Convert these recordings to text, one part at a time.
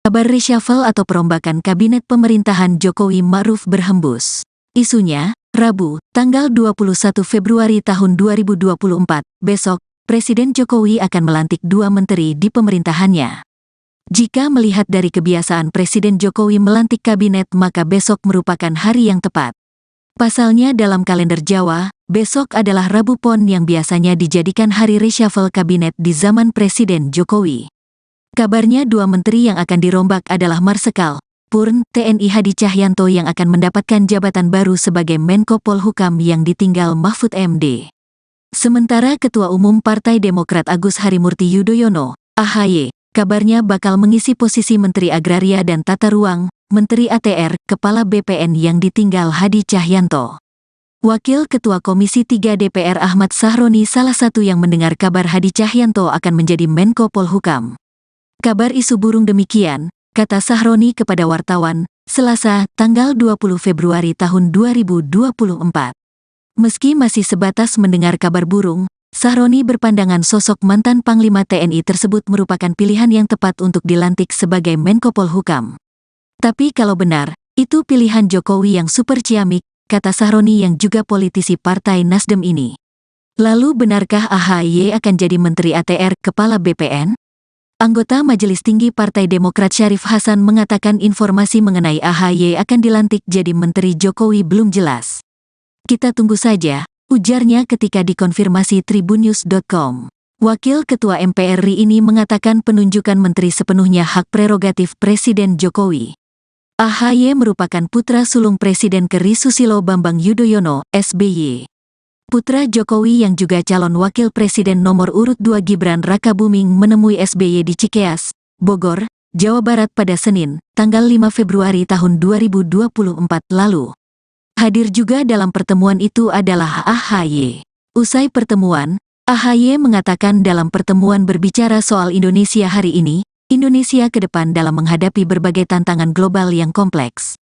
Kabar reshuffle atau perombakan kabinet pemerintahan Jokowi Ma'ruf berhembus. Isunya, Rabu, tanggal 21 Februari tahun 2024, besok, Presiden Jokowi akan melantik 2 menteri di pemerintahannya. Jika melihat dari kebiasaan Presiden Jokowi melantik kabinet, maka besok merupakan hari yang tepat. Pasalnya dalam kalender Jawa, besok adalah Rabu Pon yang biasanya dijadikan hari reshuffle kabinet di zaman Presiden Jokowi. Kabarnya 2 menteri yang akan dirombak adalah Marsikal Purn TNI Hadi Cahyanto yang akan mendapatkan jabatan baru sebagai Menko Polhukam yang ditinggal Mahfud MD. Sementara Ketua Umum Partai Demokrat Agus Harimurti Yudhoyono, AHY, kabarnya bakal mengisi posisi Menteri Agraria dan Tata Ruang, Menteri ATR, Kepala BPN yang ditinggal Hadi Cahyanto. Wakil Ketua Komisi 3 DPR Ahmad Sahroni salah satu yang mendengar kabar Hadi Cahyanto akan menjadi Menko Polhukam. Kabar isu burung demikian, kata Sahroni kepada wartawan, Selasa, tanggal 20 Februari tahun 2024. Meski masih sebatas mendengar kabar burung, Sahroni berpandangan sosok mantan Panglima TNI tersebut merupakan pilihan yang tepat untuk dilantik sebagai Menko Polhukam. Tapi kalau benar, itu pilihan Jokowi yang super ciamik, kata Sahroni yang juga politisi Partai Nasdem ini. Lalu benarkah AHY akan jadi Menteri ATR, Kepala BPN? Anggota Majelis Tinggi Partai Demokrat Syarif Hasan mengatakan informasi mengenai AHY akan dilantik jadi Menteri Jokowi belum jelas. Kita tunggu saja, ujarnya ketika dikonfirmasi tribunnews.com. Wakil Ketua MPR RI ini mengatakan penunjukan menteri sepenuhnya hak prerogatif Presiden Jokowi. AHY merupakan putra sulung Presiden ke.RI Susilo Bambang Yudhoyono, SBY. Putra Jokowi yang juga calon wakil presiden nomor urut 2 Gibran Rakabuming menemui SBY di Cikeas, Bogor, Jawa Barat pada Senin, tanggal 5 Februari tahun 2024 lalu. Hadir juga dalam pertemuan itu adalah AHY. Usai pertemuan, AHY mengatakan dalam pertemuan berbicara soal Indonesia hari ini, Indonesia ke depan dalam menghadapi berbagai tantangan global yang kompleks.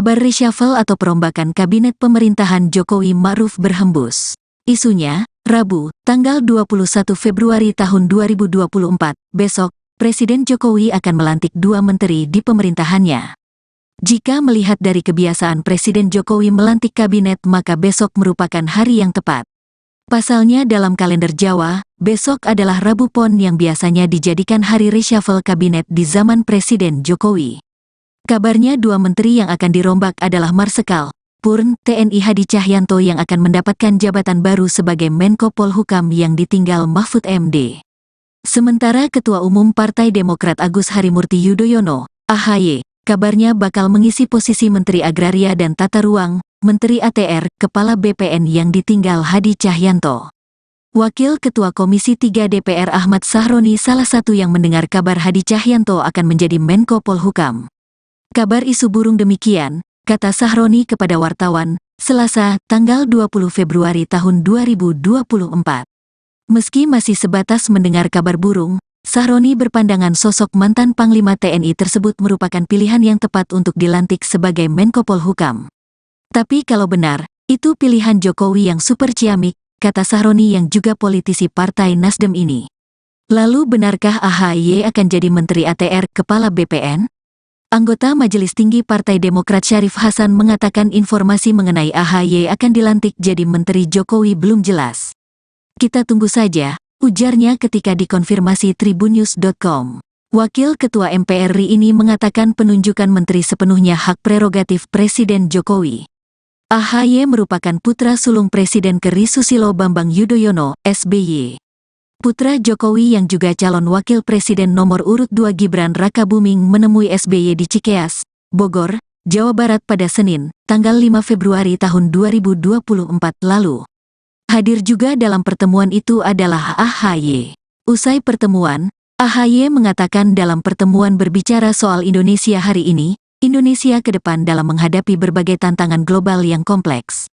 Kabar reshuffle atau perombakan kabinet pemerintahan Jokowi Ma'ruf berhembus. Isunya, Rabu, tanggal 21 Februari tahun 2024, besok, Presiden Jokowi akan melantik 2 menteri di pemerintahannya. Jika melihat dari kebiasaan Presiden Jokowi melantik kabinet, maka besok merupakan hari yang tepat. Pasalnya dalam kalender Jawa, besok adalah Rabu Pon yang biasanya dijadikan hari reshuffle kabinet di zaman Presiden Jokowi. Kabarnya 2 menteri yang akan dirombak adalah Marsikal Purn TNI Hadi Cahyanto yang akan mendapatkan jabatan baru sebagai Menko Polhukam yang ditinggal Mahfud MD. Sementara Ketua Umum Partai Demokrat Agus Harimurti Yudhoyono, AHY, kabarnya bakal mengisi posisi Menteri Agraria dan Tata Ruang, Menteri ATR, Kepala BPN yang ditinggal Hadi Cahyanto. Wakil Ketua Komisi 3 DPR Ahmad Sahroni salah satu yang mendengar kabar Hadi Cahyanto akan menjadi Menko Polhukam. Kabar isu burung demikian, kata Sahroni kepada wartawan, Selasa, tanggal 20 Februari tahun 2024. Meski masih sebatas mendengar kabar burung, Sahroni berpandangan sosok mantan Panglima TNI tersebut merupakan pilihan yang tepat untuk dilantik sebagai Menko Polhukam. Tapi kalau benar, itu pilihan Jokowi yang super ciamik, kata Sahroni yang juga politisi Partai Nasdem ini. Lalu benarkah AHY akan jadi Menteri ATR, Kepala BPN? Anggota Majelis Tinggi Partai Demokrat Syarif Hasan mengatakan informasi mengenai AHY akan dilantik jadi Menteri Jokowi belum jelas. Kita tunggu saja, ujarnya ketika dikonfirmasi tribunnews.com. Wakil Ketua MPR RI ini mengatakan penunjukan menteri sepenuhnya hak prerogatif Presiden Jokowi. AHY merupakan putra sulung Presiden ke.RI Susilo Bambang Yudhoyono, SBY. Putra Jokowi yang juga calon wakil presiden nomor urut 2 Gibran Rakabuming menemui SBY di Cikeas, Bogor, Jawa Barat pada Senin, tanggal 5 Februari tahun 2024 lalu. Hadir juga dalam pertemuan itu adalah AHY. Usai pertemuan, AHY mengatakan dalam pertemuan berbicara soal Indonesia hari ini, Indonesia ke depan dalam menghadapi berbagai tantangan global yang kompleks.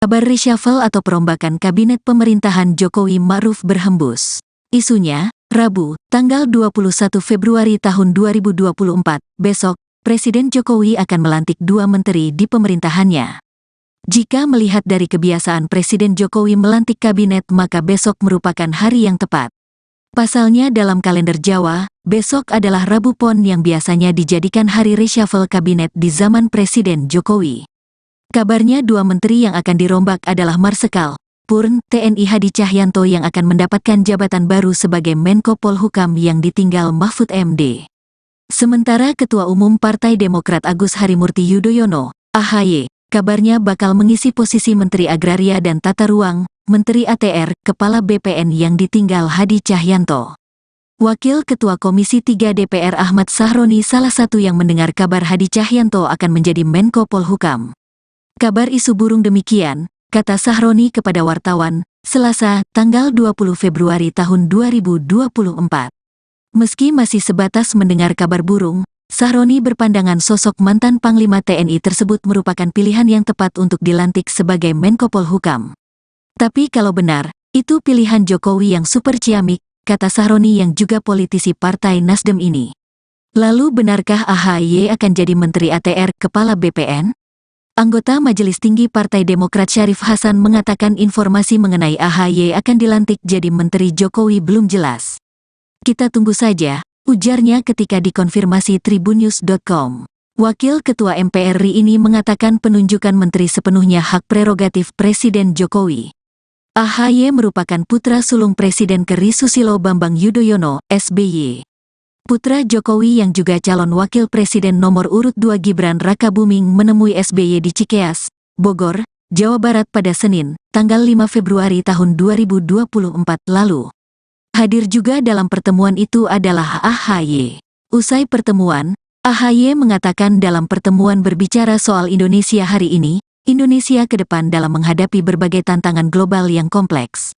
Kabar reshuffle atau perombakan kabinet pemerintahan Jokowi Ma'ruf berhembus. Isunya, Rabu, tanggal 21 Februari tahun 2024, besok, Presiden Jokowi akan melantik 2 menteri di pemerintahannya. Jika melihat dari kebiasaan Presiden Jokowi melantik kabinet maka besok merupakan hari yang tepat. Pasalnya dalam kalender Jawa, besok adalah Rabu Pon yang biasanya dijadikan hari reshuffle kabinet di zaman Presiden Jokowi. Kabarnya 2 menteri yang akan dirombak adalah Marsikal Purn TNI Hadi Cahyanto yang akan mendapatkan jabatan baru sebagai Menko Polhukam yang ditinggal Mahfud MD. Sementara Ketua Umum Partai Demokrat Agus Harimurti Yudhoyono, AHY, kabarnya bakal mengisi posisi Menteri Agraria dan Tata Ruang, Menteri ATR, Kepala BPN yang ditinggal Hadi Cahyanto. Wakil Ketua Komisi 3 DPR Ahmad Sahroni salah satu yang mendengar kabar Hadi Cahyanto akan menjadi Menko Polhukam. Kabar isu burung demikian, kata Sahroni kepada wartawan, Selasa, tanggal 20 Februari tahun 2024. Meski masih sebatas mendengar kabar burung, Sahroni berpandangan sosok mantan Panglima TNI tersebut merupakan pilihan yang tepat untuk dilantik sebagai Menko Polhukam. Tapi kalau benar, itu pilihan Jokowi yang super ciamik, kata Sahroni yang juga politisi Partai Nasdem ini. Lalu benarkah AHY akan jadi Menteri ATR Kepala BPN? Anggota Majelis Tinggi Partai Demokrat Syarif Hasan mengatakan informasi mengenai AHY akan dilantik jadi Menteri Jokowi belum jelas. Kita tunggu saja, ujarnya ketika dikonfirmasi tribunnews.com. Wakil Ketua MPR RI ini mengatakan penunjukan menteri sepenuhnya hak prerogatif Presiden Jokowi. AHY merupakan putra sulung Presiden ke.RI Susilo Bambang Yudhoyono, SBY. Putra Jokowi yang juga calon wakil presiden nomor urut 2 Gibran Rakabuming menemui SBY di Cikeas, Bogor, Jawa Barat pada Senin, tanggal 5 Februari tahun 2024 lalu. Hadir juga dalam pertemuan itu adalah AHY. Usai pertemuan, AHY mengatakan dalam pertemuan berbicara soal Indonesia hari ini, Indonesia ke depan dalam menghadapi berbagai tantangan global yang kompleks.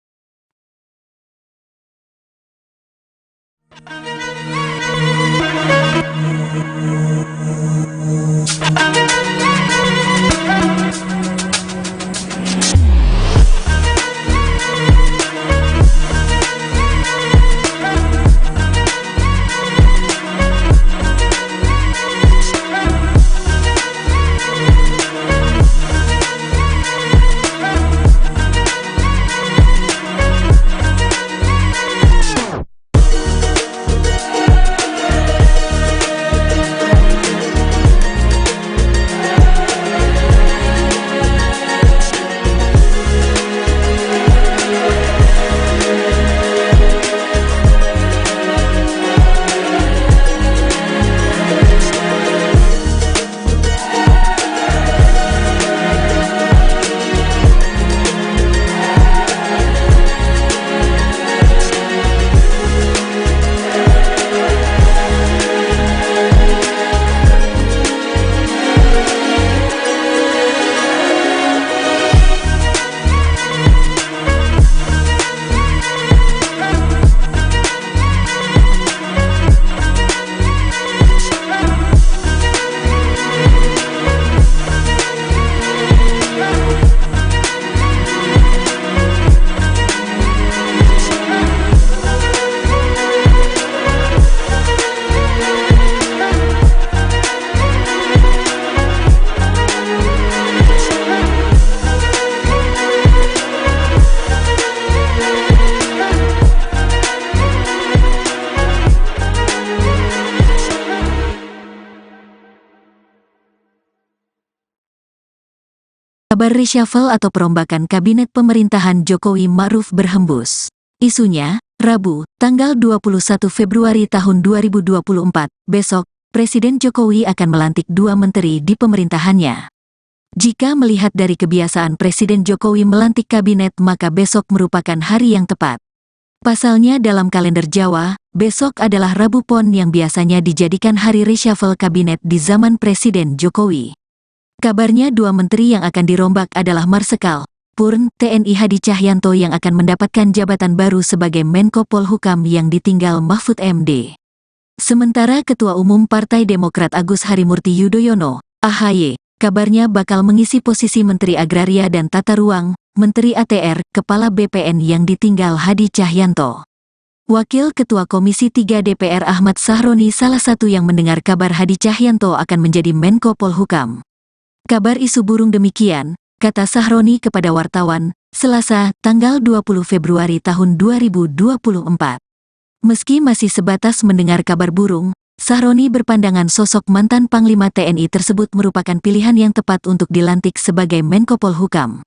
Kabar reshuffle atau perombakan kabinet pemerintahan Jokowi Ma'ruf berhembus. Isunya, Rabu, tanggal 21 Februari tahun 2024, besok, Presiden Jokowi akan melantik 2 menteri di pemerintahannya. Jika melihat dari kebiasaan Presiden Jokowi melantik kabinet maka besok merupakan hari yang tepat. Pasalnya dalam kalender Jawa, besok adalah Rabu Pon yang biasanya dijadikan hari reshuffle kabinet di zaman Presiden Jokowi. Kabarnya 2 menteri yang akan dirombak adalah Marsikal Purn TNI Hadi Cahyanto yang akan mendapatkan jabatan baru sebagai Menko Polhukam yang ditinggal Mahfud MD. Sementara Ketua Umum Partai Demokrat Agus Harimurti Yudhoyono, AHY, kabarnya bakal mengisi posisi Menteri Agraria dan Tata Ruang, Menteri ATR, Kepala BPN yang ditinggal Hadi Cahyanto. Wakil Ketua Komisi 3 DPR Ahmad Sahroni salah satu yang mendengar kabar Hadi Cahyanto akan menjadi Menko Polhukam. Kabar isu burung demikian, kata Sahroni kepada wartawan, Selasa, tanggal 20 Februari tahun 2024. Meski masih sebatas mendengar kabar burung, Sahroni berpandangan sosok mantan Panglima TNI tersebut merupakan pilihan yang tepat untuk dilantik sebagai Menko Polhukam.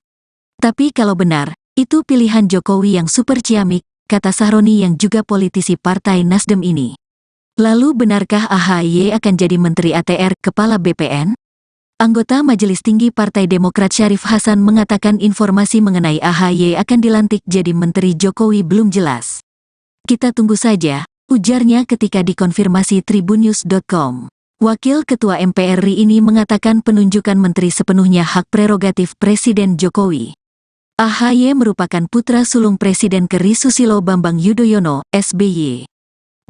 Tapi kalau benar, itu pilihan Jokowi yang super ciamik, kata Sahroni yang juga politisi Partai Nasdem ini. Lalu benarkah AHY akan jadi Menteri ATR Kepala BPN? Anggota Majelis Tinggi Partai Demokrat Syarif Hasan mengatakan informasi mengenai AHY akan dilantik jadi Menteri Jokowi belum jelas. Kita tunggu saja, ujarnya ketika dikonfirmasi tribunnews.com. Wakil Ketua MPR RI ini mengatakan penunjukan menteri sepenuhnya hak prerogatif Presiden Jokowi. AHY merupakan putra sulung Presiden ke.RI Susilo Bambang Yudhoyono, SBY.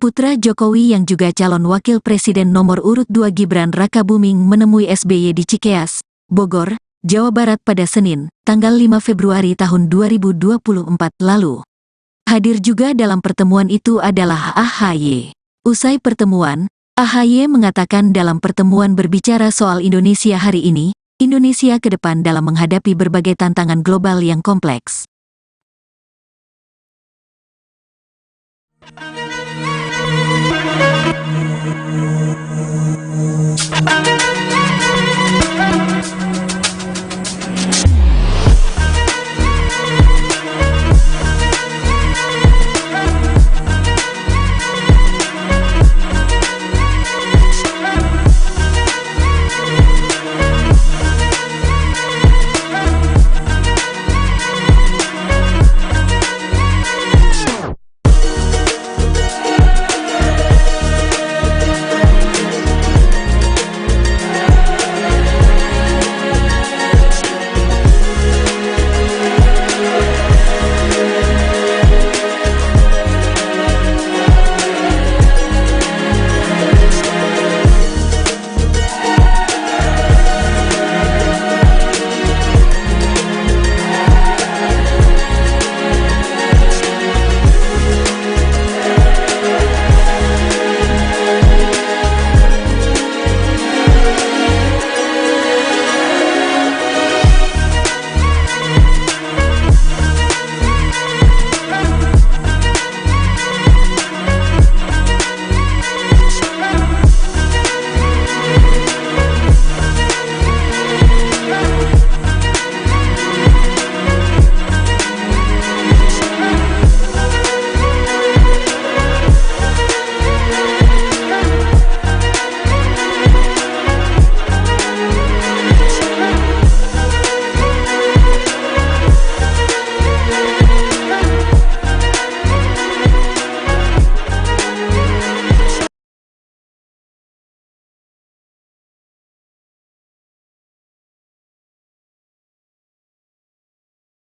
Putra Jokowi yang juga calon wakil presiden nomor urut 2 Gibran Rakabuming menemui SBY di Cikeas, Bogor, Jawa Barat pada Senin, tanggal 5 Februari tahun 2024 lalu. Hadir juga dalam pertemuan itu adalah AHY. Usai pertemuan, AHY mengatakan dalam pertemuan berbicara soal Indonesia hari ini, Indonesia ke depan dalam menghadapi berbagai tantangan global yang kompleks.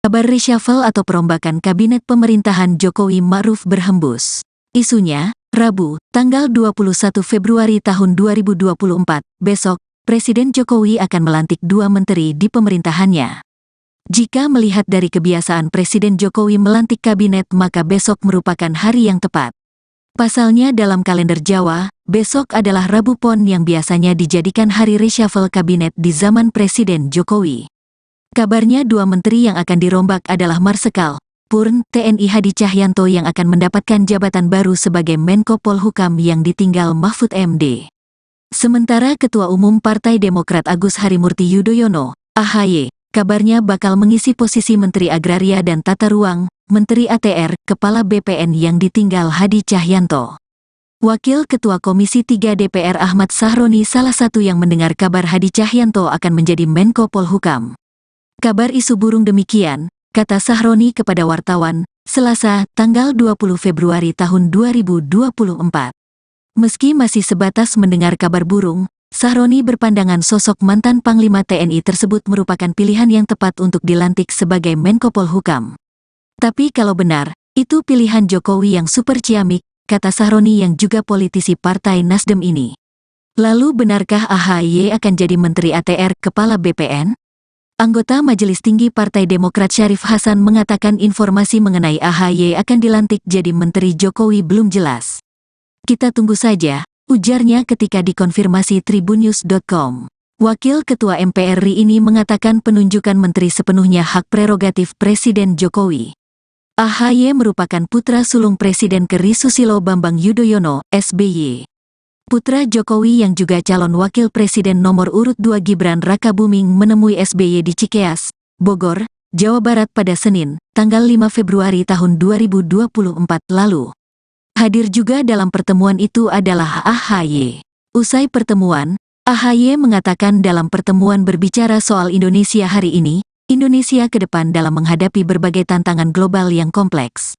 Kabar reshuffle atau perombakan kabinet pemerintahan Jokowi Ma'ruf berhembus. Isunya, Rabu, tanggal 21 Februari tahun 2024, besok, Presiden Jokowi akan melantik 2 menteri di pemerintahannya. Jika melihat dari kebiasaan Presiden Jokowi melantik kabinet, maka besok merupakan hari yang tepat. Pasalnya dalam kalender Jawa, besok adalah Rabu Pon yang biasanya dijadikan hari reshuffle kabinet di zaman Presiden Jokowi. Kabarnya 2 menteri yang akan dirombak adalah Marsikal Purn TNI Hadi Cahyanto yang akan mendapatkan jabatan baru sebagai Menko Polhukam yang ditinggal Mahfud MD. Sementara Ketua Umum Partai Demokrat Agus Harimurti Yudhoyono, AHY, kabarnya bakal mengisi posisi Menteri Agraria dan Tata Ruang, Menteri ATR, Kepala BPN yang ditinggal Hadi Cahyanto. Wakil Ketua Komisi 3 DPR Ahmad Sahroni salah satu yang mendengar kabar Hadi Cahyanto akan menjadi Menko Polhukam. Kabar isu burung demikian, kata Sahroni kepada wartawan, Selasa, tanggal 20 Februari tahun 2024. Meski masih sebatas mendengar kabar burung, Sahroni berpandangan sosok mantan Panglima TNI tersebut merupakan pilihan yang tepat untuk dilantik sebagai Menko Polhukam. Tapi kalau benar, itu pilihan Jokowi yang super ciamik, kata Sahroni yang juga politisi Partai Nasdem ini. Lalu benarkah AHY akan jadi Menteri ATR, Kepala BPN? Anggota Majelis Tinggi Partai Demokrat Syarif Hasan mengatakan informasi mengenai AHY akan dilantik jadi Menteri Jokowi belum jelas. Kita tunggu saja, ujarnya ketika dikonfirmasi tribunnews.com. Wakil Ketua MPR RI ini mengatakan penunjukan menteri sepenuhnya hak prerogatif Presiden Jokowi. AHY merupakan putra sulung Presiden ke.RI Susilo Bambang Yudhoyono, SBY. Putra Jokowi yang juga calon wakil presiden nomor urut 2 Gibran Rakabuming menemui SBY di Cikeas, Bogor, Jawa Barat pada Senin, tanggal 5 Februari tahun 2024 lalu. Hadir juga dalam pertemuan itu adalah AHY. Usai pertemuan, AHY mengatakan dalam pertemuan berbicara soal Indonesia hari ini, Indonesia ke depan dalam menghadapi berbagai tantangan global yang kompleks.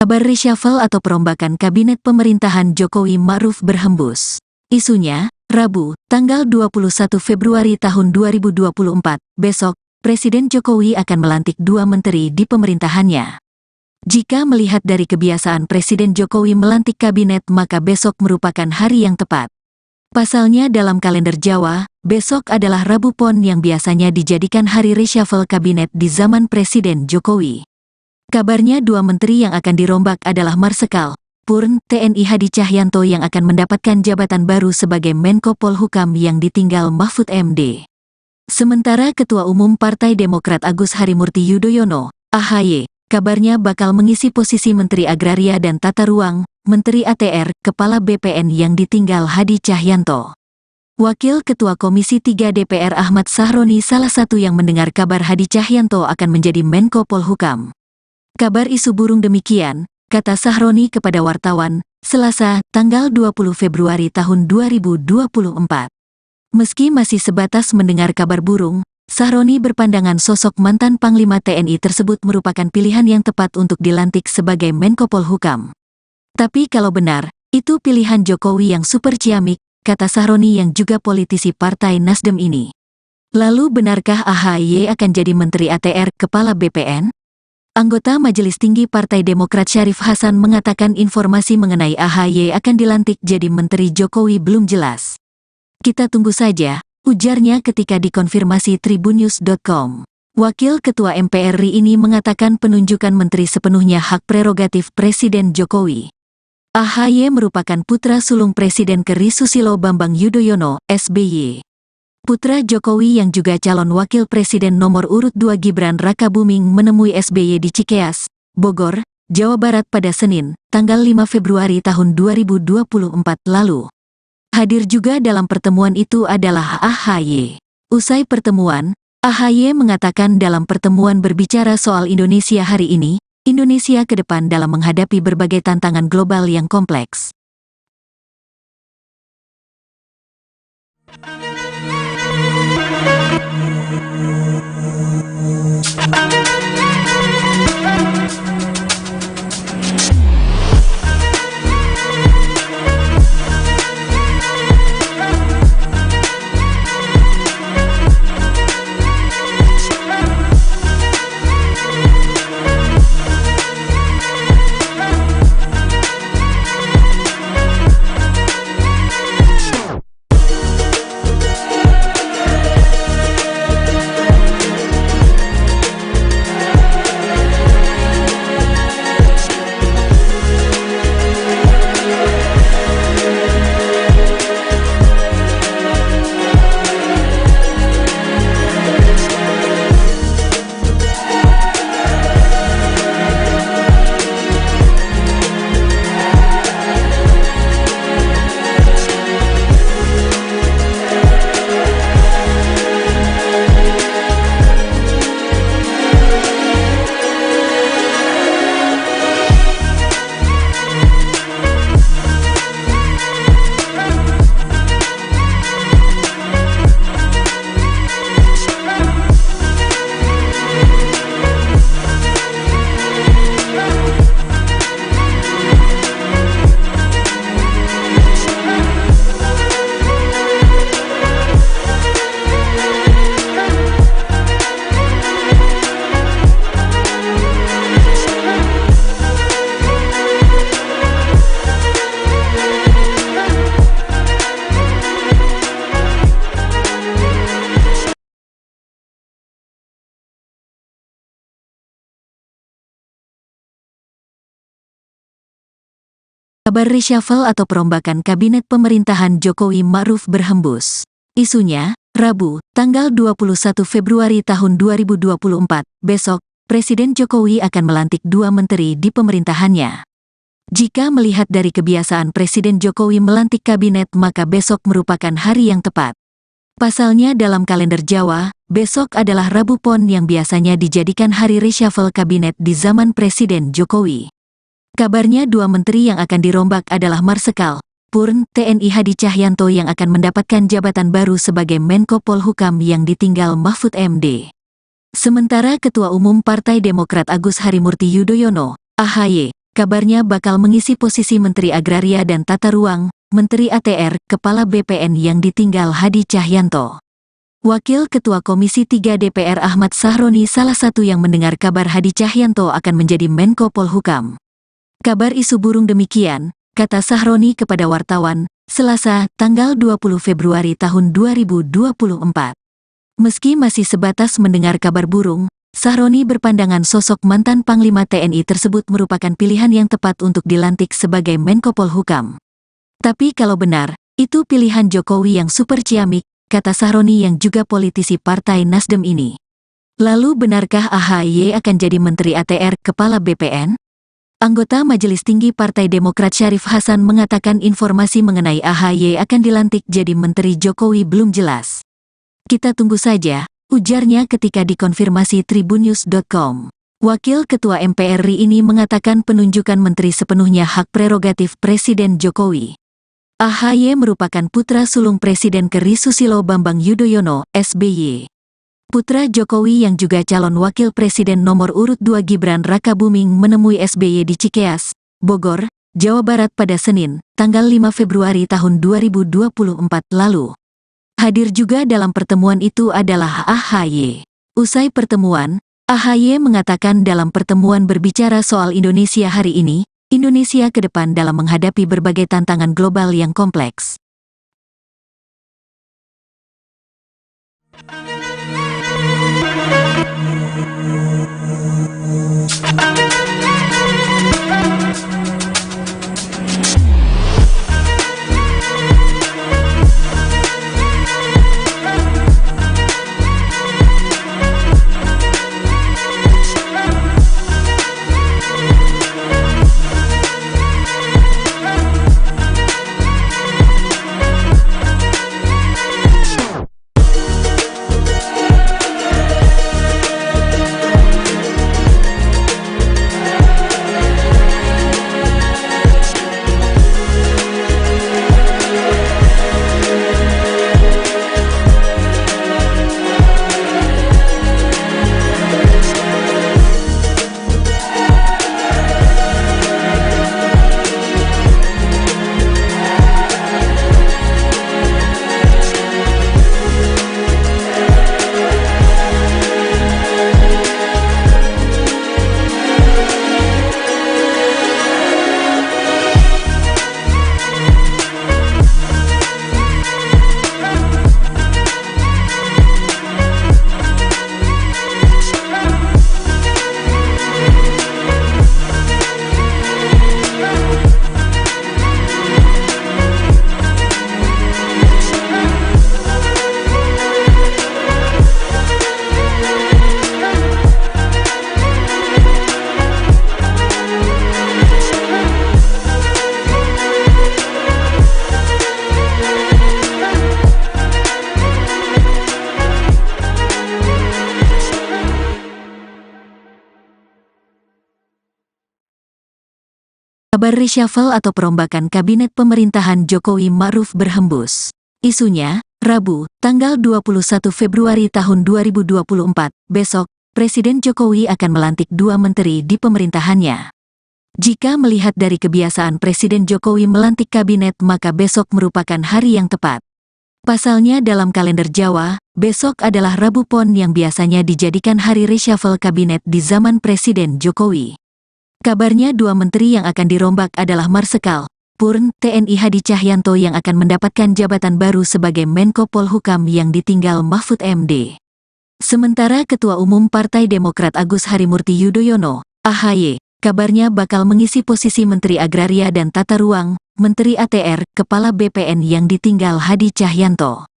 Kabar reshuffle atau perombakan kabinet pemerintahan Jokowi Ma'ruf berhembus. Isunya, Rabu, tanggal 21 Februari tahun 2024, besok, Presiden Jokowi akan melantik 2 menteri di pemerintahannya. Jika melihat dari kebiasaan Presiden Jokowi melantik kabinet, maka besok merupakan hari yang tepat. Pasalnya dalam kalender Jawa, besok adalah Rabu Pon yang biasanya dijadikan hari reshuffle kabinet di zaman Presiden Jokowi. Kabarnya 2 menteri yang akan dirombak adalah Marsikal Purn TNI Hadi Cahyanto yang akan mendapatkan jabatan baru sebagai Menko Polhukam yang ditinggal Mahfud MD. Sementara Ketua Umum Partai Demokrat Agus Harimurti Yudhoyono, AHY, kabarnya bakal mengisi posisi Menteri Agraria dan Tata Ruang, Menteri ATR, Kepala BPN yang ditinggal Hadi Cahyanto. Wakil Ketua Komisi 3 DPR Ahmad Sahroni salah satu yang mendengar kabar Hadi Cahyanto akan menjadi Menko Polhukam. Kabar isu burung demikian, kata Sahroni kepada wartawan, Selasa, tanggal 20 Februari tahun 2024. Meski masih sebatas mendengar kabar burung, Sahroni berpandangan sosok mantan Panglima TNI tersebut merupakan pilihan yang tepat untuk dilantik sebagai Menko Polhukam. Tapi kalau benar, itu pilihan Jokowi yang super ciamik, kata Sahroni yang juga politisi Partai Nasdem ini. Lalu benarkah AHY akan jadi Menteri ATR, Kepala BPN? Anggota Majelis Tinggi Partai Demokrat Syarif Hasan mengatakan informasi mengenai AHY akan dilantik jadi Menteri Jokowi belum jelas. Kita tunggu saja, ujarnya ketika dikonfirmasi tribunnews.com. Wakil Ketua MPR RI ini mengatakan penunjukan menteri sepenuhnya hak prerogatif Presiden Jokowi. AHY merupakan putra sulung Presiden ke.RI Susilo Bambang Yudhoyono, SBY. Putra Jokowi yang juga calon wakil presiden nomor urut 2 Gibran Rakabuming menemui SBY di Cikeas, Bogor, Jawa Barat pada Senin, tanggal 5 Februari tahun 2024 lalu. Hadir juga dalam pertemuan itu adalah AHY. Usai pertemuan, AHY mengatakan dalam pertemuan berbicara soal Indonesia hari ini, Indonesia ke depan dalam menghadapi berbagai tantangan global yang kompleks. Kabar reshuffle atau perombakan kabinet pemerintahan Jokowi Ma'ruf berhembus. Isunya, Rabu, tanggal 21 Februari tahun 2024, besok, Presiden Jokowi akan melantik 2 menteri di pemerintahannya. Jika melihat dari kebiasaan Presiden Jokowi melantik kabinet, maka besok merupakan hari yang tepat. Pasalnya dalam kalender Jawa, besok adalah Rabu Pon yang biasanya dijadikan hari reshuffle kabinet di zaman Presiden Jokowi. Kabarnya 2 menteri yang akan dirombak adalah Marsikal Purn TNI Hadi Cahyanto yang akan mendapatkan jabatan baru sebagai Menko Polhukam yang ditinggal Mahfud MD. Sementara Ketua Umum Partai Demokrat Agus Harimurti Yudhoyono, AHY, kabarnya bakal mengisi posisi Menteri Agraria dan Tata Ruang, Menteri ATR, Kepala BPN yang ditinggal Hadi Cahyanto. Wakil Ketua Komisi 3 DPR Ahmad Sahroni salah satu yang mendengar kabar Hadi Cahyanto akan menjadi Menko Polhukam. Kabar isu burung demikian, kata Sahroni kepada wartawan, Selasa, tanggal 20 Februari tahun 2024. Meski masih sebatas mendengar kabar burung, Sahroni berpandangan sosok mantan Panglima TNI tersebut merupakan pilihan yang tepat untuk dilantik sebagai Menko Polhukam. Tapi kalau benar, itu pilihan Jokowi yang super ciamik, kata Sahroni yang juga politisi Partai Nasdem ini. Lalu benarkah AHY akan jadi Menteri ATR, Kepala BPN? Anggota Majelis Tinggi Partai Demokrat Syarif Hasan mengatakan informasi mengenai AHY akan dilantik jadi Menteri Jokowi belum jelas. Kita tunggu saja, ujarnya ketika dikonfirmasi tribunnews.com. Wakil Ketua MPR RI ini mengatakan penunjukan menteri sepenuhnya hak prerogatif Presiden Jokowi. AHY merupakan putra sulung Presiden ke.RI Susilo Bambang Yudhoyono, SBY. Putra Jokowi yang juga calon wakil presiden nomor urut 2 Gibran Rakabuming menemui SBY di Cikeas, Bogor, Jawa Barat pada Senin, tanggal 5 Februari tahun 2024 lalu. Hadir juga dalam pertemuan itu adalah AHY. Usai pertemuan, AHY mengatakan dalam pertemuan berbicara soal Indonesia hari ini, Indonesia ke depan dalam menghadapi berbagai tantangan global yang kompleks. Kabar reshuffle atau perombakan kabinet pemerintahan Jokowi Ma'ruf berhembus. Isunya, Rabu, tanggal 21 Februari tahun 2024, besok, Presiden Jokowi akan melantik 2 menteri di pemerintahannya. Jika melihat dari kebiasaan Presiden Jokowi melantik kabinet maka besok merupakan hari yang tepat. Pasalnya dalam kalender Jawa, besok adalah Rabu Pon yang biasanya dijadikan hari reshuffle kabinet di zaman Presiden Jokowi. Kabarnya 2 menteri yang akan dirombak adalah Marsikal Purn TNI Hadi Cahyanto yang akan mendapatkan jabatan baru sebagai Menko Polhukam yang ditinggal Mahfud MD. Sementara Ketua Umum Partai Demokrat Agus Harimurti Yudhoyono, AHY, kabarnya bakal mengisi posisi Menteri Agraria dan Tata Ruang, Menteri ATR, Kepala BPN yang ditinggal Hadi Cahyanto.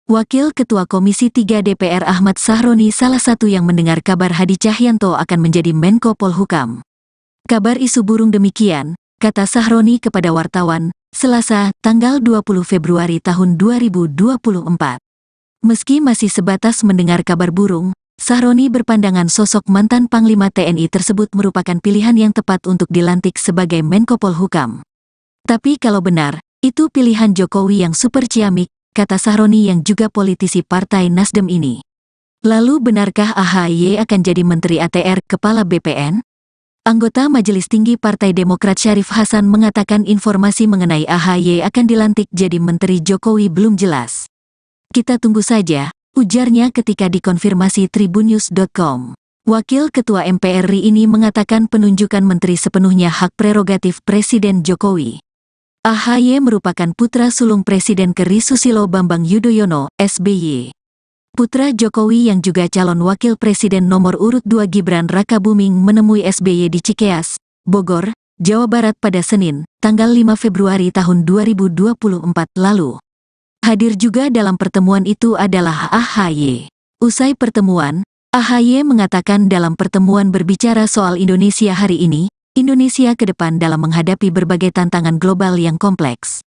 Wakil Ketua Komisi 3 DPR Ahmad Sahroni salah satu yang mendengar kabar Hadi Cahyanto akan menjadi Menko Polhukam. Kabar isu burung demikian, kata Sahroni kepada wartawan, Selasa, tanggal 20 Februari tahun 2024. Meski masih sebatas mendengar kabar burung, Sahroni berpandangan sosok mantan Panglima TNI tersebut merupakan pilihan yang tepat untuk dilantik sebagai Menko Polhukam. Tapi kalau benar, itu pilihan Jokowi yang super ciamik, kata Sahroni yang juga politisi Partai Nasdem ini. Lalu benarkah AHY akan jadi Menteri ATR, Kepala BPN? Anggota Majelis Tinggi Partai Demokrat Syarif Hasan mengatakan informasi mengenai AHY akan dilantik jadi Menteri Jokowi belum jelas. Kita tunggu saja, ujarnya ketika dikonfirmasi tribunnews.com. Wakil Ketua MPR RI ini mengatakan penunjukan menteri sepenuhnya hak prerogatif Presiden Jokowi. AHY merupakan putra sulung Presiden ke-RI Susilo Bambang Yudhoyono, SBY. Putra Jokowi yang juga calon wakil presiden nomor urut 2 Gibran Rakabuming menemui SBY di Cikeas, Bogor, Jawa Barat pada Senin, tanggal 5 Februari tahun 2024 lalu. Hadir juga dalam pertemuan itu adalah AHY. Usai pertemuan, AHY mengatakan dalam pertemuan berbicara soal Indonesia hari ini, Indonesia ke depan dalam menghadapi berbagai tantangan global yang kompleks.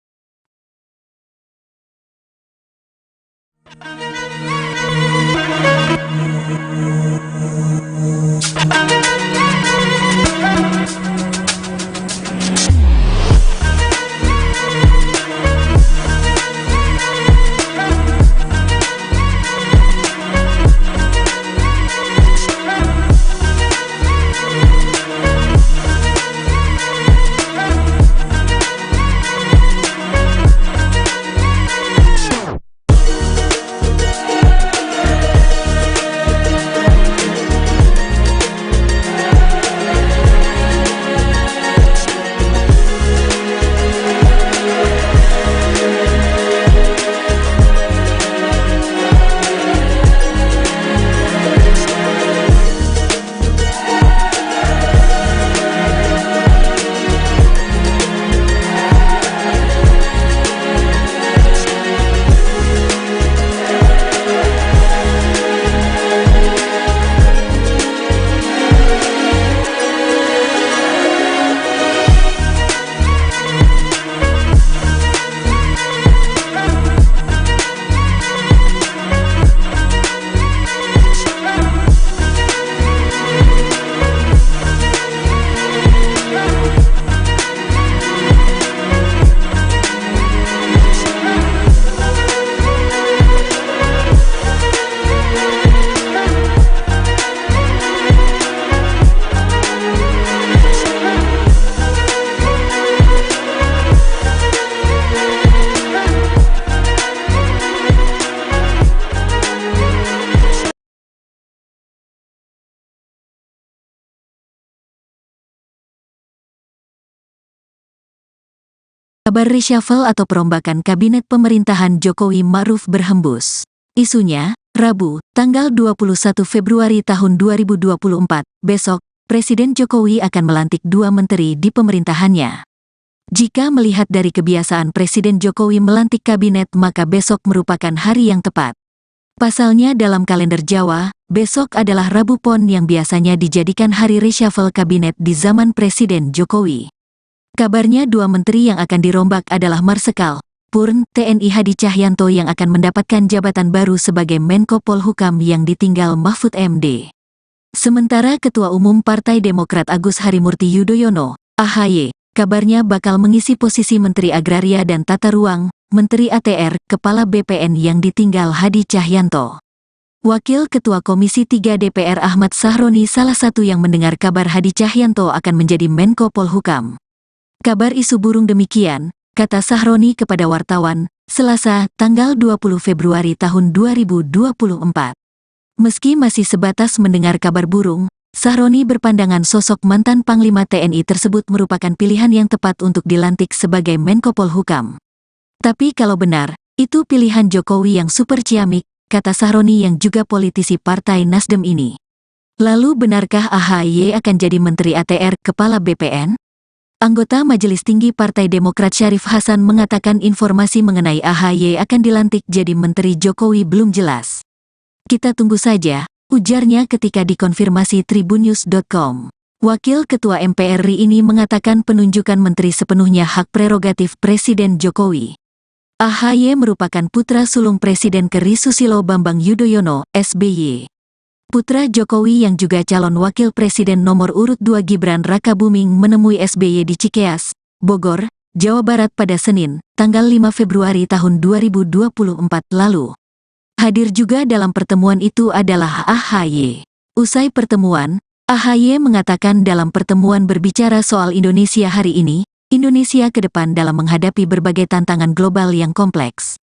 Kabar reshuffle atau perombakan kabinet pemerintahan Jokowi Ma'ruf berhembus. Isunya, Rabu, tanggal 21 Februari tahun 2024, besok, Presiden Jokowi akan melantik 2 menteri di pemerintahannya. Jika melihat dari kebiasaan Presiden Jokowi melantik kabinet maka besok merupakan hari yang tepat. Pasalnya dalam kalender Jawa, besok adalah Rabu Pon yang biasanya dijadikan hari reshuffle kabinet di zaman Presiden Jokowi. Kabarnya 2 menteri yang akan dirombak adalah Marsikal Purn TNI Hadi Cahyanto yang akan mendapatkan jabatan baru sebagai Menko Polhukam yang ditinggal Mahfud MD. Sementara Ketua Umum Partai Demokrat Agus Harimurti Yudhoyono, AHY, kabarnya bakal mengisi posisi Menteri Agraria dan Tata Ruang, Menteri ATR, Kepala BPN yang ditinggal Hadi Cahyanto. Wakil Ketua Komisi 3 DPR Ahmad Sahroni salah satu yang mendengar kabar Hadi Cahyanto akan menjadi Menko Polhukam. Kabar isu burung demikian, kata Sahroni kepada wartawan, Selasa, tanggal 20 Februari tahun 2024. Meski masih sebatas mendengar kabar burung, Sahroni berpandangan sosok mantan Panglima TNI tersebut merupakan pilihan yang tepat untuk dilantik sebagai Menko Polhukam. Tapi kalau benar, itu pilihan Jokowi yang super ciamik, kata Sahroni yang juga politisi Partai Nasdem ini. Lalu benarkah AHY akan jadi Menteri ATR, Kepala BPN? Anggota Majelis Tinggi Partai Demokrat Syarif Hasan mengatakan informasi mengenai AHY akan dilantik jadi Menteri Jokowi belum jelas. Kita tunggu saja, ujarnya ketika dikonfirmasi tribunnews.com. Wakil Ketua MPR RI ini mengatakan penunjukan menteri sepenuhnya hak prerogatif Presiden Jokowi. AHY merupakan putra sulung Presiden ke-RI Susilo Bambang Yudhoyono, SBY. Putra Jokowi yang juga calon wakil presiden nomor urut 2 Gibran Rakabuming menemui SBY di Cikeas, Bogor, Jawa Barat pada Senin, tanggal 5 Februari tahun 2024 lalu. Hadir juga dalam pertemuan itu adalah AHY. Usai pertemuan, AHY mengatakan dalam pertemuan berbicara soal Indonesia hari ini, Indonesia ke depan dalam menghadapi berbagai tantangan global yang kompleks.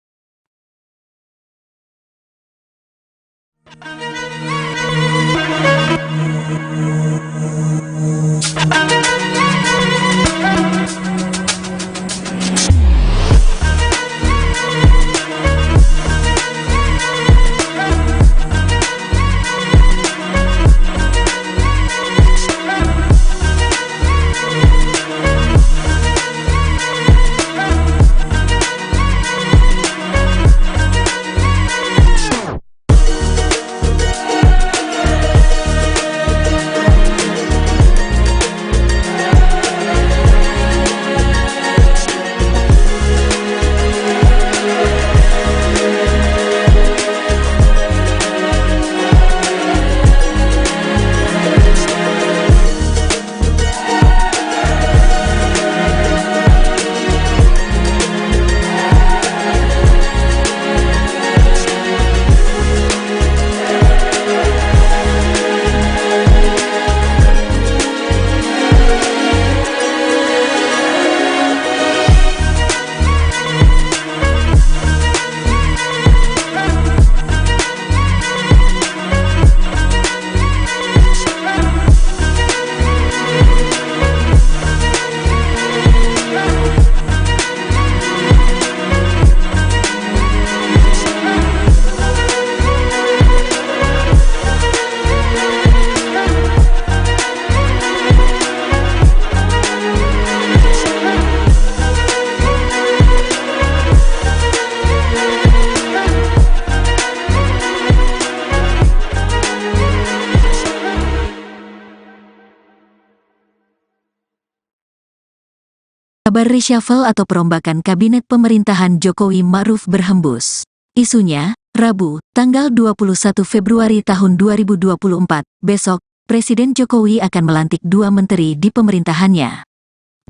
Kabar reshuffle atau perombakan kabinet pemerintahan Jokowi Ma'ruf berhembus. Isunya, Rabu, tanggal 21 Februari tahun 2024, besok, Presiden Jokowi akan melantik 2 menteri di pemerintahannya.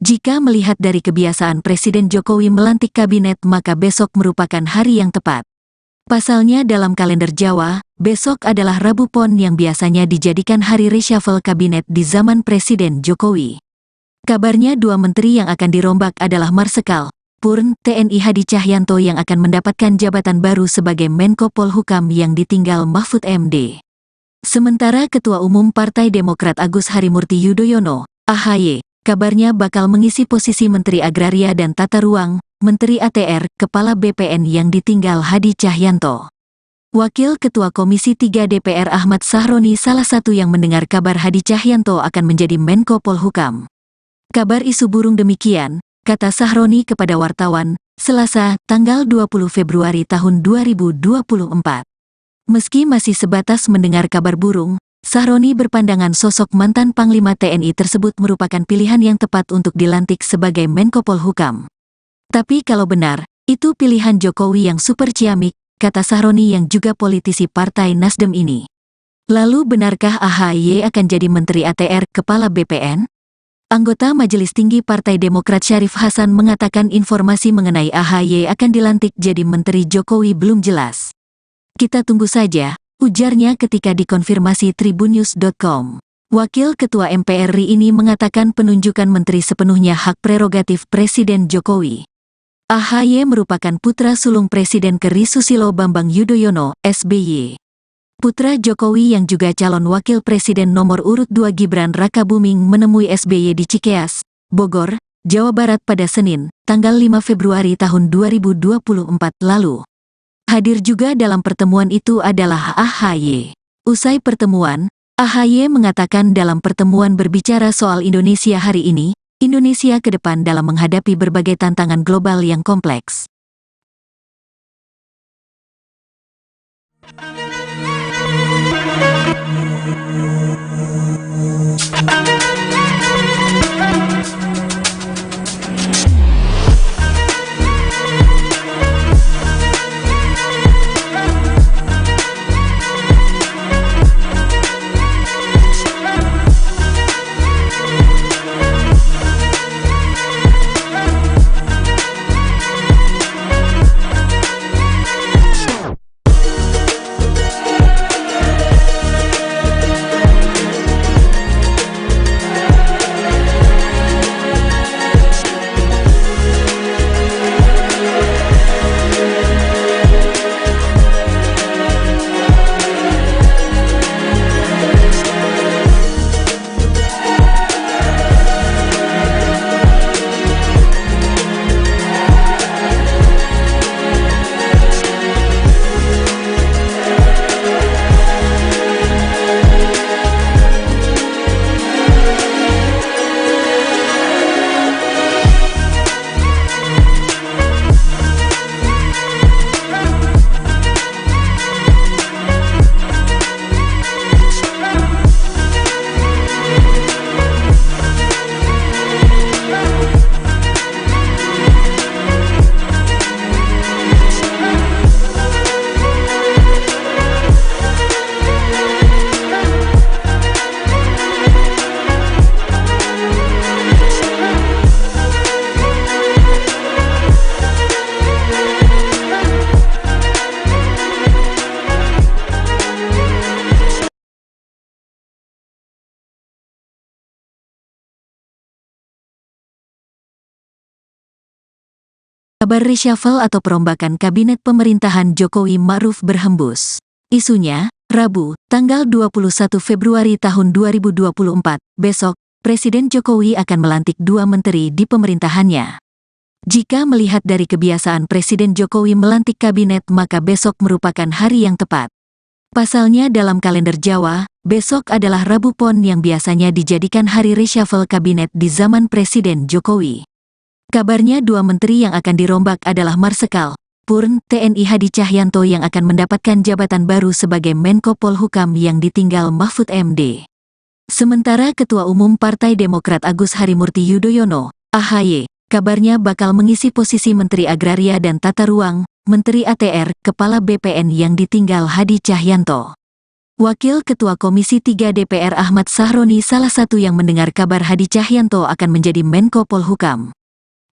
Jika melihat dari kebiasaan Presiden Jokowi melantik kabinet, maka besok merupakan hari yang tepat. Pasalnya dalam kalender Jawa, besok adalah Rabu Pon yang biasanya dijadikan hari reshuffle kabinet di zaman Presiden Jokowi. Kabarnya 2 menteri yang akan dirombak adalah Marsikal Purn TNI Hadi Cahyanto yang akan mendapatkan jabatan baru sebagai Menko Polhukam yang ditinggal Mahfud MD. Sementara Ketua Umum Partai Demokrat Agus Harimurti Yudhoyono, AHY, kabarnya bakal mengisi posisi Menteri Agraria dan Tata Ruang, Menteri ATR, Kepala BPN yang ditinggal Hadi Cahyanto. Wakil Ketua Komisi 3 DPR Ahmad Sahroni salah satu yang mendengar kabar Hadi Cahyanto akan menjadi Menko Polhukam. Kabar isu burung demikian, kata Sahroni kepada wartawan, Selasa, tanggal 20 Februari tahun 2024. Meski masih sebatas mendengar kabar burung, Sahroni berpandangan sosok mantan Panglima TNI tersebut merupakan pilihan yang tepat untuk dilantik sebagai Menko Polhukam. Tapi kalau benar, itu pilihan Jokowi yang super ciamik, kata Sahroni yang juga politisi Partai Nasdem ini. Lalu benarkah AHY akan jadi Menteri ATR, Kepala BPN? Anggota Majelis Tinggi Partai Demokrat Syarif Hasan mengatakan informasi mengenai AHY akan dilantik jadi Menteri Jokowi belum jelas. Kita tunggu saja, ujarnya ketika dikonfirmasi tribunnews.com. Wakil Ketua MPR RI ini mengatakan penunjukan menteri sepenuhnya hak prerogatif Presiden Jokowi. AHY merupakan putra sulung Presiden ke.RI Susilo Bambang Yudhoyono, SBY. Putra Jokowi yang juga calon wakil presiden nomor urut 2 Gibran Rakabuming menemui SBY di Cikeas, Bogor, Jawa Barat pada Senin, tanggal 5 Februari tahun 2024 lalu. Hadir juga dalam pertemuan itu adalah AHY. Usai pertemuan, AHY mengatakan dalam pertemuan berbicara soal Indonesia hari ini, Indonesia ke depan dalam menghadapi berbagai tantangan global yang kompleks. Kabar reshuffle atau perombakan kabinet pemerintahan Jokowi Ma'ruf berhembus. Isunya, Rabu, tanggal 21 Februari tahun 2024, besok, Presiden Jokowi akan melantik 2 menteri di pemerintahannya. Jika melihat dari kebiasaan Presiden Jokowi melantik kabinet, maka besok merupakan hari yang tepat. Pasalnya dalam kalender Jawa, besok adalah Rabu Pon yang biasanya dijadikan hari reshuffle kabinet di zaman Presiden Jokowi. Kabarnya 2 menteri yang akan dirombak adalah Marsikal Purn TNI Hadi Cahyanto yang akan mendapatkan jabatan baru sebagai Menko Polhukam yang ditinggal Mahfud MD. Sementara Ketua Umum Partai Demokrat Agus Harimurti Yudhoyono, AHY, kabarnya bakal mengisi posisi Menteri Agraria dan Tata Ruang, Menteri ATR, Kepala BPN yang ditinggal Hadi Cahyanto. Wakil Ketua Komisi 3 DPR Ahmad Sahroni salah satu yang mendengar kabar Hadi Cahyanto akan menjadi Menko Polhukam.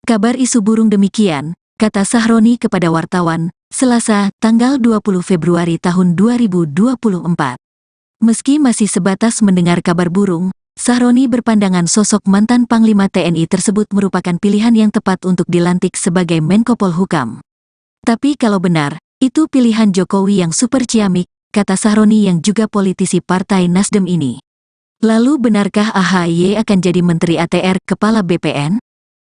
Kabar isu burung demikian, kata Sahroni kepada wartawan, Selasa, tanggal 20 Februari tahun 2024. Meski masih sebatas mendengar kabar burung, Sahroni berpandangan sosok mantan Panglima TNI tersebut merupakan pilihan yang tepat untuk dilantik sebagai Menko Polhukam. Tapi kalau benar, itu pilihan Jokowi yang super ciamik, kata Sahroni yang juga politisi Partai Nasdem ini. Lalu benarkah AHY akan jadi Menteri ATR, Kepala BPN?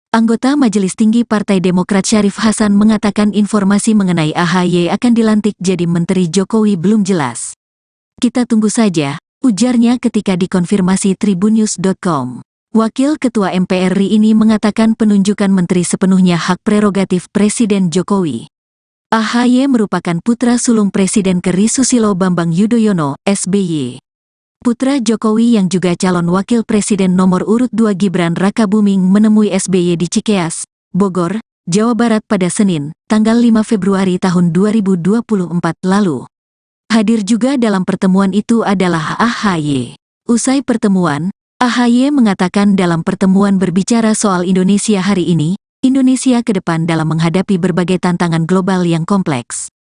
Anggota Majelis Tinggi Partai Demokrat Syarif Hasan mengatakan informasi mengenai AHY akan dilantik jadi Menteri Jokowi belum jelas. Kita tunggu saja, ujarnya ketika dikonfirmasi tribunnews.com. Wakil Ketua MPR RI ini mengatakan penunjukan menteri sepenuhnya hak prerogatif Presiden Jokowi. AHY merupakan putra sulung Presiden ke.RI Susilo Bambang Yudhoyono, SBY. Putra Jokowi yang juga calon wakil presiden nomor urut 2 Gibran Rakabuming menemui SBY di Cikeas, Bogor, Jawa Barat pada Senin, tanggal 5 Februari tahun 2024 lalu. Hadir juga dalam pertemuan itu adalah AHY. Usai pertemuan, AHY mengatakan dalam pertemuan berbicara soal Indonesia hari ini, Indonesia ke depan dalam menghadapi berbagai tantangan global yang kompleks.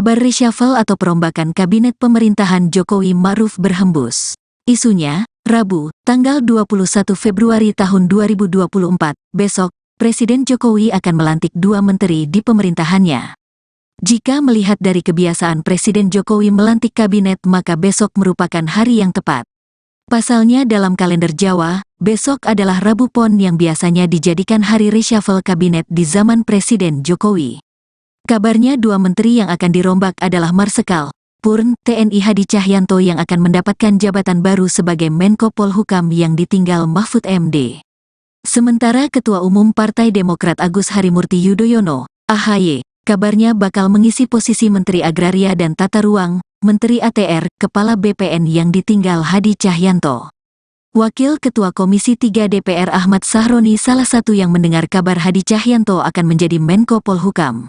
Kabar reshuffle atau perombakan kabinet pemerintahan Jokowi Ma'ruf berhembus. Isunya, Rabu, tanggal 21 Februari tahun 2024, besok, Presiden Jokowi akan melantik 2 menteri di pemerintahannya. Jika melihat dari kebiasaan Presiden Jokowi melantik kabinet, maka besok merupakan hari yang tepat. Pasalnya dalam kalender Jawa, besok adalah Rabu Pon yang biasanya dijadikan hari reshuffle kabinet di zaman Presiden Jokowi. Kabarnya 2 menteri yang akan dirombak adalah Marsikal Purn TNI Hadi Cahyanto yang akan mendapatkan jabatan baru sebagai Menko Polhukam yang ditinggal Mahfud MD. Sementara Ketua Umum Partai Demokrat Agus Harimurti Yudhoyono, AHY, kabarnya bakal mengisi posisi Menteri Agraria dan Tata Ruang, Menteri ATR, Kepala BPN yang ditinggal Hadi Cahyanto. Wakil Ketua Komisi 3 DPR Ahmad Sahroni salah satu yang mendengar kabar Hadi Cahyanto akan menjadi Menko Polhukam.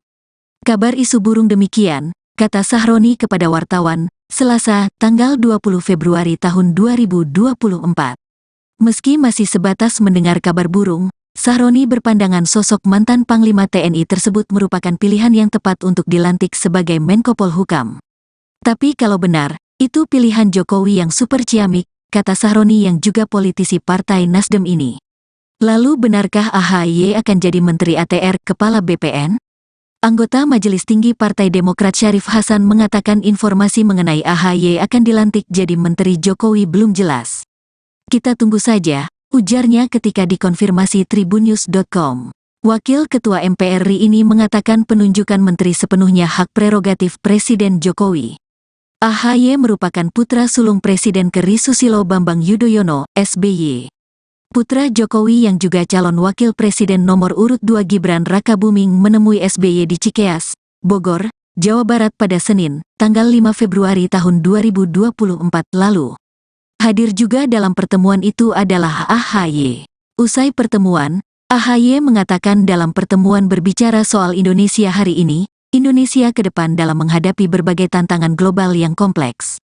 Kabar isu burung demikian, kata Sahroni kepada wartawan, Selasa, tanggal 20 Februari tahun 2024. Meski masih sebatas mendengar kabar burung, Sahroni berpandangan sosok mantan Panglima TNI tersebut merupakan pilihan yang tepat untuk dilantik sebagai Menko Polhukam. Tapi kalau benar, itu pilihan Jokowi yang super ciamik, kata Sahroni yang juga politisi Partai Nasdem ini. Lalu benarkah AHY akan jadi Menteri ATR Kepala BPN? Anggota Majelis Tinggi Partai Demokrat Syarif Hasan mengatakan informasi mengenai AHY akan dilantik jadi Menteri Jokowi belum jelas. Kita tunggu saja, ujarnya ketika dikonfirmasi tribunnews.com. Wakil Ketua MPR RI ini mengatakan penunjukan menteri sepenuhnya hak prerogatif Presiden Jokowi. AHY merupakan putra sulung Presiden ke.RI Susilo Bambang Yudhoyono, SBY. Putra Jokowi yang juga calon wakil presiden nomor urut 2 Gibran Rakabuming menemui SBY di Cikeas, Bogor, Jawa Barat pada Senin, tanggal 5 Februari tahun 2024 lalu. Hadir juga dalam pertemuan itu adalah AHY. Usai pertemuan, AHY mengatakan dalam pertemuan berbicara soal Indonesia hari ini, Indonesia ke depan dalam menghadapi berbagai tantangan global yang kompleks.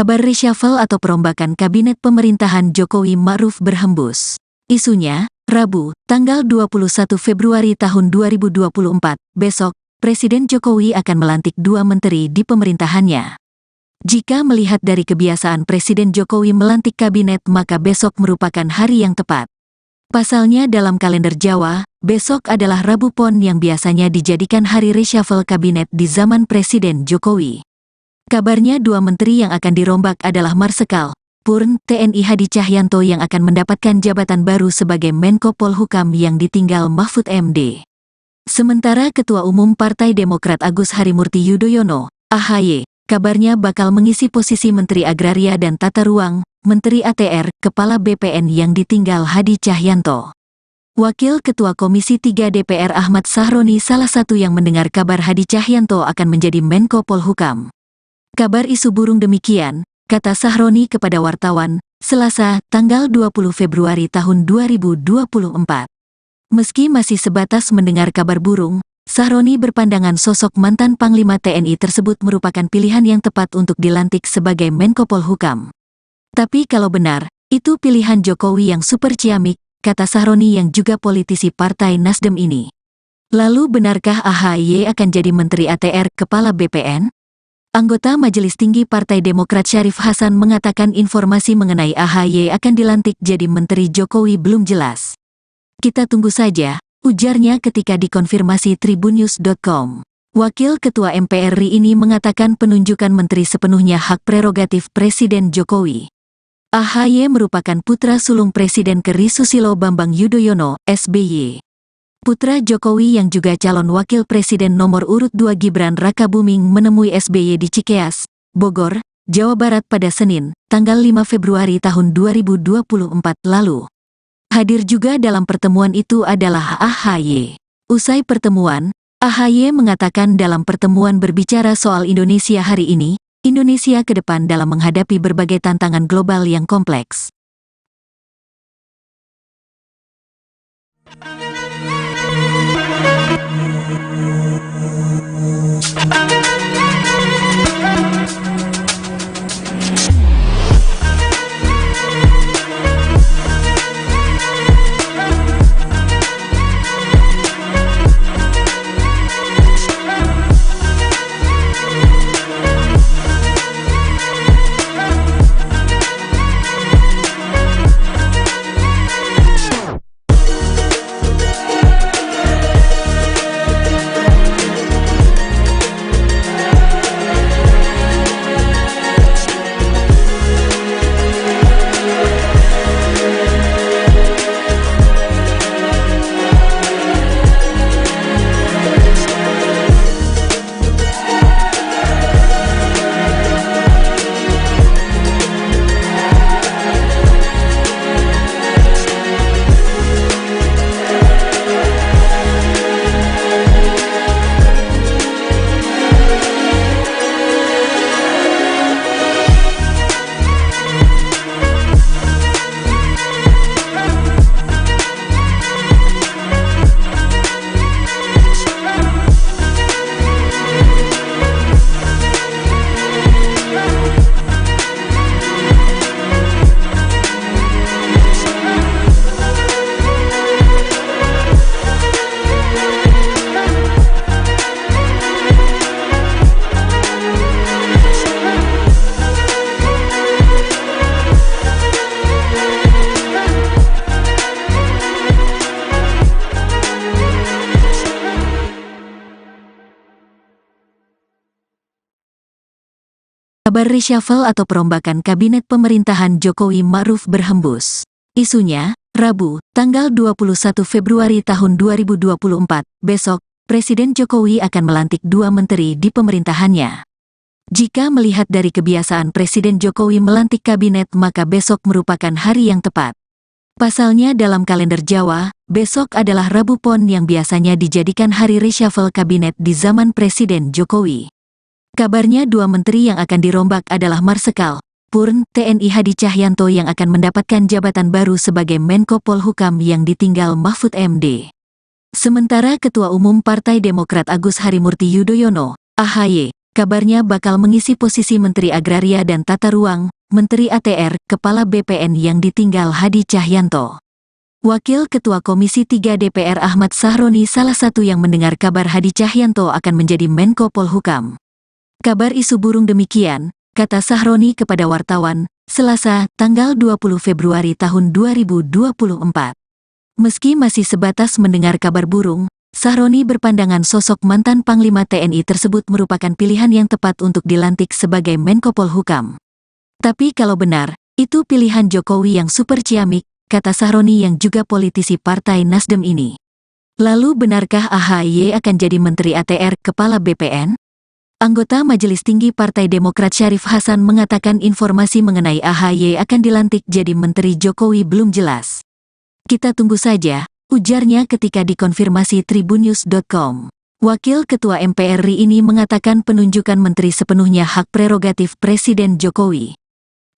Kabar reshuffle atau perombakan kabinet pemerintahan Jokowi Ma'ruf berhembus. Isunya, Rabu, tanggal 21 Februari tahun 2024, besok, Presiden Jokowi akan melantik 2 menteri di pemerintahannya. Jika melihat dari kebiasaan Presiden Jokowi melantik kabinet maka besok merupakan hari yang tepat. Pasalnya dalam kalender Jawa, besok adalah Rabu Pon yang biasanya dijadikan hari reshuffle kabinet di zaman Presiden Jokowi. Kabarnya 2 menteri yang akan dirombak adalah Marsikal Purn TNI Hadi Cahyanto yang akan mendapatkan jabatan baru sebagai Menko Polhukam yang ditinggal Mahfud MD. Sementara Ketua Umum Partai Demokrat Agus Harimurti Yudhoyono, AHY, kabarnya bakal mengisi posisi Menteri Agraria dan Tata Ruang, Menteri ATR, Kepala BPN yang ditinggal Hadi Cahyanto. Wakil Ketua Komisi 3 DPR Ahmad Sahroni salah satu yang mendengar kabar Hadi Cahyanto akan menjadi Menko Polhukam. Kabar isu burung demikian, kata Sahroni kepada wartawan, Selasa, tanggal 20 Februari tahun 2024. Meski masih sebatas mendengar kabar burung, Sahroni berpandangan sosok mantan Panglima TNI tersebut merupakan pilihan yang tepat untuk dilantik sebagai Menko Polhukam. Tapi kalau benar, itu pilihan Jokowi yang super ciamik, kata Sahroni yang juga politisi Partai Nasdem ini. Lalu benarkah AHY akan jadi Menteri ATR Kepala BPN? Anggota Majelis Tinggi Partai Demokrat Syarif Hasan mengatakan informasi mengenai AHY akan dilantik jadi Menteri Jokowi belum jelas. Kita tunggu saja, ujarnya ketika dikonfirmasi tribunnews.com. Wakil Ketua MPR RI ini mengatakan penunjukan menteri sepenuhnya hak prerogatif Presiden Jokowi. AHY merupakan putra sulung Presiden KERI Susilo Bambang Yudhoyono, SBY. Putra Jokowi yang juga calon wakil presiden nomor urut 2 Gibran Rakabuming menemui SBY di Cikeas, Bogor, Jawa Barat pada Senin, tanggal 5 Februari tahun 2024 lalu. Hadir juga dalam pertemuan itu adalah AHY. Usai pertemuan, AHY mengatakan dalam pertemuan berbicara soal Indonesia hari ini, Indonesia ke depan dalam menghadapi berbagai tantangan global yang kompleks. Kabar reshuffle atau perombakan kabinet pemerintahan Jokowi Ma'ruf berhembus. Isunya, Rabu, tanggal 21 Februari tahun 2024, besok, Presiden Jokowi akan melantik 2 menteri di pemerintahannya. Jika melihat dari kebiasaan Presiden Jokowi melantik kabinet maka besok merupakan hari yang tepat. Pasalnya dalam kalender Jawa, besok adalah Rabu Pon yang biasanya dijadikan hari reshuffle kabinet di zaman Presiden Jokowi. Kabarnya 2 menteri yang akan dirombak adalah Marsikal Purn TNI Hadi Cahyanto yang akan mendapatkan jabatan baru sebagai Menko Polhukam yang ditinggal Mahfud MD. Sementara Ketua Umum Partai Demokrat Agus Harimurti Yudhoyono, AHY, kabarnya bakal mengisi posisi Menteri Agraria dan Tata Ruang, Menteri ATR, Kepala BPN yang ditinggal Hadi Cahyanto. Wakil Ketua Komisi 3 DPR Ahmad Sahroni salah satu yang mendengar kabar Hadi Cahyanto akan menjadi Menko Polhukam. Kabar isu burung demikian, kata Sahroni kepada wartawan, Selasa, tanggal 20 Februari tahun 2024. Meski masih sebatas mendengar kabar burung, Sahroni berpandangan sosok mantan Panglima TNI tersebut merupakan pilihan yang tepat untuk dilantik sebagai Menko Polhukam. Tapi kalau benar, itu pilihan Jokowi yang super ciamik, kata Sahroni yang juga politisi Partai Nasdem ini. Lalu benarkah AHY akan jadi Menteri ATR Kepala BPN? Anggota Majelis Tinggi Partai Demokrat Syarif Hasan mengatakan informasi mengenai AHY akan dilantik jadi Menteri Jokowi belum jelas. Kita tunggu saja, ujarnya ketika dikonfirmasi tribunnews.com. Wakil Ketua MPR RI ini mengatakan penunjukan menteri sepenuhnya hak prerogatif Presiden Jokowi.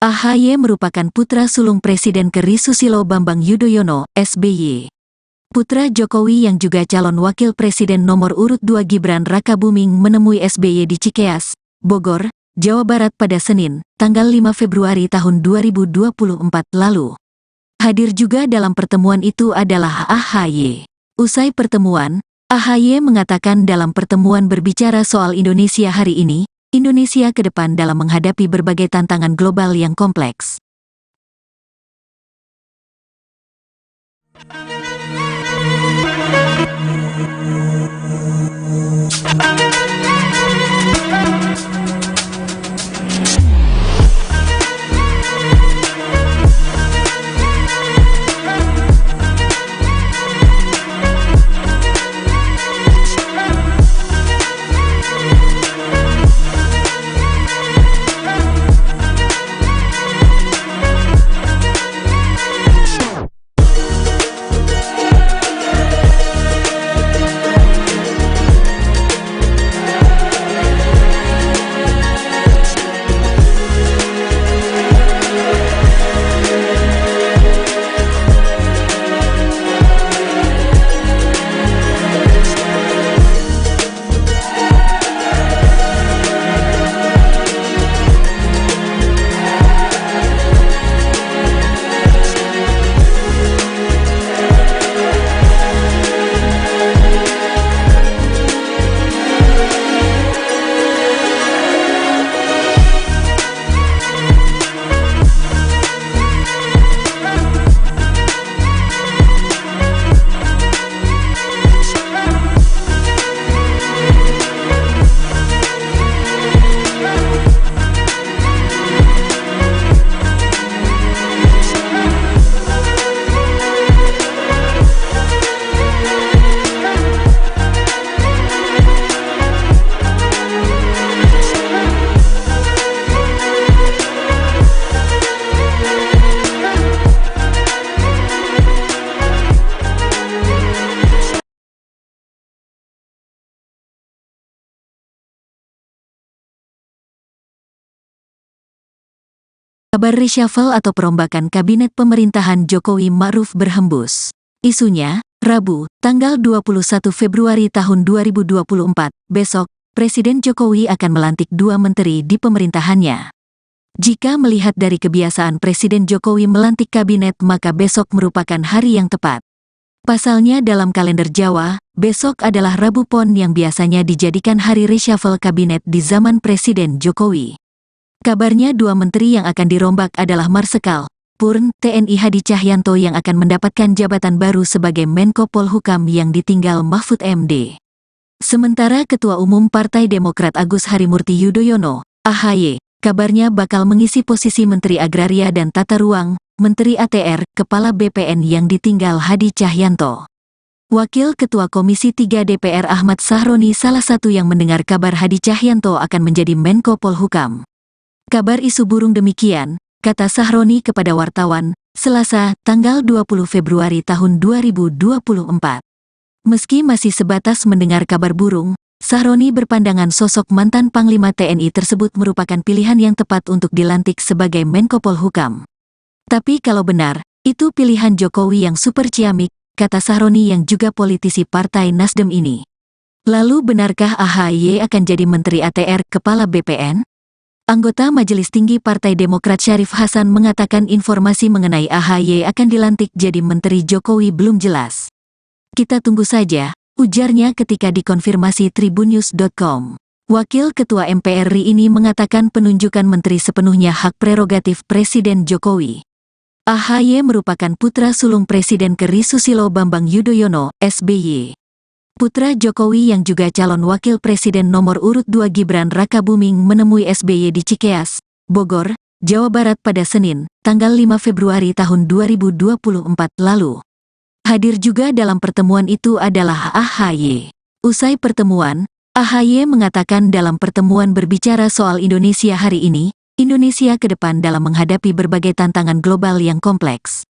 AHY merupakan putra sulung Presiden KERI Susilo Bambang Yudhoyono, SBY. Putra Jokowi yang juga calon wakil presiden nomor urut 2 Gibran Rakabuming menemui SBY di Cikeas, Bogor, Jawa Barat pada Senin, tanggal 5 Februari tahun 2024 lalu. Hadir juga dalam pertemuan itu adalah AHY. Usai pertemuan, AHY mengatakan dalam pertemuan berbicara soal Indonesia hari ini, Indonesia ke depan dalam menghadapi berbagai tantangan global yang kompleks. Kabar reshuffle atau perombakan kabinet pemerintahan Jokowi Ma'ruf berhembus. Isunya, Rabu, tanggal 21 Februari tahun 2024, besok, Presiden Jokowi akan melantik 2 menteri di pemerintahannya. Jika melihat dari kebiasaan Presiden Jokowi melantik kabinet, maka besok merupakan hari yang tepat. Pasalnya dalam kalender Jawa, besok adalah Rabu Pon yang biasanya dijadikan hari reshuffle kabinet di zaman Presiden Jokowi. Kabarnya 2 menteri yang akan dirombak adalah Marsikal Purn TNI Hadi Cahyanto yang akan mendapatkan jabatan baru sebagai Menko Polhukam yang ditinggal Mahfud MD. Sementara Ketua Umum Partai Demokrat Agus Harimurti Yudhoyono, AHY, kabarnya bakal mengisi posisi Menteri Agraria dan Tata Ruang, Menteri ATR, Kepala BPN yang ditinggal Hadi Cahyanto. Wakil Ketua Komisi 3 DPR Ahmad Sahroni salah satu yang mendengar kabar Hadi Cahyanto akan menjadi Menko Polhukam. Kabar isu burung demikian, kata Sahroni kepada wartawan, Selasa, tanggal 20 Februari tahun 2024. Meski masih sebatas mendengar kabar burung, Sahroni berpandangan sosok mantan Panglima TNI tersebut merupakan pilihan yang tepat untuk dilantik sebagai Menko Polhukam. Tapi kalau benar, itu pilihan Jokowi yang super ciamik, kata Sahroni yang juga politisi Partai Nasdem ini. Lalu benarkah AHY akan jadi Menteri ATR, Kepala BPN? Anggota Majelis Tinggi Partai Demokrat Syarif Hasan mengatakan informasi mengenai AHY akan dilantik jadi Menteri Jokowi belum jelas. Kita tunggu saja, ujarnya ketika dikonfirmasi tribunnews.com. Wakil Ketua MPR RI ini mengatakan penunjukan menteri sepenuhnya hak prerogatif Presiden Jokowi. AHY merupakan putra sulung Presiden ke.RI Susilo Bambang Yudhoyono, SBY. Putra Jokowi yang juga calon wakil presiden nomor urut 2 Gibran Rakabuming menemui SBY di Cikeas, Bogor, Jawa Barat pada Senin, tanggal 5 Februari tahun 2024 lalu. Hadir juga dalam pertemuan itu adalah AHY. Usai pertemuan, AHY mengatakan dalam pertemuan berbicara soal Indonesia hari ini, Indonesia ke depan dalam menghadapi berbagai tantangan global yang kompleks.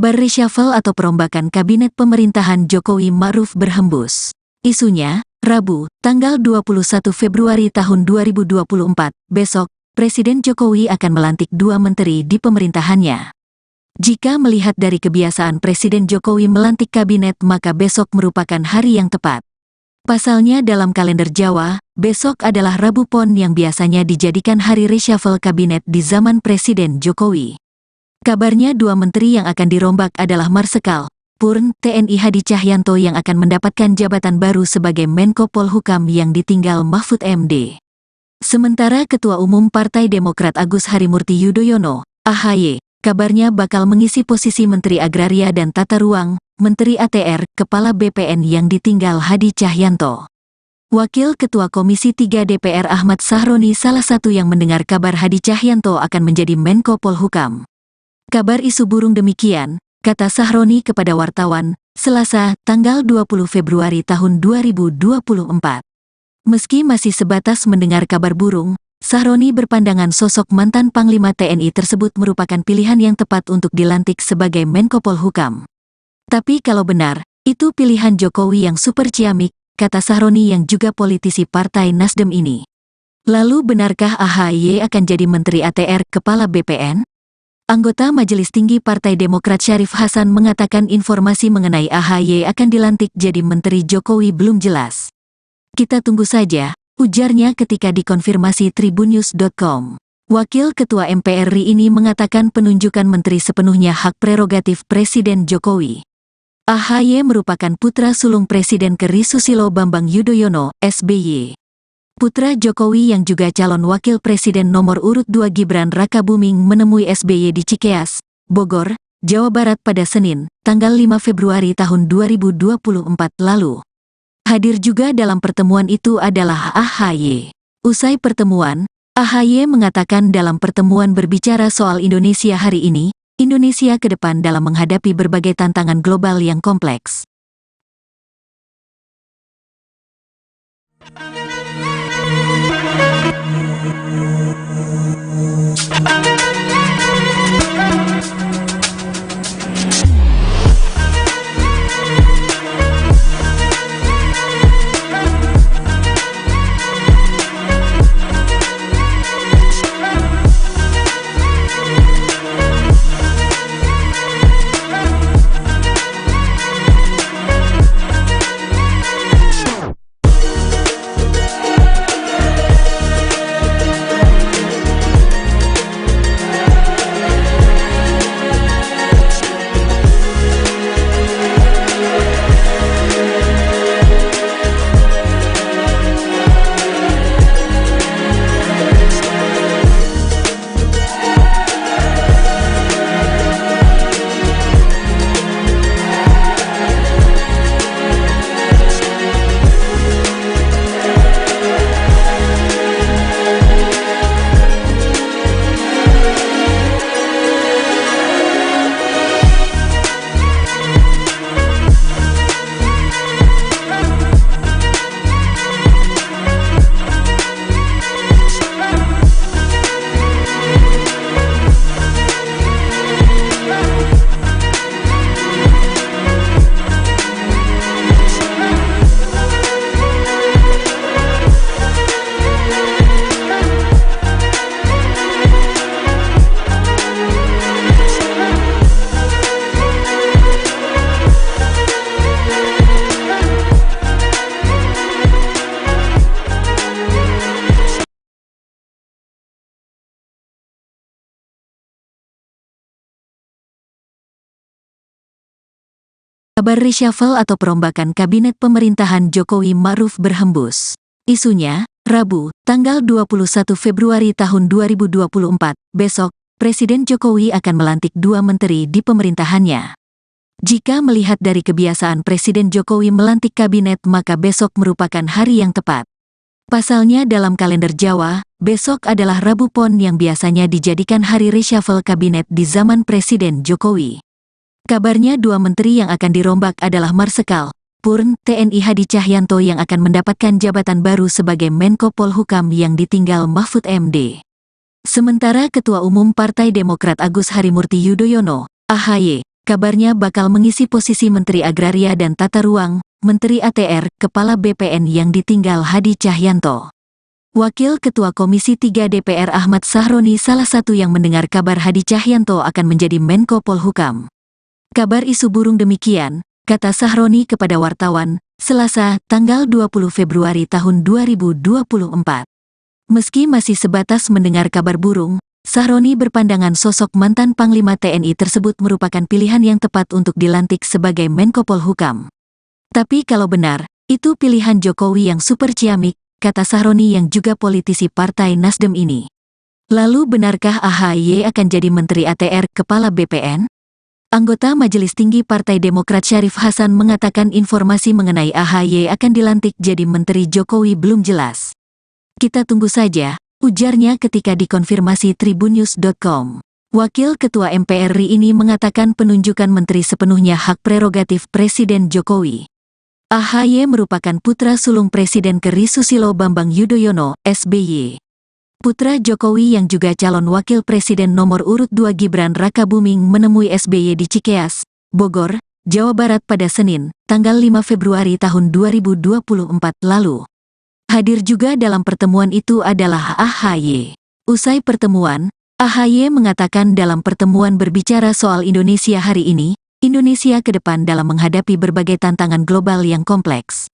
Kabar reshuffle atau perombakan kabinet pemerintahan Jokowi Ma'ruf berhembus. Isunya, Rabu, tanggal 21 Februari tahun 2024, besok, Presiden Jokowi akan melantik 2 menteri di pemerintahannya. Jika melihat dari kebiasaan Presiden Jokowi melantik kabinet, maka besok merupakan hari yang tepat. Pasalnya dalam kalender Jawa, besok adalah Rabu Pon yang biasanya dijadikan hari reshuffle kabinet di zaman Presiden Jokowi. Kabarnya 2 menteri yang akan dirombak adalah Marsikal Purn TNI Hadi Cahyanto yang akan mendapatkan jabatan baru sebagai Menko Polhukam yang ditinggal Mahfud MD. Sementara Ketua Umum Partai Demokrat Agus Harimurti Yudhoyono, AHY, kabarnya bakal mengisi posisi Menteri Agraria dan Tata Ruang, Menteri ATR, Kepala BPN yang ditinggal Hadi Cahyanto. Wakil Ketua Komisi 3 DPR Ahmad Sahroni salah satu yang mendengar kabar Hadi Cahyanto akan menjadi Menko Polhukam. Kabar isu burung demikian, kata Sahroni kepada wartawan, Selasa, tanggal 20 Februari tahun 2024. Meski masih sebatas mendengar kabar burung, Sahroni berpandangan sosok mantan Panglima TNI tersebut merupakan pilihan yang tepat untuk dilantik sebagai Menko Polhukam. Tapi kalau benar, itu pilihan Jokowi yang super ciamik, kata Sahroni yang juga politisi Partai Nasdem ini. Lalu benarkah AHY akan jadi Menteri ATR, Kepala BPN? Anggota Majelis Tinggi Partai Demokrat Syarif Hasan mengatakan informasi mengenai AHY akan dilantik jadi Menteri Jokowi belum jelas. Kita tunggu saja, ujarnya ketika dikonfirmasi tribunnews.com. Wakil Ketua MPR RI ini mengatakan penunjukan menteri sepenuhnya hak prerogatif Presiden Jokowi. AHY merupakan putra sulung Presiden ke-RI Susilo Bambang Yudhoyono, SBY. Putra Jokowi yang juga calon wakil presiden nomor urut 2 Gibran Rakabuming menemui SBY di Cikeas, Bogor, Jawa Barat pada Senin, tanggal 5 Februari tahun 2024 lalu. Hadir juga dalam pertemuan itu adalah AHY. Usai pertemuan, AHY mengatakan dalam pertemuan berbicara soal Indonesia hari ini, Indonesia ke depan dalam menghadapi berbagai tantangan global yang kompleks. Kabar reshuffle atau perombakan kabinet pemerintahan Jokowi Ma'ruf berhembus. Isunya, Rabu, tanggal 21 Februari tahun 2024, besok, Presiden Jokowi akan melantik 2 menteri di pemerintahannya. Jika melihat dari kebiasaan Presiden Jokowi melantik kabinet, maka besok merupakan hari yang tepat. Pasalnya dalam kalender Jawa, besok adalah Rabu Pon yang biasanya dijadikan hari reshuffle kabinet di zaman Presiden Jokowi. Kabarnya 2 menteri yang akan dirombak adalah Marsikal Purn TNI Hadi Cahyanto yang akan mendapatkan jabatan baru sebagai Menko Polhukam yang ditinggal Mahfud MD. Sementara Ketua Umum Partai Demokrat Agus Harimurti Yudhoyono, AHY, kabarnya bakal mengisi posisi Menteri Agraria dan Tata Ruang, Menteri ATR, Kepala BPN yang ditinggal Hadi Cahyanto. Wakil Ketua Komisi 3 DPR Ahmad Sahroni salah satu yang mendengar kabar Hadi Cahyanto akan menjadi Menko Polhukam. Kabar isu burung demikian, kata Sahroni kepada wartawan, Selasa, tanggal 20 Februari tahun 2024. Meski masih sebatas mendengar kabar burung, Sahroni berpandangan sosok mantan Panglima TNI tersebut merupakan pilihan yang tepat untuk dilantik sebagai Menko Polhukam. Tapi kalau benar, itu pilihan Jokowi yang super ciamik, kata Sahroni yang juga politisi Partai Nasdem ini. Lalu benarkah AHY akan jadi Menteri ATR Kepala BPN? Anggota Majelis Tinggi Partai Demokrat Syarif Hasan mengatakan informasi mengenai AHY akan dilantik jadi Menteri Jokowi belum jelas. Kita tunggu saja, ujarnya ketika dikonfirmasi tribunnews.com. Wakil Ketua MPR RI ini mengatakan penunjukan menteri sepenuhnya hak prerogatif Presiden Jokowi. AHY merupakan putra sulung Presiden ke.RI Susilo Bambang Yudhoyono, SBY. Putra Jokowi yang juga calon wakil presiden nomor urut 2 Gibran Rakabuming menemui SBY di Cikeas, Bogor, Jawa Barat pada Senin, tanggal 5 Februari tahun 2024 lalu. Hadir juga dalam pertemuan itu adalah AHY. Usai pertemuan, AHY mengatakan dalam pertemuan berbicara soal Indonesia hari ini, Indonesia ke depan dalam menghadapi berbagai tantangan global yang kompleks.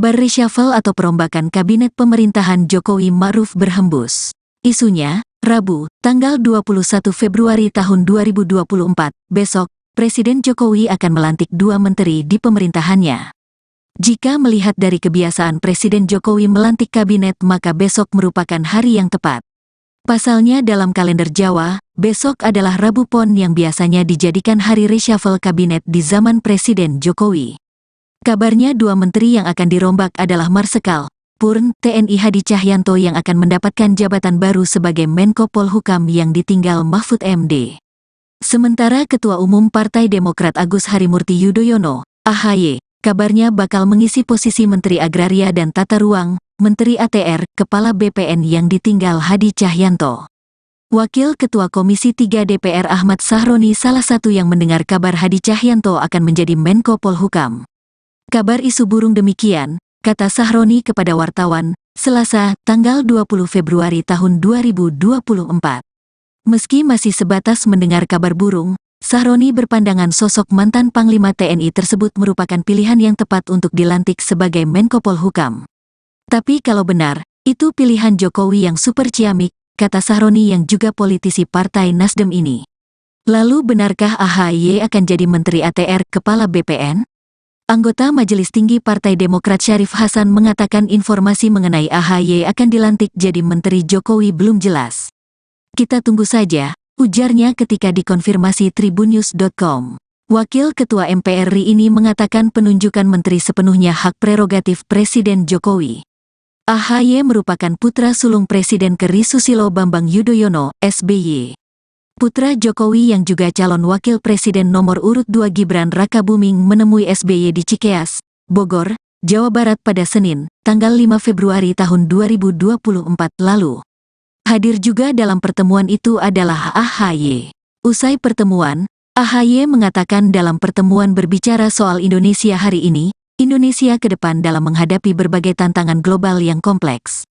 Kabar reshuffle atau perombakan kabinet pemerintahan Jokowi Ma'ruf berhembus. Isunya, Rabu, tanggal 21 Februari tahun 2024, besok, Presiden Jokowi akan melantik 2 menteri di pemerintahannya. Jika melihat dari kebiasaan Presiden Jokowi melantik kabinet maka besok merupakan hari yang tepat. Pasalnya dalam kalender Jawa, besok adalah Rabu Pon yang biasanya dijadikan hari reshuffle kabinet di zaman Presiden Jokowi. Kabarnya 2 menteri yang akan dirombak adalah Marsikal Purn TNI Hadi Cahyanto yang akan mendapatkan jabatan baru sebagai Menko Polhukam yang ditinggal Mahfud MD. Sementara Ketua Umum Partai Demokrat Agus Harimurti Yudhoyono, AHY, kabarnya bakal mengisi posisi Menteri Agraria dan Tata Ruang, Menteri ATR, Kepala BPN yang ditinggal Hadi Cahyanto. Wakil Ketua Komisi 3 DPR Ahmad Sahroni salah satu yang mendengar kabar Hadi Cahyanto akan menjadi Menko Polhukam. Kabar isu burung demikian, kata Sahroni kepada wartawan, Selasa, tanggal 20 Februari tahun 2024. Meski masih sebatas mendengar kabar burung, Sahroni berpandangan sosok mantan Panglima TNI tersebut merupakan pilihan yang tepat untuk dilantik sebagai Menko Polhukam. Tapi kalau benar, itu pilihan Jokowi yang super ciamik, kata Sahroni yang juga politisi Partai Nasdem ini. Lalu benarkah AHY akan jadi Menteri ATR Kepala BPN? Anggota Majelis Tinggi Partai Demokrat Syarif Hasan mengatakan informasi mengenai AHY akan dilantik jadi Menteri Jokowi belum jelas. Kita tunggu saja, ujarnya ketika dikonfirmasi tribunnews.com. Wakil Ketua MPR RI ini mengatakan penunjukan menteri sepenuhnya hak prerogatif Presiden Jokowi. AHY merupakan putra sulung Presiden ke.RI Susilo Bambang Yudhoyono, SBY. Putra Jokowi yang juga calon wakil presiden nomor urut 2 Gibran Rakabuming menemui SBY di Cikeas, Bogor, Jawa Barat pada Senin, tanggal 5 Februari tahun 2024 lalu. Hadir juga dalam pertemuan itu adalah AHY. Usai pertemuan, AHY mengatakan dalam pertemuan berbicara soal Indonesia hari ini, Indonesia ke depan dalam menghadapi berbagai tantangan global yang kompleks.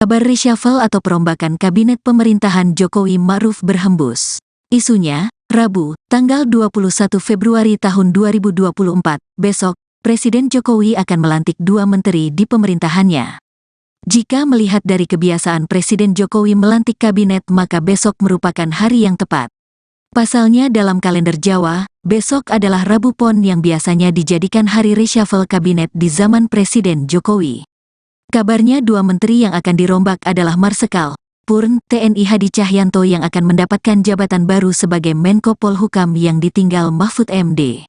Kabar reshuffle atau perombakan kabinet pemerintahan Jokowi Ma'ruf berhembus. Isunya, Rabu, tanggal 21 Februari tahun 2024, besok, Presiden Jokowi akan melantik 2 menteri di pemerintahannya. Jika melihat dari kebiasaan Presiden Jokowi melantik kabinet maka besok merupakan hari yang tepat. Pasalnya dalam kalender Jawa, besok adalah Rabu Pon yang biasanya dijadikan hari reshuffle kabinet di zaman Presiden Jokowi. Kabarnya 2 menteri yang akan dirombak adalah Marsikal Purn TNI Hadi Cahyanto yang akan mendapatkan jabatan baru sebagai Menko Polhukam yang ditinggal Mahfud MD.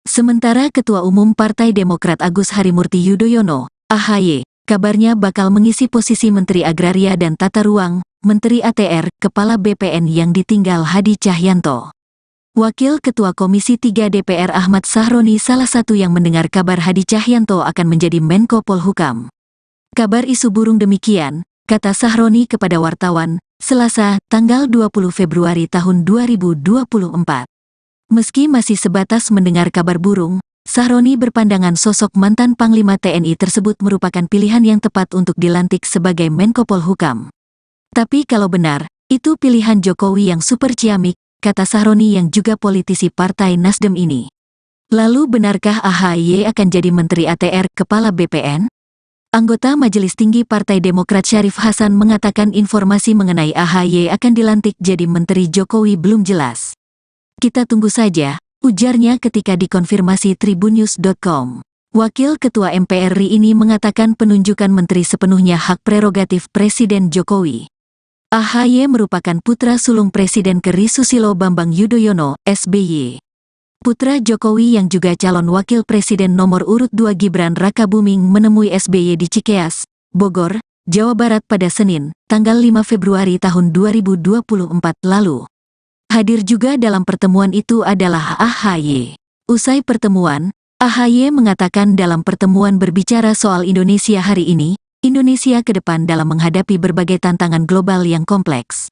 Sementara Ketua Umum Partai Demokrat Agus Harimurti Yudhoyono, AHY, kabarnya bakal mengisi posisi Menteri Agraria dan Tata Ruang, Menteri ATR, Kepala BPN yang ditinggal Hadi Cahyanto. Wakil Ketua Komisi 3 DPR Ahmad Sahroni salah satu yang mendengar kabar Hadi Cahyanto akan menjadi Menko Polhukam. Kabar isu burung demikian, kata Sahroni kepada wartawan, Selasa, tanggal 20 Februari tahun 2024. Meski masih sebatas mendengar kabar burung, Sahroni berpandangan sosok mantan Panglima TNI tersebut merupakan pilihan yang tepat untuk dilantik sebagai Menko Polhukam. Tapi kalau benar, itu pilihan Jokowi yang super ciamik, kata Sahroni yang juga politisi Partai Nasdem ini. Lalu benarkah AHY akan jadi Menteri ATR, Kepala BPN? Anggota Majelis Tinggi Partai Demokrat Syarif Hasan mengatakan informasi mengenai AHY akan dilantik jadi Menteri Jokowi belum jelas. Kita tunggu saja, ujarnya ketika dikonfirmasi tribunnews.com. Wakil Ketua MPR RI ini mengatakan penunjukan menteri sepenuhnya hak prerogatif Presiden Jokowi. AHY merupakan putra sulung Presiden ke.RI Susilo Bambang Yudhoyono, SBY. Putra Jokowi yang juga calon wakil presiden nomor urut 2 Gibran Rakabuming menemui SBY di Cikeas, Bogor, Jawa Barat pada Senin, tanggal 5 Februari tahun 2024 lalu. Hadir juga dalam pertemuan itu adalah AHY. Usai pertemuan, AHY mengatakan dalam pertemuan berbicara soal Indonesia hari ini, Indonesia ke depan dalam menghadapi berbagai tantangan global yang kompleks.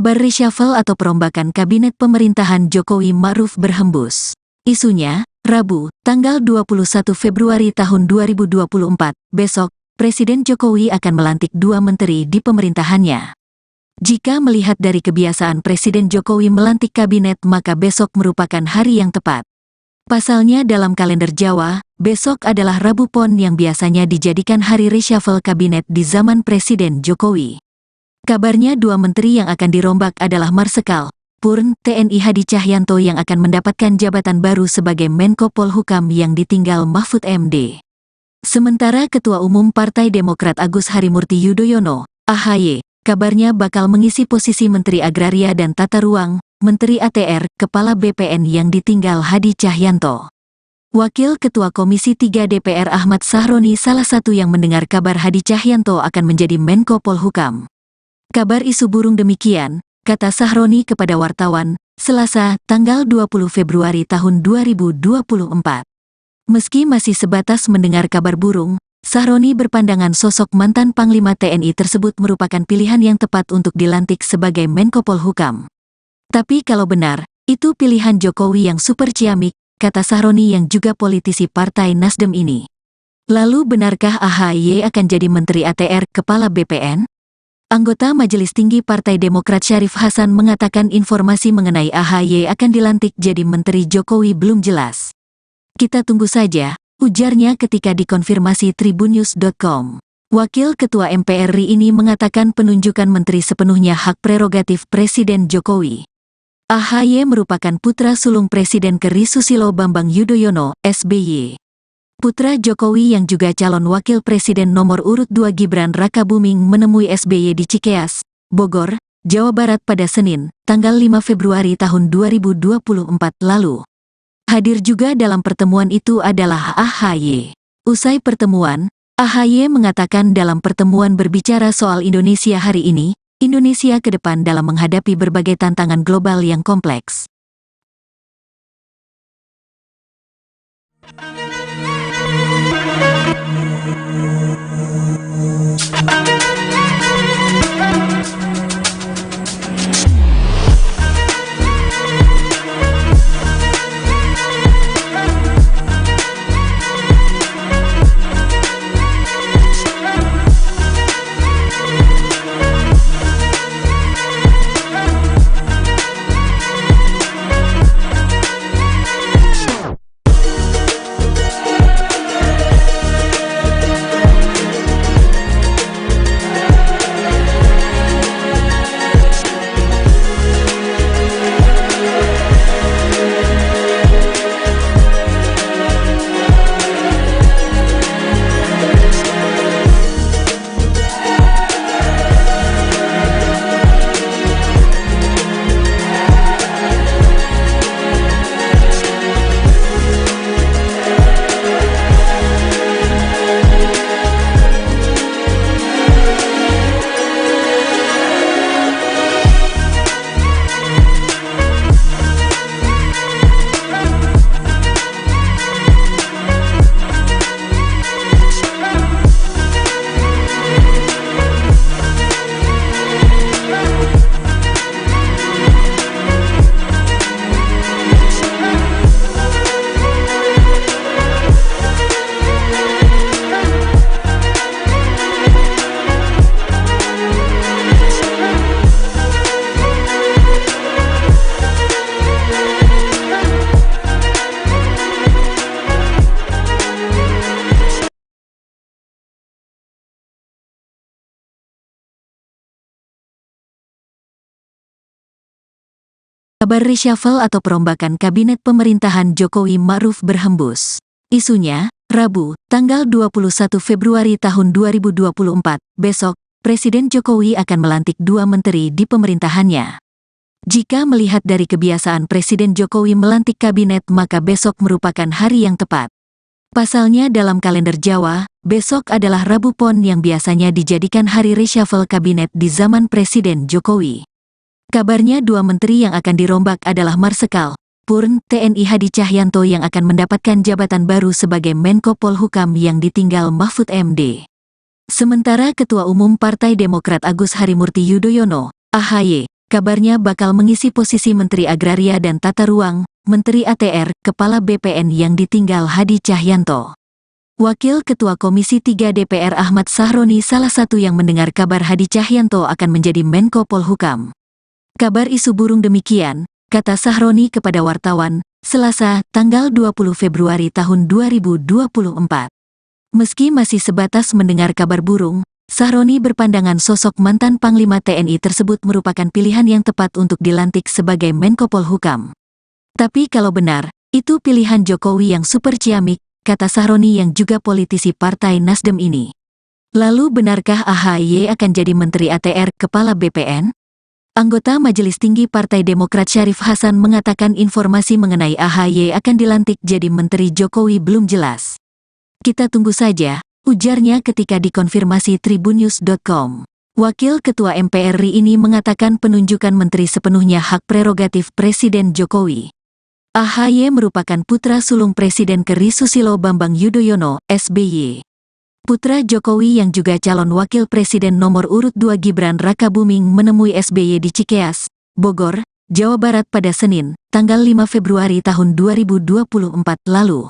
Kabar reshuffle atau perombakan kabinet pemerintahan Jokowi Ma'ruf berhembus. Isunya, Rabu, tanggal 21 Februari tahun 2024, besok, Presiden Jokowi akan melantik 2 menteri di pemerintahannya. Jika melihat dari kebiasaan Presiden Jokowi melantik kabinet, maka besok merupakan hari yang tepat. Pasalnya dalam kalender Jawa, besok adalah Rabu Pon yang biasanya dijadikan hari reshuffle kabinet di zaman Presiden Jokowi. Kabarnya 2 menteri yang akan dirombak adalah Marsikal Purn TNI Hadi Cahyanto yang akan mendapatkan jabatan baru sebagai Menko Polhukam yang ditinggal Mahfud MD. Sementara Ketua Umum Partai Demokrat Agus Harimurti Yudhoyono, AHY, kabarnya bakal mengisi posisi Menteri Agraria dan Tata Ruang, Menteri ATR, Kepala BPN yang ditinggal Hadi Cahyanto. Wakil Ketua Komisi 3 DPR Ahmad Sahroni salah satu yang mendengar kabar Hadi Cahyanto akan menjadi Menko Polhukam. Kabar isu burung demikian, kata Sahroni kepada wartawan, Selasa, tanggal 20 Februari tahun 2024. Meski masih sebatas mendengar kabar burung, Sahroni berpandangan sosok mantan Panglima TNI tersebut merupakan pilihan yang tepat untuk dilantik sebagai Menko Polhukam. Tapi kalau benar, itu pilihan Jokowi yang super ciamik, kata Sahroni yang juga politisi Partai Nasdem ini. Lalu benarkah AHY akan jadi Menteri ATR, Kepala BPN? Anggota Majelis Tinggi Partai Demokrat Syarif Hasan mengatakan informasi mengenai AHY akan dilantik jadi Menteri Jokowi belum jelas. Kita tunggu saja, ujarnya ketika dikonfirmasi tribunnews.com. Wakil Ketua MPR RI ini mengatakan penunjukan menteri sepenuhnya hak prerogatif Presiden Jokowi. AHY merupakan putra sulung Presiden ke-RI Susilo Bambang Yudhoyono, SBY. Putra Jokowi yang juga calon wakil presiden nomor urut 2 Gibran Rakabuming menemui SBY di Cikeas, Bogor, Jawa Barat pada Senin, tanggal 5 Februari tahun 2024 lalu. Hadir juga dalam pertemuan itu adalah AHY. Usai pertemuan, AHY mengatakan dalam pertemuan berbicara soal Indonesia hari ini, Indonesia ke depan dalam menghadapi berbagai tantangan global yang kompleks. Kabar reshuffle atau perombakan kabinet pemerintahan Jokowi Ma'ruf berhembus. Isunya, Rabu, tanggal 21 Februari tahun 2024, besok, Presiden Jokowi akan melantik 2 menteri di pemerintahannya. Jika melihat dari kebiasaan Presiden Jokowi melantik kabinet, maka besok merupakan hari yang tepat. Pasalnya dalam kalender Jawa, besok adalah Rabu Pon yang biasanya dijadikan hari reshuffle kabinet di zaman Presiden Jokowi. Kabarnya 2 menteri yang akan dirombak adalah Marsikal Purn TNI Hadi Cahyanto yang akan mendapatkan jabatan baru sebagai Menko Polhukam yang ditinggal Mahfud MD. Sementara Ketua Umum Partai Demokrat Agus Harimurti Yudhoyono, AHY, kabarnya bakal mengisi posisi Menteri Agraria dan Tata Ruang, Menteri ATR, Kepala BPN yang ditinggal Hadi Cahyanto. Wakil Ketua Komisi 3 DPR Ahmad Sahroni salah satu yang mendengar kabar Hadi Cahyanto akan menjadi Menko Polhukam. Kabar isu burung demikian, kata Sahroni kepada wartawan, Selasa, tanggal 20 Februari tahun 2024. Meski masih sebatas mendengar kabar burung, Sahroni berpandangan sosok mantan Panglima TNI tersebut merupakan pilihan yang tepat untuk dilantik sebagai Menko Polhukam. Tapi kalau benar, itu pilihan Jokowi yang super ciamik, kata Sahroni yang juga politisi Partai Nasdem ini. Lalu benarkah AHY akan jadi Menteri ATR, Kepala BPN? Anggota Majelis Tinggi Partai Demokrat Syarif Hasan mengatakan informasi mengenai AHY akan dilantik jadi Menteri Jokowi belum jelas. Kita tunggu saja, ujarnya ketika dikonfirmasi tribunnews.com. Wakil Ketua MPR RI ini mengatakan penunjukan menteri sepenuhnya hak prerogatif Presiden Jokowi. AHY merupakan putra sulung Presiden ke.RI Susilo Bambang Yudhoyono, SBY. Putra Jokowi yang juga calon wakil presiden nomor urut 2 Gibran Rakabuming menemui SBY di Cikeas, Bogor, Jawa Barat pada Senin, tanggal 5 Februari tahun 2024 lalu.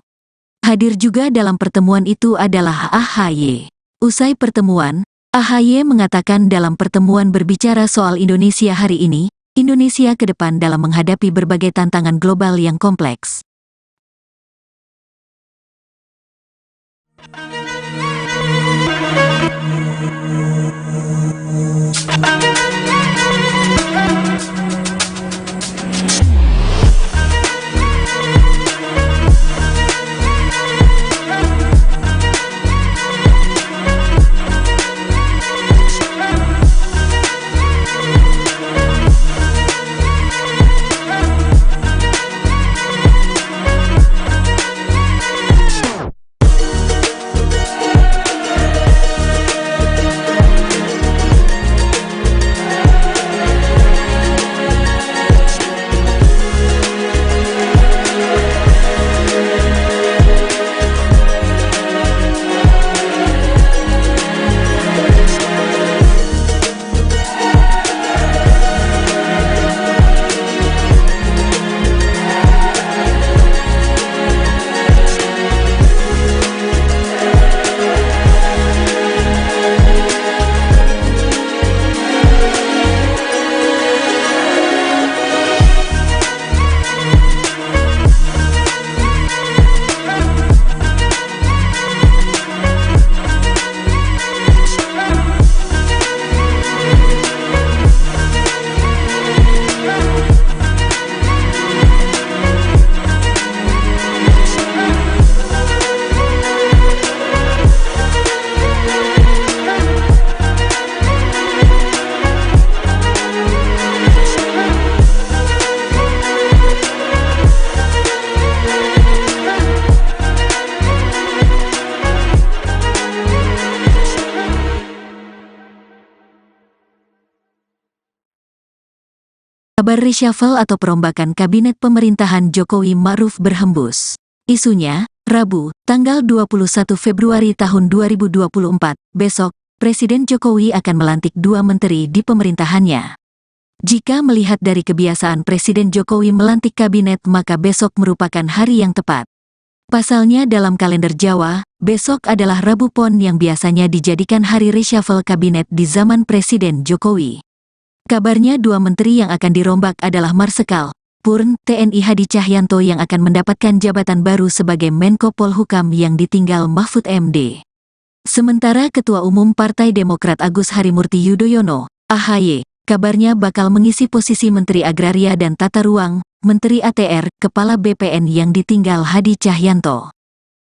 Hadir juga dalam pertemuan itu adalah AHY. Usai pertemuan, AHY mengatakan dalam pertemuan berbicara soal Indonesia hari ini, Indonesia ke depan dalam menghadapi berbagai tantangan global yang kompleks. Kabar reshuffle atau perombakan kabinet pemerintahan Jokowi Ma'ruf berhembus. Isunya, Rabu, tanggal 21 Februari tahun 2024, besok, Presiden Jokowi akan melantik 2 menteri di pemerintahannya. Jika melihat dari kebiasaan Presiden Jokowi melantik kabinet, maka besok merupakan hari yang tepat. Pasalnya dalam kalender Jawa, besok adalah Rabu Pon yang biasanya dijadikan hari reshuffle kabinet di zaman Presiden Jokowi. Kabarnya 2 menteri yang akan dirombak adalah Marsikal Purn TNI Hadi Cahyanto yang akan mendapatkan jabatan baru sebagai Menko Polhukam yang ditinggal Mahfud MD. Sementara Ketua Umum Partai Demokrat Agus Harimurti Yudhoyono, AHY, kabarnya bakal mengisi posisi Menteri Agraria dan Tata Ruang, Menteri ATR, Kepala BPN yang ditinggal Hadi Cahyanto.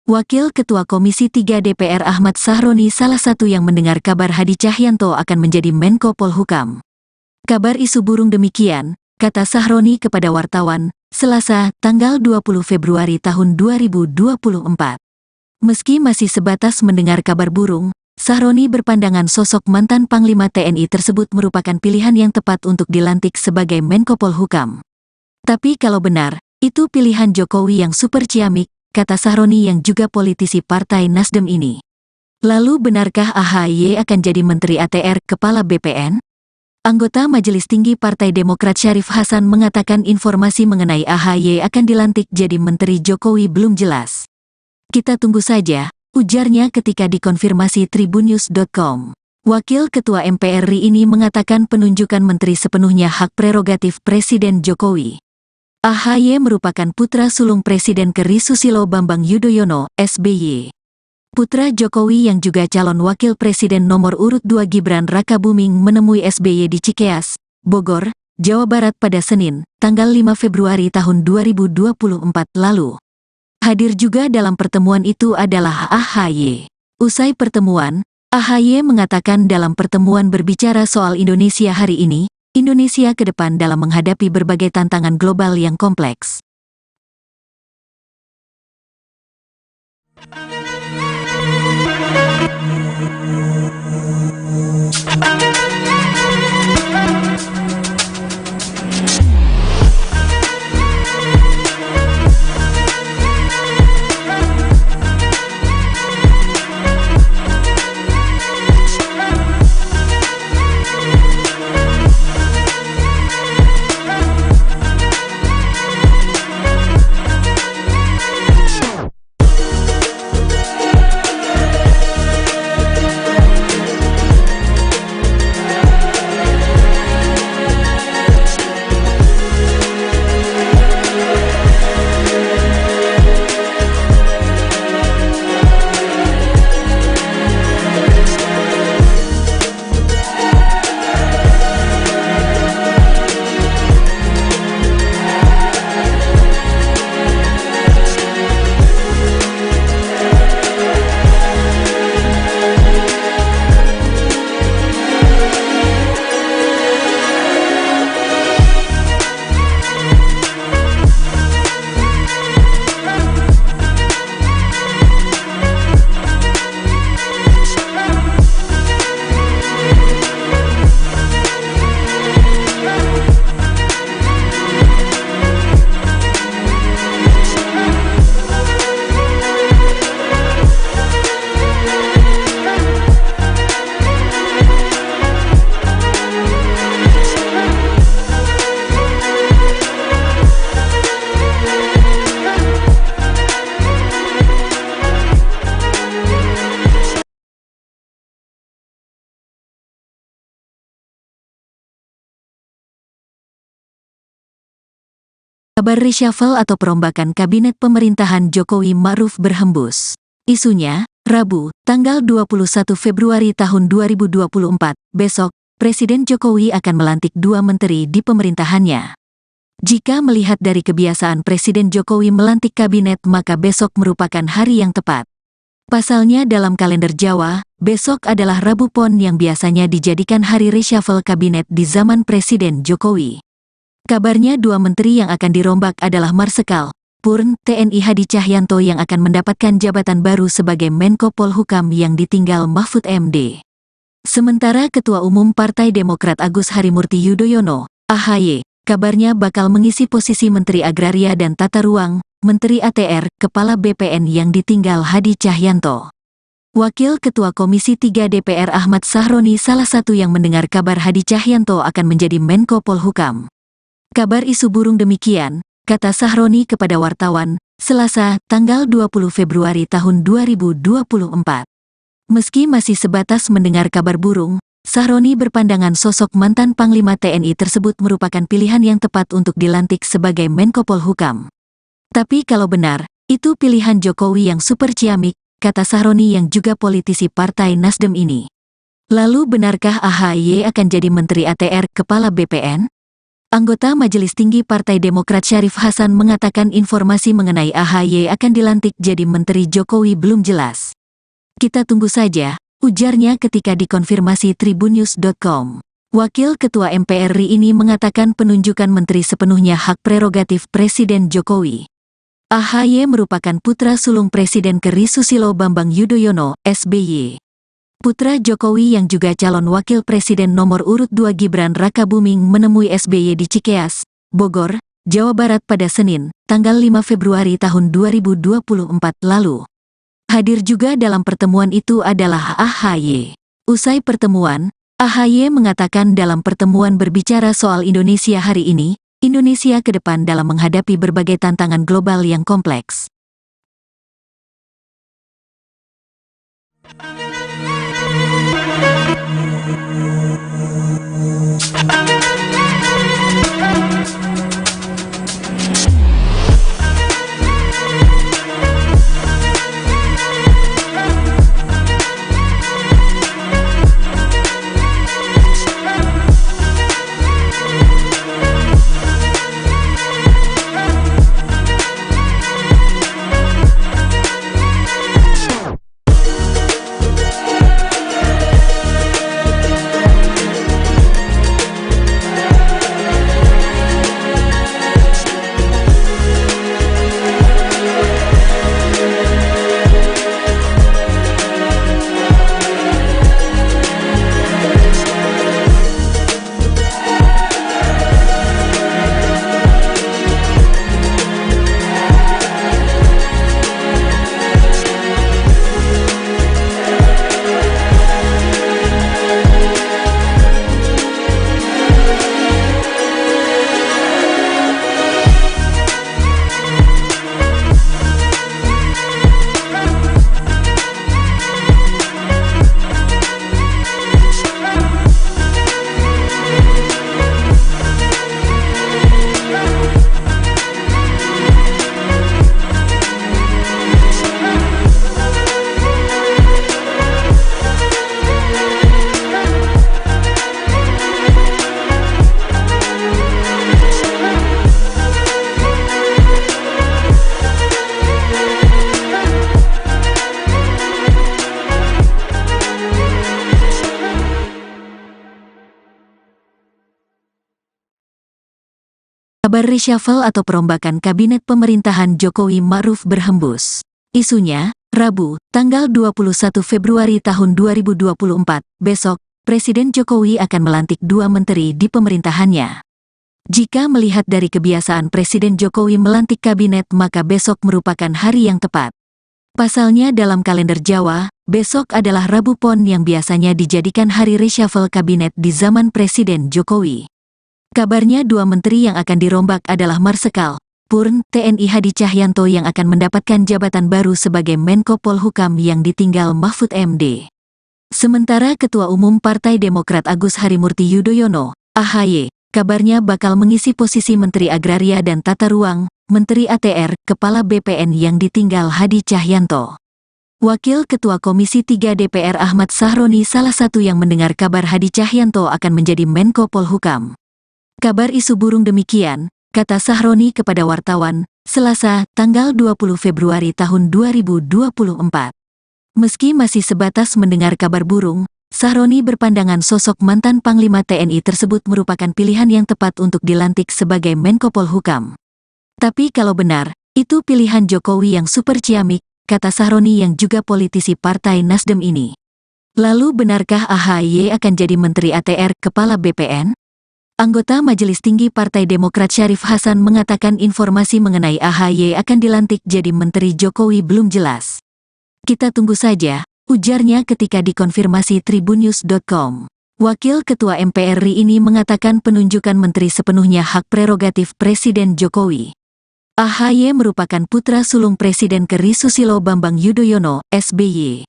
Wakil Ketua Komisi 3 DPR Ahmad Sahroni salah satu yang mendengar kabar Hadi Cahyanto akan menjadi Menko Polhukam. Kabar isu burung demikian, kata Sahroni kepada wartawan, Selasa, tanggal 20 Februari tahun 2024. Meski masih sebatas mendengar kabar burung, Sahroni berpandangan sosok mantan Panglima TNI tersebut merupakan pilihan yang tepat untuk dilantik sebagai Menko Polhukam. Tapi kalau benar, itu pilihan Jokowi yang super ciamik, kata Sahroni yang juga politisi Partai Nasdem ini. Lalu benarkah AHY akan jadi Menteri ATR Kepala BPN? Anggota Majelis Tinggi Partai Demokrat Syarif Hasan mengatakan informasi mengenai AHY akan dilantik jadi Menteri Jokowi belum jelas. Kita tunggu saja, ujarnya ketika dikonfirmasi tribunnews.com. Wakil Ketua MPR RI ini mengatakan penunjukan menteri sepenuhnya hak prerogatif Presiden Jokowi. AHY merupakan putra sulung Presiden ke RI Susilo Bambang Yudhoyono, SBY. Putra Jokowi yang juga calon wakil presiden nomor urut 2 Gibran Rakabuming menemui SBY di Cikeas, Bogor, Jawa Barat pada Senin, tanggal 5 Februari tahun 2024 lalu. Hadir juga dalam pertemuan itu adalah AHY. Usai pertemuan, AHY mengatakan dalam pertemuan berbicara soal Indonesia hari ini, Indonesia ke depan dalam menghadapi berbagai tantangan global yang kompleks. Kabar reshuffle atau perombakan kabinet pemerintahan Jokowi Ma'ruf berhembus. Isunya, Rabu, tanggal 21 Februari tahun 2024, besok, Presiden Jokowi akan melantik 2 menteri di pemerintahannya. Jika melihat dari kebiasaan Presiden Jokowi melantik kabinet maka besok merupakan hari yang tepat. Pasalnya dalam kalender Jawa, besok adalah Rabu Pon yang biasanya dijadikan hari reshuffle kabinet di zaman Presiden Jokowi. Kabarnya 2 menteri yang akan dirombak adalah Marsikal Purn TNI Hadi Cahyanto yang akan mendapatkan jabatan baru sebagai Menko Polhukam yang ditinggal Mahfud MD. Sementara Ketua Umum Partai Demokrat Agus Harimurti Yudhoyono, AHY, kabarnya bakal mengisi posisi Menteri Agraria dan Tata Ruang, Menteri ATR, Kepala BPN yang ditinggal Hadi Cahyanto. Wakil Ketua Komisi 3 DPR Ahmad Sahroni salah satu yang mendengar kabar Hadi Cahyanto akan menjadi Menko Polhukam. Kabar isu burung demikian, kata Sahroni kepada wartawan, Selasa, tanggal 20 Februari tahun 2024. Meski masih sebatas mendengar kabar burung, Sahroni berpandangan sosok mantan Panglima TNI tersebut merupakan pilihan yang tepat untuk dilantik sebagai Menko Polhukam. Tapi kalau benar, itu pilihan Jokowi yang super ciamik, kata Sahroni yang juga politisi Partai Nasdem ini. Lalu benarkah AHY akan jadi Menteri ATR Kepala BPN? Anggota Majelis Tinggi Partai Demokrat Syarif Hasan mengatakan informasi mengenai AHY akan dilantik jadi Menteri Jokowi belum jelas. Kita tunggu saja, ujarnya ketika dikonfirmasi tribunnews.com. Wakil Ketua MPR RI ini mengatakan penunjukan menteri sepenuhnya hak prerogatif Presiden Jokowi. AHY merupakan putra sulung Presiden ke.RI Susilo Bambang Yudhoyono, SBY. Putra Jokowi yang juga calon wakil presiden nomor urut 2 Gibran Rakabuming menemui SBY di Cikeas, Bogor, Jawa Barat pada Senin, tanggal 5 Februari tahun 2024 lalu. Hadir juga dalam pertemuan itu adalah AHY. Usai pertemuan, AHY mengatakan dalam pertemuan berbicara soal Indonesia hari ini, Indonesia ke depan dalam menghadapi berbagai tantangan global yang kompleks. Kabar reshuffle atau perombakan kabinet pemerintahan Jokowi Ma'ruf berhembus. Isunya, Rabu, tanggal 21 Februari tahun 2024, besok, Presiden Jokowi akan melantik 2 menteri di pemerintahannya. Jika melihat dari kebiasaan Presiden Jokowi melantik kabinet maka besok merupakan hari yang tepat. Pasalnya dalam kalender Jawa, besok adalah Rabu Pon yang biasanya dijadikan hari reshuffle kabinet di zaman Presiden Jokowi. Kabarnya 2 menteri yang akan dirombak adalah Marsikal Purn TNI Hadi Cahyanto yang akan mendapatkan jabatan baru sebagai Menko Polhukam yang ditinggal Mahfud MD. Sementara Ketua Umum Partai Demokrat Agus Harimurti Yudhoyono, AHY, kabarnya bakal mengisi posisi Menteri Agraria dan Tata Ruang, Menteri ATR, Kepala BPN yang ditinggal Hadi Cahyanto. Wakil Ketua Komisi 3 DPR Ahmad Sahroni salah satu yang mendengar kabar Hadi Cahyanto akan menjadi Menko Polhukam. Kabar isu burung demikian, kata Sahroni kepada wartawan, Selasa, tanggal 20 Februari tahun 2024. Meski masih sebatas mendengar kabar burung, Sahroni berpandangan sosok mantan Panglima TNI tersebut merupakan pilihan yang tepat untuk dilantik sebagai Menko Polhukam. Tapi kalau benar, itu pilihan Jokowi yang super ciamik, kata Sahroni yang juga politisi Partai Nasdem ini. Lalu benarkah AHY akan jadi Menteri ATR Kepala BPN? Anggota Majelis Tinggi Partai Demokrat Syarif Hasan mengatakan informasi mengenai AHY akan dilantik jadi Menteri Jokowi belum jelas. Kita tunggu saja, ujarnya ketika dikonfirmasi tribunnews.com. Wakil Ketua MPR RI ini mengatakan penunjukan menteri sepenuhnya hak prerogatif Presiden Jokowi. AHY merupakan putra sulung Presiden ke.RI Susilo Bambang Yudhoyono, SBY.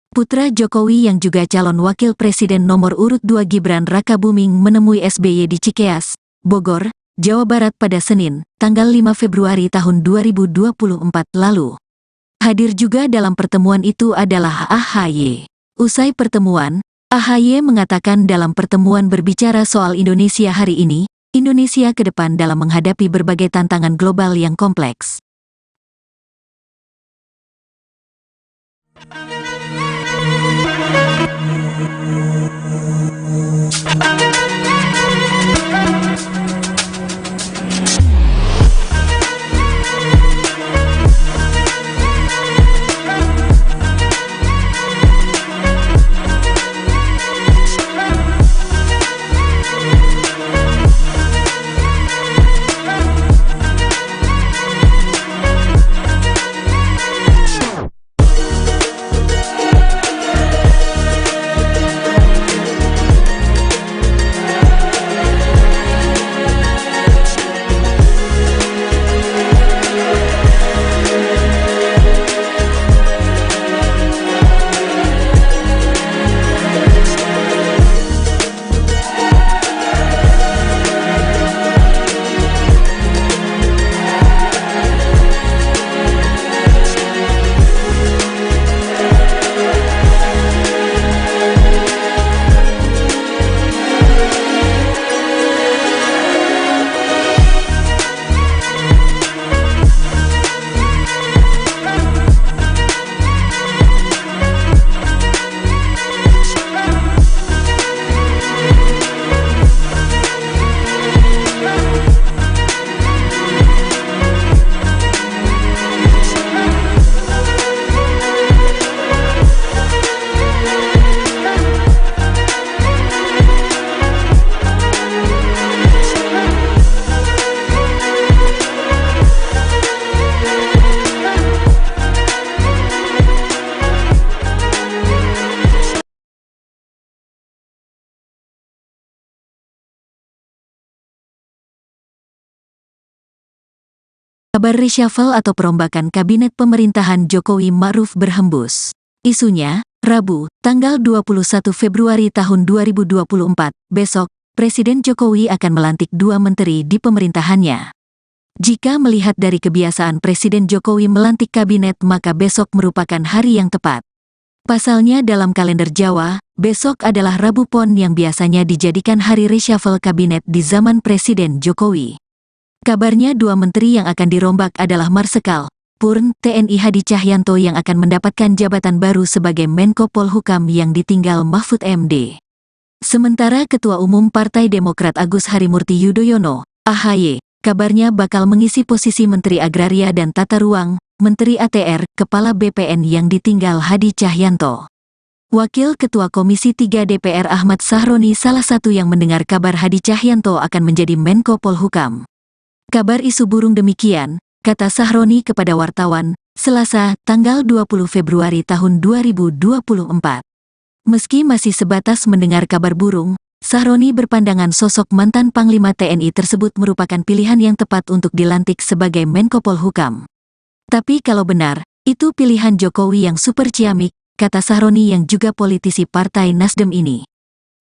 Putra Jokowi yang juga calon wakil presiden nomor urut 2 Gibran Rakabuming menemui SBY di Cikeas, Bogor, Jawa Barat pada Senin, tanggal 5 Februari tahun 2024 lalu. Hadir juga dalam pertemuan itu adalah AHY. Usai pertemuan, AHY mengatakan dalam pertemuan berbicara soal Indonesia hari ini, Indonesia ke depan dalam menghadapi berbagai tantangan global yang kompleks. Kabar reshuffle atau perombakan kabinet pemerintahan Jokowi Ma'ruf berhembus. Isunya, Rabu, tanggal 21 Februari tahun 2024, besok, Presiden Jokowi akan melantik 2 menteri di pemerintahannya. Jika melihat dari kebiasaan Presiden Jokowi melantik kabinet, maka besok merupakan hari yang tepat. Pasalnya dalam kalender Jawa, besok adalah Rabu Pon yang biasanya dijadikan hari reshuffle kabinet di zaman Presiden Jokowi. Kabarnya 2 menteri yang akan dirombak adalah Marsikal Purn TNI Hadi Cahyanto yang akan mendapatkan jabatan baru sebagai Menko Polhukam yang ditinggal Mahfud MD. Sementara Ketua Umum Partai Demokrat Agus Harimurti Yudhoyono, AHY, kabarnya bakal mengisi posisi Menteri Agraria dan Tata Ruang, Menteri ATR, Kepala BPN yang ditinggal Hadi Cahyanto. Wakil Ketua Komisi 3 DPR Ahmad Sahroni salah satu yang mendengar kabar Hadi Cahyanto akan menjadi Menko Polhukam. Kabar isu burung demikian, kata Sahroni kepada wartawan, Selasa, tanggal 20 Februari tahun 2024. Meski masih sebatas mendengar kabar burung, Sahroni berpandangan sosok mantan Panglima TNI tersebut merupakan pilihan yang tepat untuk dilantik sebagai Menko Polhukam. Tapi kalau benar, itu pilihan Jokowi yang super ciamik, kata Sahroni yang juga politisi Partai Nasdem ini.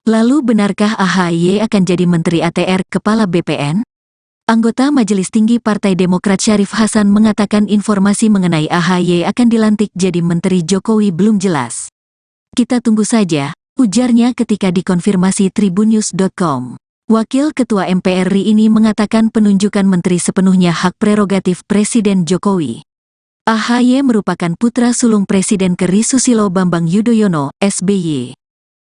Lalu benarkah AHY akan jadi Menteri ATR, Kepala BPN? Anggota Majelis Tinggi Partai Demokrat Syarif Hasan mengatakan informasi mengenai AHY akan dilantik jadi Menteri Jokowi belum jelas. Kita tunggu saja, ujarnya ketika dikonfirmasi tribunnews.com. Wakil Ketua MPR RI ini mengatakan penunjukan menteri sepenuhnya hak prerogatif Presiden Jokowi. AHY merupakan putra sulung Presiden ke-RI Susilo Bambang Yudhoyono, SBY.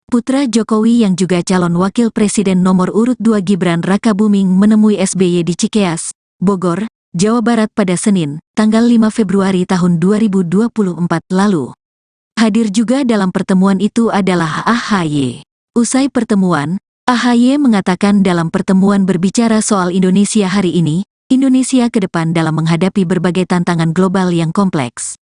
Putra Jokowi yang juga calon wakil presiden nomor urut 2 Gibran Rakabuming menemui SBY di Cikeas, Bogor, Jawa Barat pada Senin, tanggal 5 Februari tahun 2024 lalu. Hadir juga dalam pertemuan itu adalah AHY. Usai pertemuan, AHY mengatakan dalam pertemuan berbicara soal Indonesia hari ini, Indonesia ke depan dalam menghadapi berbagai tantangan global yang kompleks.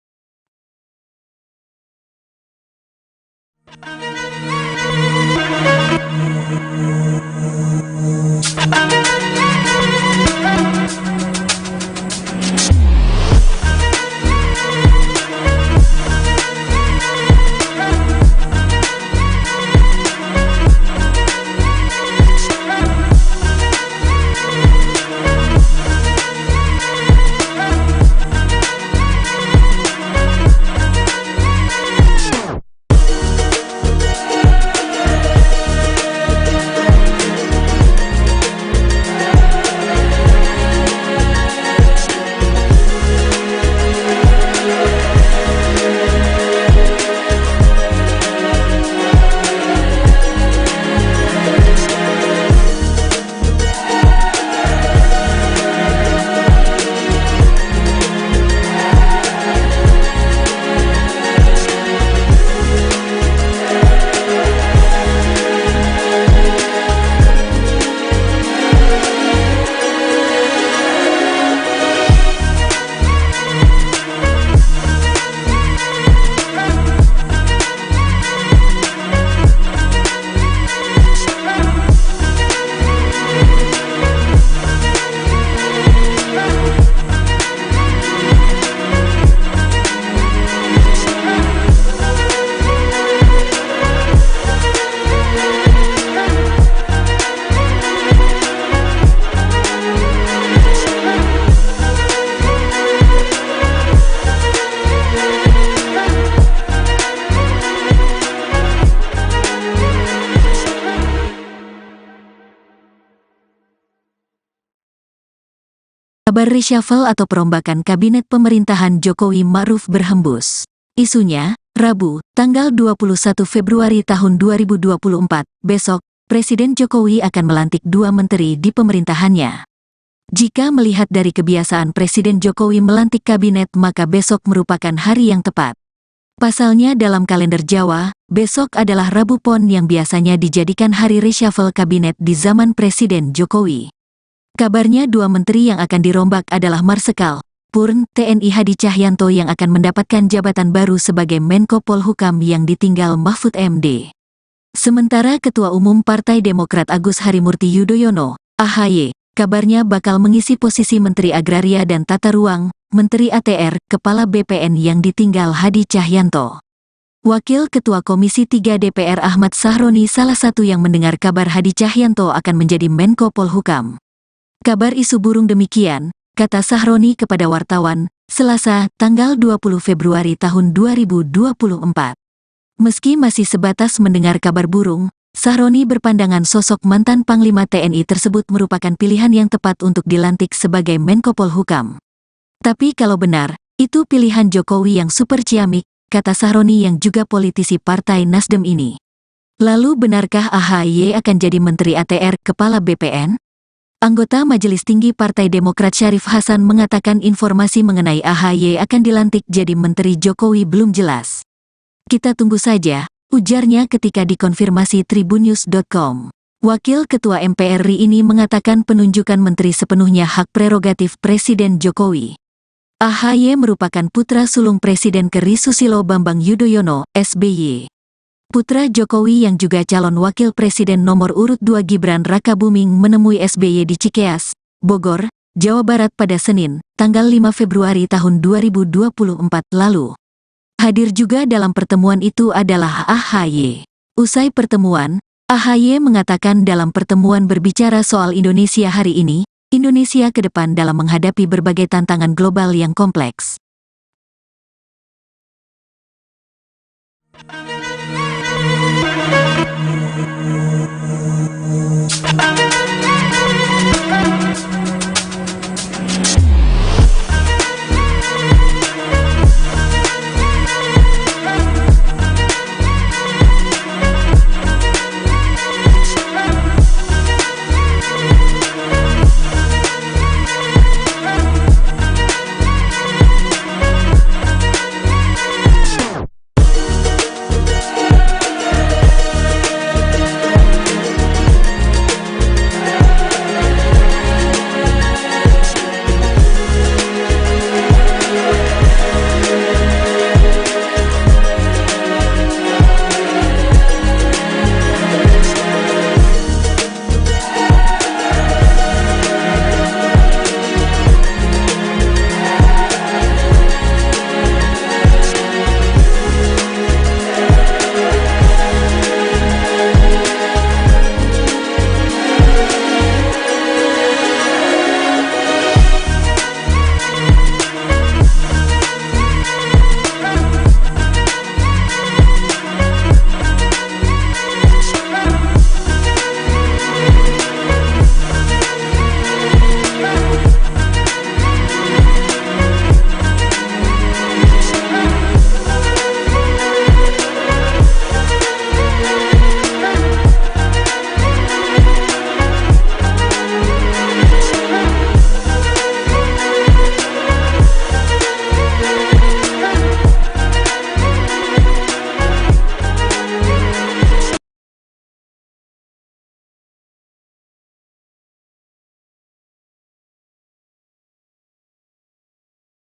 Kabar reshuffle atau perombakan kabinet pemerintahan Jokowi Ma'ruf berhembus. Isunya, Rabu, tanggal 21 Februari tahun 2024, besok, Presiden Jokowi akan melantik 2 menteri di pemerintahannya. Jika melihat dari kebiasaan Presiden Jokowi melantik kabinet, maka besok merupakan hari yang tepat. Pasalnya dalam kalender Jawa, besok adalah Rabu Pon yang biasanya dijadikan hari reshuffle kabinet di zaman Presiden Jokowi. Kabarnya 2 menteri yang akan dirombak adalah Marsikal Purn TNI Hadi Cahyanto yang akan mendapatkan jabatan baru sebagai Menko Polhukam yang ditinggal Mahfud MD. Sementara Ketua Umum Partai Demokrat Agus Harimurti Yudhoyono, AHY, kabarnya bakal mengisi posisi Menteri Agraria dan Tata Ruang, Menteri ATR, Kepala BPN yang ditinggal Hadi Cahyanto. Wakil Ketua Komisi 3 DPR Ahmad Sahroni salah satu yang mendengar kabar Hadi Cahyanto akan menjadi Menko Polhukam. Kabar isu burung demikian, kata Sahroni kepada wartawan, Selasa, tanggal 20 Februari tahun 2024. Meski masih sebatas mendengar kabar burung, Sahroni berpandangan sosok mantan Panglima TNI tersebut merupakan pilihan yang tepat untuk dilantik sebagai Menko Polhukam. Tapi kalau benar, itu pilihan Jokowi yang super ciamik, kata Sahroni yang juga politisi Partai Nasdem ini. Lalu benarkah AHY akan jadi Menteri ATR, Kepala BPN? Anggota Majelis Tinggi Partai Demokrat Syarif Hasan mengatakan informasi mengenai AHY akan dilantik jadi Menteri Jokowi belum jelas. Kita tunggu saja, ujarnya ketika dikonfirmasi tribunnews.com. Wakil Ketua MPR RI ini mengatakan penunjukan menteri sepenuhnya hak prerogatif Presiden Jokowi. AHY merupakan putra sulung Presiden ke.RI Susilo Bambang Yudhoyono, SBY. Putra Jokowi yang juga calon wakil presiden nomor urut 2 Gibran Rakabuming menemui SBY di Cikeas, Bogor, Jawa Barat pada Senin, tanggal 5 Februari tahun 2024 lalu. Hadir juga dalam pertemuan itu adalah AHY. Usai pertemuan, AHY mengatakan dalam pertemuan berbicara soal Indonesia hari ini, Indonesia ke depan dalam menghadapi berbagai tantangan global yang kompleks.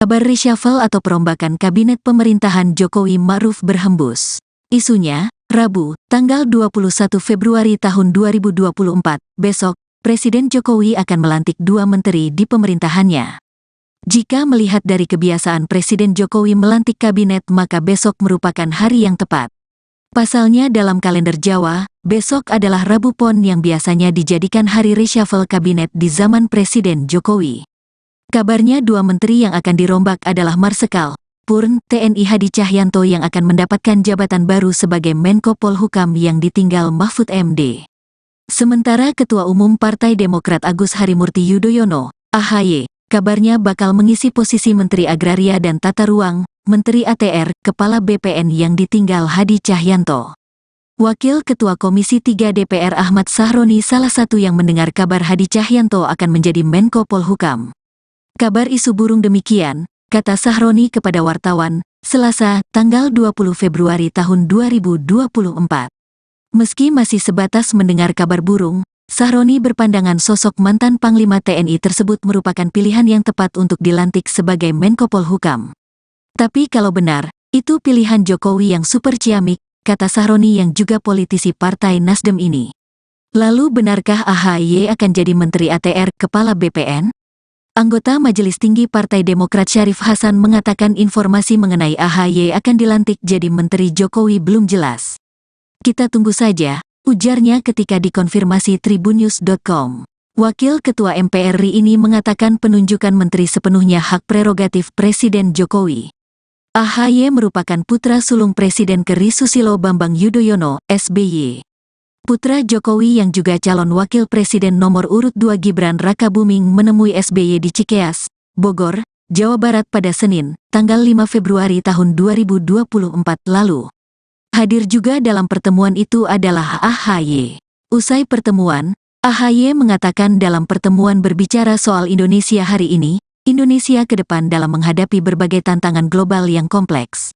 Kabar reshuffle atau perombakan kabinet pemerintahan Jokowi Ma'ruf berhembus. Isunya, Rabu, tanggal 21 Februari tahun 2024, besok, Presiden Jokowi akan melantik 2 menteri di pemerintahannya. Jika melihat dari kebiasaan Presiden Jokowi melantik kabinet, maka besok merupakan hari yang tepat. Pasalnya dalam kalender Jawa, besok adalah Rabu Pon yang biasanya dijadikan hari reshuffle kabinet di zaman Presiden Jokowi. Kabarnya 2 menteri yang akan dirombak adalah Marsikal Purn TNI Hadi Cahyanto yang akan mendapatkan jabatan baru sebagai Menko Polhukam yang ditinggal Mahfud MD. Sementara Ketua Umum Partai Demokrat Agus Harimurti Yudhoyono, AHY, kabarnya bakal mengisi posisi Menteri Agraria dan Tata Ruang, Menteri ATR, Kepala BPN yang ditinggal Hadi Cahyanto. Wakil Ketua Komisi 3 DPR Ahmad Sahroni salah satu yang mendengar kabar Hadi Cahyanto akan menjadi Menko Polhukam. Kabar isu burung demikian, kata Sahroni kepada wartawan, Selasa, tanggal 20 Februari tahun 2024. Meski masih sebatas mendengar kabar burung, Sahroni berpandangan sosok mantan Panglima TNI tersebut merupakan pilihan yang tepat untuk dilantik sebagai Menko Polhukam. Tapi kalau benar, itu pilihan Jokowi yang super ciamik, kata Sahroni yang juga politisi Partai Nasdem ini. Lalu benarkah AHY akan jadi Menteri ATR, Kepala BPN? Anggota Majelis Tinggi Partai Demokrat Syarif Hasan mengatakan informasi mengenai AHY akan dilantik jadi Menteri Jokowi belum jelas. Kita tunggu saja, ujarnya ketika dikonfirmasi tribunnews.com. Wakil Ketua MPR RI ini mengatakan penunjukan menteri sepenuhnya hak prerogatif Presiden Jokowi. AHY merupakan putra sulung Presiden ke.RI Susilo Bambang Yudhoyono, SBY. Putra Jokowi yang juga calon wakil presiden nomor urut 2 Gibran Rakabuming menemui SBY di Cikeas, Bogor, Jawa Barat pada Senin, tanggal 5 Februari tahun 2024 lalu. Hadir juga dalam pertemuan itu adalah AHY. Usai pertemuan, AHY mengatakan dalam pertemuan berbicara soal Indonesia hari ini, Indonesia ke depan dalam menghadapi berbagai tantangan global yang kompleks.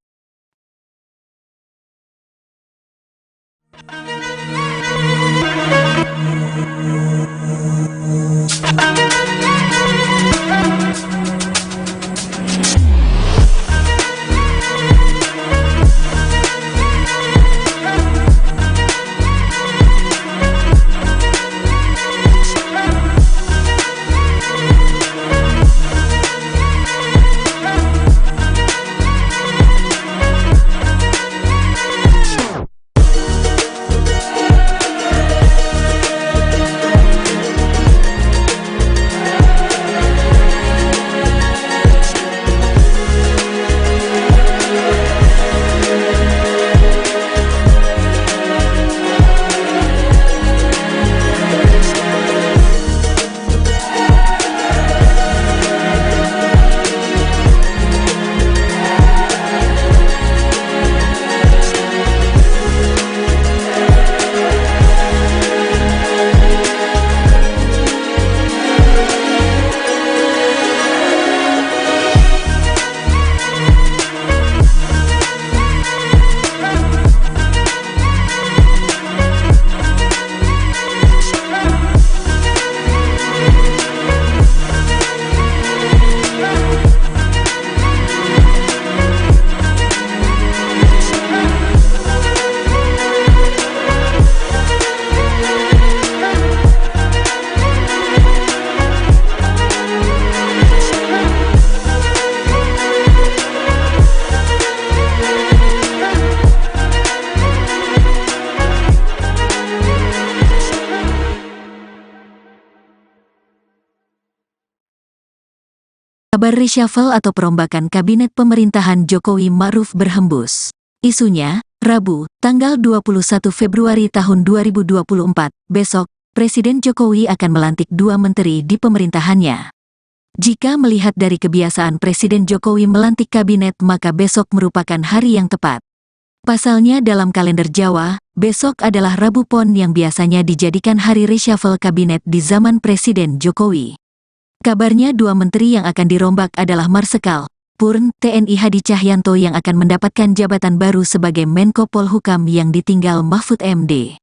Kabar reshuffle atau perombakan kabinet pemerintahan Jokowi Ma'ruf berhembus. Isunya, Rabu, tanggal 21 Februari tahun 2024, besok, Presiden Jokowi akan melantik 2 menteri di pemerintahannya. Jika melihat dari kebiasaan Presiden Jokowi melantik kabinet maka besok merupakan hari yang tepat. Pasalnya dalam kalender Jawa, besok adalah Rabu Pon yang biasanya dijadikan hari reshuffle kabinet di zaman Presiden Jokowi. Kabarnya 2 menteri yang akan dirombak adalah Marsikal Purn TNI Hadi Cahyanto yang akan mendapatkan jabatan baru sebagai Menko Polhukam yang ditinggal Mahfud MD.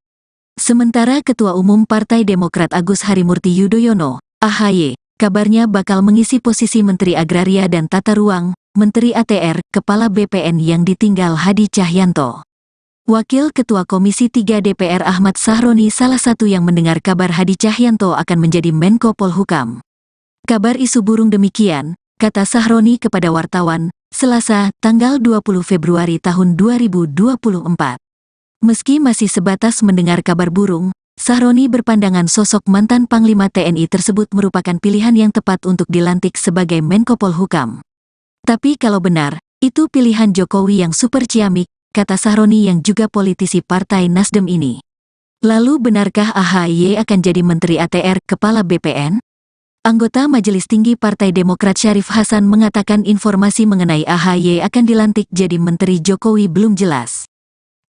Sementara Ketua Umum Partai Demokrat Agus Harimurti Yudhoyono, AHY, kabarnya bakal mengisi posisi Menteri Agraria dan Tata Ruang, Menteri ATR, Kepala BPN yang ditinggal Hadi Cahyanto. Wakil Ketua Komisi 3 DPR Ahmad Sahroni salah satu yang mendengar kabar Hadi Cahyanto akan menjadi Menko Polhukam. Kabar isu burung demikian, kata Sahroni kepada wartawan, Selasa, tanggal 20 Februari tahun 2024. Meski masih sebatas mendengar kabar burung, Sahroni berpandangan sosok mantan Panglima TNI tersebut merupakan pilihan yang tepat untuk dilantik sebagai Menko Polhukam. Tapi kalau benar, itu pilihan Jokowi yang super ciamik, kata Sahroni yang juga politisi Partai Nasdem ini. Lalu benarkah AHY akan jadi Menteri ATR, Kepala BPN? Anggota Majelis Tinggi Partai Demokrat Syarif Hasan mengatakan informasi mengenai AHY akan dilantik jadi Menteri Jokowi belum jelas.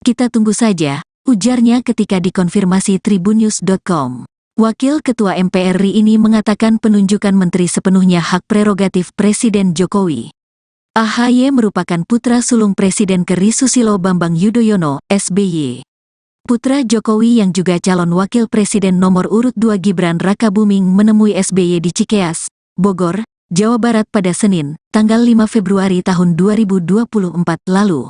Kita tunggu saja, ujarnya ketika dikonfirmasi tribunnews.com. Wakil Ketua MPR RI ini mengatakan penunjukan menteri sepenuhnya hak prerogatif Presiden Jokowi. AHY merupakan putra sulung Presiden ke.RI Susilo Bambang Yudhoyono, SBY. Putra Jokowi yang juga calon wakil presiden nomor urut 2 Gibran Rakabuming menemui SBY di Cikeas, Bogor, Jawa Barat pada Senin, tanggal 5 Februari tahun 2024 lalu.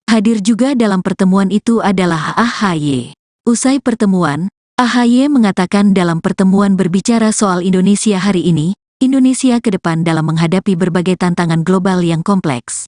Hadir juga dalam pertemuan itu adalah AHY. Usai pertemuan, AHY mengatakan dalam pertemuan berbicara soal Indonesia hari ini, Indonesia ke depan dalam menghadapi berbagai tantangan global yang kompleks.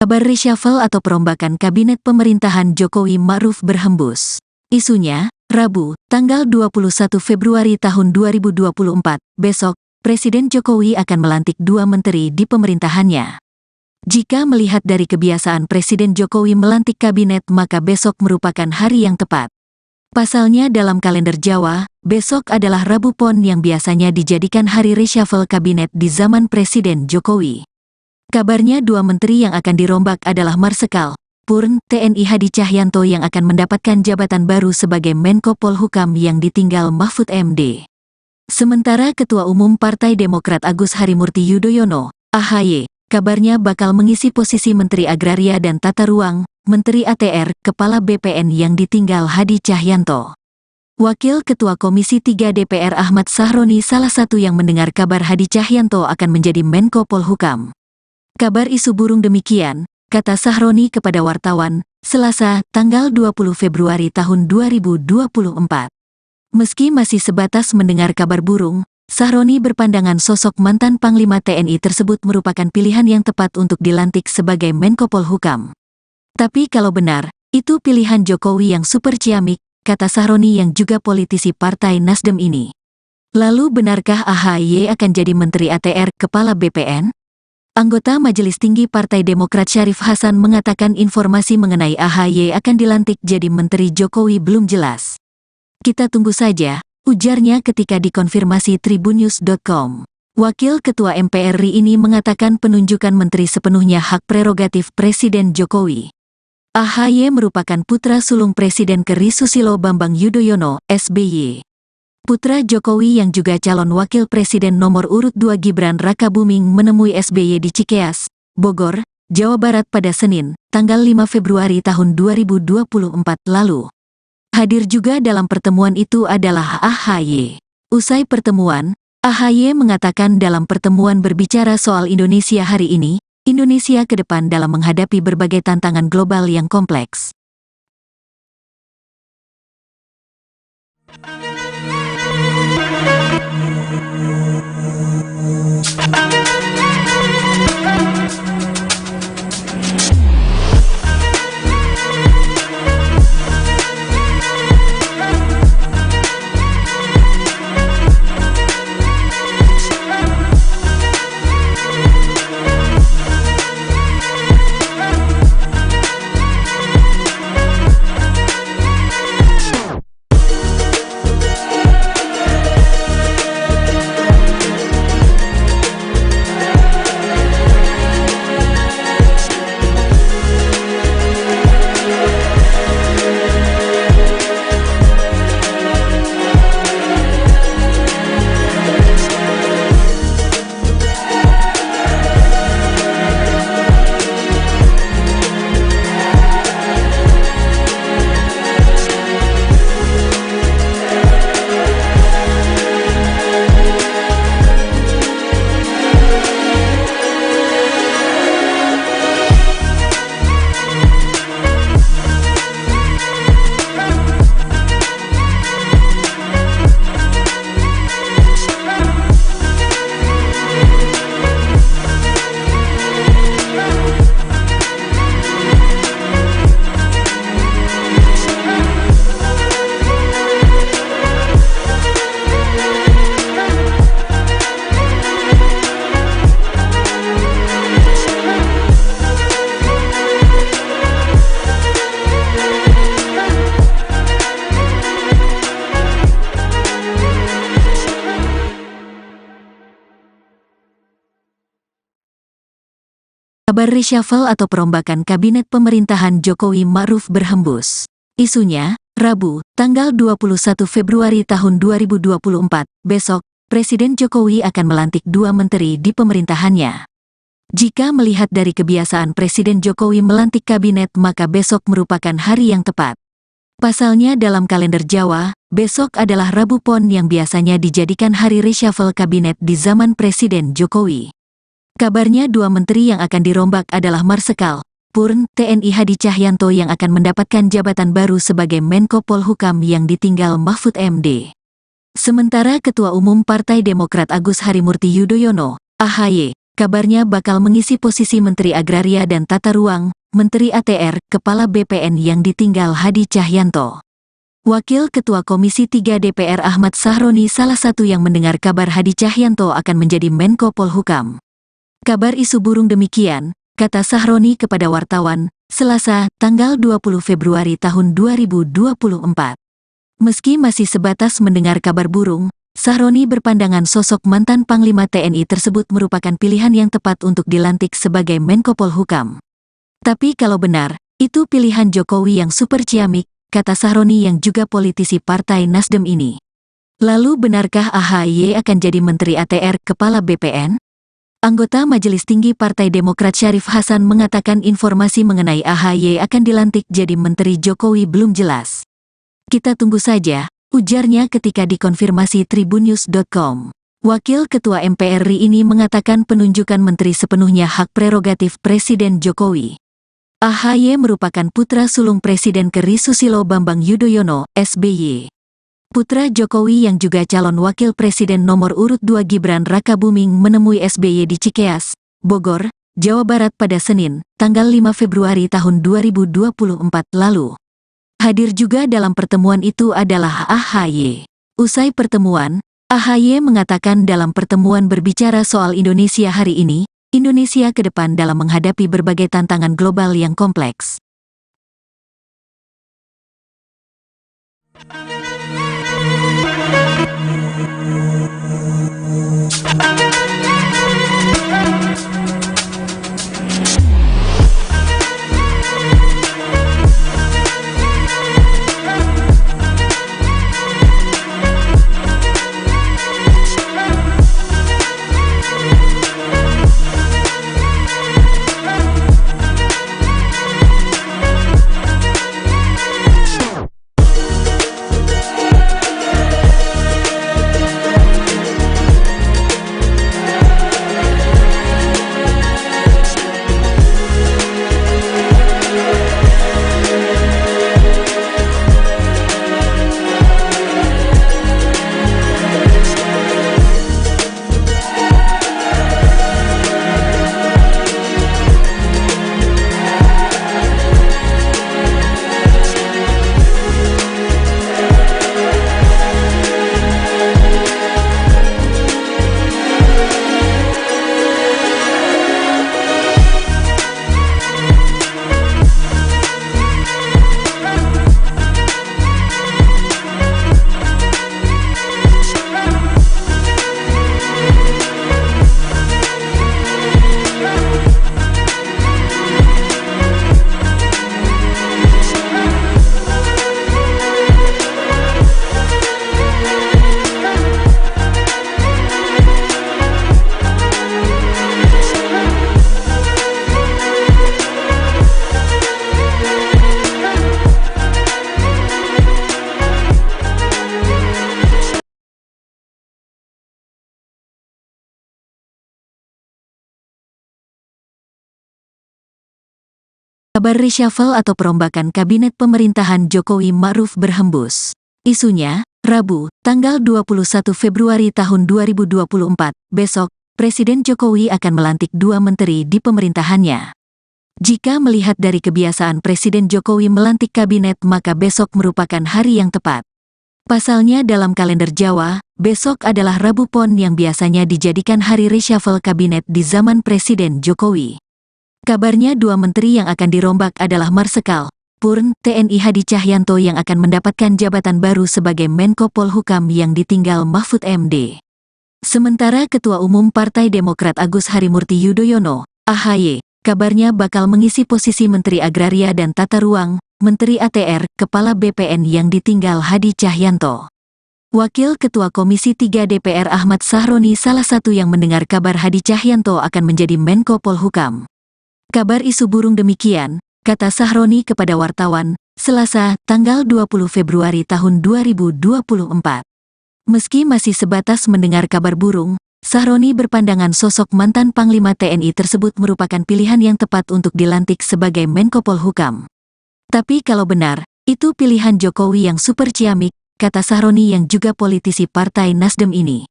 Kabar reshuffle atau perombakan kabinet pemerintahan Jokowi Ma'ruf berhembus. Isunya, Rabu, tanggal 21 Februari tahun 2024, besok, Presiden Jokowi akan melantik 2 menteri di pemerintahannya. Jika melihat dari kebiasaan Presiden Jokowi melantik kabinet maka besok merupakan hari yang tepat. Pasalnya dalam kalender Jawa, besok adalah Rabu Pon yang biasanya dijadikan hari reshuffle kabinet di zaman Presiden Jokowi. Kabarnya 2 menteri yang akan dirombak adalah Marsikal Purn TNI Hadi Cahyanto yang akan mendapatkan jabatan baru sebagai Menko Polhukam yang ditinggal Mahfud MD. Sementara Ketua Umum Partai Demokrat Agus Harimurti Yudhoyono, AHY, kabarnya bakal mengisi posisi Menteri Agraria dan Tata Ruang, Menteri ATR, Kepala BPN yang ditinggal Hadi Cahyanto. Wakil Ketua Komisi 3 DPR Ahmad Sahroni salah satu yang mendengar kabar Hadi Cahyanto akan menjadi Menko Polhukam. Kabar isu burung demikian, kata Sahroni kepada wartawan, Selasa, tanggal 20 Februari tahun 2024. Meski masih sebatas mendengar kabar burung, Sahroni berpandangan sosok mantan Panglima TNI tersebut merupakan pilihan yang tepat untuk dilantik sebagai Menko Polhukam. Tapi kalau benar, itu pilihan Jokowi yang super ciamik, kata Sahroni yang juga politisi Partai Nasdem ini. Lalu benarkah AHY akan jadi Menteri ATR, Kepala BPN? Anggota Majelis Tinggi Partai Demokrat Syarif Hasan mengatakan informasi mengenai AHY akan dilantik jadi Menteri Jokowi belum jelas. Kita tunggu saja, ujarnya ketika dikonfirmasi tribunnews.com. Wakil Ketua MPR RI ini mengatakan penunjukan menteri sepenuhnya hak prerogatif Presiden Jokowi. AHY merupakan putra sulung Presiden ke.RI Susilo Bambang Yudhoyono, SBY. Putra Jokowi yang juga calon wakil presiden nomor urut 2 Gibran Rakabuming menemui SBY di Cikeas, Bogor, Jawa Barat pada Senin, tanggal 5 Februari tahun 2024 lalu. Hadir juga dalam pertemuan itu adalah AHY. Usai pertemuan, AHY mengatakan dalam pertemuan berbicara soal Indonesia hari ini, Indonesia ke depan dalam menghadapi berbagai tantangan global yang kompleks. Kabar reshuffle atau perombakan kabinet pemerintahan Jokowi Ma'ruf berhembus. Isunya, Rabu, tanggal 21 Februari tahun 2024, besok, Presiden Jokowi akan melantik 2 menteri di pemerintahannya. Jika melihat dari kebiasaan Presiden Jokowi melantik kabinet maka besok merupakan hari yang tepat. Pasalnya dalam kalender Jawa, besok adalah Rabu Pon yang biasanya dijadikan hari reshuffle kabinet di zaman Presiden Jokowi. Kabarnya 2 menteri yang akan dirombak adalah Marsikal Purn TNI Hadi Cahyanto yang akan mendapatkan jabatan baru sebagai Menko Polhukam yang ditinggal Mahfud MD. Sementara Ketua Umum Partai Demokrat Agus Harimurti Yudhoyono, AHY, kabarnya bakal mengisi posisi Menteri Agraria dan Tata Ruang, Menteri ATR, Kepala BPN yang ditinggal Hadi Cahyanto. Wakil Ketua Komisi 3 DPR Ahmad Sahroni salah satu yang mendengar kabar Hadi Cahyanto akan menjadi Menko Polhukam. Kabar isu burung demikian, kata Sahroni kepada wartawan, Selasa, tanggal 20 Februari tahun 2024. Meski masih sebatas mendengar kabar burung, Sahroni berpandangan sosok mantan Panglima TNI tersebut merupakan pilihan yang tepat untuk dilantik sebagai Menko Polhukam. Tapi kalau benar, itu pilihan Jokowi yang super ciamik, kata Sahroni yang juga politisi Partai Nasdem ini. Lalu benarkah AHY akan jadi Menteri ATR Kepala BPN? Anggota Majelis Tinggi Partai Demokrat Syarif Hasan mengatakan informasi mengenai AHY akan dilantik jadi Menteri Jokowi belum jelas. Kita tunggu saja, ujarnya ketika dikonfirmasi tribunnews.com. Wakil Ketua MPR RI ini mengatakan penunjukan menteri sepenuhnya hak prerogatif Presiden Jokowi. AHY merupakan putra sulung Presiden ke.RI Susilo Bambang Yudhoyono, SBY. Putra Jokowi yang juga calon wakil presiden nomor urut 2 Gibran Rakabuming menemui SBY di Cikeas, Bogor, Jawa Barat pada Senin, tanggal 5 Februari tahun 2024 lalu. Hadir juga dalam pertemuan itu adalah AHY. Usai pertemuan, AHY mengatakan dalam pertemuan berbicara soal Indonesia hari ini, Indonesia ke depan dalam menghadapi berbagai tantangan global yang kompleks. Kabar reshuffle atau perombakan kabinet pemerintahan Jokowi Ma'ruf berhembus. Isunya, Rabu, tanggal 21 Februari tahun 2024, besok, Presiden Jokowi akan melantik 2 menteri di pemerintahannya. Jika melihat dari kebiasaan Presiden Jokowi melantik kabinet, maka besok merupakan hari yang tepat. Pasalnya dalam kalender Jawa, besok adalah Rabu Pon yang biasanya dijadikan hari reshuffle kabinet di zaman Presiden Jokowi. Kabarnya 2 menteri yang akan dirombak adalah Marsikal Purn TNI Hadi Cahyanto yang akan mendapatkan jabatan baru sebagai Menko Polhukam yang ditinggal Mahfud MD. Sementara Ketua Umum Partai Demokrat Agus Harimurti Yudhoyono, AHY, kabarnya bakal mengisi posisi Menteri Agraria dan Tata Ruang, Menteri ATR, Kepala BPN yang ditinggal Hadi Cahyanto. Wakil Ketua Komisi 3 DPR Ahmad Sahroni salah satu yang mendengar kabar Hadi Cahyanto akan menjadi Menko Polhukam. Kabar isu burung demikian, kata Sahroni kepada wartawan, Selasa, tanggal 20 Februari tahun 2024. Meski masih sebatas mendengar kabar burung, Sahroni berpandangan sosok mantan Panglima TNI tersebut merupakan pilihan yang tepat untuk dilantik sebagai Menko Polhukam. Tapi kalau benar, itu pilihan Jokowi yang super ciamik, kata Sahroni yang juga politisi Partai Nasdem ini.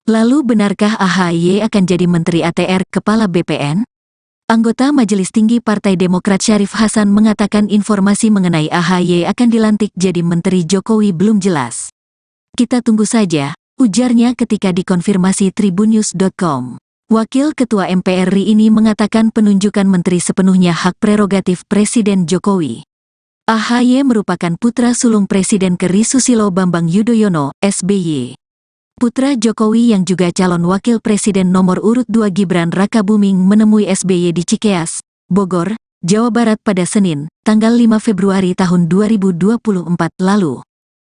Lalu benarkah AHY akan jadi Menteri ATR, Kepala BPN? Anggota Majelis Tinggi Partai Demokrat Syarif Hasan mengatakan informasi mengenai AHY akan dilantik jadi Menteri Jokowi belum jelas. Kita tunggu saja, ujarnya ketika dikonfirmasi tribunnews.com. Wakil Ketua MPR RI ini mengatakan penunjukan menteri sepenuhnya hak prerogatif Presiden Jokowi. AHY merupakan putra sulung Presiden ke.RI Susilo Bambang Yudhoyono, SBY. Putra Jokowi yang juga calon wakil presiden nomor urut 2 Gibran Rakabuming menemui SBY di Cikeas, Bogor, Jawa Barat pada Senin, tanggal 5 Februari tahun 2024 lalu.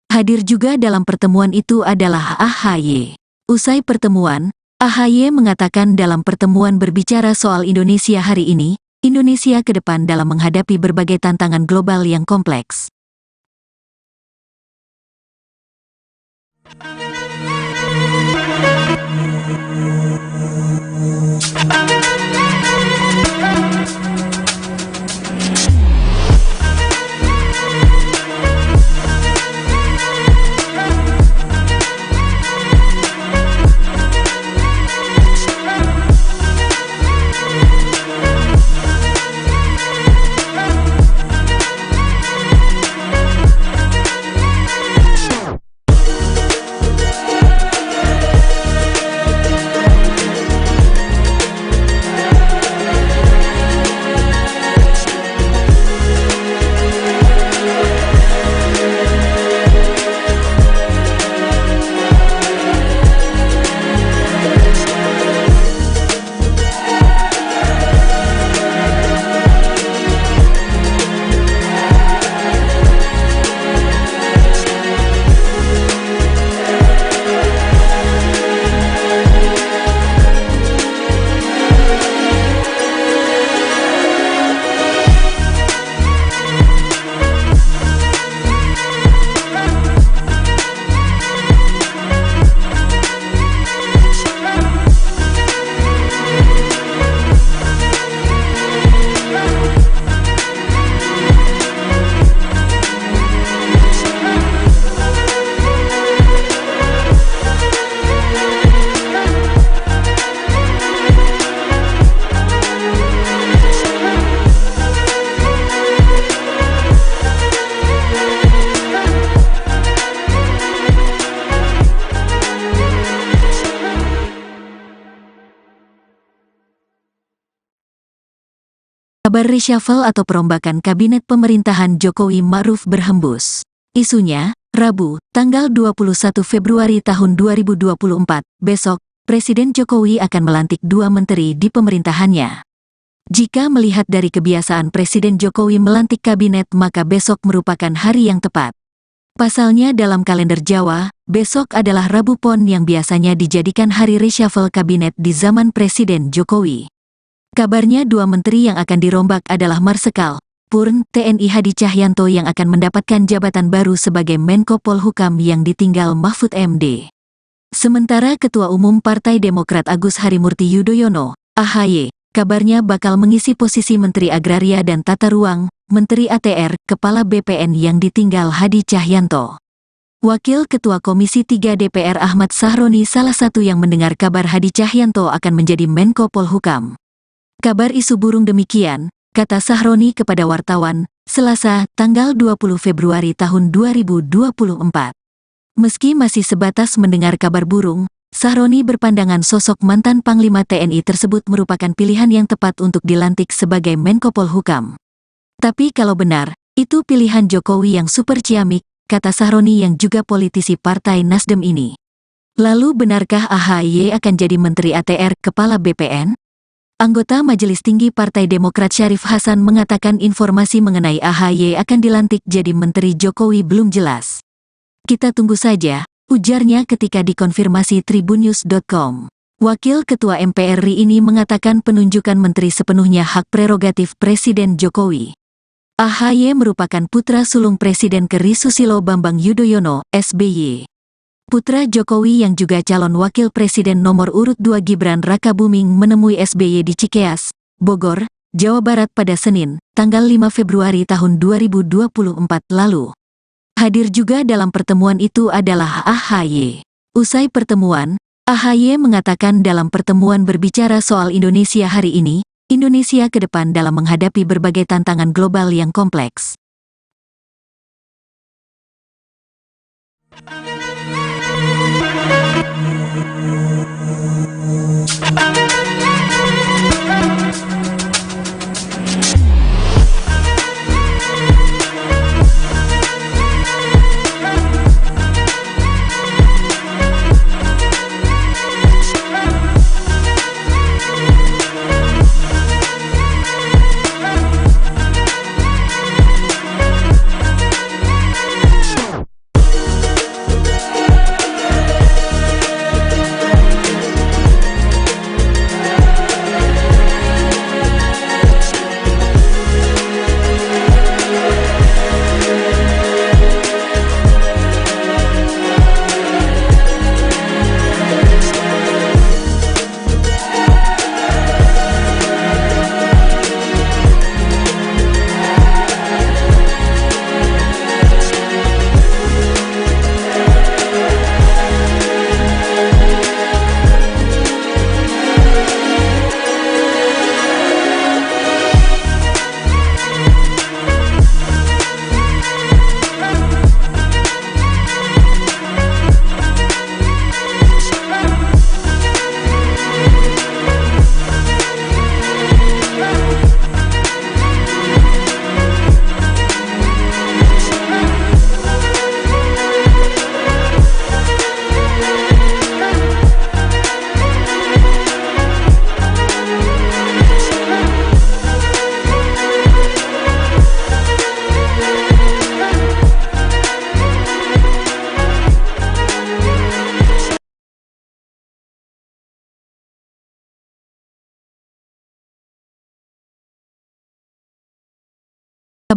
Hadir juga dalam pertemuan itu adalah AHY. Usai pertemuan, AHY mengatakan dalam pertemuan berbicara soal Indonesia hari ini, Indonesia ke depan dalam menghadapi berbagai tantangan global yang kompleks. Kabar reshuffle atau perombakan kabinet pemerintahan Jokowi Ma'ruf berhembus. Isunya, Rabu, tanggal 21 Februari tahun 2024, besok, Presiden Jokowi akan melantik 2 menteri di pemerintahannya. Jika melihat dari kebiasaan Presiden Jokowi melantik kabinet, maka besok merupakan hari yang tepat. Pasalnya dalam kalender Jawa, besok adalah Rabu Pon yang biasanya dijadikan hari reshuffle kabinet di zaman Presiden Jokowi. Kabarnya 2 menteri yang akan dirombak adalah Marsikal Purn TNI Hadi Cahyanto yang akan mendapatkan jabatan baru sebagai Menko Polhukam yang ditinggal Mahfud MD. Sementara Ketua Umum Partai Demokrat Agus Harimurti Yudhoyono, AHY, kabarnya bakal mengisi posisi Menteri Agraria dan Tata Ruang, Menteri ATR, Kepala BPN yang ditinggal Hadi Cahyanto. Wakil Ketua Komisi 3 DPR Ahmad Sahroni salah satu yang mendengar kabar Hadi Cahyanto akan menjadi Menko Polhukam. Kabar isu burung demikian, kata Sahroni kepada wartawan, Selasa, tanggal 20 Februari tahun 2024. Meski masih sebatas mendengar kabar burung, Sahroni berpandangan sosok mantan Panglima TNI tersebut merupakan pilihan yang tepat untuk dilantik sebagai Menko Polhukam. Tapi kalau benar, itu pilihan Jokowi yang super ciamik, kata Sahroni yang juga politisi Partai Nasdem ini. Lalu benarkah AHY akan jadi Menteri ATR, Kepala BPN? Anggota Majelis Tinggi Partai Demokrat Syarif Hasan mengatakan informasi mengenai AHY akan dilantik jadi Menteri Jokowi belum jelas. Kita tunggu saja, ujarnya ketika dikonfirmasi tribunnews.com. Wakil Ketua MPR RI ini mengatakan penunjukan menteri sepenuhnya hak prerogatif Presiden Jokowi. AHY merupakan putra sulung Presiden ke RI Susilo Bambang Yudhoyono, SBY. Putra Jokowi yang juga calon wakil presiden nomor urut 2 Gibran Rakabuming menemui SBY di Cikeas, Bogor, Jawa Barat pada Senin, tanggal 5 Februari tahun 2024 lalu. Hadir juga dalam pertemuan itu adalah AHY. Usai pertemuan, AHY mengatakan dalam pertemuan berbicara soal Indonesia hari ini, Indonesia ke depan dalam menghadapi berbagai tantangan global yang kompleks.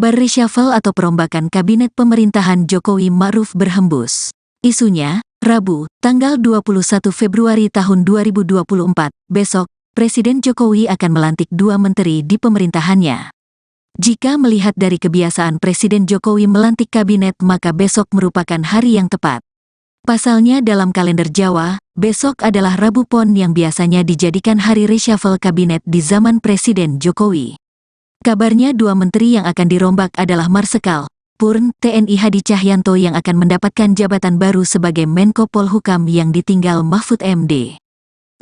Kabar reshuffle atau perombakan kabinet pemerintahan Jokowi Ma'ruf berhembus. Isunya, Rabu, tanggal 21 Februari tahun 2024, besok, Presiden Jokowi akan melantik 2 menteri di pemerintahannya. Jika melihat dari kebiasaan Presiden Jokowi melantik kabinet maka besok merupakan hari yang tepat. Pasalnya dalam kalender Jawa, besok adalah Rabu Pon yang biasanya dijadikan hari reshuffle kabinet di zaman Presiden Jokowi. Kabarnya 2 menteri yang akan dirombak adalah Marsikal Purn TNI Hadi Cahyanto yang akan mendapatkan jabatan baru sebagai Menko Polhukam yang ditinggal Mahfud MD.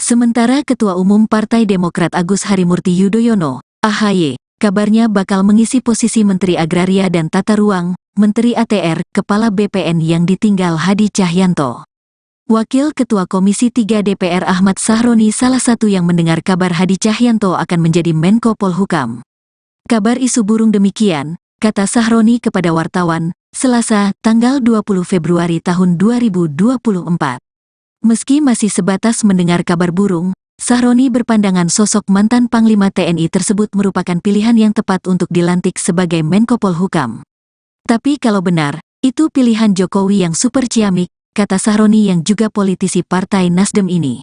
Sementara Ketua Umum Partai Demokrat Agus Harimurti Yudhoyono, AHY, kabarnya bakal mengisi posisi Menteri Agraria dan Tata Ruang, Menteri ATR, Kepala BPN yang ditinggal Hadi Cahyanto. Wakil Ketua Komisi 3 DPR Ahmad Sahroni salah satu yang mendengar kabar Hadi Cahyanto akan menjadi Menko Polhukam. Kabar isu burung demikian, kata Sahroni kepada wartawan, Selasa, tanggal 20 Februari tahun 2024. Meski masih sebatas mendengar kabar burung, Sahroni berpandangan sosok mantan Panglima TNI tersebut merupakan pilihan yang tepat untuk dilantik sebagai Menko Polhukam. Tapi kalau benar, itu pilihan Jokowi yang super ciamik, kata Sahroni yang juga politisi Partai Nasdem ini.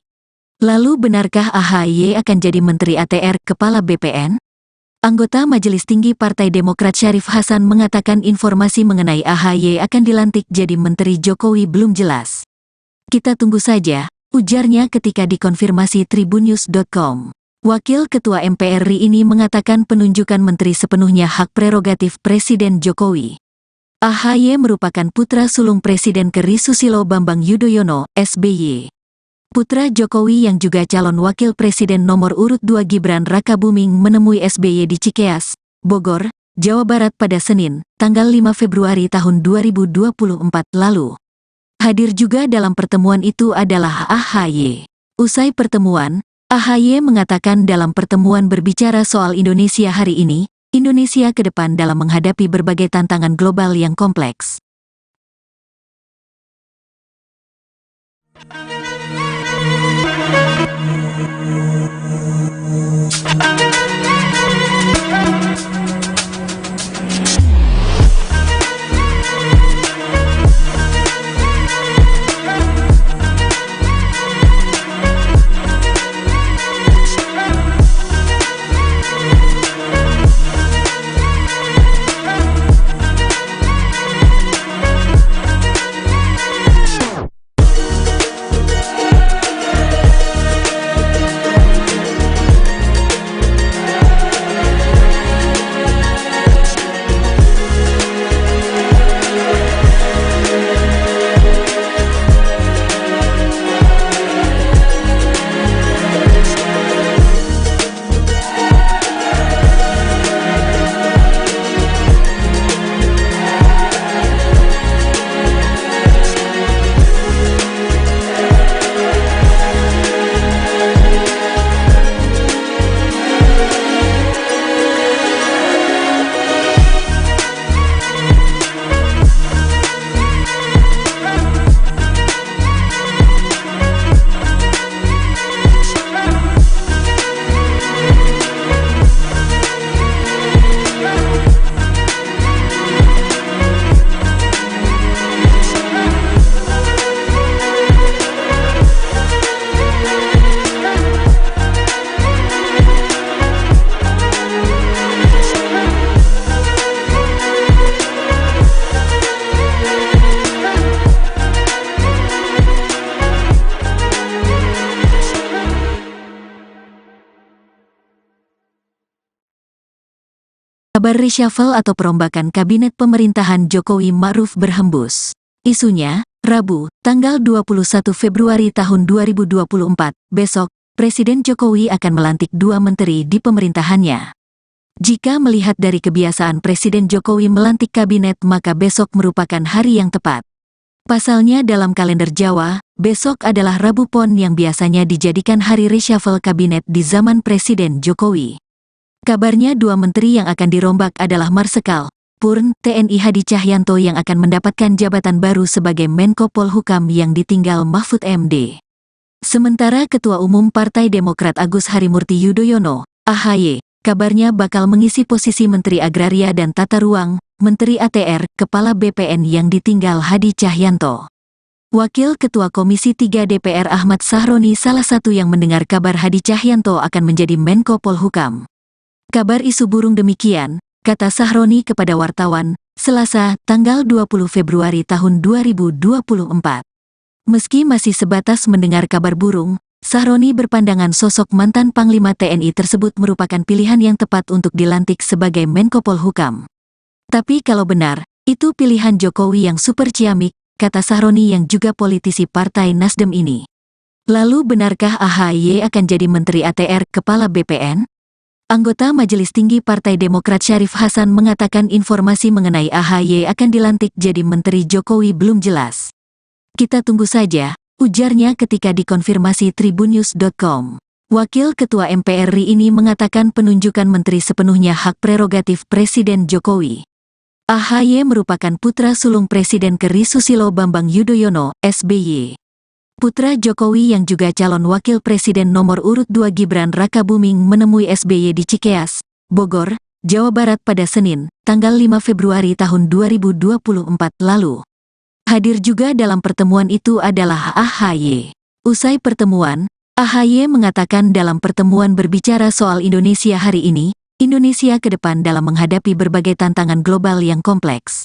Lalu benarkah AHY akan jadi Menteri ATR Kepala BPN? Anggota Majelis Tinggi Partai Demokrat Syarif Hasan mengatakan informasi mengenai AHY akan dilantik jadi Menteri Jokowi belum jelas. Kita tunggu saja, ujarnya ketika dikonfirmasi tribunnews.com. Wakil Ketua MPR RI ini mengatakan penunjukan menteri sepenuhnya hak prerogatif Presiden Jokowi. AHY merupakan putra sulung Presiden KERI Susilo Bambang Yudhoyono, SBY. Putra Jokowi yang juga calon wakil presiden nomor urut 2 Gibran Rakabuming menemui SBY di Cikeas, Bogor, Jawa Barat pada Senin, tanggal 5 Februari tahun 2024 lalu. Hadir juga dalam pertemuan itu adalah AHY. Usai pertemuan, AHY mengatakan dalam pertemuan berbicara soal Indonesia hari ini, Indonesia ke depan dalam menghadapi berbagai tantangan global yang kompleks. Kabar reshuffle atau perombakan kabinet pemerintahan Jokowi Ma'ruf berhembus. Isunya, Rabu, tanggal 21 Februari tahun 2024, besok, Presiden Jokowi akan melantik 2 menteri di pemerintahannya. Jika melihat dari kebiasaan Presiden Jokowi melantik kabinet maka besok merupakan hari yang tepat. Pasalnya dalam kalender Jawa, besok adalah Rabu Pon yang biasanya dijadikan hari reshuffle kabinet di zaman Presiden Jokowi. Kabarnya 2 menteri yang akan dirombak adalah Marsikal Purn TNI Hadi Cahyanto yang akan mendapatkan jabatan baru sebagai Menko Polhukam yang ditinggal Mahfud MD. Sementara Ketua Umum Partai Demokrat Agus Harimurti Yudhoyono, AHY, kabarnya bakal mengisi posisi Menteri Agraria dan Tata Ruang, Menteri ATR, Kepala BPN yang ditinggal Hadi Cahyanto. Wakil Ketua Komisi 3 DPR Ahmad Sahroni salah satu yang mendengar kabar Hadi Cahyanto akan menjadi Menko Polhukam. Kabar isu burung demikian, kata Sahroni kepada wartawan, Selasa, tanggal 20 Februari tahun 2024. Meski masih sebatas mendengar kabar burung, Sahroni berpandangan sosok mantan Panglima TNI tersebut merupakan pilihan yang tepat untuk dilantik sebagai Menko Polhukam. Tapi kalau benar, itu pilihan Jokowi yang super ciamik, kata Sahroni yang juga politisi Partai Nasdem ini. Lalu benarkah AHY akan jadi Menteri ATR Kepala BPN? Anggota Majelis Tinggi Partai Demokrat Syarif Hasan mengatakan informasi mengenai AHY akan dilantik jadi Menteri Jokowi belum jelas. Kita tunggu saja, ujarnya ketika dikonfirmasi tribunnews.com. Wakil Ketua MPR RI ini mengatakan penunjukan menteri sepenuhnya hak prerogatif Presiden Jokowi. AHY merupakan putra sulung Presiden KERI Susilo Bambang Yudhoyono, SBY. Putra Jokowi yang juga calon wakil presiden nomor urut 2 Gibran Rakabuming menemui SBY di Cikeas, Bogor, Jawa Barat pada Senin, tanggal 5 Februari tahun 2024 lalu. Hadir juga dalam pertemuan itu adalah AHY. Usai pertemuan, AHY mengatakan dalam pertemuan berbicara soal Indonesia hari ini, Indonesia ke depan dalam menghadapi berbagai tantangan global yang kompleks.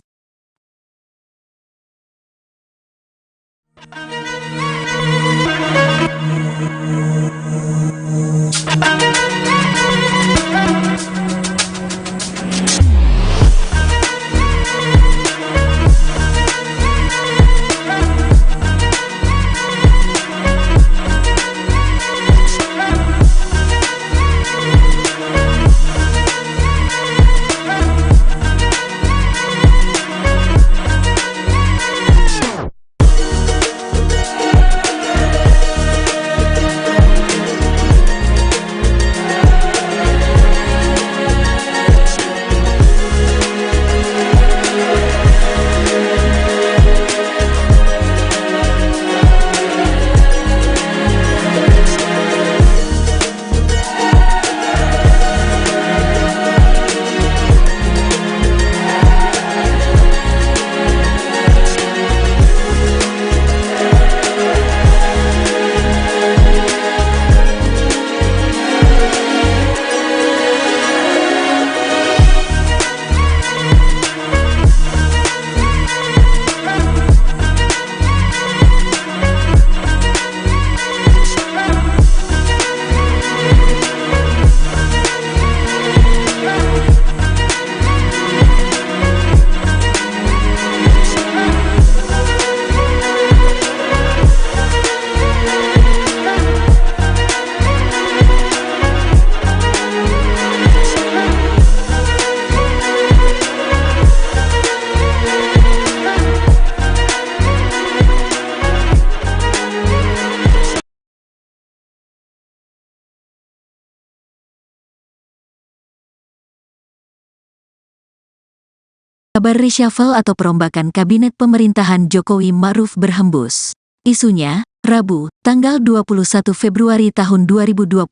Kabar reshuffle atau perombakan kabinet pemerintahan Jokowi Ma'ruf berhembus. Isunya, Rabu, tanggal 21 Februari tahun 2024,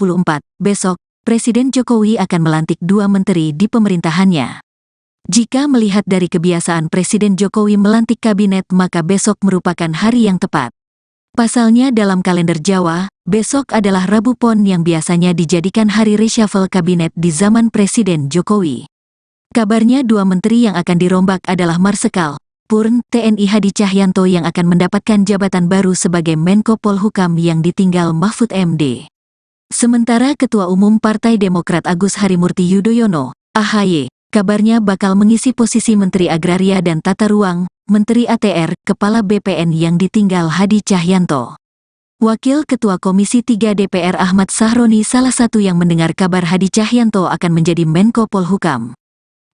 besok, Presiden Jokowi akan melantik 2 menteri di pemerintahannya. Jika melihat dari kebiasaan Presiden Jokowi melantik kabinet, maka besok merupakan hari yang tepat. Pasalnya dalam kalender Jawa, besok adalah Rabu Pon yang biasanya dijadikan hari reshuffle kabinet di zaman Presiden Jokowi. Kabarnya 2 menteri yang akan dirombak adalah Marsikal Purn TNI Hadi Cahyanto yang akan mendapatkan jabatan baru sebagai Menko Polhukam yang ditinggal Mahfud MD. Sementara Ketua Umum Partai Demokrat Agus Harimurti Yudhoyono, AHY, kabarnya bakal mengisi posisi Menteri Agraria dan Tata Ruang, Menteri ATR, Kepala BPN yang ditinggal Hadi Cahyanto. Wakil Ketua Komisi 3 DPR Ahmad Sahroni salah satu yang mendengar kabar Hadi Cahyanto akan menjadi Menko Polhukam.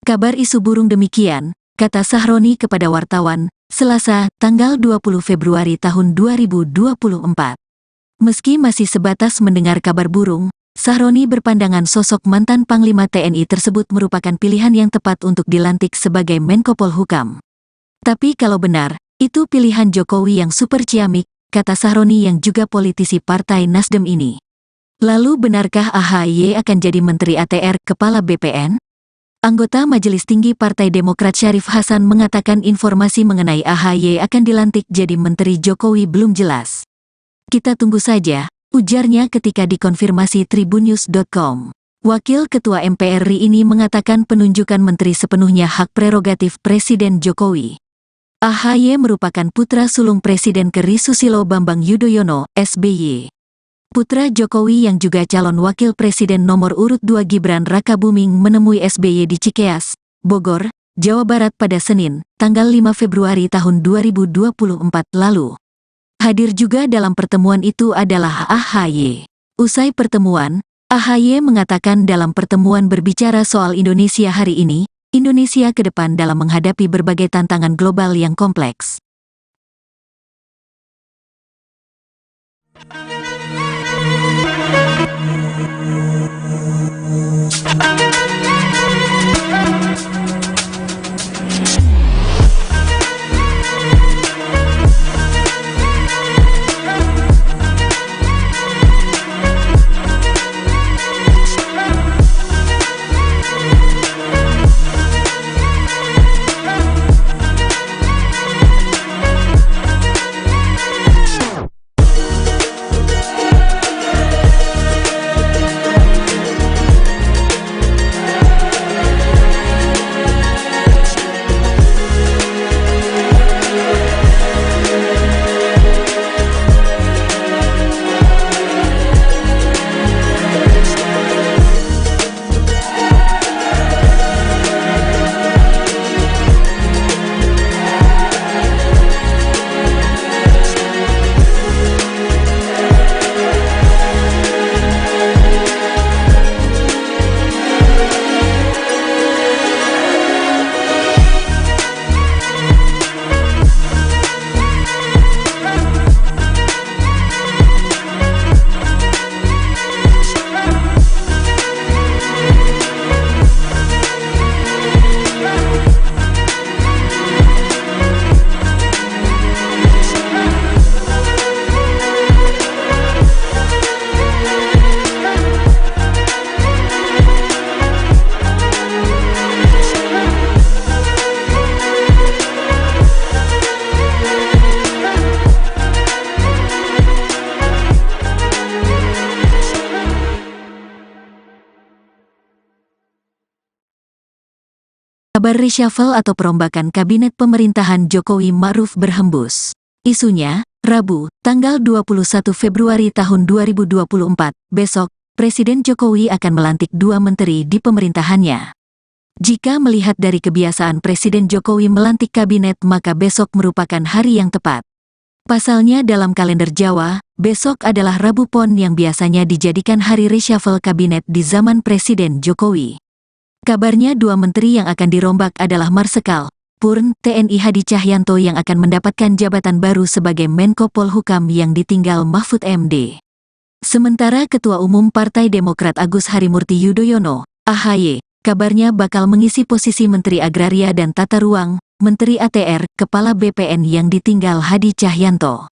Kabar isu burung demikian, kata Sahroni kepada wartawan, Selasa, tanggal 20 Februari tahun 2024. Meski masih sebatas mendengar kabar burung, Sahroni berpandangan sosok mantan Panglima TNI tersebut merupakan pilihan yang tepat untuk dilantik sebagai Menko Polhukam. Tapi kalau benar, itu pilihan Jokowi yang super ciamik, kata Sahroni yang juga politisi Partai Nasdem ini. Lalu benarkah AHY akan jadi Menteri ATR, Kepala BPN? Anggota Majelis Tinggi Partai Demokrat Syarif Hasan mengatakan informasi mengenai AHY akan dilantik jadi Menteri Jokowi belum jelas. Kita tunggu saja, ujarnya ketika dikonfirmasi tribunnews.com. Wakil Ketua MPR RI ini mengatakan penunjukan menteri sepenuhnya hak prerogatif Presiden Jokowi. AHY merupakan putra sulung Presiden ke.RI Susilo Bambang Yudhoyono, SBY. Putra Jokowi yang juga calon wakil presiden nomor urut 2 Gibran Rakabuming menemui SBY di Cikeas, Bogor, Jawa Barat pada Senin, tanggal 5 Februari tahun 2024 lalu. Hadir juga dalam pertemuan itu adalah AHY. Usai pertemuan, AHY mengatakan dalam pertemuan berbicara soal Indonesia hari ini, Indonesia ke depan dalam menghadapi berbagai tantangan global yang kompleks. Kabar reshuffle atau perombakan kabinet pemerintahan Jokowi Ma'ruf berhembus. Isunya, Rabu, tanggal 21 Februari tahun 2024, besok, Presiden Jokowi akan melantik 2 menteri di pemerintahannya. Jika melihat dari kebiasaan Presiden Jokowi melantik kabinet, maka besok merupakan hari yang tepat. Pasalnya dalam kalender Jawa, besok adalah Rabu Pon yang biasanya dijadikan hari reshuffle kabinet di zaman Presiden Jokowi. Kabarnya 2 menteri yang akan dirombak adalah Marsikal Purn TNI Hadi Cahyanto yang akan mendapatkan jabatan baru sebagai Menko Polhukam yang ditinggal Mahfud MD. Sementara Ketua Umum Partai Demokrat Agus Harimurti Yudhoyono, AHY, kabarnya bakal mengisi posisi Menteri Agraria dan Tata Ruang, Menteri ATR, Kepala BPN yang ditinggal Hadi Cahyanto.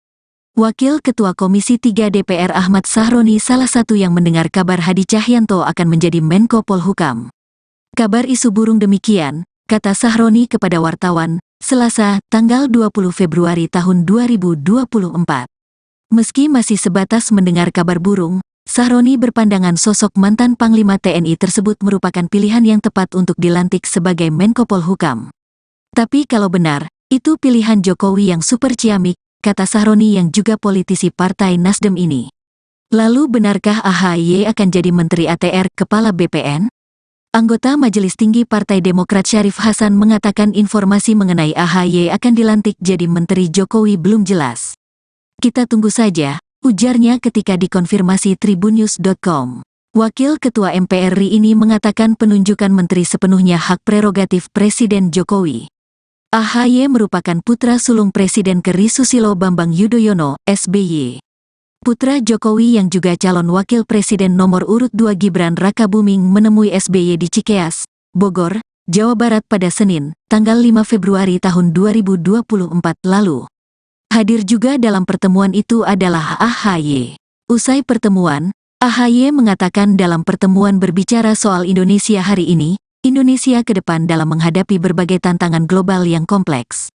Wakil Ketua Komisi 3 DPR Ahmad Sahroni salah satu yang mendengar kabar Hadi Cahyanto akan menjadi Menko Polhukam. Kabar isu burung demikian, kata Sahroni kepada wartawan, Selasa, tanggal 20 Februari tahun 2024. Meski masih sebatas mendengar kabar burung, Sahroni berpandangan sosok mantan Panglima TNI tersebut merupakan pilihan yang tepat untuk dilantik sebagai Menko Polhukam. Tapi kalau benar, itu pilihan Jokowi yang super ciamik, kata Sahroni yang juga politisi Partai Nasdem ini. Lalu benarkah AHY akan jadi Menteri ATR, Kepala BPN? Anggota Majelis Tinggi Partai Demokrat Syarif Hasan mengatakan informasi mengenai AHY akan dilantik jadi Menteri Jokowi belum jelas. Kita tunggu saja, ujarnya ketika dikonfirmasi tribunnews.com. Wakil Ketua MPR RI ini mengatakan penunjukan menteri sepenuhnya hak prerogatif Presiden Jokowi. AHY merupakan putra sulung Presiden ke.RI Susilo Bambang Yudhoyono, SBY. Putra Jokowi yang juga calon wakil presiden nomor urut 2 Gibran Rakabuming menemui SBY di Cikeas, Bogor, Jawa Barat pada Senin, tanggal 5 Februari tahun 2024 lalu. Hadir juga dalam pertemuan itu adalah AHY. Usai pertemuan, AHY mengatakan dalam pertemuan berbicara soal Indonesia hari ini, Indonesia ke depan dalam menghadapi berbagai tantangan global yang kompleks.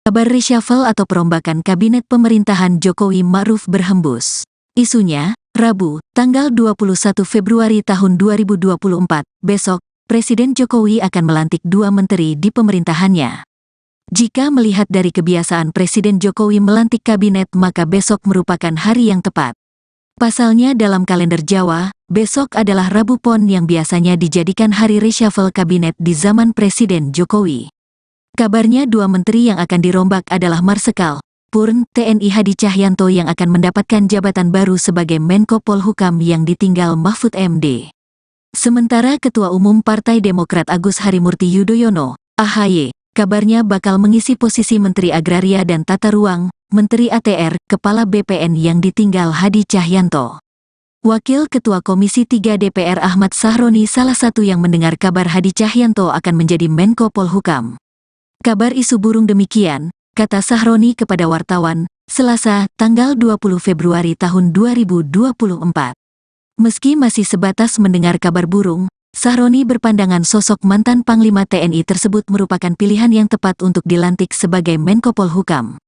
Kabar reshuffle atau perombakan kabinet pemerintahan Jokowi Ma'ruf berhembus. Isunya, Rabu, tanggal 21 Februari tahun 2024, besok, Presiden Jokowi akan melantik 2 menteri di pemerintahannya. Jika melihat dari kebiasaan Presiden Jokowi melantik kabinet, maka besok merupakan hari yang tepat. Pasalnya dalam kalender Jawa, besok adalah Rabu Pon yang biasanya dijadikan hari reshuffle kabinet di zaman Presiden Jokowi. Kabarnya 2 menteri yang akan dirombak adalah Marsikal Purn TNI Hadi Cahyanto yang akan mendapatkan jabatan baru sebagai Menko Polhukam yang ditinggal Mahfud MD. Sementara Ketua Umum Partai Demokrat Agus Harimurti Yudhoyono, AHY, kabarnya bakal mengisi posisi Menteri Agraria dan Tata Ruang, Menteri ATR, Kepala BPN yang ditinggal Hadi Cahyanto. Wakil Ketua Komisi 3 DPR Ahmad Sahroni salah satu yang mendengar kabar Hadi Cahyanto akan menjadi Menko Polhukam. Kabar isu burung demikian, kata Sahroni kepada wartawan, Selasa, tanggal 20 Februari tahun 2024. Meski masih sebatas mendengar kabar burung, Sahroni berpandangan sosok mantan Panglima TNI tersebut merupakan pilihan yang tepat untuk dilantik sebagai Menko Polhukam.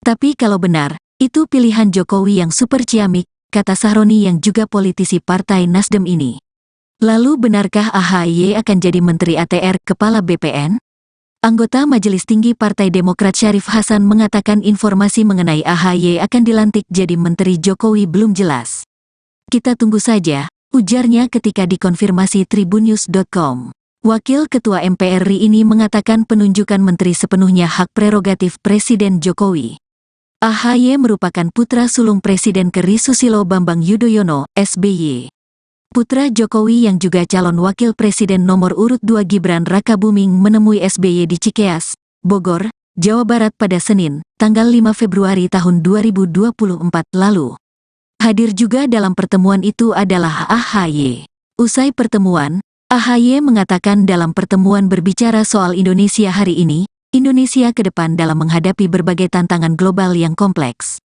Tapi kalau benar, itu pilihan Jokowi yang super ciamik, kata Sahroni yang juga politisi Partai Nasdem ini. Lalu benarkah AHY akan jadi Menteri ATR, Kepala BPN? Anggota Majelis Tinggi Partai Demokrat Syarif Hasan mengatakan informasi mengenai AHY akan dilantik jadi Menteri Jokowi belum jelas. Kita tunggu saja, ujarnya ketika dikonfirmasi tribunnews.com. Wakil Ketua MPR RI ini mengatakan penunjukan menteri sepenuhnya hak prerogatif Presiden Jokowi. AHY merupakan putra sulung Presiden ke.RI Susilo Bambang Yudhoyono, SBY. Putra Jokowi yang juga calon wakil presiden nomor urut 2 Gibran Rakabuming menemui SBY di Cikeas, Bogor, Jawa Barat pada Senin, tanggal 5 Februari tahun 2024 lalu. Hadir juga dalam pertemuan itu adalah AHY. Usai pertemuan, AHY mengatakan dalam pertemuan berbicara soal Indonesia hari ini, Indonesia ke depan dalam menghadapi berbagai tantangan global yang kompleks.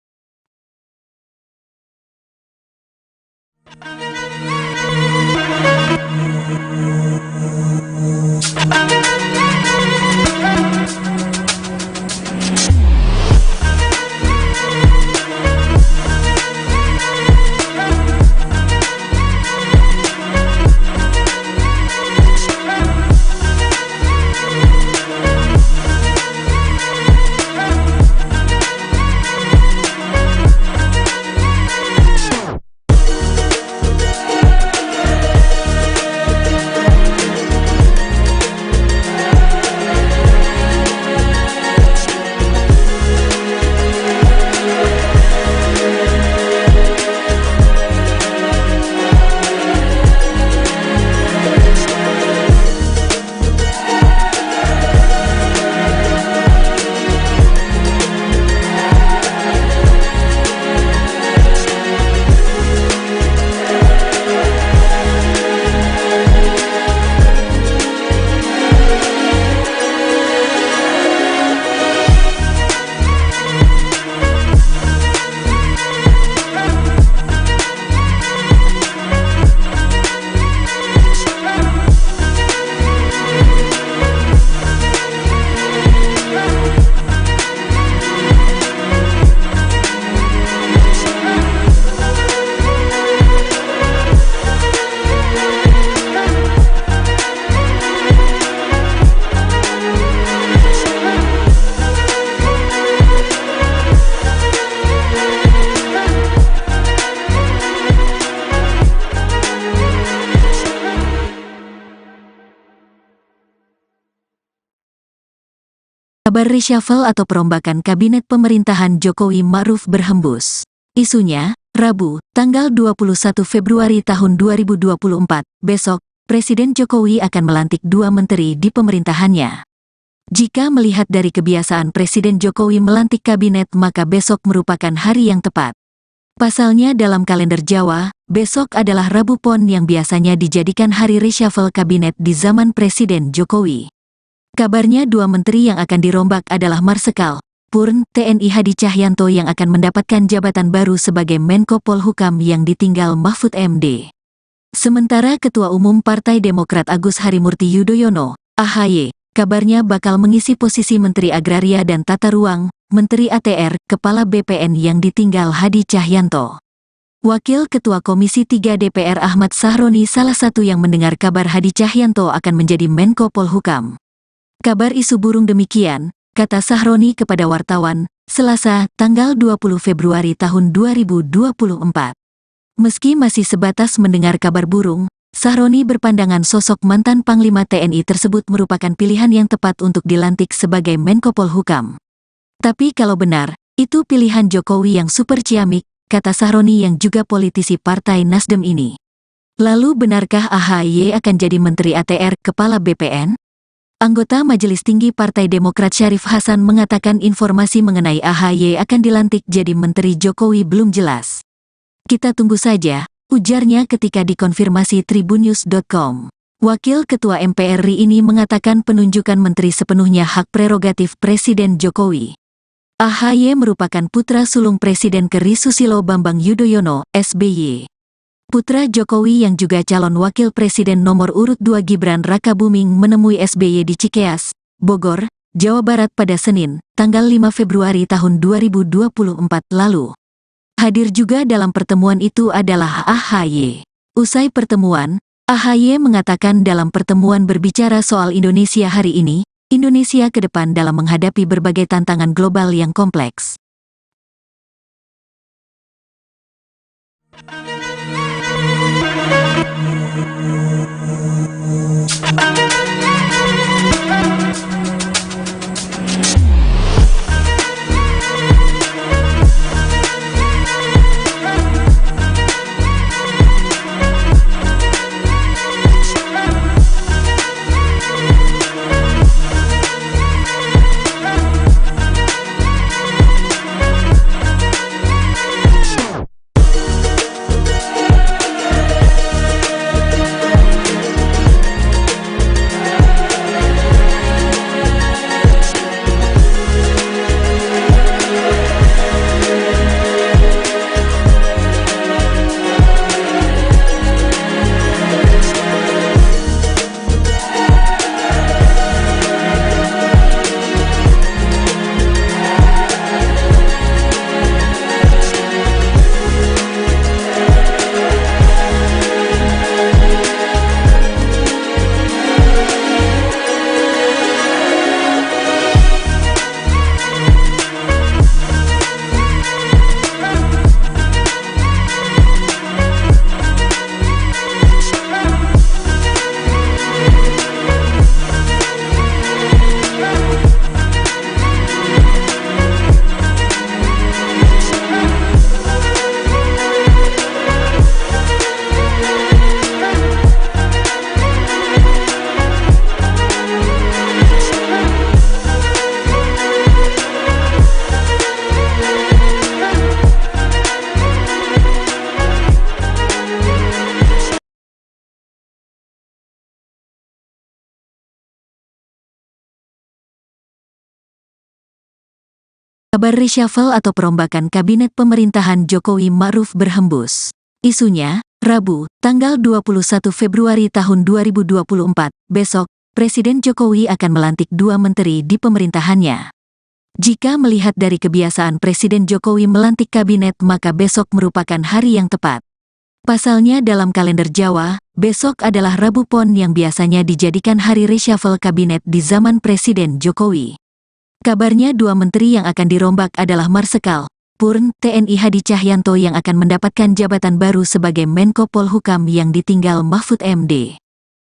Kabar reshuffle atau perombakan kabinet pemerintahan Jokowi Ma'ruf berhembus. Isunya, Rabu, tanggal 21 Februari tahun 2024, besok, Presiden Jokowi akan melantik 2 menteri di pemerintahannya. Jika melihat dari kebiasaan Presiden Jokowi melantik kabinet maka besok merupakan hari yang tepat. Pasalnya dalam kalender Jawa, besok adalah Rabu Pon yang biasanya dijadikan hari reshuffle kabinet di zaman Presiden Jokowi. Kabarnya 2 menteri yang akan dirombak adalah Marsikal Purn TNI Hadi Cahyanto yang akan mendapatkan jabatan baru sebagai Menko Polhukam yang ditinggal Mahfud MD. Sementara Ketua Umum Partai Demokrat Agus Harimurti Yudhoyono, AHY, kabarnya bakal mengisi posisi Menteri Agraria dan Tata Ruang, Menteri ATR, Kepala BPN yang ditinggal Hadi Cahyanto. Wakil Ketua Komisi 3 DPR Ahmad Sahroni salah satu yang mendengar kabar Hadi Cahyanto akan menjadi Menko Polhukam. Kabar isu burung demikian, kata Sahroni kepada wartawan, Selasa, tanggal 20 Februari tahun 2024. Meski masih sebatas mendengar kabar burung, Sahroni berpandangan sosok mantan Panglima TNI tersebut merupakan pilihan yang tepat untuk dilantik sebagai Menko Polhukam. Tapi kalau benar, itu pilihan Jokowi yang super ciamik, kata Sahroni yang juga politisi Partai Nasdem ini. Lalu benarkah AHY akan jadi Menteri ATR, Kepala BPN? Anggota Majelis Tinggi Partai Demokrat Syarif Hasan mengatakan informasi mengenai AHY akan dilantik jadi Menteri Jokowi belum jelas. Kita tunggu saja, ujarnya ketika dikonfirmasi tribunnews.com. Wakil Ketua MPR RI ini mengatakan penunjukan menteri sepenuhnya hak prerogatif Presiden Jokowi. AHY merupakan putra sulung Presiden ke.RI Susilo Bambang Yudhoyono, SBY. Putra Jokowi yang juga calon wakil presiden nomor urut 2 Gibran Rakabuming menemui SBY di Cikeas, Bogor, Jawa Barat pada Senin, tanggal 5 Februari tahun 2024 lalu. Hadir juga dalam pertemuan itu adalah AHY. Usai pertemuan, AHY mengatakan dalam pertemuan berbicara soal Indonesia hari ini, Indonesia ke depan dalam menghadapi berbagai tantangan global yang kompleks. Kabar reshuffle atau perombakan kabinet pemerintahan Jokowi Ma'ruf berhembus. Isunya, Rabu, tanggal 21 Februari tahun 2024, besok, Presiden Jokowi akan melantik 2 menteri di pemerintahannya. Jika melihat dari kebiasaan Presiden Jokowi melantik kabinet maka besok merupakan hari yang tepat. Pasalnya dalam kalender Jawa, besok adalah Rabu Pon yang biasanya dijadikan hari reshuffle kabinet di zaman Presiden Jokowi. Kabarnya 2 menteri yang akan dirombak adalah Marsikal Purn TNI Hadi Cahyanto yang akan mendapatkan jabatan baru sebagai Menko Polhukam yang ditinggal Mahfud MD.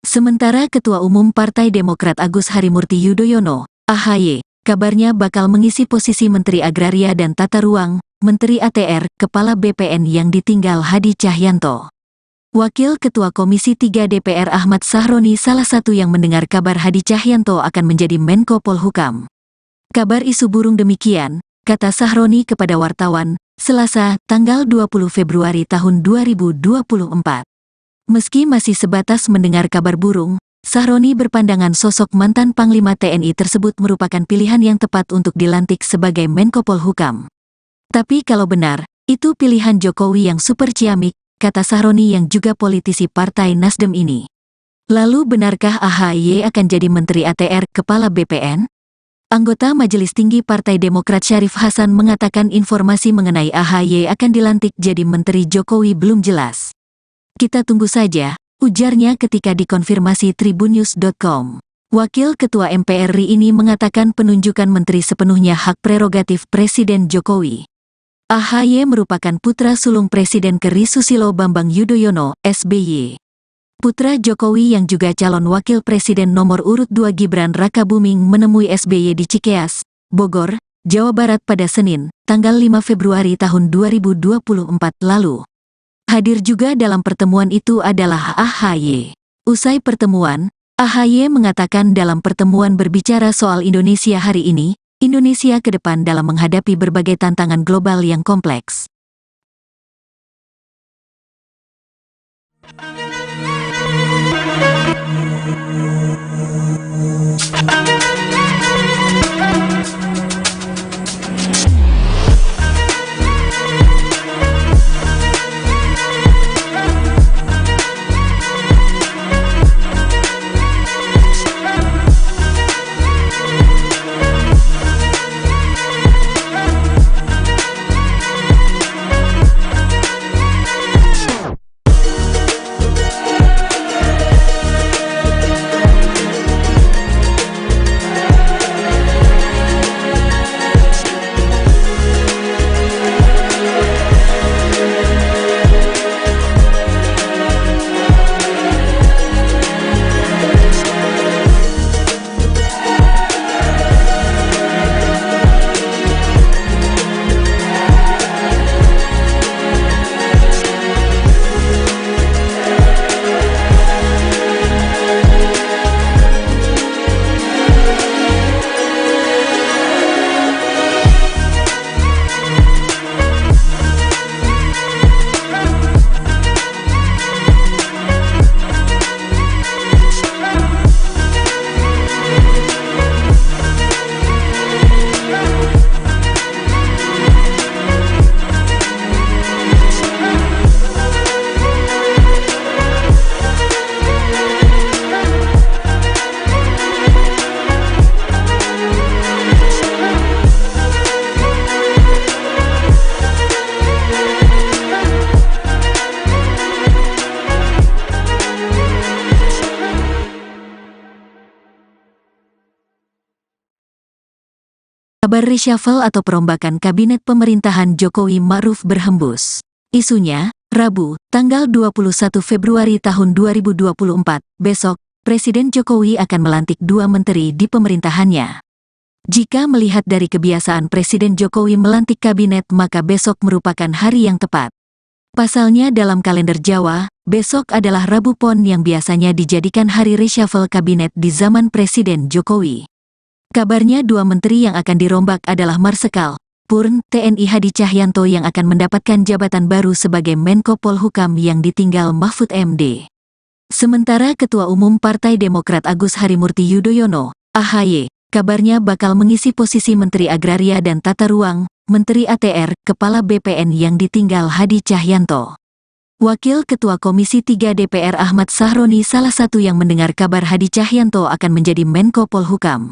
Sementara Ketua Umum Partai Demokrat Agus Harimurti Yudhoyono, AHY, kabarnya bakal mengisi posisi Menteri Agraria dan Tata Ruang, Menteri ATR, Kepala BPN yang ditinggal Hadi Cahyanto. Wakil Ketua Komisi 3 DPR Ahmad Sahroni salah satu yang mendengar kabar Hadi Cahyanto akan menjadi Menko Polhukam. Kabar isu burung demikian, kata Sahroni kepada wartawan, Selasa, tanggal 20 Februari tahun 2024. Meski masih sebatas mendengar kabar burung, Sahroni berpandangan sosok mantan Panglima TNI tersebut merupakan pilihan yang tepat untuk dilantik sebagai Menko Polhukam. Tapi kalau benar, itu pilihan Jokowi yang super ciamik, kata Sahroni yang juga politisi Partai Nasdem ini. Lalu benarkah AHY akan jadi Menteri ATR, Kepala BPN? Anggota Majelis Tinggi Partai Demokrat Syarif Hasan mengatakan informasi mengenai AHY akan dilantik jadi Menteri Jokowi belum jelas. Kita tunggu saja, ujarnya ketika dikonfirmasi tribunnews.com. Wakil Ketua MPR RI ini mengatakan penunjukan menteri sepenuhnya hak prerogatif Presiden Jokowi. AHY merupakan putra sulung Presiden ke.RI Susilo Bambang Yudhoyono, SBY. Putra Jokowi yang juga calon wakil presiden nomor urut 2 Gibran Rakabuming menemui SBY di Cikeas, Bogor, Jawa Barat pada Senin, tanggal 5 Februari tahun 2024 lalu. Hadir juga dalam pertemuan itu adalah AHY. Usai pertemuan, AHY mengatakan dalam pertemuan berbicara soal Indonesia hari ini, Indonesia ke depan dalam menghadapi berbagai tantangan global yang kompleks. Kabar reshuffle atau perombakan kabinet pemerintahan Jokowi Ma'ruf berhembus. Isunya, Rabu, tanggal 21 Februari tahun 2024, besok, Presiden Jokowi akan melantik 2 menteri di pemerintahannya. Jika melihat dari kebiasaan Presiden Jokowi melantik kabinet, maka besok merupakan hari yang tepat. Pasalnya dalam kalender Jawa, besok adalah Rabu Pon yang biasanya dijadikan hari reshuffle kabinet di zaman Presiden Jokowi. Kabarnya 2 menteri yang akan dirombak adalah Marsikal Purn TNI Hadi Cahyanto yang akan mendapatkan jabatan baru sebagai Menko Polhukam yang ditinggal Mahfud MD. Sementara Ketua Umum Partai Demokrat Agus Harimurti Yudhoyono, AHY, kabarnya bakal mengisi posisi Menteri Agraria dan Tata Ruang, Menteri ATR, Kepala BPN yang ditinggal Hadi Cahyanto. Wakil Ketua Komisi 3 DPR Ahmad Sahroni salah satu yang mendengar kabar Hadi Cahyanto akan menjadi Menko Polhukam.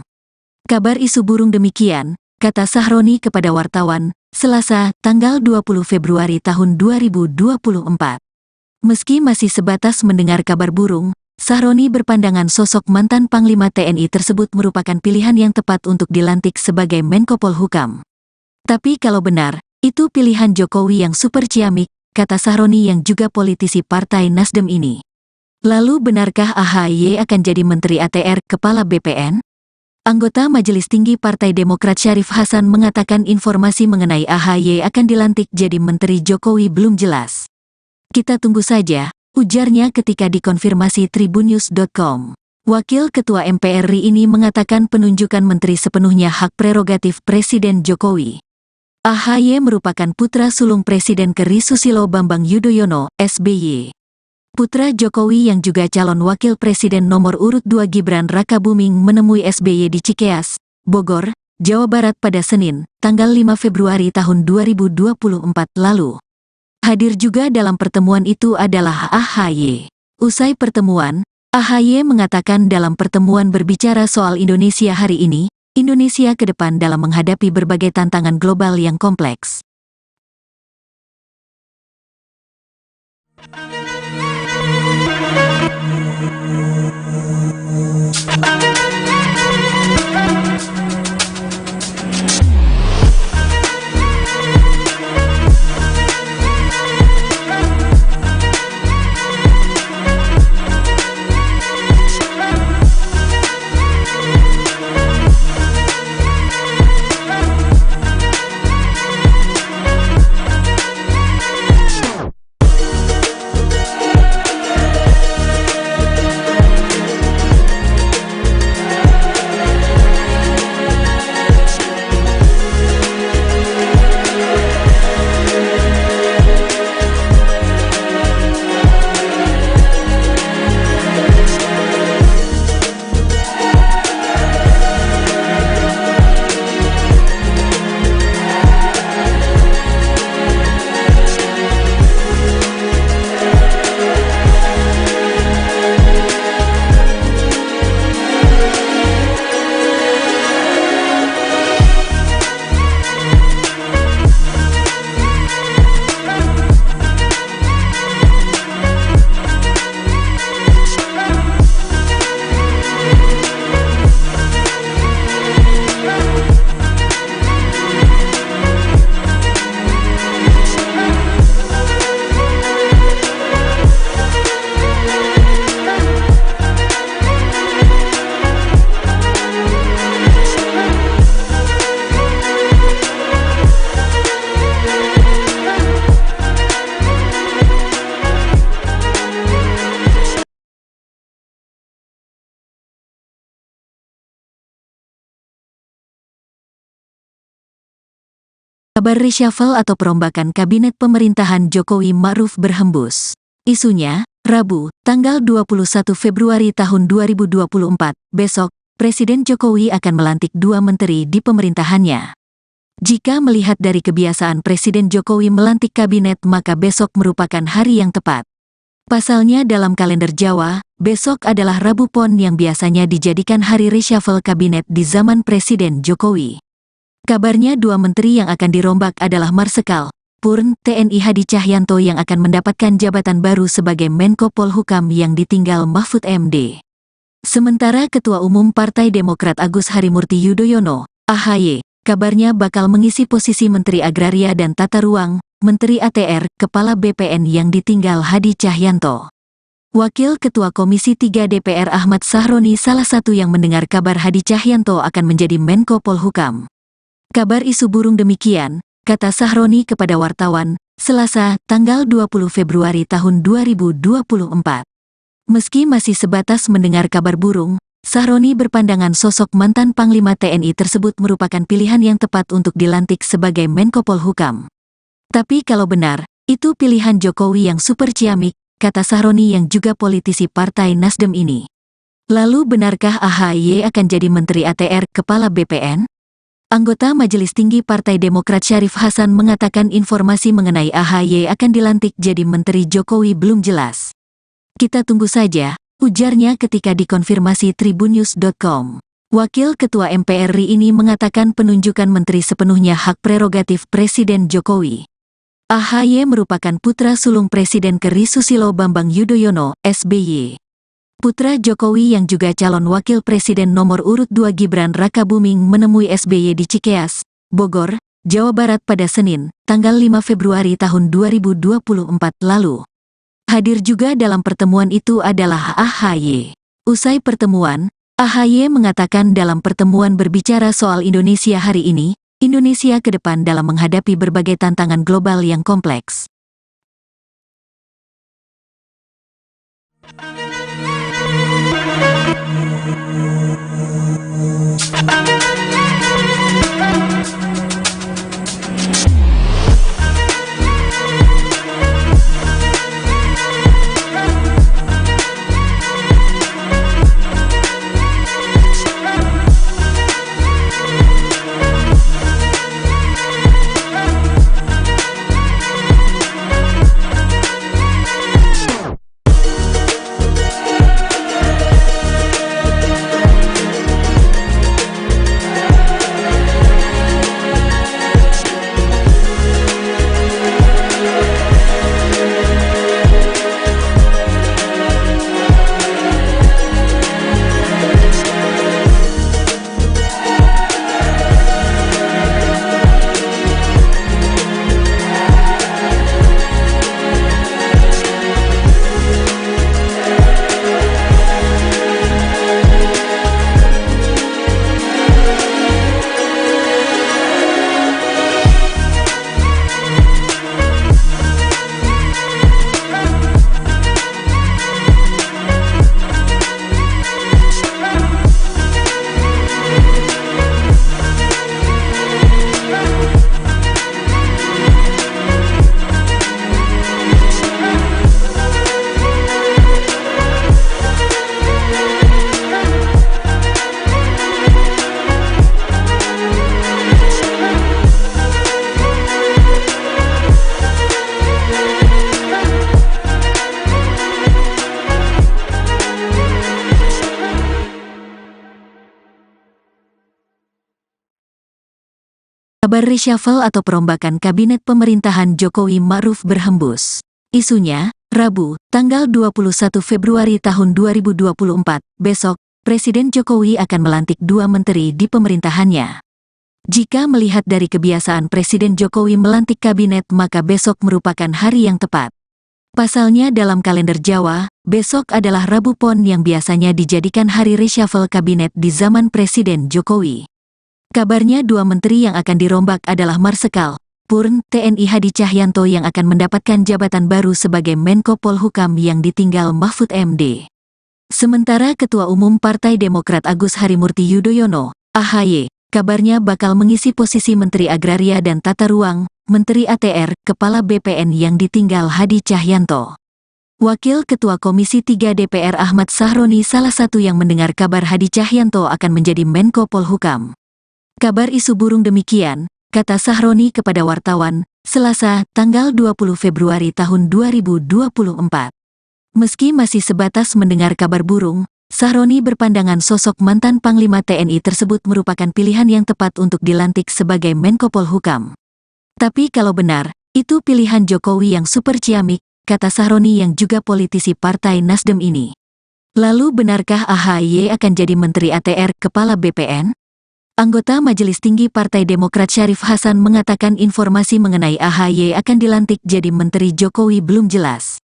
Kabar isu burung demikian, kata Sahroni kepada wartawan, Selasa, tanggal 20 Februari tahun 2024. Meski masih sebatas mendengar kabar burung, Sahroni berpandangan sosok mantan Panglima TNI tersebut merupakan pilihan yang tepat untuk dilantik sebagai Menko Polhukam. Tapi kalau benar, itu pilihan Jokowi yang super ciamik, kata Sahroni yang juga politisi Partai Nasdem ini. Lalu benarkah AHY akan jadi Menteri ATR, Kepala BPN? Anggota Majelis Tinggi Partai Demokrat Syarif Hasan mengatakan informasi mengenai AHY akan dilantik jadi Menteri Jokowi belum jelas. Kita tunggu saja, ujarnya ketika dikonfirmasi tribunnews.com. Wakil Ketua MPR RI ini mengatakan penunjukan menteri sepenuhnya hak prerogatif Presiden Jokowi. AHY merupakan putra sulung Presiden ke-RI Susilo Bambang Yudhoyono, SBY. Putra Jokowi yang juga calon wakil presiden nomor urut 2 Gibran Rakabuming menemui SBY di Cikeas, Bogor, Jawa Barat pada Senin, tanggal 5 Februari tahun 2024 lalu. Hadir juga dalam pertemuan itu adalah AHY. Usai pertemuan, AHY mengatakan dalam pertemuan berbicara soal Indonesia hari ini, Indonesia ke depan dalam menghadapi berbagai tantangan global yang kompleks. Kabar reshuffle atau perombakan kabinet pemerintahan Jokowi Ma'ruf berhembus. Isunya, Rabu, tanggal 21 Februari tahun 2024, besok, Presiden Jokowi akan melantik 2 menteri di pemerintahannya. Jika melihat dari kebiasaan Presiden Jokowi melantik kabinet, maka besok merupakan hari yang tepat. Pasalnya dalam kalender Jawa, besok adalah Rabu Pon yang biasanya dijadikan hari reshuffle kabinet di zaman Presiden Jokowi. Kabarnya 2 menteri yang akan dirombak adalah Marsikal Purn TNI Hadi Cahyanto yang akan mendapatkan jabatan baru sebagai Menko Polhukam yang ditinggal Mahfud MD. Sementara Ketua Umum Partai Demokrat Agus Harimurti Yudhoyono, AHY, kabarnya bakal mengisi posisi Menteri Agraria dan Tata Ruang, Menteri ATR, Kepala BPN yang ditinggal Hadi Cahyanto. Wakil Ketua Komisi 3 DPR Ahmad Sahroni salah satu yang mendengar kabar Hadi Cahyanto akan menjadi Menko Polhukam. Kabar isu burung demikian, kata Sahroni kepada wartawan, Selasa, tanggal 20 Februari tahun 2024. Meski masih sebatas mendengar kabar burung, Sahroni berpandangan sosok mantan Panglima TNI tersebut merupakan pilihan yang tepat untuk dilantik sebagai Menko Polhukam. Tapi kalau benar, itu pilihan Jokowi yang super ciamik, kata Sahroni yang juga politisi Partai Nasdem ini. Lalu benarkah AHY akan jadi Menteri ATR, Kepala BPN? Anggota Majelis Tinggi Partai Demokrat Syarif Hasan mengatakan informasi mengenai AHY akan dilantik jadi Menteri Jokowi belum jelas. Kita tunggu saja, ujarnya ketika dikonfirmasi tribunnews.com. Wakil Ketua MPR RI ini mengatakan penunjukan menteri sepenuhnya hak prerogatif Presiden Jokowi. AHY merupakan putra sulung Presiden ke.RI Susilo Bambang Yudhoyono, SBY. Putra Jokowi yang juga calon wakil presiden nomor urut 2 Gibran Rakabuming menemui SBY di Cikeas, Bogor, Jawa Barat pada Senin, tanggal 5 Februari tahun 2024 lalu. Hadir juga dalam pertemuan itu adalah AHY. Usai pertemuan, AHY mengatakan dalam pertemuan berbicara soal Indonesia hari ini, Indonesia ke depan dalam menghadapi berbagai tantangan global yang kompleks. Kabar reshuffle atau perombakan kabinet pemerintahan Jokowi Ma'ruf berhembus. Isunya, Rabu, tanggal 21 Februari tahun 2024, besok, Presiden Jokowi akan melantik 2 menteri di pemerintahannya. Jika melihat dari kebiasaan Presiden Jokowi melantik kabinet, maka besok merupakan hari yang tepat. Pasalnya dalam kalender Jawa, besok adalah Rabu Pon yang biasanya dijadikan hari reshuffle kabinet di zaman Presiden Jokowi. Kabarnya 2 menteri yang akan dirombak adalah Marsikal Purn TNI Hadi Cahyanto yang akan mendapatkan jabatan baru sebagai Menko Polhukam yang ditinggal Mahfud MD. Sementara Ketua Umum Partai Demokrat Agus Harimurti Yudhoyono, AHY, kabarnya bakal mengisi posisi Menteri Agraria dan Tata Ruang, Menteri ATR, Kepala BPN yang ditinggal Hadi Cahyanto. Wakil Ketua Komisi 3 DPR Ahmad Sahroni salah satu yang mendengar kabar Hadi Cahyanto akan menjadi Menko Polhukam. Kabar isu burung demikian, kata Sahroni kepada wartawan, Selasa, tanggal 20 Februari tahun 2024. Meski masih sebatas mendengar kabar burung, Sahroni berpandangan sosok mantan Panglima TNI tersebut merupakan pilihan yang tepat untuk dilantik sebagai Menko Polhukam. Tapi kalau benar, itu pilihan Jokowi yang super ciamik, kata Sahroni yang juga politisi Partai Nasdem ini. Lalu benarkah AHY akan jadi Menteri ATR, Kepala BPN? Anggota Majelis Tinggi Partai Demokrat Syarif Hasan mengatakan informasi mengenai AHY akan dilantik jadi Menteri Jokowi belum jelas.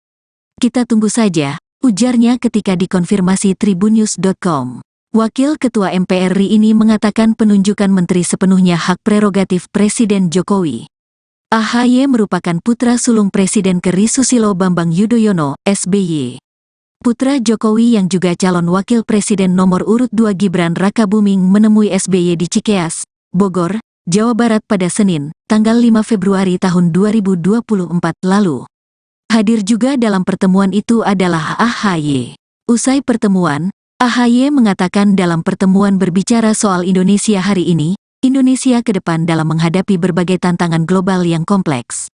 Kita tunggu saja, ujarnya ketika dikonfirmasi tribunnews.com. Wakil Ketua MPR RI ini mengatakan penunjukan menteri sepenuhnya hak prerogatif Presiden Jokowi. AHY merupakan putra sulung Presiden ke.RI Susilo Bambang Yudhoyono, SBY. Putra Jokowi yang juga calon wakil presiden nomor urut 2 Gibran Rakabuming menemui SBY di Cikeas, Bogor, Jawa Barat pada Senin, tanggal 5 Februari tahun 2024 lalu. Hadir juga dalam pertemuan itu adalah AHY. Usai pertemuan, AHY mengatakan dalam pertemuan berbicara soal Indonesia hari ini, Indonesia ke depan dalam menghadapi berbagai tantangan global yang kompleks.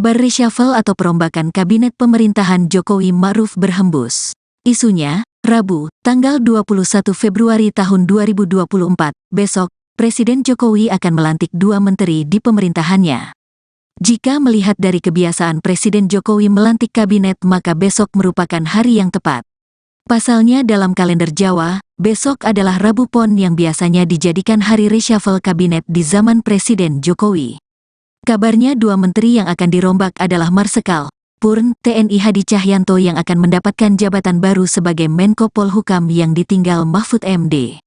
Kabar reshuffle atau perombakan kabinet pemerintahan Jokowi Ma'ruf berhembus. Isunya, Rabu, tanggal 21 Februari tahun 2024, besok, Presiden Jokowi akan melantik 2 menteri di pemerintahannya. Jika melihat dari kebiasaan Presiden Jokowi melantik kabinet maka besok merupakan hari yang tepat. Pasalnya dalam kalender Jawa, besok adalah Rabu Pon yang biasanya dijadikan hari reshuffle kabinet di zaman Presiden Jokowi. Kabarnya 2 menteri yang akan dirombak adalah Marsikal Purn TNI Hadi Cahyanto yang akan mendapatkan jabatan baru sebagai Menko Polhukam yang ditinggal Mahfud MD.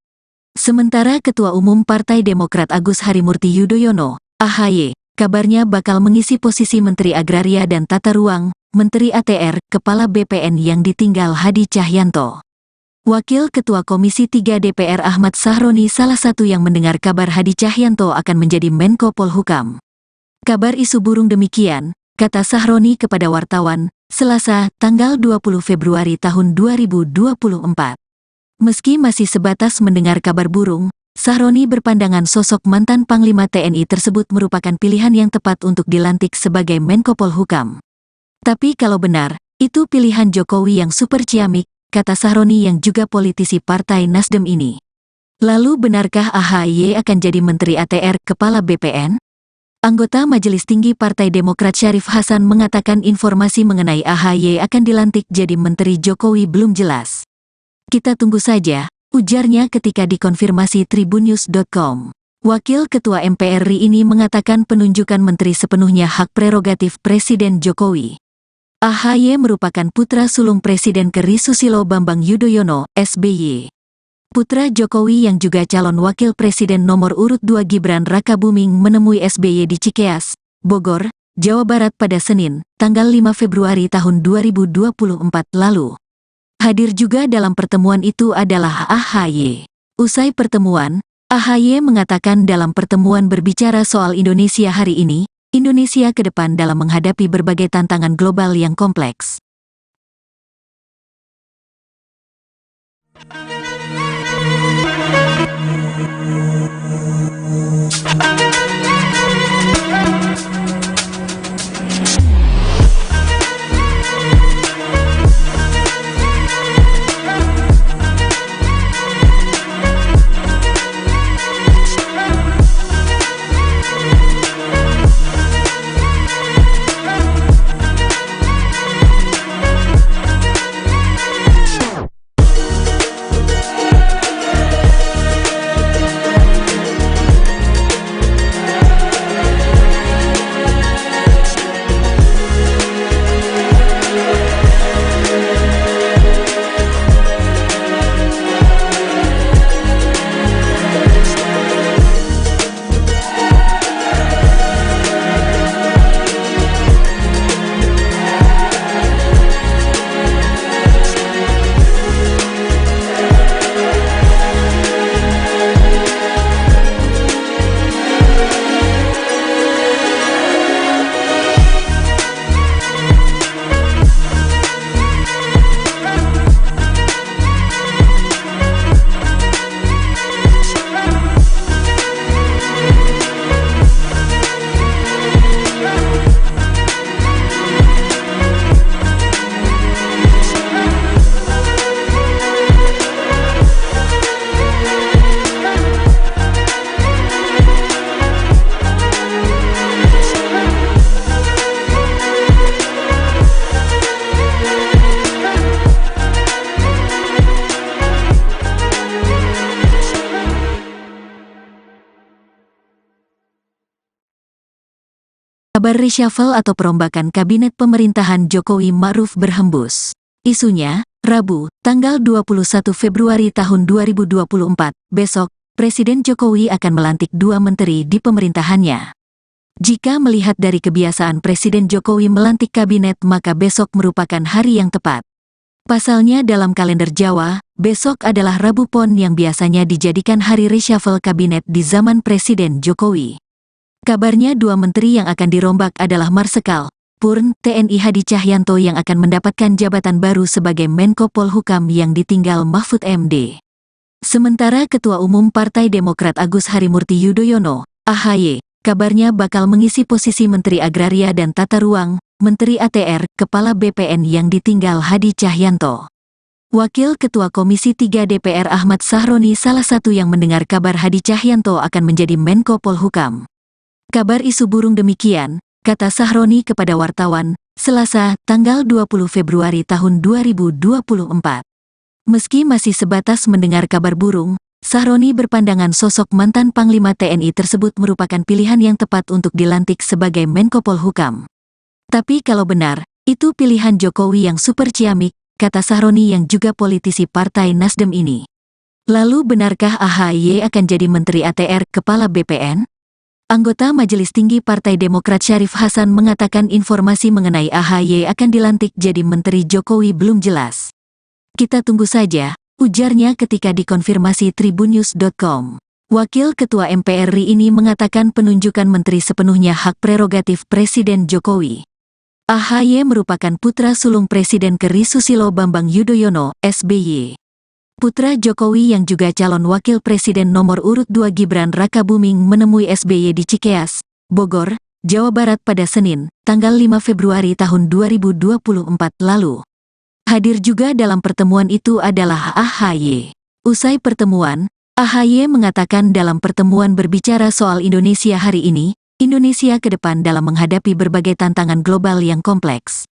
Sementara Ketua Umum Partai Demokrat Agus Harimurti Yudhoyono, AHY, kabarnya bakal mengisi posisi Menteri Agraria dan Tata Ruang, Menteri ATR, Kepala BPN yang ditinggal Hadi Cahyanto. Wakil Ketua Komisi 3 DPR Ahmad Sahroni salah satu yang mendengar kabar Hadi Cahyanto akan menjadi Menko Polhukam. Kabar isu burung demikian, kata Sahroni kepada wartawan, Selasa, tanggal 20 Februari tahun 2024. Meski masih sebatas mendengar kabar burung, Sahroni berpandangan sosok mantan Panglima TNI tersebut merupakan pilihan yang tepat untuk dilantik sebagai Menko Polhukam. Tapi kalau benar, itu pilihan Jokowi yang super ciamik, kata Sahroni yang juga politisi Partai Nasdem ini. Lalu benarkah AHY akan jadi Menteri ATR Kepala BPN? Anggota Majelis Tinggi Partai Demokrat Syarif Hasan mengatakan informasi mengenai AHY akan dilantik jadi Menteri Jokowi belum jelas. Kita tunggu saja, ujarnya ketika dikonfirmasi tribunnews.com. Wakil Ketua MPR RI ini mengatakan penunjukan menteri sepenuhnya hak prerogatif Presiden Jokowi. AHY merupakan putra sulung Presiden ke.RI Susilo Bambang Yudhoyono, SBY. Putra Jokowi yang juga calon wakil presiden nomor urut 2 Gibran Rakabuming menemui SBY di Cikeas, Bogor, Jawa Barat pada Senin, tanggal 5 Februari tahun 2024 lalu. Hadir juga dalam pertemuan itu adalah AHY. Usai pertemuan, AHY mengatakan dalam pertemuan berbicara soal Indonesia hari ini, Indonesia ke depan dalam menghadapi berbagai tantangan global yang kompleks. Kabar reshuffle atau perombakan kabinet pemerintahan Jokowi Ma'ruf berhembus. Isunya, Rabu, tanggal 21 Februari tahun 2024, besok, Presiden Jokowi akan melantik 2 menteri di pemerintahannya. Jika melihat dari kebiasaan Presiden Jokowi melantik kabinet maka besok merupakan hari yang tepat. Pasalnya dalam kalender Jawa, besok adalah Rabu Pon yang biasanya dijadikan hari reshuffle kabinet di zaman Presiden Jokowi. Kabarnya 2 menteri yang akan dirombak adalah Marsikal Purn TNI Hadi Cahyanto yang akan mendapatkan jabatan baru sebagai Menko Polhukam yang ditinggal Mahfud MD. Sementara Ketua Umum Partai Demokrat Agus Harimurti Yudhoyono, AHY, kabarnya bakal mengisi posisi Menteri Agraria dan Tata Ruang, Menteri ATR, Kepala BPN yang ditinggal Hadi Cahyanto. Wakil Ketua Komisi 3 DPR Ahmad Sahroni salah satu yang mendengar kabar Hadi Cahyanto akan menjadi Menko Polhukam. Kabar isu burung demikian, kata Sahroni kepada wartawan, Selasa, tanggal 20 Februari tahun 2024. Meski masih sebatas mendengar kabar burung, Sahroni berpandangan sosok mantan Panglima TNI tersebut merupakan pilihan yang tepat untuk dilantik sebagai Menko Polhukam. Tapi kalau benar, itu pilihan Jokowi yang super ciamik, kata Sahroni yang juga politisi Partai Nasdem ini. Lalu benarkah AHY akan jadi Menteri ATR Kepala BPN? Anggota Majelis Tinggi Partai Demokrat Syarif Hasan mengatakan informasi mengenai AHY akan dilantik jadi Menteri Jokowi belum jelas. Kita tunggu saja, ujarnya ketika dikonfirmasi tribunnews.com. Wakil Ketua MPR RI ini mengatakan penunjukan menteri sepenuhnya hak prerogatif Presiden Jokowi. AHY merupakan putra sulung Presiden ke.RI Susilo Bambang Yudhoyono, SBY. Putra Jokowi yang juga calon wakil presiden nomor urut 2 Gibran Rakabuming menemui SBY di Cikeas, Bogor, Jawa Barat pada Senin, tanggal 5 Februari tahun 2024 lalu. Hadir juga dalam pertemuan itu adalah AHY. Usai pertemuan, AHY mengatakan dalam pertemuan berbicara soal Indonesia hari ini, Indonesia ke depan dalam menghadapi berbagai tantangan global yang kompleks.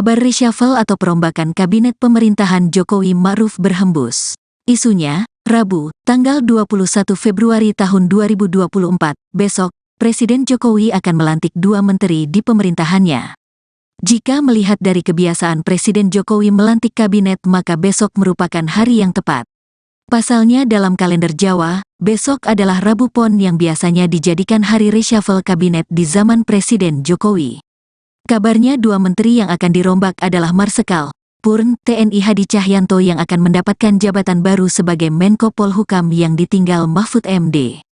Kabar reshuffle atau perombakan kabinet pemerintahan Jokowi Ma'ruf berhembus. Isunya, Rabu, tanggal 21 Februari tahun 2024, besok, Presiden Jokowi akan melantik 2 menteri di pemerintahannya. Jika melihat dari kebiasaan Presiden Jokowi melantik kabinet, maka besok merupakan hari yang tepat. Pasalnya dalam kalender Jawa, besok adalah Rabu Pon yang biasanya dijadikan hari reshuffle kabinet di zaman Presiden Jokowi. Kabarnya 2 menteri yang akan dirombak adalah Marsikal Purn TNI Hadi Cahyanto yang akan mendapatkan jabatan baru sebagai Menko Polhukam yang ditinggal Mahfud MD.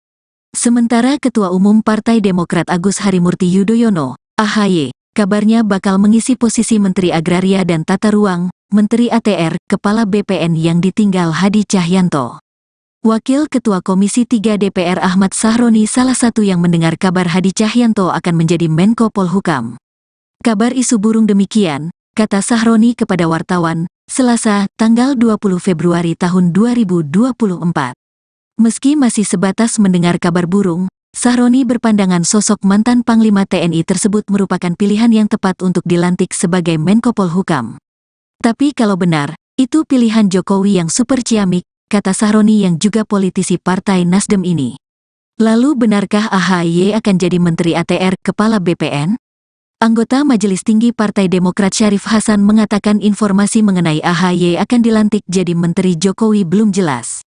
Sementara Ketua Umum Partai Demokrat Agus Harimurti Yudhoyono, AHY, kabarnya bakal mengisi posisi Menteri Agraria dan Tata Ruang, Menteri ATR, Kepala BPN yang ditinggal Hadi Cahyanto. Wakil Ketua Komisi 3 DPR Ahmad Sahroni salah satu yang mendengar kabar Hadi Cahyanto akan menjadi Menko Polhukam. Kabar isu burung demikian, kata Sahroni kepada wartawan, Selasa, tanggal 20 Februari tahun 2024. Meski masih sebatas mendengar kabar burung, Sahroni berpandangan sosok mantan Panglima TNI tersebut merupakan pilihan yang tepat untuk dilantik sebagai Menko Polhukam. Tapi kalau benar, itu pilihan Jokowi yang super ciamik, kata Sahroni yang juga politisi Partai Nasdem ini. Lalu benarkah AHY akan jadi Menteri ATR, Kepala BPN? Anggota Majelis Tinggi Partai Demokrat Syarif Hasan mengatakan informasi mengenai AHY akan dilantik jadi Menteri Jokowi belum jelas.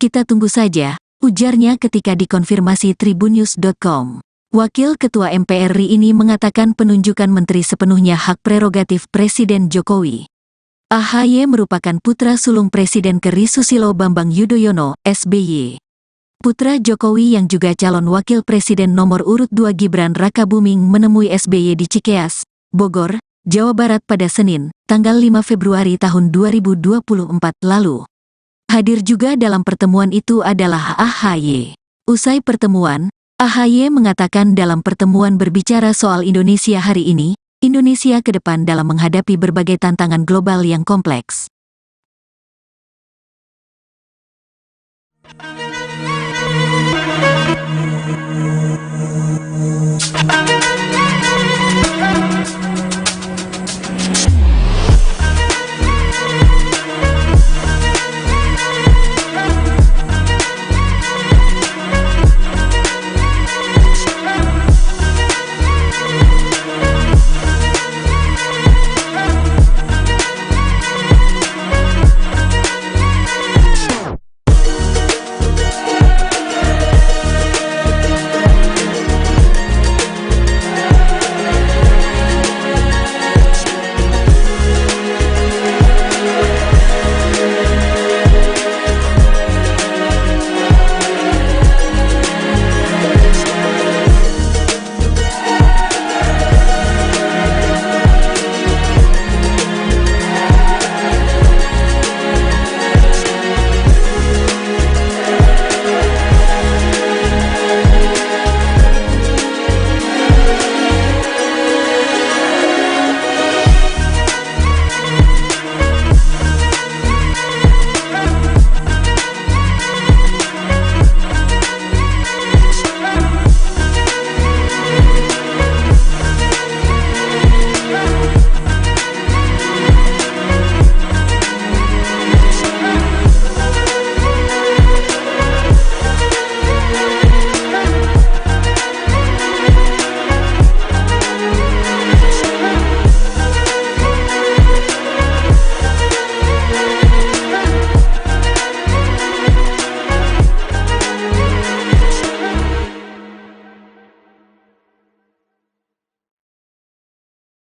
Kita tunggu saja, ujarnya ketika dikonfirmasi tribunnews.com. Wakil Ketua MPR RI ini mengatakan penunjukan menteri sepenuhnya hak prerogatif Presiden Jokowi. AHY merupakan putra sulung Presiden ke.RI Susilo Bambang Yudhoyono, SBY. Putra Jokowi yang juga calon wakil presiden nomor urut 2 Gibran Rakabuming menemui SBY di Cikeas, Bogor, Jawa Barat pada Senin, tanggal 5 Februari tahun 2024 lalu. Hadir juga dalam pertemuan itu adalah AHY. Usai pertemuan, AHY mengatakan dalam pertemuan berbicara soal Indonesia hari ini, Indonesia ke depan dalam menghadapi berbagai tantangan global yang kompleks.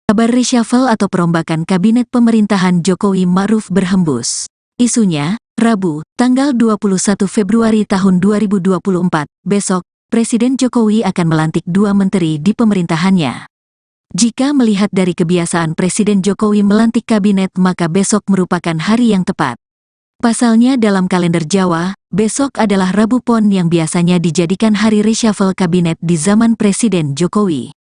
Kabar reshuffle atau perombakan kabinet pemerintahan Jokowi Ma'ruf berhembus. Isunya, Rabu, tanggal 21 Februari tahun 2024, besok, Presiden Jokowi akan melantik 2 menteri di pemerintahannya. Jika melihat dari kebiasaan Presiden Jokowi melantik kabinet, maka besok merupakan hari yang tepat. Pasalnya dalam kalender Jawa, besok adalah Rabu Pon yang biasanya dijadikan hari reshuffle kabinet di zaman Presiden Jokowi.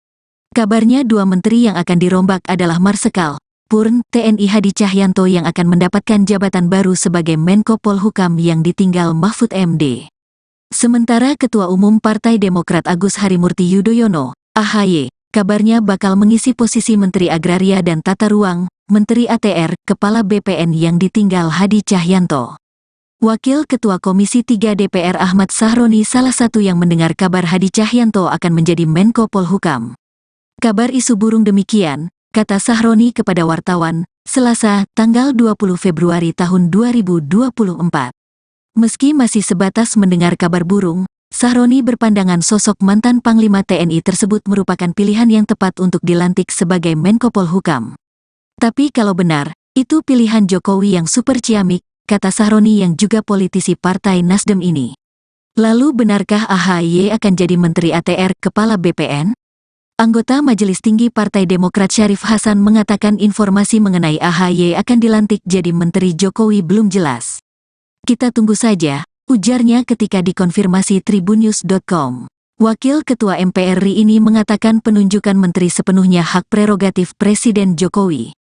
Kabarnya 2 menteri yang akan dirombak adalah Marsikal Purn TNI Hadi Cahyanto yang akan mendapatkan jabatan baru sebagai Menko Polhukam yang ditinggal Mahfud MD. Sementara Ketua Umum Partai Demokrat Agus Harimurti Yudhoyono, AHY, kabarnya bakal mengisi posisi Menteri Agraria dan Tata Ruang, Menteri ATR, Kepala BPN yang ditinggal Hadi Cahyanto. Wakil Ketua Komisi 3 DPR Ahmad Sahroni salah satu yang mendengar kabar Hadi Cahyanto akan menjadi Menko Polhukam. Kabar isu burung demikian, kata Sahroni kepada wartawan, Selasa, tanggal 20 Februari tahun 2024. Meski masih sebatas mendengar kabar burung, Sahroni berpandangan sosok mantan Panglima TNI tersebut merupakan pilihan yang tepat untuk dilantik sebagai Menko Polhukam. Tapi kalau benar, itu pilihan Jokowi yang super ciamik, kata Sahroni yang juga politisi Partai Nasdem ini. Lalu benarkah AHY akan jadi Menteri ATR, Kepala BPN? Anggota Majelis Tinggi Partai Demokrat Syarif Hasan mengatakan informasi mengenai AHY akan dilantik jadi Menteri Jokowi belum jelas. Kita tunggu saja, ujarnya ketika dikonfirmasi tribunnews.com. Wakil Ketua MPR RI ini mengatakan penunjukan menteri sepenuhnya hak prerogatif Presiden Jokowi.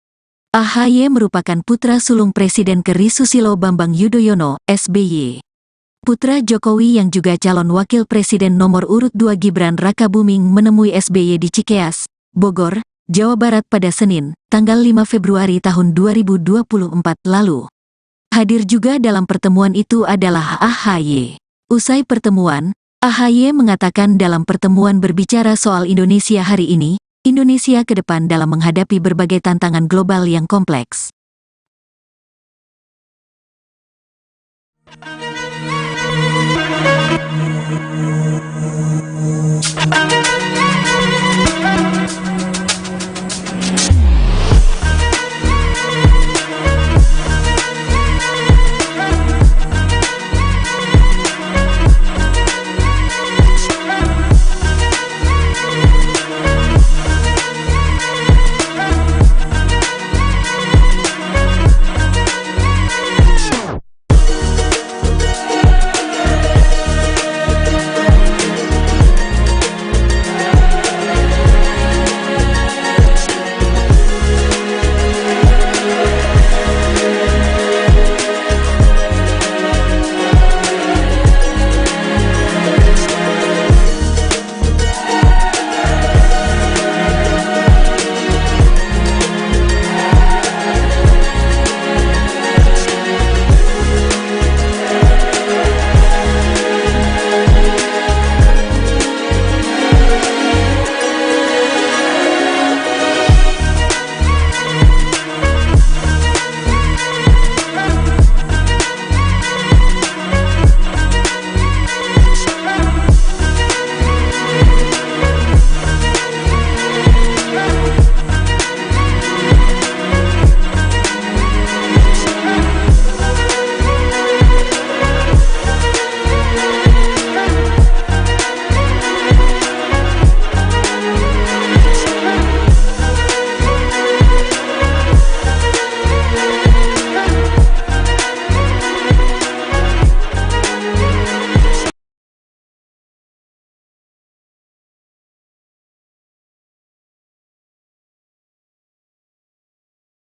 AHY merupakan putra sulung Presiden ke.RI Susilo Bambang Yudhoyono, SBY. Putra Jokowi yang juga calon wakil presiden nomor urut 2 Gibran Rakabuming menemui SBY di Cikeas, Bogor, Jawa Barat pada Senin, tanggal 5 Februari tahun 2024 lalu. Hadir juga dalam pertemuan itu adalah AHY. Usai pertemuan, AHY mengatakan dalam pertemuan berbicara soal Indonesia hari ini, Indonesia ke depan dalam menghadapi berbagai tantangan global yang kompleks.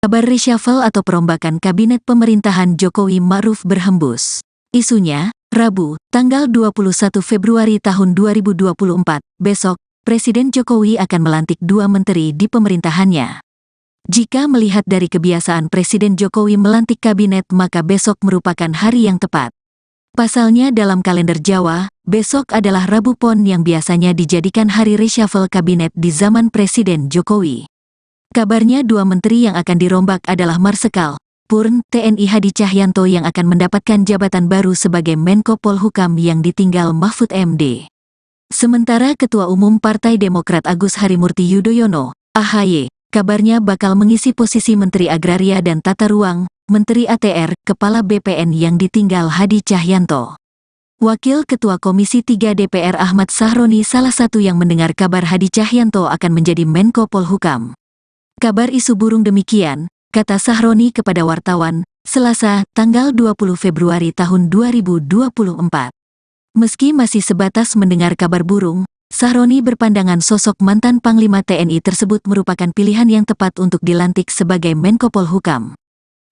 Kabar reshuffle atau perombakan kabinet pemerintahan Jokowi Ma'ruf berhembus. Isunya, Rabu, tanggal 21 Februari tahun 2024, besok, Presiden Jokowi akan melantik 2 menteri di pemerintahannya. Jika melihat dari kebiasaan Presiden Jokowi melantik kabinet, maka besok merupakan hari yang tepat. Pasalnya dalam kalender Jawa, besok adalah Rabu Pon yang biasanya dijadikan hari reshuffle kabinet di zaman Presiden Jokowi. Kabarnya 2 menteri yang akan dirombak adalah Marsikal Purn TNI Hadi Cahyanto yang akan mendapatkan jabatan baru sebagai Menko Polhukam yang ditinggal Mahfud MD. Sementara Ketua Umum Partai Demokrat Agus Harimurti Yudhoyono, AHY, kabarnya bakal mengisi posisi Menteri Agraria dan Tata Ruang, Menteri ATR, Kepala BPN yang ditinggal Hadi Cahyanto. Wakil Ketua Komisi 3 DPR Ahmad Sahroni salah satu yang mendengar kabar Hadi Cahyanto akan menjadi Menko Polhukam. Kabar isu burung demikian, kata Sahroni kepada wartawan, Selasa, tanggal 20 Februari tahun 2024. Meski masih sebatas mendengar kabar burung, Sahroni berpandangan sosok mantan Panglima TNI tersebut merupakan pilihan yang tepat untuk dilantik sebagai Menko Polhukam.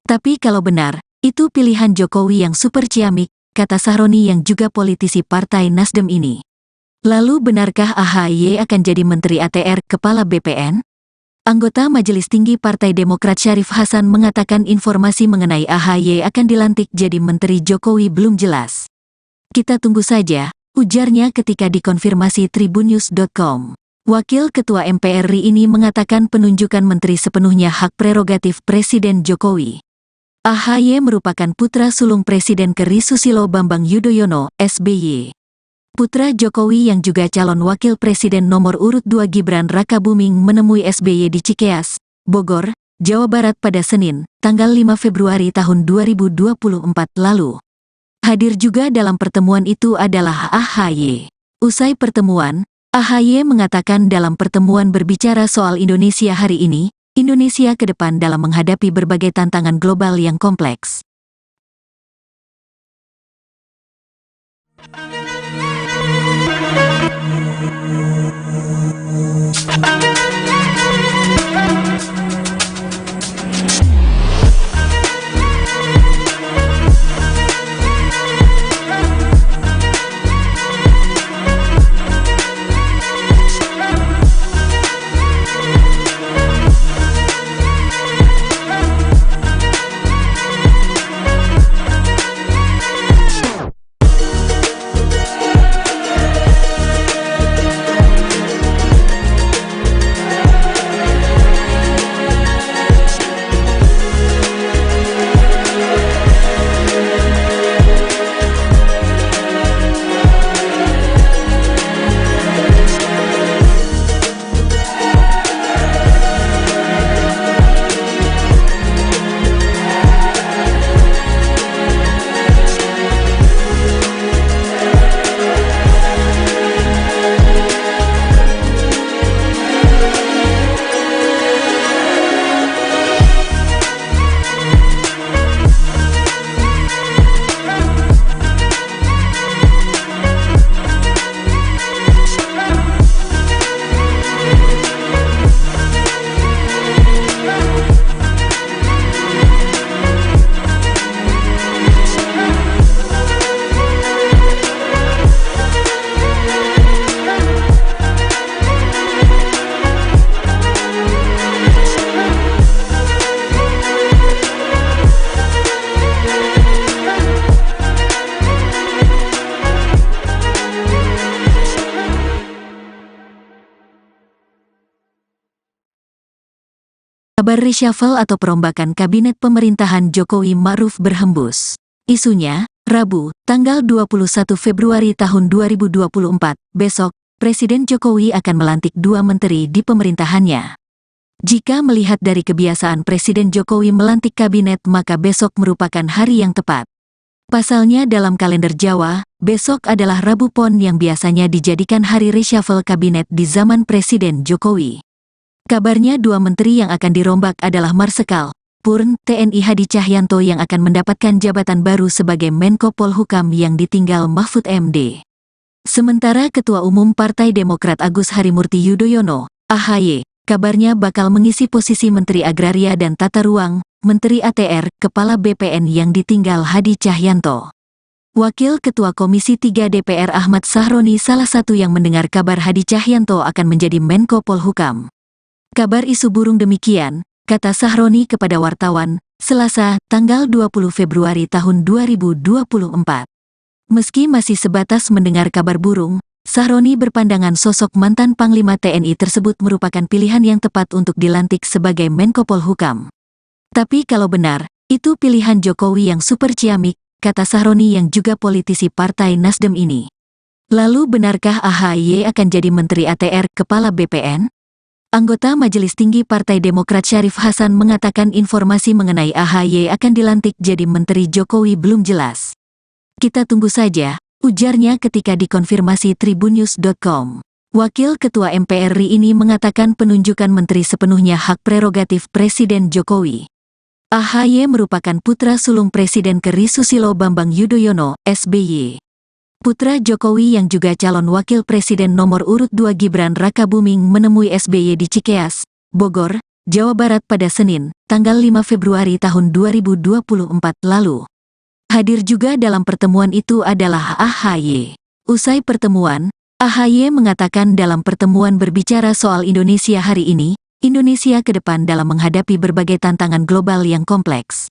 Tapi kalau benar, itu pilihan Jokowi yang super ciamik, kata Sahroni yang juga politisi Partai Nasdem ini. Lalu benarkah AHY akan jadi Menteri ATR Kepala BPN? Anggota Majelis Tinggi Partai Demokrat Syarif Hasan mengatakan informasi mengenai AHY akan dilantik jadi Menteri Jokowi belum jelas. Kita tunggu saja, ujarnya ketika dikonfirmasi tribunnews.com. Wakil Ketua MPR RI ini mengatakan penunjukan menteri sepenuhnya hak prerogatif Presiden Jokowi. AHY merupakan putra sulung Presiden ke.RI Susilo Bambang Yudhoyono, SBY. Putra Jokowi yang juga calon wakil presiden nomor urut 2 Gibran Rakabuming menemui SBY di Cikeas, Bogor, Jawa Barat pada Senin, tanggal 5 Februari tahun 2024 lalu. Hadir juga dalam pertemuan itu adalah AHY. Usai pertemuan, AHY mengatakan dalam pertemuan berbicara soal Indonesia hari ini, Indonesia ke depan dalam menghadapi berbagai tantangan global yang kompleks. Kabar reshuffle atau perombakan kabinet pemerintahan Jokowi Ma'ruf berhembus. Isunya, Rabu, tanggal 21 Februari tahun 2024, besok, Presiden Jokowi akan melantik 2 menteri di pemerintahannya. Jika melihat dari kebiasaan Presiden Jokowi melantik kabinet maka besok merupakan hari yang tepat. Pasalnya dalam kalender Jawa, besok adalah Rabu Pon yang biasanya dijadikan hari reshuffle kabinet di zaman Presiden Jokowi. Kabarnya 2 menteri yang akan dirombak adalah Marsikal Purn TNI Hadi Cahyanto yang akan mendapatkan jabatan baru sebagai Menko Polhukam yang ditinggal Mahfud MD. Sementara Ketua Umum Partai Demokrat Agus Harimurti Yudhoyono, AHY, kabarnya bakal mengisi posisi Menteri Agraria dan Tata Ruang, Menteri ATR, Kepala BPN yang ditinggal Hadi Cahyanto. Wakil Ketua Komisi 3 DPR Ahmad Sahroni salah satu yang mendengar kabar Hadi Cahyanto akan menjadi Menko Polhukam. Kabar isu burung demikian, kata Sahroni kepada wartawan, Selasa, tanggal 20 Februari tahun 2024. Meski masih sebatas mendengar kabar burung, Sahroni berpandangan sosok mantan Panglima TNI tersebut merupakan pilihan yang tepat untuk dilantik sebagai Menko Polhukam. Tapi kalau benar, itu pilihan Jokowi yang super ciamik, kata Sahroni yang juga politisi Partai Nasdem ini. Lalu benarkah AHY akan jadi Menteri ATR Kepala BPN? Anggota Majelis Tinggi Partai Demokrat Syarif Hasan mengatakan informasi mengenai AHY akan dilantik jadi Menteri Jokowi belum jelas. Kita tunggu saja, ujarnya ketika dikonfirmasi tribunnews.com. Wakil Ketua MPR RI ini mengatakan penunjukan menteri sepenuhnya hak prerogatif Presiden Jokowi. AHY merupakan putra sulung Presiden ke.RI Susilo Bambang Yudhoyono, SBY. Putra Jokowi yang juga calon wakil presiden nomor urut 2 Gibran Rakabuming menemui SBY di Cikeas, Bogor, Jawa Barat pada Senin, tanggal 5 Februari tahun 2024 lalu. Hadir juga dalam pertemuan itu adalah AHY. Usai pertemuan, AHY mengatakan dalam pertemuan berbicara soal Indonesia hari ini, Indonesia ke depan dalam menghadapi berbagai tantangan global yang kompleks.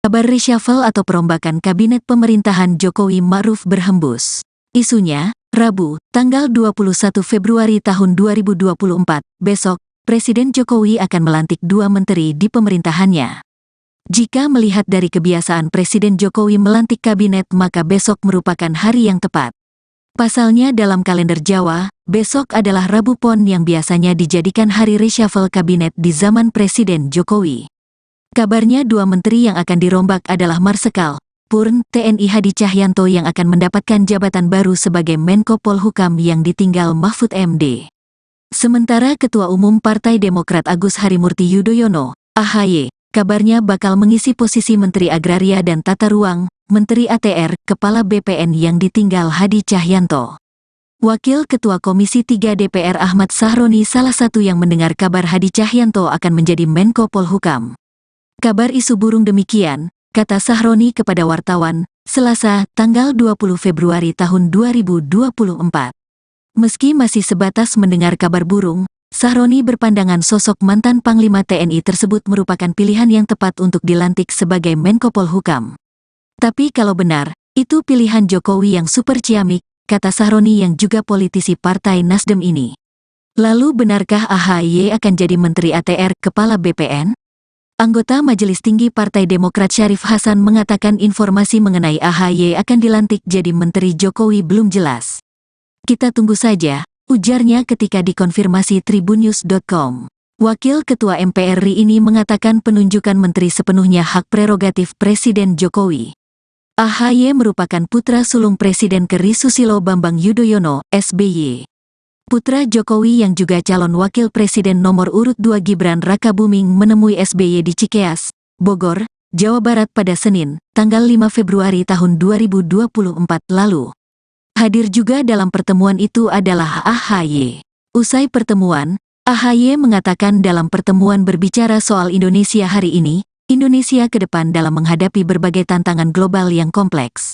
Kabar reshuffle atau perombakan kabinet pemerintahan Jokowi Ma'ruf berhembus. Isunya, Rabu, tanggal 21 Februari tahun 2024, besok, Presiden Jokowi akan melantik 2 menteri di pemerintahannya. Jika melihat dari kebiasaan Presiden Jokowi melantik kabinet maka besok merupakan hari yang tepat. Pasalnya dalam kalender Jawa, besok adalah Rabu Pon yang biasanya dijadikan hari reshuffle kabinet di zaman Presiden Jokowi. Kabarnya 2 menteri yang akan dirombak adalah Marsikal Purn TNI Hadi Cahyanto yang akan mendapatkan jabatan baru sebagai Menko Polhukam yang ditinggal Mahfud MD. Sementara Ketua Umum Partai Demokrat Agus Harimurti Yudhoyono, AHY, kabarnya bakal mengisi posisi Menteri Agraria dan Tata Ruang, Menteri ATR, Kepala BPN yang ditinggal Hadi Cahyanto. Wakil Ketua Komisi 3 DPR Ahmad Sahroni salah satu yang mendengar kabar Hadi Cahyanto akan menjadi Menko Polhukam. Kabar isu burung demikian, kata Sahroni kepada wartawan, Selasa, tanggal 20 Februari tahun 2024. Meski masih sebatas mendengar kabar burung, Sahroni berpandangan sosok mantan Panglima TNI tersebut merupakan pilihan yang tepat untuk dilantik sebagai Menko Polhukam. Tapi kalau benar, itu pilihan Jokowi yang super ciamik, kata Sahroni yang juga politisi Partai Nasdem ini. Lalu benarkah AHY akan jadi Menteri ATR, Kepala BPN? Anggota Majelis Tinggi Partai Demokrat Syarif Hasan mengatakan informasi mengenai AHY akan dilantik jadi Menteri Jokowi belum jelas. Kita tunggu saja, ujarnya ketika dikonfirmasi tribunnews.com. Wakil Ketua MPR RI ini mengatakan penunjukan menteri sepenuhnya hak prerogatif Presiden Jokowi. AHY merupakan putra sulung Presiden ke.RI Susilo Bambang Yudhoyono, SBY. Putra Jokowi yang juga calon wakil presiden nomor urut 2 Gibran Rakabuming menemui SBY di Cikeas, Bogor, Jawa Barat pada Senin, tanggal 5 Februari tahun 2024 lalu. Hadir juga dalam pertemuan itu adalah AHY. Usai pertemuan, AHY mengatakan dalam pertemuan berbicara soal Indonesia hari ini, Indonesia ke depan dalam menghadapi berbagai tantangan global yang kompleks.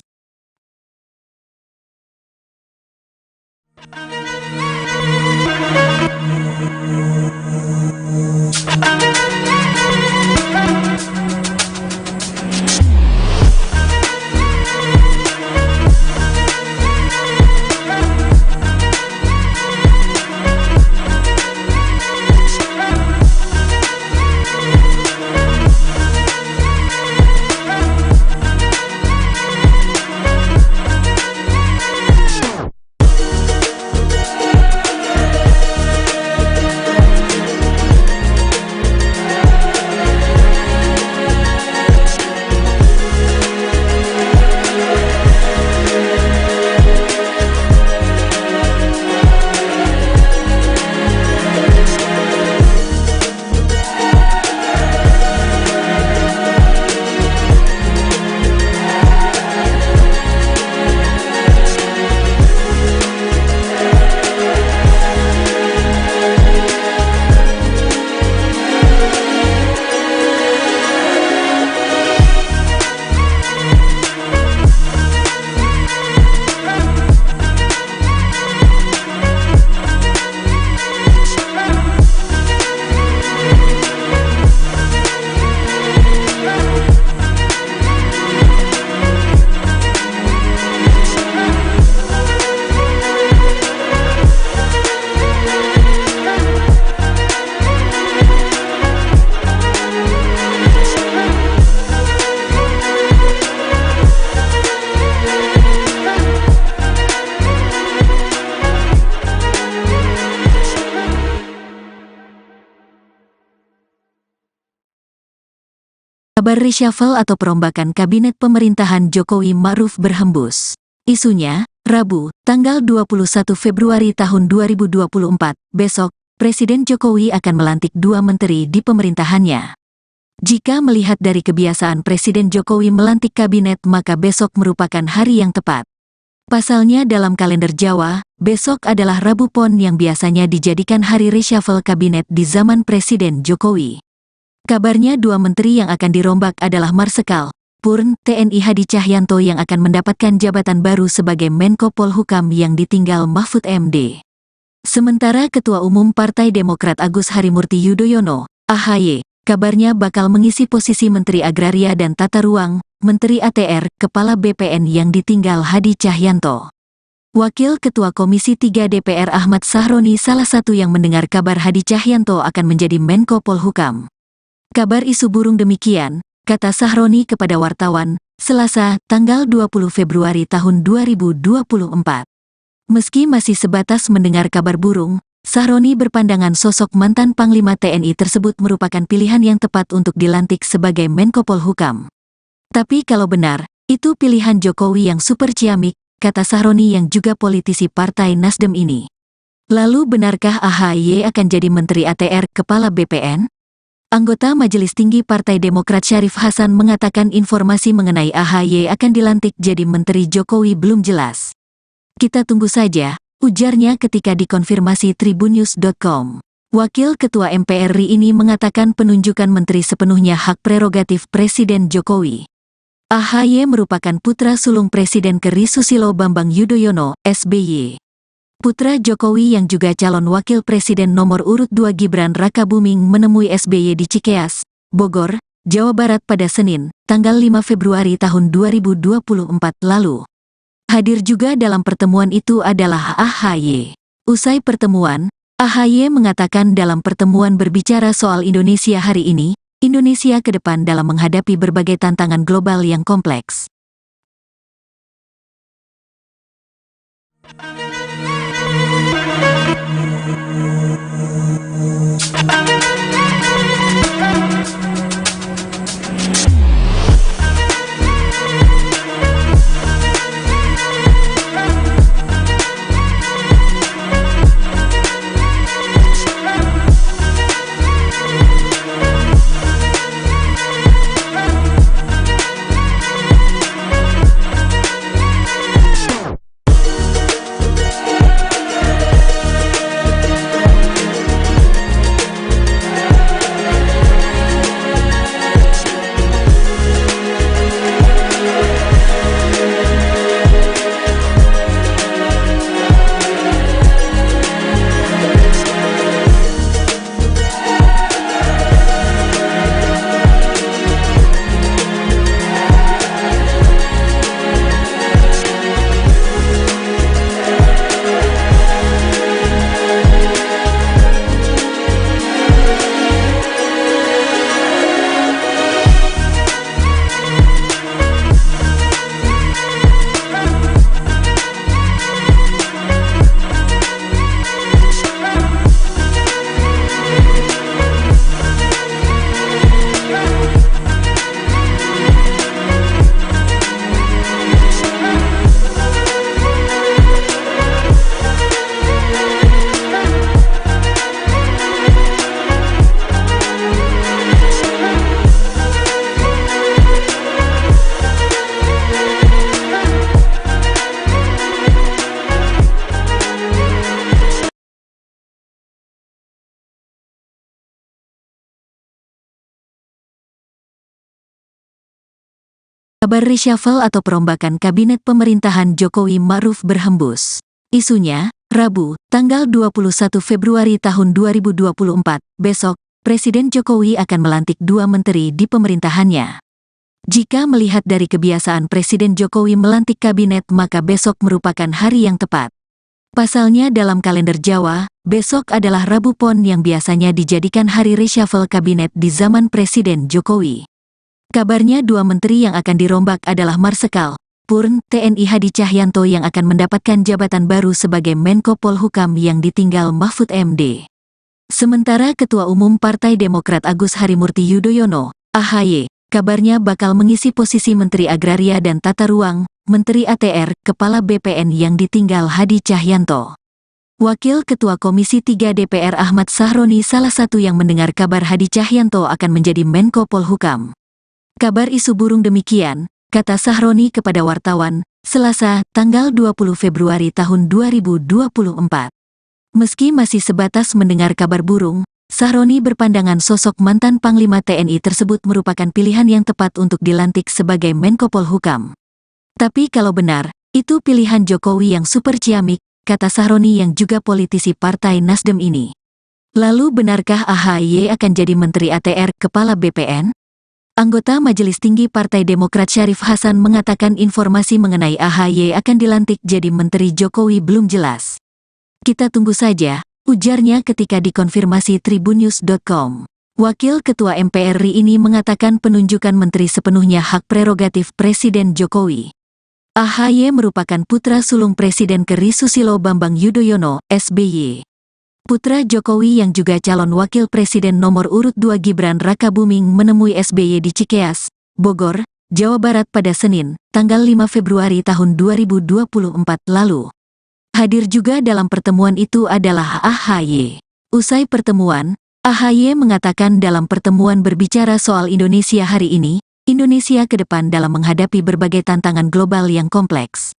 Kabar reshuffle atau perombakan kabinet pemerintahan Jokowi Ma'ruf berhembus. Isunya, Rabu, tanggal 21 Februari tahun 2024, besok, Presiden Jokowi akan melantik 2 menteri di pemerintahannya. Jika melihat dari kebiasaan Presiden Jokowi melantik kabinet, maka besok merupakan hari yang tepat. Pasalnya dalam kalender Jawa, besok adalah Rabu Pon yang biasanya dijadikan hari reshuffle kabinet di zaman Presiden Jokowi. Kabarnya 2 menteri yang akan dirombak adalah Marsikal Purn TNI Hadi Cahyanto yang akan mendapatkan jabatan baru sebagai Menko Polhukam yang ditinggal Mahfud MD. Sementara Ketua Umum Partai Demokrat Agus Harimurti Yudhoyono, AHY, kabarnya bakal mengisi posisi Menteri Agraria dan Tata Ruang, Menteri ATR, Kepala BPN yang ditinggal Hadi Cahyanto. Wakil Ketua Komisi 3 DPR Ahmad Sahroni salah satu yang mendengar kabar Hadi Cahyanto akan menjadi Menko Polhukam. Kabar isu burung demikian, kata Sahroni kepada wartawan, Selasa, tanggal 20 Februari tahun 2024. Meski masih sebatas mendengar kabar burung, Sahroni berpandangan sosok mantan Panglima TNI tersebut merupakan pilihan yang tepat untuk dilantik sebagai Menko Polhukam. Tapi kalau benar, itu pilihan Jokowi yang super ciamik, kata Sahroni yang juga politisi Partai Nasdem ini. Lalu benarkah AHY akan jadi Menteri ATR, Kepala BPN? Anggota Majelis Tinggi Partai Demokrat Syarif Hasan mengatakan informasi mengenai AHY akan dilantik jadi Menteri Jokowi belum jelas. Kita tunggu saja, ujarnya ketika dikonfirmasi tribunnews.com. Wakil Ketua MPR RI ini mengatakan penunjukan menteri sepenuhnya hak prerogatif Presiden Jokowi. AHY merupakan putra sulung Presiden ke.RI Susilo Bambang Yudhoyono, SBY. Putra Jokowi yang juga calon wakil presiden nomor urut 2 Gibran Rakabuming menemui SBY di Cikeas, Bogor, Jawa Barat pada Senin, tanggal 5 Februari tahun 2024 lalu. Hadir juga dalam pertemuan itu adalah AHY. Usai pertemuan, AHY mengatakan dalam pertemuan berbicara soal Indonesia hari ini, Indonesia ke depan dalam menghadapi berbagai tantangan global yang kompleks. Kabar reshuffle atau perombakan kabinet pemerintahan Jokowi Ma'ruf berhembus. Isunya, Rabu, tanggal 21 Februari tahun 2024, besok, Presiden Jokowi akan melantik 2 menteri di pemerintahannya. Jika melihat dari kebiasaan Presiden Jokowi melantik kabinet, maka besok merupakan hari yang tepat. Pasalnya dalam kalender Jawa, besok adalah Rabu Pon yang biasanya dijadikan hari reshuffle kabinet di zaman Presiden Jokowi. Kabarnya 2 menteri yang akan dirombak adalah Marsikal Purn TNI Hadi Cahyanto yang akan mendapatkan jabatan baru sebagai Menko Polhukam yang ditinggal Mahfud MD. Sementara Ketua Umum Partai Demokrat Agus Harimurti Yudhoyono, AHY, kabarnya bakal mengisi posisi Menteri Agraria dan Tata Ruang, Menteri ATR, Kepala BPN yang ditinggal Hadi Cahyanto. Wakil Ketua Komisi 3 DPR Ahmad Sahroni salah satu yang mendengar kabar Hadi Cahyanto akan menjadi Menko Polhukam. Kabar isu burung demikian, kata Sahroni kepada wartawan, Selasa, tanggal 20 Februari tahun 2024. Meski masih sebatas mendengar kabar burung, Sahroni berpandangan sosok mantan Panglima TNI tersebut merupakan pilihan yang tepat untuk dilantik sebagai Menko Polhukam. Tapi kalau benar, itu pilihan Jokowi yang super ciamik, kata Sahroni yang juga politisi Partai Nasdem ini. Lalu benarkah AHY akan jadi Menteri ATR, Kepala BPN? Anggota Majelis Tinggi Partai Demokrat Syarif Hasan mengatakan informasi mengenai AHY akan dilantik jadi Menteri Jokowi belum jelas. Kita tunggu saja, ujarnya ketika dikonfirmasi tribunnews.com. Wakil Ketua MPR RI ini mengatakan penunjukan menteri sepenuhnya hak prerogatif Presiden Jokowi. AHY merupakan putra sulung Presiden ke-RI Susilo Bambang Yudhoyono, SBY. Putra Jokowi yang juga calon wakil presiden nomor urut 2 Gibran Rakabuming menemui SBY di Cikeas, Bogor, Jawa Barat pada Senin, tanggal 5 Februari tahun 2024 lalu. Hadir juga dalam pertemuan itu adalah AHY. Usai pertemuan, AHY mengatakan dalam pertemuan berbicara soal Indonesia hari ini, Indonesia ke depan dalam menghadapi berbagai tantangan global yang kompleks.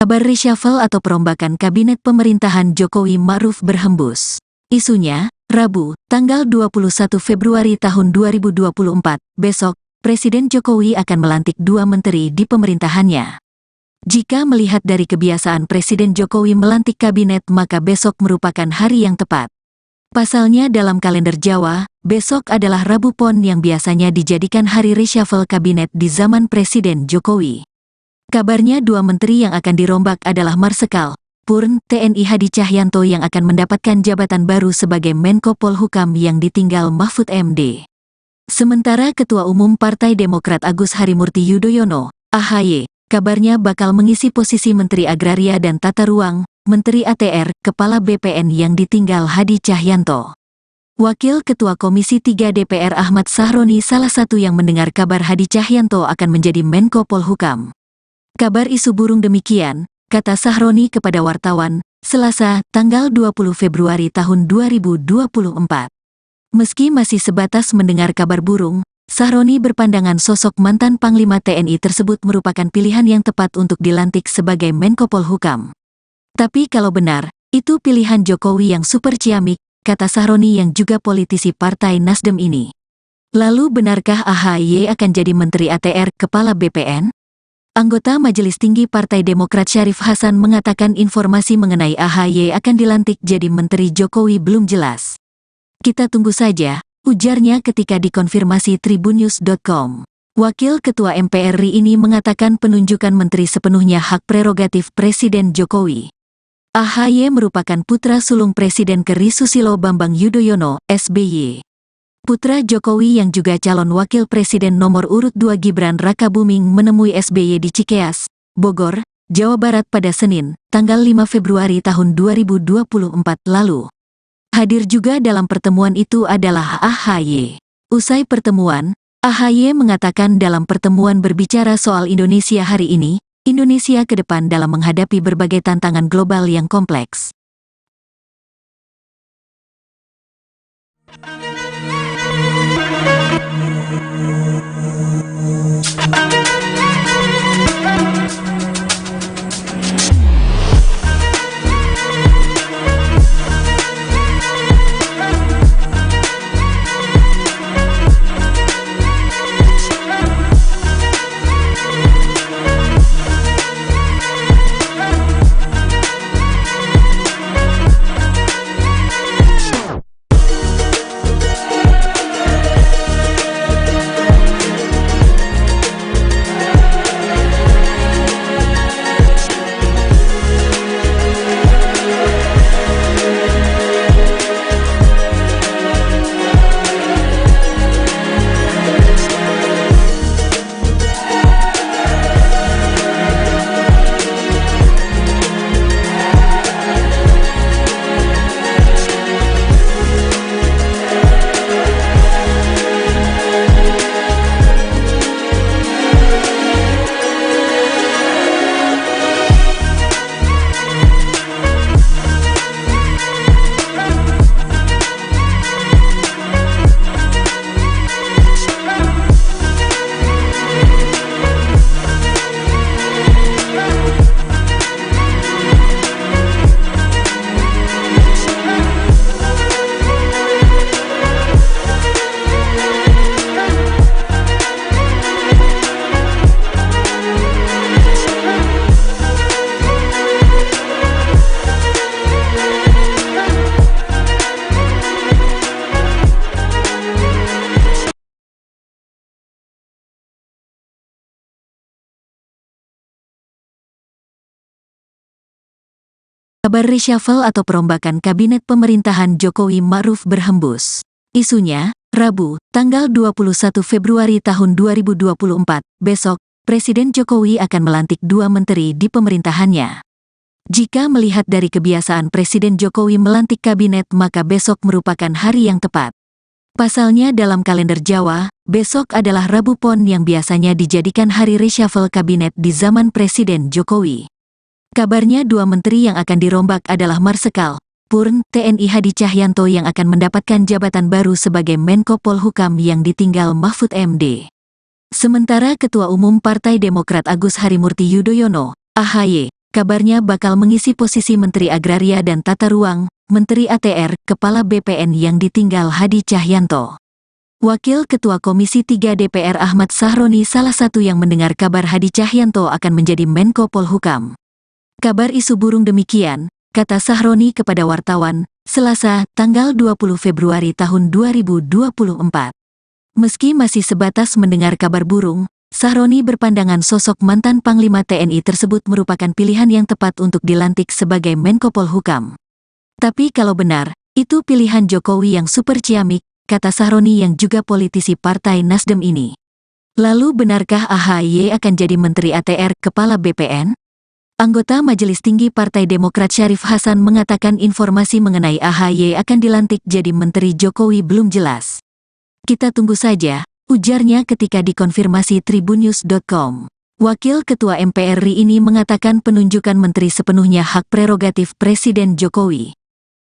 Kabar reshuffle atau perombakan kabinet pemerintahan Jokowi Ma'ruf berhembus. Isunya, Rabu, tanggal 21 Februari tahun 2024, besok, Presiden Jokowi akan melantik 2 menteri di pemerintahannya. Jika melihat dari kebiasaan Presiden Jokowi melantik kabinet, maka besok merupakan hari yang tepat. Pasalnya dalam kalender Jawa, besok adalah Rabu Pon yang biasanya dijadikan hari reshuffle kabinet di zaman Presiden Jokowi. Kabarnya 2 menteri yang akan dirombak adalah Marsikal Purn TNI Hadi Cahyanto yang akan mendapatkan jabatan baru sebagai Menko Polhukam yang ditinggal Mahfud MD. Sementara Ketua Umum Partai Demokrat Agus Harimurti Yudhoyono, AHY, kabarnya bakal mengisi posisi Menteri Agraria dan Tata Ruang, Menteri ATR, Kepala BPN yang ditinggal Hadi Cahyanto. Wakil Ketua Komisi 3 DPR Ahmad Sahroni salah satu yang mendengar kabar Hadi Cahyanto akan menjadi Menko Polhukam. Kabar isu burung demikian, kata Sahroni kepada wartawan, Selasa, tanggal 20 Februari tahun 2024. Meski masih sebatas mendengar kabar burung, Sahroni berpandangan sosok mantan Panglima TNI tersebut merupakan pilihan yang tepat untuk dilantik sebagai Menko Polhukam. Tapi kalau benar, itu pilihan Jokowi yang super ciamik, kata Sahroni yang juga politisi Partai Nasdem ini. Lalu benarkah AHY akan jadi Menteri ATR, Kepala BPN? Anggota Majelis Tinggi Partai Demokrat Syarif Hasan mengatakan informasi mengenai AHY akan dilantik jadi Menteri Jokowi belum jelas. Kita tunggu saja, ujarnya ketika dikonfirmasi tribunnews.com. Wakil Ketua MPR RI ini mengatakan penunjukan menteri sepenuhnya hak prerogatif Presiden Jokowi. AHY merupakan putra sulung Presiden ke RI Susilo Bambang Yudhoyono, SBY. Putra Jokowi yang juga calon wakil presiden nomor urut 2 Gibran Rakabuming menemui SBY di Cikeas, Bogor, Jawa Barat pada Senin, tanggal 5 Februari tahun 2024 lalu. Hadir juga dalam pertemuan itu adalah AHY. Usai pertemuan, AHY mengatakan dalam pertemuan berbicara soal Indonesia hari ini, Indonesia ke depan dalam menghadapi berbagai tantangan global yang kompleks. Kabar reshuffle atau perombakan kabinet pemerintahan Jokowi Ma'ruf berhembus. Isunya, Rabu, tanggal 21 Februari tahun 2024, besok, Presiden Jokowi akan melantik 2 menteri di pemerintahannya. Jika melihat dari kebiasaan Presiden Jokowi melantik kabinet maka besok merupakan hari yang tepat. Pasalnya dalam kalender Jawa, besok adalah Rabu Pon yang biasanya dijadikan hari reshuffle kabinet di zaman Presiden Jokowi. Kabarnya 2 menteri yang akan dirombak adalah Marsikal Purn TNI Hadi Cahyanto yang akan mendapatkan jabatan baru sebagai Menko Polhukam yang ditinggal Mahfud MD. Sementara Ketua Umum Partai Demokrat Agus Harimurti Yudhoyono, AHY, kabarnya bakal mengisi posisi Menteri Agraria dan Tata Ruang, Menteri ATR, Kepala BPN yang ditinggal Hadi Cahyanto. Wakil Ketua Komisi 3 DPR Ahmad Sahroni salah satu yang mendengar kabar Hadi Cahyanto akan menjadi Menko Polhukam. Kabar isu burung demikian, kata Sahroni kepada wartawan, Selasa, tanggal 20 Februari tahun 2024. Meski masih sebatas mendengar kabar burung, Sahroni berpandangan sosok mantan Panglima TNI tersebut merupakan pilihan yang tepat untuk dilantik sebagai Menko Polhukam. Tapi kalau benar, itu pilihan Jokowi yang super ciamik, kata Sahroni yang juga politisi Partai Nasdem ini. Lalu benarkah AHY akan jadi Menteri ATR Kepala BPN? Anggota Majelis Tinggi Partai Demokrat Syarif Hasan mengatakan informasi mengenai AHY akan dilantik jadi Menteri Jokowi belum jelas. Kita tunggu saja, ujarnya ketika dikonfirmasi tribunnews.com. Wakil Ketua MPR RI ini mengatakan penunjukan menteri sepenuhnya hak prerogatif Presiden Jokowi.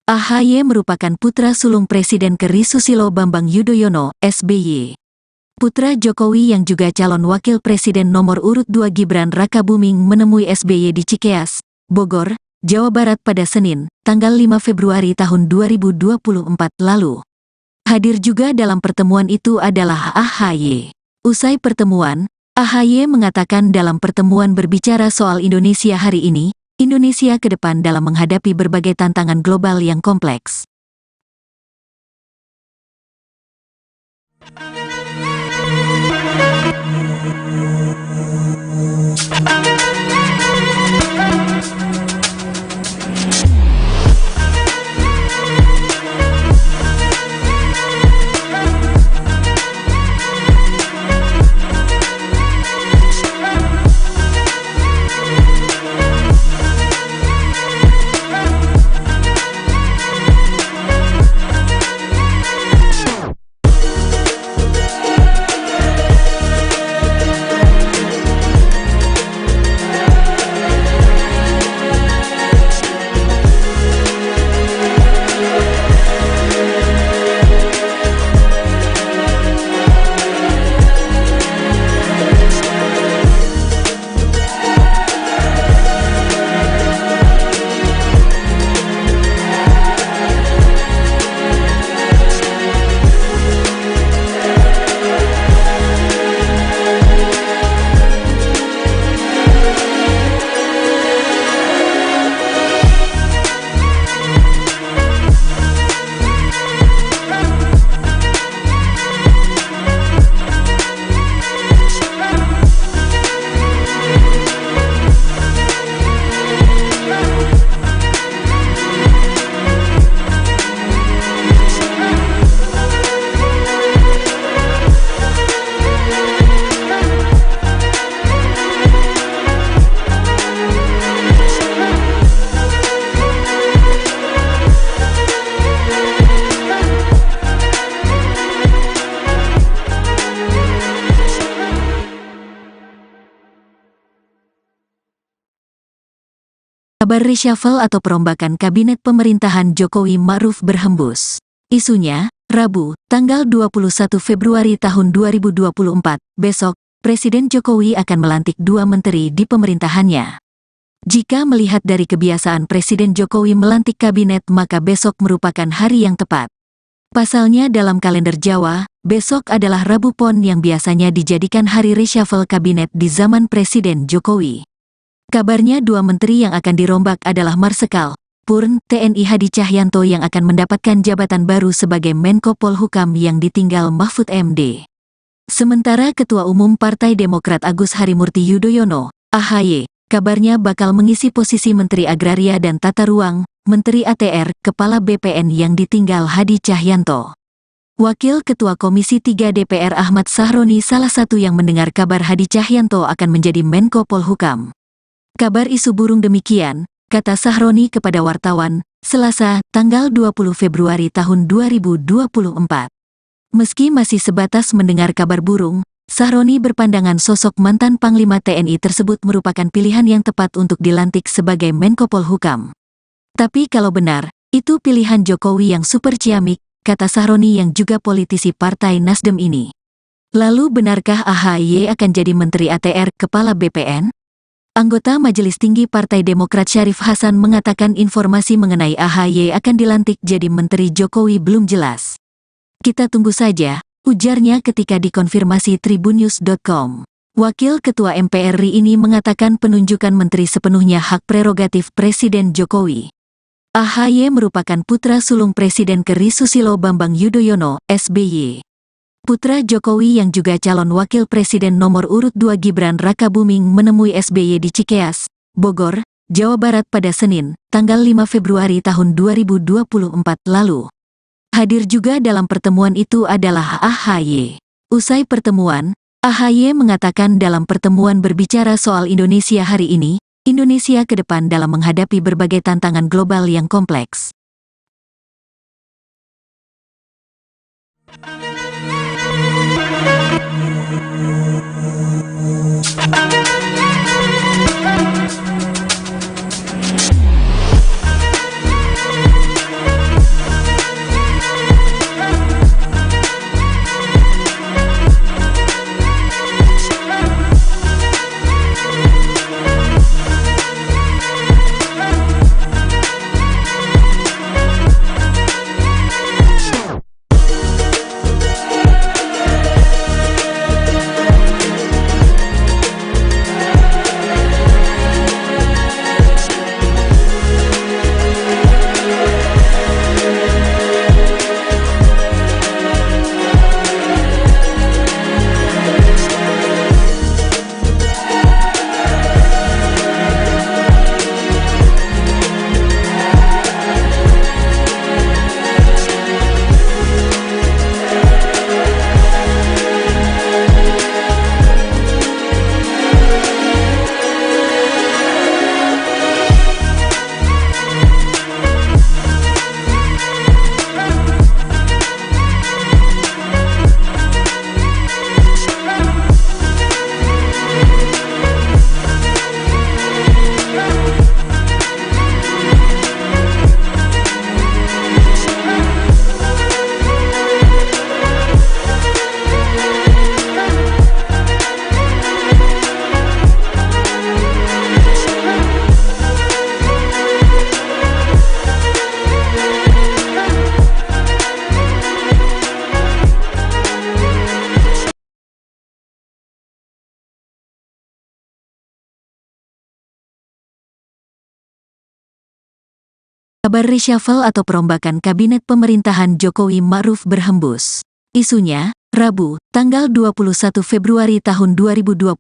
AHY merupakan putra sulung Presiden ke.RI Susilo Bambang Yudhoyono, SBY. Putra Jokowi yang juga calon wakil presiden nomor urut 2 Gibran Rakabuming menemui SBY di Cikeas, Bogor, Jawa Barat pada Senin, tanggal 5 Februari tahun 2024 lalu. Hadir juga dalam pertemuan itu adalah AHY. Usai pertemuan, AHY mengatakan dalam pertemuan berbicara soal Indonesia hari ini, Indonesia ke depan dalam menghadapi berbagai tantangan global yang kompleks. Kabar reshuffle atau perombakan kabinet pemerintahan Jokowi Ma'ruf berhembus. Isunya, Rabu, tanggal 21 Februari tahun 2024, besok, Presiden Jokowi akan melantik 2 menteri di pemerintahannya. Jika melihat dari kebiasaan Presiden Jokowi melantik kabinet maka besok merupakan hari yang tepat. Pasalnya dalam kalender Jawa, besok adalah Rabu Pon yang biasanya dijadikan hari reshuffle kabinet di zaman Presiden Jokowi. Kabarnya 2 menteri yang akan dirombak adalah Marsikal Purn TNI Hadi Cahyanto yang akan mendapatkan jabatan baru sebagai Menko Polhukam yang ditinggal Mahfud MD. Sementara Ketua Umum Partai Demokrat Agus Harimurti Yudhoyono, AHY, kabarnya bakal mengisi posisi Menteri Agraria dan Tata Ruang, Menteri ATR, Kepala BPN yang ditinggal Hadi Cahyanto. Wakil Ketua Komisi 3 DPR Ahmad Sahroni salah satu yang mendengar kabar Hadi Cahyanto akan menjadi Menko Polhukam. Kabar isu burung demikian, kata Sahroni kepada wartawan, Selasa, tanggal 20 Februari tahun 2024. Meski masih sebatas mendengar kabar burung, Sahroni berpandangan sosok mantan Panglima TNI tersebut merupakan pilihan yang tepat untuk dilantik sebagai Menko Polhukam. Tapi kalau benar, itu pilihan Jokowi yang super ciamik, kata Sahroni yang juga politisi Partai Nasdem ini. Lalu benarkah AHY akan jadi Menteri ATR Kepala BPN? Anggota Majelis Tinggi Partai Demokrat Syarif Hasan mengatakan informasi mengenai AHY akan dilantik jadi Menteri Jokowi belum jelas. Kita tunggu saja, ujarnya ketika dikonfirmasi tribunnews.com. Wakil Ketua MPR RI ini mengatakan penunjukan menteri sepenuhnya hak prerogatif Presiden Jokowi. AHY merupakan putra sulung Presiden ke.RI Susilo Bambang Yudhoyono, SBY. Putra Jokowi yang juga calon wakil presiden nomor urut 2 Gibran Rakabuming menemui SBY di Cikeas, Bogor, Jawa Barat pada Senin, tanggal 5 Februari tahun 2024 lalu. Hadir juga dalam pertemuan itu adalah AHY. Usai pertemuan, AHY mengatakan dalam pertemuan berbicara soal Indonesia hari ini, Indonesia ke depan dalam menghadapi berbagai tantangan global yang kompleks. Kabar reshuffle atau perombakan kabinet pemerintahan Jokowi Ma'ruf berhembus. Isunya, Rabu, tanggal 21 Februari tahun 2024,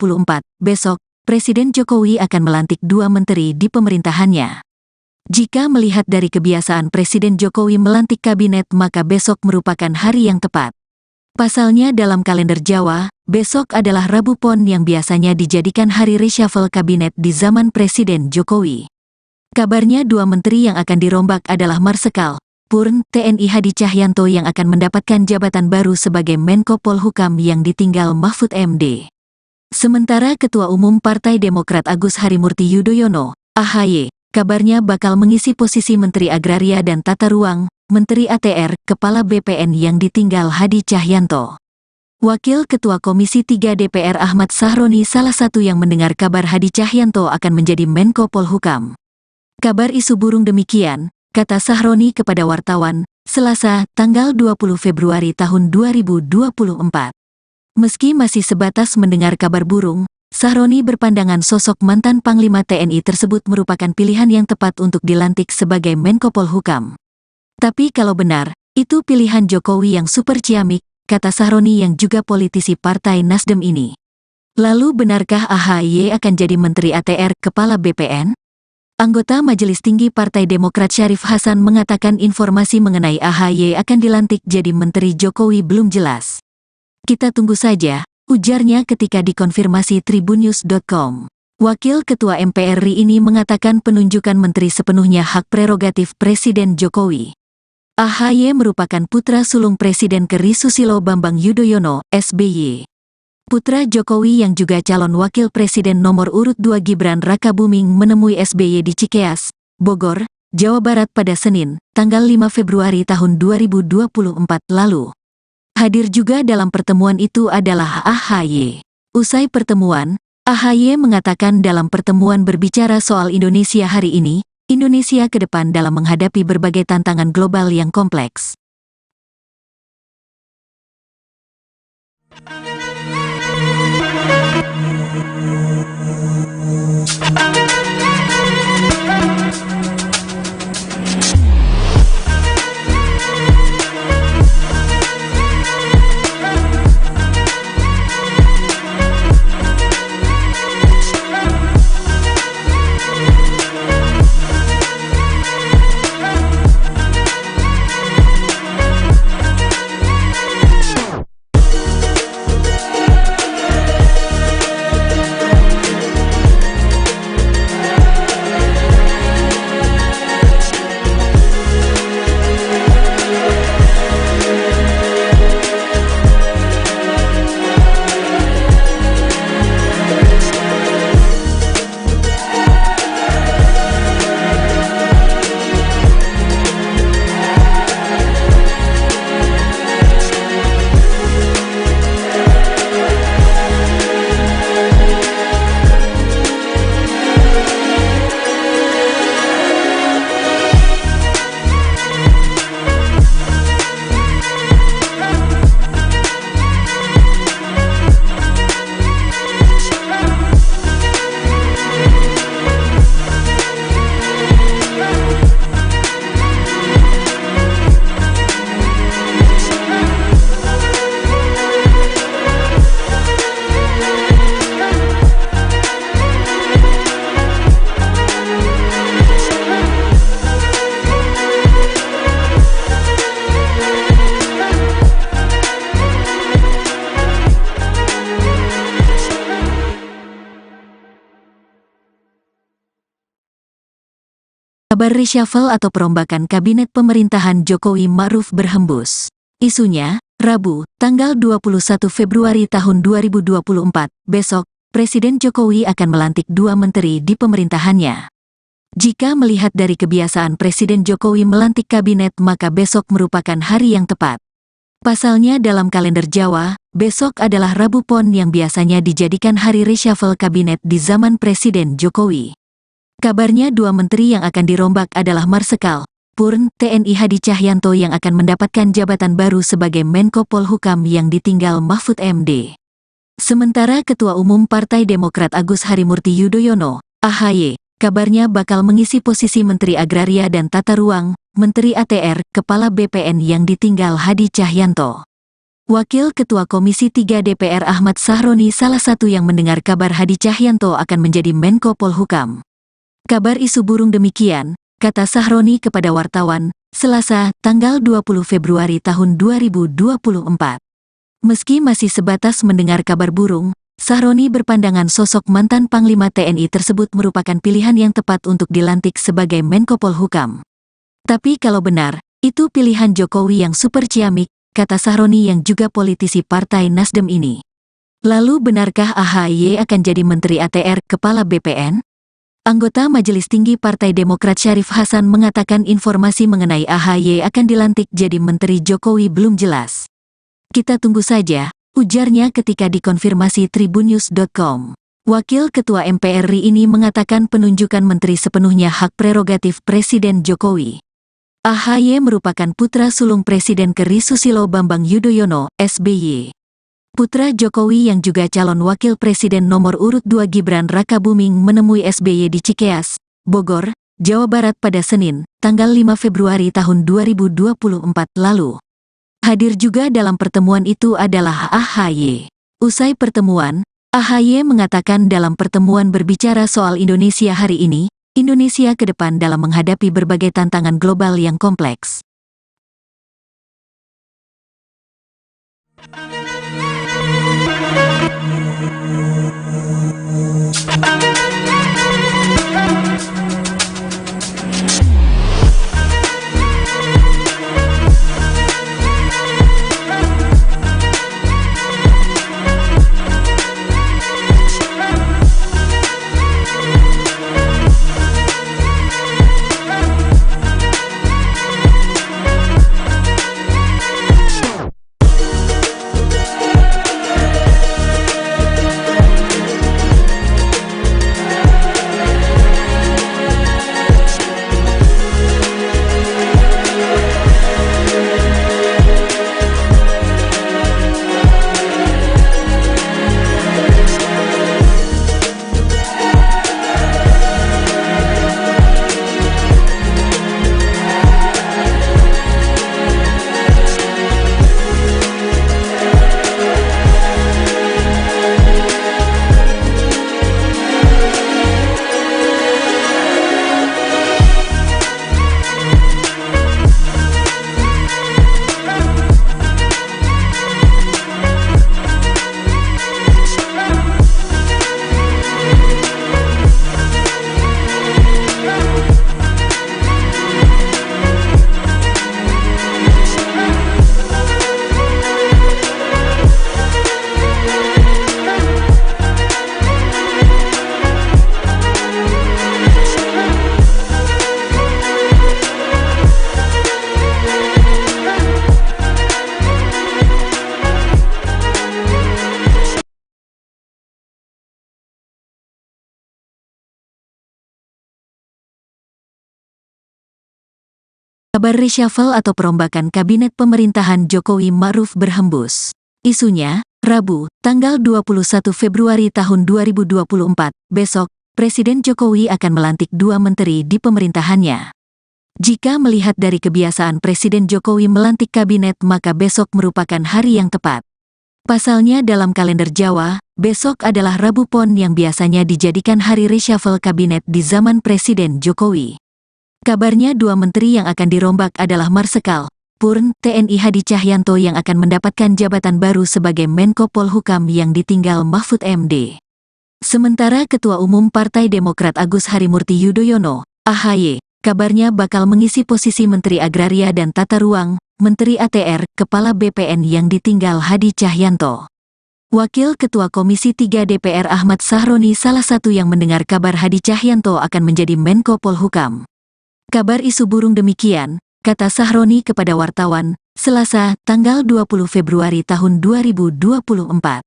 besok, Presiden Jokowi akan melantik 2 menteri di pemerintahannya. Jika melihat dari kebiasaan Presiden Jokowi melantik kabinet, maka besok merupakan hari yang tepat. Pasalnya dalam kalender Jawa, besok adalah Rabu Pon yang biasanya dijadikan hari reshuffle kabinet di zaman Presiden Jokowi. Kabarnya 2 menteri yang akan dirombak adalah Marsikal Purn TNI Hadi Cahyanto yang akan mendapatkan jabatan baru sebagai Menko Polhukam yang ditinggal Mahfud MD. Sementara Ketua Umum Partai Demokrat Agus Harimurti Yudhoyono, AHY, kabarnya bakal mengisi posisi Menteri Agraria dan Tata Ruang, Menteri ATR, Kepala BPN yang ditinggal Hadi Cahyanto. Wakil Ketua Komisi 3 DPR Ahmad Sahroni salah satu yang mendengar kabar Hadi Cahyanto akan menjadi Menko Polhukam. Kabar isu burung demikian, kata Sahroni kepada wartawan, Selasa, tanggal 20 Februari tahun 2024. Meski masih sebatas mendengar kabar burung, Sahroni berpandangan sosok mantan Panglima TNI tersebut merupakan pilihan yang tepat untuk dilantik sebagai Menko Polhukam. Tapi kalau benar, itu pilihan Jokowi yang super ciamik, kata Sahroni yang juga politisi Partai Nasdem ini. Lalu benarkah AHY akan jadi Menteri ATR, Kepala BPN? Anggota Majelis Tinggi Partai Demokrat Syarif Hasan mengatakan informasi mengenai AHY akan dilantik jadi Menteri Jokowi belum jelas. Kita tunggu saja, ujarnya ketika dikonfirmasi tribunnews.com. Wakil Ketua MPR RI ini mengatakan penunjukan menteri sepenuhnya hak prerogatif Presiden Jokowi. AHY merupakan putra sulung Presiden ke.RI Susilo Bambang Yudhoyono, SBY. Putra Jokowi yang juga calon wakil presiden nomor urut 2 Gibran Rakabuming menemui SBY di Cikeas, Bogor, Jawa Barat pada Senin, tanggal 5 Februari tahun 2024 lalu. Hadir juga dalam pertemuan itu adalah AHY. Usai pertemuan, AHY mengatakan dalam pertemuan berbicara soal Indonesia hari ini, Indonesia ke depan dalam menghadapi berbagai tantangan global yang kompleks. Kabar reshuffle atau perombakan kabinet pemerintahan Jokowi Ma'ruf berhembus. Isunya, Rabu, tanggal 21 Februari tahun 2024, besok, Presiden Jokowi akan melantik 2 menteri di pemerintahannya. Jika melihat dari kebiasaan Presiden Jokowi melantik kabinet, maka besok merupakan hari yang tepat. Pasalnya dalam kalender Jawa, besok adalah Rabu Pon yang biasanya dijadikan hari reshuffle kabinet di zaman Presiden Jokowi. Kabarnya 2 menteri yang akan dirombak adalah Marsikal Purn TNI Hadi Cahyanto yang akan mendapatkan jabatan baru sebagai Menko Polhukam yang ditinggal Mahfud MD. Sementara Ketua Umum Partai Demokrat Agus Harimurti Yudhoyono, AHY, kabarnya bakal mengisi posisi Menteri Agraria dan Tata Ruang, Menteri ATR, Kepala BPN yang ditinggal Hadi Cahyanto. Wakil Ketua Komisi 3 DPR Ahmad Sahroni salah satu yang mendengar kabar Hadi Cahyanto akan menjadi Menko Polhukam. Kabar isu burung demikian, kata Sahroni kepada wartawan, Selasa, tanggal 20 Februari tahun 2024. Meski masih sebatas mendengar kabar burung, Sahroni berpandangan sosok mantan Panglima TNI tersebut merupakan pilihan yang tepat untuk dilantik sebagai Menko Polhukam. Tapi kalau benar, itu pilihan Jokowi yang super ciamik, kata Sahroni yang juga politisi Partai Nasdem ini. Lalu benarkah AHY akan jadi Menteri ATR, Kepala BPN? Anggota Majelis Tinggi Partai Demokrat Syarif Hasan mengatakan informasi mengenai AHY akan dilantik jadi Menteri Jokowi belum jelas. Kita tunggu saja, ujarnya ketika dikonfirmasi tribunnews.com. Wakil Ketua MPR RI ini mengatakan penunjukan menteri sepenuhnya hak prerogatif Presiden Jokowi. AHY merupakan putra sulung Presiden ke.RI Susilo Bambang Yudhoyono, SBY. Putra Jokowi yang juga calon wakil presiden nomor urut 2 Gibran Rakabuming menemui SBY di Cikeas, Bogor, Jawa Barat pada Senin, tanggal 5 Februari tahun 2024 lalu. Hadir juga dalam pertemuan itu adalah AHY. Usai pertemuan, AHY mengatakan dalam pertemuan berbicara soal Indonesia hari ini, Indonesia ke depan dalam menghadapi berbagai tantangan global yang kompleks. Kabar reshuffle atau perombakan kabinet pemerintahan Jokowi Ma'ruf berhembus. Isunya, Rabu, tanggal 21 Februari tahun 2024, besok, Presiden Jokowi akan melantik 2 menteri di pemerintahannya. Jika melihat dari kebiasaan Presiden Jokowi melantik kabinet, maka besok merupakan hari yang tepat. Pasalnya dalam kalender Jawa, besok adalah Rabu Pon yang biasanya dijadikan hari reshuffle kabinet di zaman Presiden Jokowi. Kabarnya 2 menteri yang akan dirombak adalah Marsikal Purn TNI Hadi Cahyanto yang akan mendapatkan jabatan baru sebagai Menko Polhukam yang ditinggal Mahfud MD. Sementara Ketua Umum Partai Demokrat Agus Harimurti Yudhoyono, AHY, kabarnya bakal mengisi posisi Menteri Agraria dan Tata Ruang, Menteri ATR, Kepala BPN yang ditinggal Hadi Cahyanto. Wakil Ketua Komisi 3 DPR Ahmad Sahroni salah satu yang mendengar kabar Hadi Cahyanto akan menjadi Menko Polhukam. Kabar isu burung demikian, kata Sahroni kepada wartawan, Selasa, tanggal 20 Februari tahun 2024.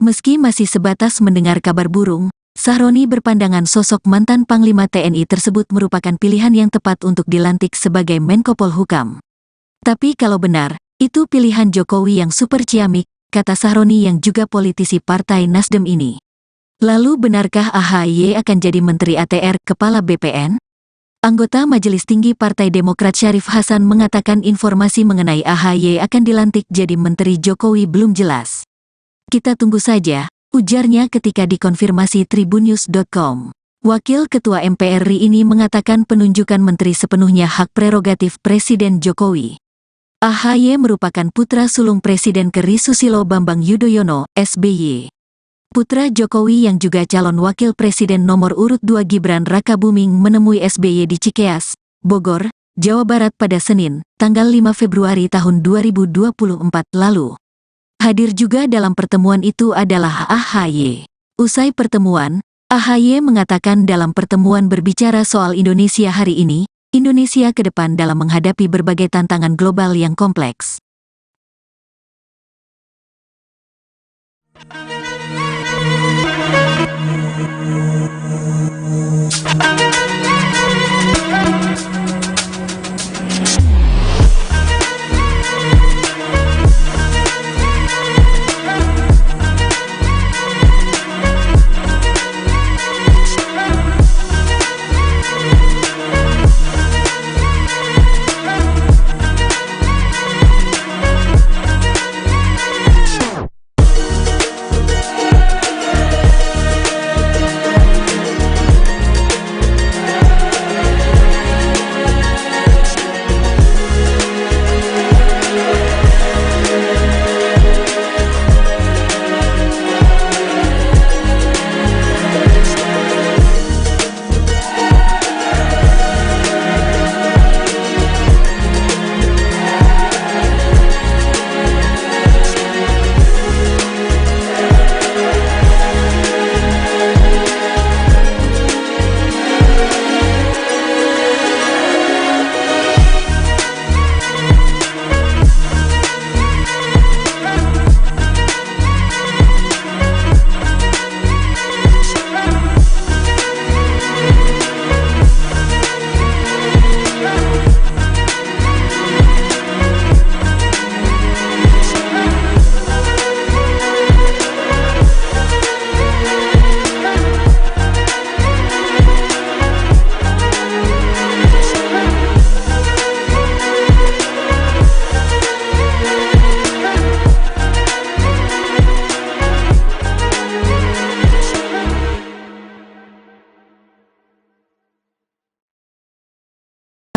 Meski masih sebatas mendengar kabar burung, Sahroni berpandangan sosok mantan Panglima TNI tersebut merupakan pilihan yang tepat untuk dilantik sebagai Menko Polhukam. Tapi kalau benar, itu pilihan Jokowi yang super ciamik, kata Sahroni yang juga politisi Partai Nasdem ini. Lalu benarkah AHY akan jadi Menteri ATR, Kepala BPN? Anggota Majelis Tinggi Partai Demokrat Syarif Hasan mengatakan informasi mengenai AHY akan dilantik jadi Menteri Jokowi belum jelas. Kita tunggu saja, ujarnya ketika dikonfirmasi tribunnews.com. Wakil Ketua MPR RI ini mengatakan penunjukan menteri sepenuhnya hak prerogatif Presiden Jokowi. AHY merupakan putra sulung Presiden ke.RI Susilo Bambang Yudhoyono, SBY. Putra Jokowi yang juga calon wakil presiden nomor urut 2 Gibran Rakabuming menemui SBY di Cikeas, Bogor, Jawa Barat pada Senin, tanggal 5 Februari tahun 2024 lalu. Hadir juga dalam pertemuan itu adalah AHY. Usai pertemuan, AHY mengatakan dalam pertemuan berbicara soal Indonesia hari ini, Indonesia ke depan dalam menghadapi berbagai tantangan global yang kompleks.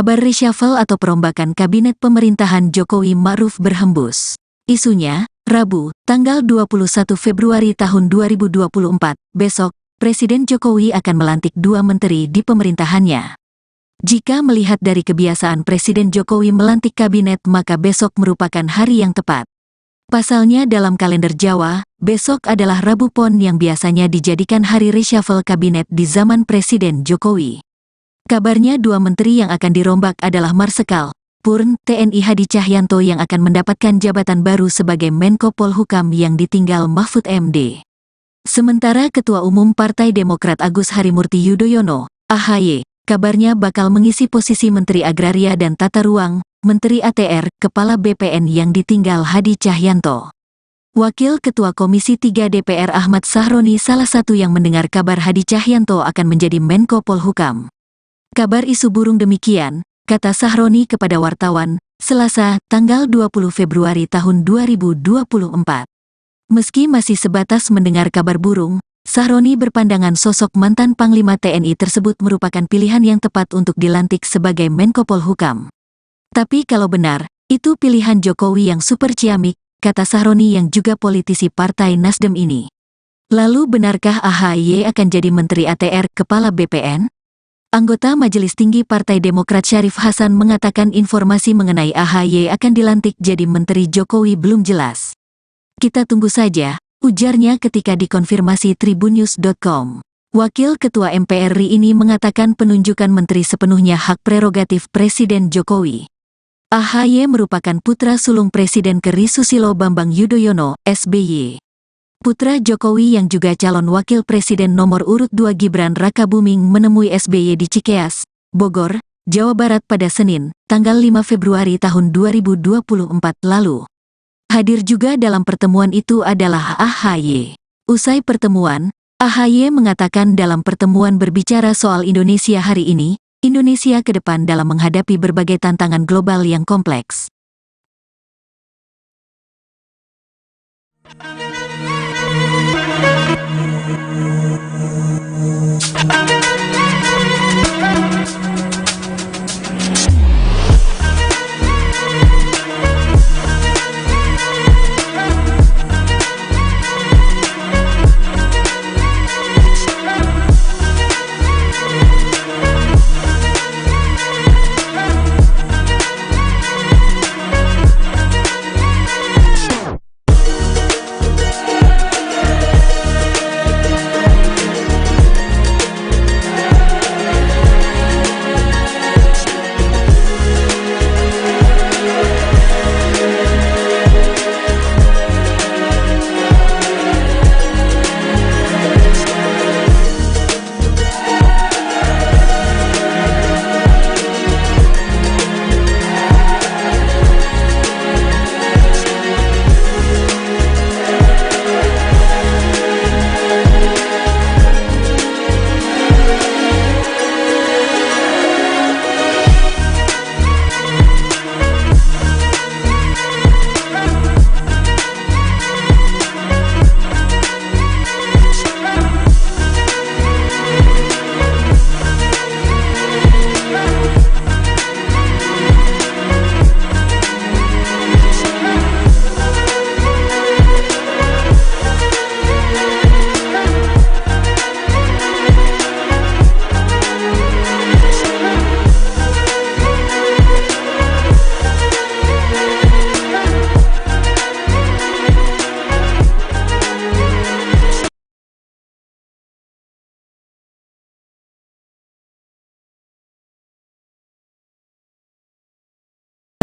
Kabar reshuffle atau perombakan kabinet pemerintahan Jokowi Ma'ruf berhembus. Isunya, Rabu, tanggal 21 Februari tahun 2024, besok, Presiden Jokowi akan melantik 2 menteri di pemerintahannya. Jika melihat dari kebiasaan Presiden Jokowi melantik kabinet maka besok merupakan hari yang tepat. Pasalnya dalam kalender Jawa, besok adalah Rabu Pon yang biasanya dijadikan hari reshuffle kabinet di zaman Presiden Jokowi. Kabarnya 2 menteri yang akan dirombak adalah Marsikal Purn TNI Hadi Cahyanto yang akan mendapatkan jabatan baru sebagai Menko Polhukam yang ditinggal Mahfud MD. Sementara Ketua Umum Partai Demokrat Agus Harimurti Yudhoyono, AHY, kabarnya bakal mengisi posisi Menteri Agraria dan Tata Ruang, Menteri ATR, Kepala BPN yang ditinggal Hadi Cahyanto. Wakil Ketua Komisi 3 DPR Ahmad Sahroni salah satu yang mendengar kabar Hadi Cahyanto akan menjadi Menko Polhukam. Kabar isu burung demikian, kata Sahroni kepada wartawan, Selasa, tanggal 20 Februari tahun 2024. Meski masih sebatas mendengar kabar burung, Sahroni berpandangan sosok mantan Panglima TNI tersebut merupakan pilihan yang tepat untuk dilantik sebagai Menko Polhukam. Tapi kalau benar, itu pilihan Jokowi yang super ciamik, kata Sahroni yang juga politisi Partai Nasdem ini. Lalu benarkah AHY akan jadi Menteri ATR, Kepala BPN? Anggota Majelis Tinggi Partai Demokrat Syarif Hasan mengatakan informasi mengenai AHY akan dilantik jadi Menteri Jokowi belum jelas. Kita tunggu saja, ujarnya ketika dikonfirmasi tribunnews.com. Wakil Ketua MPR RI ini mengatakan penunjukan menteri sepenuhnya hak prerogatif Presiden Jokowi. AHY merupakan putra sulung Presiden ke.RI Susilo Bambang Yudhoyono, SBY. Putra Jokowi yang juga calon wakil presiden nomor urut 2 Gibran Rakabuming menemui SBY di Cikeas, Bogor, Jawa Barat pada Senin, tanggal 5 Februari tahun 2024 lalu. Hadir juga dalam pertemuan itu adalah AHY. Usai pertemuan, AHY mengatakan dalam pertemuan berbicara soal Indonesia hari ini, Indonesia ke depan dalam menghadapi berbagai tantangan global yang kompleks.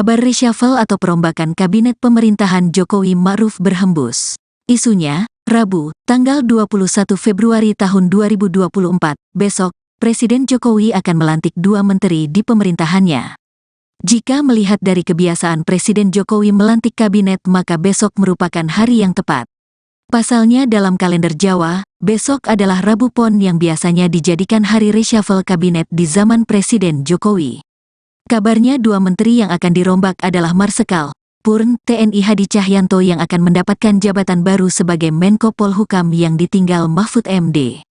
Kabar reshuffle atau perombakan kabinet pemerintahan Jokowi Ma'ruf berhembus. Isunya, Rabu, tanggal 21 Februari tahun 2024, besok, Presiden Jokowi akan melantik 2 menteri di pemerintahannya. Jika melihat dari kebiasaan Presiden Jokowi melantik kabinet maka besok merupakan hari yang tepat. Pasalnya dalam kalender Jawa, besok adalah Rabu Pon yang biasanya dijadikan hari reshuffle kabinet di zaman Presiden Jokowi. Kabarnya 2 menteri yang akan dirombak adalah Marsikal Purn TNI Hadi Cahyanto yang akan mendapatkan jabatan baru sebagai Menko Polhukam yang ditinggal Mahfud MD.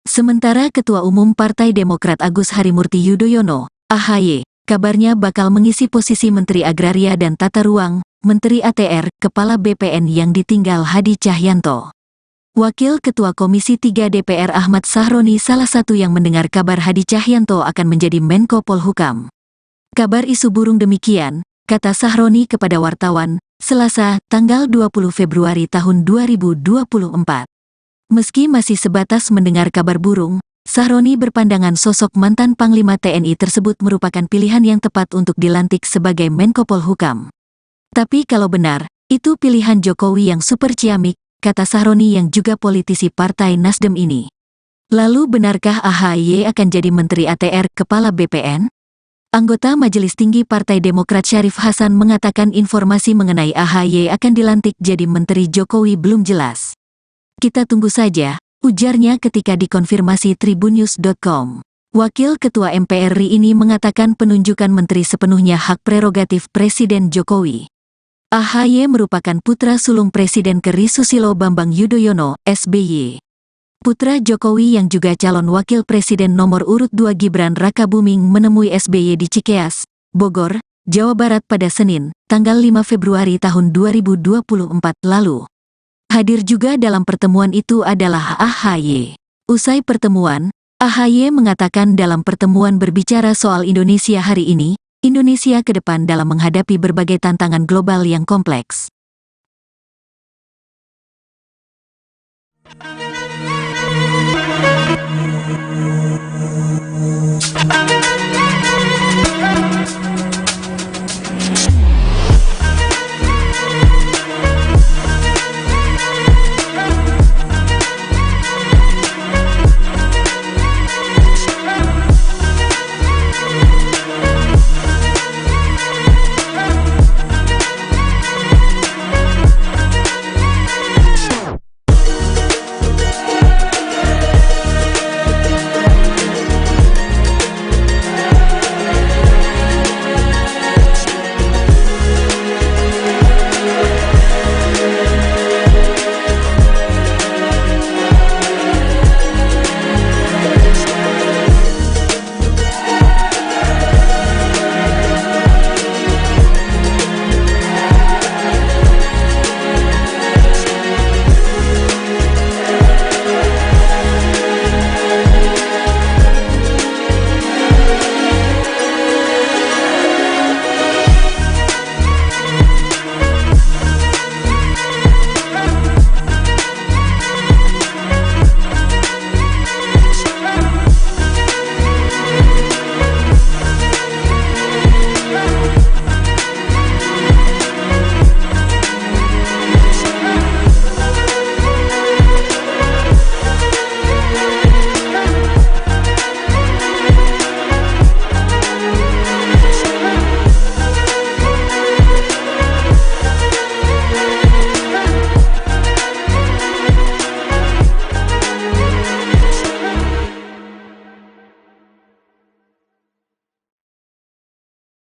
Sementara Ketua Umum Partai Demokrat Agus Harimurti Yudhoyono, AHY, kabarnya bakal mengisi posisi Menteri Agraria dan Tata Ruang, Menteri ATR, Kepala BPN yang ditinggal Hadi Cahyanto. Wakil Ketua Komisi 3 DPR Ahmad Sahroni salah satu yang mendengar kabar Hadi Cahyanto akan menjadi Menko Polhukam. Kabar isu burung demikian, kata Sahroni kepada wartawan, Selasa, tanggal 20 Februari tahun 2024. Meski masih sebatas mendengar kabar burung, Sahroni berpandangan sosok mantan Panglima TNI tersebut merupakan pilihan yang tepat untuk dilantik sebagai Menko Polhukam. Tapi kalau benar, itu pilihan Jokowi yang super ciamik, kata Sahroni yang juga politisi Partai Nasdem ini. Lalu benarkah AHY akan jadi Menteri ATR, Kepala BPN? Anggota Majelis Tinggi Partai Demokrat Syarif Hasan mengatakan informasi mengenai AHY akan dilantik jadi Menteri Jokowi belum jelas. Kita tunggu saja, ujarnya ketika dikonfirmasi tribunnews.com. Wakil Ketua MPR RI ini mengatakan penunjukan menteri sepenuhnya hak prerogatif Presiden Jokowi. AHY merupakan putra sulung Presiden ke.RI Susilo Bambang Yudhoyono, SBY. Putra Jokowi yang juga calon wakil presiden nomor urut 2 Gibran Rakabuming menemui SBY di Cikeas, Bogor, Jawa Barat pada Senin, tanggal 5 Februari tahun 2024 lalu. Hadir juga dalam pertemuan itu adalah AHY. Usai pertemuan, AHY mengatakan dalam pertemuan berbicara soal Indonesia hari ini, Indonesia ke depan dalam menghadapi berbagai tantangan global yang kompleks.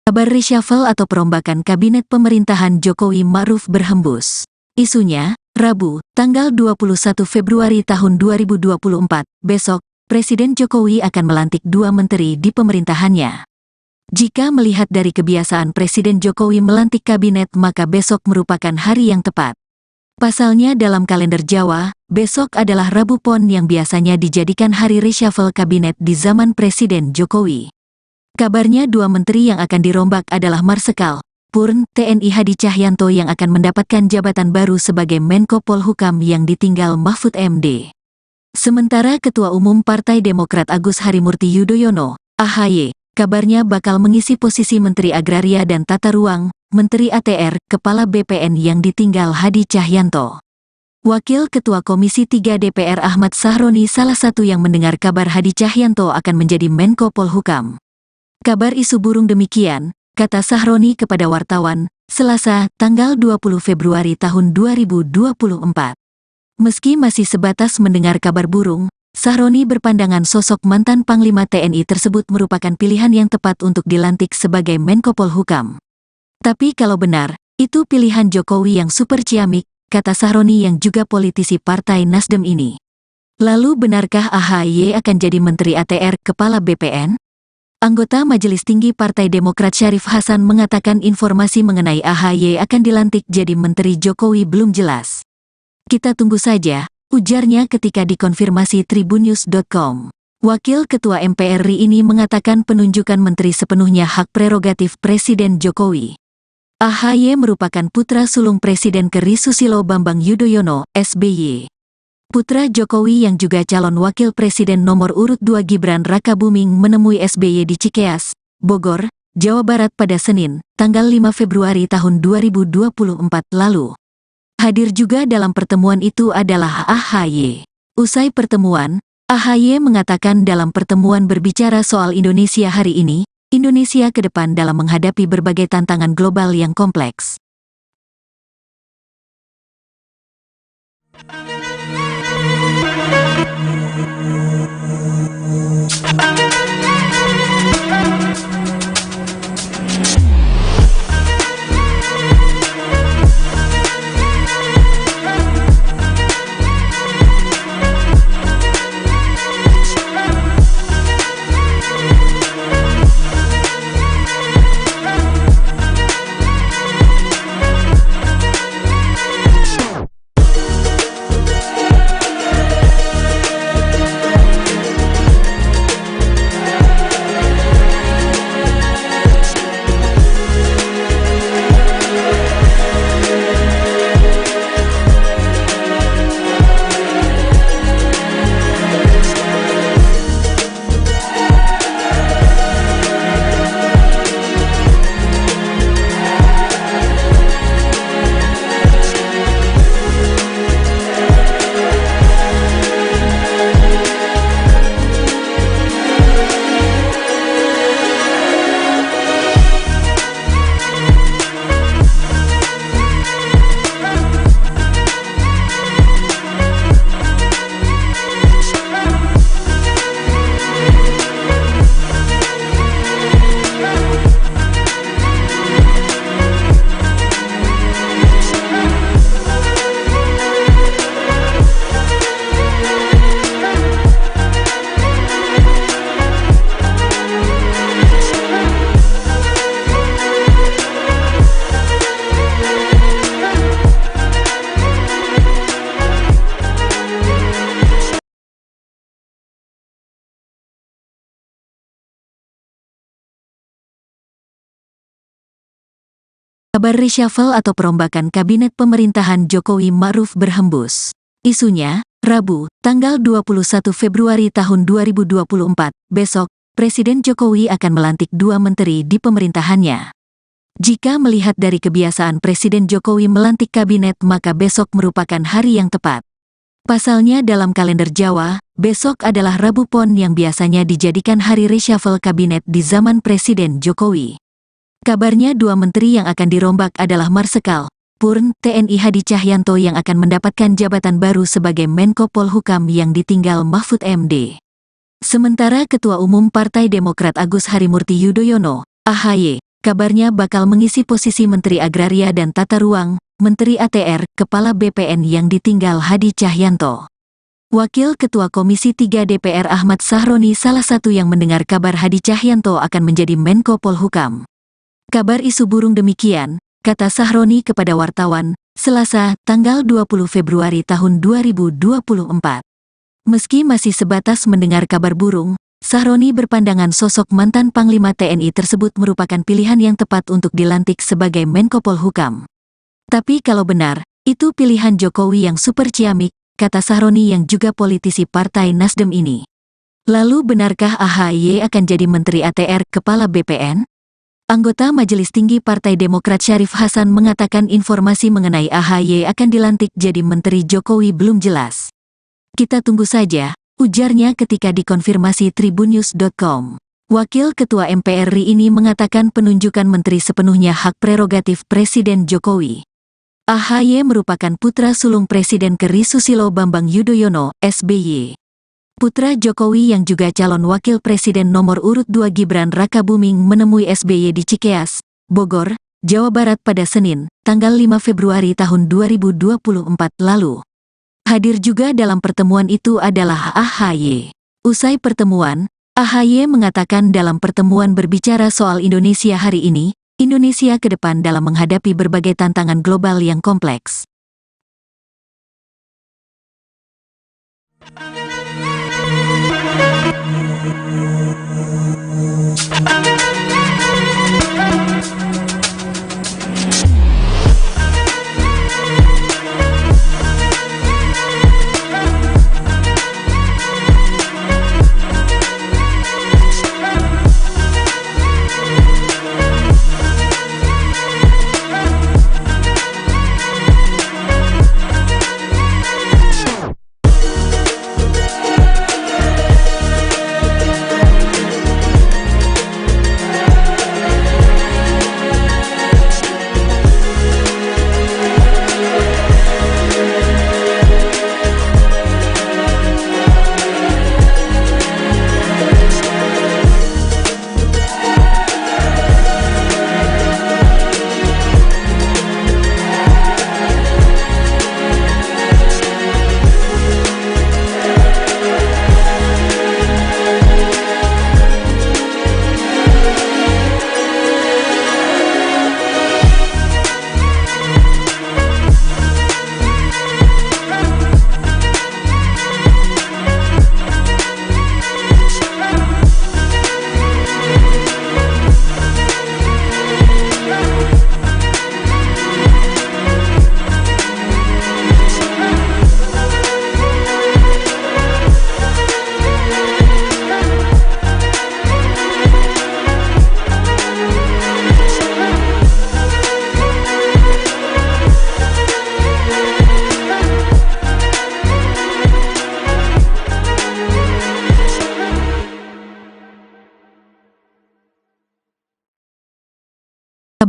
Kabar reshuffle atau perombakan kabinet pemerintahan Jokowi Ma'ruf berhembus. Isunya, Rabu, tanggal 21 Februari tahun 2024, besok, Presiden Jokowi akan melantik 2 menteri di pemerintahannya. Jika melihat dari kebiasaan Presiden Jokowi melantik kabinet, maka besok merupakan hari yang tepat. Pasalnya dalam kalender Jawa, besok adalah Rabu Pon yang biasanya dijadikan hari reshuffle kabinet di zaman Presiden Jokowi. Kabarnya 2 menteri yang akan dirombak adalah Marsikal Purn TNI Hadi Cahyanto yang akan mendapatkan jabatan baru sebagai Menko Polhukam yang ditinggal Mahfud MD. Sementara Ketua Umum Partai Demokrat Agus Harimurti Yudhoyono, AHY, kabarnya bakal mengisi posisi Menteri Agraria dan Tata Ruang, Menteri ATR, Kepala BPN yang ditinggal Hadi Cahyanto. Wakil Ketua Komisi 3 DPR Ahmad Sahroni salah satu yang mendengar kabar Hadi Cahyanto akan menjadi Menko Polhukam. Kabar isu burung demikian, kata Sahroni kepada wartawan, Selasa, tanggal 20 Februari tahun 2024. Meski masih sebatas mendengar kabar burung, Sahroni berpandangan sosok mantan Panglima TNI tersebut merupakan pilihan yang tepat untuk dilantik sebagai Menko Polhukam. Tapi kalau benar, itu pilihan Jokowi yang super ciamik, kata Sahroni yang juga politisi Partai Nasdem ini. Lalu benarkah AHY akan jadi Menteri ATR, Kepala BPN? Anggota Majelis Tinggi Partai Demokrat Syarif Hasan mengatakan informasi mengenai AHY akan dilantik jadi Menteri Jokowi belum jelas. Kita tunggu saja, ujarnya ketika dikonfirmasi tribunnews.com. Wakil Ketua MPR RI ini mengatakan penunjukan menteri sepenuhnya hak prerogatif Presiden Jokowi. AHY merupakan putra sulung Presiden ke-RI Susilo Bambang Yudhoyono, SBY. Putra Jokowi yang juga calon wakil presiden nomor urut 2 Gibran Rakabuming menemui SBY di Cikeas, Bogor, Jawa Barat pada Senin, tanggal 5 Februari tahun 2024 lalu. Hadir juga dalam pertemuan itu adalah AHY. Usai pertemuan, AHY mengatakan dalam pertemuan berbicara soal Indonesia hari ini, Indonesia ke depan dalam menghadapi berbagai tantangan global yang kompleks. Kabar reshuffle atau perombakan kabinet pemerintahan Jokowi Ma'ruf berhembus. Isunya, Rabu, tanggal 21 Februari tahun 2024, besok, Presiden Jokowi akan melantik 2 menteri di pemerintahannya. Jika melihat dari kebiasaan Presiden Jokowi melantik kabinet, maka besok merupakan hari yang tepat. Pasalnya dalam kalender Jawa, besok adalah Rabu Pon yang biasanya dijadikan hari reshuffle kabinet di zaman Presiden Jokowi. Kabarnya 2 menteri yang akan dirombak adalah Marsikal Purn TNI Hadi Cahyanto yang akan mendapatkan jabatan baru sebagai Menko Polhukam yang ditinggal Mahfud MD. Sementara Ketua Umum Partai Demokrat Agus Harimurti Yudhoyono, AHY, kabarnya bakal mengisi posisi Menteri Agraria dan Tata Ruang, Menteri ATR, Kepala BPN yang ditinggal Hadi Cahyanto. Wakil Ketua Komisi 3 DPR Ahmad Sahroni salah satu yang mendengar kabar Hadi Cahyanto akan menjadi Menko Polhukam. Kabar isu burung demikian, kata Sahroni kepada wartawan, Selasa, tanggal 20 Februari tahun 2024. Meski masih sebatas mendengar kabar burung, Sahroni berpandangan sosok mantan Panglima TNI tersebut merupakan pilihan yang tepat untuk dilantik sebagai Menko Polhukam. Tapi kalau benar, itu pilihan Jokowi yang super ciamik, kata Sahroni yang juga politisi Partai Nasdem ini. Lalu benarkah AHY akan jadi Menteri ATR, Kepala BPN? Anggota Majelis Tinggi Partai Demokrat Syarif Hasan mengatakan informasi mengenai AHY akan dilantik jadi Menteri Jokowi belum jelas. Kita tunggu saja, ujarnya ketika dikonfirmasi tribunnews.com. Wakil Ketua MPR RI ini mengatakan penunjukan menteri sepenuhnya hak prerogatif Presiden Jokowi. AHY merupakan putra sulung Presiden ke.RI Susilo Bambang Yudhoyono, SBY. Putra Jokowi yang juga calon wakil presiden nomor urut 2 Gibran Rakabuming menemui SBY di Cikeas, Bogor, Jawa Barat pada Senin, tanggal 5 Februari tahun 2024 lalu. Hadir juga dalam pertemuan itu adalah AHY. Usai pertemuan, AHY mengatakan dalam pertemuan berbicara soal Indonesia hari ini, Indonesia ke depan dalam menghadapi berbagai tantangan global yang kompleks.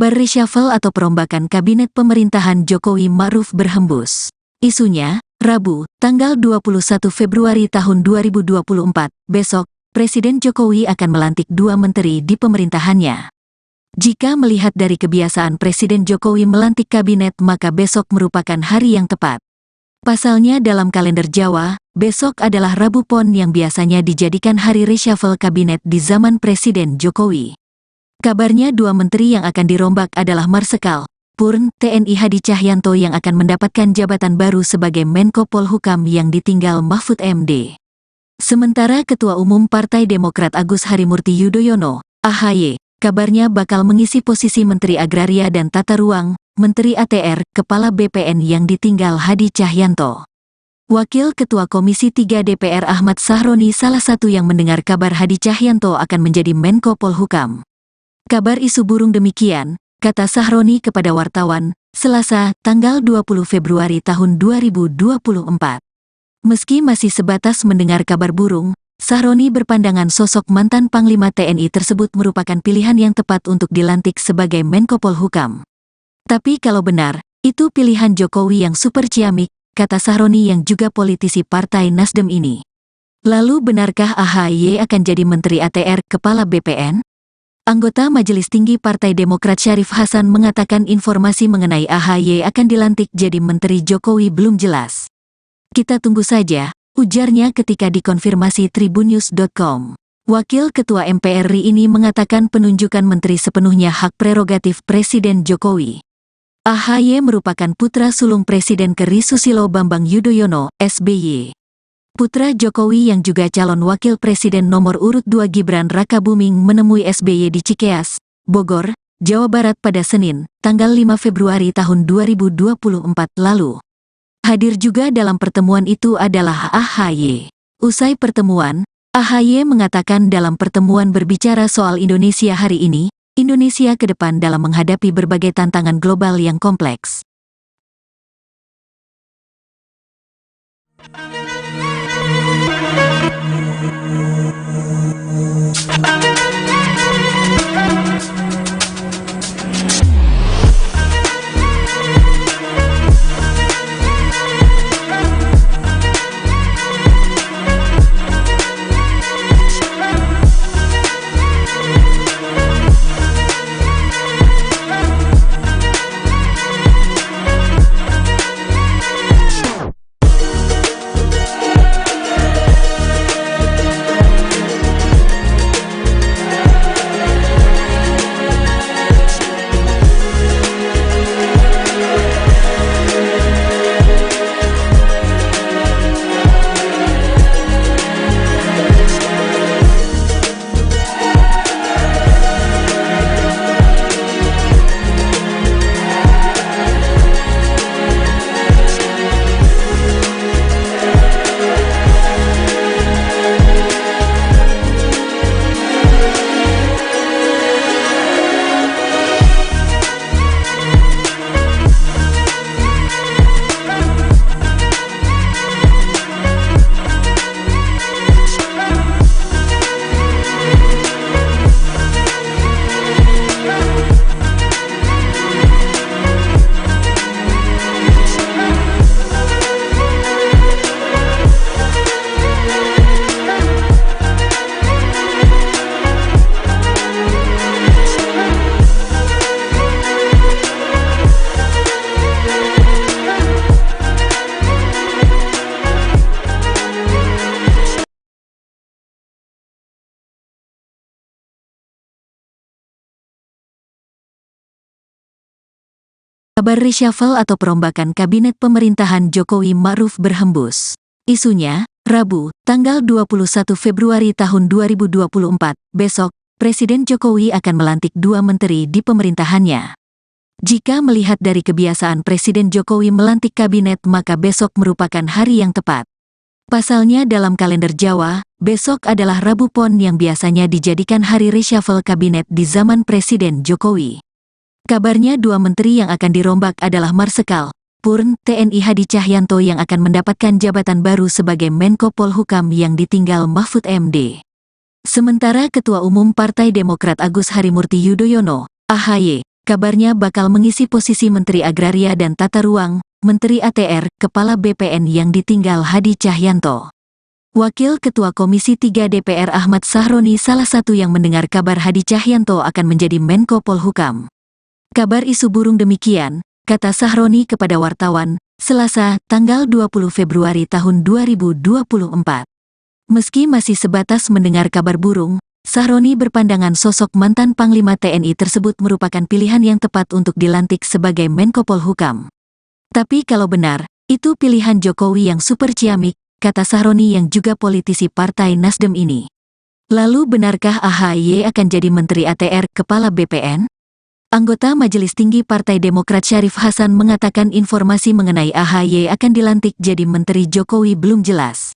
Kabar reshuffle atau perombakan kabinet pemerintahan Jokowi Ma'ruf berhembus. Isunya, Rabu, tanggal 21 Februari tahun 2024, besok, Presiden Jokowi akan melantik 2 menteri di pemerintahannya. Jika melihat dari kebiasaan Presiden Jokowi melantik kabinet, maka besok merupakan hari yang tepat. Pasalnya dalam kalender Jawa, besok adalah Rabu Pon yang biasanya dijadikan hari reshuffle kabinet di zaman Presiden Jokowi. Kabarnya 2 menteri yang akan dirombak adalah Marsikal Purn TNI Hadi Cahyanto yang akan mendapatkan jabatan baru sebagai Menko Polhukam yang ditinggal Mahfud MD. Sementara Ketua Umum Partai Demokrat Agus Harimurti Yudhoyono, AHY, kabarnya bakal mengisi posisi Menteri Agraria dan Tata Ruang, Menteri ATR, Kepala BPN yang ditinggal Hadi Cahyanto. Wakil Ketua Komisi 3 DPR Ahmad Sahroni salah satu yang mendengar kabar Hadi Cahyanto akan menjadi Menko Polhukam. Kabar isu burung demikian, kata Sahroni kepada wartawan, Selasa, tanggal 20 Februari tahun 2024. Meski masih sebatas mendengar kabar burung, Sahroni berpandangan sosok mantan Panglima TNI tersebut merupakan pilihan yang tepat untuk dilantik sebagai Menko Polhukam. Tapi kalau benar, itu pilihan Jokowi yang super ciamik, kata Sahroni yang juga politisi Partai Nasdem ini. Lalu benarkah AHY akan jadi Menteri ATR, Kepala BPN? Anggota Majelis Tinggi Partai Demokrat Syarif Hasan mengatakan informasi mengenai AHY akan dilantik jadi Menteri Jokowi belum jelas. Kita tunggu saja, ujarnya ketika dikonfirmasi tribunnews.com. Wakil Ketua MPR RI ini mengatakan penunjukan menteri sepenuhnya hak prerogatif Presiden Jokowi. AHY merupakan putra sulung Presiden ke.RI Susilo Bambang Yudhoyono, SBY. Putra Jokowi yang juga calon wakil presiden nomor urut 2 Gibran Rakabuming menemui SBY di Cikeas, Bogor, Jawa Barat pada Senin, tanggal 5 Februari tahun 2024 lalu. Hadir juga dalam pertemuan itu adalah AHY. Usai pertemuan, AHY mengatakan dalam pertemuan berbicara soal Indonesia hari ini, Indonesia ke depan dalam menghadapi berbagai tantangan global yang kompleks. Kabar reshuffle atau perombakan kabinet pemerintahan Jokowi Ma'ruf berhembus. Isunya, Rabu, tanggal 21 Februari tahun 2024, besok, Presiden Jokowi akan melantik 2 menteri di pemerintahannya. Jika melihat dari kebiasaan Presiden Jokowi melantik kabinet maka besok merupakan hari yang tepat. Pasalnya dalam kalender Jawa, besok adalah Rabu Pon yang biasanya dijadikan hari reshuffle kabinet di zaman Presiden Jokowi. Kabarnya 2 menteri yang akan dirombak adalah Marsikal Purn TNI Hadi Cahyanto yang akan mendapatkan jabatan baru sebagai Menko Polhukam yang ditinggal Mahfud MD. Sementara Ketua Umum Partai Demokrat Agus Harimurti Yudhoyono, AHY, kabarnya bakal mengisi posisi Menteri Agraria dan Tata Ruang, Menteri ATR, Kepala BPN yang ditinggal Hadi Cahyanto. Wakil Ketua Komisi 3 DPR Ahmad Sahroni salah satu yang mendengar kabar Hadi Cahyanto akan menjadi Menko Polhukam. Kabar isu burung demikian, kata Sahroni kepada wartawan, Selasa, tanggal 20 Februari tahun 2024. Meski masih sebatas mendengar kabar burung, Sahroni berpandangan sosok mantan Panglima TNI tersebut merupakan pilihan yang tepat untuk dilantik sebagai Menko Polhukam. Tapi kalau benar, itu pilihan Jokowi yang super ciamik, kata Sahroni yang juga politisi Partai Nasdem ini. Lalu benarkah AHY akan jadi Menteri ATR Kepala BPN? Anggota Majelis Tinggi Partai Demokrat Syarif Hasan mengatakan informasi mengenai AHY akan dilantik jadi Menteri Jokowi belum jelas.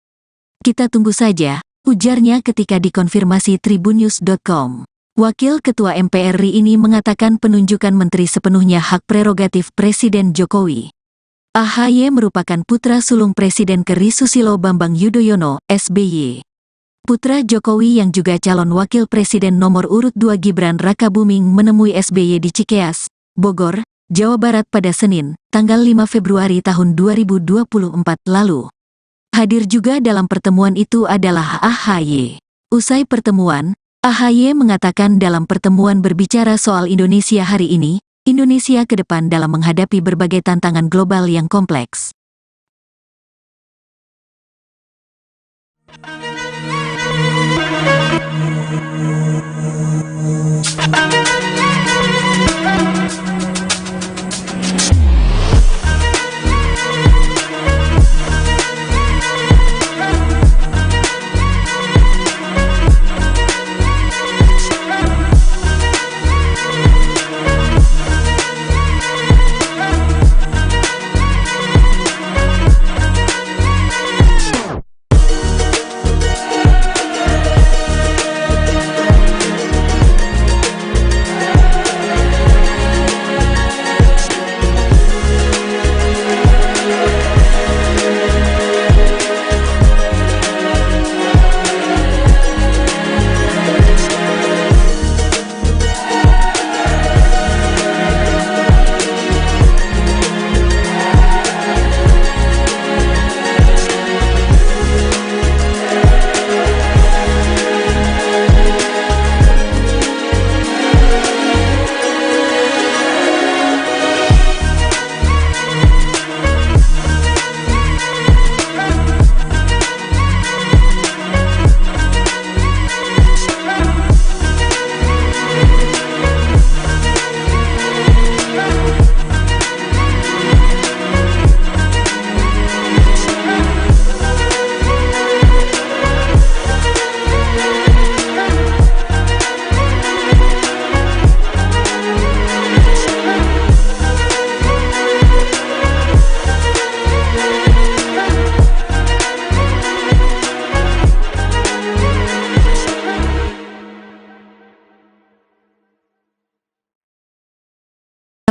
Kita tunggu saja, ujarnya ketika dikonfirmasi tribunnews.com. Wakil Ketua MPR RI ini mengatakan penunjukan menteri sepenuhnya hak prerogatif Presiden Jokowi. AHY merupakan putra sulung Presiden ke.RI Susilo Bambang Yudhoyono, SBY. Putra Jokowi yang juga calon wakil presiden nomor urut 2 Gibran Rakabuming menemui SBY di Cikeas, Bogor, Jawa Barat pada Senin, tanggal 5 Februari tahun 2024 lalu. Hadir juga dalam pertemuan itu adalah AHY. Usai pertemuan, AHY mengatakan dalam pertemuan berbicara soal Indonesia hari ini, Indonesia ke depan dalam menghadapi berbagai tantangan global yang kompleks.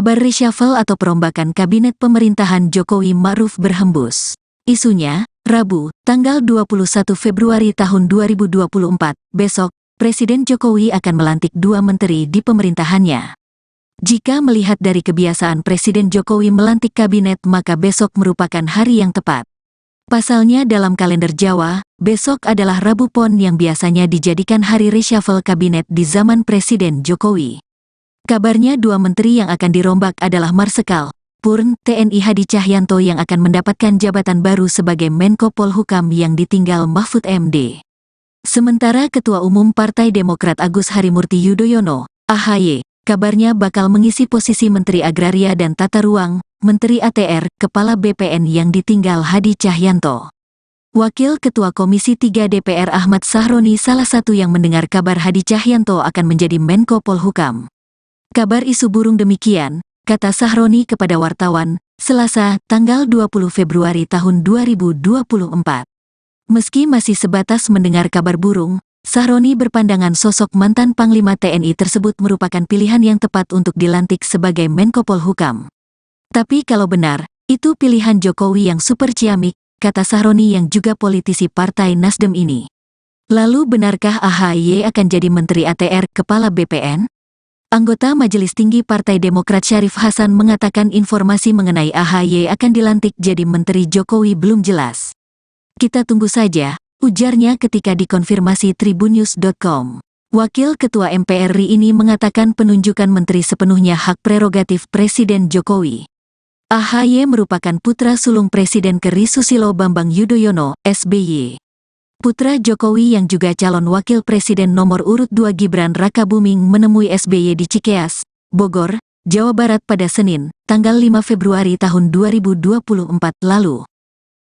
Kabar reshuffle atau perombakan kabinet pemerintahan Jokowi Ma'ruf berhembus. Isunya, Rabu, tanggal 21 Februari tahun 2024, besok, Presiden Jokowi akan melantik 2 menteri di pemerintahannya. Jika melihat dari kebiasaan Presiden Jokowi melantik kabinet maka besok merupakan hari yang tepat. Pasalnya dalam kalender Jawa, besok adalah Rabu Pon yang biasanya dijadikan hari reshuffle kabinet di zaman Presiden Jokowi. Kabarnya 2 menteri yang akan dirombak adalah Marsikal Purn TNI Hadi Cahyanto yang akan mendapatkan jabatan baru sebagai Menko Polhukam yang ditinggal Mahfud MD. Sementara Ketua Umum Partai Demokrat Agus Harimurti Yudhoyono, AHY, kabarnya bakal mengisi posisi Menteri Agraria dan Tata Ruang, Menteri ATR, Kepala BPN yang ditinggal Hadi Cahyanto. Wakil Ketua Komisi 3 DPR Ahmad Sahroni salah satu yang mendengar kabar Hadi Cahyanto akan menjadi Menko Polhukam. Kabar isu burung demikian, kata Sahroni kepada wartawan, Selasa, tanggal 20 Februari tahun 2024. Meski masih sebatas mendengar kabar burung, Sahroni berpandangan sosok mantan Panglima TNI tersebut merupakan pilihan yang tepat untuk dilantik sebagai Menko Polhukam. Tapi kalau benar, itu pilihan Jokowi yang super ciamik, kata Sahroni yang juga politisi Partai Nasdem ini. Lalu benarkah AHY akan jadi Menteri ATR Kepala BPN? Anggota Majelis Tinggi Partai Demokrat Syarif Hasan mengatakan informasi mengenai AHY akan dilantik jadi Menteri Jokowi belum jelas. Kita tunggu saja, ujarnya ketika dikonfirmasi tribunnews.com. Wakil Ketua MPR RI ini mengatakan penunjukan menteri sepenuhnya hak prerogatif Presiden Jokowi. AHY merupakan putra sulung Presiden ke.RI Susilo Bambang Yudhoyono, SBY. Putra Jokowi yang juga calon wakil presiden nomor urut 2 Gibran Rakabuming menemui SBY di Cikeas, Bogor, Jawa Barat pada Senin, tanggal 5 Februari tahun 2024 lalu.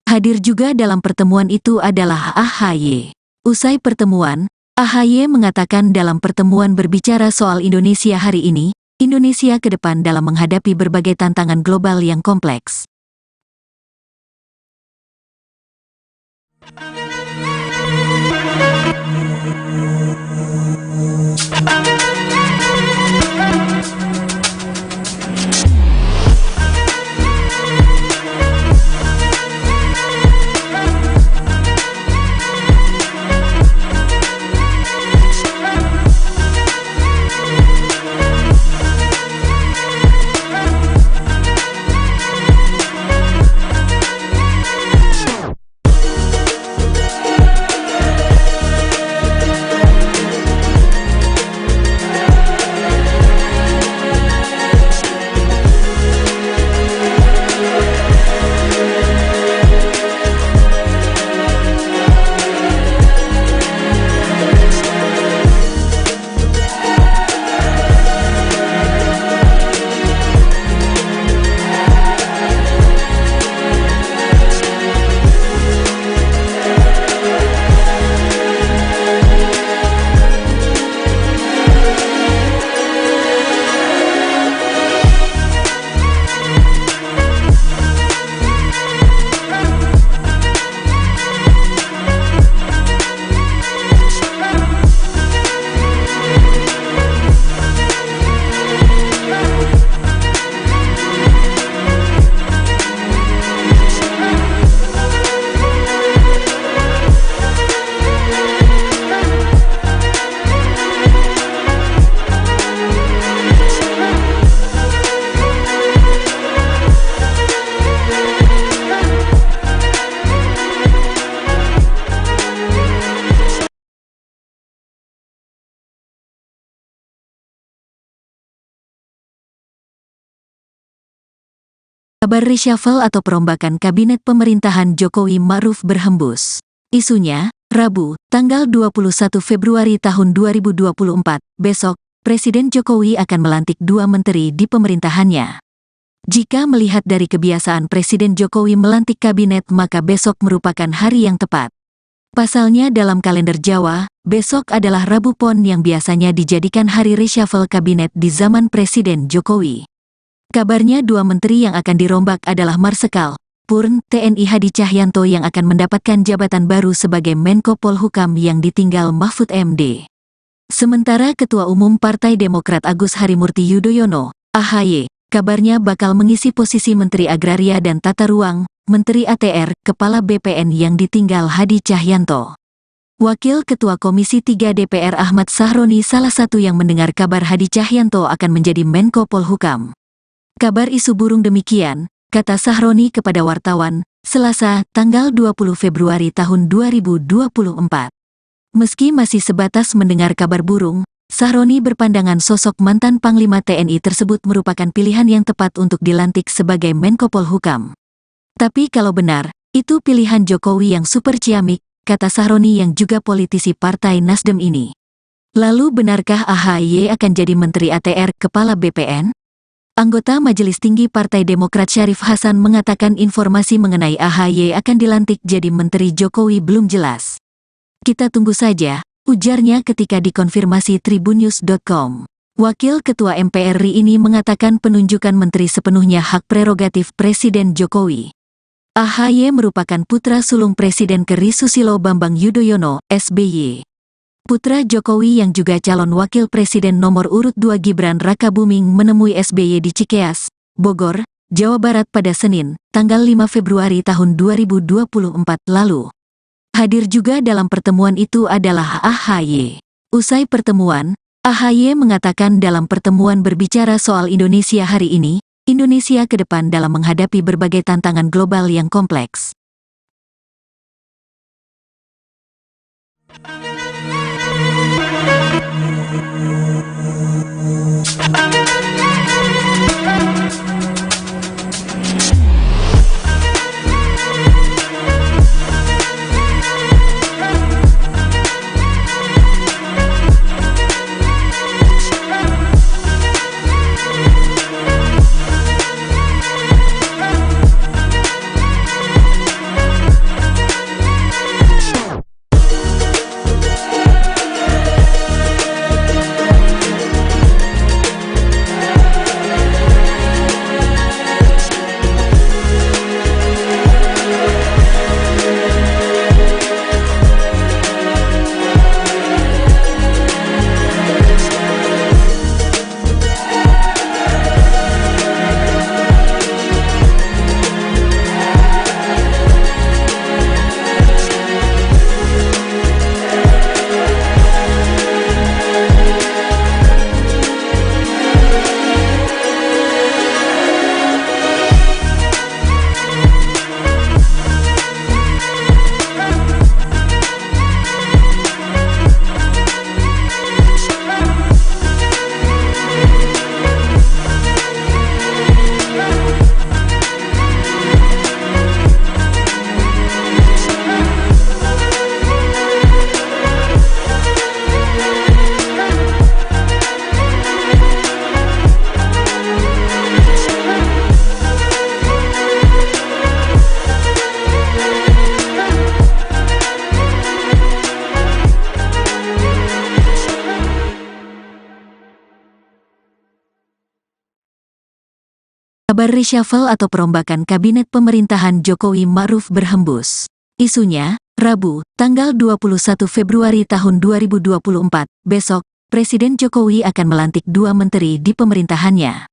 Hadir juga dalam pertemuan itu adalah AHY. Usai pertemuan, AHY mengatakan dalam pertemuan berbicara soal Indonesia hari ini, Indonesia ke depan dalam menghadapi berbagai tantangan global yang kompleks. Kabar reshuffle atau perombakan kabinet pemerintahan Jokowi Ma'ruf berhembus. Isunya, Rabu, tanggal 21 Februari tahun 2024, besok, Presiden Jokowi akan melantik 2 menteri di pemerintahannya. Jika melihat dari kebiasaan Presiden Jokowi melantik kabinet, maka besok merupakan hari yang tepat. Pasalnya dalam kalender Jawa, besok adalah Rabu Pon yang biasanya dijadikan hari reshuffle kabinet di zaman Presiden Jokowi. Kabarnya 2 menteri yang akan dirombak adalah Marsikal Purn TNI Hadi Cahyanto yang akan mendapatkan jabatan baru sebagai Menko Polhukam yang ditinggal Mahfud MD. Sementara Ketua Umum Partai Demokrat Agus Harimurti Yudhoyono, AHY, kabarnya bakal mengisi posisi Menteri Agraria dan Tata Ruang, Menteri ATR, Kepala BPN yang ditinggal Hadi Cahyanto. Wakil Ketua Komisi 3 DPR Ahmad Sahroni salah satu yang mendengar kabar Hadi Cahyanto akan menjadi Menko Polhukam. Kabar isu burung demikian, kata Sahroni kepada wartawan, Selasa, tanggal 20 Februari tahun 2024. Meski masih sebatas mendengar kabar burung, Sahroni berpandangan sosok mantan Panglima TNI tersebut merupakan pilihan yang tepat untuk dilantik sebagai Menko Polhukam. Tapi kalau benar, itu pilihan Jokowi yang super ciamik, kata Sahroni yang juga politisi Partai Nasdem ini. Lalu benarkah AHY akan jadi Menteri ATR, Kepala BPN? Anggota Majelis Tinggi Partai Demokrat Syarif Hasan mengatakan informasi mengenai AHY akan dilantik jadi Menteri Jokowi belum jelas. Kita tunggu saja, ujarnya ketika dikonfirmasi tribunnews.com. Wakil Ketua MPR RI ini mengatakan penunjukan menteri sepenuhnya hak prerogatif Presiden Jokowi. AHY merupakan putra sulung Presiden ke.RI Susilo Bambang Yudhoyono, SBY. Putra Jokowi yang juga calon wakil presiden nomor urut 2 Gibran Rakabuming menemui SBY di Cikeas, Bogor, Jawa Barat pada Senin, tanggal 5 Februari tahun 2024 lalu. Hadir juga dalam pertemuan itu adalah AHY. Usai pertemuan, AHY mengatakan dalam pertemuan berbicara soal Indonesia hari ini, Indonesia ke depan dalam menghadapi berbagai tantangan global yang kompleks. Kabar reshuffle atau perombakan kabinet pemerintahan Jokowi Ma'ruf berhembus. Isunya, Rabu, tanggal 21 Februari tahun 2024, besok, Presiden Jokowi akan melantik 2 menteri di pemerintahannya.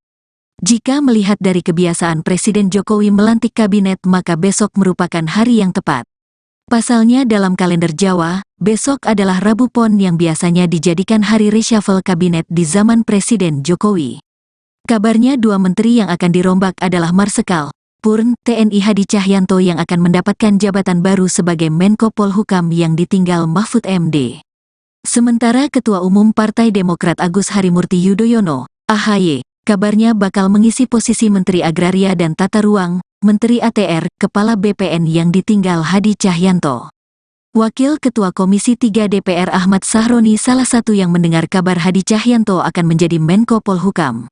Jika melihat dari kebiasaan Presiden Jokowi melantik kabinet, maka besok merupakan hari yang tepat. Pasalnya dalam kalender Jawa, besok adalah Rabu Pon yang biasanya dijadikan hari reshuffle kabinet di zaman Presiden Jokowi. Kabarnya 2 menteri yang akan dirombak adalah Marsikal Purn TNI Hadi Cahyanto yang akan mendapatkan jabatan baru sebagai Menko Polhukam yang ditinggal Mahfud MD. Sementara Ketua Umum Partai Demokrat Agus Harimurti Yudhoyono, AHY, kabarnya bakal mengisi posisi Menteri Agraria dan Tata Ruang, Menteri ATR, Kepala BPN yang ditinggal Hadi Cahyanto. Wakil Ketua Komisi 3 DPR Ahmad Sahroni salah satu yang mendengar kabar Hadi Cahyanto akan menjadi Menko Polhukam.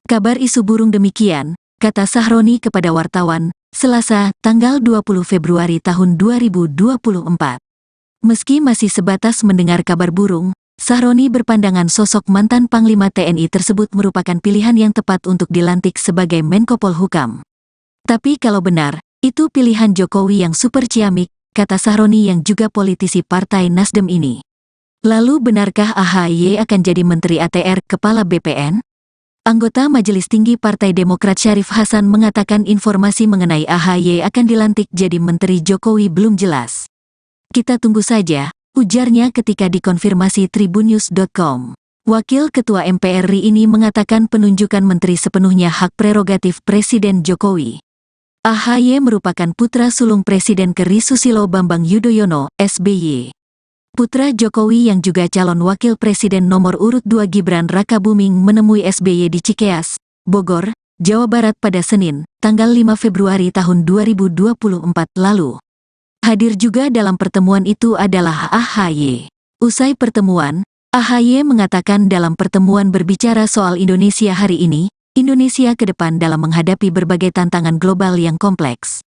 Kabar isu burung demikian, kata Sahroni kepada wartawan, Selasa, tanggal 20 Februari tahun 2024. Meski masih sebatas mendengar kabar burung, Sahroni berpandangan sosok mantan Panglima TNI tersebut merupakan pilihan yang tepat untuk dilantik sebagai Menko Polhukam. Tapi kalau benar, itu pilihan Jokowi yang super ciamik, kata Sahroni yang juga politisi Partai Nasdem ini. Lalu benarkah AHY akan jadi Menteri ATR Kepala BPN? Anggota Majelis Tinggi Partai Demokrat Syarif Hasan mengatakan informasi mengenai AHY akan dilantik jadi Menteri Jokowi belum jelas. Kita tunggu saja, ujarnya ketika dikonfirmasi tribunnews.com. Wakil Ketua MPR RI ini mengatakan penunjukan menteri sepenuhnya hak prerogatif Presiden Jokowi. AHY merupakan putra sulung Presiden ke.RI Susilo Bambang Yudhoyono, SBY. Putra Jokowi yang juga calon wakil presiden nomor urut 2 Gibran Rakabuming menemui SBY di Cikeas, Bogor, Jawa Barat pada Senin, tanggal 5 Februari tahun 2024 lalu. Hadir juga dalam pertemuan itu adalah AHY. Usai pertemuan, AHY mengatakan dalam pertemuan berbicara soal Indonesia hari ini, Indonesia ke depan dalam menghadapi berbagai tantangan global yang kompleks.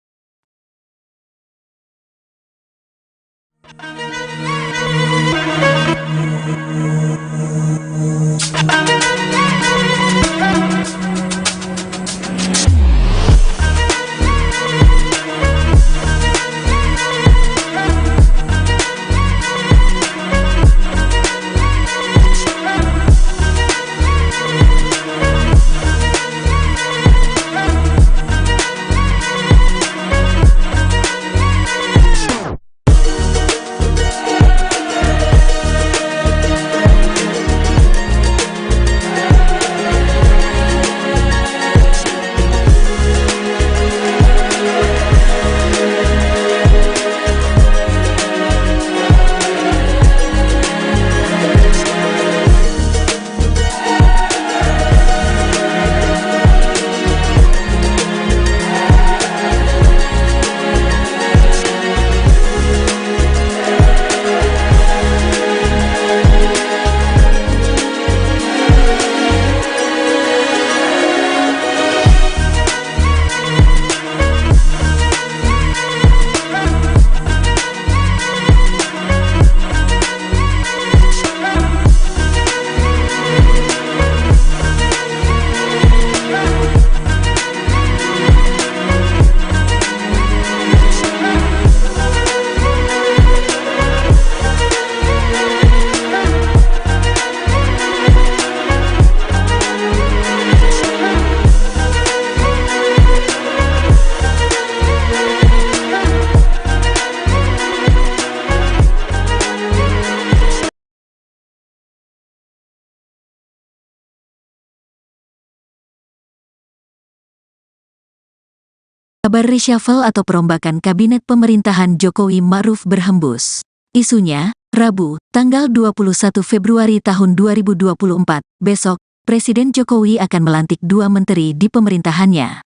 Kabar reshuffle atau perombakan kabinet pemerintahan Jokowi Ma'ruf berhembus. Isunya, Rabu, tanggal 21 Februari tahun 2024, besok, Presiden Jokowi akan melantik 2 menteri di pemerintahannya.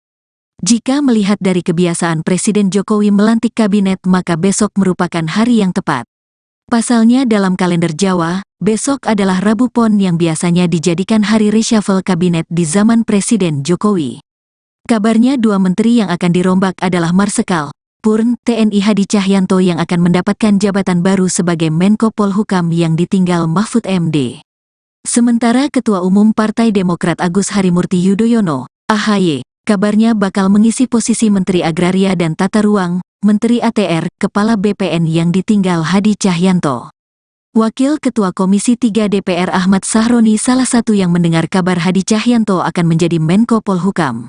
Jika melihat dari kebiasaan Presiden Jokowi melantik kabinet, maka besok merupakan hari yang tepat. Pasalnya dalam kalender Jawa, besok adalah Rabu Pon yang biasanya dijadikan hari reshuffle kabinet di zaman Presiden Jokowi. Kabarnya 2 menteri yang akan dirombak adalah Marsikal Purn TNI Hadi Cahyanto yang akan mendapatkan jabatan baru sebagai Menko Polhukam yang ditinggal Mahfud MD. Sementara Ketua Umum Partai Demokrat Agus Harimurti Yudhoyono, AHY, kabarnya bakal mengisi posisi Menteri Agraria dan Tata Ruang, Menteri ATR, Kepala BPN yang ditinggal Hadi Cahyanto. Wakil Ketua Komisi 3 DPR Ahmad Sahroni salah satu yang mendengar kabar Hadi Cahyanto akan menjadi Menko Polhukam.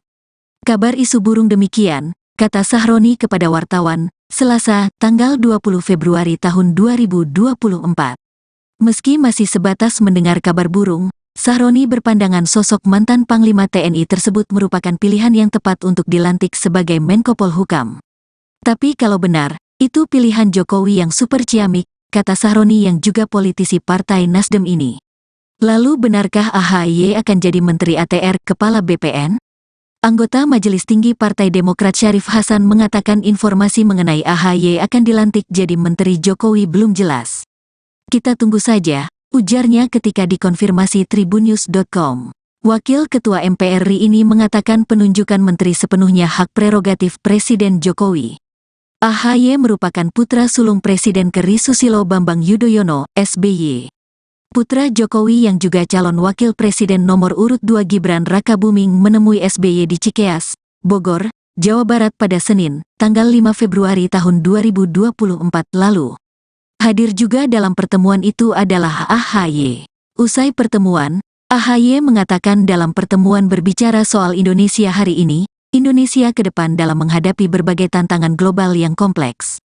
Kabar isu burung demikian, kata Sahroni kepada wartawan, Selasa, tanggal 20 Februari tahun 2024. Meski masih sebatas mendengar kabar burung, Sahroni berpandangan sosok mantan Panglima TNI tersebut merupakan pilihan yang tepat untuk dilantik sebagai Menko Polhukam. Tapi kalau benar, itu pilihan Jokowi yang super ciamik, kata Sahroni yang juga politisi Partai Nasdem ini. Lalu benarkah AHY akan jadi Menteri ATR, Kepala BPN? Anggota Majelis Tinggi Partai Demokrat Syarif Hasan mengatakan informasi mengenai AHY akan dilantik jadi Menteri Jokowi belum jelas. Kita tunggu saja, ujarnya ketika dikonfirmasi tribunnews.com. Wakil Ketua MPR RI ini mengatakan penunjukan menteri sepenuhnya hak prerogatif Presiden Jokowi. AHY merupakan putra sulung Presiden ke.RI Susilo Bambang Yudhoyono, SBY. Putra Jokowi yang juga calon wakil presiden nomor urut 2 Gibran Rakabuming menemui SBY di Cikeas, Bogor, Jawa Barat pada Senin, tanggal 5 Februari tahun 2024 lalu. Hadir juga dalam pertemuan itu adalah AHY. Usai pertemuan, AHY mengatakan dalam pertemuan berbicara soal Indonesia hari ini, Indonesia ke depan dalam menghadapi berbagai tantangan global yang kompleks.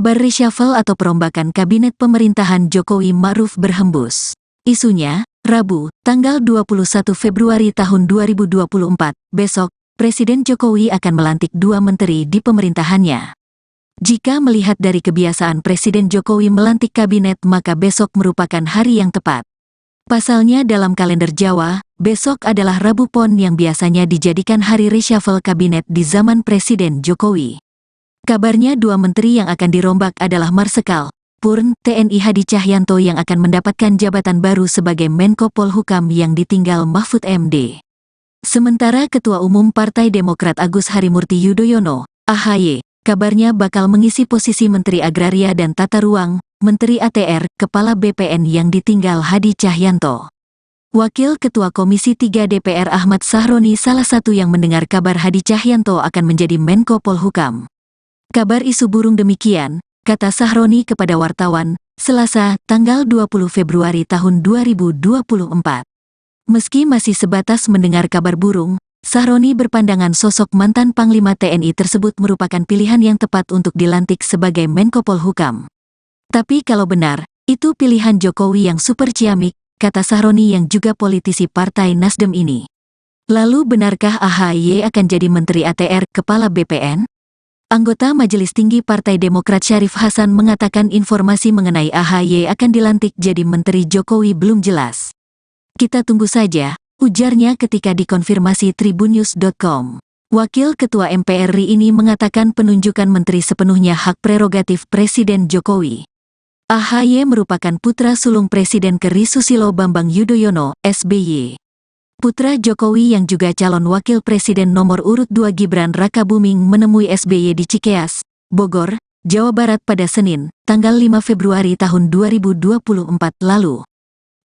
Kabar reshuffle atau perombakan kabinet pemerintahan Jokowi Ma'ruf berhembus. Isunya, Rabu, tanggal 21 Februari tahun 2024, besok, Presiden Jokowi akan melantik 2 menteri di pemerintahannya. Jika melihat dari kebiasaan Presiden Jokowi melantik kabinet maka besok merupakan hari yang tepat. Pasalnya dalam kalender Jawa, besok adalah Rabu Pon yang biasanya dijadikan hari reshuffle kabinet di zaman Presiden Jokowi. Kabarnya 2 menteri yang akan dirombak adalah Marsikal Purn TNI Hadi Cahyanto yang akan mendapatkan jabatan baru sebagai Menko Polhukam yang ditinggal Mahfud MD. Sementara Ketua Umum Partai Demokrat Agus Harimurti Yudhoyono, AHY, kabarnya bakal mengisi posisi Menteri Agraria dan Tata Ruang, Menteri ATR, Kepala BPN yang ditinggal Hadi Cahyanto. Wakil Ketua Komisi 3 DPR Ahmad Sahroni salah satu yang mendengar kabar Hadi Cahyanto akan menjadi Menko Polhukam. Kabar isu burung demikian, kata Sahroni kepada wartawan, Selasa, tanggal 20 Februari tahun 2024. Meski masih sebatas mendengar kabar burung, Sahroni berpandangan sosok mantan Panglima TNI tersebut merupakan pilihan yang tepat untuk dilantik sebagai Menko Polhukam. Tapi kalau benar, itu pilihan Jokowi yang super ciamik, kata Sahroni yang juga politisi Partai Nasdem ini. Lalu benarkah AHY akan jadi Menteri ATR, Kepala BPN? Anggota Majelis Tinggi Partai Demokrat Syarif Hasan mengatakan informasi mengenai AHY akan dilantik jadi Menteri Jokowi belum jelas. Kita tunggu saja, ujarnya ketika dikonfirmasi tribunnews.com. Wakil Ketua MPR RI ini mengatakan penunjukan menteri sepenuhnya hak prerogatif Presiden Jokowi. AHY merupakan putra sulung Presiden ke.RI Susilo Bambang Yudhoyono, SBY. Putra Jokowi yang juga calon wakil presiden nomor urut 2 Gibran Rakabuming menemui SBY di Cikeas, Bogor, Jawa Barat pada Senin, tanggal 5 Februari tahun 2024 lalu.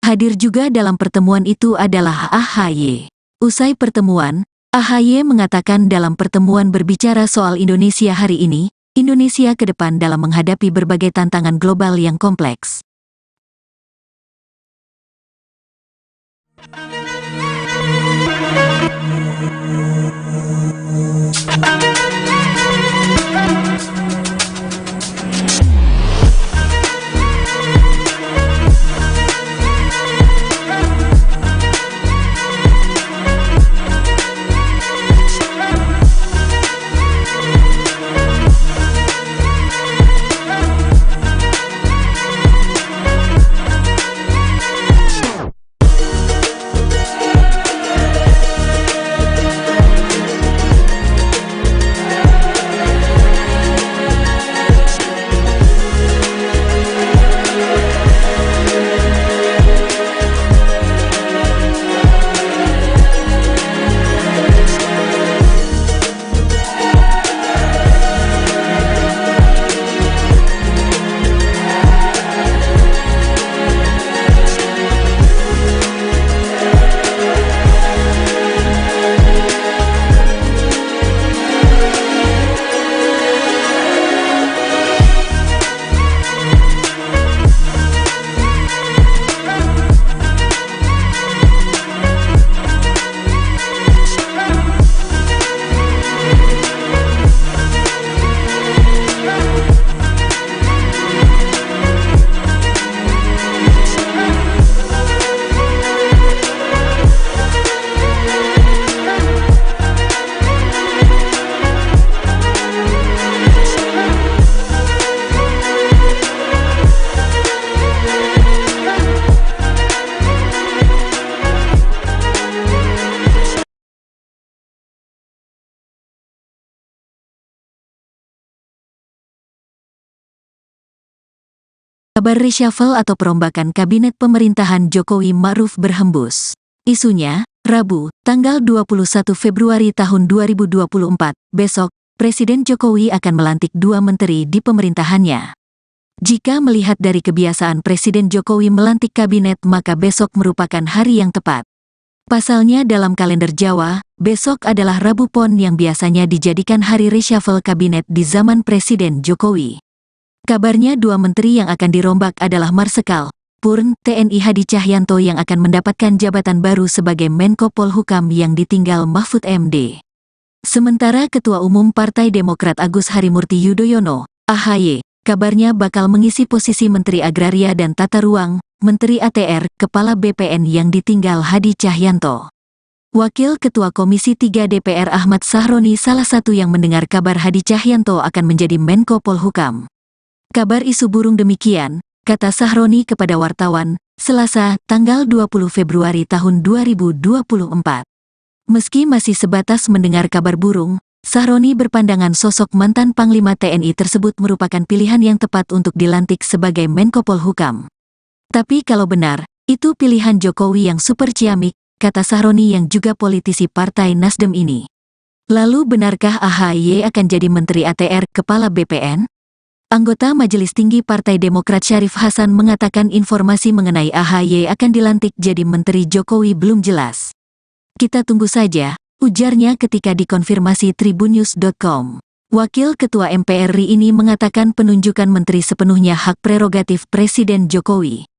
Hadir juga dalam pertemuan itu adalah AHY. Usai pertemuan, AHY mengatakan dalam pertemuan berbicara soal Indonesia hari ini, Indonesia ke depan dalam menghadapi berbagai tantangan global yang kompleks. Kabar reshuffle atau perombakan kabinet pemerintahan Jokowi Ma'ruf berhembus. Isunya, Rabu, tanggal 21 Februari tahun 2024, besok, Presiden Jokowi akan melantik 2 menteri di pemerintahannya. Jika melihat dari kebiasaan Presiden Jokowi melantik kabinet maka besok merupakan hari yang tepat. Pasalnya dalam kalender Jawa, besok adalah Rabu Pon yang biasanya dijadikan hari reshuffle kabinet di zaman Presiden Jokowi. Kabarnya 2 menteri yang akan dirombak adalah Marsikal Purn TNI Hadi Cahyanto yang akan mendapatkan jabatan baru sebagai Menko Polhukam yang ditinggal Mahfud MD. Sementara Ketua Umum Partai Demokrat Agus Harimurti Yudhoyono, AHY, kabarnya bakal mengisi posisi Menteri Agraria dan Tata Ruang, Menteri ATR, Kepala BPN yang ditinggal Hadi Cahyanto. Wakil Ketua Komisi 3 DPR Ahmad Sahroni salah satu yang mendengar kabar Hadi Cahyanto akan menjadi Menko Polhukam. Kabar isu burung demikian, kata Sahroni kepada wartawan, Selasa, tanggal 20 Februari tahun 2024. Meski masih sebatas mendengar kabar burung, Sahroni berpandangan sosok mantan Panglima TNI tersebut merupakan pilihan yang tepat untuk dilantik sebagai Menko Polhukam. Tapi kalau benar, itu pilihan Jokowi yang super ciamik, kata Sahroni yang juga politisi Partai Nasdem ini. Lalu benarkah AHY akan jadi Menteri ATR, Kepala BPN? Anggota Majelis Tinggi Partai Demokrat Syarif Hasan mengatakan informasi mengenai AHY akan dilantik jadi Menteri Jokowi belum jelas. Kita tunggu saja, ujarnya ketika dikonfirmasi tribunnews.com. Wakil Ketua MPR RI ini mengatakan penunjukan menteri sepenuhnya hak prerogatif Presiden Jokowi.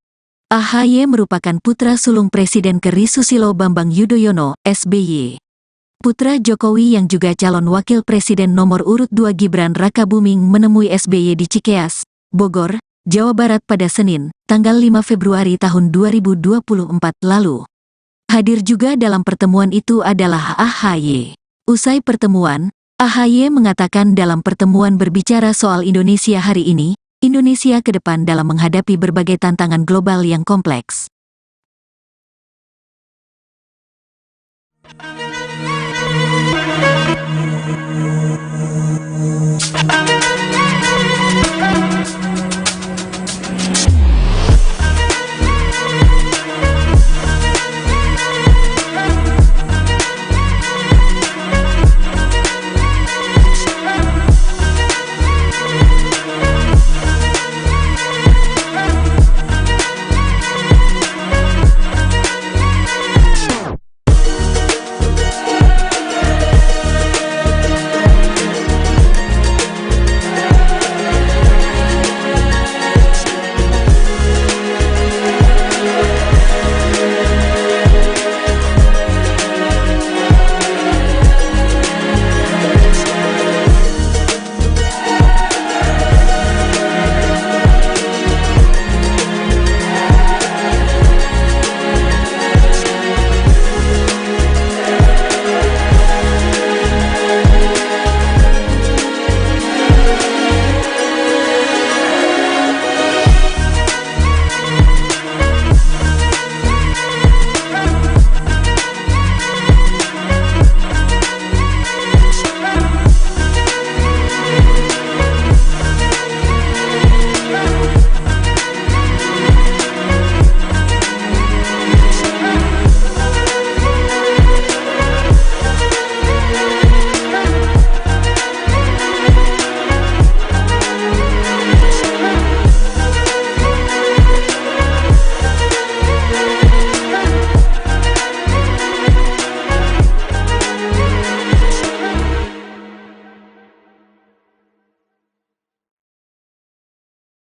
AHY merupakan putra sulung Presiden ke.RI Susilo Bambang Yudhoyono, SBY. Putra Jokowi yang juga calon wakil presiden nomor urut 2 Gibran Rakabuming menemui SBY di Cikeas, Bogor, Jawa Barat pada Senin, tanggal 5 Februari tahun 2024 lalu. Hadir juga dalam pertemuan itu adalah AHY. Usai pertemuan, AHY mengatakan dalam pertemuan berbicara soal Indonesia hari ini, Indonesia ke depan dalam menghadapi berbagai tantangan global yang kompleks.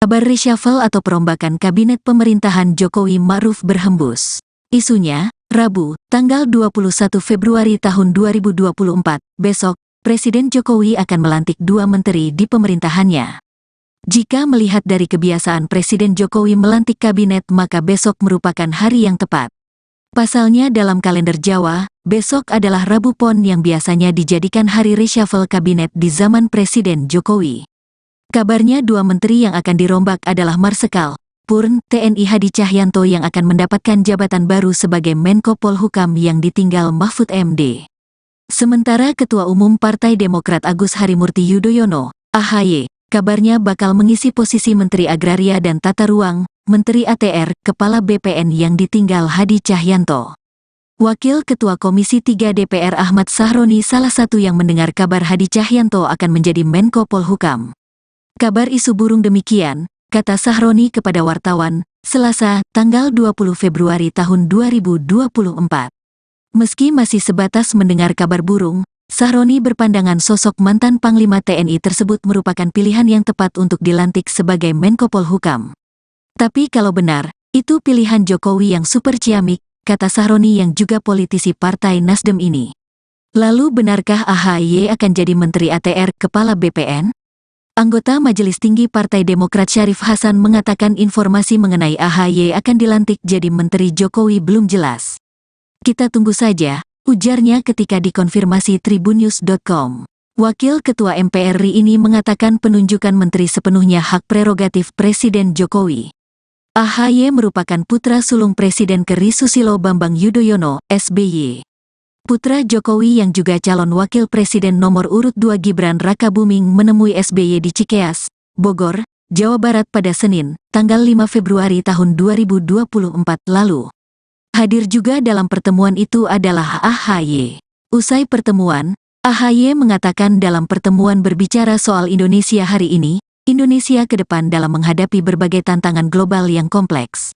Kabar reshuffle atau perombakan kabinet pemerintahan Jokowi Ma'ruf berhembus. Isunya, Rabu, tanggal 21 Februari tahun 2024, besok, Presiden Jokowi akan melantik 2 menteri di pemerintahannya. Jika melihat dari kebiasaan Presiden Jokowi melantik kabinet maka besok merupakan hari yang tepat. Pasalnya dalam kalender Jawa, besok adalah Rabu Pon yang biasanya dijadikan hari reshuffle kabinet di zaman Presiden Jokowi. Kabarnya 2 menteri yang akan dirombak adalah Marsikal Purn TNI Hadi Cahyanto yang akan mendapatkan jabatan baru sebagai Menko Polhukam yang ditinggal Mahfud MD. Sementara Ketua Umum Partai Demokrat Agus Harimurti Yudhoyono, AHY, kabarnya bakal mengisi posisi Menteri Agraria dan Tata Ruang, Menteri ATR, Kepala BPN yang ditinggal Hadi Cahyanto. Wakil Ketua Komisi 3 DPR Ahmad Sahroni salah satu yang mendengar kabar Hadi Cahyanto akan menjadi Menko Polhukam. Kabar isu burung demikian, kata Sahroni kepada wartawan, Selasa, tanggal 20 Februari tahun 2024. Meski masih sebatas mendengar kabar burung, Sahroni berpandangan sosok mantan Panglima TNI tersebut merupakan pilihan yang tepat untuk dilantik sebagai Menko Polhukam. Tapi kalau benar, itu pilihan Jokowi yang super ciamik, kata Sahroni yang juga politisi Partai Nasdem ini. Lalu benarkah AHY akan jadi Menteri ATR Kepala BPN? Anggota Majelis Tinggi Partai Demokrat Syarif Hasan mengatakan informasi mengenai AHY akan dilantik jadi Menteri Jokowi belum jelas. Kita tunggu saja, ujarnya ketika dikonfirmasi tribunnews.com. Wakil Ketua MPR RI ini mengatakan penunjukan menteri sepenuhnya hak prerogatif Presiden Jokowi. AHY merupakan putra sulung Presiden ke.RI Susilo Bambang Yudhoyono, SBY. Putra Jokowi yang juga calon wakil presiden nomor urut 2 Gibran Rakabuming menemui SBY di Cikeas, Bogor, Jawa Barat pada Senin, tanggal 5 Februari tahun 2024 lalu. Hadir juga dalam pertemuan itu adalah AHY. Usai pertemuan, AHY mengatakan dalam pertemuan berbicara soal Indonesia hari ini, Indonesia ke depan dalam menghadapi berbagai tantangan global yang kompleks.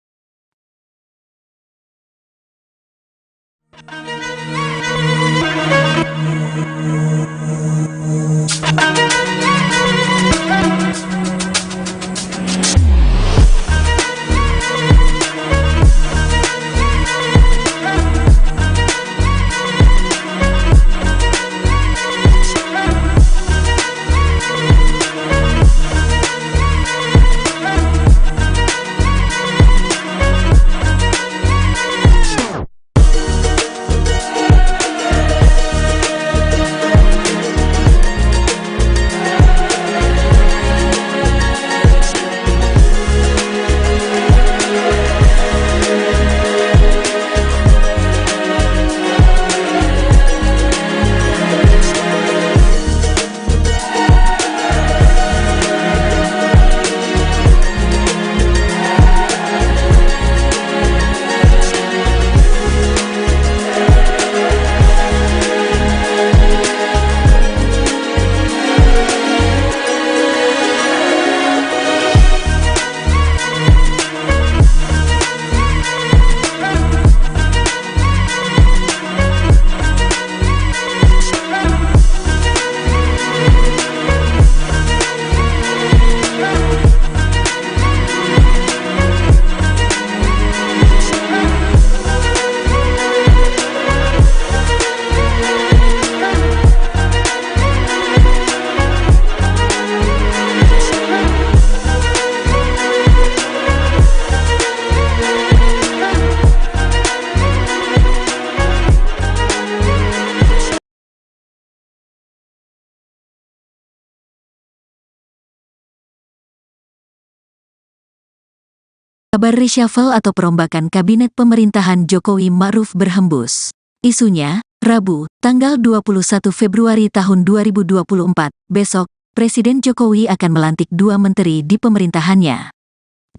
Kabar reshuffle atau perombakan kabinet pemerintahan Jokowi Ma'ruf berhembus. Isunya, Rabu, tanggal 21 Februari tahun 2024, besok, Presiden Jokowi akan melantik 2 menteri di pemerintahannya.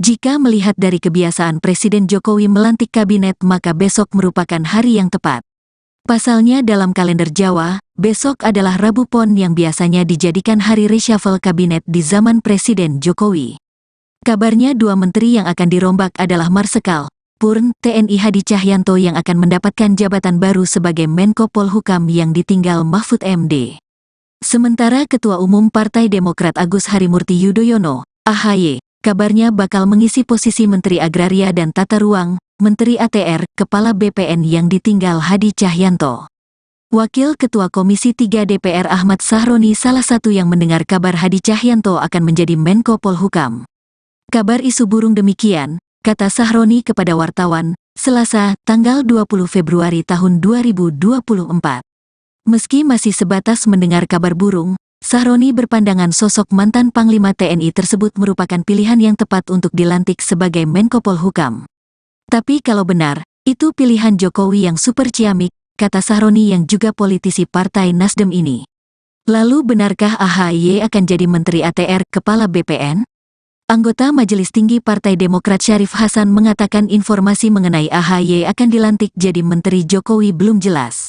Jika melihat dari kebiasaan Presiden Jokowi melantik kabinet, maka besok merupakan hari yang tepat. Pasalnya dalam kalender Jawa, besok adalah Rabu Pon yang biasanya dijadikan hari reshuffle kabinet di zaman Presiden Jokowi. Kabarnya 2 menteri yang akan dirombak adalah Marsikal Purn TNI Hadi Cahyanto yang akan mendapatkan jabatan baru sebagai Menko Polhukam yang ditinggal Mahfud MD. Sementara Ketua Umum Partai Demokrat Agus Harimurti Yudhoyono, AHY, kabarnya bakal mengisi posisi Menteri Agraria dan Tata Ruang, Menteri ATR, Kepala BPN yang ditinggal Hadi Cahyanto. Wakil Ketua Komisi 3 DPR Ahmad Sahroni salah satu yang mendengar kabar Hadi Cahyanto akan menjadi Menko Polhukam. Kabar isu burung demikian, kata Sahroni kepada wartawan, Selasa, tanggal 20 Februari tahun 2024. Meski masih sebatas mendengar kabar burung, Sahroni berpandangan sosok mantan Panglima TNI tersebut merupakan pilihan yang tepat untuk dilantik sebagai Menko Polhukam. Tapi kalau benar, itu pilihan Jokowi yang super ciamik, kata Sahroni yang juga politisi Partai Nasdem ini. Lalu benarkah AHY akan jadi Menteri ATR, Kepala BPN? Anggota Majelis Tinggi Partai Demokrat Syarif Hasan mengatakan informasi mengenai AHY akan dilantik jadi Menteri Jokowi belum jelas.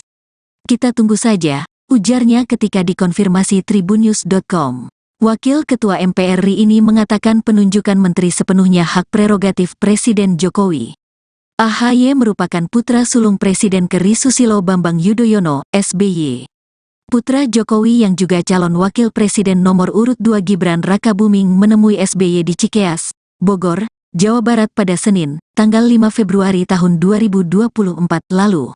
Kita tunggu saja, ujarnya ketika dikonfirmasi tribunnews.com. Wakil Ketua MPR RI ini mengatakan penunjukan menteri sepenuhnya hak prerogatif Presiden Jokowi. AHY merupakan putra sulung Presiden ke.RI Susilo Bambang Yudhoyono, SBY. Putra Jokowi yang juga calon wakil presiden nomor urut 2 Gibran Rakabuming menemui SBY di Cikeas, Bogor, Jawa Barat pada Senin, tanggal 5 Februari tahun 2024 lalu.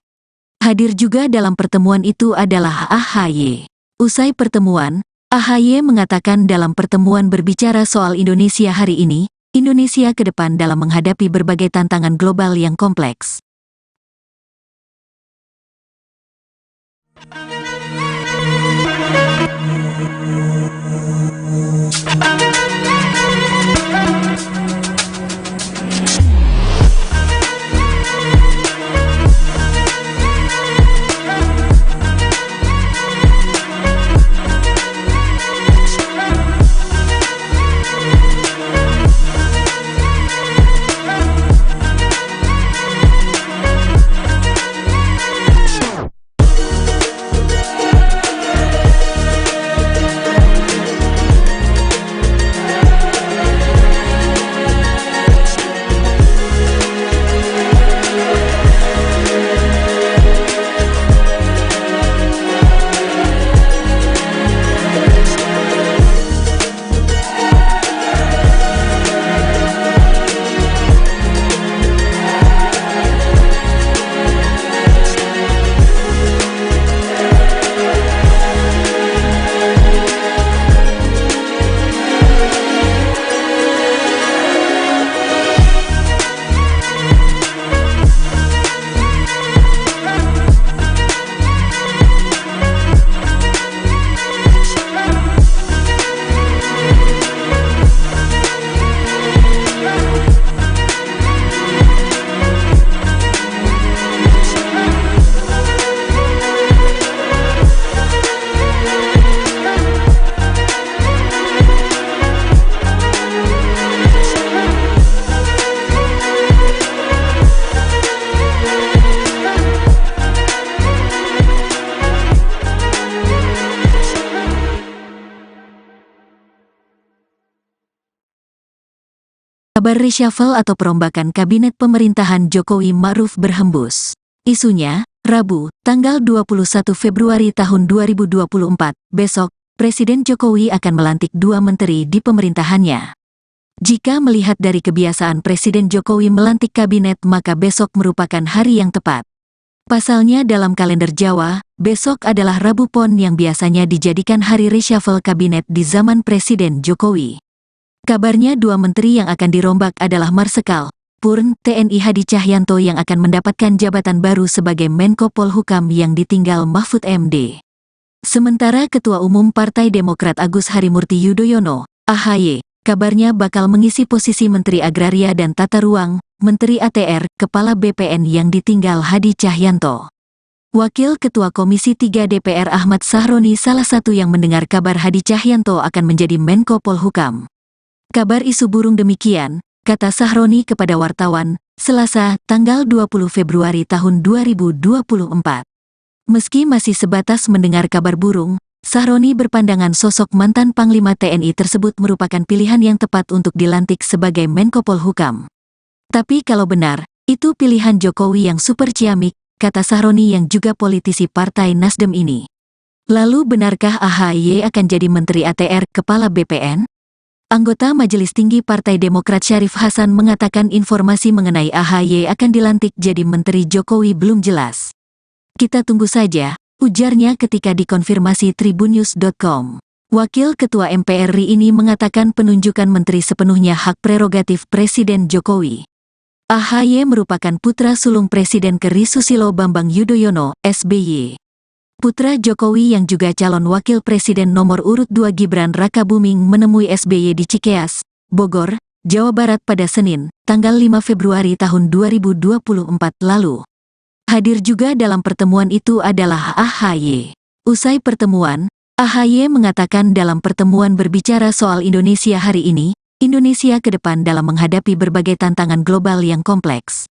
Hadir juga dalam pertemuan itu adalah AHY. Usai pertemuan, AHY mengatakan dalam pertemuan berbicara soal Indonesia hari ini, Indonesia ke depan dalam menghadapi berbagai tantangan global yang kompleks. Kabar reshuffle atau perombakan kabinet pemerintahan Jokowi Ma'ruf berhembus. Isunya, Rabu, tanggal 21 Februari tahun 2024, besok, Presiden Jokowi akan melantik 2 menteri di pemerintahannya. Jika melihat dari kebiasaan Presiden Jokowi melantik kabinet, maka besok merupakan hari yang tepat. Pasalnya dalam kalender Jawa, besok adalah Rabu Pon yang biasanya dijadikan hari reshuffle kabinet di zaman Presiden Jokowi. Kabarnya 2 menteri yang akan dirombak adalah Marsikal Purn TNI Hadi Cahyanto yang akan mendapatkan jabatan baru sebagai Menko Polhukam yang ditinggal Mahfud MD. Sementara Ketua Umum Partai Demokrat Agus Harimurti Yudhoyono, AHY, kabarnya bakal mengisi posisi Menteri Agraria dan Tata Ruang, Menteri ATR, Kepala BPN yang ditinggal Hadi Cahyanto. Wakil Ketua Komisi 3 DPR Ahmad Sahroni salah satu yang mendengar kabar Hadi Cahyanto akan menjadi Menko Polhukam. Kabar isu burung demikian, kata Sahroni kepada wartawan, Selasa, tanggal 20 Februari tahun 2024. Meski masih sebatas mendengar kabar burung, Sahroni berpandangan sosok mantan Panglima TNI tersebut merupakan pilihan yang tepat untuk dilantik sebagai Menko Polhukam. Tapi kalau benar, itu pilihan Jokowi yang super ciamik, kata Sahroni yang juga politisi Partai Nasdem ini. Lalu benarkah AHY akan jadi Menteri ATR, Kepala BPN? Anggota Majelis Tinggi Partai Demokrat Syarif Hasan mengatakan informasi mengenai AHY akan dilantik jadi Menteri Jokowi belum jelas. Kita tunggu saja, ujarnya ketika dikonfirmasi tribunnews.com. Wakil Ketua MPR RI ini mengatakan penunjukan menteri sepenuhnya hak prerogatif Presiden Jokowi. AHY merupakan putra sulung Presiden ke RI Susilo Bambang Yudhoyono, SBY. Putra Jokowi yang juga calon wakil presiden nomor urut 2 Gibran Rakabuming menemui SBY di Cikeas, Bogor, Jawa Barat pada Senin, tanggal 5 Februari tahun 2024 lalu. Hadir juga dalam pertemuan itu adalah AHY. Usai pertemuan, AHY mengatakan dalam pertemuan berbicara soal Indonesia hari ini, Indonesia ke depan dalam menghadapi berbagai tantangan global yang kompleks.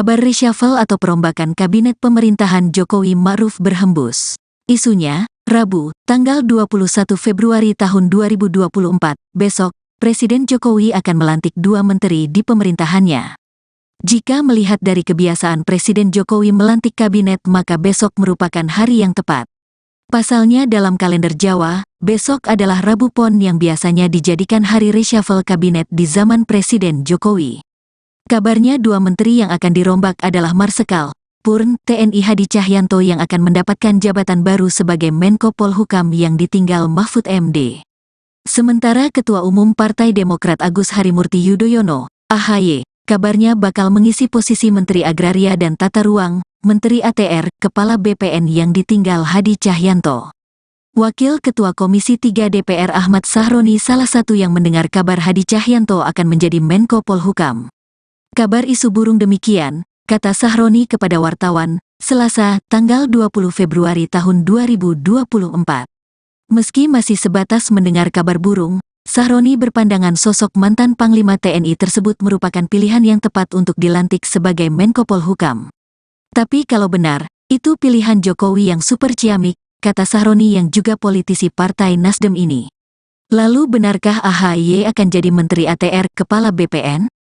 Kabar reshuffle atau perombakan kabinet pemerintahan Jokowi Ma'ruf berhembus. Isunya, Rabu, tanggal 21 Februari tahun 2024, besok, Presiden Jokowi akan melantik 2 menteri di pemerintahannya. Jika melihat dari kebiasaan Presiden Jokowi melantik kabinet maka besok merupakan hari yang tepat. Pasalnya dalam kalender Jawa, besok adalah Rabu Pon yang biasanya dijadikan hari reshuffle kabinet di zaman Presiden Jokowi. Kabarnya 2 menteri yang akan dirombak adalah Marsikal Purn TNI Hadi Cahyanto yang akan mendapatkan jabatan baru sebagai Menko Polhukam yang ditinggal Mahfud MD. Sementara Ketua Umum Partai Demokrat Agus Harimurti Yudhoyono, AHY, kabarnya bakal mengisi posisi Menteri Agraria dan Tata Ruang, Menteri ATR, Kepala BPN yang ditinggal Hadi Cahyanto. Wakil Ketua Komisi 3 DPR Ahmad Sahroni salah satu yang mendengar kabar Hadi Cahyanto akan menjadi Menko Polhukam. Kabar isu burung demikian, kata Sahroni kepada wartawan, Selasa, tanggal 20 Februari tahun 2024. Meski masih sebatas mendengar kabar burung, Sahroni berpandangan sosok mantan Panglima TNI tersebut merupakan pilihan yang tepat untuk dilantik sebagai Menko Polhukam. Tapi kalau benar, itu pilihan Jokowi yang super ciamik, kata Sahroni yang juga politisi Partai Nasdem ini. Lalu benarkah AHY akan jadi Menteri ATR Kepala BPN?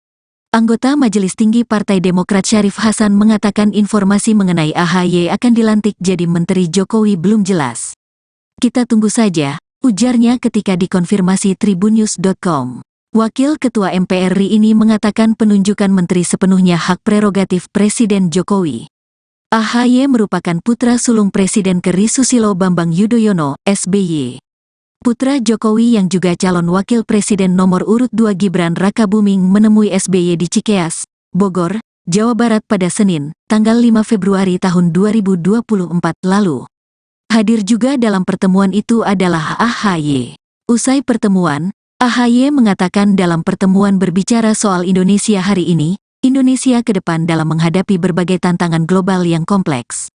Anggota Majelis Tinggi Partai Demokrat Syarif Hasan mengatakan informasi mengenai AHY akan dilantik jadi Menteri Jokowi belum jelas. Kita tunggu saja, ujarnya ketika dikonfirmasi tribunnews.com. Wakil Ketua MPR RI ini mengatakan penunjukan menteri sepenuhnya hak prerogatif Presiden Jokowi. AHY merupakan putra sulung Presiden RI Susilo Bambang Yudhoyono, SBY. Putra Jokowi yang juga calon wakil presiden nomor urut 2 Gibran Rakabuming menemui SBY di Cikeas, Bogor, Jawa Barat pada Senin, tanggal 5 Februari tahun 2024 lalu. Hadir juga dalam pertemuan itu adalah AHY. Usai pertemuan, AHY mengatakan dalam pertemuan berbicara soal Indonesia hari ini, Indonesia ke depan dalam menghadapi berbagai tantangan global yang kompleks.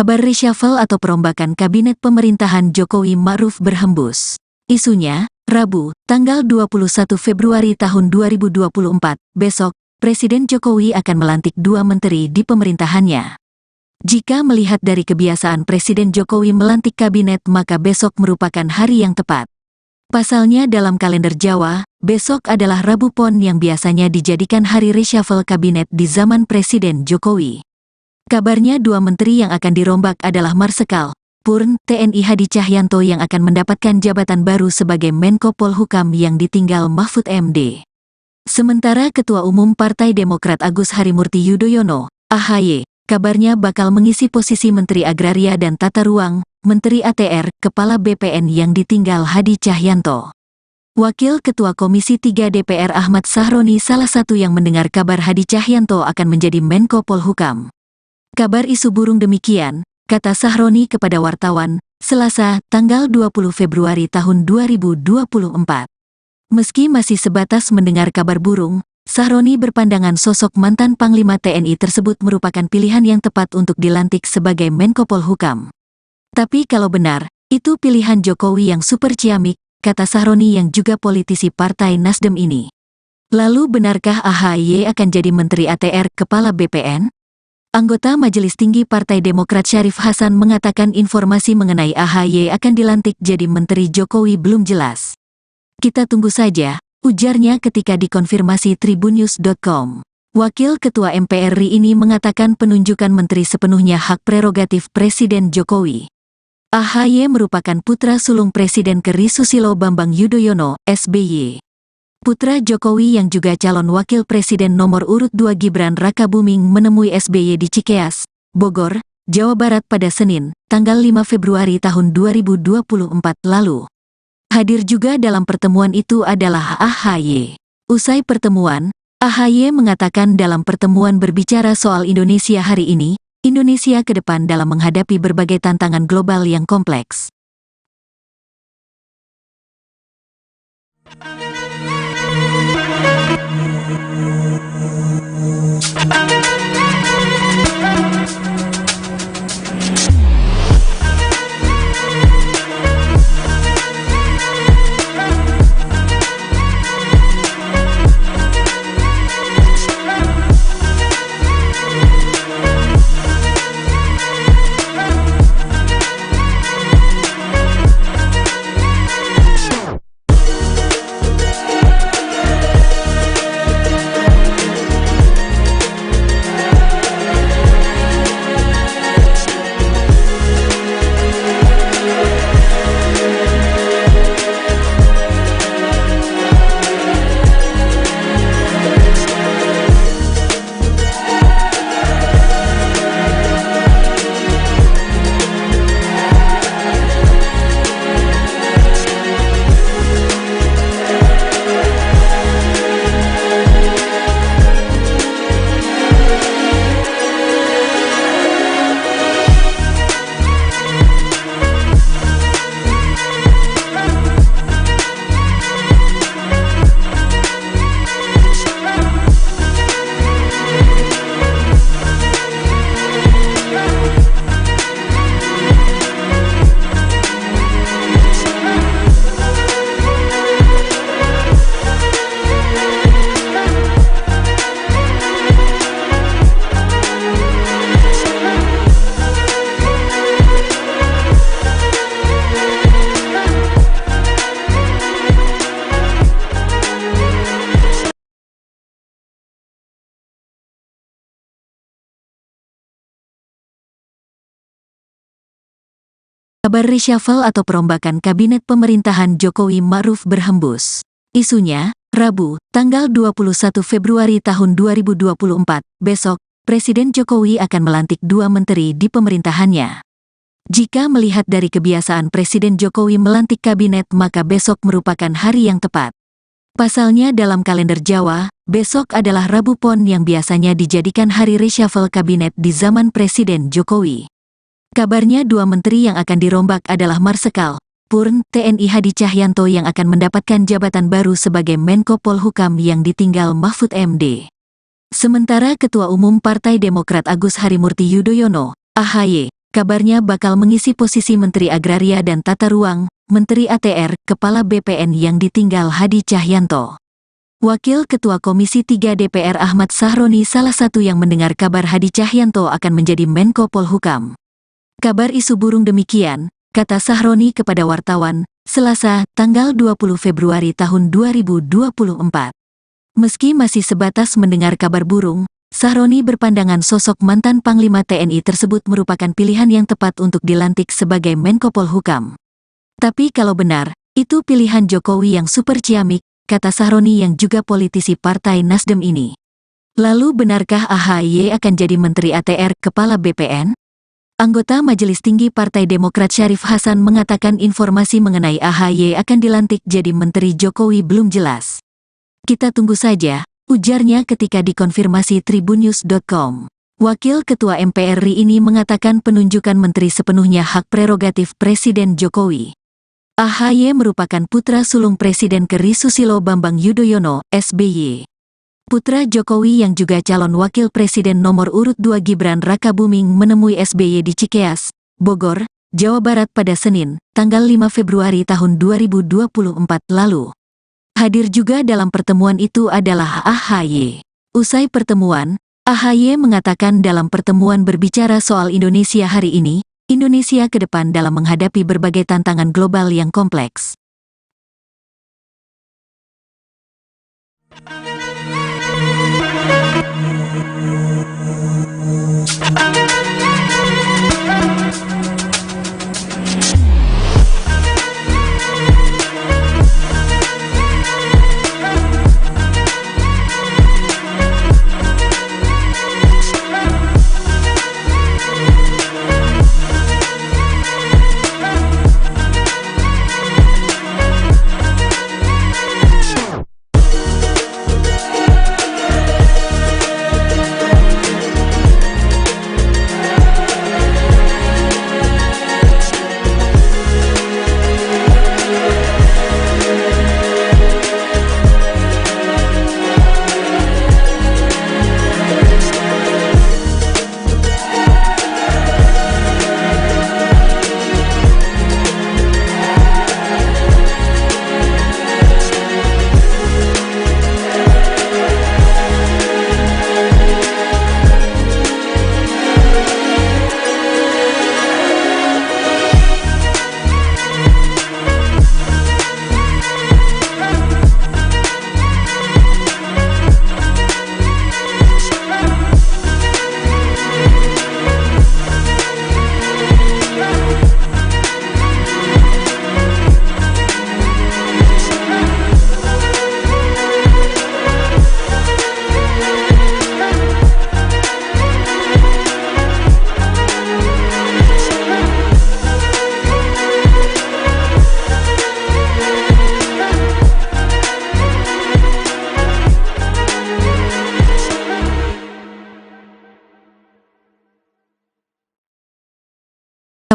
Kabar reshuffle atau perombakan kabinet pemerintahan Jokowi Ma'ruf berhembus. Isunya, Rabu, tanggal 21 Februari tahun 2024, besok, Presiden Jokowi akan melantik 2 menteri di pemerintahannya. Jika melihat dari kebiasaan Presiden Jokowi melantik kabinet maka besok merupakan hari yang tepat. Pasalnya dalam kalender Jawa, besok adalah Rabu Pon yang biasanya dijadikan hari reshuffle kabinet di zaman Presiden Jokowi. Kabarnya 2 menteri yang akan dirombak adalah Marsikal Purn TNI Hadi Cahyanto yang akan mendapatkan jabatan baru sebagai Menko Polhukam yang ditinggal Mahfud MD. Sementara Ketua Umum Partai Demokrat Agus Harimurti Yudhoyono, AHY, kabarnya bakal mengisi posisi Menteri Agraria dan Tata Ruang, Menteri ATR, Kepala BPN yang ditinggal Hadi Cahyanto. Wakil Ketua Komisi 3 DPR Ahmad Sahroni salah satu yang mendengar kabar Hadi Cahyanto akan menjadi Menko Polhukam. Kabar isu burung demikian, kata Sahroni kepada wartawan, Selasa, tanggal 20 Februari tahun 2024. Meski masih sebatas mendengar kabar burung, Sahroni berpandangan sosok mantan Panglima TNI tersebut merupakan pilihan yang tepat untuk dilantik sebagai Menko Polhukam. Tapi kalau benar, itu pilihan Jokowi yang super ciamik, kata Sahroni yang juga politisi Partai Nasdem ini. Lalu benarkah AHY akan jadi Menteri ATR Kepala BPN? Anggota Majelis Tinggi Partai Demokrat Syarif Hasan mengatakan informasi mengenai AHY akan dilantik jadi Menteri Jokowi belum jelas. Kita tunggu saja, ujarnya ketika dikonfirmasi tribunnews.com. Wakil Ketua MPR RI ini mengatakan penunjukan menteri sepenuhnya hak prerogatif Presiden Jokowi. AHY merupakan putra sulung Presiden RI Susilo Bambang Yudhoyono, SBY. Putra Jokowi yang juga calon wakil presiden nomor urut 2 Gibran Rakabuming menemui SBY di Cikeas, Bogor, Jawa Barat pada Senin, tanggal 5 Februari tahun 2024 lalu. Hadir juga dalam pertemuan itu adalah AHY. Usai pertemuan, AHY mengatakan dalam pertemuan berbicara soal Indonesia hari ini, Indonesia ke depan dalam menghadapi berbagai tantangan global yang kompleks. Kabar reshuffle atau perombakan kabinet pemerintahan Jokowi Ma'ruf berhembus. Isunya, Rabu, tanggal 21 Februari tahun 2024, besok, Presiden Jokowi akan melantik 2 menteri di pemerintahannya. Jika melihat dari kebiasaan Presiden Jokowi melantik kabinet, maka besok merupakan hari yang tepat. Pasalnya dalam kalender Jawa, besok adalah Rabu Pon yang biasanya dijadikan hari reshuffle kabinet di zaman Presiden Jokowi. Kabarnya 2 menteri yang akan dirombak adalah Marsikal Purn TNI Hadi Cahyanto yang akan mendapatkan jabatan baru sebagai Menko Polhukam yang ditinggal Mahfud MD. Sementara Ketua Umum Partai Demokrat Agus Harimurti Yudhoyono, AHY, kabarnya bakal mengisi posisi Menteri Agraria dan Tata Ruang, Menteri ATR, Kepala BPN yang ditinggal Hadi Cahyanto. Wakil Ketua Komisi 3 DPR Ahmad Sahroni salah satu yang mendengar kabar Hadi Cahyanto akan menjadi Menko Polhukam. Kabar isu burung demikian, kata Sahroni kepada wartawan, Selasa, tanggal 20 Februari tahun 2024. Meski masih sebatas mendengar kabar burung, Sahroni berpandangan sosok mantan Panglima TNI tersebut merupakan pilihan yang tepat untuk dilantik sebagai Menko Polhukam. Tapi kalau benar, itu pilihan Jokowi yang super ciamik, kata Sahroni yang juga politisi Partai Nasdem ini. Lalu benarkah AHY akan jadi Menteri ATR, Kepala BPN? Anggota Majelis Tinggi Partai Demokrat Syarif Hasan mengatakan informasi mengenai AHY akan dilantik jadi Menteri Jokowi belum jelas. Kita tunggu saja, ujarnya ketika dikonfirmasi tribunnews.com. Wakil Ketua MPR RI ini mengatakan penunjukan menteri sepenuhnya hak prerogatif Presiden Jokowi. AHY merupakan putra sulung Presiden ke.RI Susilo Bambang Yudhoyono, SBY. Putra Jokowi yang juga calon wakil presiden nomor urut 2 Gibran Rakabuming menemui SBY di Cikeas, Bogor, Jawa Barat pada Senin, tanggal 5 Februari tahun 2024 lalu. Hadir juga dalam pertemuan itu adalah AHY. Usai pertemuan, AHY mengatakan dalam pertemuan berbicara soal Indonesia hari ini, Indonesia ke depan dalam menghadapi berbagai tantangan global yang kompleks.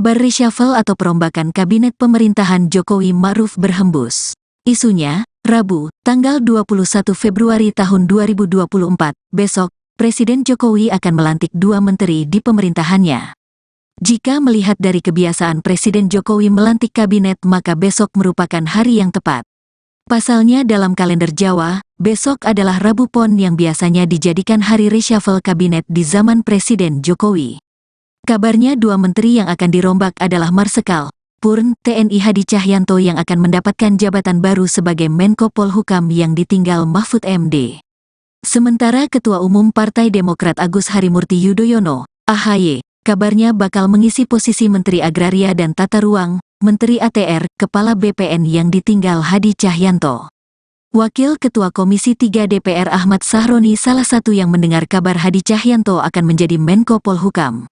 Kabar reshuffle atau perombakan kabinet pemerintahan Jokowi Ma'ruf berhembus. Isunya, Rabu, tanggal 21 Februari tahun 2024, besok, Presiden Jokowi akan melantik 2 menteri di pemerintahannya. Jika melihat dari kebiasaan Presiden Jokowi melantik kabinet, maka besok merupakan hari yang tepat. Pasalnya dalam kalender Jawa, besok adalah Rabu Pon yang biasanya dijadikan hari reshuffle kabinet di zaman Presiden Jokowi. Kabarnya 2 menteri yang akan dirombak adalah Marsikal Purn TNI Hadi Cahyanto yang akan mendapatkan jabatan baru sebagai Menko Polhukam yang ditinggal Mahfud MD. Sementara Ketua Umum Partai Demokrat Agus Harimurti Yudhoyono, AHY, kabarnya bakal mengisi posisi Menteri Agraria dan Tata Ruang, Menteri ATR, Kepala BPN yang ditinggal Hadi Cahyanto. Wakil Ketua Komisi 3 DPR Ahmad Sahroni salah satu yang mendengar kabar Hadi Cahyanto akan menjadi Menko Polhukam.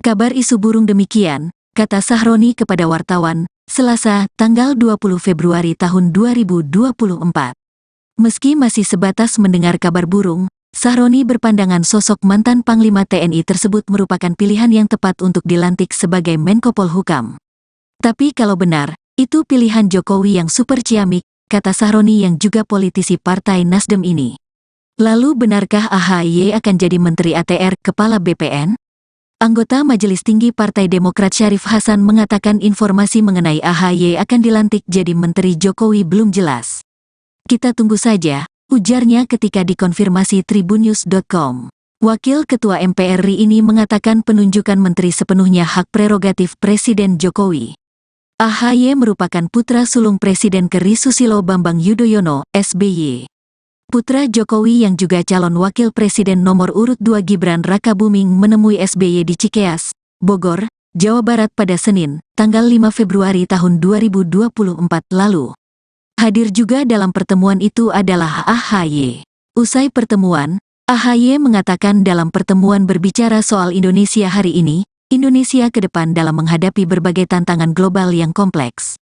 Kabar isu burung demikian, kata Sahroni kepada wartawan, Selasa, tanggal 20 Februari tahun 2024. Meski masih sebatas mendengar kabar burung, Sahroni berpandangan sosok mantan Panglima TNI tersebut merupakan pilihan yang tepat untuk dilantik sebagai Menko Polhukam. Tapi kalau benar, itu pilihan Jokowi yang super ciamik, kata Sahroni yang juga politisi Partai Nasdem ini. Lalu benarkah AHY akan jadi Menteri ATR, Kepala BPN? Anggota Majelis Tinggi Partai Demokrat Syarif Hasan mengatakan informasi mengenai AHY akan dilantik jadi Menteri Jokowi belum jelas. Kita tunggu saja, ujarnya ketika dikonfirmasi tribunnews.com. Wakil Ketua MPR RI ini mengatakan penunjukan menteri sepenuhnya hak prerogatif Presiden Jokowi. AHY merupakan putra sulung Presiden ke.RI Susilo Bambang Yudhoyono, SBY. Putra Jokowi yang juga calon wakil presiden nomor urut 2 Gibran Rakabuming menemui SBY di Cikeas, Bogor, Jawa Barat pada Senin, tanggal 5 Februari tahun 2024 lalu. Hadir juga dalam pertemuan itu adalah AHY. Usai pertemuan, AHY mengatakan dalam pertemuan berbicara soal Indonesia hari ini, Indonesia ke depan dalam menghadapi berbagai tantangan global yang kompleks.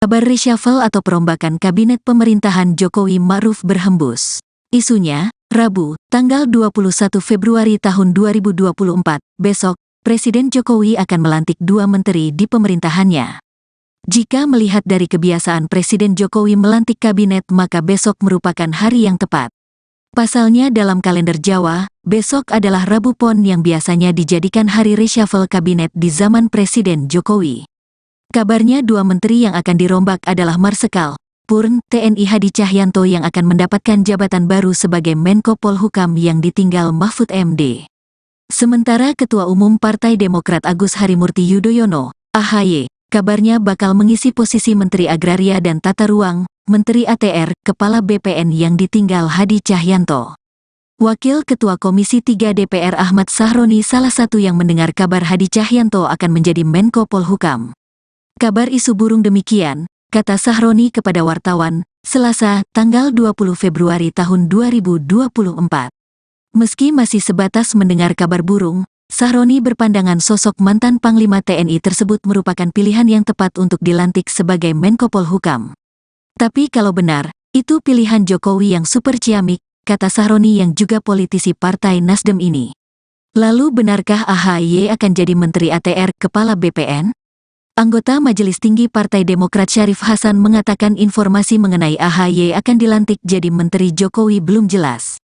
Kabar reshuffle atau perombakan kabinet pemerintahan Jokowi Ma'ruf berhembus. Isunya, Rabu, tanggal 21 Februari tahun 2024, besok, Presiden Jokowi akan melantik 2 menteri di pemerintahannya. Jika melihat dari kebiasaan Presiden Jokowi melantik kabinet, maka besok merupakan hari yang tepat. Pasalnya dalam kalender Jawa, besok adalah Rabu Pon yang biasanya dijadikan hari reshuffle kabinet di zaman Presiden Jokowi. Kabarnya 2 menteri yang akan dirombak adalah Marsikal Purn TNI Hadi Cahyanto yang akan mendapatkan jabatan baru sebagai Menko Polhukam yang ditinggal Mahfud MD. Sementara Ketua Umum Partai Demokrat Agus Harimurti Yudhoyono, AHY, kabarnya bakal mengisi posisi Menteri Agraria dan Tata Ruang, Menteri ATR, Kepala BPN yang ditinggal Hadi Cahyanto. Wakil Ketua Komisi 3 DPR Ahmad Sahroni salah satu yang mendengar kabar Hadi Cahyanto akan menjadi Menko Polhukam. Kabar isu burung demikian, kata Sahroni kepada wartawan, Selasa, tanggal 20 Februari tahun 2024. Meski masih sebatas mendengar kabar burung, Sahroni berpandangan sosok mantan Panglima TNI tersebut merupakan pilihan yang tepat untuk dilantik sebagai Menko Polhukam. Tapi kalau benar, itu pilihan Jokowi yang super ciamik, kata Sahroni yang juga politisi Partai Nasdem ini. Lalu benarkah AHY akan jadi Menteri ATR, Kepala BPN? Anggota Majelis Tinggi Partai Demokrat Syarif Hasan mengatakan informasi mengenai AHY akan dilantik jadi Menteri Jokowi belum jelas.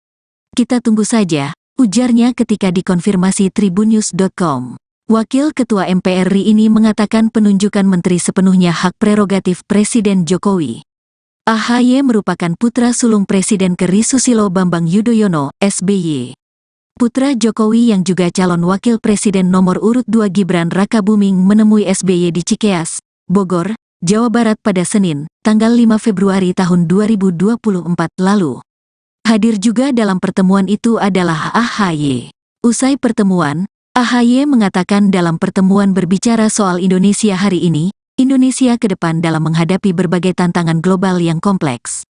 Kita tunggu saja, ujarnya ketika dikonfirmasi tribunnews.com. Wakil Ketua MPR RI ini mengatakan penunjukan menteri sepenuhnya hak prerogatif Presiden Jokowi. AHY merupakan putra sulung Presiden ke.RI Susilo Bambang Yudhoyono, SBY. Putra Jokowi yang juga calon wakil presiden nomor urut 2 Gibran Rakabuming menemui SBY di Cikeas, Bogor, Jawa Barat pada Senin, tanggal 5 Februari tahun 2024 lalu. Hadir juga dalam pertemuan itu adalah AHY. Usai pertemuan, AHY mengatakan dalam pertemuan berbicara soal Indonesia hari ini, Indonesia ke depan dalam menghadapi berbagai tantangan global yang kompleks.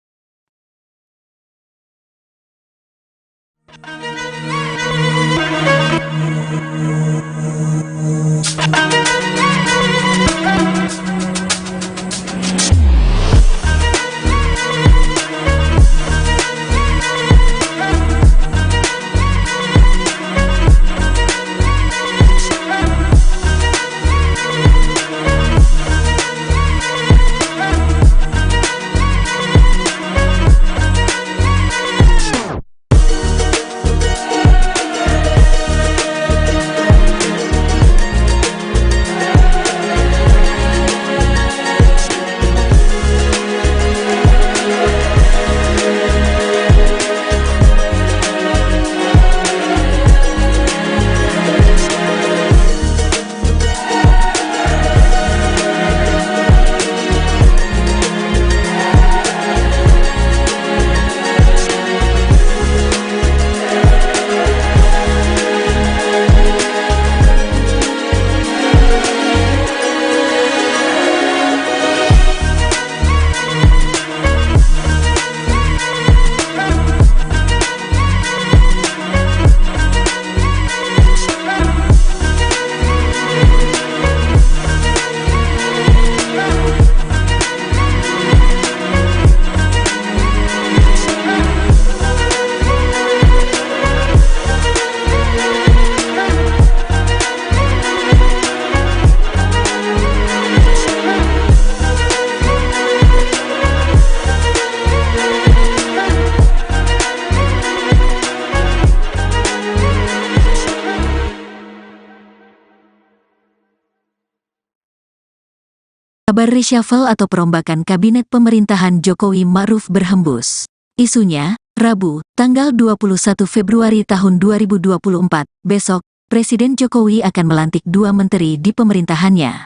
Kabar reshuffle atau perombakan kabinet pemerintahan Jokowi Ma'ruf berhembus. Isunya, Rabu, tanggal 21 Februari tahun 2024, besok, Presiden Jokowi akan melantik 2 menteri di pemerintahannya.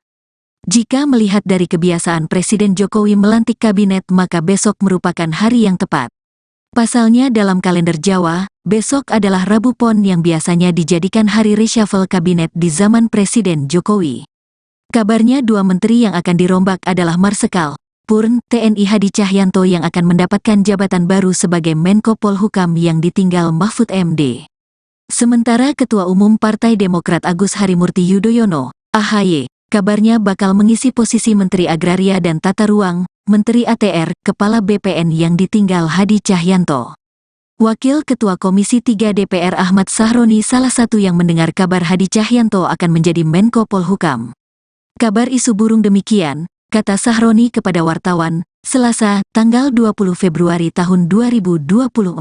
Jika melihat dari kebiasaan Presiden Jokowi melantik kabinet maka besok merupakan hari yang tepat. Pasalnya dalam kalender Jawa, besok adalah Rabu Pon yang biasanya dijadikan hari reshuffle kabinet di zaman Presiden Jokowi. Kabarnya 2 menteri yang akan dirombak adalah Marsikal Purn TNI Hadi Cahyanto yang akan mendapatkan jabatan baru sebagai Menko Polhukam yang ditinggal Mahfud MD. Sementara Ketua Umum Partai Demokrat Agus Harimurti Yudhoyono, AHY, kabarnya bakal mengisi posisi Menteri Agraria dan Tata Ruang, Menteri ATR, Kepala BPN yang ditinggal Hadi Cahyanto. Wakil Ketua Komisi 3 DPR Ahmad Sahroni salah satu yang mendengar kabar Hadi Cahyanto akan menjadi Menko Polhukam. Kabar isu burung demikian, kata Sahroni kepada wartawan, Selasa, tanggal 20 Februari tahun 2024.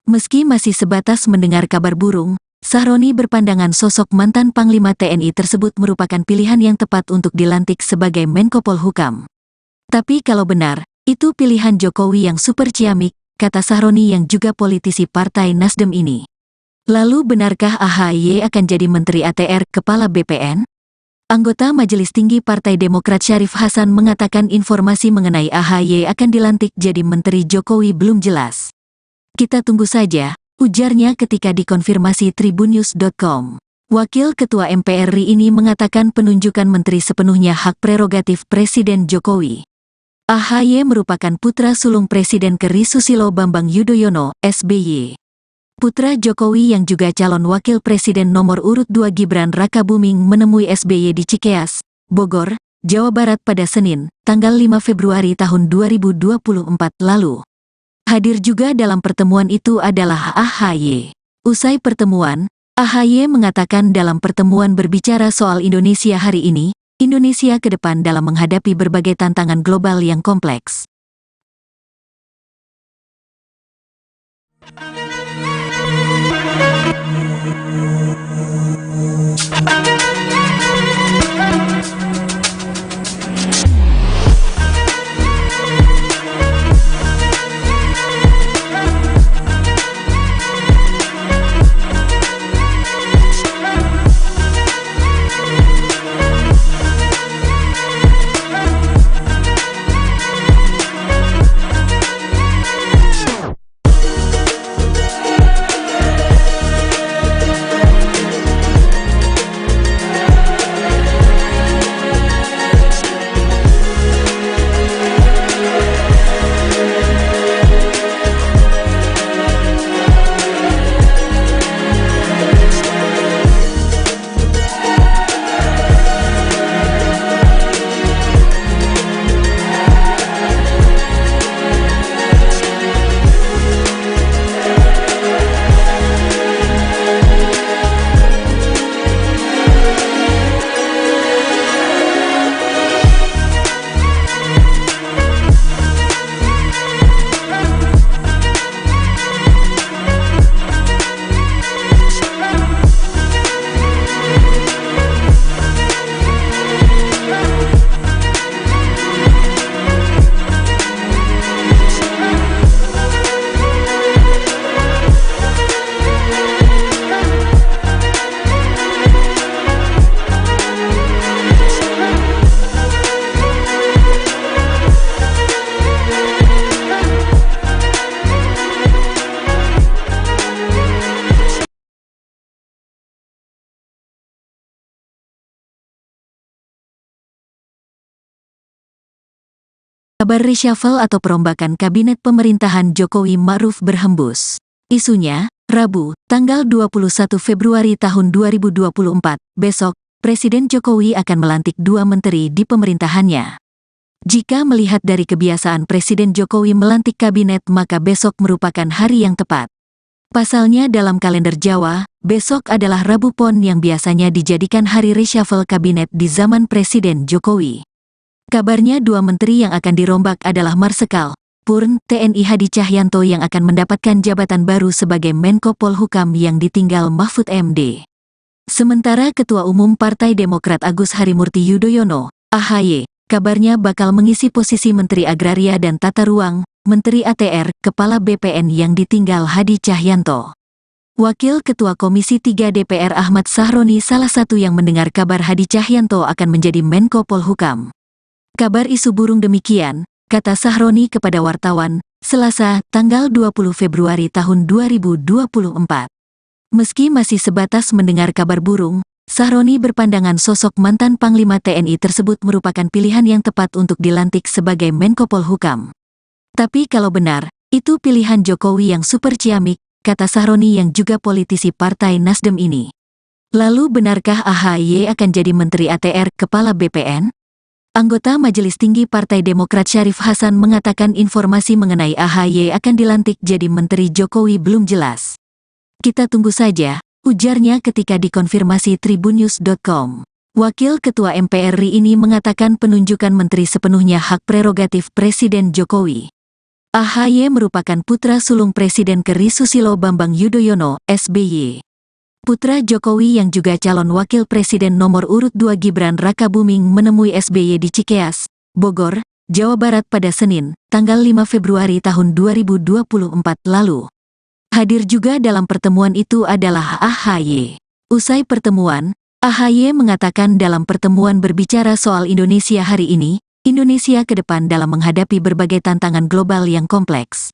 Meski masih sebatas mendengar kabar burung, Sahroni berpandangan sosok mantan Panglima TNI tersebut merupakan pilihan yang tepat untuk dilantik sebagai Menko Polhukam. Tapi kalau benar, itu pilihan Jokowi yang super ciamik, kata Sahroni yang juga politisi Partai Nasdem ini. Lalu benarkah AHY akan jadi Menteri ATR, Kepala BPN? Anggota Majelis Tinggi Partai Demokrat Syarif Hasan mengatakan informasi mengenai AHY akan dilantik jadi Menteri Jokowi belum jelas. Kita tunggu saja, ujarnya ketika dikonfirmasi tribunnews.com. Wakil Ketua MPR RI ini mengatakan penunjukan menteri sepenuhnya hak prerogatif Presiden Jokowi. AHY merupakan putra sulung Presiden ke.RI Susilo Bambang Yudhoyono, SBY. Putra Jokowi yang juga calon wakil presiden nomor urut 2 Gibran Rakabuming menemui SBY di Cikeas, Bogor, Jawa Barat pada Senin, tanggal 5 Februari tahun 2024 lalu. Hadir juga dalam pertemuan itu adalah AHY. Usai pertemuan, AHY mengatakan dalam pertemuan berbicara soal Indonesia hari ini, Indonesia ke depan dalam menghadapi berbagai tantangan global yang kompleks. Kabar reshuffle atau perombakan kabinet pemerintahan Jokowi Ma'ruf berhembus. Isunya, Rabu, tanggal 21 Februari tahun 2024, besok, Presiden Jokowi akan melantik 2 menteri di pemerintahannya. Jika melihat dari kebiasaan Presiden Jokowi melantik kabinet maka besok merupakan hari yang tepat. Pasalnya dalam kalender Jawa, besok adalah Rabu Pon yang biasanya dijadikan hari reshuffle kabinet di zaman Presiden Jokowi. Kabarnya 2 menteri yang akan dirombak adalah Marsikal Purn TNI Hadi Cahyanto yang akan mendapatkan jabatan baru sebagai Menko Polhukam yang ditinggal Mahfud MD. Sementara Ketua Umum Partai Demokrat Agus Harimurti Yudhoyono, AHY, kabarnya bakal mengisi posisi Menteri Agraria dan Tata Ruang, Menteri ATR, Kepala BPN yang ditinggal Hadi Cahyanto. Wakil Ketua Komisi 3 DPR Ahmad Sahroni salah satu yang mendengar kabar Hadi Cahyanto akan menjadi Menko Polhukam. Kabar isu burung demikian, kata Sahroni kepada wartawan, Selasa, tanggal 20 Februari tahun 2024. Meski masih sebatas mendengar kabar burung, Sahroni berpandangan sosok mantan Panglima TNI tersebut merupakan pilihan yang tepat untuk dilantik sebagai Menko Polhukam. Tapi kalau benar, itu pilihan Jokowi yang super ciamik, kata Sahroni yang juga politisi Partai Nasdem ini. Lalu benarkah AHY akan jadi Menteri ATR, Kepala BPN? Anggota Majelis Tinggi Partai Demokrat Syarif Hasan mengatakan informasi mengenai AHY akan dilantik jadi Menteri Jokowi belum jelas. Kita tunggu saja, ujarnya ketika dikonfirmasi tribunnews.com. Wakil Ketua MPR RI ini mengatakan penunjukan menteri sepenuhnya hak prerogatif Presiden Jokowi. AHY merupakan putra sulung Presiden ke.RI Susilo Bambang Yudhoyono, SBY. Putra Jokowi yang juga calon wakil presiden nomor urut 2 Gibran Rakabuming menemui SBY di Cikeas, Bogor, Jawa Barat pada Senin, tanggal 5 Februari tahun 2024 lalu. Hadir juga dalam pertemuan itu adalah AHY. Usai pertemuan, AHY mengatakan dalam pertemuan berbicara soal Indonesia hari ini, Indonesia ke depan dalam menghadapi berbagai tantangan global yang kompleks.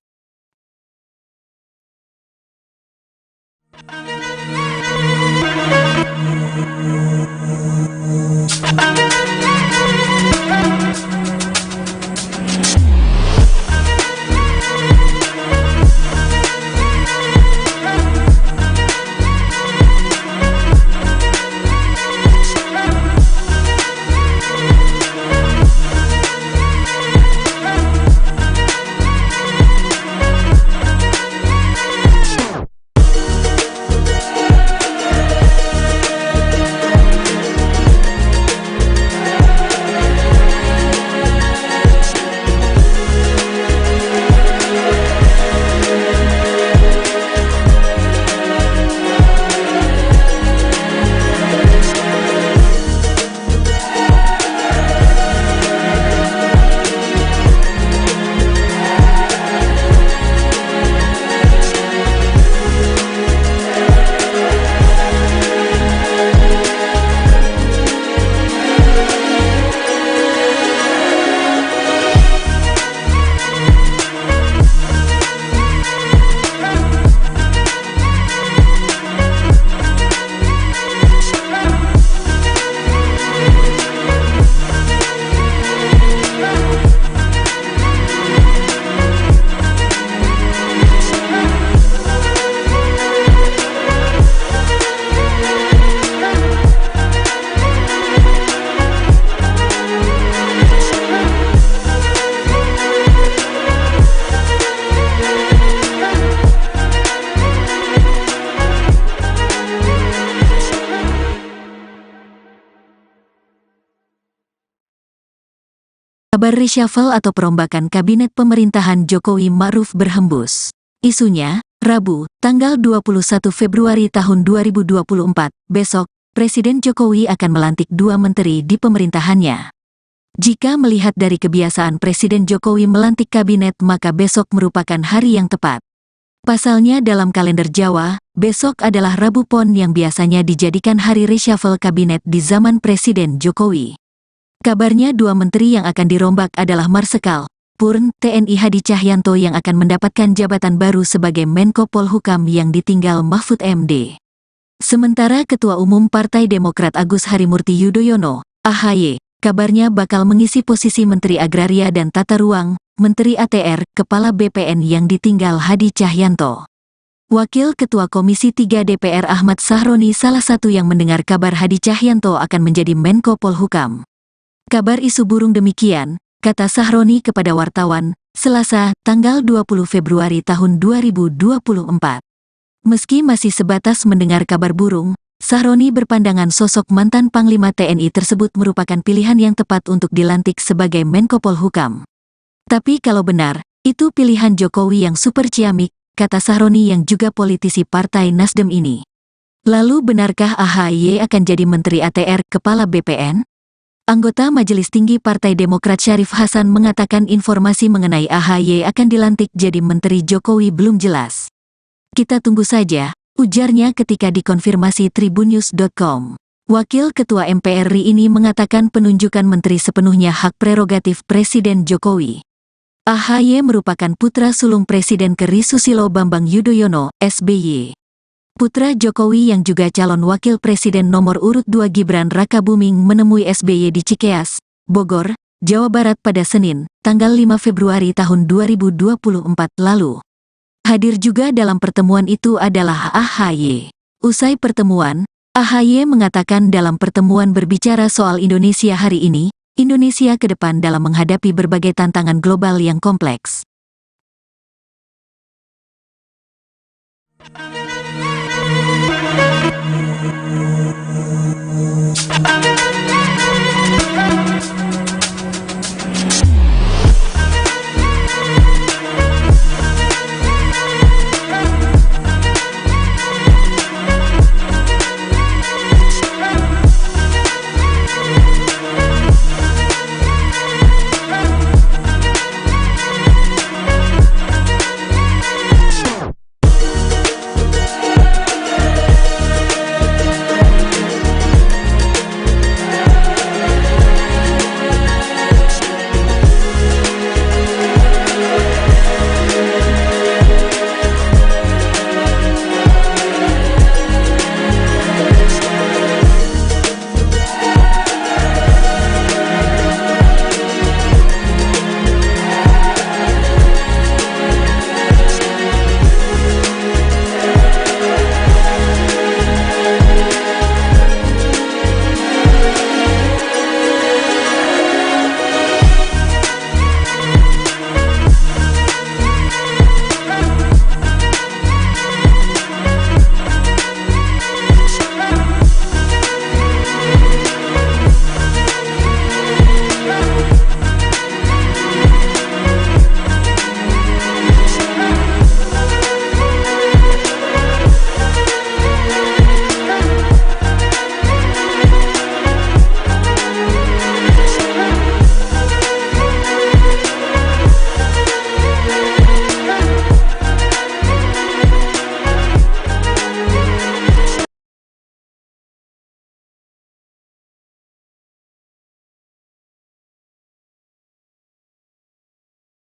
Kabar reshuffle atau perombakan kabinet pemerintahan Jokowi Ma'ruf berhembus. Isunya, Rabu, tanggal 21 Februari tahun 2024, besok, Presiden Jokowi akan melantik 2 menteri di pemerintahannya. Jika melihat dari kebiasaan Presiden Jokowi melantik kabinet maka besok merupakan hari yang tepat. Pasalnya dalam kalender Jawa, besok adalah Rabu Pon yang biasanya dijadikan hari reshuffle kabinet di zaman Presiden Jokowi. Kabarnya 2 menteri yang akan dirombak adalah Marsikal Purn TNI Hadi Cahyanto yang akan mendapatkan jabatan baru sebagai Menko Polhukam yang ditinggal Mahfud MD. Sementara Ketua Umum Partai Demokrat Agus Harimurti Yudhoyono, AHY, kabarnya bakal mengisi posisi Menteri Agraria dan Tata Ruang, Menteri ATR, Kepala BPN yang ditinggal Hadi Cahyanto. Wakil Ketua Komisi 3 DPR Ahmad Sahroni salah satu yang mendengar kabar Hadi Cahyanto akan menjadi Menko Polhukam. Kabar isu burung demikian, kata Sahroni kepada wartawan, Selasa, tanggal 20 Februari tahun 2024. Meski masih sebatas mendengar kabar burung, Sahroni berpandangan sosok mantan Panglima TNI tersebut merupakan pilihan yang tepat untuk dilantik sebagai Menko Polhukam. Tapi kalau benar, itu pilihan Jokowi yang super ciamik, kata Sahroni yang juga politisi Partai Nasdem ini. Lalu benarkah AHY akan jadi Menteri ATR, Kepala BPN? Anggota Majelis Tinggi Partai Demokrat Syarif Hasan mengatakan informasi mengenai AHY akan dilantik jadi Menteri Jokowi belum jelas. Kita tunggu saja, ujarnya ketika dikonfirmasi tribunnews.com. Wakil Ketua MPR RI ini mengatakan penunjukan menteri sepenuhnya hak prerogatif Presiden Jokowi. AHY merupakan putra sulung Presiden ke.RI Susilo Bambang Yudhoyono, SBY. Putra Jokowi yang juga calon wakil presiden nomor urut 2 Gibran Rakabuming menemui SBY di Cikeas, Bogor, Jawa Barat pada Senin, tanggal 5 Februari tahun 2024 lalu. Hadir juga dalam pertemuan itu adalah AHY. Usai pertemuan, AHY mengatakan dalam pertemuan berbicara soal Indonesia hari ini, Indonesia ke depan dalam menghadapi berbagai tantangan global yang kompleks.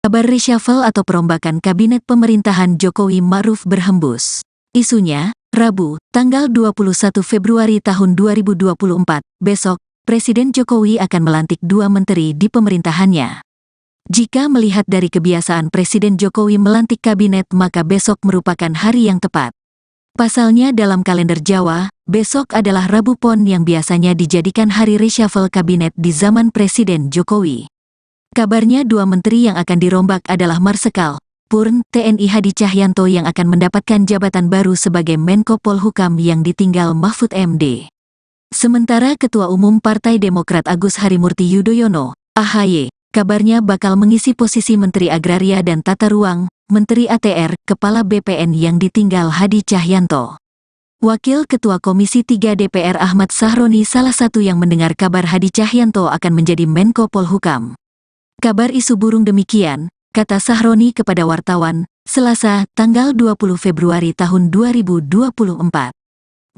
Kabar reshuffle atau perombakan kabinet pemerintahan Jokowi Ma'ruf berhembus. Isunya, Rabu, tanggal 21 Februari tahun 2024, besok, Presiden Jokowi akan melantik 2 menteri di pemerintahannya. Jika melihat dari kebiasaan Presiden Jokowi melantik kabinet, maka besok merupakan hari yang tepat. Pasalnya dalam kalender Jawa, besok adalah Rabu Pon yang biasanya dijadikan hari reshuffle kabinet di zaman Presiden Jokowi. Kabarnya 2 menteri yang akan dirombak adalah Marsikal Purn TNI Hadi Cahyanto yang akan mendapatkan jabatan baru sebagai Menko Polhukam yang ditinggal Mahfud MD. Sementara Ketua Umum Partai Demokrat Agus Harimurti Yudhoyono, AHY, kabarnya bakal mengisi posisi Menteri Agraria dan Tata Ruang, Menteri ATR, Kepala BPN yang ditinggal Hadi Cahyanto. Wakil Ketua Komisi 3 DPR Ahmad Sahroni salah satu yang mendengar kabar Hadi Cahyanto akan menjadi Menko Polhukam. Kabar isu burung demikian, kata Sahroni kepada wartawan, Selasa, tanggal 20 Februari tahun 2024.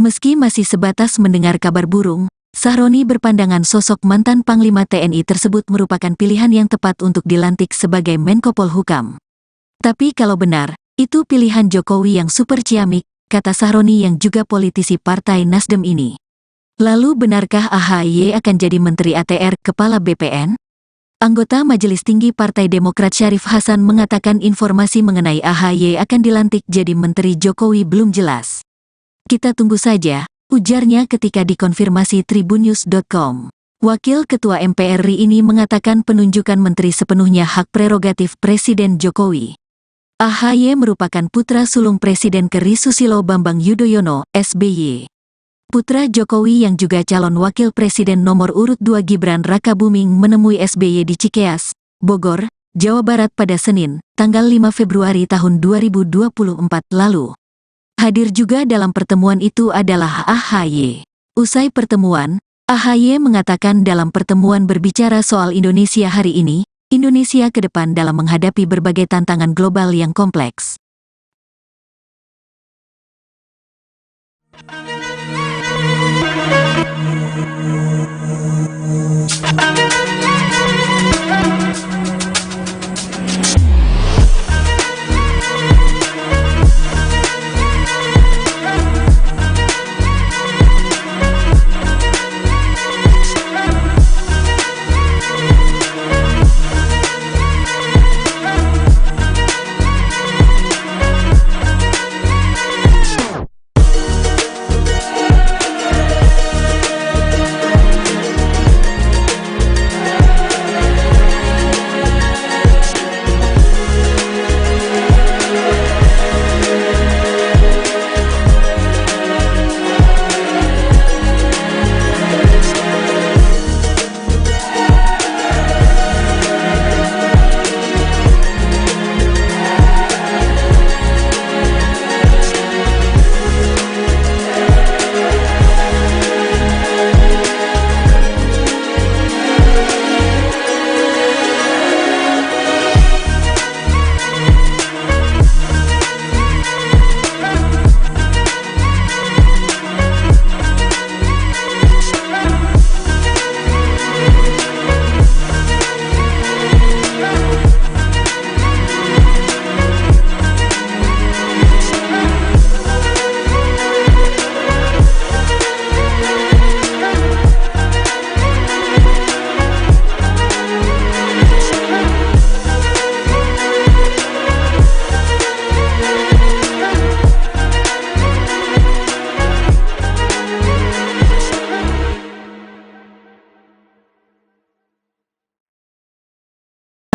Meski masih sebatas mendengar kabar burung, Sahroni berpandangan sosok mantan Panglima TNI tersebut merupakan pilihan yang tepat untuk dilantik sebagai Menko Polhukam. Tapi kalau benar, itu pilihan Jokowi yang super ciamik, kata Sahroni yang juga politisi Partai Nasdem ini. Lalu benarkah AHY akan jadi Menteri ATR, Kepala BPN? Anggota Majelis Tinggi Partai Demokrat Syarif Hasan mengatakan informasi mengenai AHY akan dilantik jadi Menteri Jokowi belum jelas. Kita tunggu saja, ujarnya ketika dikonfirmasi tribunnews.com. Wakil Ketua MPR RI ini mengatakan penunjukan menteri sepenuhnya hak prerogatif Presiden Jokowi. AHY merupakan putra sulung Presiden ke.RI Susilo Bambang Yudhoyono, SBY. Putra Jokowi yang juga calon wakil presiden nomor urut 2 Gibran Rakabuming menemui SBY di Cikeas, Bogor, Jawa Barat pada Senin, tanggal 5 Februari tahun 2024 lalu. Hadir juga dalam pertemuan itu adalah AHY. Usai pertemuan, AHY mengatakan dalam pertemuan berbicara soal Indonesia hari ini, Indonesia ke depan dalam menghadapi berbagai tantangan global yang kompleks.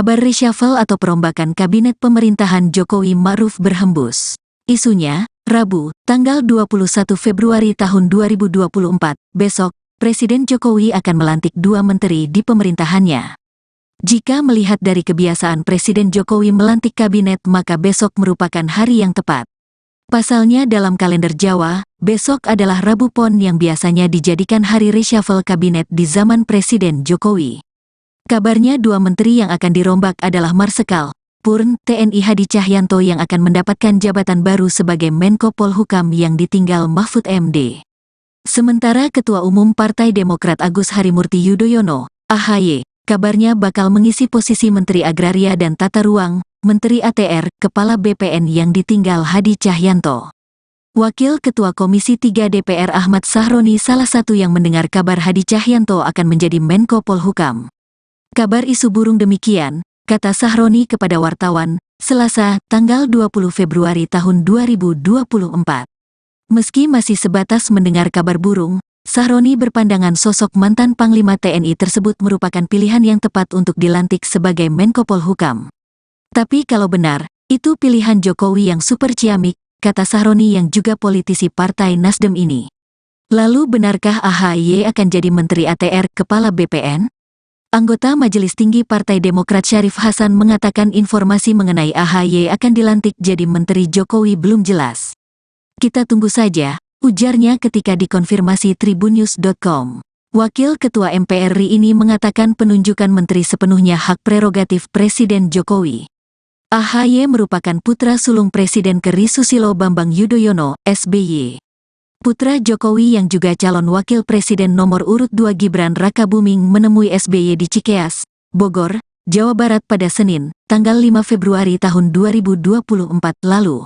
Kabar reshuffle atau perombakan kabinet pemerintahan Jokowi Ma'ruf berhembus. Isunya, Rabu, tanggal 21 Februari tahun 2024, besok, Presiden Jokowi akan melantik 2 menteri di pemerintahannya. Jika melihat dari kebiasaan Presiden Jokowi melantik kabinet, maka besok merupakan hari yang tepat. Pasalnya dalam kalender Jawa, besok adalah Rabu Pon yang biasanya dijadikan hari reshuffle kabinet di zaman Presiden Jokowi. Kabarnya 2 menteri yang akan dirombak adalah Marsikal Purn TNI Hadi Cahyanto yang akan mendapatkan jabatan baru sebagai Menko Polhukam yang ditinggal Mahfud MD. Sementara Ketua Umum Partai Demokrat Agus Harimurti Yudhoyono, AHY, kabarnya bakal mengisi posisi Menteri Agraria dan Tata Ruang, Menteri ATR, Kepala BPN yang ditinggal Hadi Cahyanto. Wakil Ketua Komisi 3 DPR Ahmad Sahroni salah satu yang mendengar kabar Hadi Cahyanto akan menjadi Menko Polhukam. Kabar isu burung demikian, kata Sahroni kepada wartawan, Selasa, tanggal 20 Februari tahun 2024. Meski masih sebatas mendengar kabar burung, Sahroni berpandangan sosok mantan Panglima TNI tersebut merupakan pilihan yang tepat untuk dilantik sebagai Menko Polhukam. Tapi kalau benar, itu pilihan Jokowi yang super ciamik, kata Sahroni yang juga politisi Partai Nasdem ini. Lalu benarkah AHY akan jadi Menteri ATR, Kepala BPN? Anggota Majelis Tinggi Partai Demokrat Syarif Hasan mengatakan informasi mengenai AHY akan dilantik jadi Menteri Jokowi belum jelas. Kita tunggu saja, ujarnya ketika dikonfirmasi tribunnews.com. Wakil Ketua MPR RI ini mengatakan penunjukan menteri sepenuhnya hak prerogatif Presiden Jokowi. AHY merupakan putra sulung Presiden ke.RI Susilo Bambang Yudhoyono, SBY. Putra Jokowi yang juga calon wakil presiden nomor urut 2 Gibran Rakabuming menemui SBY di Cikeas, Bogor, Jawa Barat pada Senin, tanggal 5 Februari tahun 2024 lalu.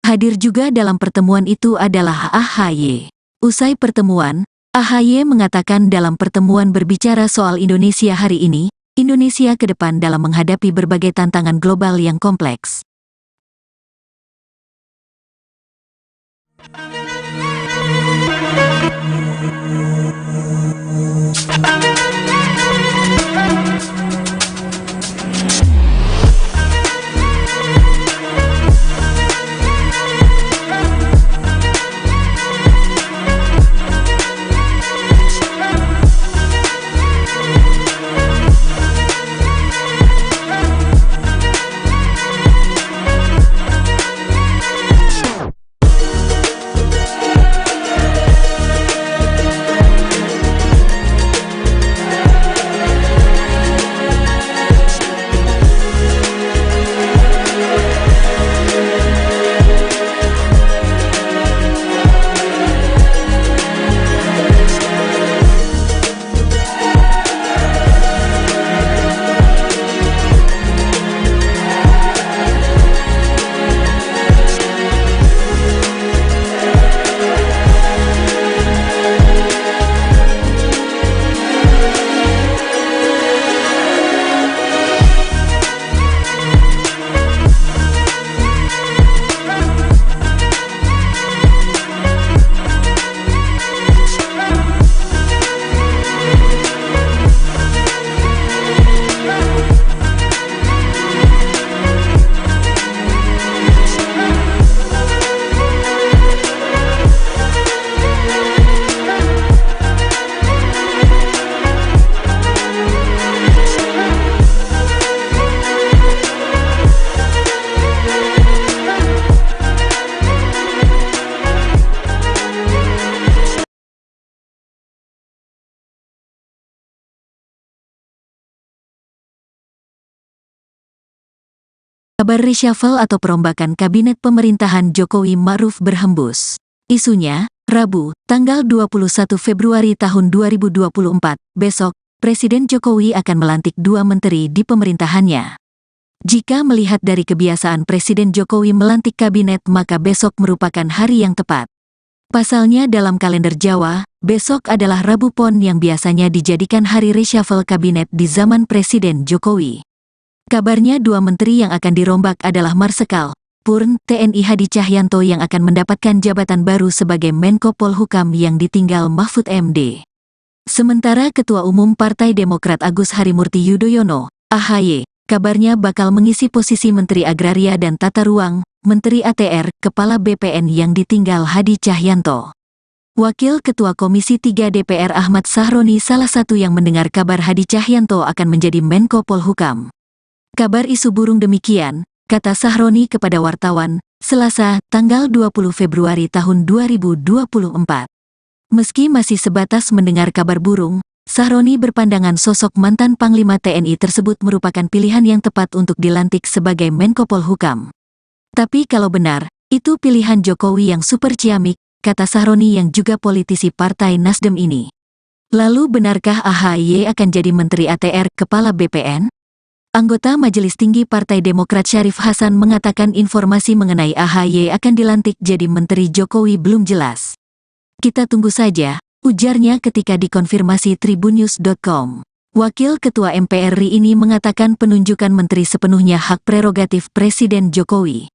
Hadir juga dalam pertemuan itu adalah AHY. Usai pertemuan, AHY mengatakan dalam pertemuan berbicara soal Indonesia hari ini, Indonesia ke depan dalam menghadapi berbagai tantangan global yang kompleks. Kabar reshuffle atau perombakan kabinet pemerintahan Jokowi Ma'ruf berhembus. Isunya, Rabu, tanggal 21 Februari tahun 2024, besok, Presiden Jokowi akan melantik 2 menteri di pemerintahannya. Jika melihat dari kebiasaan Presiden Jokowi melantik kabinet maka besok merupakan hari yang tepat. Pasalnya dalam kalender Jawa, besok adalah Rabu Pon yang biasanya dijadikan hari reshuffle kabinet di zaman Presiden Jokowi. Kabarnya 2 menteri yang akan dirombak adalah Marsikal Purn TNI Hadi Cahyanto yang akan mendapatkan jabatan baru sebagai Menko Polhukam yang ditinggal Mahfud MD. Sementara Ketua Umum Partai Demokrat Agus Harimurti Yudhoyono, AHY, kabarnya bakal mengisi posisi Menteri Agraria dan Tata Ruang, Menteri ATR, Kepala BPN yang ditinggal Hadi Cahyanto. Wakil Ketua Komisi 3 DPR Ahmad Sahroni salah satu yang mendengar kabar Hadi Cahyanto akan menjadi Menko Polhukam. Kabar isu burung demikian, kata Sahroni kepada wartawan, Selasa, tanggal 20 Februari tahun 2024. Meski masih sebatas mendengar kabar burung, Sahroni berpandangan sosok mantan Panglima TNI tersebut merupakan pilihan yang tepat untuk dilantik sebagai Menko Polhukam. Tapi kalau benar, itu pilihan Jokowi yang super ciamik, kata Sahroni yang juga politisi Partai Nasdem ini. Lalu benarkah AHY akan jadi Menteri ATR Kepala BPN? Anggota Majelis Tinggi Partai Demokrat Syarif Hasan mengatakan informasi mengenai AHY akan dilantik jadi Menteri Jokowi belum jelas. Kita tunggu saja, ujarnya ketika dikonfirmasi tribunnews.com. Wakil Ketua MPR RI ini mengatakan penunjukan menteri sepenuhnya hak prerogatif Presiden Jokowi.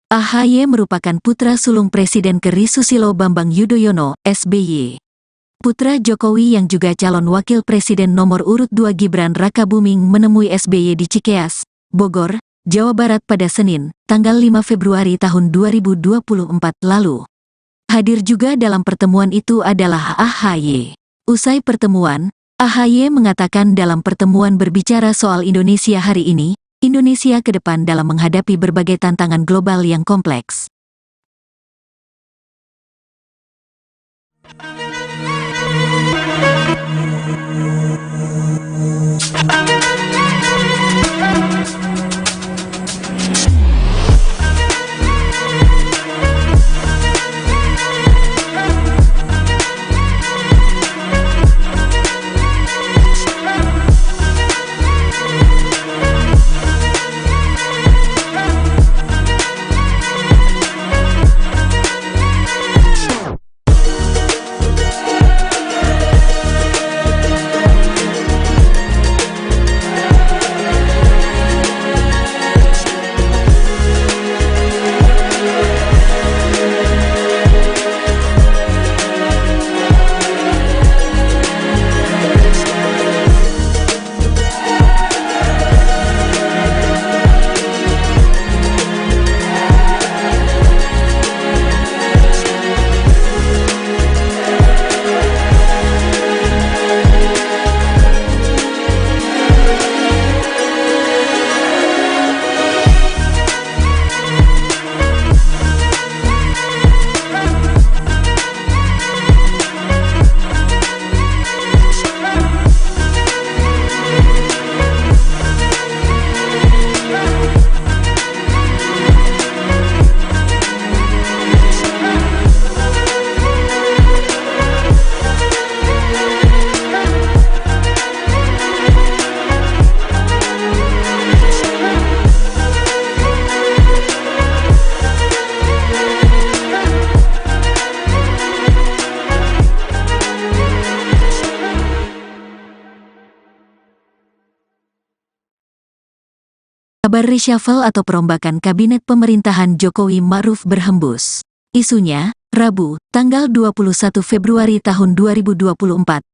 AHY merupakan putra sulung Presiden ke.RI Susilo Bambang Yudhoyono, SBY. Putra Jokowi yang juga calon wakil presiden nomor urut 2 Gibran Rakabuming menemui SBY di Cikeas, Bogor, Jawa Barat pada Senin, tanggal 5 Februari tahun 2024 lalu. Hadir juga dalam pertemuan itu adalah AHY. Usai pertemuan, AHY mengatakan dalam pertemuan berbicara soal Indonesia hari ini, Indonesia ke depan dalam menghadapi berbagai tantangan global yang kompleks. Kabar reshuffle atau perombakan kabinet pemerintahan Jokowi Ma'ruf berhembus. Isunya, Rabu, tanggal 21 Februari tahun 2024,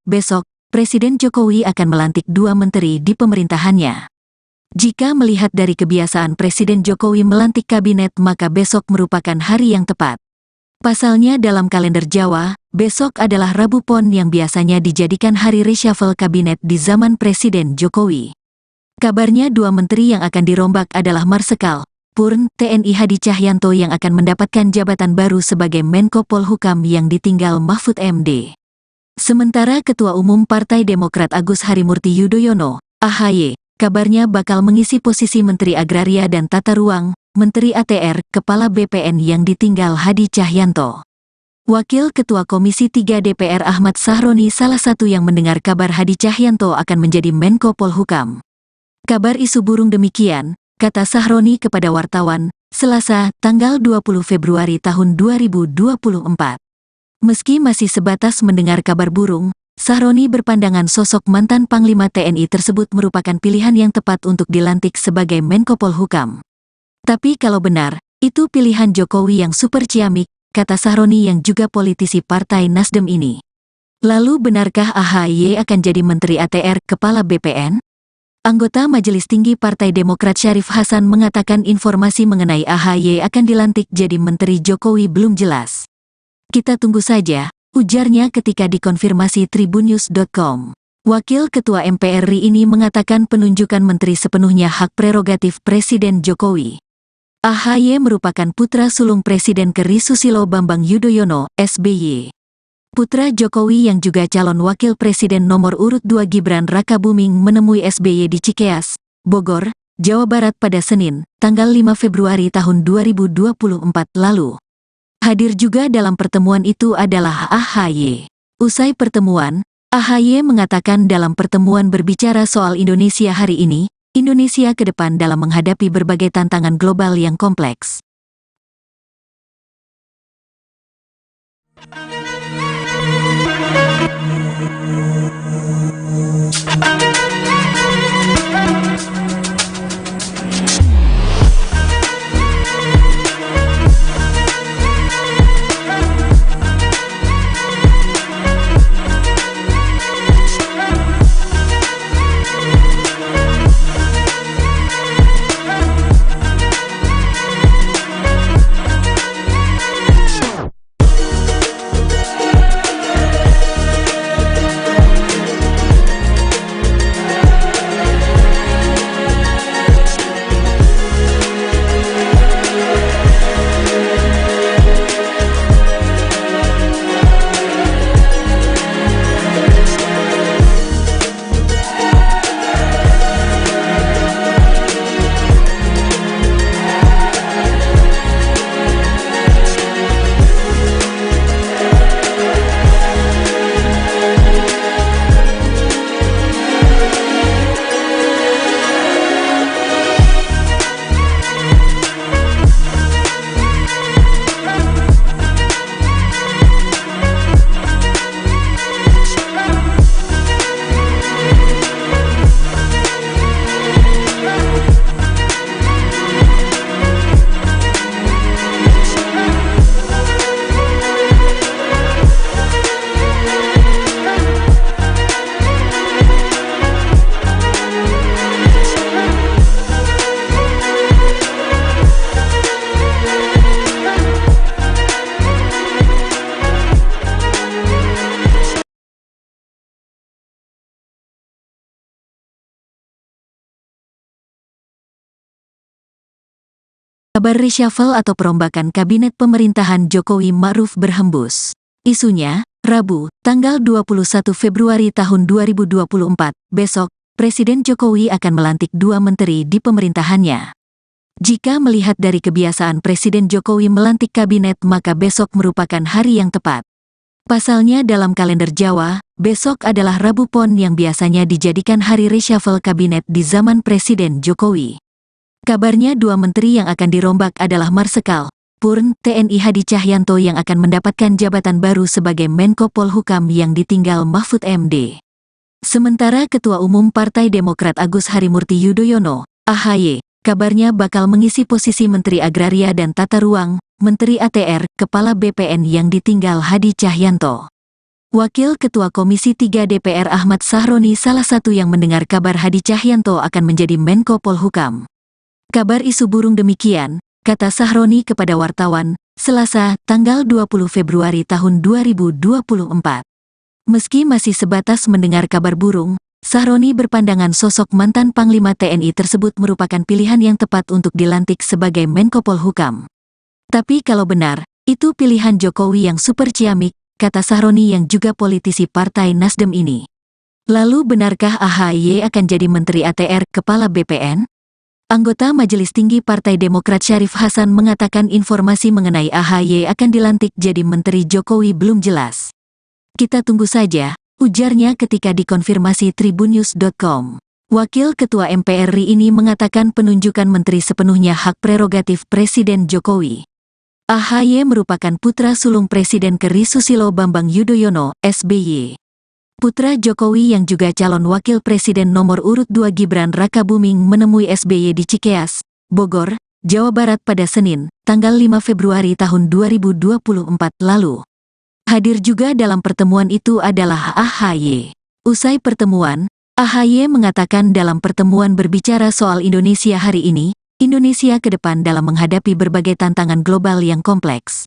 besok, Presiden Jokowi akan melantik 2 menteri di pemerintahannya. Jika melihat dari kebiasaan Presiden Jokowi melantik kabinet maka besok merupakan hari yang tepat. Pasalnya dalam kalender Jawa, besok adalah Rabu Pon yang biasanya dijadikan hari reshuffle kabinet di zaman Presiden Jokowi. Kabarnya 2 menteri yang akan dirombak adalah Marsikal Purn TNI Hadi Cahyanto yang akan mendapatkan jabatan baru sebagai Menko Polhukam yang ditinggal Mahfud MD. Sementara Ketua Umum Partai Demokrat Agus Harimurti Yudhoyono, AHY, kabarnya bakal mengisi posisi Menteri Agraria dan Tata Ruang, Menteri ATR, Kepala BPN yang ditinggal Hadi Cahyanto. Wakil Ketua Komisi 3 DPR Ahmad Sahroni salah satu yang mendengar kabar Hadi Cahyanto akan menjadi Menko Polhukam. Kabar isu burung demikian, kata Sahroni kepada wartawan, Selasa, tanggal 20 Februari tahun 2024. Meski masih sebatas mendengar kabar burung, Sahroni berpandangan sosok mantan Panglima TNI tersebut merupakan pilihan yang tepat untuk dilantik sebagai Menko Polhukam. Tapi kalau benar, itu pilihan Jokowi yang super ciamik, kata Sahroni yang juga politisi Partai Nasdem ini. Lalu benarkah AHY akan jadi Menteri ATR Kepala BPN? Anggota Majelis Tinggi Partai Demokrat Syarif Hasan mengatakan informasi mengenai AHY akan dilantik jadi Menteri Jokowi belum jelas. Kita tunggu saja, ujarnya ketika dikonfirmasi tribunnews.com. Wakil Ketua MPR RI ini mengatakan penunjukan menteri sepenuhnya hak prerogatif Presiden Jokowi. AHY merupakan putra sulung Presiden ke.RI Susilo Bambang Yudhoyono, SBY. Putra Jokowi yang juga calon wakil presiden nomor urut 2 Gibran Rakabuming menemui SBY di Cikeas, Bogor, Jawa Barat pada Senin, tanggal 5 Februari tahun 2024 lalu. Hadir juga dalam pertemuan itu adalah AHY. Usai pertemuan, AHY mengatakan dalam pertemuan berbicara soal Indonesia hari ini, Indonesia ke depan dalam menghadapi berbagai tantangan global yang kompleks. Kabar reshuffle atau perombakan kabinet pemerintahan Jokowi Ma'ruf berhembus. Isunya, Rabu, tanggal 21 Februari tahun 2024, besok, Presiden Jokowi akan melantik 2 menteri di pemerintahannya. Jika melihat dari kebiasaan Presiden Jokowi melantik kabinet, maka besok merupakan hari yang tepat. Pasalnya dalam kalender Jawa, besok adalah Rabu Pon yang biasanya dijadikan hari reshuffle kabinet di zaman Presiden Jokowi. Kabarnya 2 menteri yang akan dirombak adalah Marsikal Purn TNI Hadi Cahyanto yang akan mendapatkan jabatan baru sebagai Menko Polhukam yang ditinggal Mahfud MD. Sementara Ketua Umum Partai Demokrat Agus Harimurti Yudhoyono, AHY, kabarnya bakal mengisi posisi Menteri Agraria dan Tata Ruang, Menteri ATR, Kepala BPN yang ditinggal Hadi Cahyanto. Wakil Ketua Komisi 3 DPR Ahmad Sahroni salah satu yang mendengar kabar Hadi Cahyanto akan menjadi Menko Polhukam. Kabar isu burung demikian, kata Sahroni kepada wartawan, Selasa, tanggal 20 Februari tahun 2024. Meski masih sebatas mendengar kabar burung, Sahroni berpandangan sosok mantan Panglima TNI tersebut merupakan pilihan yang tepat untuk dilantik sebagai Menko Polhukam. Tapi kalau benar, itu pilihan Jokowi yang super ciamik, kata Sahroni yang juga politisi Partai Nasdem ini. Lalu benarkah AHY akan jadi Menteri ATR, Kepala BPN? Anggota Majelis Tinggi Partai Demokrat Syarif Hasan mengatakan informasi mengenai AHY akan dilantik jadi Menteri Jokowi belum jelas. Kita tunggu saja, ujarnya ketika dikonfirmasi tribunnews.com. Wakil Ketua MPR RI ini mengatakan penunjukan menteri sepenuhnya hak prerogatif Presiden Jokowi. AHY merupakan putra sulung Presiden ke.RI Susilo Bambang Yudhoyono, SBY. Putra Jokowi yang juga calon wakil presiden nomor urut 2 Gibran Rakabuming menemui SBY di Cikeas, Bogor, Jawa Barat pada Senin, tanggal 5 Februari tahun 2024 lalu. Hadir juga dalam pertemuan itu adalah AHY. Usai pertemuan, AHY mengatakan dalam pertemuan berbicara soal Indonesia hari ini, Indonesia ke depan dalam menghadapi berbagai tantangan global yang kompleks.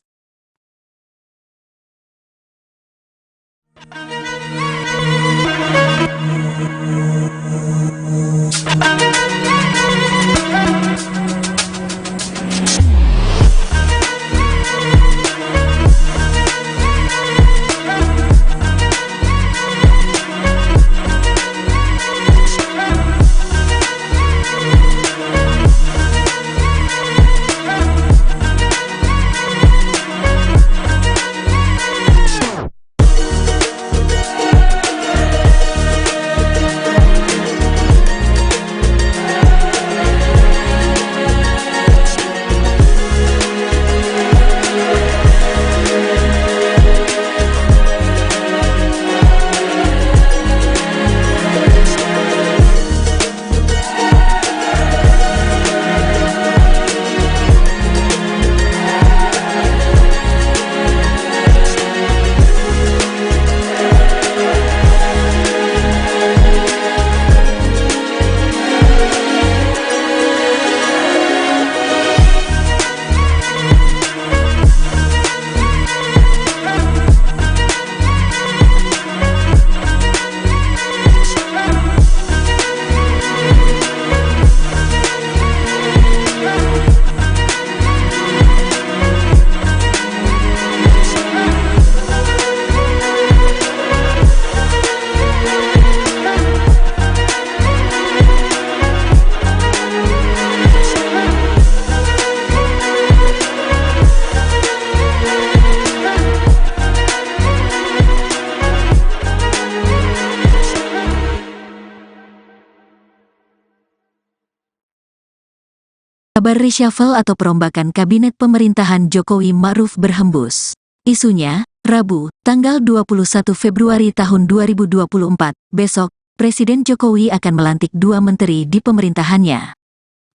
Kabar reshuffle atau perombakan kabinet pemerintahan Jokowi Ma'ruf berhembus. Isunya, Rabu, tanggal 21 Februari tahun 2024, besok, Presiden Jokowi akan melantik 2 menteri di pemerintahannya.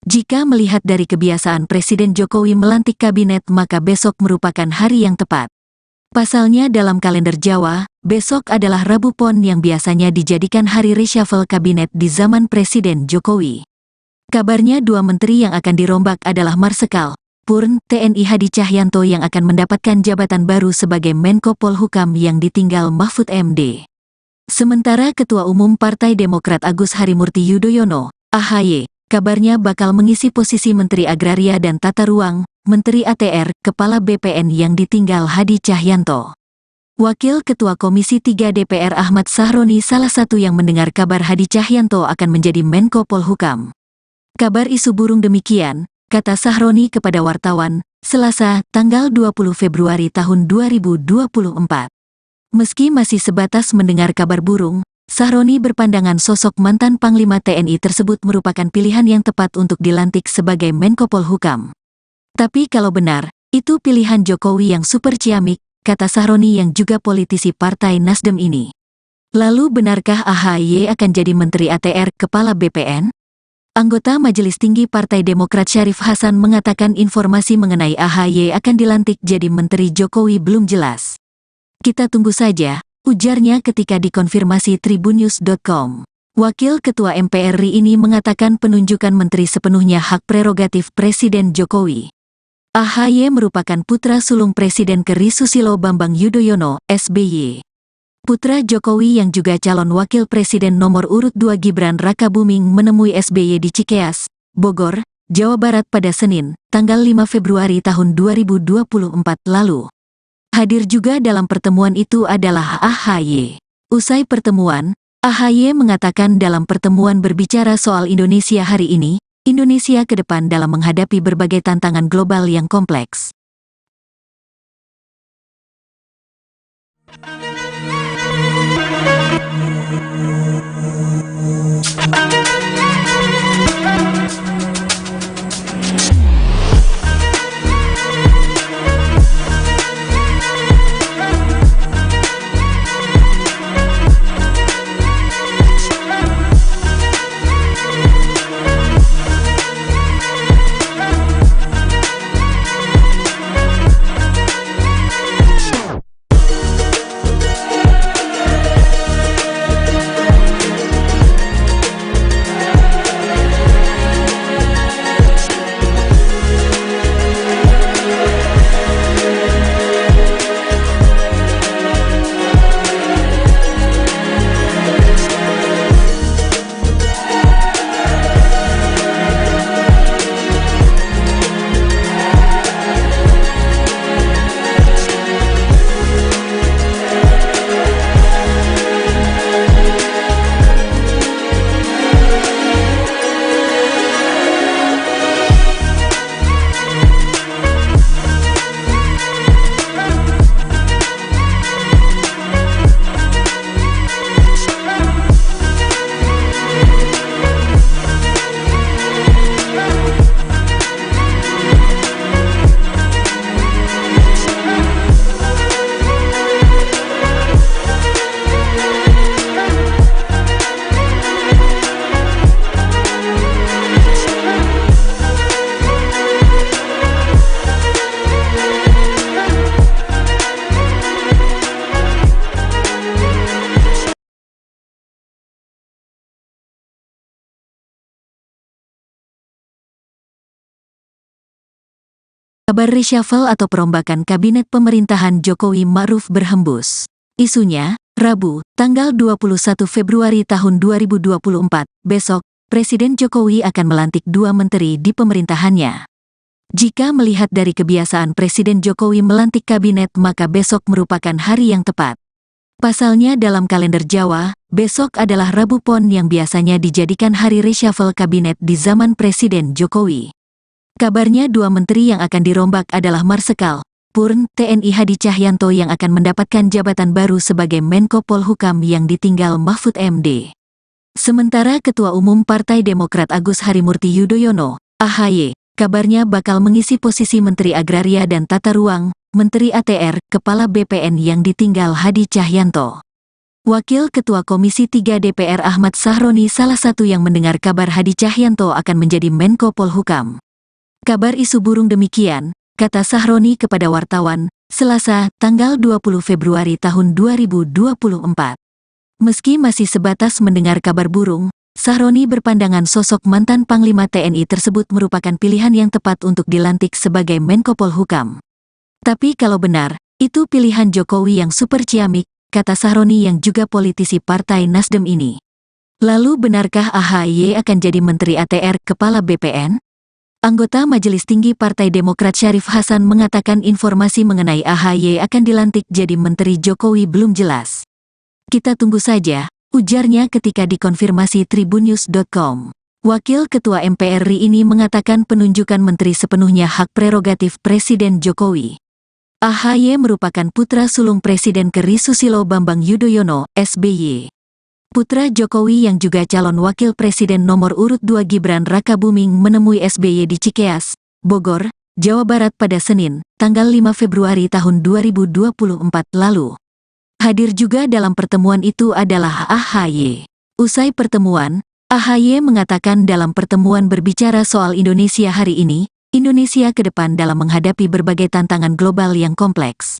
Jika melihat dari kebiasaan Presiden Jokowi melantik kabinet, maka besok merupakan hari yang tepat. Pasalnya dalam kalender Jawa, besok adalah Rabu Pon yang biasanya dijadikan hari reshuffle kabinet di zaman Presiden Jokowi. Kabarnya 2 menteri yang akan dirombak adalah Marsikal Purn TNI Hadi Cahyanto yang akan mendapatkan jabatan baru sebagai Menko Polhukam yang ditinggal Mahfud MD. Sementara Ketua Umum Partai Demokrat Agus Harimurti Yudhoyono, AHY, kabarnya bakal mengisi posisi Menteri Agraria dan Tata Ruang, Menteri ATR, Kepala BPN yang ditinggal Hadi Cahyanto. Wakil Ketua Komisi 3 DPR Ahmad Sahroni salah satu yang mendengar kabar Hadi Cahyanto akan menjadi Menko Polhukam. Kabar isu burung demikian, kata Sahroni kepada wartawan, Selasa, tanggal 20 Februari tahun 2024. Meski masih sebatas mendengar kabar burung, Sahroni berpandangan sosok mantan Panglima TNI tersebut merupakan pilihan yang tepat untuk dilantik sebagai Menko Polhukam. Tapi kalau benar, itu pilihan Jokowi yang super ciamik, kata Sahroni yang juga politisi Partai Nasdem ini. Lalu benarkah AHY akan jadi Menteri ATR, Kepala BPN? Anggota Majelis Tinggi Partai Demokrat Syarif Hasan mengatakan informasi mengenai AHY akan dilantik jadi Menteri Jokowi belum jelas. Kita tunggu saja, ujarnya ketika dikonfirmasi tribunnews.com. Wakil Ketua MPR RI ini mengatakan penunjukan menteri sepenuhnya hak prerogatif Presiden Jokowi. AHY merupakan putra sulung Presiden ke-RI Susilo Bambang Yudhoyono, SBY. Putra Jokowi yang juga calon wakil presiden nomor urut 2 Gibran Rakabuming menemui SBY di Cikeas, Bogor, Jawa Barat pada Senin, tanggal 5 Februari tahun 2024 lalu. Hadir juga dalam pertemuan itu adalah AHY. Usai pertemuan, AHY mengatakan dalam pertemuan berbicara soal Indonesia hari ini, Indonesia ke depan dalam menghadapi berbagai tantangan global yang kompleks. Kabar reshuffle atau perombakan kabinet pemerintahan Jokowi Ma'ruf berhembus. Isunya, Rabu, tanggal 21 Februari tahun 2024, besok, Presiden Jokowi akan melantik 2 menteri di pemerintahannya. Jika melihat dari kebiasaan Presiden Jokowi melantik kabinet, maka besok merupakan hari yang tepat. Pasalnya dalam kalender Jawa, besok adalah Rabu Pon yang biasanya dijadikan hari reshuffle kabinet di zaman Presiden Jokowi. Kabarnya 2 menteri yang akan dirombak adalah Marsikal Purn TNI Hadi Cahyanto yang akan mendapatkan jabatan baru sebagai Menko Polhukam yang ditinggal Mahfud MD. Sementara Ketua Umum Partai Demokrat Agus Harimurti Yudhoyono, AHY, kabarnya bakal mengisi posisi Menteri Agraria dan Tata Ruang, Menteri ATR, Kepala BPN yang ditinggal Hadi Cahyanto. Wakil Ketua Komisi 3 DPR Ahmad Sahroni salah satu yang mendengar kabar Hadi Cahyanto akan menjadi Menko Polhukam. Kabar isu burung demikian, kata Sahroni kepada wartawan, Selasa, tanggal 20 Februari tahun 2024. Meski masih sebatas mendengar kabar burung, Sahroni berpandangan sosok mantan Panglima TNI tersebut merupakan pilihan yang tepat untuk dilantik sebagai Menko Polhukam. Tapi kalau benar, itu pilihan Jokowi yang super ciamik, kata Sahroni yang juga politisi Partai Nasdem ini. Lalu benarkah AHY akan jadi Menteri ATR, Kepala BPN? Anggota Majelis Tinggi Partai Demokrat Syarif Hasan mengatakan informasi mengenai AHY akan dilantik jadi Menteri Jokowi belum jelas. Kita tunggu saja, ujarnya ketika dikonfirmasi tribunnews.com. Wakil Ketua MPR RI ini mengatakan penunjukan menteri sepenuhnya hak prerogatif Presiden Jokowi. AHY merupakan putra sulung Presiden ke.RI Susilo Bambang Yudhoyono, SBY. Putra Jokowi yang juga calon wakil presiden nomor urut 2 Gibran Rakabuming menemui SBY di Cikeas, Bogor, Jawa Barat pada Senin, tanggal 5 Februari tahun 2024 lalu. Hadir juga dalam pertemuan itu adalah AHY. Usai pertemuan, AHY mengatakan dalam pertemuan berbicara soal Indonesia hari ini, Indonesia ke depan dalam menghadapi berbagai tantangan global yang kompleks.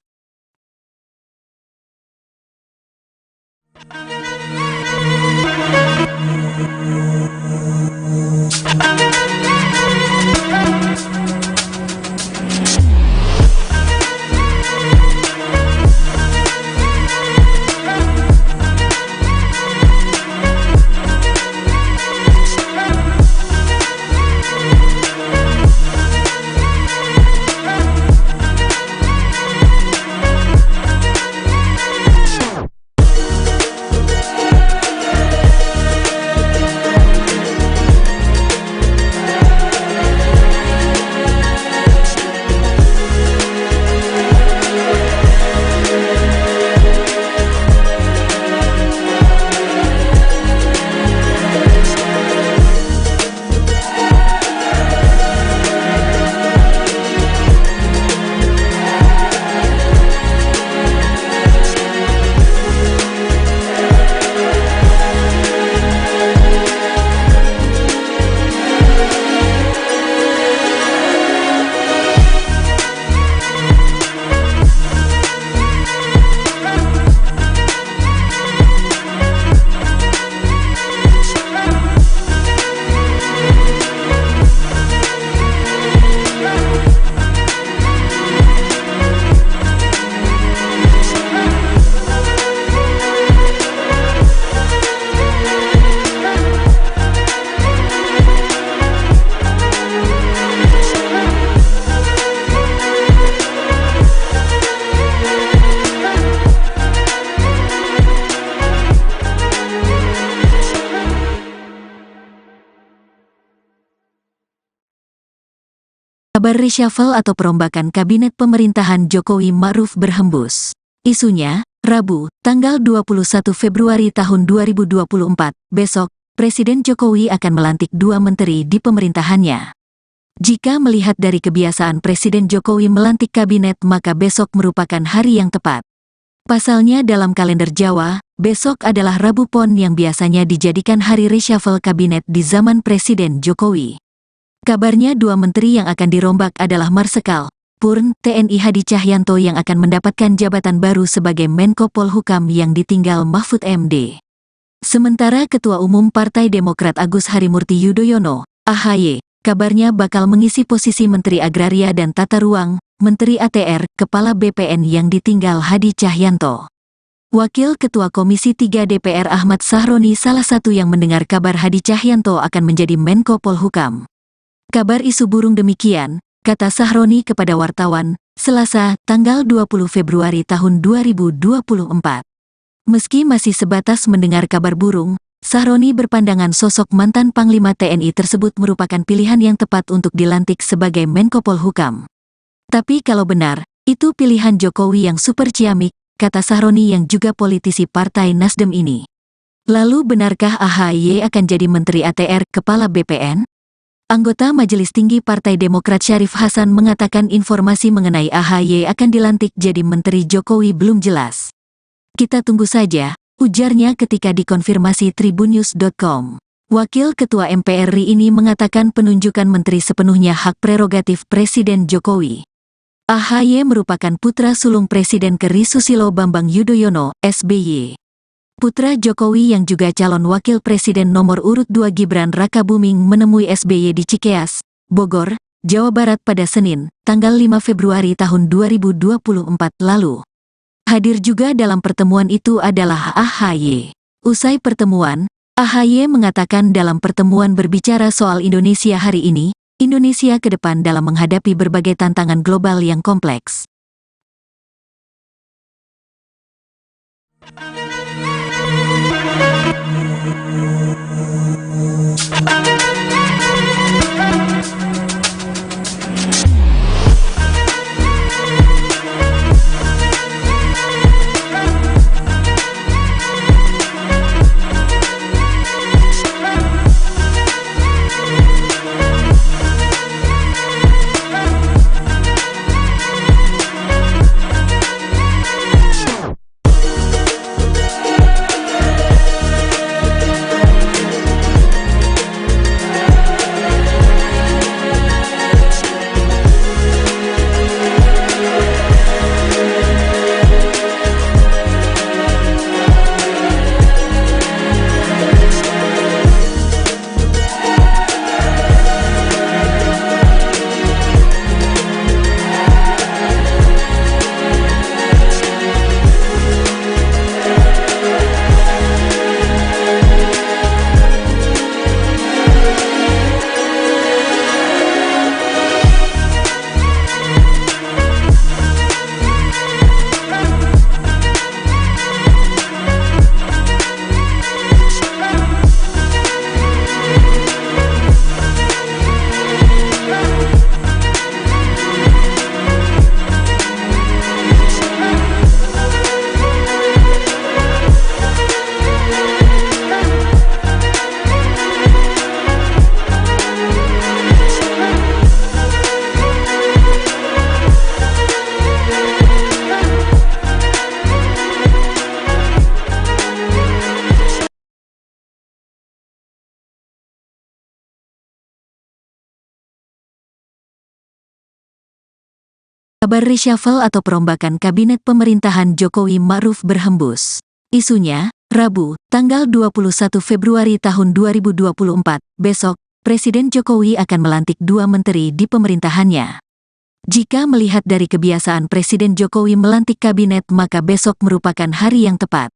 Kabar reshuffle atau perombakan kabinet pemerintahan Jokowi Ma'ruf berhembus. Isunya, Rabu, tanggal 21 Februari tahun 2024, besok, Presiden Jokowi akan melantik 2 menteri di pemerintahannya. Jika melihat dari kebiasaan Presiden Jokowi melantik kabinet maka besok merupakan hari yang tepat. Pasalnya dalam kalender Jawa, besok adalah Rabu Pon yang biasanya dijadikan hari reshuffle kabinet di zaman Presiden Jokowi. Kabarnya 2 menteri yang akan dirombak adalah Marsikal Purn TNI Hadi Cahyanto yang akan mendapatkan jabatan baru sebagai Menko Polhukam yang ditinggal Mahfud MD. Sementara Ketua Umum Partai Demokrat Agus Harimurti Yudhoyono, AHY, kabarnya bakal mengisi posisi Menteri Agraria dan Tata Ruang, Menteri ATR, Kepala BPN yang ditinggal Hadi Cahyanto. Wakil Ketua Komisi 3 DPR Ahmad Sahroni salah satu yang mendengar kabar Hadi Cahyanto akan menjadi Menko Polhukam. Kabar isu burung demikian, kata Sahroni kepada wartawan, Selasa, tanggal 20 Februari tahun 2024. Meski masih sebatas mendengar kabar burung, Sahroni berpandangan sosok mantan Panglima TNI tersebut merupakan pilihan yang tepat untuk dilantik sebagai Menko Polhukam. Tapi kalau benar, itu pilihan Jokowi yang super ciamik, kata Sahroni yang juga politisi Partai Nasdem ini. Lalu benarkah AHY akan jadi Menteri ATR, Kepala BPN? Anggota Majelis Tinggi Partai Demokrat Syarif Hasan mengatakan informasi mengenai AHY akan dilantik jadi Menteri Jokowi belum jelas. Kita tunggu saja, ujarnya ketika dikonfirmasi tribunnews.com. Wakil Ketua MPR RI ini mengatakan penunjukan menteri sepenuhnya hak prerogatif Presiden Jokowi. AHY merupakan putra sulung Presiden ke.RI Susilo Bambang Yudhoyono, SBY. Putra Jokowi yang juga calon wakil presiden nomor urut 2 Gibran Rakabuming menemui SBY di Cikeas, Bogor, Jawa Barat pada Senin, tanggal 5 Februari tahun 2024 lalu. Hadir juga dalam pertemuan itu adalah AHY. Usai pertemuan, AHY mengatakan dalam pertemuan berbicara soal Indonesia hari ini, Indonesia ke depan dalam menghadapi berbagai tantangan global yang kompleks. Kabar reshuffle atau perombakan kabinet pemerintahan Jokowi Ma'ruf berhembus. Isunya, Rabu, tanggal 21 Februari tahun 2024, besok, Presiden Jokowi akan melantik 2 menteri di pemerintahannya. Jika melihat dari kebiasaan Presiden Jokowi melantik kabinet maka besok merupakan hari yang tepat.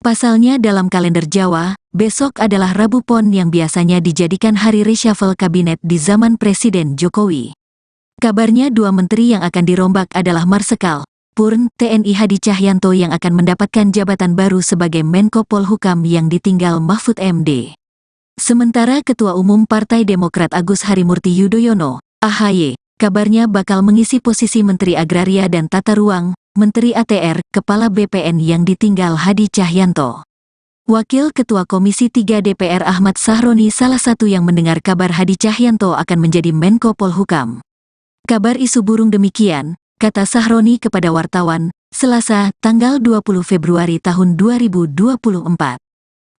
Pasalnya dalam kalender Jawa, besok adalah Rabu Pon yang biasanya dijadikan hari reshuffle kabinet di zaman Presiden Jokowi. Kabarnya 2 menteri yang akan dirombak adalah Marsikal Purn TNI Hadi Cahyanto yang akan mendapatkan jabatan baru sebagai Menko Polhukam yang ditinggal Mahfud MD. Sementara Ketua Umum Partai Demokrat Agus Harimurti Yudhoyono, AHY, kabarnya bakal mengisi posisi Menteri Agraria dan Tata Ruang, Menteri ATR, Kepala BPN yang ditinggal Hadi Cahyanto. Wakil Ketua Komisi 3 DPR Ahmad Sahroni salah satu yang mendengar kabar Hadi Cahyanto akan menjadi Menko Polhukam. Kabar isu burung demikian, kata Sahroni kepada wartawan, Selasa, tanggal 20 Februari tahun 2024.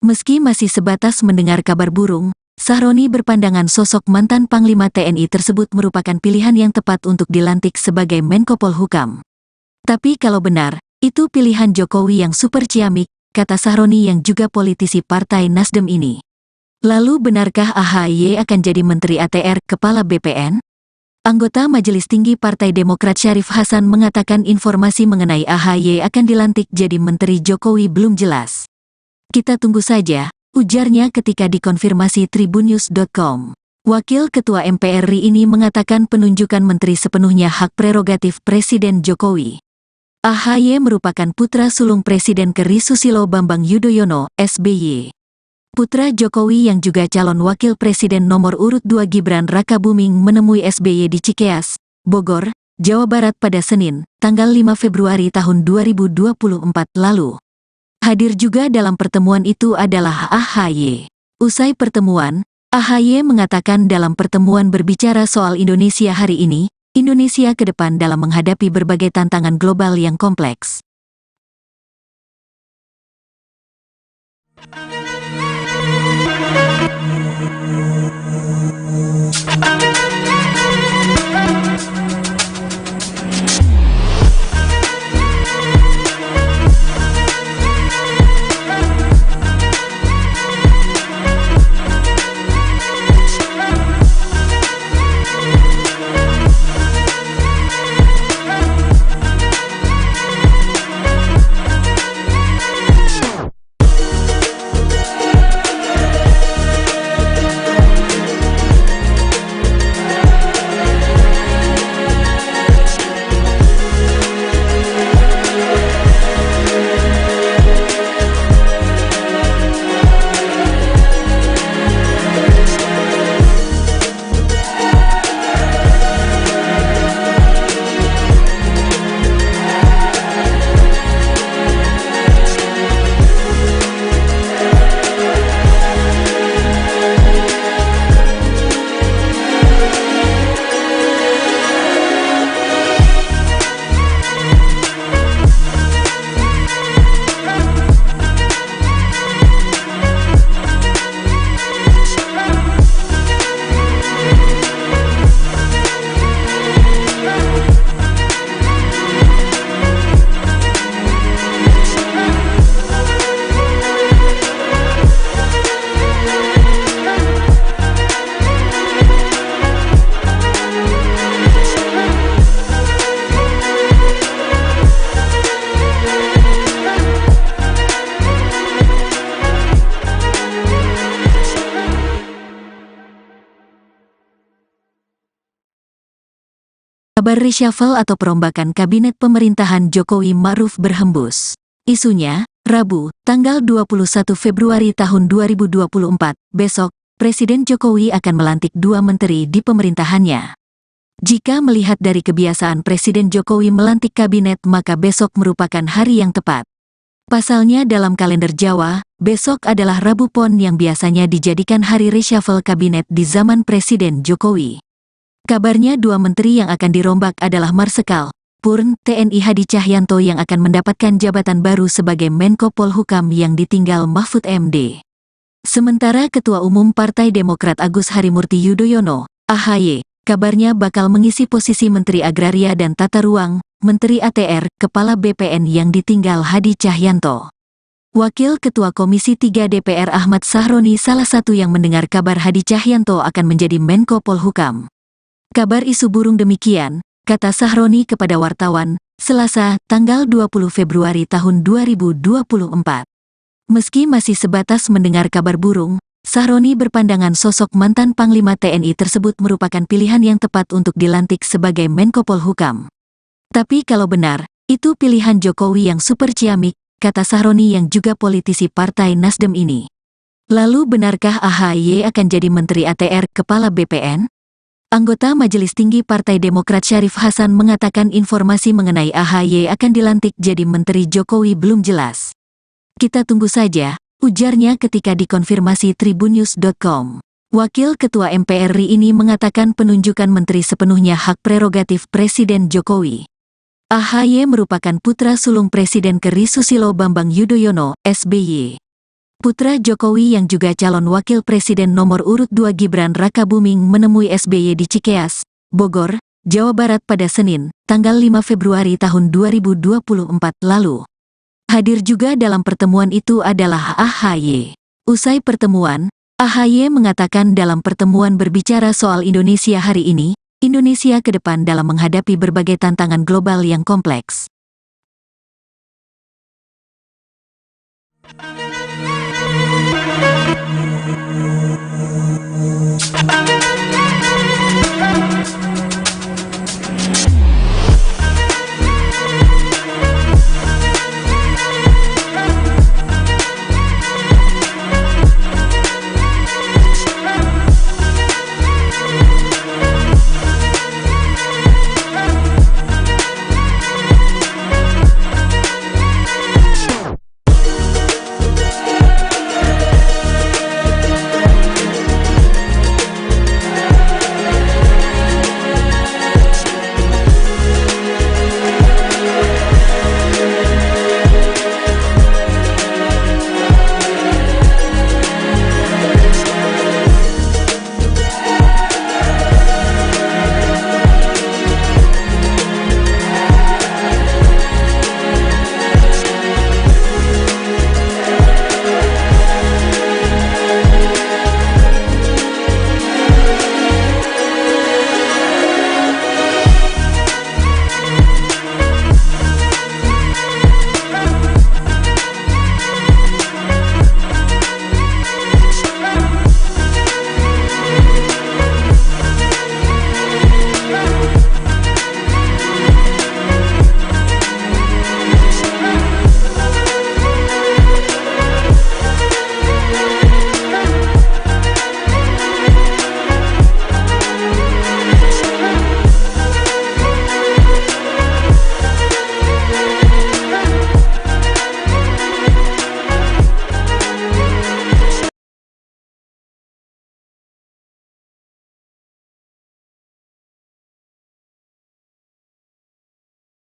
Meski masih sebatas mendengar kabar burung, Sahroni berpandangan sosok mantan Panglima TNI tersebut merupakan pilihan yang tepat untuk dilantik sebagai Menko Polhukam. Tapi kalau benar, itu pilihan Jokowi yang super ciamik, kata Sahroni yang juga politisi Partai Nasdem ini. Lalu benarkah AHY akan jadi Menteri ATR, Kepala BPN? Anggota Majelis Tinggi Partai Demokrat Syarif Hasan mengatakan informasi mengenai AHY akan dilantik jadi Menteri Jokowi belum jelas. Kita tunggu saja, ujarnya ketika dikonfirmasi tribunnews.com. Wakil Ketua MPR RI ini mengatakan penunjukan menteri sepenuhnya hak prerogatif Presiden Jokowi. AHY merupakan putra sulung Presiden ke.RI Susilo Bambang Yudhoyono, SBY. Putra Jokowi yang juga calon wakil presiden nomor urut 2 Gibran Rakabuming menemui SBY di Cikeas, Bogor, Jawa Barat pada Senin, tanggal 5 Februari tahun 2024 lalu. Hadir juga dalam pertemuan itu adalah AHY. Usai pertemuan, AHY mengatakan dalam pertemuan berbicara soal Indonesia hari ini, Indonesia ke depan dalam menghadapi berbagai tantangan global yang kompleks. Kabar reshuffle atau perombakan kabinet pemerintahan Jokowi Ma'ruf berhembus. Isunya, Rabu, tanggal 21 Februari tahun 2024, besok, Presiden Jokowi akan melantik 2 menteri di pemerintahannya. Jika melihat dari kebiasaan Presiden Jokowi melantik kabinet, maka besok merupakan hari yang tepat. Pasalnya dalam kalender Jawa, besok adalah Rabu Pon yang biasanya dijadikan hari reshuffle kabinet di zaman Presiden Jokowi. Kabarnya 2 menteri yang akan dirombak adalah Marsikal Purn TNI Hadi Cahyanto yang akan mendapatkan jabatan baru sebagai Menko Polhukam yang ditinggal Mahfud MD. Sementara Ketua Umum Partai Demokrat Agus Harimurti Yudhoyono, AHY, kabarnya bakal mengisi posisi Menteri Agraria dan Tata Ruang, Menteri ATR, Kepala BPN yang ditinggal Hadi Cahyanto. Wakil Ketua Komisi 3 DPR Ahmad Sahroni salah satu yang mendengar kabar Hadi Cahyanto akan menjadi Menko Polhukam. Kabar isu burung demikian, kata Sahroni kepada wartawan, Selasa, tanggal 20 Februari tahun 2024. Meski masih sebatas mendengar kabar burung, Sahroni berpandangan sosok mantan Panglima TNI tersebut merupakan pilihan yang tepat untuk dilantik sebagai Menko Polhukam. Tapi kalau benar, itu pilihan Jokowi yang super ciamik, kata Sahroni yang juga politisi Partai Nasdem ini. Lalu benarkah AHY akan jadi Menteri ATR, Kepala BPN? Anggota Majelis Tinggi Partai Demokrat Syarif Hasan mengatakan informasi mengenai AHY akan dilantik jadi Menteri Jokowi belum jelas. Kita tunggu saja, ujarnya ketika dikonfirmasi tribunnews.com. Wakil Ketua MPR RI ini mengatakan penunjukan menteri sepenuhnya hak prerogatif Presiden Jokowi. AHY merupakan putra sulung Presiden ke-RI Susilo Bambang Yudhoyono, SBY. Putra Jokowi yang juga calon wakil presiden nomor urut 2 Gibran Rakabuming menemui SBY di Cikeas, Bogor, Jawa Barat pada Senin, tanggal 5 Februari tahun 2024 lalu. Hadir juga dalam pertemuan itu adalah AHY. Usai pertemuan, AHY mengatakan dalam pertemuan berbicara soal Indonesia hari ini, Indonesia ke depan dalam menghadapi berbagai tantangan global yang kompleks.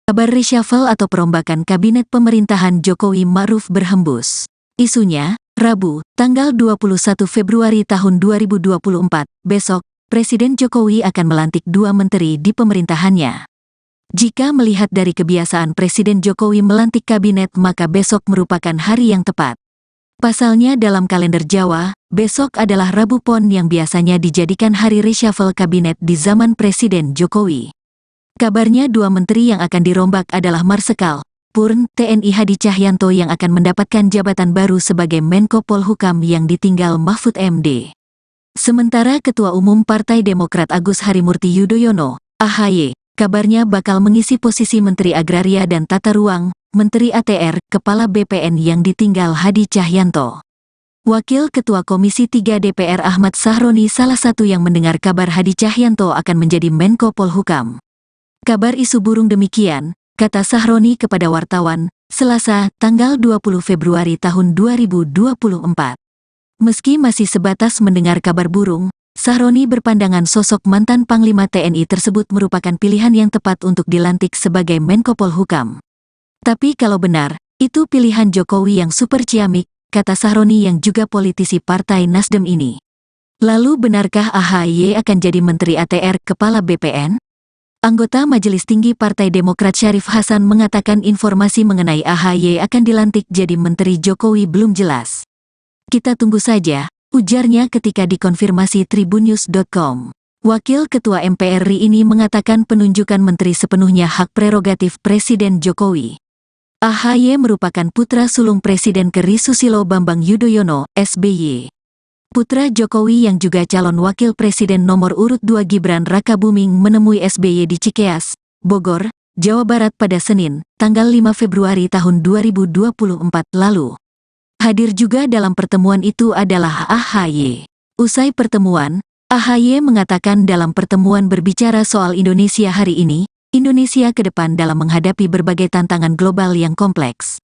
Kabar reshuffle atau perombakan kabinet pemerintahan Jokowi Ma'ruf berhembus. Isunya, Rabu, tanggal 21 Februari tahun 2024, besok, Presiden Jokowi akan melantik 2 menteri di pemerintahannya. Jika melihat dari kebiasaan Presiden Jokowi melantik kabinet, maka besok merupakan hari yang tepat. Pasalnya dalam kalender Jawa, besok adalah Rabu Pon yang biasanya dijadikan hari reshuffle kabinet di zaman Presiden Jokowi. Kabarnya 2 menteri yang akan dirombak adalah Marsikal Purn TNI Hadi Cahyanto yang akan mendapatkan jabatan baru sebagai Menko Polhukam yang ditinggal Mahfud MD. Sementara Ketua Umum Partai Demokrat Agus Harimurti Yudhoyono, AHY, kabarnya bakal mengisi posisi Menteri Agraria dan Tata Ruang, Menteri ATR, Kepala BPN yang ditinggal Hadi Cahyanto. Wakil Ketua Komisi 3 DPR Ahmad Sahroni salah satu yang mendengar kabar Hadi Cahyanto akan menjadi Menko Polhukam. Kabar isu burung demikian, kata Sahroni kepada wartawan, Selasa, tanggal 20 Februari tahun 2024. Meski masih sebatas mendengar kabar burung, Sahroni berpandangan sosok mantan Panglima TNI tersebut merupakan pilihan yang tepat untuk dilantik sebagai Menko Polhukam. Tapi kalau benar, itu pilihan Jokowi yang super ciamik, kata Sahroni yang juga politisi Partai Nasdem ini. Lalu benarkah AHY akan jadi Menteri ATR Kepala BPN? Anggota Majelis Tinggi Partai Demokrat Syarif Hasan mengatakan informasi mengenai AHY akan dilantik jadi Menteri Jokowi belum jelas. Kita tunggu saja, ujarnya ketika dikonfirmasi tribunnews.com. Wakil Ketua MPR RI ini mengatakan penunjukan menteri sepenuhnya hak prerogatif Presiden Jokowi. AHY merupakan putra sulung Presiden ke.RI Susilo Bambang Yudhoyono, SBY. Putra Jokowi yang juga calon wakil presiden nomor urut 2 Gibran Rakabuming menemui SBY di Cikeas, Bogor, Jawa Barat pada Senin, tanggal 5 Februari tahun 2024 lalu. Hadir juga dalam pertemuan itu adalah AHY. Usai pertemuan, AHY mengatakan dalam pertemuan berbicara soal Indonesia hari ini, Indonesia ke depan dalam menghadapi berbagai tantangan global yang kompleks.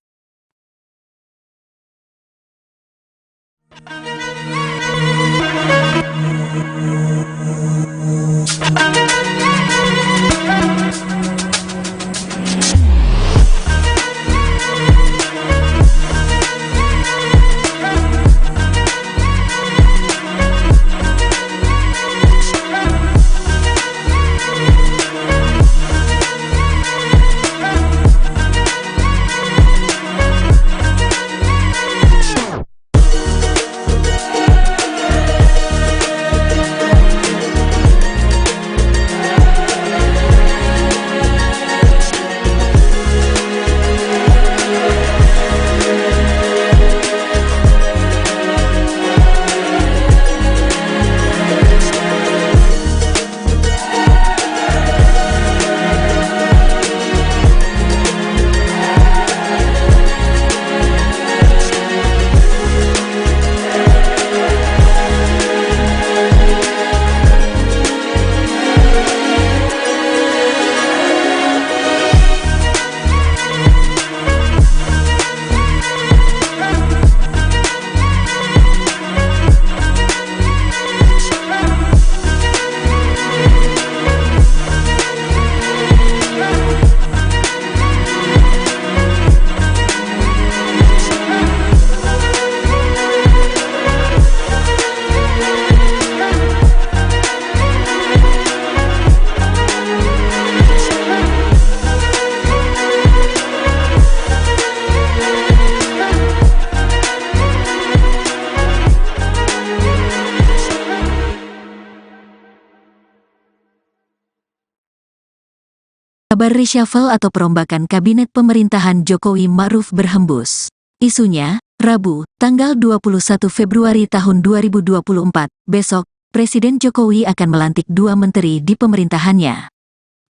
Kabar reshuffle atau perombakan kabinet pemerintahan Jokowi Ma'ruf berhembus. Isunya, Rabu, tanggal 21 Februari tahun 2024, besok, Presiden Jokowi akan melantik 2 menteri di pemerintahannya.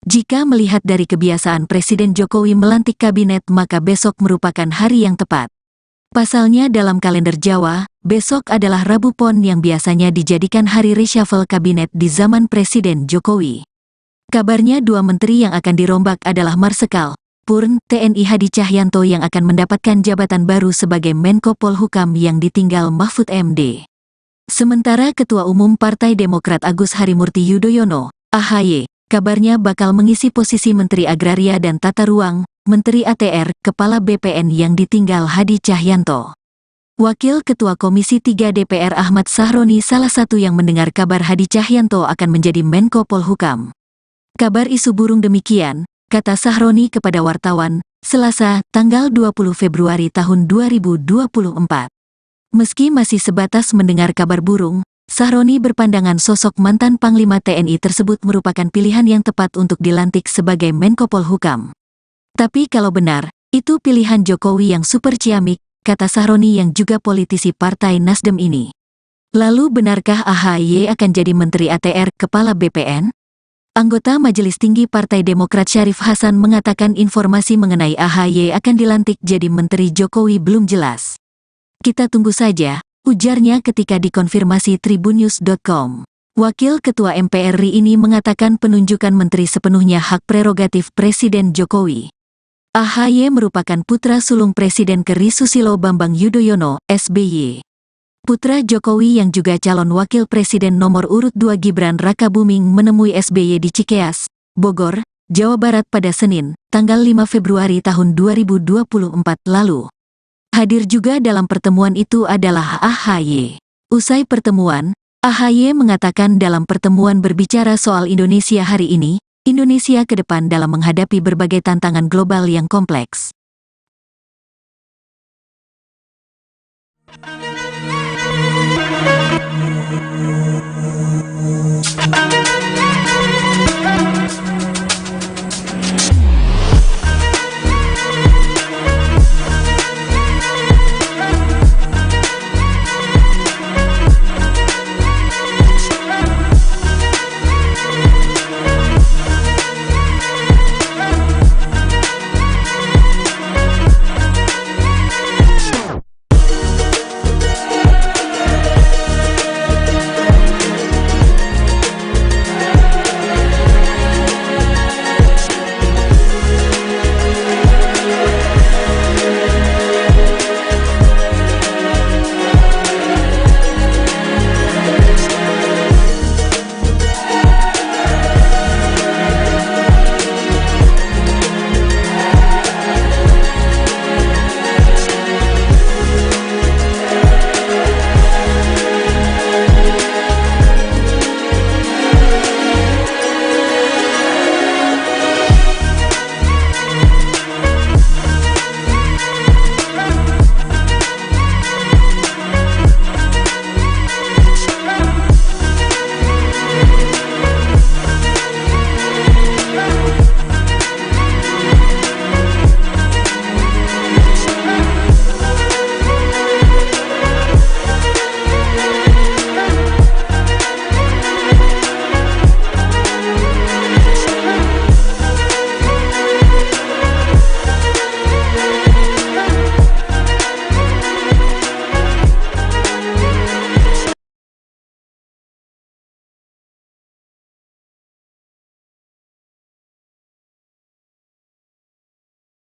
Jika melihat dari kebiasaan Presiden Jokowi melantik kabinet, maka besok merupakan hari yang tepat. Pasalnya dalam kalender Jawa, besok adalah Rabu Pon yang biasanya dijadikan hari reshuffle kabinet di zaman Presiden Jokowi. Kabarnya 2 menteri yang akan dirombak adalah Marsikal Purn TNI Hadi Cahyanto yang akan mendapatkan jabatan baru sebagai Menko Polhukam yang ditinggal Mahfud MD. Sementara Ketua Umum Partai Demokrat Agus Harimurti Yudhoyono, AHY, kabarnya bakal mengisi posisi Menteri Agraria dan Tata Ruang, Menteri ATR, Kepala BPN yang ditinggal Hadi Cahyanto. Wakil Ketua Komisi 3 DPR Ahmad Sahroni salah satu yang mendengar kabar Hadi Cahyanto akan menjadi Menko Polhukam. Kabar isu burung demikian, kata Sahroni kepada wartawan, Selasa, tanggal 20 Februari tahun 2024. Meski masih sebatas mendengar kabar burung, Sahroni berpandangan sosok mantan Panglima TNI tersebut merupakan pilihan yang tepat untuk dilantik sebagai Menko Polhukam. Tapi kalau benar, itu pilihan Jokowi yang super ciamik, kata Sahroni yang juga politisi Partai Nasdem ini. Lalu benarkah AHY akan jadi Menteri ATR, Kepala BPN? Anggota Majelis Tinggi Partai Demokrat Syarif Hasan mengatakan informasi mengenai AHY akan dilantik jadi Menteri Jokowi belum jelas. Kita tunggu saja, ujarnya ketika dikonfirmasi tribunnews.com. Wakil Ketua MPR RI ini mengatakan penunjukan menteri sepenuhnya hak prerogatif Presiden Jokowi. AHY merupakan putra sulung Presiden ke.RI Susilo Bambang Yudhoyono, SBY. Putra Jokowi yang juga calon wakil presiden nomor urut 2 Gibran Rakabuming menemui SBY di Cikeas, Bogor, Jawa Barat pada Senin, tanggal 5 Februari tahun 2024 lalu. Hadir juga dalam pertemuan itu adalah AHY. Usai pertemuan, AHY mengatakan dalam pertemuan berbicara soal Indonesia hari ini, Indonesia ke depan dalam menghadapi berbagai tantangan global yang kompleks.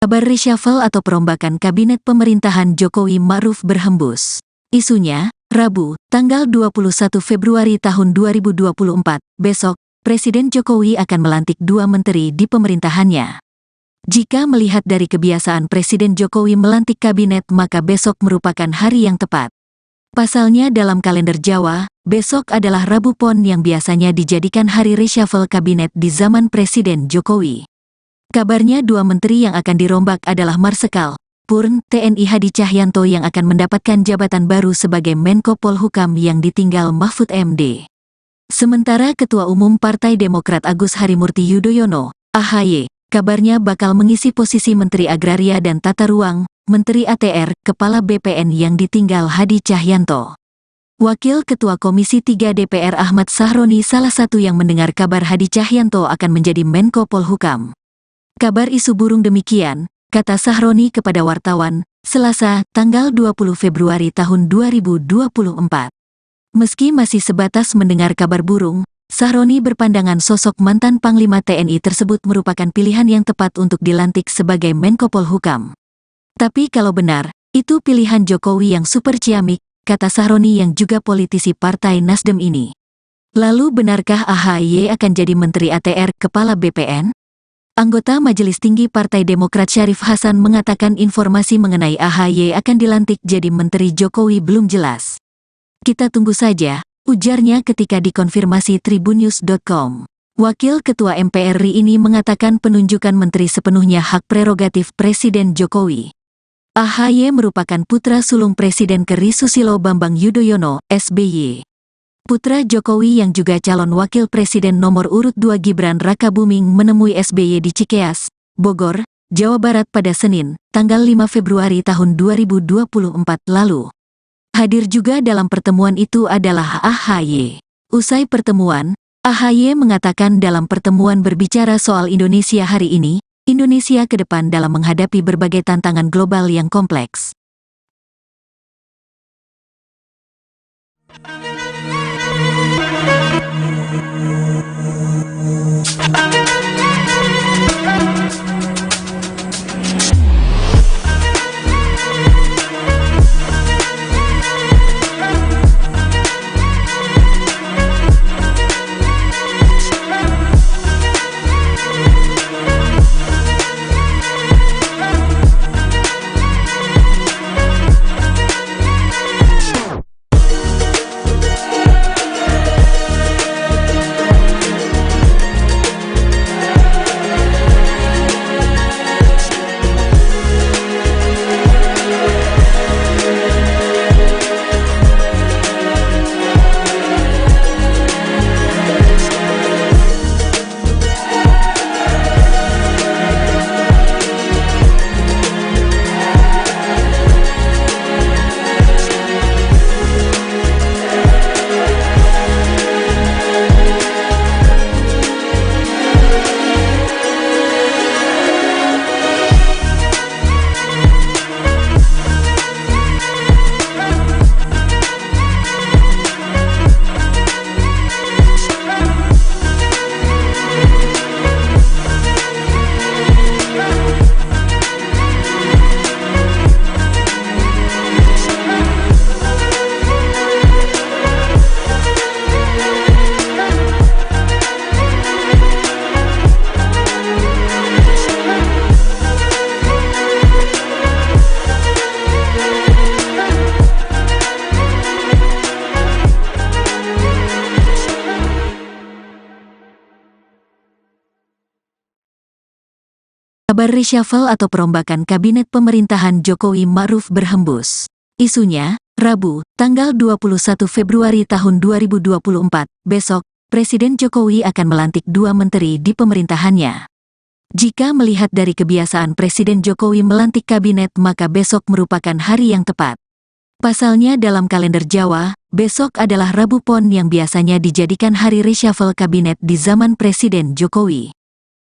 Kabar reshuffle atau perombakan kabinet pemerintahan Jokowi Ma'ruf berhembus. Isunya, Rabu, tanggal 21 Februari tahun 2024, besok, Presiden Jokowi akan melantik 2 menteri di pemerintahannya. Jika melihat dari kebiasaan Presiden Jokowi melantik kabinet maka besok merupakan hari yang tepat. Pasalnya dalam kalender Jawa, besok adalah Rabu Pon yang biasanya dijadikan hari reshuffle kabinet di zaman Presiden Jokowi. Kabarnya 2 menteri yang akan dirombak adalah Marsikal Purn TNI Hadi Cahyanto yang akan mendapatkan jabatan baru sebagai Menko Polhukam yang ditinggal Mahfud MD. Sementara Ketua Umum Partai Demokrat Agus Harimurti Yudhoyono, AHY, kabarnya bakal mengisi posisi Menteri Agraria dan Tata Ruang, Menteri ATR, Kepala BPN yang ditinggal Hadi Cahyanto. Wakil Ketua Komisi 3 DPR Ahmad Sahroni salah satu yang mendengar kabar Hadi Cahyanto akan menjadi Menko Polhukam. Kabar isu burung demikian, kata Sahroni kepada wartawan, Selasa, tanggal 20 Februari tahun 2024. Meski masih sebatas mendengar kabar burung, Sahroni berpandangan sosok mantan Panglima TNI tersebut merupakan pilihan yang tepat untuk dilantik sebagai Menko Polhukam. Tapi kalau benar, itu pilihan Jokowi yang super ciamik, kata Sahroni yang juga politisi Partai Nasdem ini. Lalu benarkah AHY akan jadi Menteri ATR Kepala BPN? Anggota Majelis Tinggi Partai Demokrat Syarif Hasan mengatakan informasi mengenai AHY akan dilantik jadi Menteri Jokowi belum jelas. Kita tunggu saja, ujarnya ketika dikonfirmasi tribunnews.com. Wakil Ketua MPR RI ini mengatakan penunjukan menteri sepenuhnya hak prerogatif Presiden Jokowi. AHY merupakan putra sulung Presiden ke.RI Susilo Bambang Yudhoyono, SBY. Putra Jokowi yang juga calon wakil presiden nomor urut 2 Gibran Rakabuming menemui SBY di Cikeas, Bogor, Jawa Barat pada Senin, tanggal 5 Februari tahun 2024 lalu. Hadir juga dalam pertemuan itu adalah AHY. Usai pertemuan, AHY mengatakan dalam pertemuan berbicara soal Indonesia hari ini, Indonesia ke depan dalam menghadapi berbagai tantangan global yang kompleks. Kabar reshuffle atau perombakan kabinet pemerintahan Jokowi Ma'ruf berhembus. Isunya, Rabu, tanggal 21 Februari tahun 2024, besok, Presiden Jokowi akan melantik 2 menteri di pemerintahannya. Jika melihat dari kebiasaan Presiden Jokowi melantik kabinet maka besok merupakan hari yang tepat. Pasalnya dalam kalender Jawa, besok adalah Rabu Pon yang biasanya dijadikan hari reshuffle kabinet di zaman Presiden Jokowi.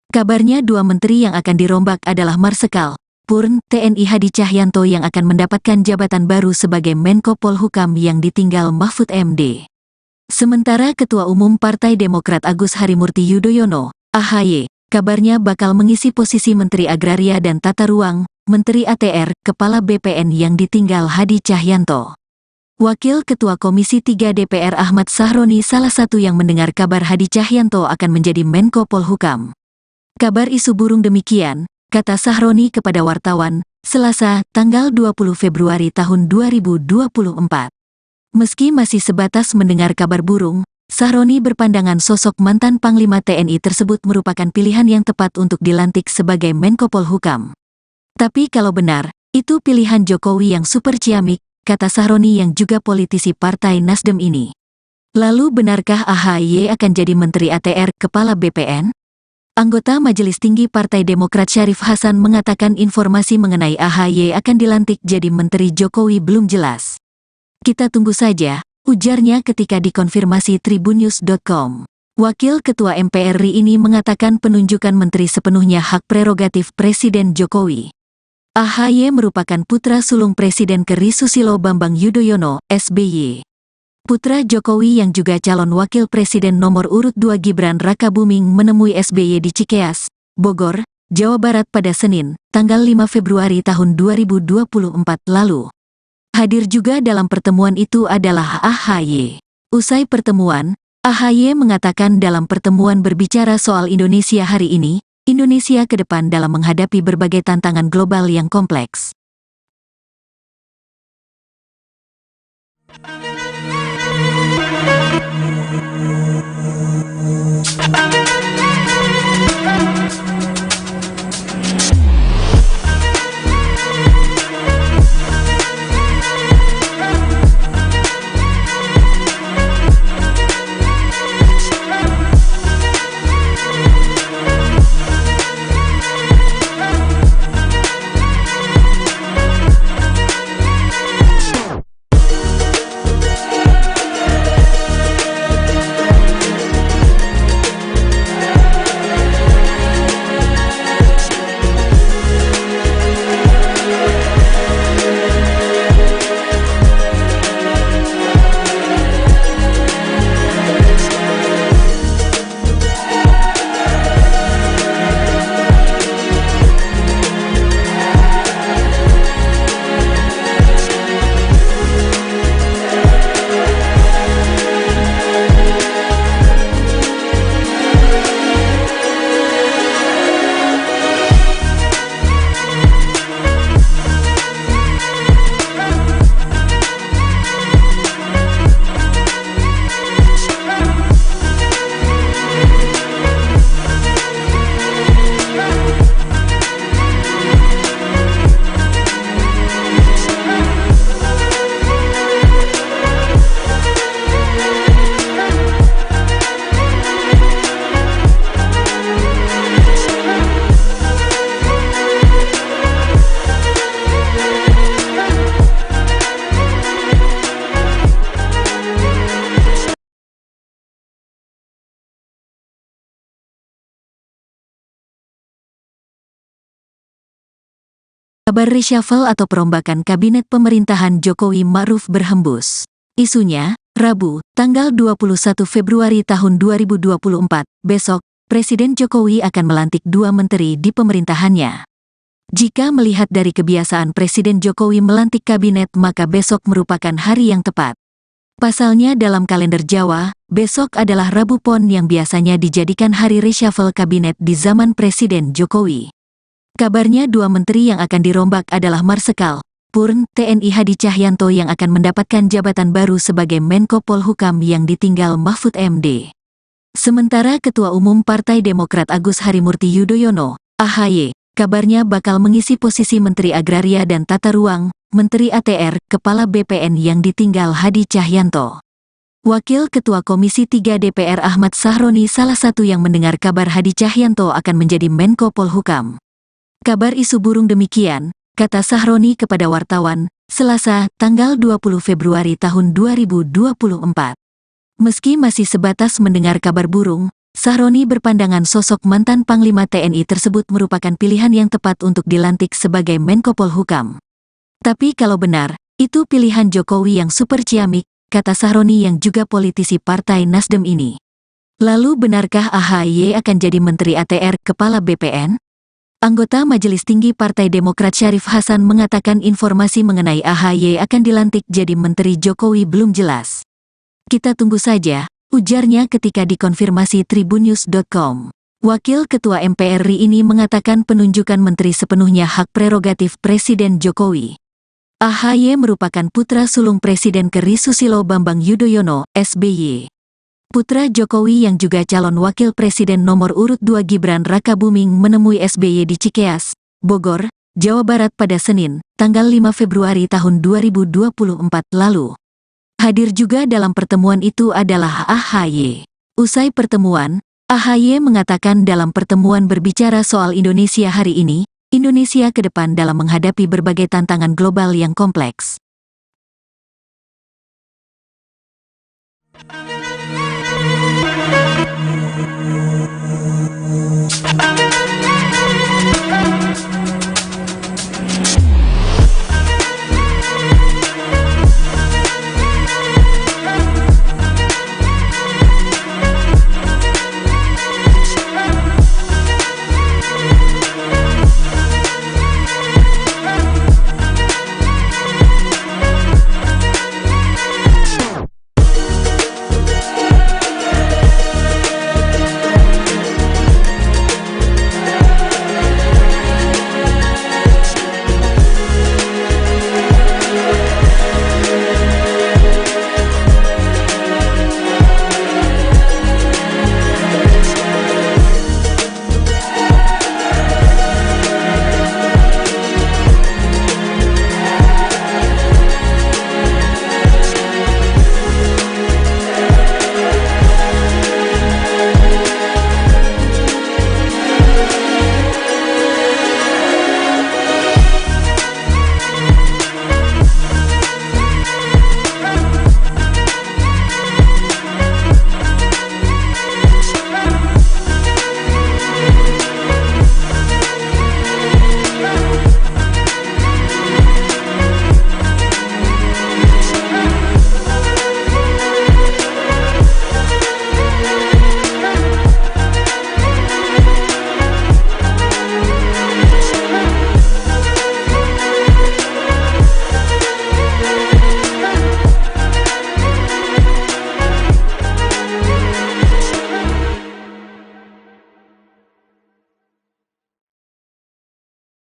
Kabarnya 2 menteri yang akan dirombak adalah Marsikal Purn TNI Hadi Cahyanto yang akan mendapatkan jabatan baru sebagai Menko Polhukam yang ditinggal Mahfud MD. Sementara Ketua Umum Partai Demokrat Agus Harimurti Yudhoyono, AHY, kabarnya bakal mengisi posisi Menteri Agraria dan Tata Ruang, Menteri ATR, Kepala BPN yang ditinggal Hadi Cahyanto. Wakil Ketua Komisi 3 DPR Ahmad Sahroni salah satu yang mendengar kabar Hadi Cahyanto akan menjadi Menko Polhukam. Kabar isu burung demikian, kata Sahroni kepada wartawan, Selasa, tanggal 20 Februari tahun 2024. Meski masih sebatas mendengar kabar burung, Sahroni berpandangan sosok mantan Panglima TNI tersebut merupakan pilihan yang tepat untuk dilantik sebagai Menko Polhukam. Tapi kalau benar, itu pilihan Jokowi yang super ciamik, kata Sahroni yang juga politisi Partai Nasdem ini. Lalu benarkah AHY akan jadi Menteri ATR Kepala BPN? Anggota Majelis Tinggi Partai Demokrat Syarif Hasan mengatakan informasi mengenai AHY akan dilantik jadi Menteri Jokowi belum jelas. Kita tunggu saja, ujarnya ketika dikonfirmasi tribunnews.com. Wakil Ketua MPR RI ini mengatakan penunjukan menteri sepenuhnya hak prerogatif Presiden Jokowi. AHY merupakan putra sulung Presiden ke.RI Susilo Bambang Yudhoyono, SBY. Putra Jokowi yang juga calon wakil presiden nomor urut 2 Gibran Rakabuming menemui SBY di Cikeas, Bogor, Jawa Barat pada Senin, tanggal 5 Februari tahun 2024 lalu. Hadir juga dalam pertemuan itu adalah AHY. Usai pertemuan, AHY mengatakan dalam pertemuan berbicara soal Indonesia hari ini, Indonesia ke depan dalam menghadapi berbagai tantangan global yang kompleks. Kabar reshuffle atau perombakan kabinet pemerintahan Jokowi Ma'ruf berhembus. Isunya, Rabu, tanggal 21 Februari tahun 2024, besok, Presiden Jokowi akan melantik 2 menteri di pemerintahannya. Jika melihat dari kebiasaan Presiden Jokowi melantik kabinet, maka besok merupakan hari yang tepat. Pasalnya dalam kalender Jawa, besok adalah Rabu Pon yang biasanya dijadikan hari reshuffle kabinet di zaman Presiden Jokowi. Kabarnya 2 menteri yang akan dirombak adalah Marsikal Purn TNI Hadi Cahyanto yang akan mendapatkan jabatan baru sebagai Menko Polhukam yang ditinggal Mahfud MD. Sementara Ketua Umum Partai Demokrat Agus Harimurti Yudhoyono, AHY, kabarnya bakal mengisi posisi Menteri Agraria dan Tata Ruang, Menteri ATR, Kepala BPN yang ditinggal Hadi Cahyanto. Wakil Ketua Komisi 3 DPR Ahmad Sahroni salah satu yang mendengar kabar Hadi Cahyanto akan menjadi Menko Polhukam. Kabar isu burung demikian, kata Sahroni kepada wartawan, Selasa, tanggal 20 Februari tahun 2024. Meski masih sebatas mendengar kabar burung, Sahroni berpandangan sosok mantan Panglima TNI tersebut merupakan pilihan yang tepat untuk dilantik sebagai Menko Polhukam. Tapi kalau benar, itu pilihan Jokowi yang super ciamik, kata Sahroni yang juga politisi Partai Nasdem ini. Lalu benarkah AHY akan jadi Menteri ATR, Kepala BPN? Anggota Majelis Tinggi Partai Demokrat Syarif Hasan mengatakan informasi mengenai AHY akan dilantik jadi Menteri Jokowi belum jelas. Kita tunggu saja, ujarnya ketika dikonfirmasi tribunnews.com. Wakil Ketua MPR RI ini mengatakan penunjukan menteri sepenuhnya hak prerogatif Presiden Jokowi. AHY merupakan putra sulung Presiden ke-RI Susilo Bambang Yudhoyono, SBY. Putra Jokowi yang juga calon wakil presiden nomor urut 2 Gibran Rakabuming menemui SBY di Cikeas, Bogor, Jawa Barat pada Senin, tanggal 5 Februari tahun 2024 lalu. Hadir juga dalam pertemuan itu adalah AHY. Usai pertemuan, AHY mengatakan dalam pertemuan berbicara soal Indonesia hari ini, Indonesia ke depan dalam menghadapi berbagai tantangan global yang kompleks.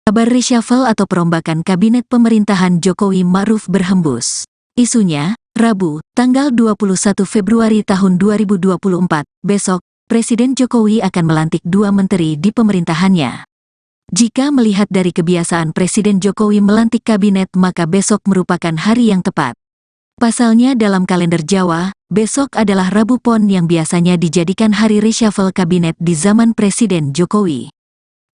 Kabar reshuffle atau perombakan kabinet pemerintahan Jokowi Ma'ruf berhembus. Isunya, Rabu, tanggal 21 Februari tahun 2024, besok, Presiden Jokowi akan melantik 2 menteri di pemerintahannya. Jika melihat dari kebiasaan Presiden Jokowi melantik kabinet, maka besok merupakan hari yang tepat. Pasalnya dalam kalender Jawa, besok adalah Rabu Pon yang biasanya dijadikan hari reshuffle kabinet di zaman Presiden Jokowi.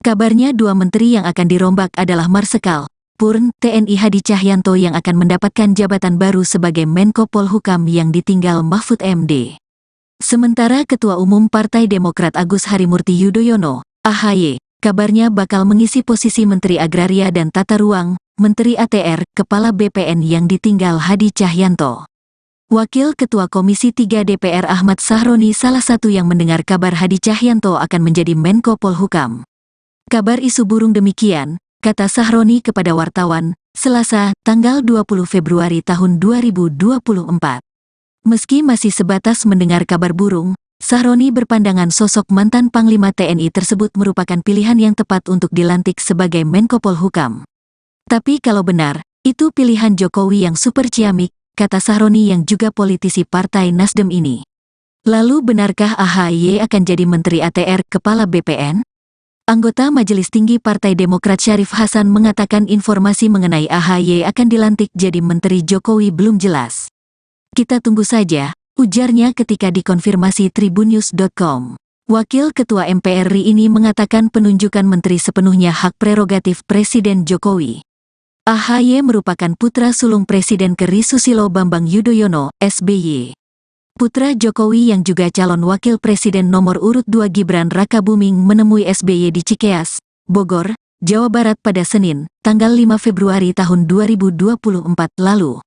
Kabarnya 2 menteri yang akan dirombak adalah Marsikal Purn TNI Hadi Cahyanto yang akan mendapatkan jabatan baru sebagai Menko Polhukam yang ditinggal Mahfud MD. Sementara Ketua Umum Partai Demokrat Agus Harimurti Yudhoyono, AHY, kabarnya bakal mengisi posisi Menteri Agraria dan Tata Ruang, Menteri ATR, Kepala BPN yang ditinggal Hadi Cahyanto. Wakil Ketua Komisi 3 DPR Ahmad Sahroni salah satu yang mendengar kabar Hadi Cahyanto akan menjadi Menko Polhukam. Kabar isu burung demikian, kata Sahroni kepada wartawan, Selasa, tanggal 20 Februari tahun 2024. Meski masih sebatas mendengar kabar burung, Sahroni berpandangan sosok mantan Panglima TNI tersebut merupakan pilihan yang tepat untuk dilantik sebagai Menko Polhukam. Tapi kalau benar, itu pilihan Jokowi yang super ciamik, kata Sahroni yang juga politisi Partai Nasdem ini. Lalu benarkah AHY akan jadi Menteri ATR, Kepala BPN? Anggota Majelis Tinggi Partai Demokrat Syarif Hasan mengatakan informasi mengenai AHY akan dilantik jadi Menteri Jokowi belum jelas. Kita tunggu saja, ujarnya ketika dikonfirmasi tribunnews.com. Wakil Ketua MPR RI ini mengatakan penunjukan menteri sepenuhnya hak prerogatif Presiden Jokowi. AHY merupakan putra sulung Presiden ke.RI Susilo Bambang Yudhoyono, SBY. Putra Jokowi yang juga calon wakil presiden nomor urut 2 Gibran Rakabuming menemui SBY di Cikeas, Bogor, Jawa Barat pada Senin, tanggal 5 Februari tahun 2024 lalu.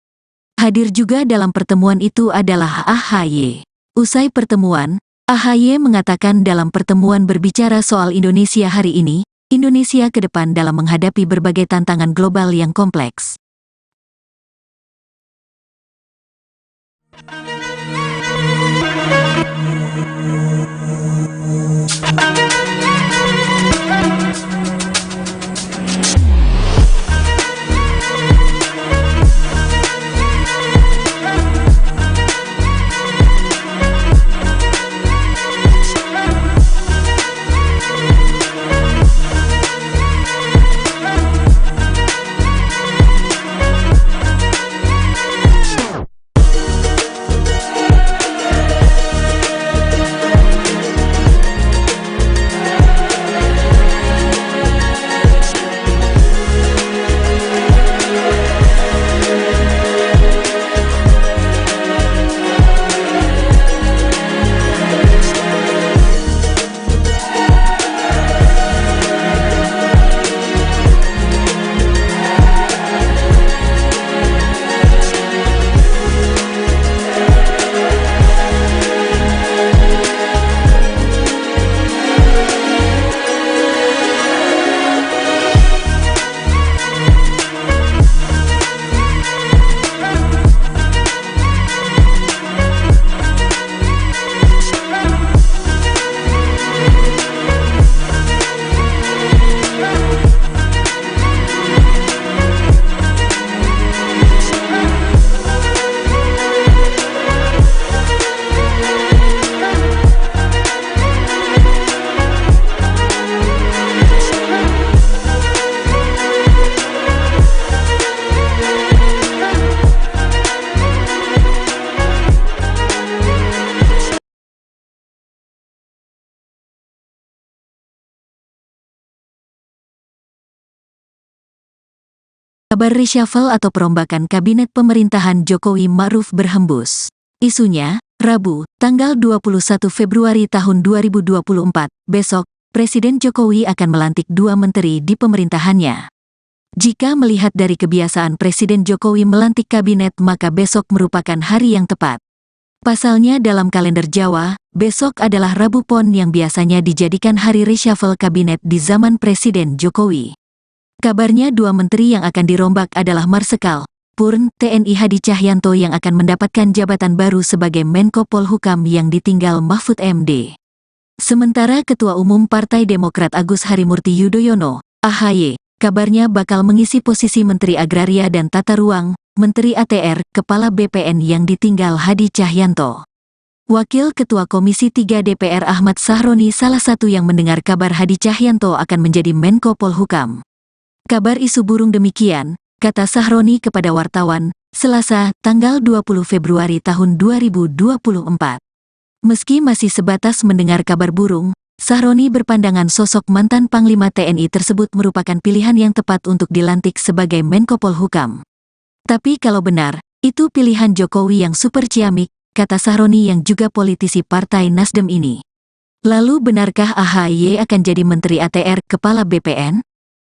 Hadir juga dalam pertemuan itu adalah AHY. Usai pertemuan, AHY mengatakan dalam pertemuan berbicara soal Indonesia hari ini, Indonesia ke depan dalam menghadapi berbagai tantangan global yang kompleks. Kabar reshuffle atau perombakan kabinet pemerintahan Jokowi Ma'ruf berhembus. Isunya, Rabu, tanggal 21 Februari tahun 2024, besok, Presiden Jokowi akan melantik 2 menteri di pemerintahannya. Jika melihat dari kebiasaan Presiden Jokowi melantik kabinet, maka besok merupakan hari yang tepat. Pasalnya dalam kalender Jawa, besok adalah Rabu Pon yang biasanya dijadikan hari reshuffle kabinet di zaman Presiden Jokowi. Kabarnya 2 menteri yang akan dirombak adalah Marsikal Purn TNI Hadi Cahyanto yang akan mendapatkan jabatan baru sebagai Menko Polhukam yang ditinggal Mahfud MD. Sementara Ketua Umum Partai Demokrat Agus Harimurti Yudhoyono, AHY, kabarnya bakal mengisi posisi Menteri Agraria dan Tata Ruang, Menteri ATR, Kepala BPN yang ditinggal Hadi Cahyanto. Wakil Ketua Komisi 3 DPR Ahmad Sahroni salah satu yang mendengar kabar Hadi Cahyanto akan menjadi Menko Polhukam. Kabar isu burung demikian, kata Sahroni kepada wartawan, Selasa, tanggal 20 Februari tahun 2024. Meski masih sebatas mendengar kabar burung, Sahroni berpandangan sosok mantan Panglima TNI tersebut merupakan pilihan yang tepat untuk dilantik sebagai Menko Polhukam. Tapi kalau benar, itu pilihan Jokowi yang super ciamik, kata Sahroni yang juga politisi Partai Nasdem ini. Lalu benarkah AHY akan jadi Menteri ATR, Kepala BPN?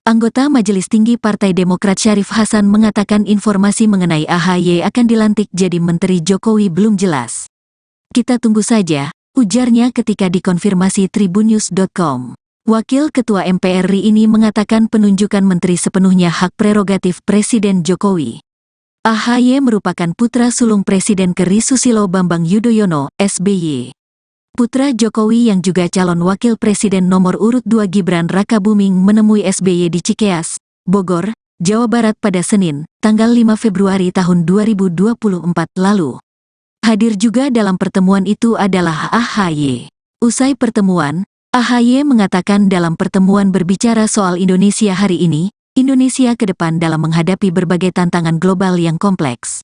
Anggota Majelis Tinggi Partai Demokrat Syarif Hasan mengatakan informasi mengenai AHY akan dilantik jadi Menteri Jokowi belum jelas. Kita tunggu saja, ujarnya ketika dikonfirmasi tribunnews.com. Wakil Ketua MPR RI ini mengatakan penunjukan menteri sepenuhnya hak prerogatif Presiden Jokowi. AHY merupakan putra sulung Presiden ke.RI Susilo Bambang Yudhoyono, SBY. Putra Jokowi yang juga calon wakil presiden nomor urut 2 Gibran Rakabuming menemui SBY di Cikeas, Bogor, Jawa Barat pada Senin, tanggal 5 Februari tahun 2024 lalu. Hadir juga dalam pertemuan itu adalah AHY. Usai pertemuan, AHY mengatakan dalam pertemuan berbicara soal Indonesia hari ini, Indonesia ke depan dalam menghadapi berbagai tantangan global yang kompleks.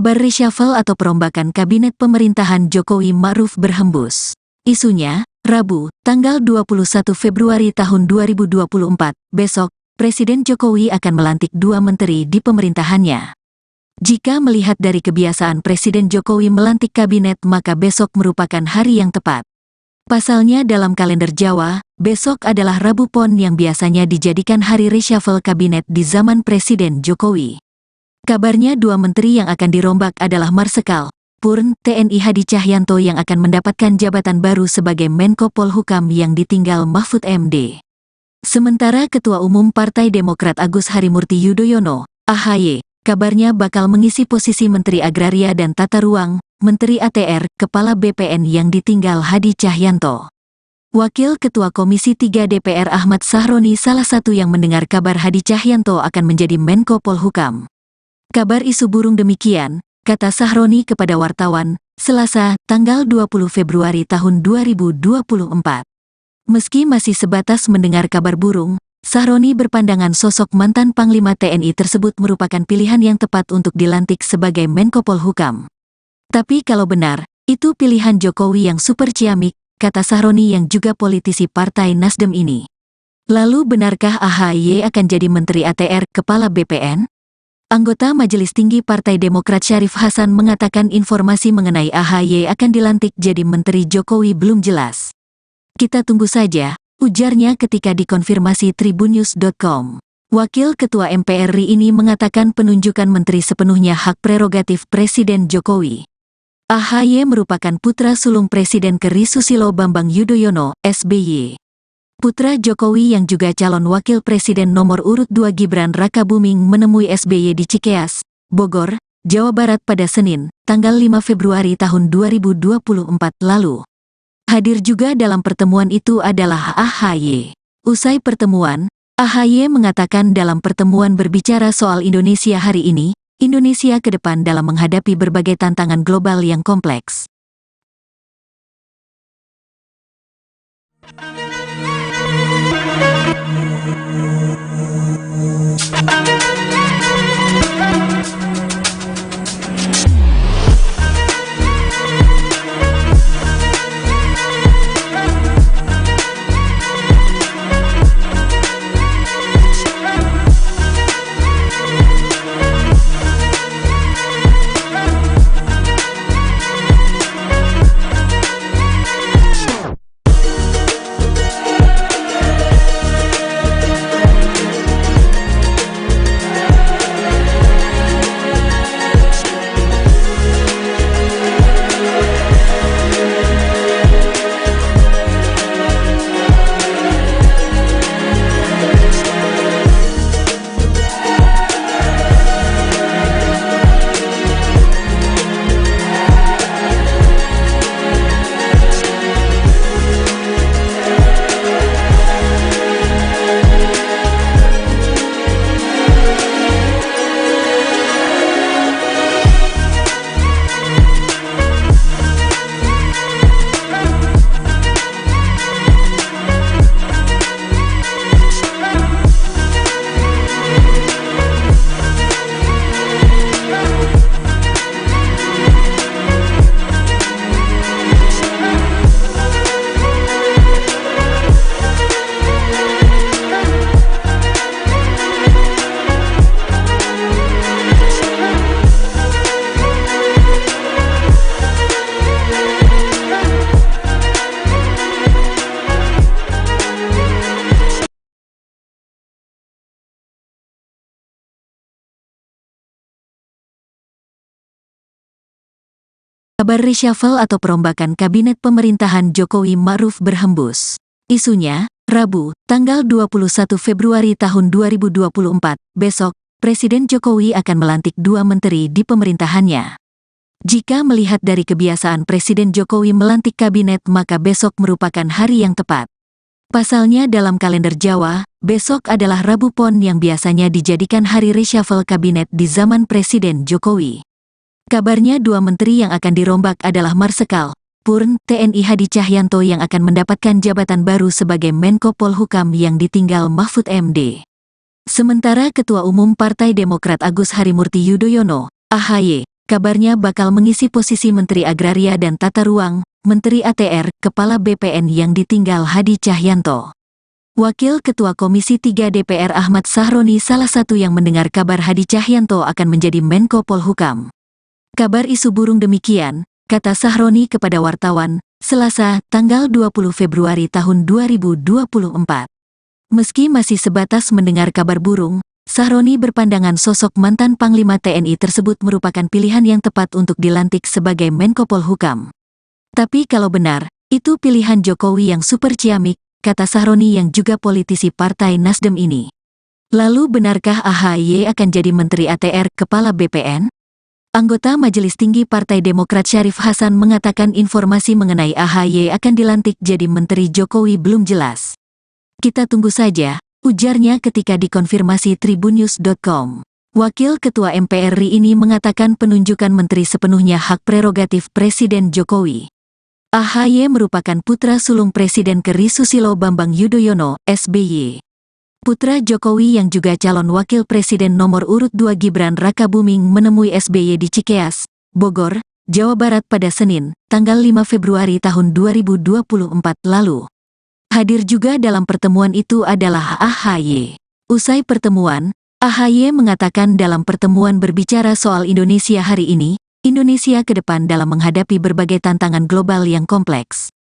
Kabar reshuffle atau perombakan kabinet pemerintahan Jokowi Ma'ruf berhembus. Isunya, Rabu, tanggal 21 Februari tahun 2024, besok, Presiden Jokowi akan melantik 2 menteri di pemerintahannya. Jika melihat dari kebiasaan Presiden Jokowi melantik kabinet maka besok merupakan hari yang tepat. Pasalnya dalam kalender Jawa, besok adalah Rabu Pon yang biasanya dijadikan hari reshuffle kabinet di zaman Presiden Jokowi. Kabarnya 2 menteri yang akan dirombak adalah Marsikal Purn TNI Hadi Cahyanto yang akan mendapatkan jabatan baru sebagai Menko Polhukam yang ditinggal Mahfud MD. Sementara Ketua Umum Partai Demokrat Agus Harimurti Yudhoyono, AHY, kabarnya bakal mengisi posisi Menteri Agraria dan Tata Ruang, Menteri ATR, Kepala BPN yang ditinggal Hadi Cahyanto. Wakil Ketua Komisi 3 DPR Ahmad Sahroni salah satu yang mendengar kabar Hadi Cahyanto akan menjadi Menko Polhukam. Kabar isu burung demikian, kata Sahroni kepada wartawan, Selasa, tanggal 20 Februari tahun 2024. Meski masih sebatas mendengar kabar burung, Sahroni berpandangan sosok mantan Panglima TNI tersebut merupakan pilihan yang tepat untuk dilantik sebagai Menko Polhukam. Tapi kalau benar, itu pilihan Jokowi yang super ciamik, kata Sahroni yang juga politisi Partai Nasdem ini. Lalu benarkah AHY akan jadi Menteri ATR, Kepala BPN? Anggota Majelis Tinggi Partai Demokrat Syarif Hasan mengatakan informasi mengenai AHY akan dilantik jadi Menteri Jokowi belum jelas. Kita tunggu saja, ujarnya ketika dikonfirmasi tribunnews.com. Wakil Ketua MPR RI ini mengatakan penunjukan menteri sepenuhnya hak prerogatif Presiden Jokowi. AHY merupakan putra sulung Presiden ke.RI Susilo Bambang Yudhoyono, SBY. Putra Jokowi yang juga calon wakil presiden nomor urut 2 Gibran Rakabuming menemui SBY di Cikeas, Bogor, Jawa Barat pada Senin, tanggal 5 Februari tahun 2024 lalu. Hadir juga dalam pertemuan itu adalah AHY. Usai pertemuan, AHY mengatakan dalam pertemuan berbicara soal Indonesia hari ini, Indonesia ke depan dalam menghadapi berbagai tantangan global yang kompleks. Kabar reshuffle atau perombakan kabinet pemerintahan Jokowi Ma'ruf berhembus. Isunya, Rabu, tanggal 21 Februari tahun 2024, besok, Presiden Jokowi akan melantik 2 menteri di pemerintahannya. Jika melihat dari kebiasaan Presiden Jokowi melantik kabinet maka besok merupakan hari yang tepat. Pasalnya dalam kalender Jawa, besok adalah Rabu Pon yang biasanya dijadikan hari reshuffle kabinet di zaman Presiden Jokowi. Kabarnya 2 menteri yang akan dirombak adalah Marsikal Purn TNI Hadi Cahyanto yang akan mendapatkan jabatan baru sebagai Menko Polhukam yang ditinggal Mahfud MD. Sementara Ketua Umum Partai Demokrat Agus Harimurti Yudhoyono, AHY, kabarnya bakal mengisi posisi Menteri Agraria dan Tata Ruang, Menteri ATR, Kepala BPN yang ditinggal Hadi Cahyanto. Wakil Ketua Komisi 3 DPR Ahmad Sahroni salah satu yang mendengar kabar Hadi Cahyanto akan menjadi Menko Polhukam. Kabar isu burung demikian, kata Sahroni kepada wartawan, Selasa, tanggal 20 Februari tahun 2024. Meski masih sebatas mendengar kabar burung, Sahroni berpandangan sosok mantan Panglima TNI tersebut merupakan pilihan yang tepat untuk dilantik sebagai Menko Polhukam. Tapi kalau benar, itu pilihan Jokowi yang super ciamik, kata Sahroni yang juga politisi Partai Nasdem ini. Lalu benarkah AHY akan jadi Menteri ATR, Kepala BPN? Anggota Majelis Tinggi Partai Demokrat Syarif Hasan mengatakan informasi mengenai AHY akan dilantik jadi Menteri Jokowi belum jelas. Kita tunggu saja, ujarnya ketika dikonfirmasi tribunnews.com. Wakil Ketua MPR RI ini mengatakan penunjukan menteri sepenuhnya hak prerogatif Presiden Jokowi. AHY merupakan putra sulung Presiden ke.RI Susilo Bambang Yudhoyono, SBY. Putra Jokowi yang juga calon wakil presiden nomor urut 2 Gibran Rakabuming menemui SBY di Cikeas, Bogor, Jawa Barat pada Senin, tanggal 5 Februari tahun 2024 lalu. Hadir juga dalam pertemuan itu adalah AHY. Usai pertemuan, AHY mengatakan dalam pertemuan berbicara soal Indonesia hari ini, Indonesia ke depan dalam menghadapi berbagai tantangan global yang kompleks.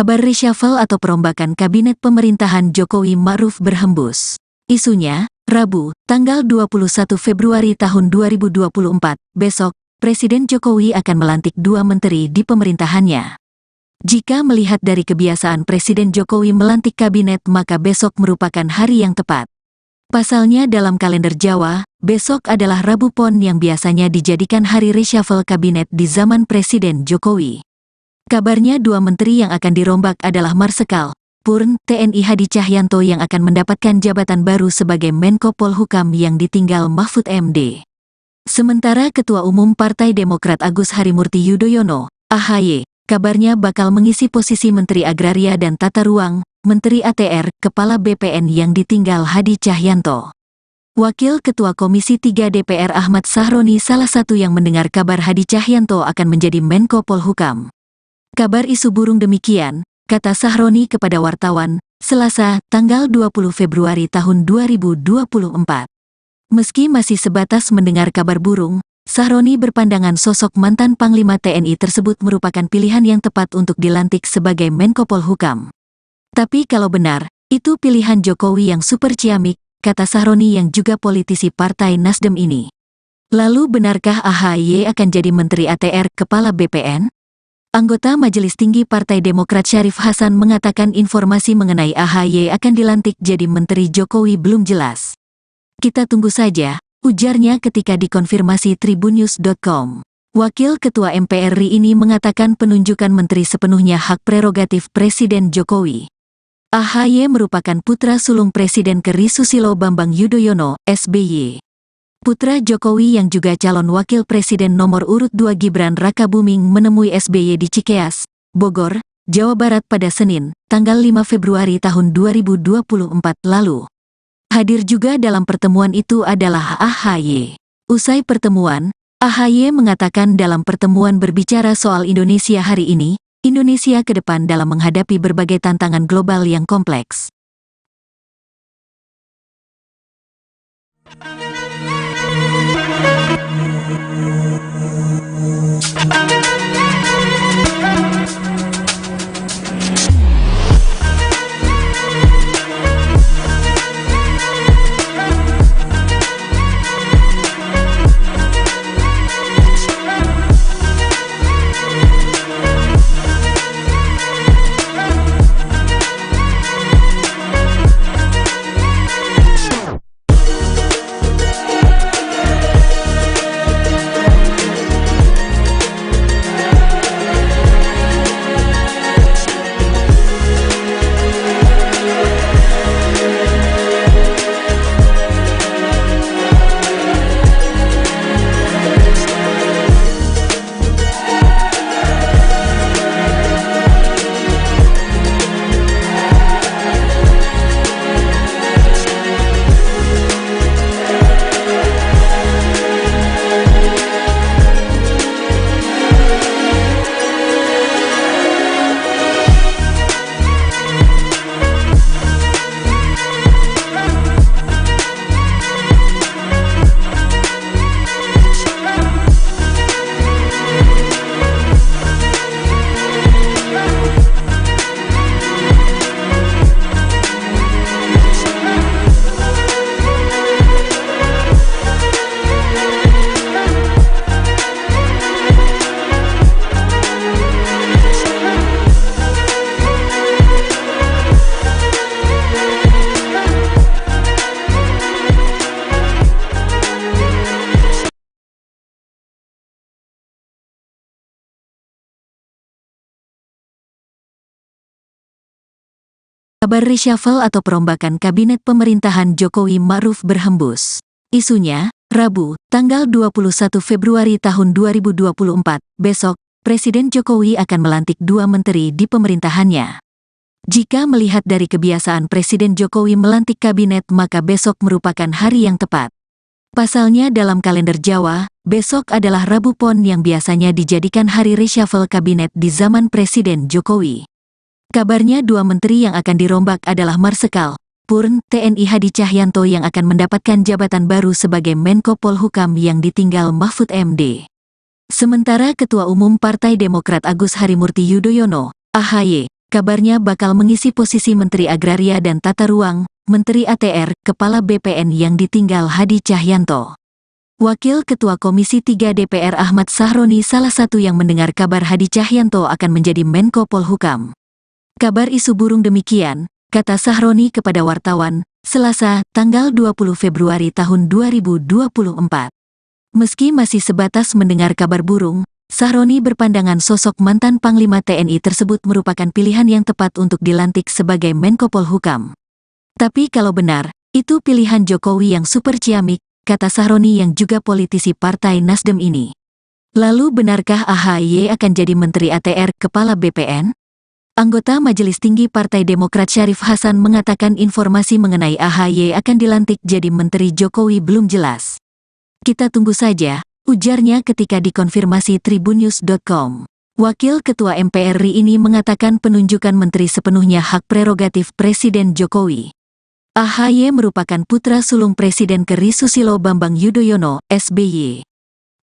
Kabar reshuffle atau perombakan kabinet pemerintahan Jokowi Ma'ruf berhembus. Isunya, Rabu, tanggal 21 Februari tahun 2024, besok, Presiden Jokowi akan melantik 2 menteri di pemerintahannya. Jika melihat dari kebiasaan Presiden Jokowi melantik kabinet, maka besok merupakan hari yang tepat. Pasalnya dalam kalender Jawa, besok adalah Rabu Pon yang biasanya dijadikan hari reshuffle kabinet di zaman Presiden Jokowi. Kabarnya 2 menteri yang akan dirombak adalah Marsikal Purn TNI Hadi Cahyanto yang akan mendapatkan jabatan baru sebagai Menko Polhukam yang ditinggal Mahfud MD. Sementara Ketua Umum Partai Demokrat Agus Harimurti Yudhoyono, AHY, kabarnya bakal mengisi posisi Menteri Agraria dan Tata Ruang, Menteri ATR, Kepala BPN yang ditinggal Hadi Cahyanto. Wakil Ketua Komisi 3 DPR Ahmad Sahroni salah satu yang mendengar kabar Hadi Cahyanto akan menjadi Menko Polhukam. Kabar isu burung demikian, kata Sahroni kepada wartawan, Selasa, tanggal 20 Februari tahun 2024. Meski masih sebatas mendengar kabar burung, Sahroni berpandangan sosok mantan Panglima TNI tersebut merupakan pilihan yang tepat untuk dilantik sebagai Menko Polhukam. Tapi kalau benar, itu pilihan Jokowi yang super ciamik, kata Sahroni yang juga politisi Partai Nasdem ini. Lalu benarkah AHY akan jadi Menteri ATR, Kepala BPN? Anggota Majelis Tinggi Partai Demokrat Syarif Hasan mengatakan informasi mengenai AHY akan dilantik jadi Menteri Jokowi belum jelas. Kita tunggu saja, ujarnya ketika dikonfirmasi tribunnews.com. Wakil Ketua MPR RI ini mengatakan penunjukan menteri sepenuhnya hak prerogatif Presiden Jokowi. AHY merupakan putra sulung Presiden ke-RI Susilo Bambang Yudhoyono, SBY. Putra Jokowi yang juga calon wakil presiden nomor urut 2 Gibran Rakabuming menemui SBY di Cikeas, Bogor, Jawa Barat pada Senin, tanggal 5 Februari tahun 2024 lalu. Hadir juga dalam pertemuan itu adalah AHY. Usai pertemuan, AHY mengatakan dalam pertemuan berbicara soal Indonesia hari ini, Indonesia ke depan dalam menghadapi berbagai tantangan global yang kompleks. Kabar reshuffle atau perombakan kabinet pemerintahan Jokowi Ma'ruf berhembus. Isunya, Rabu, tanggal 21 Februari tahun 2024, besok, Presiden Jokowi akan melantik 2 menteri di pemerintahannya. Jika melihat dari kebiasaan Presiden Jokowi melantik kabinet, maka besok merupakan hari yang tepat. Pasalnya dalam kalender Jawa, besok adalah Rabu Pon yang biasanya dijadikan hari reshuffle kabinet di zaman Presiden Jokowi. Kabarnya 2 menteri yang akan dirombak adalah Marsikal Purn TNI Hadi Cahyanto yang akan mendapatkan jabatan baru sebagai Menko Polhukam yang ditinggal Mahfud MD. Sementara Ketua Umum Partai Demokrat Agus Harimurti Yudhoyono, AHY, kabarnya bakal mengisi posisi Menteri Agraria dan Tata Ruang, Menteri ATR, Kepala BPN yang ditinggal Hadi Cahyanto. Wakil Ketua Komisi 3 DPR Ahmad Sahroni salah satu yang mendengar kabar Hadi Cahyanto akan menjadi Menko Polhukam. Kabar isu burung demikian, kata Sahroni kepada wartawan, Selasa, tanggal 20 Februari tahun 2024. Meski masih sebatas mendengar kabar burung, Sahroni berpandangan sosok mantan Panglima TNI tersebut merupakan pilihan yang tepat untuk dilantik sebagai Menko Polhukam. Tapi kalau benar, itu pilihan Jokowi yang super ciamik, kata Sahroni yang juga politisi Partai Nasdem ini. Lalu benarkah AHY akan jadi Menteri ATR Kepala BPN? Anggota Majelis Tinggi Partai Demokrat Syarif Hasan mengatakan informasi mengenai AHY akan dilantik jadi Menteri Jokowi belum jelas. Kita tunggu saja, ujarnya ketika dikonfirmasi tribunnews.com. Wakil Ketua MPR RI ini mengatakan penunjukan menteri sepenuhnya hak prerogatif Presiden Jokowi. AHY merupakan putra sulung Presiden ke.RI Susilo Bambang Yudhoyono, SBY.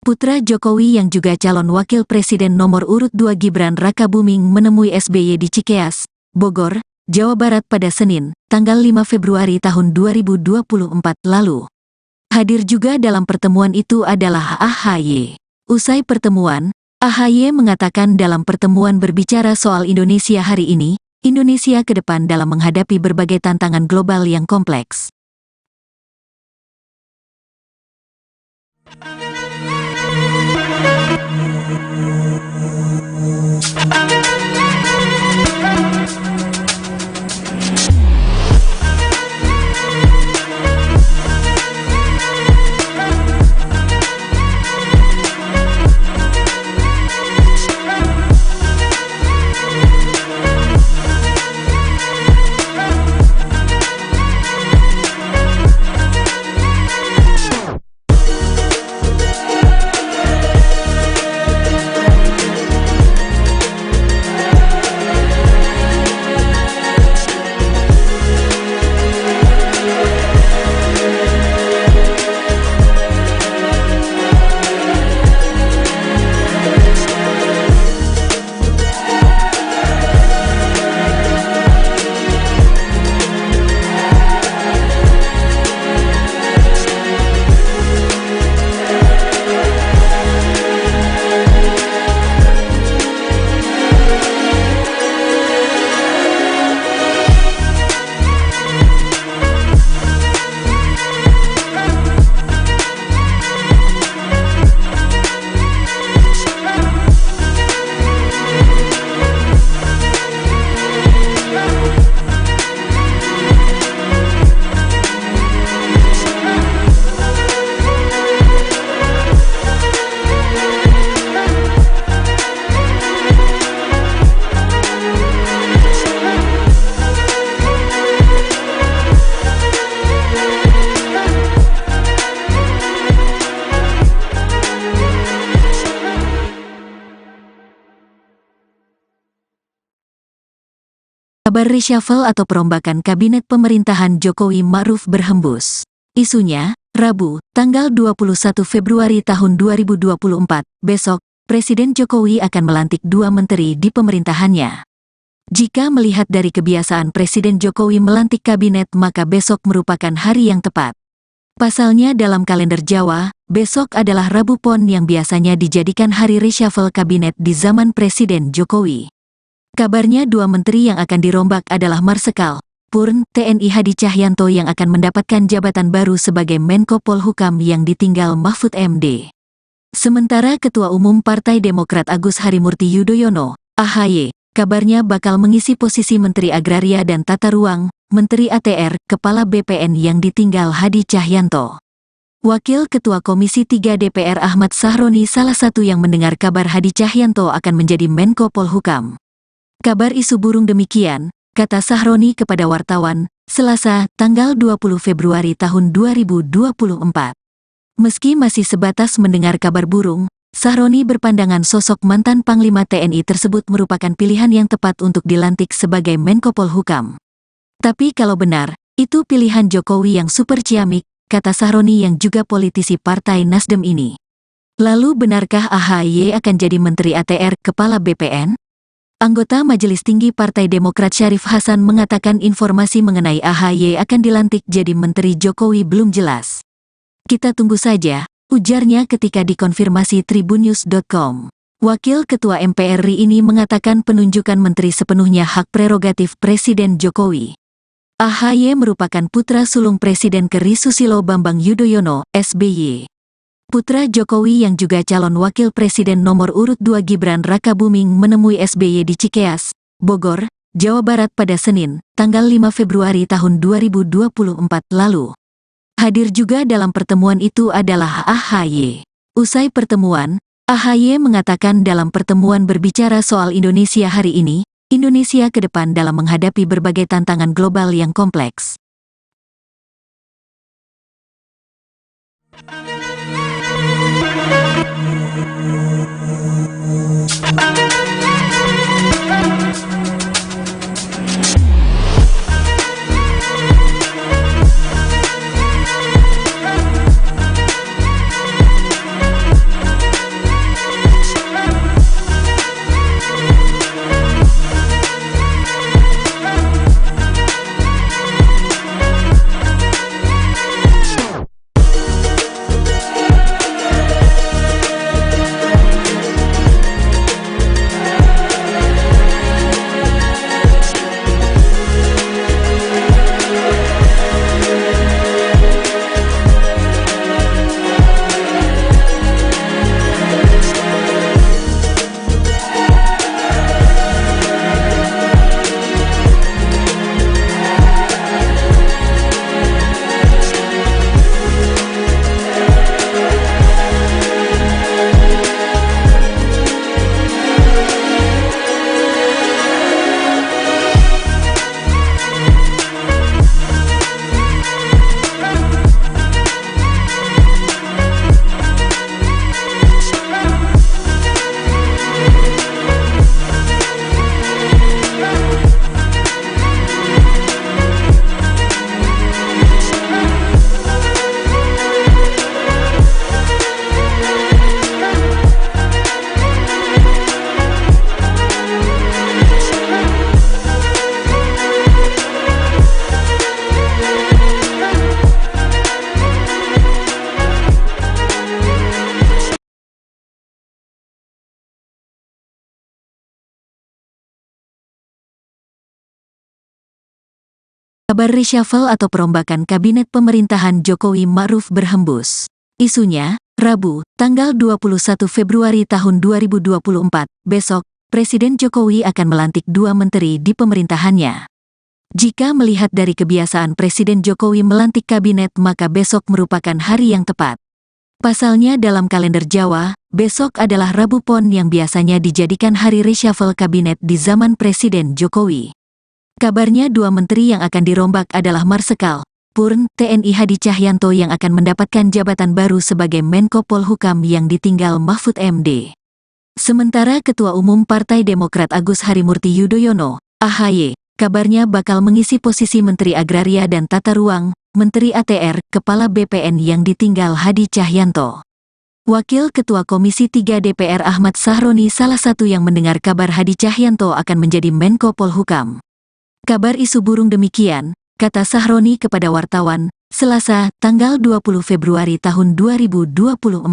Putra Jokowi yang juga calon wakil presiden nomor urut 2 Gibran Rakabuming menemui SBY di Cikeas, Bogor, Jawa Barat pada Senin, tanggal 5 Februari tahun 2024 lalu. Hadir juga dalam pertemuan itu adalah AHY. Usai pertemuan, AHY mengatakan dalam pertemuan berbicara soal Indonesia hari ini, Indonesia ke depan dalam menghadapi berbagai tantangan global yang kompleks. Kabar reshuffle atau perombakan kabinet pemerintahan Jokowi Ma'ruf berhembus. Isunya, Rabu, tanggal 21 Februari tahun 2024, besok, Presiden Jokowi akan melantik 2 menteri di pemerintahannya. Jika melihat dari kebiasaan Presiden Jokowi melantik kabinet, maka besok merupakan hari yang tepat. Pasalnya dalam kalender Jawa, besok adalah Rabu Pon yang biasanya dijadikan hari reshuffle kabinet di zaman Presiden Jokowi. Kabarnya 2 menteri yang akan dirombak adalah Marsikal Purn TNI Hadi Cahyanto yang akan mendapatkan jabatan baru sebagai Menko Polhukam yang ditinggal Mahfud MD. Sementara Ketua Umum Partai Demokrat Agus Harimurti Yudhoyono, AHY, kabarnya bakal mengisi posisi Menteri Agraria dan Tata Ruang, Menteri ATR, Kepala BPN yang ditinggal Hadi Cahyanto. Wakil Ketua Komisi 3 DPR Ahmad Sahroni salah satu yang mendengar kabar Hadi Cahyanto akan menjadi Menko Polhukam. Kabar isu burung demikian, kata Sahroni kepada wartawan, Selasa, tanggal 20 Februari tahun 2024. Meski masih sebatas mendengar kabar burung, Sahroni berpandangan sosok mantan Panglima TNI tersebut merupakan pilihan yang tepat untuk dilantik sebagai Menko Polhukam. Tapi kalau benar, itu pilihan Jokowi yang super ciamik, kata Sahroni yang juga politisi Partai Nasdem ini. Lalu benarkah AHY akan jadi Menteri ATR, Kepala BPN? Anggota Majelis Tinggi Partai Demokrat Syarif Hasan mengatakan informasi mengenai AHY akan dilantik jadi Menteri Jokowi belum jelas. Kita tunggu saja, ujarnya ketika dikonfirmasi tribunnews.com. Wakil Ketua MPR RI ini mengatakan penunjukan menteri sepenuhnya hak prerogatif Presiden Jokowi. AHY merupakan putra sulung Presiden ke.RI Susilo Bambang Yudhoyono, SBY. Putra Jokowi yang juga calon wakil presiden nomor urut 2 Gibran Rakabuming menemui SBY di Cikeas, Bogor, Jawa Barat pada Senin, tanggal 5 Februari tahun 2024 lalu. Hadir juga dalam pertemuan itu adalah AHY. Usai pertemuan, AHY mengatakan dalam pertemuan berbicara soal Indonesia hari ini, Indonesia ke depan dalam menghadapi berbagai tantangan global yang kompleks. Kabar reshuffle atau perombakan kabinet pemerintahan Jokowi Ma'ruf berhembus. Isunya, Rabu, tanggal 21 Februari tahun 2024, besok, Presiden Jokowi akan melantik 2 menteri di pemerintahannya. Jika melihat dari kebiasaan Presiden Jokowi melantik kabinet maka besok merupakan hari yang tepat. Pasalnya dalam kalender Jawa, besok adalah Rabu Pon yang biasanya dijadikan hari reshuffle kabinet di zaman Presiden Jokowi. Kabarnya 2 menteri yang akan dirombak adalah Marsikal Purn TNI Hadi Cahyanto yang akan mendapatkan jabatan baru sebagai Menko Polhukam yang ditinggal Mahfud MD. Sementara Ketua Umum Partai Demokrat Agus Harimurti Yudhoyono, AHY, kabarnya bakal mengisi posisi Menteri Agraria dan Tata Ruang, Menteri ATR, Kepala BPN yang ditinggal Hadi Cahyanto. Wakil Ketua Komisi 3 DPR Ahmad Sahroni salah satu yang mendengar kabar Hadi Cahyanto akan menjadi Menko Polhukam. Kabar isu burung demikian, kata Sahroni kepada wartawan, Selasa, tanggal 20 Februari tahun 2024.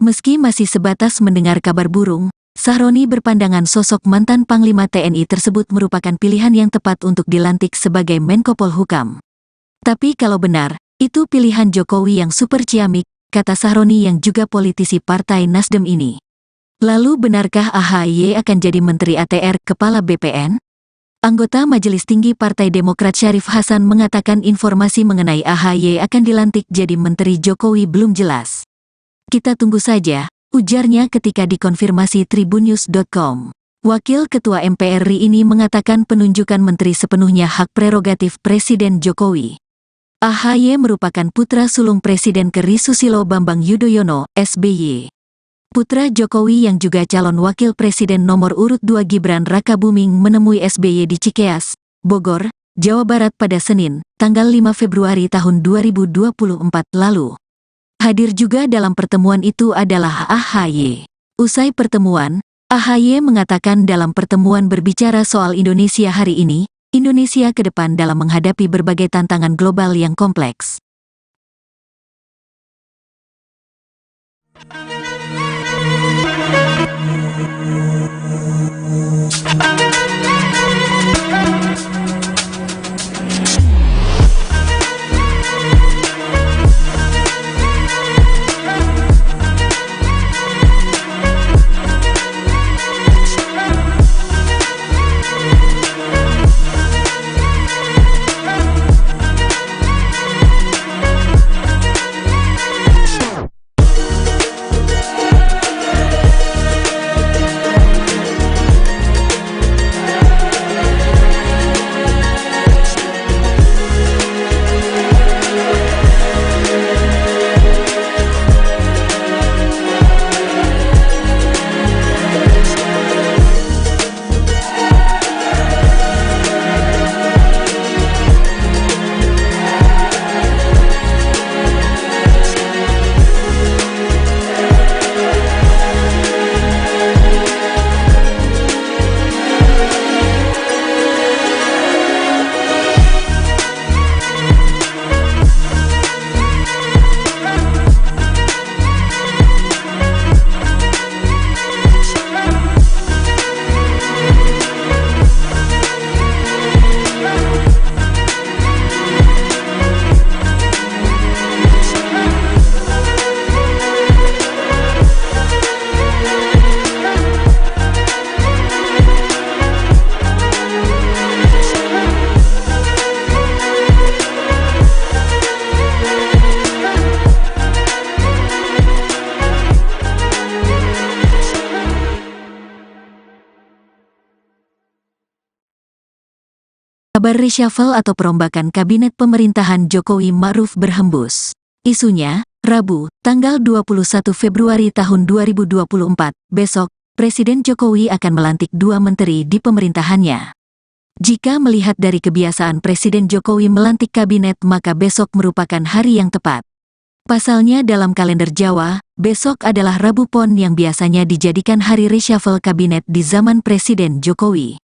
Meski masih sebatas mendengar kabar burung, Sahroni berpandangan sosok mantan Panglima TNI tersebut merupakan pilihan yang tepat untuk dilantik sebagai Menko Polhukam. Tapi kalau benar, itu pilihan Jokowi yang super ciamik, kata Sahroni yang juga politisi Partai Nasdem ini. Lalu benarkah AHY akan jadi Menteri ATR Kepala BPN? Anggota Majelis Tinggi Partai Demokrat Syarif Hasan mengatakan informasi mengenai AHY akan dilantik jadi Menteri Jokowi belum jelas. Kita tunggu saja, ujarnya ketika dikonfirmasi tribunnews.com. Wakil Ketua MPR RI ini mengatakan penunjukan menteri sepenuhnya hak prerogatif Presiden Jokowi. AHY merupakan putra sulung Presiden ke.RI Susilo Bambang Yudhoyono, SBY. Putra Jokowi yang juga calon wakil presiden nomor urut 2 Gibran Rakabuming menemui SBY di Cikeas, Bogor, Jawa Barat pada Senin, tanggal 5 Februari tahun 2024 lalu. Hadir juga dalam pertemuan itu adalah AHY. Usai pertemuan, AHY mengatakan dalam pertemuan berbicara soal Indonesia hari ini, Indonesia ke depan dalam menghadapi berbagai tantangan global yang kompleks. Kabar reshuffle atau perombakan kabinet pemerintahan Jokowi Ma'ruf berhembus. Isunya, Rabu, tanggal 21 Februari tahun 2024, besok, Presiden Jokowi akan melantik 2 menteri di pemerintahannya. Jika melihat dari kebiasaan Presiden Jokowi melantik kabinet maka besok merupakan hari yang tepat. Pasalnya dalam kalender Jawa, besok adalah Rabu Pon yang biasanya dijadikan hari reshuffle kabinet di zaman Presiden Jokowi.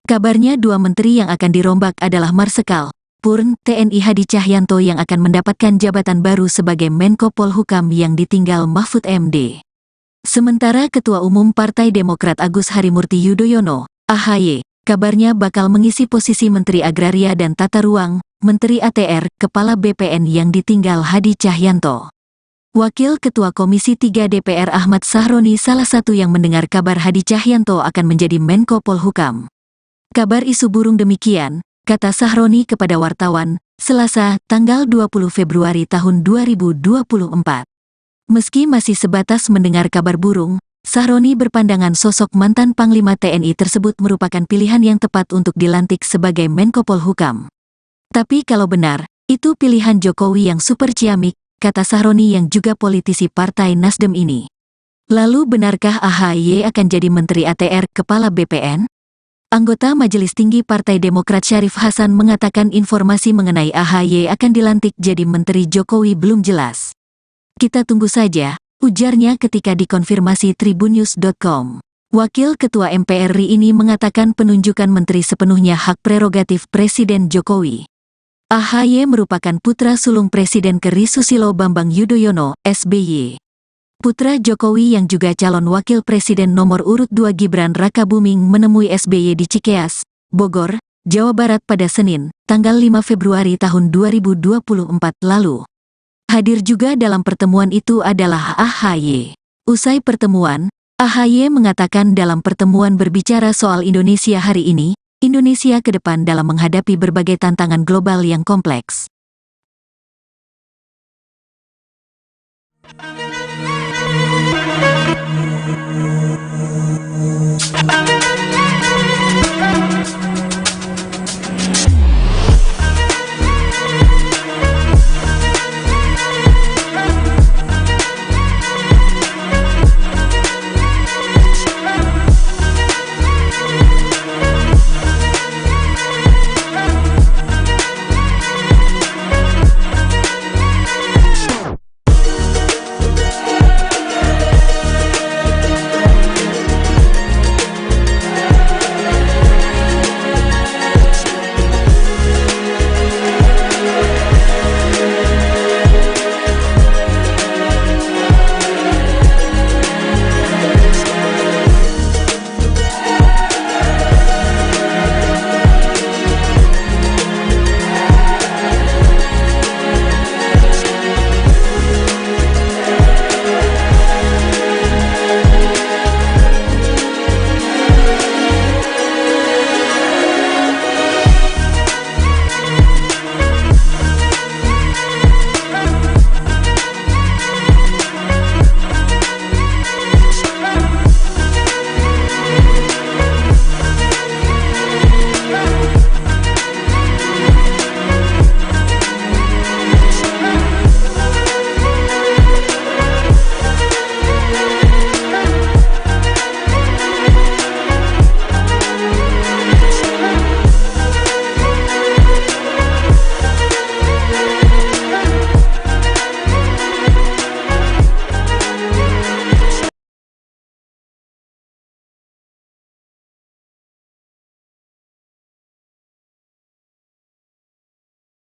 Kabarnya 2 menteri yang akan dirombak adalah Marsikal Purn TNI Hadi Cahyanto yang akan mendapatkan jabatan baru sebagai Menko Polhukam yang ditinggal Mahfud MD. Sementara Ketua Umum Partai Demokrat Agus Harimurti Yudhoyono, AHY, kabarnya bakal mengisi posisi Menteri Agraria dan Tata Ruang, Menteri ATR, Kepala BPN yang ditinggal Hadi Cahyanto. Wakil Ketua Komisi 3 DPR Ahmad Sahroni salah satu yang mendengar kabar Hadi Cahyanto akan menjadi Menko Polhukam. Kabar isu burung demikian, kata Sahroni kepada wartawan, Selasa, tanggal 20 Februari tahun 2024. Meski masih sebatas mendengar kabar burung, Sahroni berpandangan sosok mantan Panglima TNI tersebut merupakan pilihan yang tepat untuk dilantik sebagai Menko Polhukam. Tapi kalau benar, itu pilihan Jokowi yang super ciamik, kata Sahroni yang juga politisi Partai Nasdem ini. Lalu benarkah AHY akan jadi Menteri ATR Kepala BPN? Anggota Majelis Tinggi Partai Demokrat Syarif Hasan mengatakan informasi mengenai AHY akan dilantik jadi Menteri Jokowi belum jelas. Kita tunggu saja, ujarnya ketika dikonfirmasi tribunnews.com. Wakil Ketua MPR RI ini mengatakan penunjukan menteri sepenuhnya hak prerogatif Presiden Jokowi. AHY merupakan putra sulung Presiden ke.RI Susilo Bambang Yudhoyono, SBY. Putra Jokowi yang juga calon wakil presiden nomor urut 2 Gibran Rakabuming menemui SBY di Cikeas, Bogor, Jawa Barat pada Senin, tanggal 5 Februari tahun 2024 lalu. Hadir juga dalam pertemuan itu adalah AHY. Usai pertemuan, AHY mengatakan dalam pertemuan berbicara soal Indonesia hari ini, Indonesia ke depan dalam menghadapi berbagai tantangan global yang kompleks.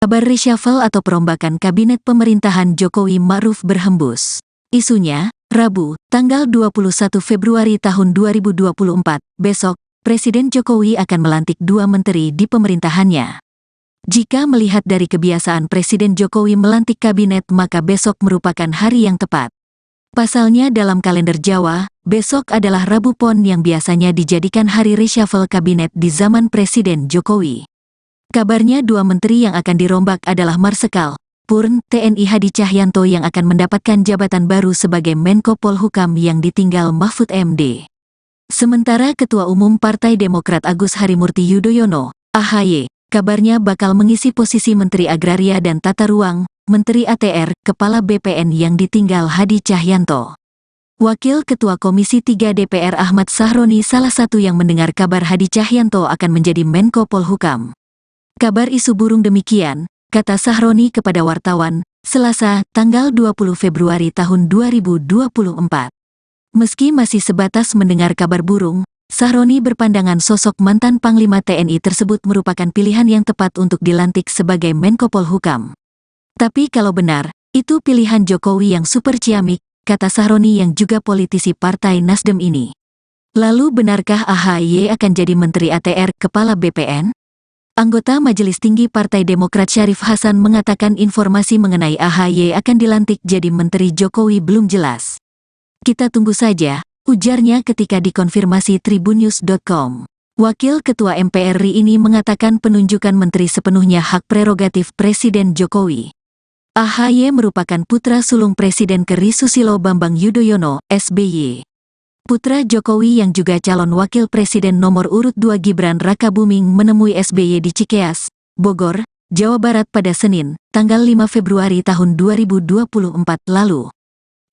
Kabar reshuffle atau perombakan kabinet pemerintahan Jokowi Ma'ruf berhembus. Isunya, Rabu, tanggal 21 Februari tahun 2024, besok, Presiden Jokowi akan melantik 2 menteri di pemerintahannya. Jika melihat dari kebiasaan Presiden Jokowi melantik kabinet, maka besok merupakan hari yang tepat. Pasalnya dalam kalender Jawa, besok adalah Rabu Pon yang biasanya dijadikan hari reshuffle kabinet di zaman Presiden Jokowi. Kabarnya 2 menteri yang akan dirombak adalah Marsikal Purn TNI Hadi Cahyanto yang akan mendapatkan jabatan baru sebagai Menko Polhukam yang ditinggal Mahfud MD. Sementara Ketua Umum Partai Demokrat Agus Harimurti Yudhoyono, AHY, kabarnya bakal mengisi posisi Menteri Agraria dan Tata Ruang, Menteri ATR, Kepala BPN yang ditinggal Hadi Cahyanto. Wakil Ketua Komisi 3 DPR Ahmad Sahroni salah satu yang mendengar kabar Hadi Cahyanto akan menjadi Menko Polhukam. Kabar isu burung demikian, kata Sahroni kepada wartawan, Selasa, tanggal 20 Februari tahun 2024. Meski masih sebatas mendengar kabar burung, Sahroni berpandangan sosok mantan Panglima TNI tersebut merupakan pilihan yang tepat untuk dilantik sebagai Menko Polhukam. Tapi kalau benar, itu pilihan Jokowi yang super ciamik, kata Sahroni yang juga politisi Partai Nasdem ini. Lalu benarkah AHY akan jadi Menteri ATR, Kepala BPN? Anggota Majelis Tinggi Partai Demokrat Syarif Hasan mengatakan informasi mengenai AHY akan dilantik jadi Menteri Jokowi belum jelas. Kita tunggu saja, ujarnya ketika dikonfirmasi tribunnews.com. Wakil Ketua MPR RI ini mengatakan penunjukan menteri sepenuhnya hak prerogatif Presiden Jokowi. AHY merupakan putra sulung Presiden ke-RI Susilo Bambang Yudhoyono, SBY. Putra Jokowi yang juga calon wakil presiden nomor urut 2 Gibran Rakabuming menemui SBY di Cikeas, Bogor, Jawa Barat pada Senin, tanggal 5 Februari tahun 2024 lalu.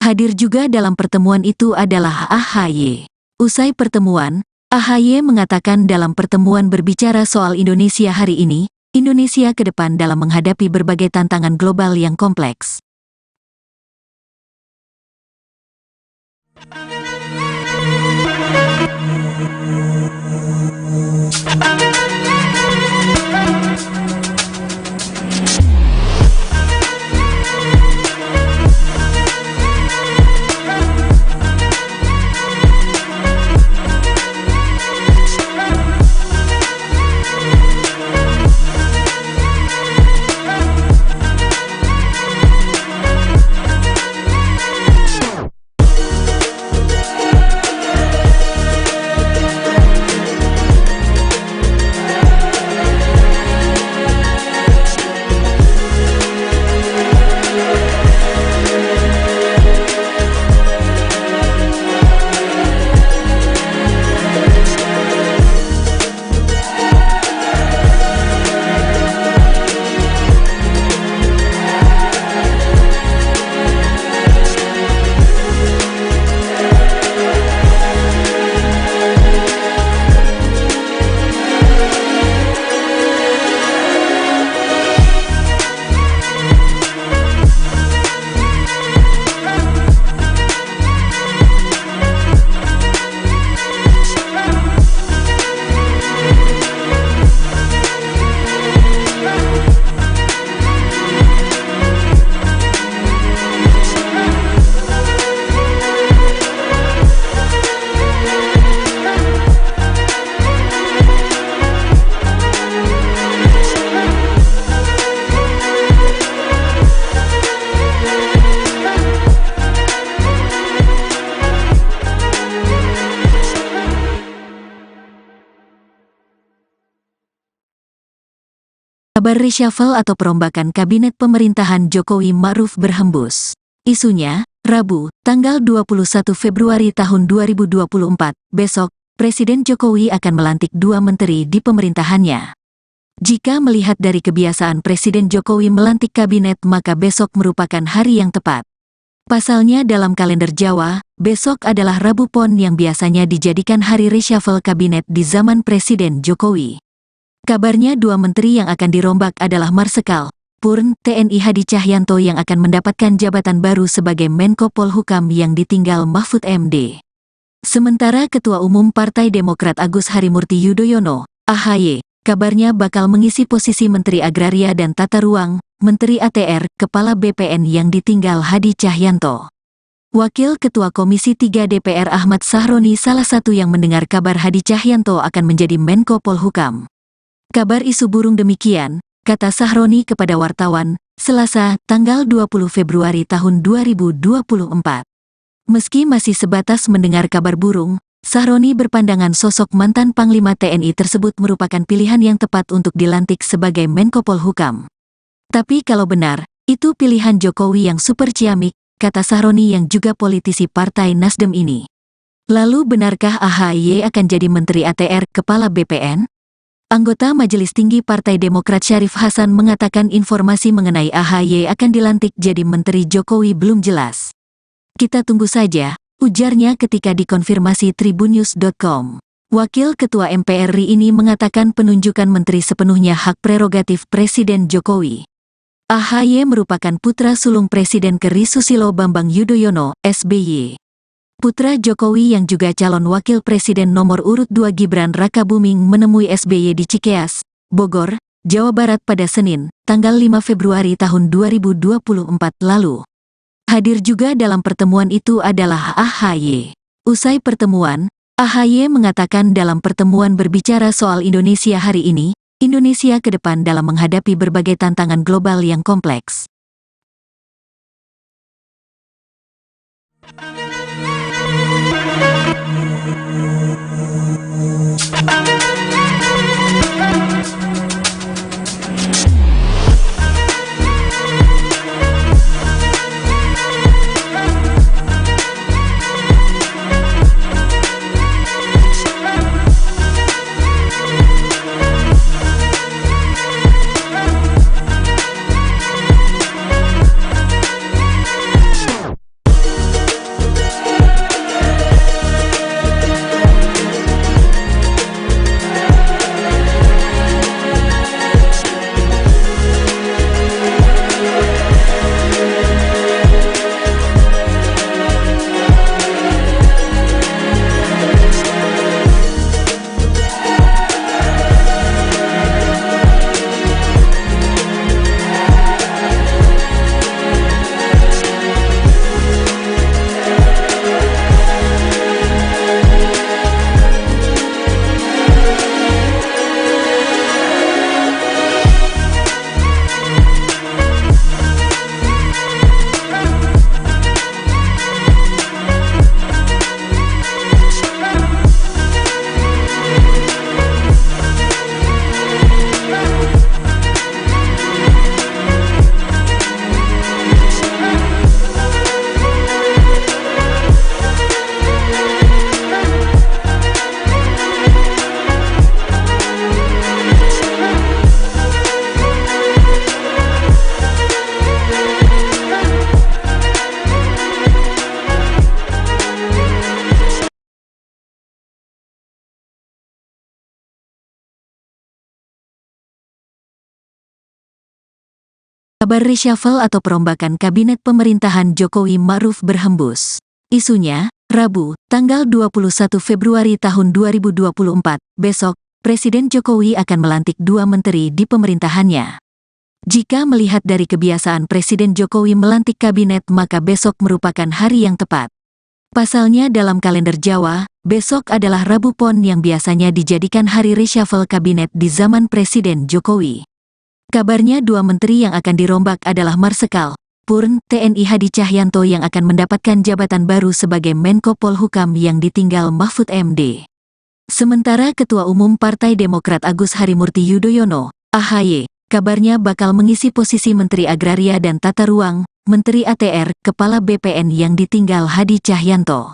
Hadir juga dalam pertemuan itu adalah AHY. Usai pertemuan, AHY mengatakan dalam pertemuan berbicara soal Indonesia hari ini, Indonesia ke depan dalam menghadapi berbagai tantangan global yang kompleks. Kabar reshuffle atau perombakan kabinet pemerintahan Jokowi Ma'ruf berhembus. Isunya, Rabu, tanggal 21 Februari tahun 2024, besok, Presiden Jokowi akan melantik 2 menteri di pemerintahannya. Jika melihat dari kebiasaan Presiden Jokowi melantik kabinet, maka besok merupakan hari yang tepat. Pasalnya dalam kalender Jawa, besok adalah Rabu Pon yang biasanya dijadikan hari reshuffle kabinet di zaman Presiden Jokowi. Kabarnya 2 menteri yang akan dirombak adalah Marsikal Purn TNI Hadi Cahyanto yang akan mendapatkan jabatan baru sebagai Menko Polhukam yang ditinggal Mahfud MD. Sementara Ketua Umum Partai Demokrat Agus Harimurti Yudhoyono, AHY, kabarnya bakal mengisi posisi Menteri Agraria dan Tata Ruang, Menteri ATR, Kepala BPN yang ditinggal Hadi Cahyanto. Wakil Ketua Komisi 3 DPR Ahmad Sahroni salah satu yang mendengar kabar Hadi Cahyanto akan menjadi Menko Polhukam. Kabar isu burung demikian, kata Sahroni kepada wartawan, Selasa, tanggal 20 Februari tahun 2024. Meski masih sebatas mendengar kabar burung, Sahroni berpandangan sosok mantan Panglima TNI tersebut merupakan pilihan yang tepat untuk dilantik sebagai Menko Polhukam. Tapi kalau benar, itu pilihan Jokowi yang super ciamik, kata Sahroni yang juga politisi Partai Nasdem ini. Lalu benarkah AHY akan jadi Menteri ATR, Kepala BPN? Anggota Majelis Tinggi Partai Demokrat Syarif Hasan mengatakan informasi mengenai AHY akan dilantik jadi Menteri Jokowi belum jelas. Kita tunggu saja, ujarnya ketika dikonfirmasi tribunnews.com. Wakil Ketua MPR RI ini mengatakan penunjukan menteri sepenuhnya hak prerogatif Presiden Jokowi. AHY merupakan putra sulung Presiden ke.RI Susilo Bambang Yudhoyono, SBY. Putra Jokowi yang juga calon wakil presiden nomor urut 2 Gibran Rakabuming menemui SBY di Cikeas, Bogor, Jawa Barat pada Senin, tanggal 5 Februari tahun 2024 lalu. Hadir juga dalam pertemuan itu adalah AHY. Usai pertemuan, AHY mengatakan dalam pertemuan berbicara soal Indonesia hari ini, Indonesia ke depan dalam menghadapi berbagai tantangan global yang kompleks. Kabar reshuffle atau perombakan kabinet pemerintahan Jokowi Ma'ruf berhembus. Isunya, Rabu, tanggal 21 Februari tahun 2024, besok, Presiden Jokowi akan melantik 2 menteri di pemerintahannya. Jika melihat dari kebiasaan Presiden Jokowi melantik kabinet, maka besok merupakan hari yang tepat. Pasalnya dalam kalender Jawa, besok adalah Rabu Pon yang biasanya dijadikan hari reshuffle kabinet di zaman Presiden Jokowi. Kabarnya 2 menteri yang akan dirombak adalah Marsikal Purn TNI Hadi Cahyanto yang akan mendapatkan jabatan baru sebagai Menko Polhukam yang ditinggal Mahfud MD. Sementara Ketua Umum Partai Demokrat Agus Harimurti Yudhoyono, AHY, kabarnya bakal mengisi posisi Menteri Agraria dan Tata Ruang, Menteri ATR, Kepala BPN yang ditinggal Hadi Cahyanto.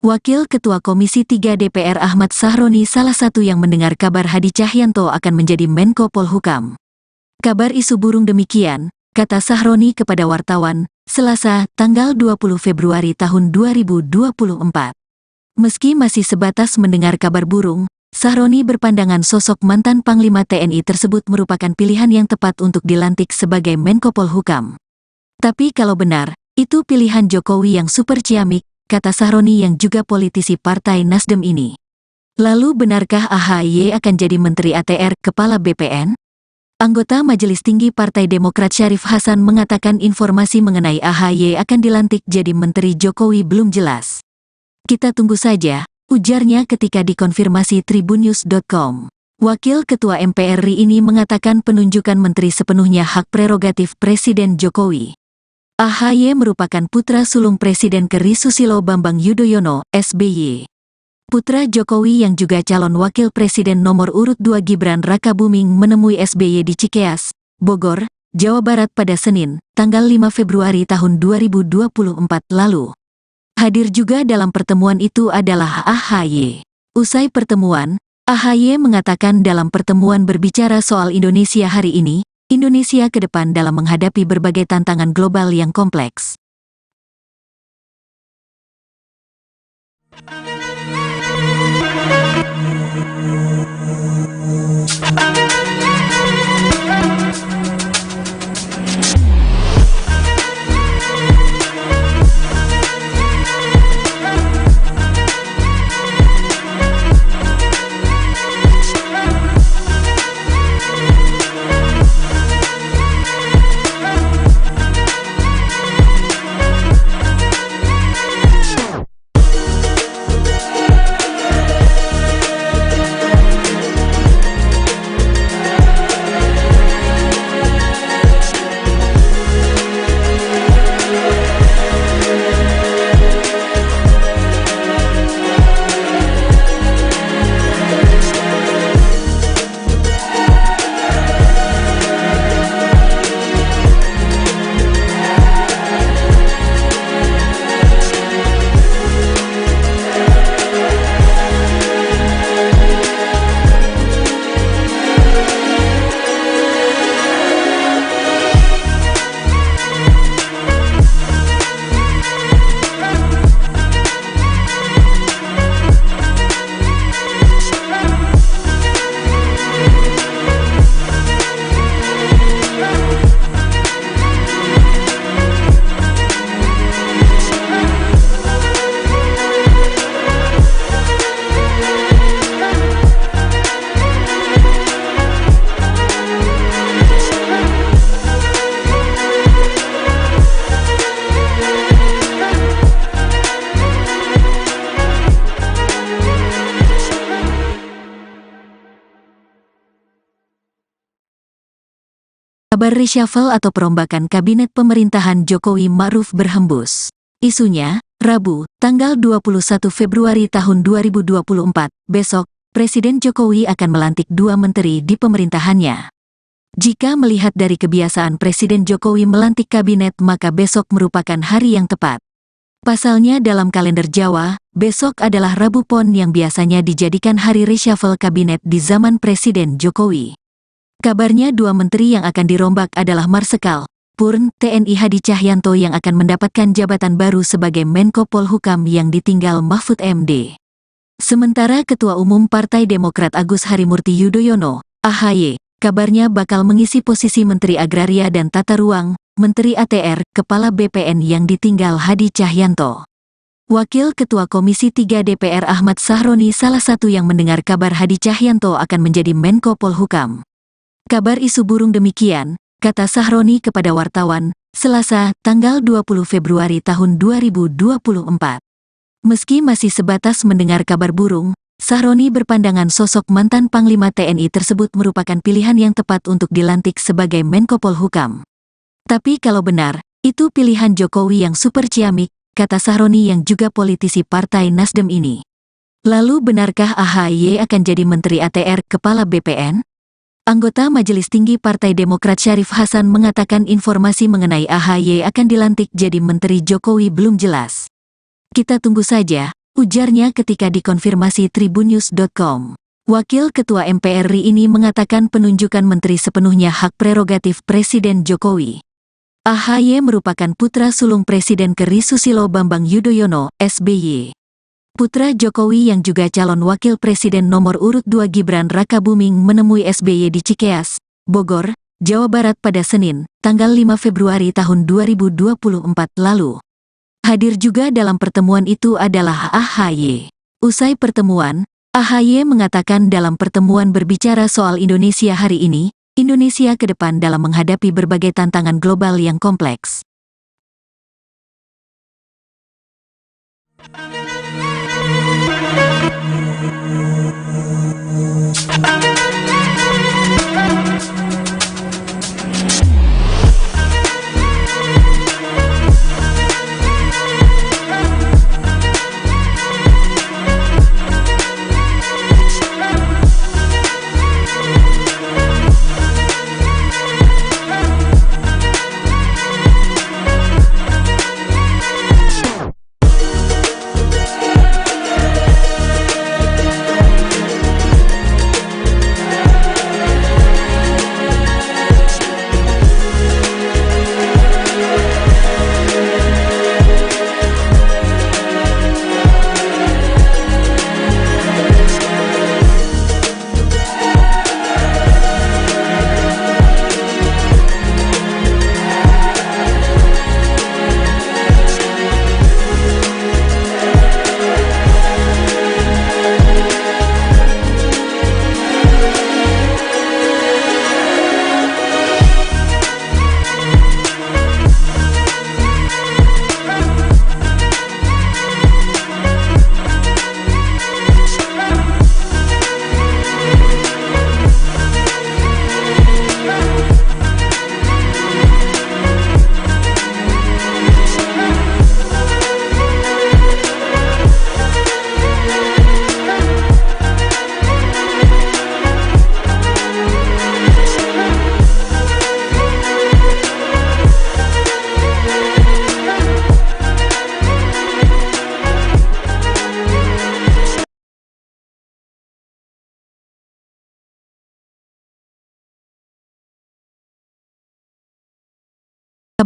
Wakil Ketua Komisi 3 DPR Ahmad Sahroni salah satu yang mendengar kabar Hadi Cahyanto akan menjadi Menko Polhukam. Kabar isu burung demikian, kata Sahroni kepada wartawan, Selasa, tanggal 20 Februari tahun 2024. Meski masih sebatas mendengar kabar burung, Sahroni berpandangan sosok mantan Panglima TNI tersebut merupakan pilihan yang tepat untuk dilantik sebagai Menko Polhukam. Tapi kalau benar, itu pilihan Jokowi yang super ciamik, kata Sahroni yang juga politisi Partai Nasdem ini. Lalu benarkah AHY akan jadi Menteri ATR, Kepala BPN? Anggota Majelis Tinggi Partai Demokrat Syarif Hasan mengatakan informasi mengenai AHY akan dilantik jadi Menteri Jokowi belum jelas. Kita tunggu saja, ujarnya ketika dikonfirmasi tribunnews.com. Wakil Ketua MPR RI ini mengatakan penunjukan menteri sepenuhnya hak prerogatif Presiden Jokowi. AHY merupakan putra sulung Presiden ke.RI Susilo Bambang Yudhoyono, SBY. Putra Jokowi yang juga calon wakil presiden nomor urut 2 Gibran Rakabuming menemui SBY di Cikeas, Bogor, Jawa Barat pada Senin, tanggal 5 Februari tahun 2024 lalu. Hadir juga dalam pertemuan itu adalah AHY. Usai pertemuan, AHY mengatakan dalam pertemuan berbicara soal Indonesia hari ini, Indonesia ke depan dalam menghadapi berbagai tantangan global yang kompleks. Kabar reshuffle atau perombakan kabinet pemerintahan Jokowi Ma'ruf berhembus. Isunya, Rabu, tanggal 21 Februari tahun 2024, besok, Presiden Jokowi akan melantik 2 menteri di pemerintahannya. Jika melihat dari kebiasaan Presiden Jokowi melantik kabinet maka besok merupakan hari yang tepat. Pasalnya dalam kalender Jawa, besok adalah Rabu Pon yang biasanya dijadikan hari reshuffle kabinet di zaman Presiden Jokowi. Kabarnya 2 menteri yang akan dirombak adalah Marsikal Purn TNI Hadi Cahyanto yang akan mendapatkan jabatan baru sebagai Menko Polhukam yang ditinggal Mahfud MD. Sementara Ketua Umum Partai Demokrat Agus Harimurti Yudhoyono, AHY, kabarnya bakal mengisi posisi Menteri Agraria dan Tata Ruang, Menteri ATR, Kepala BPN yang ditinggal Hadi Cahyanto. Wakil Ketua Komisi 3 DPR Ahmad Sahroni salah satu yang mendengar kabar Hadi Cahyanto akan menjadi Menko Polhukam. Kabar isu burung demikian, kata Sahroni kepada wartawan, Selasa, tanggal 20 Februari tahun 2024. Meski masih sebatas mendengar kabar burung, Sahroni berpandangan sosok mantan Panglima TNI tersebut merupakan pilihan yang tepat untuk dilantik sebagai Menko Polhukam. Tapi kalau benar, itu pilihan Jokowi yang super ciamik, kata Sahroni yang juga politisi Partai Nasdem ini. Lalu benarkah AHY akan jadi Menteri ATR, Kepala BPN? Anggota Majelis Tinggi Partai Demokrat Syarif Hasan mengatakan informasi mengenai AHY akan dilantik jadi Menteri Jokowi belum jelas. Kita tunggu saja, ujarnya ketika dikonfirmasi tribunnews.com. Wakil Ketua MPR RI ini mengatakan penunjukan menteri sepenuhnya hak prerogatif Presiden Jokowi. AHY merupakan putra sulung Presiden ke.RI Susilo Bambang Yudhoyono, SBY. Putra Jokowi yang juga calon wakil presiden nomor urut 2 Gibran Rakabuming menemui SBY di Cikeas, Bogor, Jawa Barat pada Senin, tanggal 5 Februari tahun 2024 lalu. Hadir juga dalam pertemuan itu adalah AHY. Usai pertemuan, AHY mengatakan dalam pertemuan berbicara soal Indonesia hari ini, Indonesia ke depan dalam menghadapi berbagai tantangan global yang kompleks.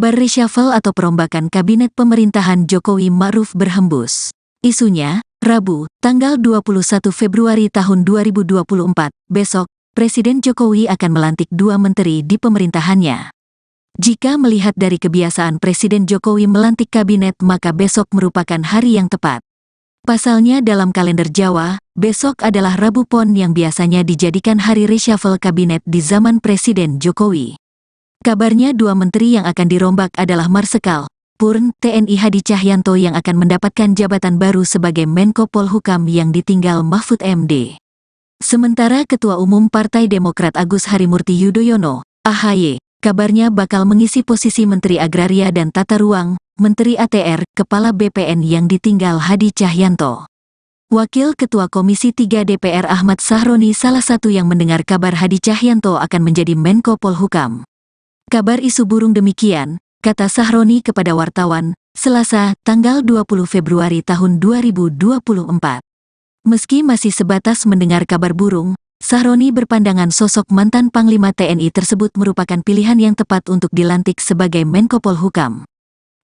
Kabar reshuffle atau perombakan kabinet pemerintahan Jokowi Ma'ruf berhembus. Isunya, Rabu, tanggal 21 Februari tahun 2024, besok, Presiden Jokowi akan melantik 2 menteri di pemerintahannya. Jika melihat dari kebiasaan Presiden Jokowi melantik kabinet maka besok merupakan hari yang tepat. Pasalnya dalam kalender Jawa, besok adalah Rabu Pon yang biasanya dijadikan hari reshuffle kabinet di zaman Presiden Jokowi. Kabarnya 2 menteri yang akan dirombak adalah Marsikal Purn TNI Hadi Cahyanto yang akan mendapatkan jabatan baru sebagai Menko Polhukam yang ditinggal Mahfud MD. Sementara Ketua Umum Partai Demokrat Agus Harimurti Yudhoyono, AHY, kabarnya bakal mengisi posisi Menteri Agraria dan Tata Ruang, Menteri ATR, Kepala BPN yang ditinggal Hadi Cahyanto. Wakil Ketua Komisi 3 DPR Ahmad Sahroni salah satu yang mendengar kabar Hadi Cahyanto akan menjadi Menko Polhukam. Kabar isu burung demikian, kata Sahroni kepada wartawan, Selasa, tanggal 20 Februari tahun 2024. Meski masih sebatas mendengar kabar burung, Sahroni berpandangan sosok mantan Panglima TNI tersebut merupakan pilihan yang tepat untuk dilantik sebagai Menko Polhukam.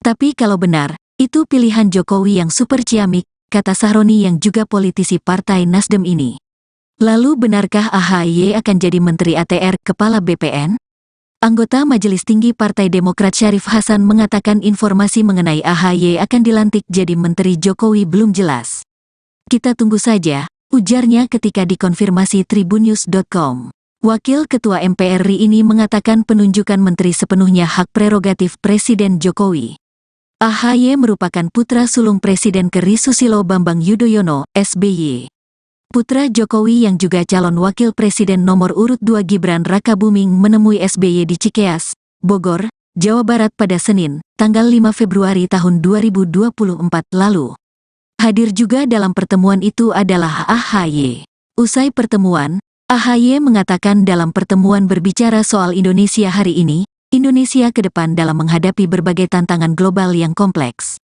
Tapi kalau benar, itu pilihan Jokowi yang super ciamik, kata Sahroni yang juga politisi Partai Nasdem ini. Lalu benarkah AHY akan jadi Menteri ATR, Kepala BPN? Anggota Majelis Tinggi Partai Demokrat Syarif Hasan mengatakan informasi mengenai AHY akan dilantik jadi Menteri Jokowi belum jelas. Kita tunggu saja, ujarnya ketika dikonfirmasi tribunnews.com. Wakil Ketua MPR RI ini mengatakan penunjukan menteri sepenuhnya hak prerogatif Presiden Jokowi. AHY merupakan putra sulung Presiden ke.RI Susilo Bambang Yudhoyono, SBY. Putra Jokowi yang juga calon wakil presiden nomor urut 2 Gibran Rakabuming menemui SBY di Cikeas, Bogor, Jawa Barat pada Senin, tanggal 5 Februari tahun 2024 lalu. Hadir juga dalam pertemuan itu adalah AHY. Usai pertemuan, AHY mengatakan dalam pertemuan berbicara soal Indonesia hari ini, Indonesia ke depan dalam menghadapi berbagai tantangan global yang kompleks.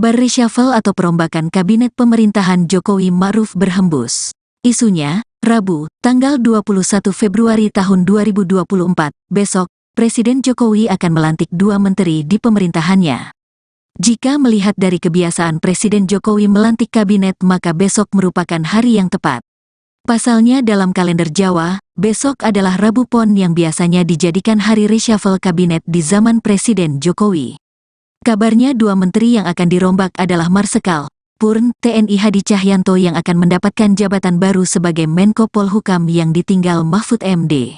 Kabar reshuffle atau perombakan kabinet pemerintahan Jokowi Ma'ruf berhembus. Isunya, Rabu, tanggal 21 Februari tahun 2024, besok, Presiden Jokowi akan melantik 2 menteri di pemerintahannya. Jika melihat dari kebiasaan Presiden Jokowi melantik kabinet, maka besok merupakan hari yang tepat. Pasalnya dalam kalender Jawa, besok adalah Rabu Pon yang biasanya dijadikan hari reshuffle kabinet di zaman Presiden Jokowi. Kabarnya 2 menteri yang akan dirombak adalah Marsikal Purn TNI Hadi Cahyanto yang akan mendapatkan jabatan baru sebagai Menko Polhukam yang ditinggal Mahfud MD.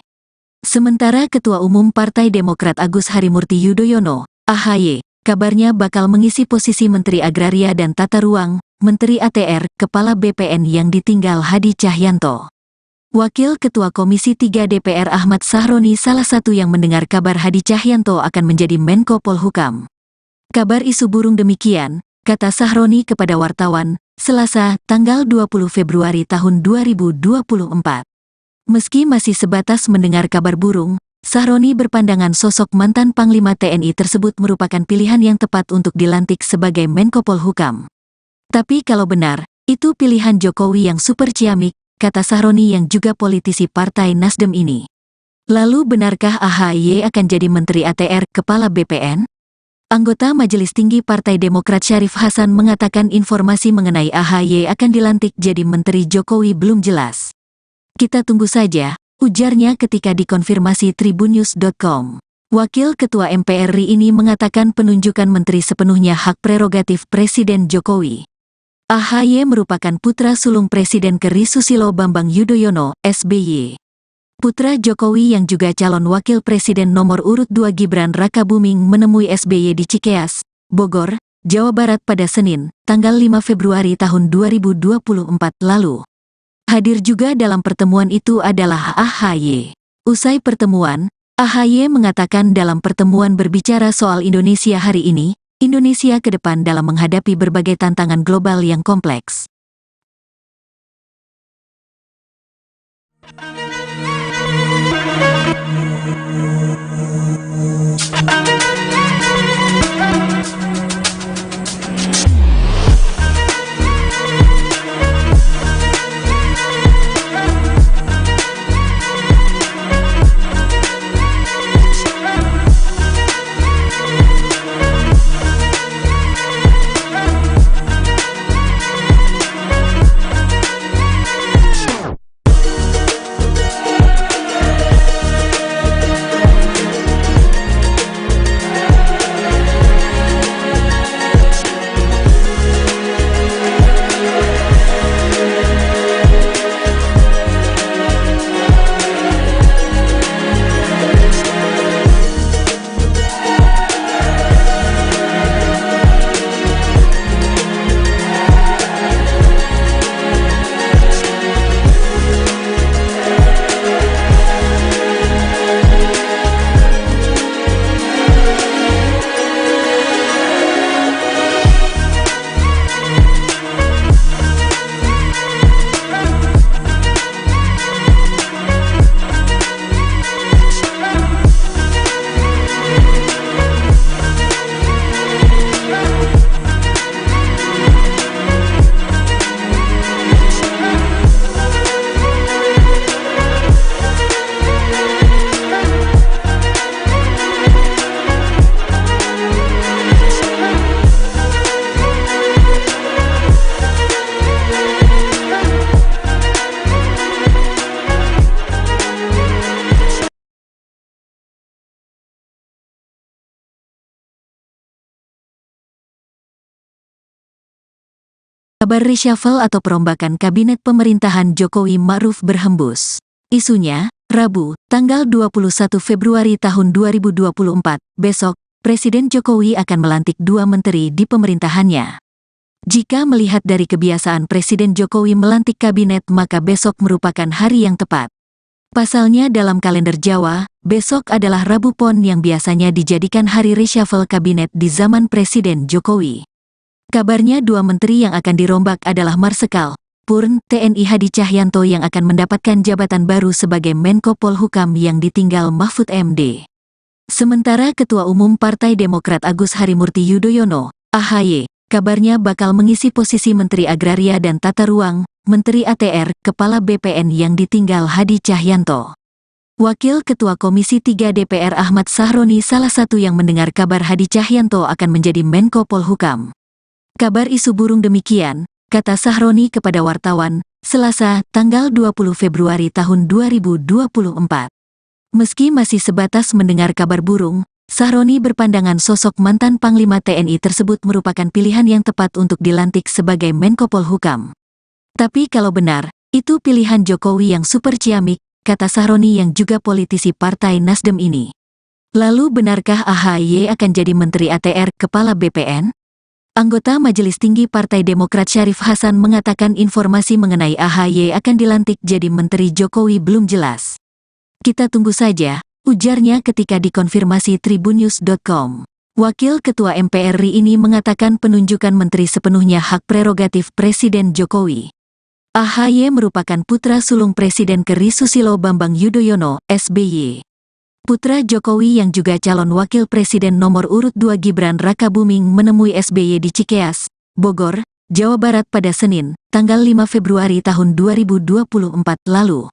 Sementara Ketua Umum Partai Demokrat Agus Harimurti Yudhoyono, AHY, kabarnya bakal mengisi posisi Menteri Agraria dan Tata Ruang, Menteri ATR, Kepala BPN yang ditinggal Hadi Cahyanto. Wakil Ketua Komisi 3 DPR Ahmad Sahroni salah satu yang mendengar kabar Hadi Cahyanto akan menjadi Menko Polhukam. Kabar isu burung demikian, kata Sahroni kepada wartawan, Selasa, tanggal 20 Februari tahun 2024. Meski masih sebatas mendengar kabar burung, Sahroni berpandangan sosok mantan Panglima TNI tersebut merupakan pilihan yang tepat untuk dilantik sebagai Menko Polhukam. Tapi kalau benar, itu pilihan Jokowi yang super ciamik, kata Sahroni yang juga politisi Partai Nasdem ini. Lalu benarkah AHY akan jadi Menteri ATR, Kepala BPN? Anggota Majelis Tinggi Partai Demokrat Syarif Hasan mengatakan informasi mengenai AHY akan dilantik jadi Menteri Jokowi belum jelas. Kita tunggu saja, ujarnya ketika dikonfirmasi tribunnews.com. Wakil Ketua MPR RI ini mengatakan penunjukan menteri sepenuhnya hak prerogatif Presiden Jokowi. AHY merupakan putra sulung Presiden ke-RI Susilo Bambang Yudhoyono, SBY. Putra Jokowi yang juga calon wakil presiden nomor urut 2 Gibran Rakabuming menemui SBY di Cikeas, Bogor, Jawa Barat pada Senin, tanggal 5 Februari tahun 2024 lalu. Hadir juga dalam pertemuan itu adalah AHY. Usai pertemuan, AHY mengatakan dalam pertemuan berbicara soal Indonesia hari ini, Indonesia ke depan dalam menghadapi berbagai tantangan global yang kompleks. Kabar reshuffle atau perombakan kabinet pemerintahan Jokowi Ma'ruf berhembus. Isunya, Rabu, tanggal 21 Februari tahun 2024, besok, Presiden Jokowi akan melantik 2 menteri di pemerintahannya. Jika melihat dari kebiasaan Presiden Jokowi melantik kabinet, maka besok merupakan hari yang tepat. Pasalnya dalam kalender Jawa, besok adalah Rabu Pon yang biasanya dijadikan hari reshuffle kabinet di zaman Presiden Jokowi. Kabarnya 2 menteri yang akan dirombak adalah Marsikal Purn TNI Hadi Cahyanto yang akan mendapatkan jabatan baru sebagai Menko Polhukam yang ditinggal Mahfud MD. Sementara Ketua Umum Partai Demokrat Agus Harimurti Yudhoyono, AHY, kabarnya bakal mengisi posisi Menteri Agraria dan Tata Ruang, Menteri ATR, Kepala BPN yang ditinggal Hadi Cahyanto. Wakil Ketua Komisi 3 DPR Ahmad Sahroni salah satu yang mendengar kabar Hadi Cahyanto akan menjadi Menko Polhukam. Kabar isu burung demikian, kata Sahroni kepada wartawan, Selasa, tanggal 20 Februari tahun 2024. Meski masih sebatas mendengar kabar burung, Sahroni berpandangan sosok mantan Panglima TNI tersebut merupakan pilihan yang tepat untuk dilantik sebagai Menko Polhukam. Tapi kalau benar, itu pilihan Jokowi yang super ciamik, kata Sahroni yang juga politisi Partai Nasdem ini. Lalu benarkah AHY akan jadi Menteri ATR, Kepala BPN? Anggota Majelis Tinggi Partai Demokrat Syarif Hasan mengatakan informasi mengenai AHY akan dilantik jadi Menteri Jokowi belum jelas. Kita tunggu saja, ujarnya ketika dikonfirmasi tribunnews.com. Wakil Ketua MPR RI ini mengatakan penunjukan menteri sepenuhnya hak prerogatif Presiden Jokowi. AHY merupakan putra sulung Presiden ke.RI Susilo Bambang Yudhoyono, SBY. Putra Jokowi yang juga calon wakil presiden nomor urut 2 Gibran Rakabuming menemui SBY di Cikeas, Bogor, Jawa Barat pada Senin, tanggal 5 Februari tahun 2024 lalu.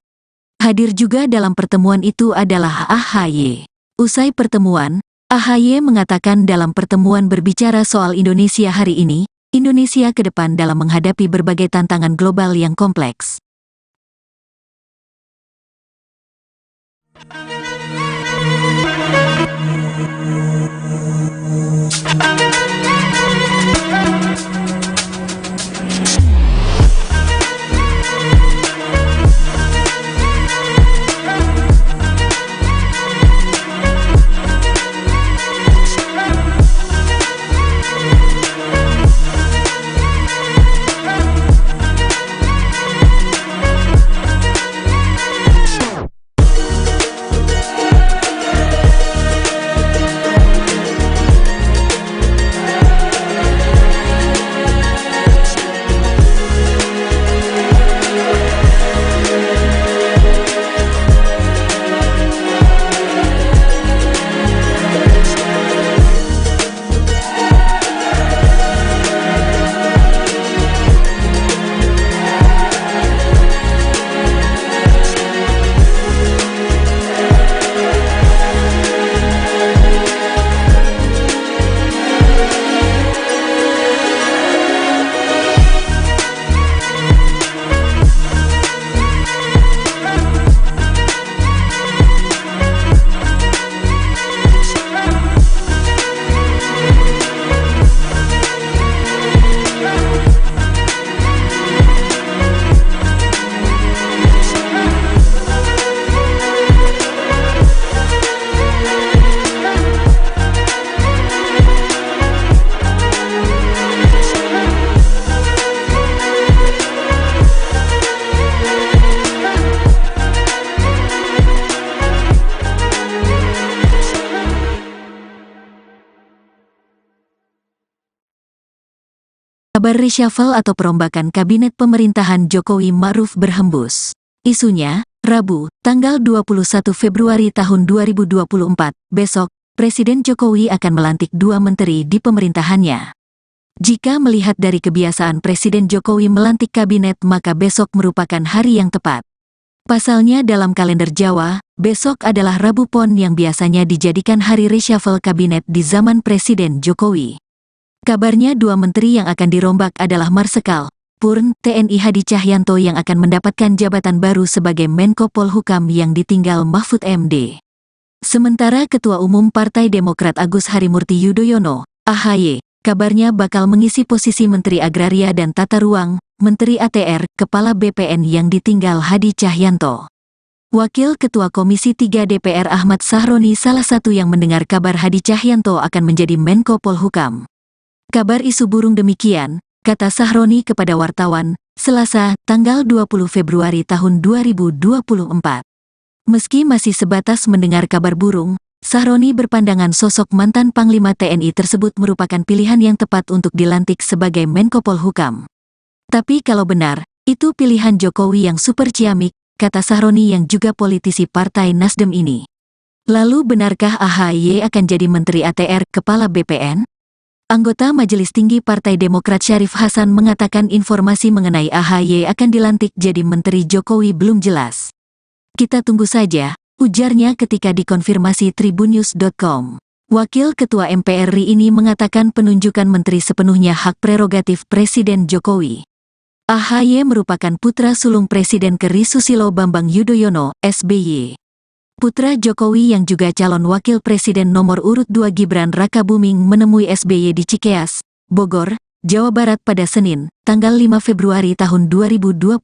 Hadir juga dalam pertemuan itu adalah AHY. Usai pertemuan, AHY mengatakan dalam pertemuan berbicara soal Indonesia hari ini, Indonesia ke depan dalam menghadapi berbagai tantangan global yang kompleks. Kabar reshuffle atau perombakan kabinet pemerintahan Jokowi Ma'ruf berhembus. Isunya, Rabu, tanggal 21 Februari tahun 2024, besok, Presiden Jokowi akan melantik 2 menteri di pemerintahannya. Jika melihat dari kebiasaan Presiden Jokowi melantik kabinet, maka besok merupakan hari yang tepat. Pasalnya dalam kalender Jawa, besok adalah Rabu Pon yang biasanya dijadikan hari reshuffle kabinet di zaman Presiden Jokowi. Kabarnya 2 menteri yang akan dirombak adalah Marsikal Purn TNI Hadi Cahyanto yang akan mendapatkan jabatan baru sebagai Menko Polhukam yang ditinggal Mahfud MD. Sementara Ketua Umum Partai Demokrat Agus Harimurti Yudhoyono, AHY, kabarnya bakal mengisi posisi Menteri Agraria dan Tata Ruang, Menteri ATR, Kepala BPN yang ditinggal Hadi Cahyanto. Wakil Ketua Komisi 3 DPR Ahmad Sahroni salah satu yang mendengar kabar Hadi Cahyanto akan menjadi Menko Polhukam. Kabar isu burung demikian, kata Sahroni kepada wartawan, Selasa, tanggal 20 Februari tahun 2024. Meski masih sebatas mendengar kabar burung, Sahroni berpandangan sosok mantan Panglima TNI tersebut merupakan pilihan yang tepat untuk dilantik sebagai Menko Polhukam. Tapi kalau benar, itu pilihan Jokowi yang super ciamik, kata Sahroni yang juga politisi Partai Nasdem ini. Lalu benarkah AHY akan jadi Menteri ATR, Kepala BPN? Anggota Majelis Tinggi Partai Demokrat Syarif Hasan mengatakan informasi mengenai AHY akan dilantik jadi Menteri Jokowi belum jelas. Kita tunggu saja, ujarnya ketika dikonfirmasi tribunnews.com. Wakil Ketua MPR RI ini mengatakan penunjukan menteri sepenuhnya hak prerogatif Presiden Jokowi. AHY merupakan putra sulung Presiden ke.RI Susilo Bambang Yudhoyono, SBY. Putra Jokowi yang juga calon wakil presiden nomor urut 2 Gibran Rakabuming menemui SBY di Cikeas, Bogor, Jawa Barat pada Senin, tanggal 5 Februari tahun 2024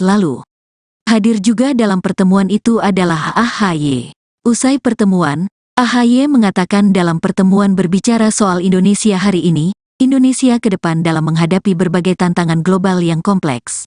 lalu. Hadir juga dalam pertemuan itu adalah AHY. Usai pertemuan, AHY mengatakan dalam pertemuan berbicara soal Indonesia hari ini, Indonesia ke depan dalam menghadapi berbagai tantangan global yang kompleks.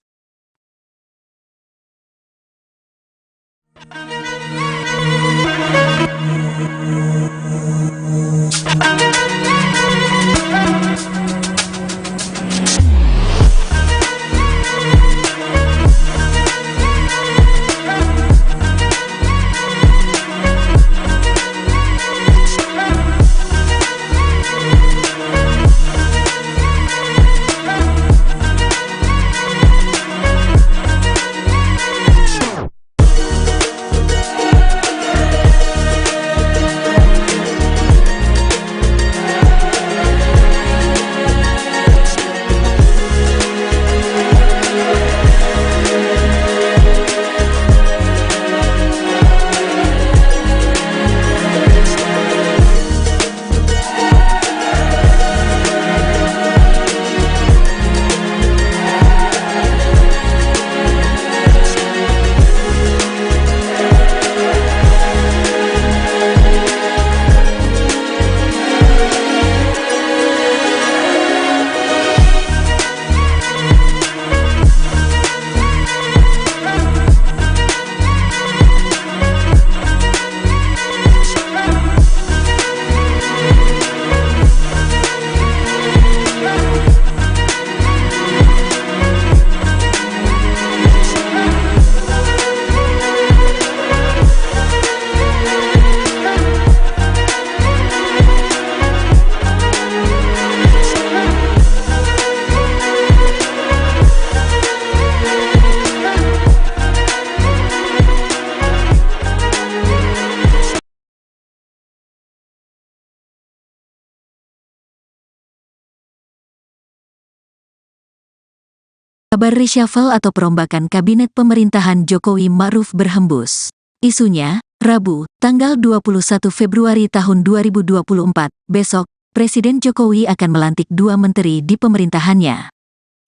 Kabar reshuffle atau perombakan kabinet pemerintahan Jokowi Ma'ruf berhembus. Isunya, Rabu, tanggal 21 Februari tahun 2024, besok, Presiden Jokowi akan melantik 2 menteri di pemerintahannya.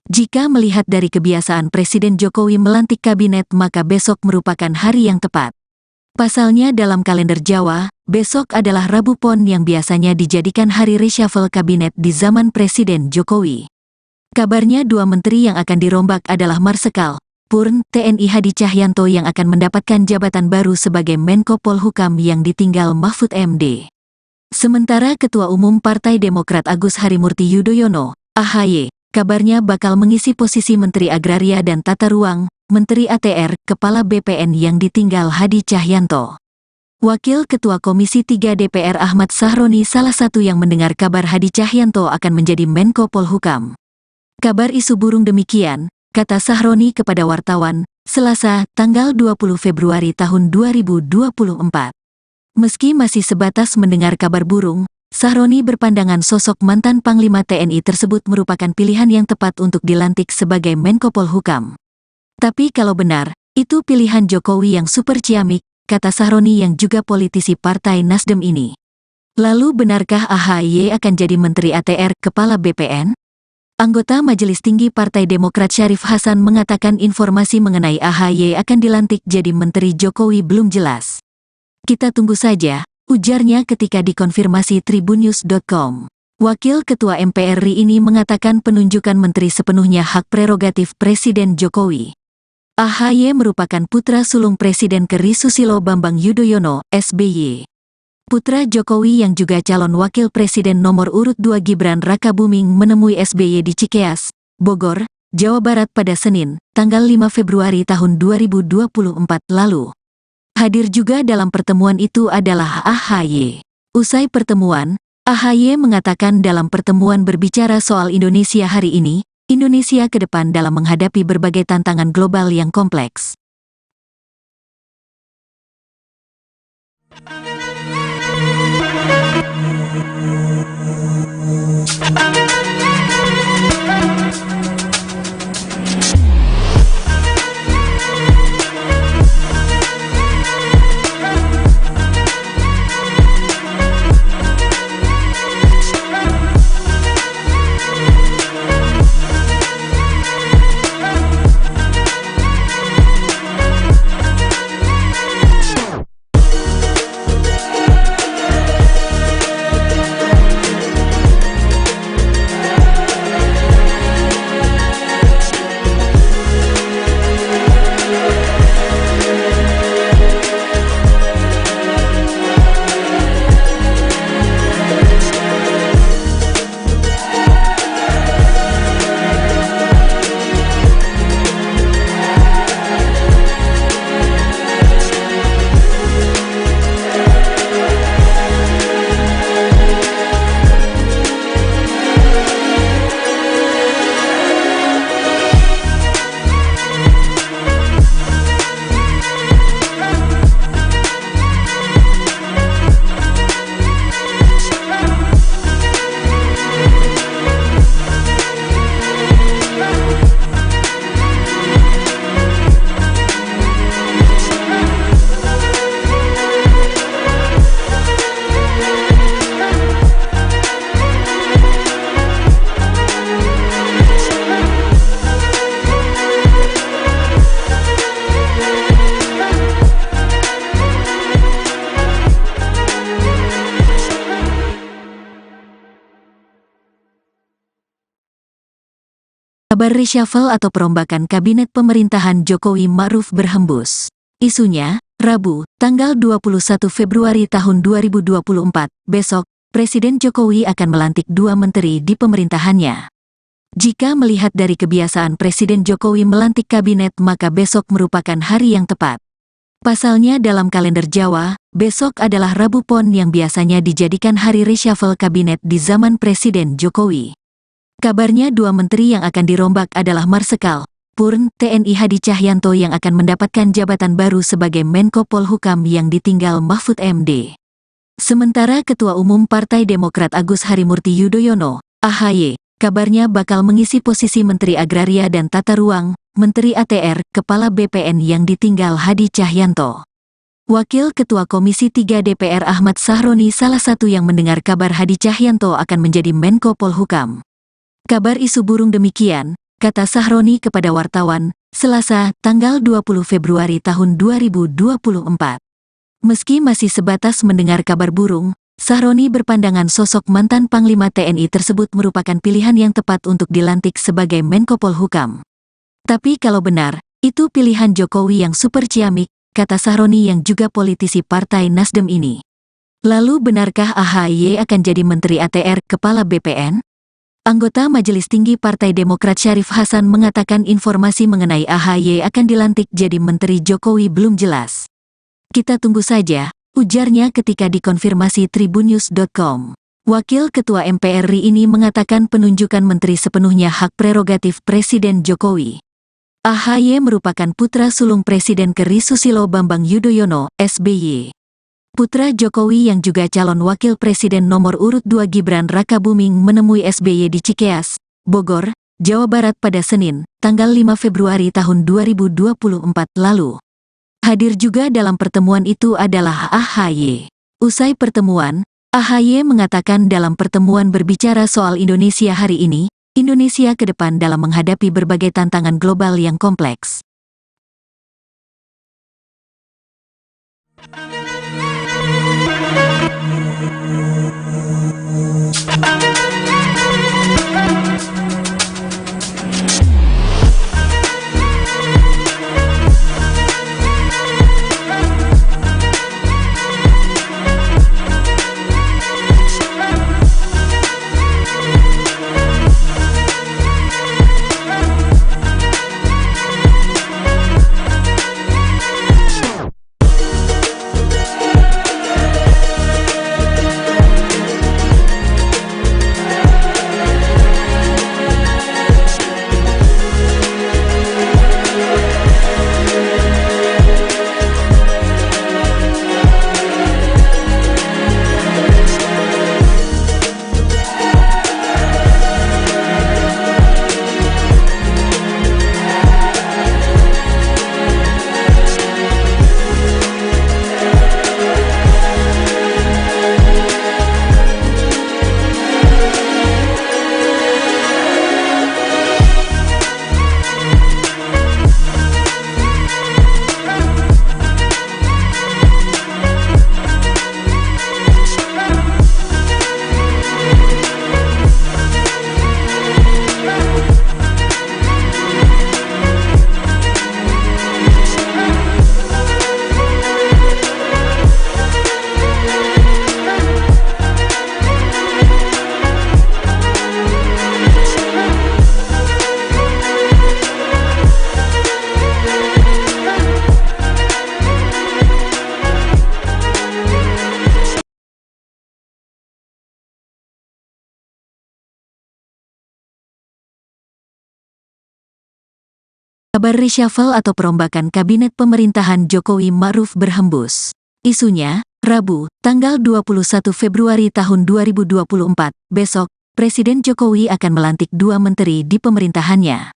Jika melihat dari kebiasaan Presiden Jokowi melantik kabinet maka besok merupakan hari yang tepat. Pasalnya dalam kalender Jawa, besok adalah Rabu Pon yang biasanya dijadikan hari reshuffle kabinet di zaman Presiden Jokowi. Kabarnya 2 menteri yang akan dirombak adalah Marsikal Purn TNI Hadi Cahyanto yang akan mendapatkan jabatan baru sebagai Menko Polhukam yang ditinggal Mahfud MD. Sementara Ketua Umum Partai Demokrat Agus Harimurti Yudhoyono, AHY, kabarnya bakal mengisi posisi Menteri Agraria dan Tata Ruang, Menteri ATR, Kepala BPN yang ditinggal Hadi Cahyanto. Wakil Ketua Komisi 3 DPR Ahmad Sahroni salah satu yang mendengar kabar Hadi Cahyanto akan menjadi Menko Polhukam. Kabar isu burung demikian, kata Sahroni kepada wartawan, Selasa, tanggal 20 Februari tahun 2024. Meski masih sebatas mendengar kabar burung, Sahroni berpandangan sosok mantan Panglima TNI tersebut merupakan pilihan yang tepat untuk dilantik sebagai Menko Polhukam. Tapi kalau benar, itu pilihan Jokowi yang super ciamik, kata Sahroni yang juga politisi Partai Nasdem ini. Lalu benarkah AHY akan jadi Menteri ATR Kepala BPN? Anggota Majelis Tinggi Partai Demokrat Syarif Hasan mengatakan informasi mengenai AHY akan dilantik jadi Menteri Jokowi belum jelas. Kita tunggu saja, ujarnya ketika dikonfirmasi tribunnews.com. Wakil Ketua MPR RI ini mengatakan penunjukan menteri sepenuhnya hak prerogatif Presiden Jokowi. AHY merupakan putra sulung Presiden ke.RI Susilo Bambang Yudhoyono, SBY. Putra Jokowi yang juga calon wakil presiden nomor urut 2 Gibran Rakabuming menemui SBY di Cikeas, Bogor, Jawa Barat pada Senin, tanggal 5 Februari tahun 2024 lalu. Hadir juga dalam pertemuan itu adalah AHY. Usai pertemuan, AHY mengatakan dalam pertemuan berbicara soal Indonesia hari ini, Indonesia ke depan dalam menghadapi berbagai tantangan global yang kompleks. Kabar reshuffle atau perombakan kabinet pemerintahan Jokowi Ma'ruf berhembus. Isunya, Rabu, tanggal 21 Februari tahun 2024, besok, Presiden Jokowi akan melantik 2 menteri di pemerintahannya. Jika melihat dari kebiasaan Presiden Jokowi melantik kabinet maka besok merupakan hari yang tepat. Pasalnya dalam kalender Jawa, besok adalah Rabu Pon yang biasanya dijadikan hari reshuffle kabinet di zaman Presiden Jokowi. Kabarnya 2 menteri yang akan dirombak adalah Marsikal Purn TNI Hadi Cahyanto yang akan mendapatkan jabatan baru sebagai Menko Polhukam yang ditinggal Mahfud MD. Sementara Ketua Umum Partai Demokrat Agus Harimurti Yudhoyono, AHY, kabarnya bakal mengisi posisi Menteri Agraria dan Tata Ruang, Menteri ATR, Kepala BPN yang ditinggal Hadi Cahyanto. Wakil Ketua Komisi 3 DPR Ahmad Sahroni salah satu yang mendengar kabar Hadi Cahyanto akan menjadi Menko Polhukam. Kabar isu burung demikian, kata Sahroni kepada wartawan, Selasa, tanggal 20 Februari tahun 2024. Meski masih sebatas mendengar kabar burung, Sahroni berpandangan sosok mantan Panglima TNI tersebut merupakan pilihan yang tepat untuk dilantik sebagai Menko Polhukam. Tapi kalau benar, itu pilihan Jokowi yang super ciamik, kata Sahroni yang juga politisi Partai Nasdem ini. Lalu benarkah AHY akan jadi Menteri ATR Kepala BPN? Anggota Majelis Tinggi Partai Demokrat Syarif Hasan mengatakan informasi mengenai AHY akan dilantik jadi Menteri Jokowi belum jelas. Kita tunggu saja, ujarnya ketika dikonfirmasi tribunnews.com. Wakil Ketua MPR RI ini mengatakan penunjukan menteri sepenuhnya hak prerogatif Presiden Jokowi. AHY merupakan putra sulung Presiden ke.RI Susilo Bambang Yudhoyono, SBY. Putra Jokowi yang juga calon wakil presiden nomor urut 2 Gibran Rakabuming menemui SBY di Cikeas, Bogor, Jawa Barat pada Senin, tanggal 5 Februari tahun 2024 lalu. Hadir juga dalam pertemuan itu adalah AHY. Usai pertemuan, AHY mengatakan dalam pertemuan berbicara soal Indonesia hari ini, Indonesia ke depan dalam menghadapi berbagai tantangan global yang kompleks. Kabar reshuffle atau perombakan kabinet pemerintahan Jokowi Ma'ruf berhembus. Isunya, Rabu, tanggal 21 Februari tahun 2024, besok, Presiden Jokowi akan melantik 2 menteri di pemerintahannya.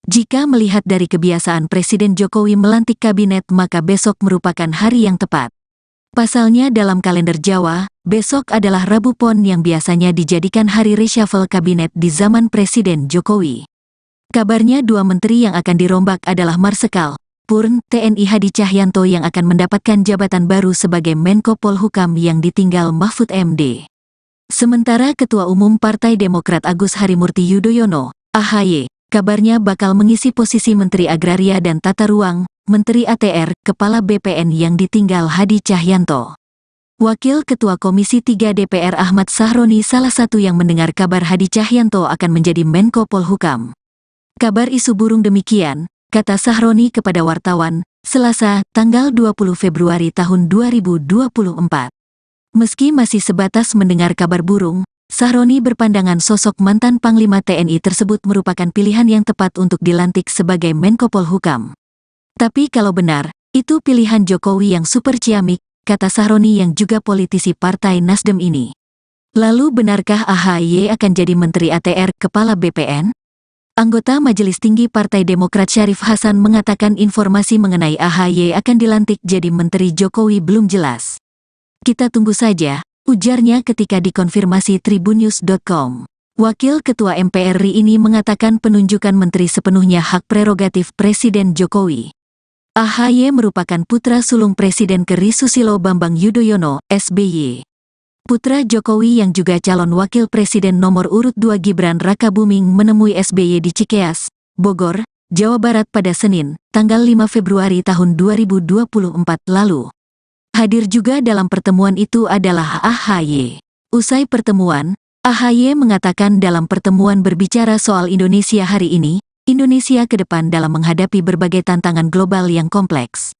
Jika melihat dari kebiasaan Presiden Jokowi melantik kabinet, maka besok merupakan hari yang tepat. Pasalnya dalam kalender Jawa, besok adalah Rabu Pon yang biasanya dijadikan hari reshuffle kabinet di zaman Presiden Jokowi. Kabarnya 2 menteri yang akan dirombak adalah Marsikal Purn TNI Hadi Cahyanto yang akan mendapatkan jabatan baru sebagai Menko Polhukam yang ditinggal Mahfud MD. Sementara Ketua Umum Partai Demokrat Agus Harimurti Yudhoyono, AHY, kabarnya bakal mengisi posisi Menteri Agraria dan Tata Ruang, Menteri ATR, Kepala BPN yang ditinggal Hadi Cahyanto. Wakil Ketua Komisi 3 DPR Ahmad Sahroni salah satu yang mendengar kabar Hadi Cahyanto akan menjadi Menko Polhukam. Kabar isu burung demikian, kata Sahroni kepada wartawan, Selasa, tanggal 20 Februari tahun 2024. Meski masih sebatas mendengar kabar burung, Sahroni berpandangan sosok mantan Panglima TNI tersebut merupakan pilihan yang tepat untuk dilantik sebagai Menko Polhukam. Tapi kalau benar, itu pilihan Jokowi yang super ciamik, kata Sahroni yang juga politisi Partai Nasdem ini. Lalu benarkah AHY akan jadi Menteri ATR, Kepala BPN? Anggota Majelis Tinggi Partai Demokrat Syarif Hasan mengatakan informasi mengenai AHY akan dilantik jadi Menteri Jokowi belum jelas. Kita tunggu saja, ujarnya ketika dikonfirmasi tribunnews.com. Wakil Ketua MPR RI ini mengatakan penunjukan menteri sepenuhnya hak prerogatif Presiden Jokowi. AHY merupakan putra sulung Presiden ke.RI Susilo Bambang Yudhoyono, SBY. Putra Jokowi yang juga calon wakil presiden nomor urut 2 Gibran Rakabuming menemui SBY di Cikeas, Bogor, Jawa Barat pada Senin, tanggal 5 Februari tahun 2024 lalu. Hadir juga dalam pertemuan itu adalah AHY. Usai pertemuan, AHY mengatakan dalam pertemuan berbicara soal Indonesia hari ini, Indonesia ke depan dalam menghadapi berbagai tantangan global yang kompleks.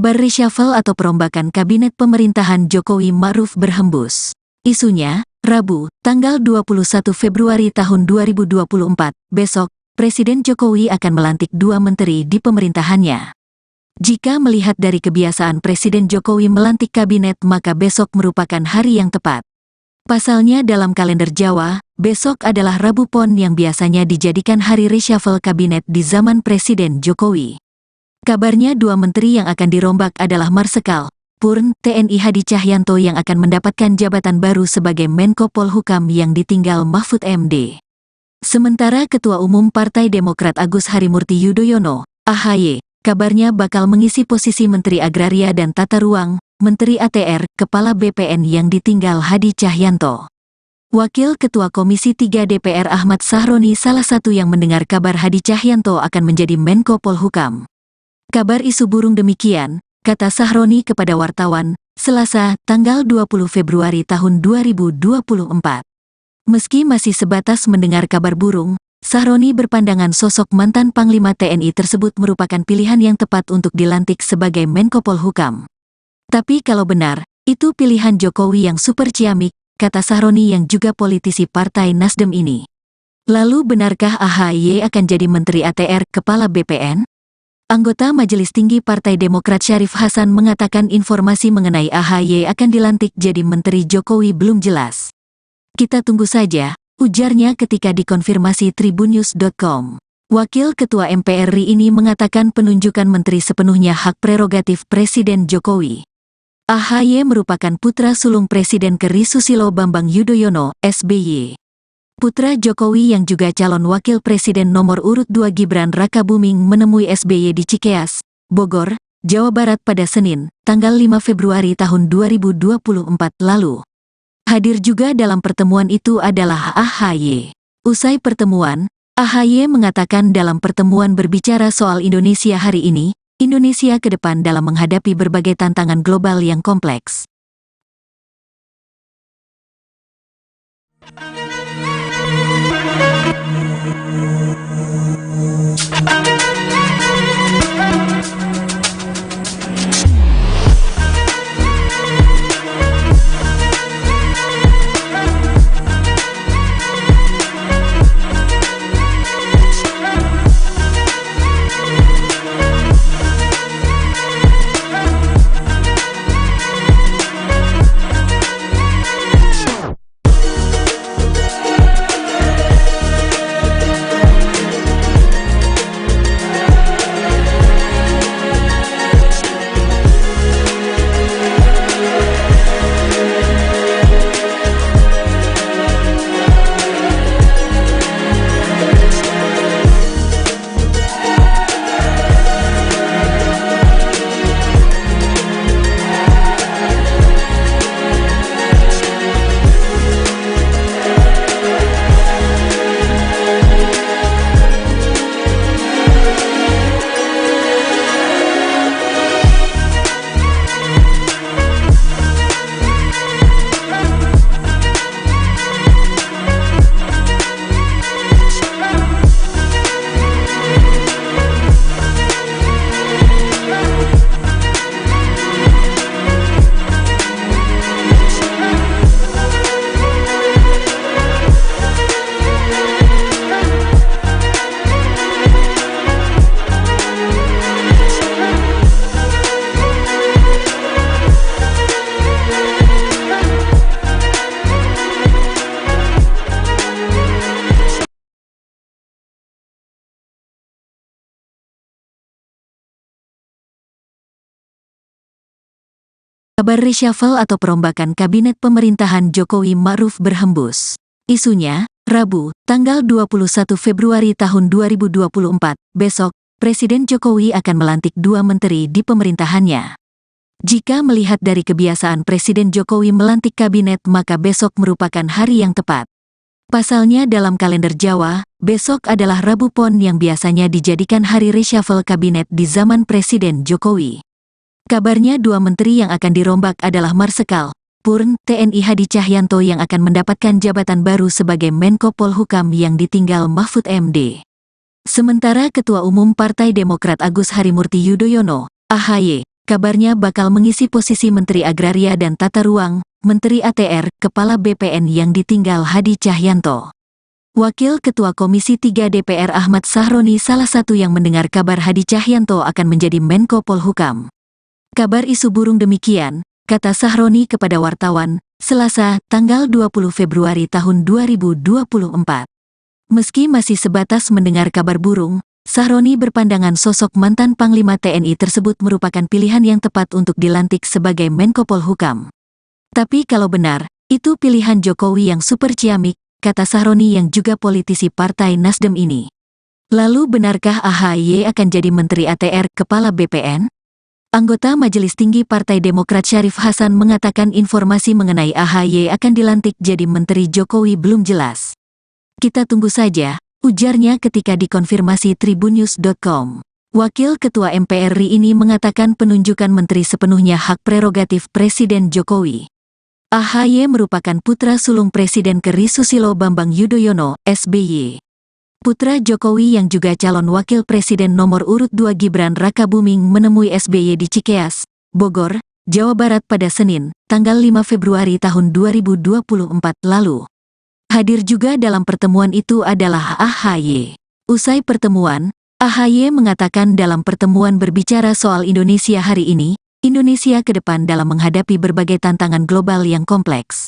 Kabar reshuffle atau perombakan kabinet pemerintahan Jokowi Ma'ruf berhembus. Isunya, Rabu, tanggal 21 Februari tahun 2024, besok, Presiden Jokowi akan melantik 2 menteri di pemerintahannya. Jika melihat dari kebiasaan Presiden Jokowi melantik kabinet, maka besok merupakan hari yang tepat. Pasalnya dalam kalender Jawa, besok adalah Rabu Pon yang biasanya dijadikan hari reshuffle kabinet di zaman Presiden Jokowi. Kabarnya 2 menteri yang akan dirombak adalah Marsikal Purn TNI Hadi Cahyanto yang akan mendapatkan jabatan baru sebagai Menko Polhukam yang ditinggal Mahfud MD. Sementara Ketua Umum Partai Demokrat Agus Harimurti Yudhoyono, AHY, kabarnya bakal mengisi posisi Menteri Agraria dan Tata Ruang, Menteri ATR, Kepala BPN yang ditinggal Hadi Cahyanto. Wakil Ketua Komisi 3 DPR Ahmad Sahroni salah satu yang mendengar kabar Hadi Cahyanto akan menjadi Menko Polhukam. Kabar isu burung demikian, kata Sahroni kepada wartawan, Selasa, tanggal 20 Februari tahun 2024. Meski masih sebatas mendengar kabar burung, Sahroni berpandangan sosok mantan Panglima TNI tersebut merupakan pilihan yang tepat untuk dilantik sebagai Menko Polhukam. Tapi kalau benar, itu pilihan Jokowi yang super ciamik, kata Sahroni yang juga politisi Partai Nasdem ini. Lalu benarkah AHY akan jadi Menteri ATR, Kepala BPN? Anggota Majelis Tinggi Partai Demokrat Syarif Hasan mengatakan informasi mengenai AHY akan dilantik jadi Menteri Jokowi belum jelas. Kita tunggu saja, ujarnya ketika dikonfirmasi tribunnews.com. Wakil Ketua MPR RI ini mengatakan penunjukan menteri sepenuhnya hak prerogatif Presiden Jokowi. AHY merupakan putra sulung Presiden ke.RI Susilo Bambang Yudhoyono, SBY. Putra Jokowi yang juga calon wakil presiden nomor urut 2 Gibran Rakabuming menemui SBY di Cikeas, Bogor, Jawa Barat pada Senin, tanggal 5 Februari tahun 2024 lalu. Hadir juga dalam pertemuan itu adalah AHY. Usai pertemuan, AHY mengatakan dalam pertemuan berbicara soal Indonesia hari ini, Indonesia ke depan dalam menghadapi berbagai tantangan global yang kompleks. Kabar reshuffle atau perombakan kabinet pemerintahan Jokowi Ma'ruf berhembus. Isunya, Rabu, tanggal 21 Februari tahun 2024, besok, Presiden Jokowi akan melantik 2 menteri di pemerintahannya. Jika melihat dari kebiasaan Presiden Jokowi melantik kabinet, maka besok merupakan hari yang tepat. Pasalnya dalam kalender Jawa, besok adalah Rabu Pon yang biasanya dijadikan hari reshuffle kabinet di zaman Presiden Jokowi. Kabarnya 2 menteri yang akan dirombak adalah Marsikal Purn TNI Hadi Cahyanto yang akan mendapatkan jabatan baru sebagai Menko Polhukam yang ditinggal Mahfud MD. Sementara Ketua Umum Partai Demokrat Agus Harimurti Yudhoyono, AHY, kabarnya bakal mengisi posisi Menteri Agraria dan Tata Ruang, Menteri ATR, Kepala BPN yang ditinggal Hadi Cahyanto. Wakil Ketua Komisi 3 DPR Ahmad Sahroni salah satu yang mendengar kabar Hadi Cahyanto akan menjadi Menko Polhukam. Kabar isu burung demikian, kata Sahroni kepada wartawan, Selasa, tanggal 20 Februari tahun 2024. Meski masih sebatas mendengar kabar burung, Sahroni berpandangan sosok mantan Panglima TNI tersebut merupakan pilihan yang tepat untuk dilantik sebagai Menko Polhukam. Tapi kalau benar, itu pilihan Jokowi yang super ciamik, kata Sahroni yang juga politisi Partai Nasdem ini. Lalu benarkah AHY akan jadi Menteri ATR, Kepala BPN? Anggota Majelis Tinggi Partai Demokrat Syarif Hasan mengatakan informasi mengenai AHY akan dilantik jadi Menteri Jokowi belum jelas. Kita tunggu saja, ujarnya ketika dikonfirmasi tribunnews.com. Wakil Ketua MPR RI ini mengatakan penunjukan menteri sepenuhnya hak prerogatif Presiden Jokowi. AHY merupakan putra sulung Presiden ke.RI Susilo Bambang Yudhoyono, SBY. Putra Jokowi yang juga calon wakil presiden nomor urut 2 Gibran Rakabuming menemui SBY di Cikeas, Bogor, Jawa Barat pada Senin, tanggal 5 Februari tahun 2024 lalu. Hadir juga dalam pertemuan itu adalah AHY. Usai pertemuan, AHY mengatakan dalam pertemuan berbicara soal Indonesia hari ini, Indonesia ke depan dalam menghadapi berbagai tantangan global yang kompleks.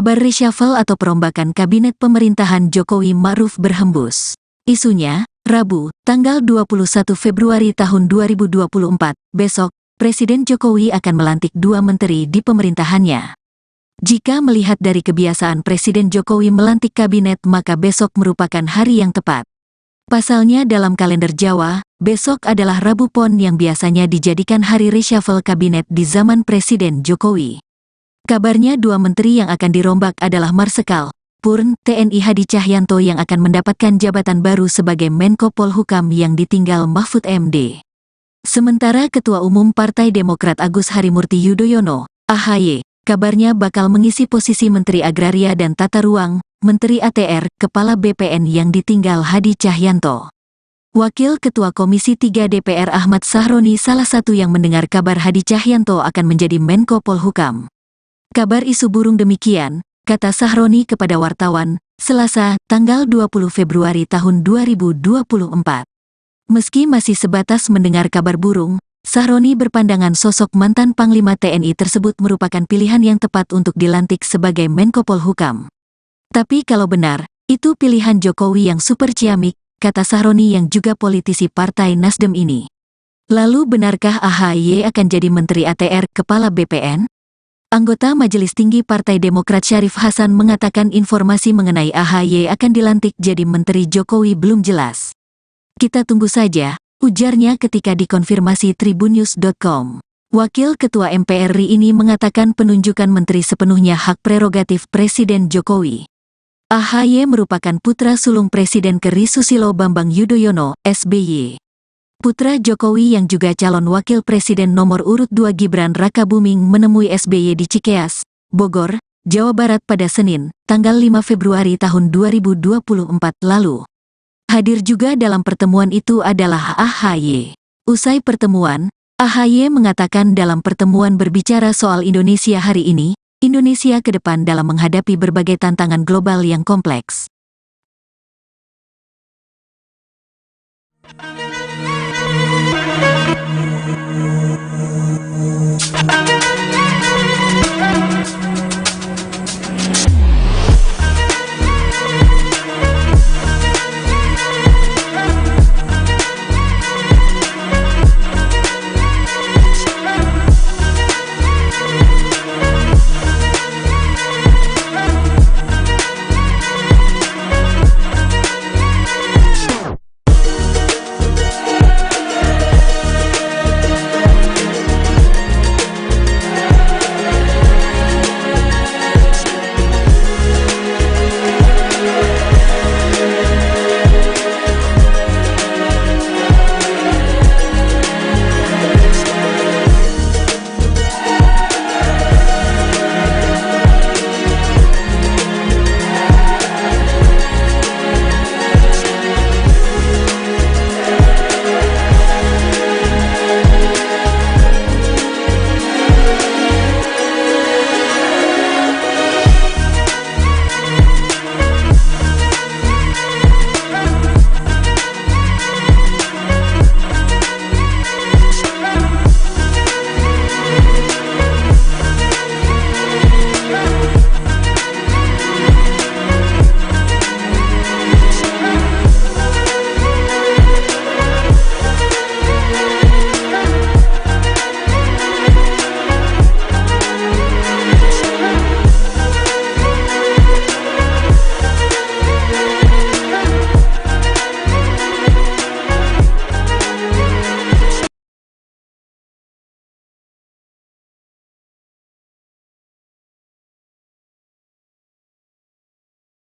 Kabar reshuffle atau perombakan kabinet pemerintahan Jokowi Ma'ruf berhembus. Isunya, Rabu, tanggal 21 Februari tahun 2024, besok, Presiden Jokowi akan melantik 2 menteri di pemerintahannya. Jika melihat dari kebiasaan Presiden Jokowi melantik kabinet maka besok merupakan hari yang tepat. Pasalnya dalam kalender Jawa, besok adalah Rabu Pon yang biasanya dijadikan hari reshuffle kabinet di zaman Presiden Jokowi. Kabarnya 2 menteri yang akan dirombak adalah Marsikal Purn TNI Hadi Cahyanto yang akan mendapatkan jabatan baru sebagai Menko Polhukam yang ditinggal Mahfud MD. Sementara Ketua Umum Partai Demokrat Agus Harimurti Yudhoyono, AHY, kabarnya bakal mengisi posisi Menteri Agraria dan Tata Ruang, Menteri ATR, Kepala BPN yang ditinggal Hadi Cahyanto. Wakil Ketua Komisi 3 DPR Ahmad Sahroni salah satu yang mendengar kabar Hadi Cahyanto akan menjadi Menko Polhukam. Kabar isu burung demikian, kata Sahroni kepada wartawan, Selasa, tanggal 20 Februari tahun 2024. Meski masih sebatas mendengar kabar burung, Sahroni berpandangan sosok mantan Panglima TNI tersebut merupakan pilihan yang tepat untuk dilantik sebagai Menko Polhukam. Tapi kalau benar, itu pilihan Jokowi yang super ciamik, kata Sahroni yang juga politisi Partai Nasdem ini. Lalu benarkah AHY akan jadi Menteri ATR, Kepala BPN? Anggota Majelis Tinggi Partai Demokrat Syarif Hasan mengatakan informasi mengenai AHY akan dilantik jadi Menteri Jokowi belum jelas. Kita tunggu saja, ujarnya ketika dikonfirmasi tribunnews.com. Wakil Ketua MPR RI ini mengatakan penunjukan menteri sepenuhnya hak prerogatif Presiden Jokowi. AHY merupakan putra sulung Presiden ke.RI Susilo Bambang Yudhoyono, SBY. Putra Jokowi yang juga calon wakil presiden nomor urut 2 Gibran Rakabuming menemui SBY di Cikeas, Bogor, Jawa Barat pada Senin, tanggal 5 Februari tahun 2024 lalu. Hadir juga dalam pertemuan itu adalah AHY. Usai pertemuan, AHY mengatakan dalam pertemuan berbicara soal Indonesia hari ini, Indonesia ke depan dalam menghadapi berbagai tantangan global yang kompleks.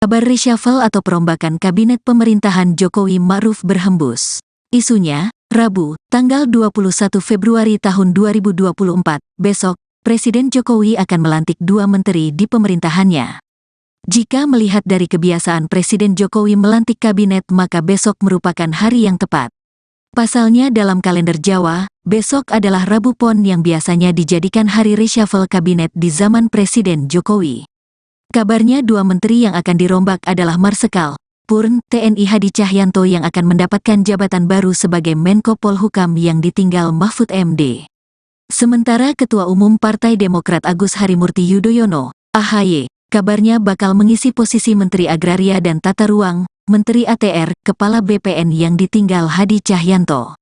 Kabar reshuffle atau perombakan kabinet pemerintahan Jokowi Ma'ruf berhembus. Isunya, Rabu, tanggal 21 Februari tahun 2024, besok, Presiden Jokowi akan melantik 2 menteri di pemerintahannya. Jika melihat dari kebiasaan Presiden Jokowi melantik kabinet maka besok merupakan hari yang tepat. Pasalnya dalam kalender Jawa, besok adalah Rabu Pon yang biasanya dijadikan hari reshuffle kabinet di zaman Presiden Jokowi. Kabarnya 2 menteri yang akan dirombak adalah Marsikal Purn TNI Hadi Cahyanto yang akan mendapatkan jabatan baru sebagai Menko Polhukam yang ditinggal Mahfud MD. Sementara Ketua Umum Partai Demokrat Agus Harimurti Yudhoyono, AHY, kabarnya bakal mengisi posisi Menteri Agraria dan Tata Ruang, Menteri ATR, Kepala BPN yang ditinggal Hadi Cahyanto.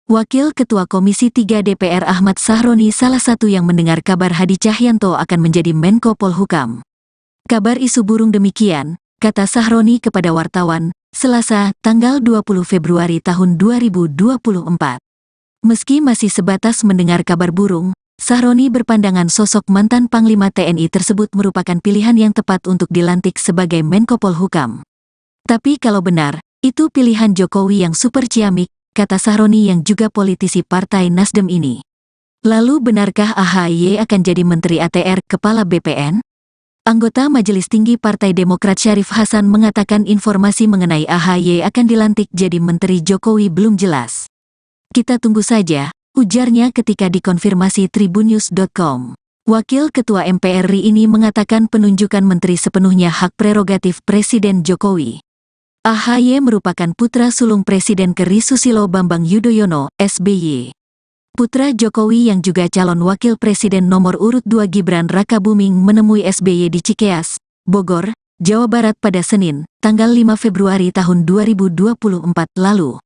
Wakil Ketua Komisi 3 DPR Ahmad Sahroni salah satu yang mendengar kabar Hadi Cahyanto akan menjadi Menko Polhukam. Kabar isu burung demikian, kata Sahroni kepada wartawan, Selasa, tanggal 20 Februari tahun 2024. Meski masih sebatas mendengar kabar burung, Sahroni berpandangan sosok mantan Panglima TNI tersebut merupakan pilihan yang tepat untuk dilantik sebagai Menko Polhukam. Tapi kalau benar, itu pilihan Jokowi yang super ciamik, kata Sahroni yang juga politisi Partai Nasdem ini. Lalu benarkah AHY akan jadi Menteri ATR, Kepala BPN? Anggota Majelis Tinggi Partai Demokrat Syarif Hasan mengatakan informasi mengenai AHY akan dilantik jadi Menteri Jokowi belum jelas. Kita tunggu saja, ujarnya ketika dikonfirmasi tribunnews.com. Wakil Ketua MPR RI ini mengatakan penunjukan menteri sepenuhnya hak prerogatif Presiden Jokowi. AHY merupakan putra sulung Presiden ke.RI Susilo Bambang Yudhoyono, SBY. Putra Jokowi yang juga calon wakil presiden nomor urut 2 Gibran Rakabuming menemui SBY di Cikeas, Bogor, Jawa Barat pada Senin, tanggal 5 Februari tahun 2024 lalu.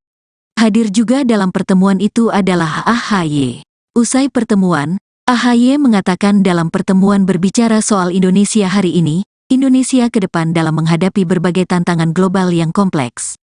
Hadir juga dalam pertemuan itu adalah AHY. Usai pertemuan, AHY mengatakan dalam pertemuan berbicara soal Indonesia hari ini, Indonesia ke depan dalam menghadapi berbagai tantangan global yang kompleks.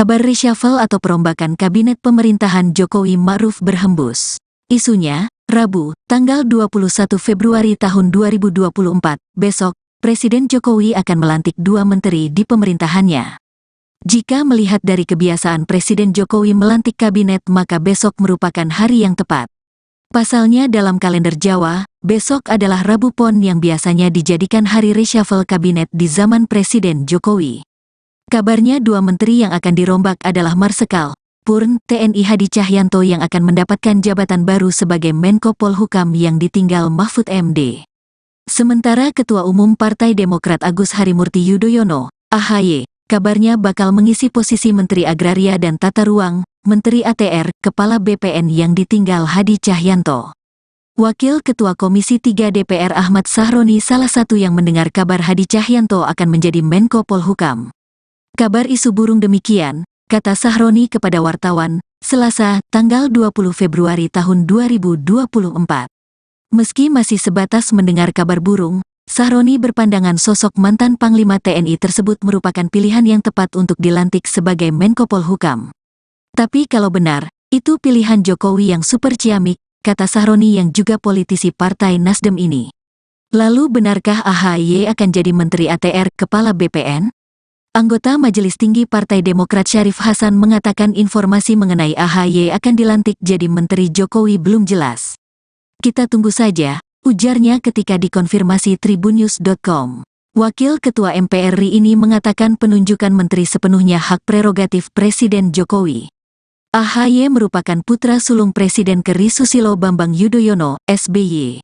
Kabar reshuffle atau perombakan kabinet pemerintahan Jokowi Ma'ruf berhembus. Isunya, Rabu, tanggal 21 Februari tahun 2024, besok, Presiden Jokowi akan melantik 2 menteri di pemerintahannya. Jika melihat dari kebiasaan Presiden Jokowi melantik kabinet, maka besok merupakan hari yang tepat. Pasalnya dalam kalender Jawa, besok adalah Rabu Pon yang biasanya dijadikan hari reshuffle kabinet di zaman Presiden Jokowi. Kabarnya 2 menteri yang akan dirombak adalah Marsikal Purn TNI Hadi Cahyanto yang akan mendapatkan jabatan baru sebagai Menko Polhukam yang ditinggal Mahfud MD. Sementara Ketua Umum Partai Demokrat Agus Harimurti Yudhoyono, AHY, kabarnya bakal mengisi posisi Menteri Agraria dan Tata Ruang, Menteri ATR, Kepala BPN yang ditinggal Hadi Cahyanto. Wakil Ketua Komisi 3 DPR Ahmad Sahroni salah satu yang mendengar kabar Hadi Cahyanto akan menjadi Menko Polhukam. Kabar isu burung demikian, kata Sahroni kepada wartawan, Selasa, tanggal 20 Februari tahun 2024. Meski masih sebatas mendengar kabar burung, Sahroni berpandangan sosok mantan Panglima TNI tersebut merupakan pilihan yang tepat untuk dilantik sebagai Menko Polhukam. Tapi kalau benar, itu pilihan Jokowi yang super ciamik, kata Sahroni yang juga politisi Partai Nasdem ini. Lalu benarkah AHY akan jadi Menteri ATR, Kepala BPN? Anggota Majelis Tinggi Partai Demokrat Syarif Hasan mengatakan informasi mengenai AHY akan dilantik jadi Menteri Jokowi belum jelas. Kita tunggu saja, ujarnya ketika dikonfirmasi tribunnews.com. Wakil Ketua MPR RI ini mengatakan penunjukan menteri sepenuhnya hak prerogatif Presiden Jokowi. AHY merupakan putra sulung Presiden ke-RI Susilo Bambang Yudhoyono, SBY.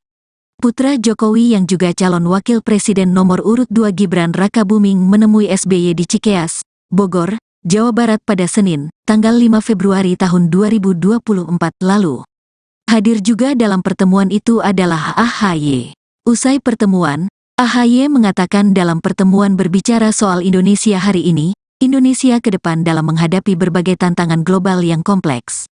Putra Jokowi yang juga calon wakil presiden nomor urut 2 Gibran Rakabuming menemui SBY di Cikeas, Bogor, Jawa Barat pada Senin, tanggal 5 Februari tahun 2024 lalu. Hadir juga dalam pertemuan itu adalah AHY. Usai pertemuan, AHY mengatakan dalam pertemuan berbicara soal Indonesia hari ini, Indonesia ke depan dalam menghadapi berbagai tantangan global yang kompleks.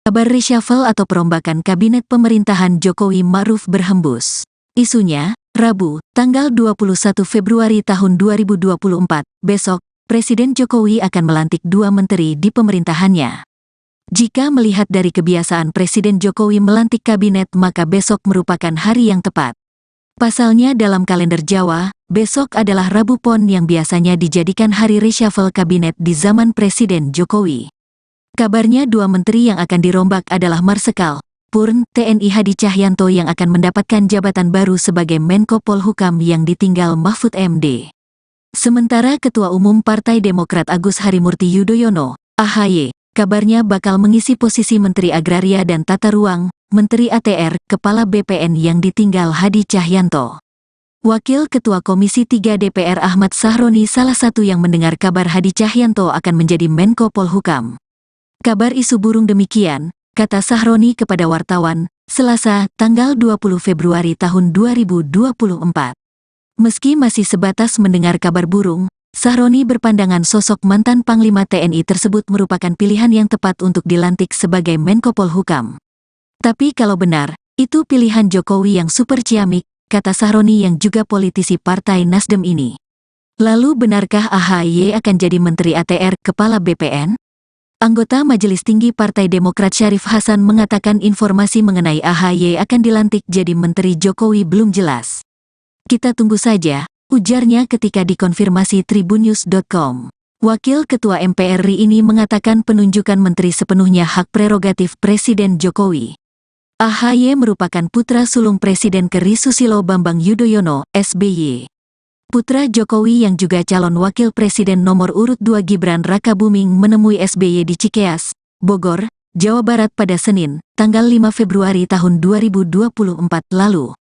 Kabar reshuffle atau perombakan kabinet pemerintahan Jokowi Ma'ruf berhembus. Isunya, Rabu, tanggal 21 Februari tahun 2024, besok, Presiden Jokowi akan melantik 2 menteri di pemerintahannya. Jika melihat dari kebiasaan Presiden Jokowi melantik kabinet, maka besok merupakan hari yang tepat. Pasalnya dalam kalender Jawa, besok adalah Rabu Pon yang biasanya dijadikan hari reshuffle kabinet di zaman Presiden Jokowi. Kabarnya 2 menteri yang akan dirombak adalah Marsikal Purn TNI Hadi Cahyanto yang akan mendapatkan jabatan baru sebagai Menko Polhukam yang ditinggal Mahfud MD. Sementara Ketua Umum Partai Demokrat Agus Harimurti Yudhoyono, AHY, kabarnya bakal mengisi posisi Menteri Agraria dan Tata Ruang, Menteri ATR, Kepala BPN yang ditinggal Hadi Cahyanto. Wakil Ketua Komisi 3 DPR Ahmad Sahroni salah satu yang mendengar kabar Hadi Cahyanto akan menjadi Menko Polhukam. Kabar isu burung demikian, kata Sahroni kepada wartawan, Selasa, tanggal 20 Februari tahun 2024. Meski masih sebatas mendengar kabar burung, Sahroni berpandangan sosok mantan Panglima TNI tersebut merupakan pilihan yang tepat untuk dilantik sebagai Menko Polhukam. Tapi kalau benar, itu pilihan Jokowi yang super ciamik, kata Sahroni yang juga politisi Partai Nasdem ini. Lalu benarkah AHY akan jadi Menteri ATR, Kepala BPN? Anggota Majelis Tinggi Partai Demokrat Syarif Hasan mengatakan informasi mengenai AHY akan dilantik jadi Menteri Jokowi belum jelas. Kita tunggu saja, ujarnya ketika dikonfirmasi tribunnews.com. Wakil Ketua MPR RI ini mengatakan penunjukan menteri sepenuhnya hak prerogatif Presiden Jokowi. AHY merupakan putra sulung Presiden ke.RI Susilo Bambang Yudhoyono, SBY. Putra Jokowi yang juga calon wakil presiden nomor urut 2 Gibran Rakabuming menemui SBY di Cikeas, Bogor, Jawa Barat pada Senin, tanggal 5 Februari tahun 2024 lalu.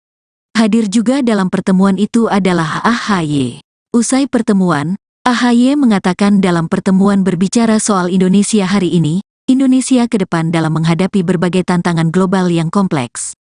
Hadir juga dalam pertemuan itu adalah AHY. Usai pertemuan, AHY mengatakan dalam pertemuan berbicara soal Indonesia hari ini, Indonesia ke depan dalam menghadapi berbagai tantangan global yang kompleks.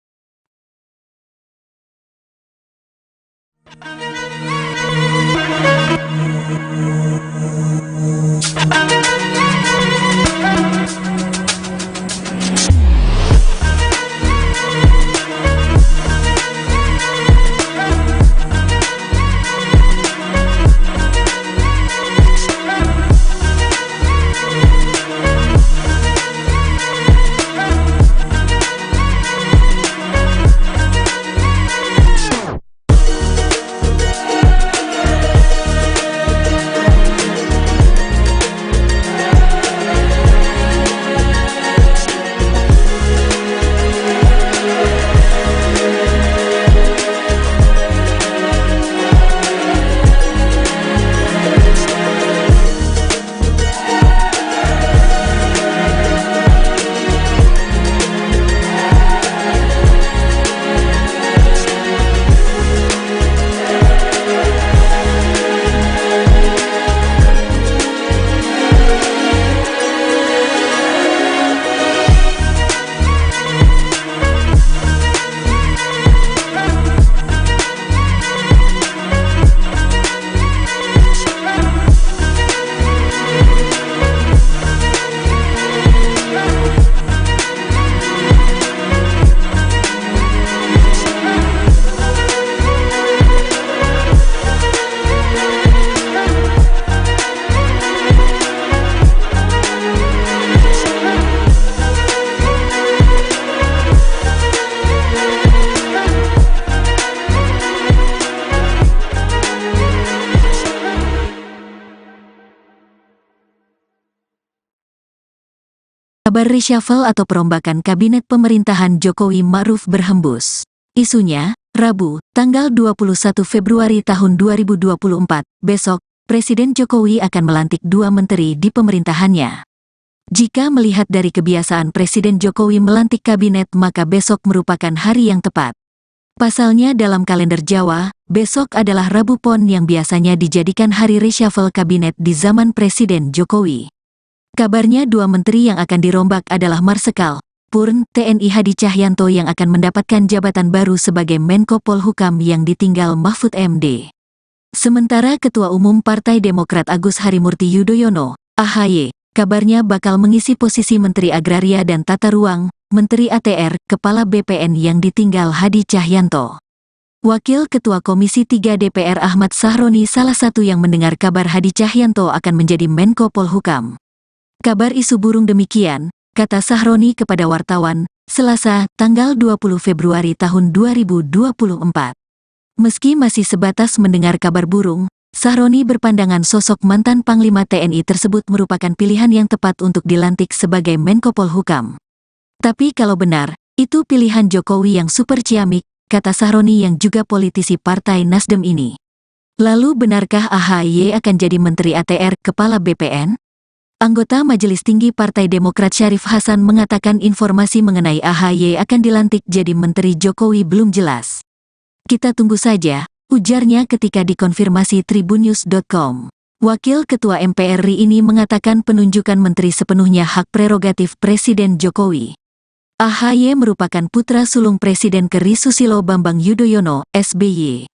Kabar reshuffle atau perombakan kabinet pemerintahan Jokowi Ma'ruf berhembus. Isunya, Rabu, tanggal 21 Februari tahun 2024, besok, Presiden Jokowi akan melantik 2 menteri di pemerintahannya. Jika melihat dari kebiasaan Presiden Jokowi melantik kabinet, maka besok merupakan hari yang tepat. Pasalnya dalam kalender Jawa, besok adalah Rabu Pon yang biasanya dijadikan hari reshuffle kabinet di zaman Presiden Jokowi. Kabarnya 2 menteri yang akan dirombak adalah Marsikal Purn TNI Hadi Cahyanto yang akan mendapatkan jabatan baru sebagai Menko Polhukam yang ditinggal Mahfud MD. Sementara Ketua Umum Partai Demokrat Agus Harimurti Yudhoyono, AHY, kabarnya bakal mengisi posisi Menteri Agraria dan Tata Ruang, Menteri ATR, Kepala BPN yang ditinggal Hadi Cahyanto. Wakil Ketua Komisi 3 DPR Ahmad Sahroni salah satu yang mendengar kabar Hadi Cahyanto akan menjadi Menko Polhukam. Kabar isu burung demikian, kata Sahroni kepada wartawan, Selasa, tanggal 20 Februari tahun 2024. Meski masih sebatas mendengar kabar burung, Sahroni berpandangan sosok mantan Panglima TNI tersebut merupakan pilihan yang tepat untuk dilantik sebagai Menko Polhukam. Tapi kalau benar, itu pilihan Jokowi yang super ciamik, kata Sahroni yang juga politisi Partai Nasdem ini. Lalu benarkah AHY akan jadi Menteri ATR, Kepala BPN? Anggota Majelis Tinggi Partai Demokrat Syarif Hasan mengatakan informasi mengenai AHY akan dilantik jadi Menteri Jokowi belum jelas. Kita tunggu saja, ujarnya ketika dikonfirmasi tribunnews.com. Wakil Ketua MPR RI ini mengatakan penunjukan menteri sepenuhnya hak prerogatif Presiden Jokowi. AHY merupakan putra sulung Presiden ke.RI Susilo Bambang Yudhoyono, SBY.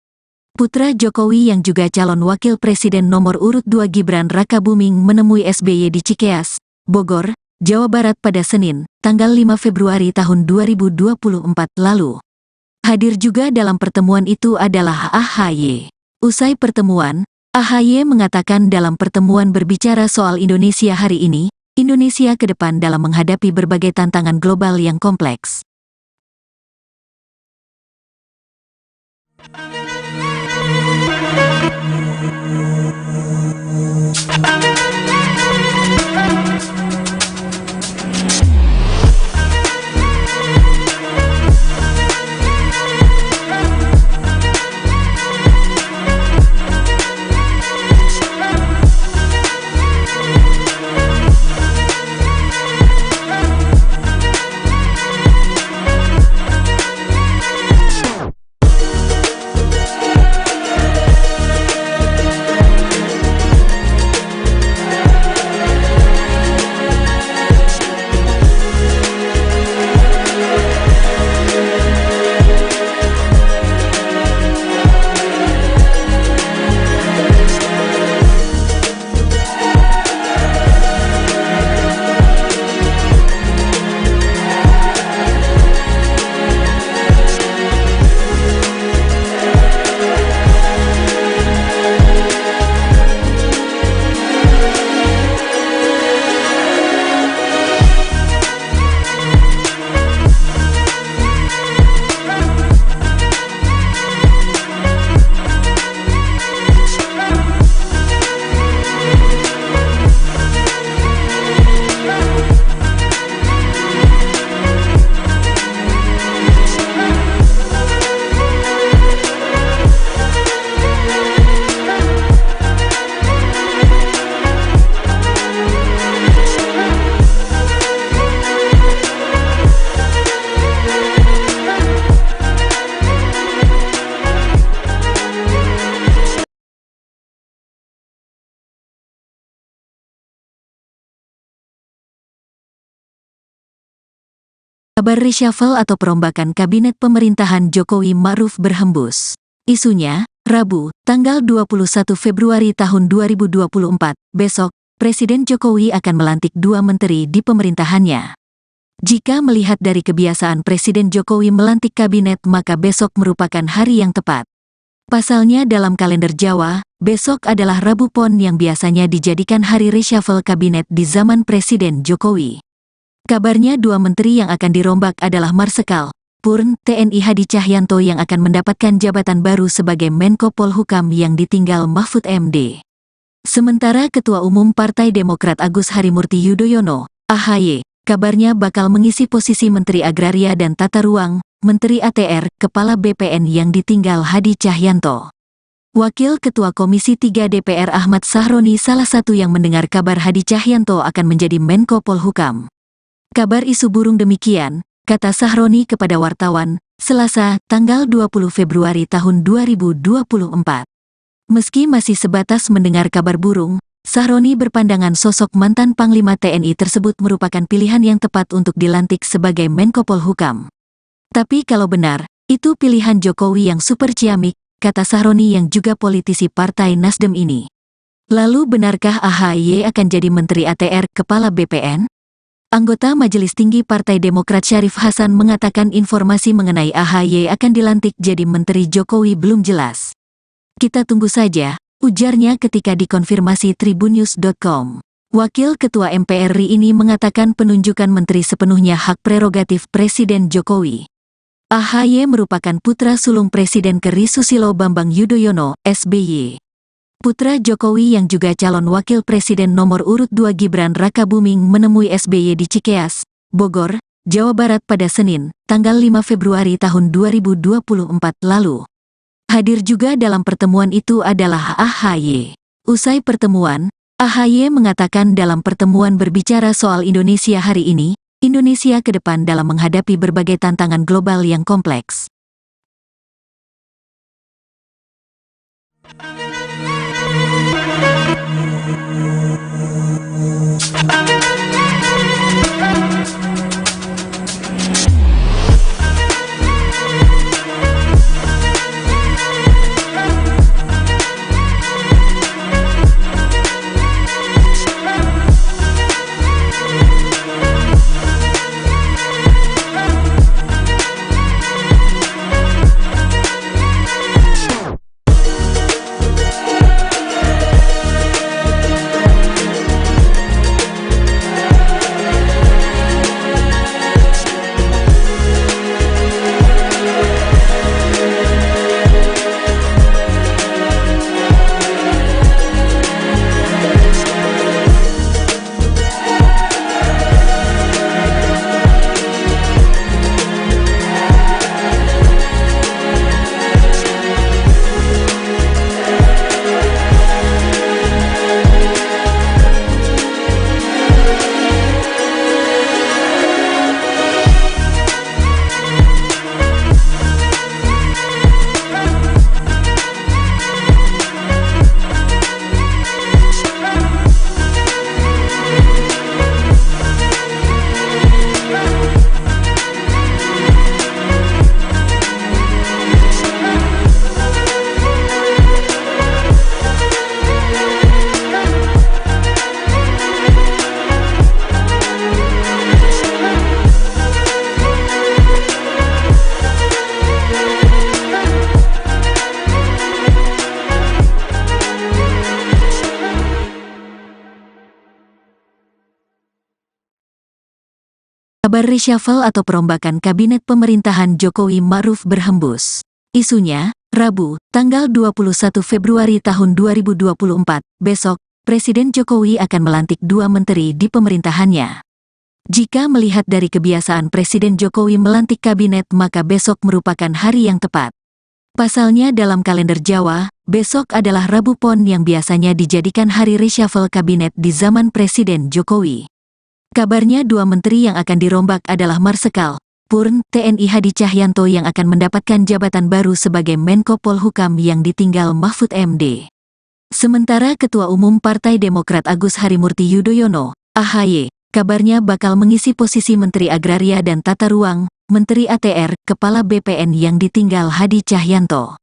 Putra Jokowi yang juga calon wakil presiden nomor urut 2 Gibran Rakabuming menemui SBY di Cikeas, Bogor, Jawa Barat pada Senin, tanggal 5 Februari tahun 2024 lalu. Hadir juga dalam pertemuan itu adalah AHY. Usai pertemuan, AHY mengatakan dalam pertemuan berbicara soal Indonesia hari ini, Indonesia ke depan dalam menghadapi berbagai tantangan global yang kompleks. Kabar reshuffle atau perombakan kabinet pemerintahan Jokowi Ma'ruf berhembus. Isunya, Rabu, tanggal 21 Februari tahun 2024, besok, Presiden Jokowi akan melantik 2 menteri di pemerintahannya. Jika melihat dari kebiasaan Presiden Jokowi melantik kabinet maka besok merupakan hari yang tepat. Pasalnya dalam kalender Jawa, besok adalah Rabu Pon yang biasanya dijadikan hari reshuffle kabinet di zaman Presiden Jokowi. Kabarnya 2 menteri yang akan dirombak adalah Marsikal Purn TNI Hadi Cahyanto yang akan mendapatkan jabatan baru sebagai Menko Polhukam yang ditinggal Mahfud MD. Sementara Ketua Umum Partai Demokrat Agus Harimurti Yudhoyono, AHY, kabarnya bakal mengisi posisi Menteri Agraria dan Tata Ruang, Menteri ATR, Kepala BPN yang ditinggal Hadi Cahyanto. Wakil Ketua Komisi 3 DPR Ahmad Sahroni salah satu yang mendengar kabar Hadi Cahyanto akan menjadi Menko Polhukam. Kabar isu burung demikian, kata Sahroni kepada wartawan, Selasa, tanggal 20 Februari tahun 2024. Meski masih sebatas mendengar kabar burung, Sahroni berpandangan sosok mantan Panglima TNI tersebut merupakan pilihan yang tepat untuk dilantik sebagai Menko Polhukam. Tapi kalau benar, itu pilihan Jokowi yang super ciamik, kata Sahroni yang juga politisi Partai Nasdem ini. Lalu benarkah AHY akan jadi Menteri ATR Kepala BPN? Anggota Majelis Tinggi Partai Demokrat Syarif Hasan mengatakan informasi mengenai AHY akan dilantik jadi Menteri Jokowi belum jelas. Kita tunggu saja, ujarnya ketika dikonfirmasi tribunnews.com. Wakil Ketua MPR RI ini mengatakan penunjukan menteri sepenuhnya hak prerogatif Presiden Jokowi. AHY merupakan putra sulung Presiden ke-RI Susilo Bambang Yudhoyono, SBY. Putra Jokowi yang juga calon wakil presiden nomor urut 2 Gibran Rakabuming menemui SBY di Cikeas, Bogor, Jawa Barat pada Senin, tanggal 5 Februari tahun 2024 lalu. Hadir juga dalam pertemuan itu adalah AHY. Usai pertemuan, AHY mengatakan dalam pertemuan berbicara soal Indonesia hari ini, Indonesia ke depan dalam menghadapi berbagai tantangan global yang kompleks. Kabar reshuffle atau perombakan kabinet pemerintahan Jokowi Ma'ruf berhembus. Isunya, Rabu, tanggal 21 Februari tahun 2024, besok, Presiden Jokowi akan melantik 2 menteri di pemerintahannya. Jika melihat dari kebiasaan Presiden Jokowi melantik kabinet maka besok merupakan hari yang tepat. Pasalnya dalam kalender Jawa, besok adalah Rabu Pon yang biasanya dijadikan hari reshuffle kabinet di zaman Presiden Jokowi. Kabarnya 2 menteri yang akan dirombak adalah Marsikal Purn TNI Hadi Cahyanto yang akan mendapatkan jabatan baru sebagai Menko Polhukam yang ditinggal Mahfud MD. Sementara Ketua Umum Partai Demokrat Agus Harimurti Yudhoyono, AHY, kabarnya bakal mengisi posisi Menteri Agraria dan Tata Ruang, Menteri ATR, Kepala BPN yang ditinggal Hadi Cahyanto.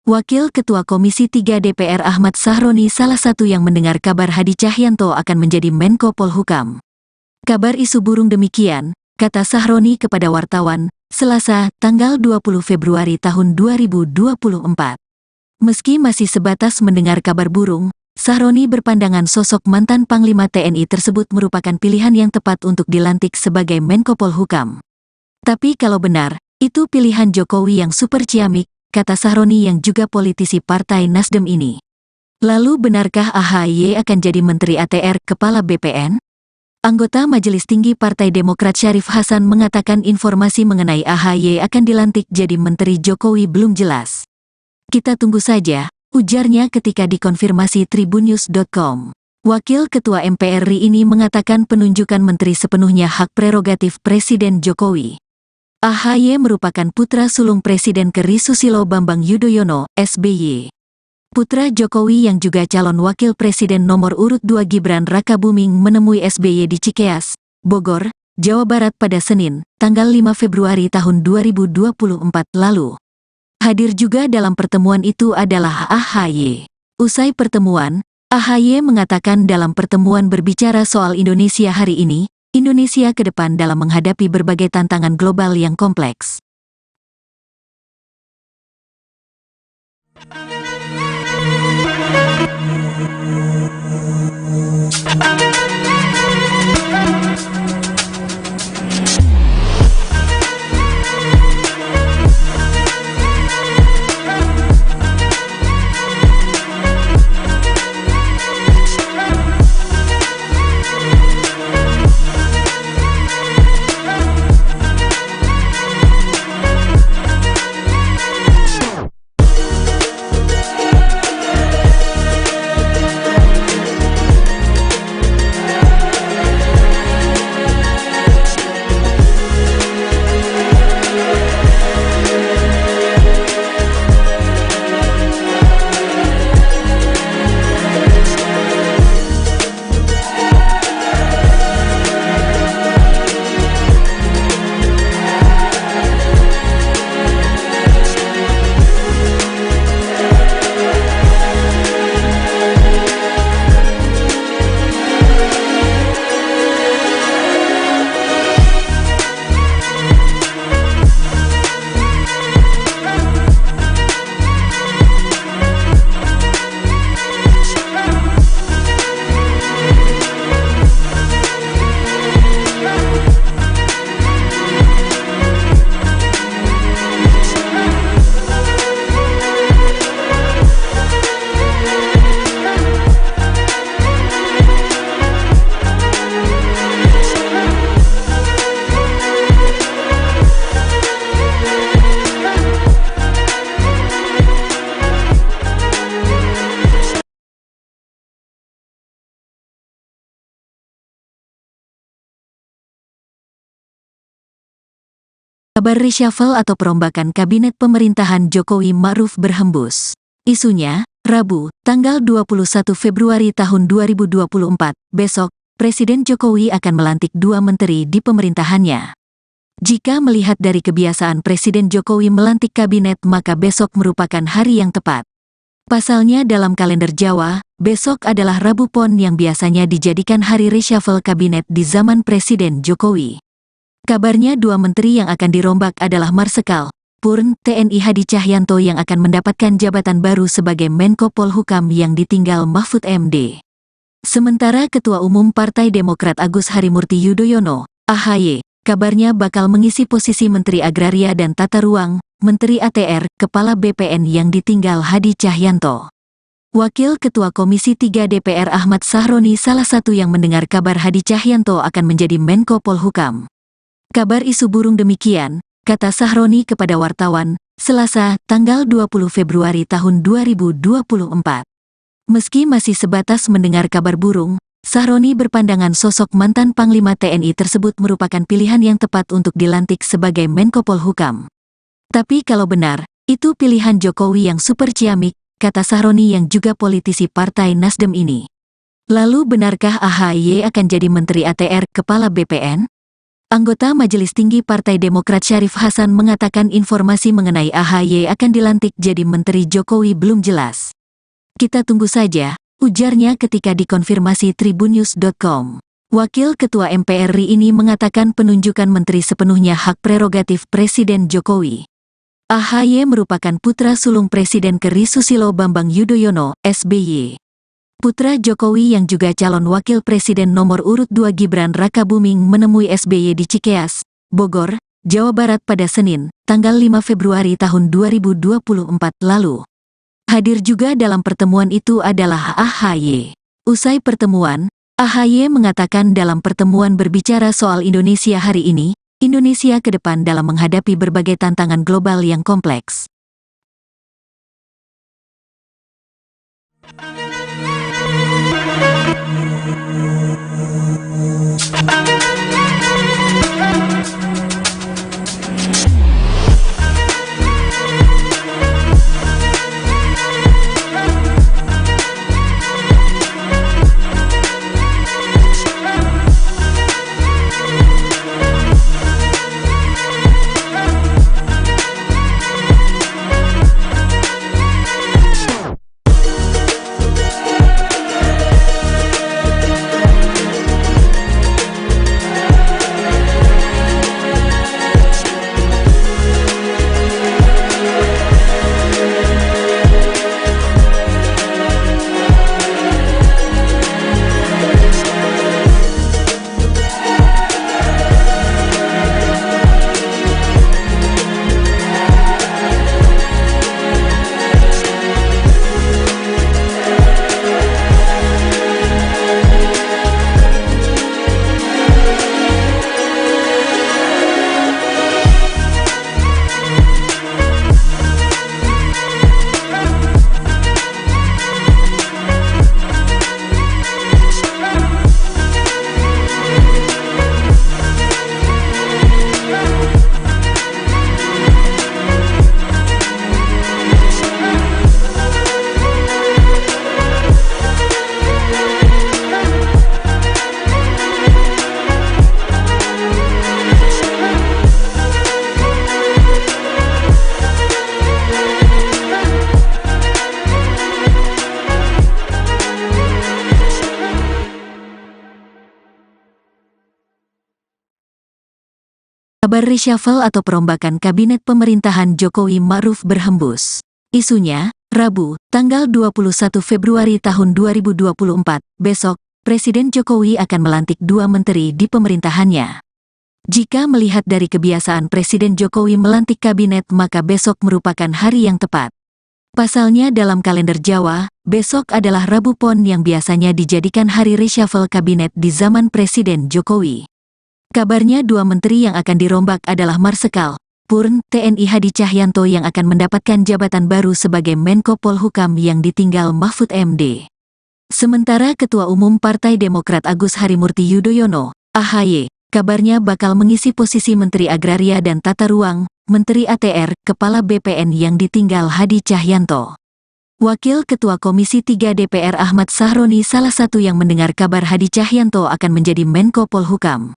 Wakil Ketua Komisi 3 DPR Ahmad Sahroni salah satu yang mendengar kabar Hadi Cahyanto akan menjadi Menko Polhukam. Kabar isu burung demikian, kata Sahroni kepada wartawan, Selasa, tanggal 20 Februari tahun 2024. Meski masih sebatas mendengar kabar burung, Sahroni berpandangan sosok mantan Panglima TNI tersebut merupakan pilihan yang tepat untuk dilantik sebagai Menko Polhukam. Tapi kalau benar, itu pilihan Jokowi yang super ciamik, kata Sahroni yang juga politisi Partai Nasdem ini. Lalu benarkah AHY akan jadi Menteri ATR Kepala BPN? Anggota Majelis Tinggi Partai Demokrat Syarif Hasan mengatakan informasi mengenai AHY akan dilantik jadi Menteri Jokowi belum jelas. Kita tunggu saja, ujarnya ketika dikonfirmasi tribunnews.com. Wakil Ketua MPR RI ini mengatakan penunjukan menteri sepenuhnya hak prerogatif Presiden Jokowi. AHY merupakan putra sulung Presiden ke-RI Susilo Bambang Yudhoyono, SBY. Putra Jokowi yang juga calon wakil presiden nomor urut 2 Gibran Rakabuming menemui SBY di Cikeas, Bogor, Jawa Barat pada Senin, tanggal 5 Februari tahun 2024 lalu. Hadir juga dalam pertemuan itu adalah AHY. Usai pertemuan, AHY mengatakan dalam pertemuan berbicara soal Indonesia hari ini, Indonesia ke depan dalam menghadapi berbagai tantangan global yang kompleks. Kabar reshuffle atau perombakan kabinet pemerintahan Jokowi Ma'ruf berhembus. Isunya, Rabu, tanggal 21 Februari tahun 2024, besok, Presiden Jokowi akan melantik 2 menteri di pemerintahannya. Jika melihat dari kebiasaan Presiden Jokowi melantik kabinet, maka besok merupakan hari yang tepat. Pasalnya dalam kalender Jawa, besok adalah Rabu Pon yang biasanya dijadikan hari reshuffle kabinet di zaman Presiden Jokowi. Kabarnya 2 menteri yang akan dirombak adalah Marsikal Purn TNI Hadi Cahyanto yang akan mendapatkan jabatan baru sebagai Menko Polhukam yang ditinggal Mahfud MD. Sementara Ketua Umum Partai Demokrat Agus Harimurti Yudhoyono, AHY, kabarnya bakal mengisi posisi Menteri Agraria dan Tata Ruang, Menteri ATR, Kepala BPN yang ditinggal Hadi Cahyanto. Wakil Ketua Komisi 3 DPR Ahmad Sahroni salah satu yang mendengar kabar Hadi Cahyanto akan menjadi Menko Polhukam. Kabar isu burung demikian, kata Sahroni kepada wartawan, Selasa, tanggal 20 Februari tahun 2024. Meski masih sebatas mendengar kabar burung, Sahroni berpandangan sosok mantan Panglima TNI tersebut merupakan pilihan yang tepat untuk dilantik sebagai Menko Polhukam. Tapi kalau benar, itu pilihan Jokowi yang super ciamik, kata Sahroni yang juga politisi Partai Nasdem ini. Lalu benarkah AHY akan jadi Menteri ATR, Kepala BPN? Anggota Majelis Tinggi Partai Demokrat Syarif Hasan mengatakan informasi mengenai AHY akan dilantik jadi Menteri Jokowi belum jelas. Kita tunggu saja, ujarnya ketika dikonfirmasi tribunnews.com. Wakil Ketua MPR RI ini mengatakan penunjukan menteri sepenuhnya hak prerogatif Presiden Jokowi. AHY merupakan putra sulung Presiden ke.RI Susilo Bambang Yudhoyono, SBY. Putra Jokowi yang juga calon wakil presiden nomor urut 2 Gibran Rakabuming menemui SBY di Cikeas, Bogor, Jawa Barat pada Senin, tanggal 5 Februari tahun 2024 lalu. Hadir juga dalam pertemuan itu adalah AHY. Usai pertemuan, AHY mengatakan dalam pertemuan berbicara soal Indonesia hari ini, Indonesia ke depan dalam menghadapi berbagai tantangan global yang kompleks. Kabar reshuffle atau perombakan kabinet pemerintahan Jokowi Ma'ruf berhembus. Isunya, Rabu, tanggal 21 Februari tahun 2024, besok, Presiden Jokowi akan melantik 2 menteri di pemerintahannya. Jika melihat dari kebiasaan Presiden Jokowi melantik kabinet, maka besok merupakan hari yang tepat. Pasalnya dalam kalender Jawa, besok adalah Rabu Pon yang biasanya dijadikan hari reshuffle kabinet di zaman Presiden Jokowi. Kabarnya 2 menteri yang akan dirombak adalah Marsikal Purn TNI Hadi Cahyanto yang akan mendapatkan jabatan baru sebagai Menko Polhukam yang ditinggal Mahfud MD. Sementara Ketua Umum Partai Demokrat Agus Harimurti Yudhoyono, AHY, kabarnya bakal mengisi posisi Menteri Agraria dan Tata Ruang, Menteri ATR, Kepala BPN yang ditinggal Hadi Cahyanto. Wakil Ketua Komisi 3 DPR Ahmad Sahroni salah satu yang mendengar kabar Hadi Cahyanto akan menjadi Menko Polhukam.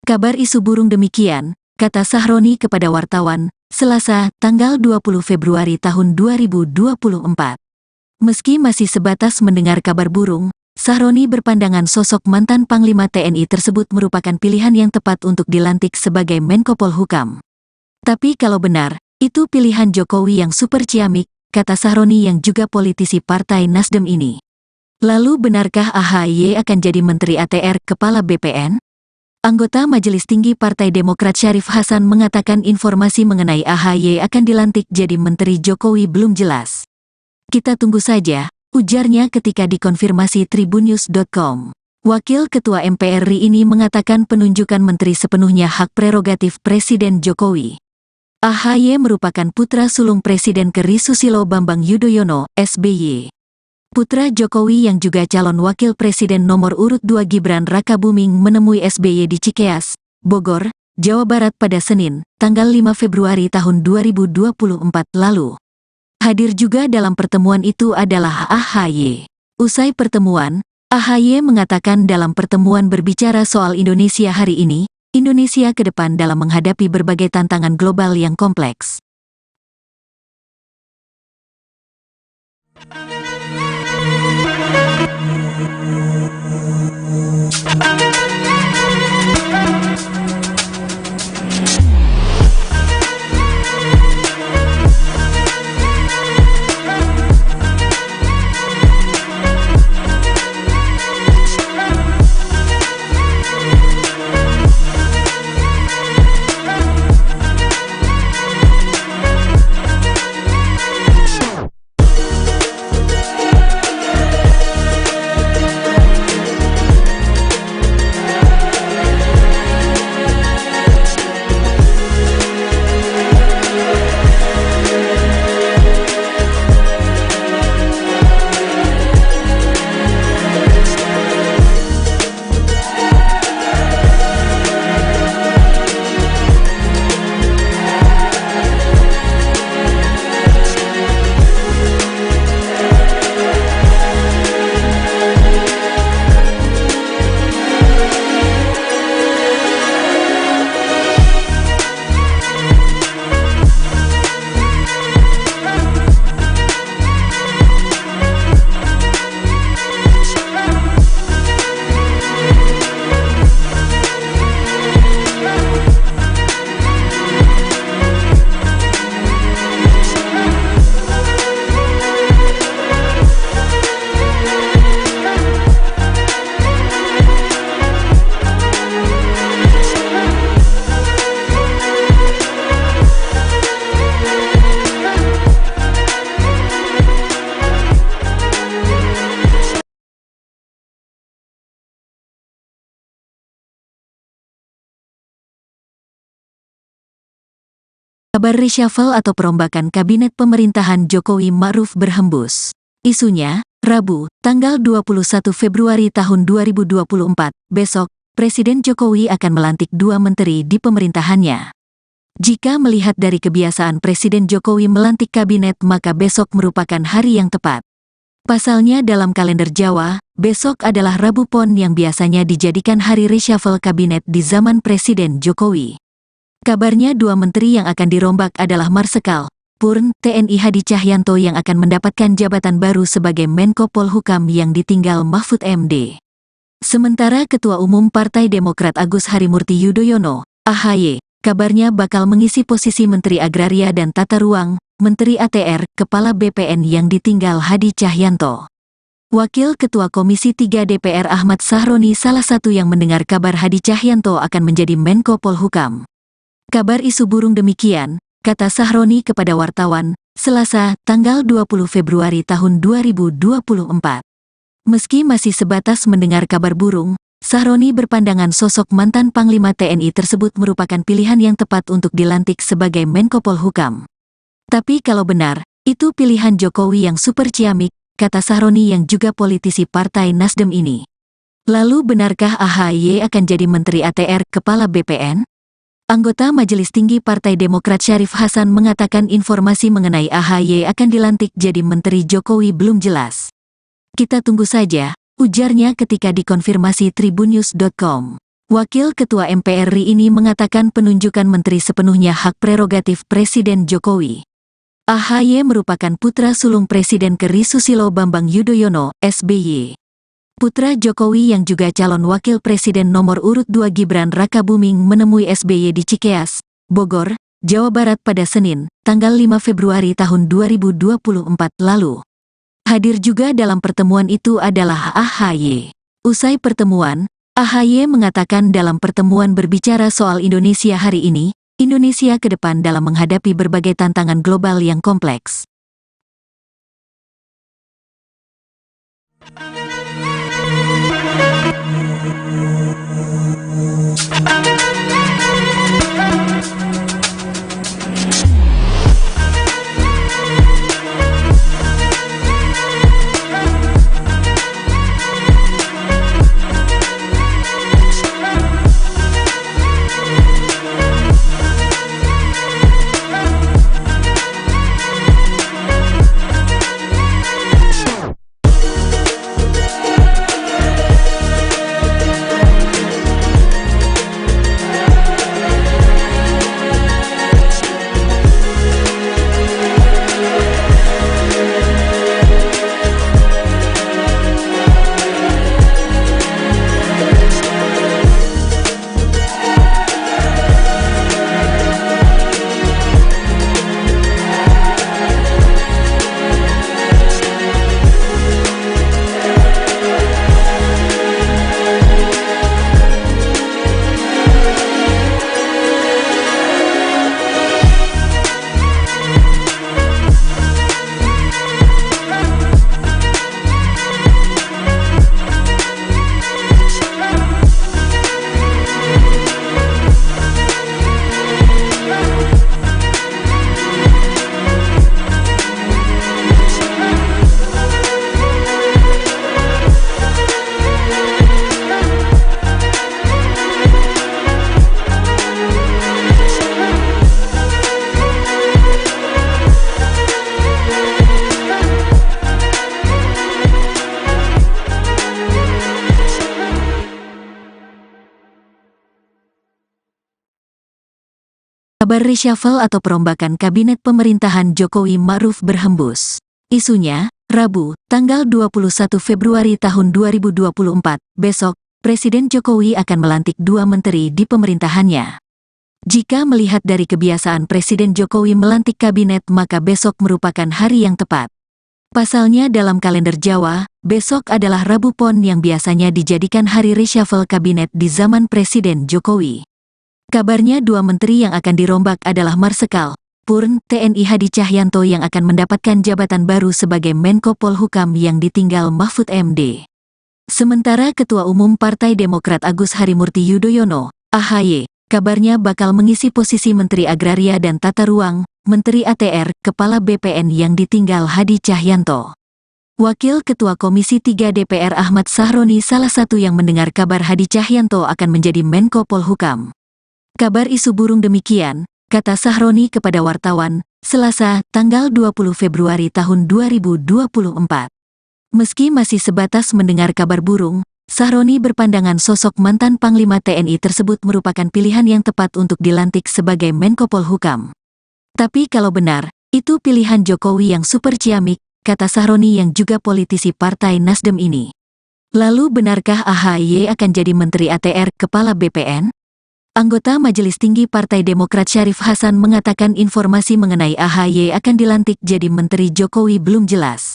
Kabar isu burung demikian, kata Sahroni kepada wartawan, Selasa, tanggal 20 Februari tahun 2024. Meski masih sebatas mendengar kabar burung, Sahroni berpandangan sosok mantan Panglima TNI tersebut merupakan pilihan yang tepat untuk dilantik sebagai Menko Polhukam. Tapi kalau benar, itu pilihan Jokowi yang super ciamik, kata Sahroni yang juga politisi Partai Nasdem ini. Lalu benarkah AHY akan jadi Menteri ATR, Kepala BPN? Anggota Majelis Tinggi Partai Demokrat Syarif Hasan mengatakan informasi mengenai AHY akan dilantik jadi Menteri Jokowi belum jelas. Kita tunggu saja, ujarnya ketika dikonfirmasi tribunnews.com. Wakil Ketua MPR RI ini mengatakan penunjukan menteri sepenuhnya hak prerogatif Presiden Jokowi. AHY merupakan putra sulung Presiden ke-RI Susilo Bambang Yudhoyono, SBY. Putra Jokowi yang juga calon wakil presiden nomor urut 2 Gibran Rakabuming menemui SBY di Cikeas, Bogor, Jawa Barat pada Senin, tanggal 5 Februari tahun 2024 lalu. Hadir juga dalam pertemuan itu adalah AHY. Usai pertemuan, AHY mengatakan dalam pertemuan berbicara soal Indonesia hari ini, Indonesia ke depan dalam menghadapi berbagai tantangan global yang kompleks. Kabar reshuffle atau perombakan kabinet pemerintahan Jokowi Ma'ruf berhembus. Isunya, Rabu, tanggal 21 Februari tahun 2024, besok, Presiden Jokowi akan melantik 2 menteri di pemerintahannya. Jika melihat dari kebiasaan Presiden Jokowi melantik kabinet, maka besok merupakan hari yang tepat. Pasalnya dalam kalender Jawa, besok adalah Rabu Pon yang biasanya dijadikan hari reshuffle kabinet di zaman Presiden Jokowi. Kabarnya 2 menteri yang akan dirombak adalah Marsikal Purn TNI Hadi Cahyanto yang akan mendapatkan jabatan baru sebagai Menko Polhukam yang ditinggal Mahfud MD. Sementara Ketua Umum Partai Demokrat Agus Harimurti Yudhoyono, AHY, kabarnya bakal mengisi posisi Menteri Agraria dan Tata Ruang, Menteri ATR, Kepala BPN yang ditinggal Hadi Cahyanto. Wakil Ketua Komisi 3 DPR Ahmad Sahroni salah satu yang mendengar kabar Hadi Cahyanto akan menjadi Menko Polhukam. Kabar isu burung demikian, kata Sahroni kepada wartawan, Selasa, tanggal 20 Februari tahun 2024. Meski masih sebatas mendengar kabar burung, Sahroni berpandangan sosok mantan Panglima TNI tersebut merupakan pilihan yang tepat untuk dilantik sebagai Menko Polhukam. Tapi kalau benar, itu pilihan Jokowi yang super ciamik, kata Sahroni yang juga politisi Partai Nasdem ini. Lalu benarkah AHY akan jadi Menteri ATR, Kepala BPN? Anggota Majelis Tinggi Partai Demokrat Syarif Hasan mengatakan informasi mengenai AHY akan dilantik jadi Menteri Jokowi belum jelas. Kita tunggu saja, ujarnya ketika dikonfirmasi tribunnews.com. Wakil Ketua MPR RI ini mengatakan penunjukan menteri sepenuhnya hak prerogatif Presiden Jokowi. AHY merupakan putra sulung Presiden ke.RI Susilo Bambang Yudhoyono, SBY. Putra Jokowi yang juga calon wakil presiden nomor urut 2 Gibran Rakabuming menemui SBY di Cikeas, Bogor, Jawa Barat pada Senin, tanggal 5 Februari tahun 2024 lalu. Hadir juga dalam pertemuan itu adalah AHY. Usai pertemuan, AHY mengatakan dalam pertemuan berbicara soal Indonesia hari ini, Indonesia ke depan dalam menghadapi berbagai tantangan global yang kompleks. Kabar reshuffle atau perombakan kabinet pemerintahan Jokowi Ma'ruf berhembus. Isunya, Rabu, tanggal 21 Februari tahun 2024, besok, Presiden Jokowi akan melantik 2 menteri di pemerintahannya. Jika melihat dari kebiasaan Presiden Jokowi melantik kabinet maka besok merupakan hari yang tepat. Pasalnya dalam kalender Jawa, besok adalah Rabu Pon yang biasanya dijadikan hari reshuffle kabinet di zaman Presiden Jokowi. Kabarnya 2 menteri yang akan dirombak adalah Marsikal Purn TNI Hadi Cahyanto yang akan mendapatkan jabatan baru sebagai Menko Polhukam yang ditinggal Mahfud MD. Sementara Ketua Umum Partai Demokrat Agus Harimurti Yudhoyono, AHY, kabarnya bakal mengisi posisi Menteri Agraria dan Tata Ruang, Menteri ATR, Kepala BPN yang ditinggal Hadi Cahyanto. Wakil Ketua Komisi 3 DPR Ahmad Sahroni salah satu yang mendengar kabar Hadi Cahyanto akan menjadi Menko Polhukam. Kabar isu burung demikian, kata Sahroni kepada wartawan, Selasa, tanggal 20 Februari tahun 2024. Meski masih sebatas mendengar kabar burung, Sahroni berpandangan sosok mantan Panglima TNI tersebut merupakan pilihan yang tepat untuk dilantik sebagai Menko Polhukam. Tapi kalau benar, itu pilihan Jokowi yang super ciamik, kata Sahroni yang juga politisi Partai Nasdem ini. Lalu benarkah AHY akan jadi Menteri ATR, Kepala BPN? Anggota Majelis Tinggi Partai Demokrat Syarif Hasan mengatakan informasi mengenai AHY akan dilantik jadi Menteri Jokowi belum jelas.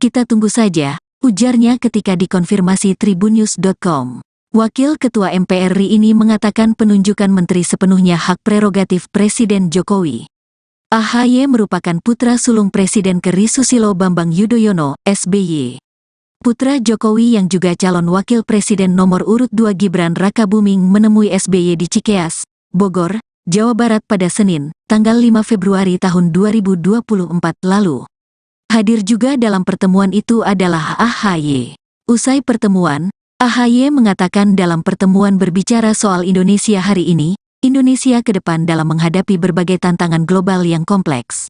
Kita tunggu saja, ujarnya ketika dikonfirmasi tribunnews.com. Wakil Ketua MPR RI ini mengatakan penunjukan menteri sepenuhnya hak prerogatif Presiden Jokowi. AHY merupakan putra sulung Presiden ke.RI Susilo Bambang Yudhoyono, SBY. Putra Jokowi yang juga calon wakil presiden nomor urut 2 Gibran Rakabuming menemui SBY di Cikeas, Bogor, Jawa Barat pada Senin, tanggal 5 Februari tahun 2024 lalu. Hadir juga dalam pertemuan itu adalah AHY. Usai pertemuan, AHY mengatakan dalam pertemuan berbicara soal Indonesia hari ini, Indonesia ke depan dalam menghadapi berbagai tantangan global yang kompleks.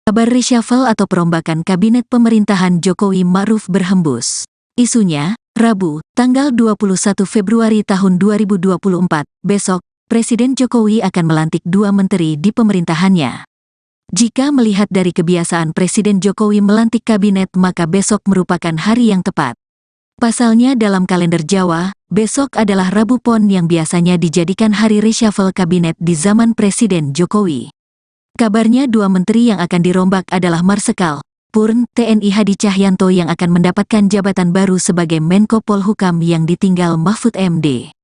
Kabar reshuffle atau perombakan kabinet pemerintahan Jokowi Ma'ruf berhembus. Isunya, Rabu, tanggal 21 Februari tahun 2024, besok, Presiden Jokowi akan melantik 2 menteri di pemerintahannya. Jika melihat dari kebiasaan Presiden Jokowi melantik kabinet maka besok merupakan hari yang tepat. Pasalnya dalam kalender Jawa, besok adalah Rabu Pon yang biasanya dijadikan hari reshuffle kabinet di zaman Presiden Jokowi. Kabarnya 2 menteri yang akan dirombak adalah Marsikal Purn TNI Hadi Cahyanto yang akan mendapatkan jabatan baru sebagai Menko Polhukam yang ditinggal Mahfud MD.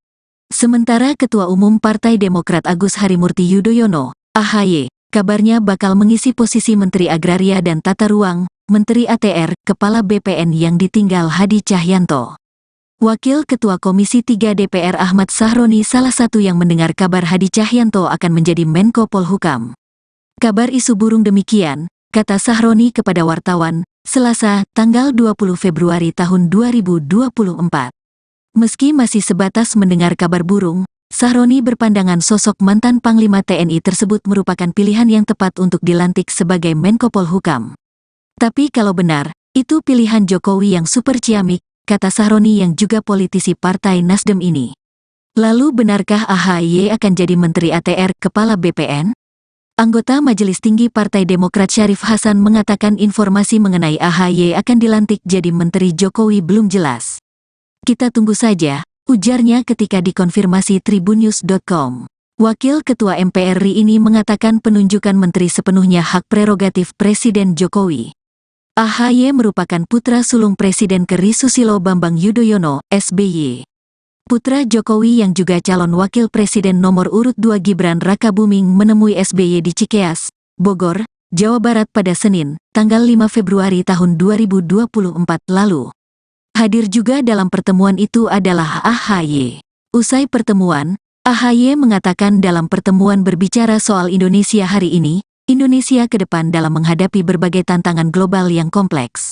Sementara Ketua Umum Partai Demokrat Agus Harimurti Yudhoyono, AHY, kabarnya bakal mengisi posisi Menteri Agraria dan Tata Ruang, Menteri ATR, Kepala BPN yang ditinggal Hadi Cahyanto. Wakil Ketua Komisi 3 DPR Ahmad Sahroni salah satu yang mendengar kabar Hadi Cahyanto akan menjadi Menko Polhukam. Kabar isu burung demikian, kata Sahroni kepada wartawan, Selasa, tanggal 20 Februari tahun 2024. Meski masih sebatas mendengar kabar burung, Sahroni berpandangan sosok mantan Panglima TNI tersebut merupakan pilihan yang tepat untuk dilantik sebagai Menko Polhukam. Tapi kalau benar, itu pilihan Jokowi yang super ciamik, kata Sahroni yang juga politisi Partai Nasdem ini. Lalu benarkah AHY akan jadi Menteri ATR, Kepala BPN? Anggota Majelis Tinggi Partai Demokrat Syarif Hasan mengatakan informasi mengenai AHY akan dilantik jadi Menteri Jokowi belum jelas. Kita tunggu saja, ujarnya ketika dikonfirmasi tribunnews.com. Wakil Ketua MPR RI ini mengatakan penunjukan menteri sepenuhnya hak prerogatif Presiden Jokowi. AHY merupakan putra sulung Presiden ke.RI Susilo Bambang Yudhoyono, SBY. Putra Jokowi yang juga calon wakil presiden nomor urut 2 Gibran Rakabuming menemui SBY di Cikeas, Bogor, Jawa Barat pada Senin, tanggal 5 Februari tahun 2024 lalu. Hadir juga dalam pertemuan itu adalah AHY. Usai pertemuan, AHY mengatakan dalam pertemuan berbicara soal Indonesia hari ini, Indonesia ke depan dalam menghadapi berbagai tantangan global yang kompleks.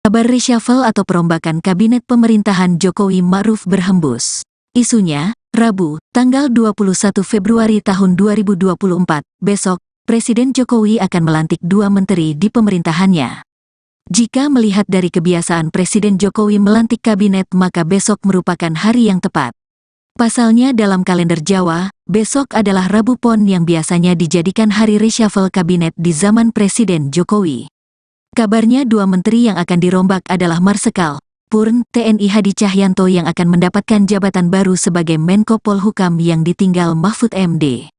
Kabar reshuffle atau perombakan kabinet pemerintahan Jokowi Ma'ruf berhembus. Isunya, Rabu, tanggal 21 Februari tahun 2024, besok, Presiden Jokowi akan melantik 2 menteri di pemerintahannya. Jika melihat dari kebiasaan Presiden Jokowi melantik kabinet, maka besok merupakan hari yang tepat. Pasalnya dalam kalender Jawa, besok adalah Rabu Pon yang biasanya dijadikan hari reshuffle kabinet di zaman Presiden Jokowi. Kabarnya 2 menteri yang akan dirombak adalah Marsikal Purn TNI Hadi Cahyanto yang akan mendapatkan jabatan baru sebagai Menko Polhukam yang ditinggal Mahfud MD.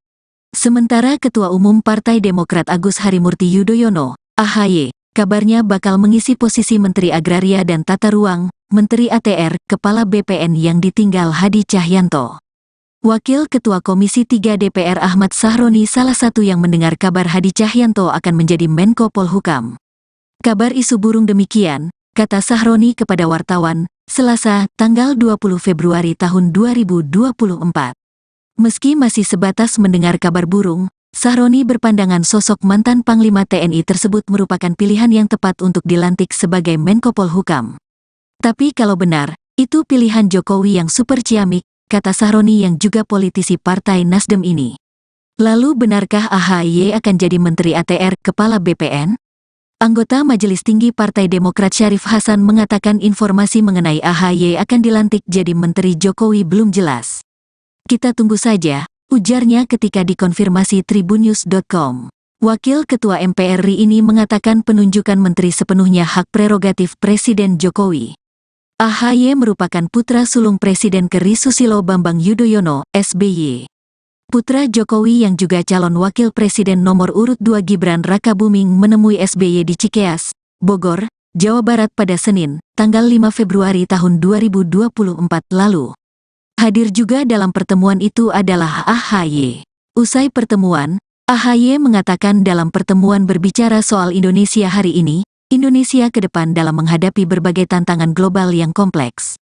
Sementara Ketua Umum Partai Demokrat Agus Harimurti Yudhoyono, AHY, kabarnya bakal mengisi posisi Menteri Agraria dan Tata Ruang, Menteri ATR, Kepala BPN yang ditinggal Hadi Cahyanto. Wakil Ketua Komisi 3 DPR Ahmad Sahroni salah satu yang mendengar kabar Hadi Cahyanto akan menjadi Menko Polhukam. Kabar isu burung demikian, kata Sahroni kepada wartawan, Selasa, tanggal 20 Februari tahun 2024. Meski masih sebatas mendengar kabar burung, Sahroni berpandangan sosok mantan Panglima TNI tersebut merupakan pilihan yang tepat untuk dilantik sebagai Menko Polhukam. Tapi kalau benar, itu pilihan Jokowi yang super ciamik, kata Sahroni yang juga politisi Partai Nasdem ini. Lalu benarkah AHY akan jadi Menteri ATR, Kepala BPN? Anggota Majelis Tinggi Partai Demokrat Syarif Hasan mengatakan informasi mengenai AHY akan dilantik jadi Menteri Jokowi belum jelas. Kita tunggu saja, ujarnya ketika dikonfirmasi tribunnews.com. Wakil Ketua MPR RI ini mengatakan penunjukan menteri sepenuhnya hak prerogatif Presiden Jokowi. AHY merupakan putra sulung Presiden ke-RI Susilo Bambang Yudhoyono, SBY. Putra Jokowi yang juga calon wakil presiden nomor urut 2 Gibran Rakabuming menemui SBY di Cikeas, Bogor, Jawa Barat pada Senin, tanggal 5 Februari tahun 2024 lalu. Hadir juga dalam pertemuan itu adalah AHY. Usai pertemuan, AHY mengatakan dalam pertemuan berbicara soal Indonesia hari ini, Indonesia ke depan dalam menghadapi berbagai tantangan global yang kompleks.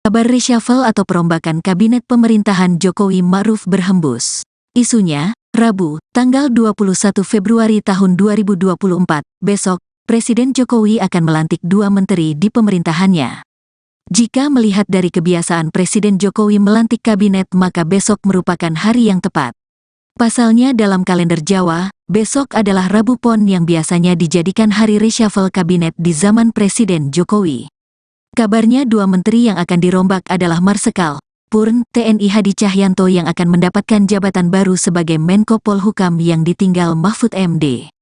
Kabar reshuffle atau perombakan kabinet pemerintahan Jokowi Ma'ruf berhembus. Isunya, Rabu, tanggal 21 Februari tahun 2024, besok, Presiden Jokowi akan melantik 2 menteri di pemerintahannya. Jika melihat dari kebiasaan Presiden Jokowi melantik kabinet, maka besok merupakan hari yang tepat. Pasalnya dalam kalender Jawa, besok adalah Rabu Pon yang biasanya dijadikan hari reshuffle kabinet di zaman Presiden Jokowi. Kabarnya 2 menteri yang akan dirombak adalah Marsikal Purn TNI Hadi Cahyanto yang akan mendapatkan jabatan baru sebagai Menko Polhukam yang ditinggal Mahfud MD.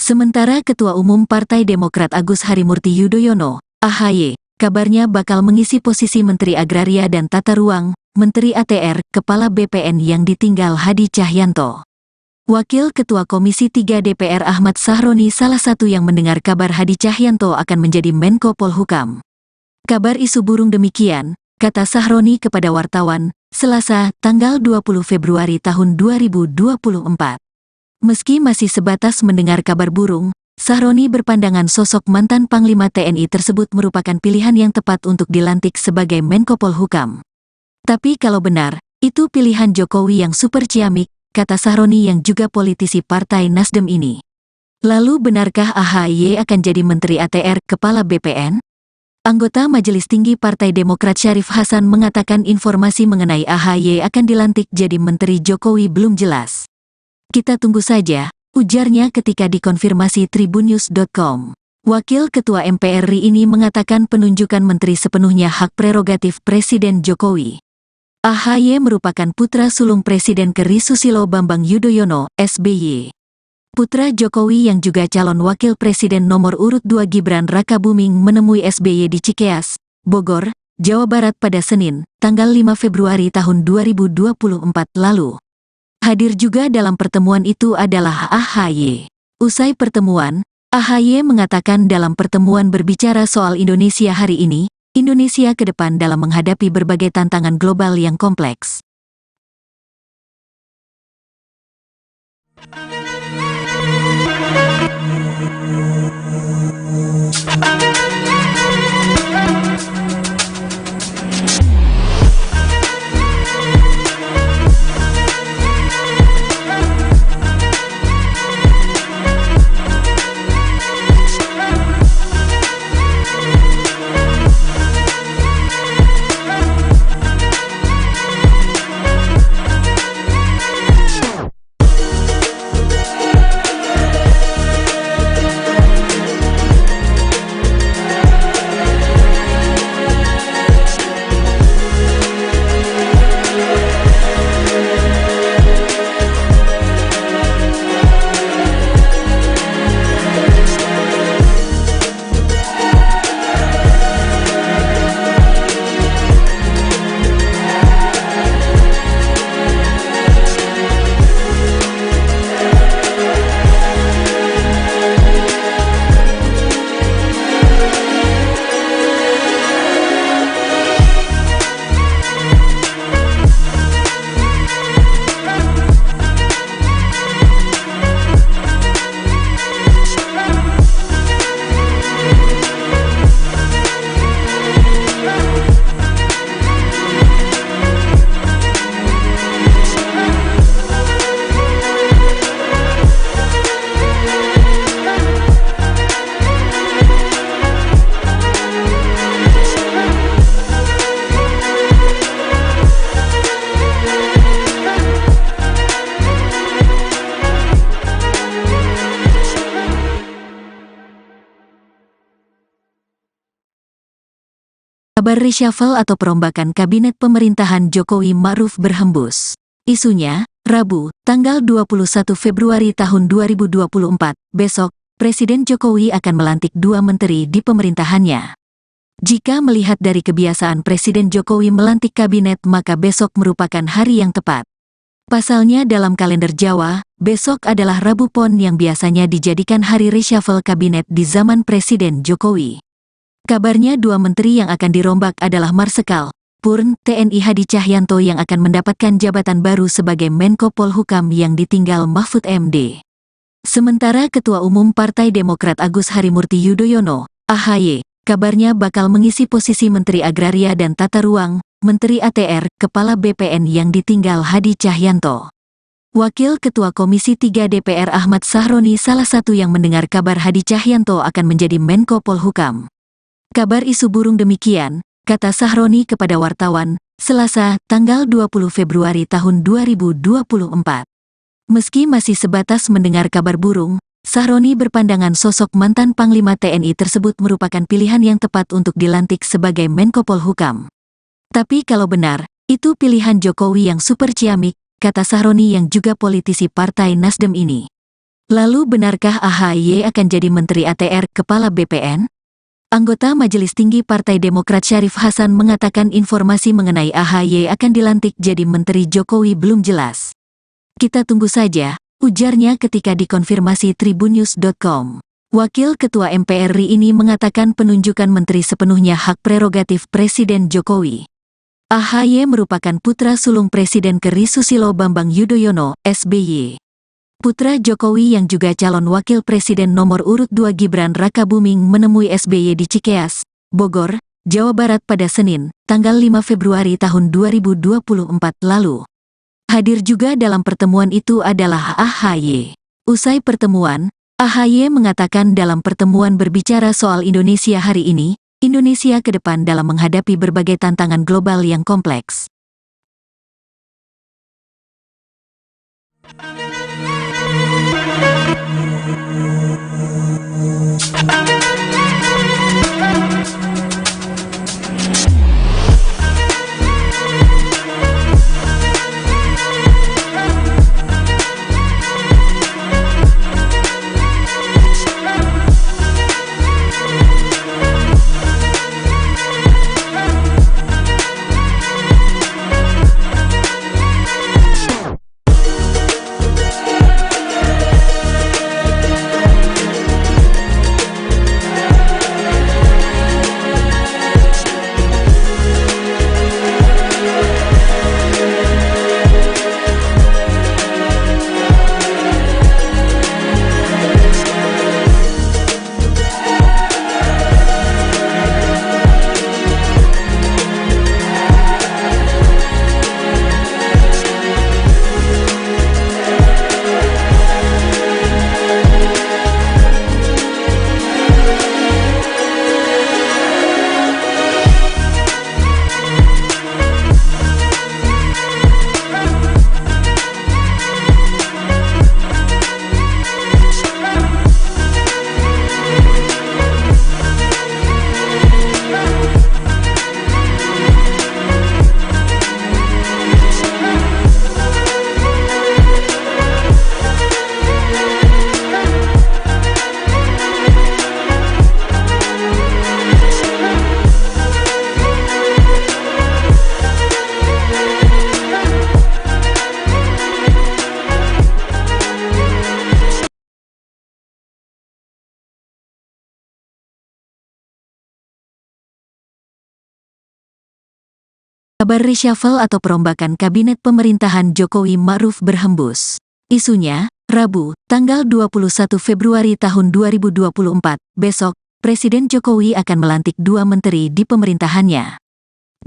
Sementara Ketua Umum Partai Demokrat Agus Harimurti Yudhoyono, AHY, kabarnya bakal mengisi posisi Menteri Agraria dan Tata Ruang, Menteri ATR, Kepala BPN yang ditinggal Hadi Cahyanto. Wakil Ketua Komisi 3 DPR Ahmad Sahroni salah satu yang mendengar kabar Hadi Cahyanto akan menjadi Menko Polhukam. Kabar isu burung demikian, kata Sahroni kepada wartawan, Selasa, tanggal 20 Februari tahun 2024. Meski masih sebatas mendengar kabar burung, Sahroni berpandangan sosok mantan Panglima TNI tersebut merupakan pilihan yang tepat untuk dilantik sebagai Menko Polhukam. Tapi kalau benar, itu pilihan Jokowi yang super ciamik, kata Sahroni yang juga politisi Partai Nasdem ini. Lalu benarkah AHY akan jadi Menteri ATR, Kepala BPN? Anggota Majelis Tinggi Partai Demokrat Syarif Hasan mengatakan informasi mengenai AHY akan dilantik jadi Menteri Jokowi belum jelas. Kita tunggu saja, ujarnya ketika dikonfirmasi tribunnews.com. Wakil Ketua MPR RI ini mengatakan penunjukan menteri sepenuhnya hak prerogatif Presiden Jokowi. AHY merupakan putra sulung Presiden ke.RI Susilo Bambang Yudhoyono, SBY. Putra Jokowi yang juga calon wakil presiden nomor urut 2 Gibran Rakabuming menemui SBY di Cikeas, Bogor, Jawa Barat pada Senin, tanggal 5 Februari tahun 2024 lalu. Hadir juga dalam pertemuan itu adalah AHY. Usai pertemuan, AHY mengatakan dalam pertemuan berbicara soal Indonesia hari ini, Indonesia ke depan dalam menghadapi berbagai tantangan global yang kompleks. Kabar reshuffle atau perombakan kabinet pemerintahan Jokowi Ma'ruf berhembus. Isunya, Rabu, tanggal 21 Februari tahun 2024, besok, Presiden Jokowi akan melantik 2 menteri di pemerintahannya. Jika melihat dari kebiasaan Presiden Jokowi melantik kabinet, maka besok merupakan hari yang tepat. Pasalnya dalam kalender Jawa, besok adalah Rabu Pon yang biasanya dijadikan hari reshuffle kabinet di zaman Presiden Jokowi. Kabarnya 2 menteri yang akan dirombak adalah Marsikal Purn TNI Hadi Cahyanto yang akan mendapatkan jabatan baru sebagai Menko Polhukam yang ditinggal Mahfud MD. Sementara Ketua Umum Partai Demokrat Agus Harimurti Yudhoyono, AHY, kabarnya bakal mengisi posisi Menteri Agraria dan Tata Ruang, Menteri ATR, Kepala BPN yang ditinggal Hadi Cahyanto. Wakil Ketua Komisi 3 DPR Ahmad Sahroni salah satu yang mendengar kabar Hadi Cahyanto akan menjadi Menko Polhukam. Kabar isu burung demikian, kata Sahroni kepada wartawan, Selasa, tanggal 20 Februari tahun 2024. Meski masih sebatas mendengar kabar burung, Sahroni berpandangan sosok mantan Panglima TNI tersebut merupakan pilihan yang tepat untuk dilantik sebagai Menko Polhukam. Tapi kalau benar, itu pilihan Jokowi yang super ciamik, kata Sahroni yang juga politisi Partai Nasdem ini. Lalu benarkah AHY akan jadi Menteri ATR, Kepala BPN? Anggota Majelis Tinggi Partai Demokrat Syarif Hasan mengatakan informasi mengenai AHY akan dilantik jadi Menteri Jokowi belum jelas. Kita tunggu saja, ujarnya ketika dikonfirmasi tribunnews.com. Wakil Ketua MPR RI ini mengatakan penunjukan menteri sepenuhnya hak prerogatif Presiden Jokowi. AHY merupakan putra sulung Presiden ke.RI Susilo Bambang Yudhoyono, SBY. Putra Jokowi yang juga calon wakil presiden nomor urut 2 Gibran Rakabuming menemui SBY di Cikeas, Bogor, Jawa Barat pada Senin, tanggal 5 Februari tahun 2024 lalu. Hadir juga dalam pertemuan itu adalah AHY. Usai pertemuan, AHY mengatakan dalam pertemuan berbicara soal Indonesia hari ini, Indonesia ke depan dalam menghadapi berbagai tantangan global yang kompleks. Kabar reshuffle atau perombakan kabinet pemerintahan Jokowi Ma'ruf berhembus. Isunya, Rabu, tanggal 21 Februari tahun 2024, besok, Presiden Jokowi akan melantik 2 menteri di pemerintahannya.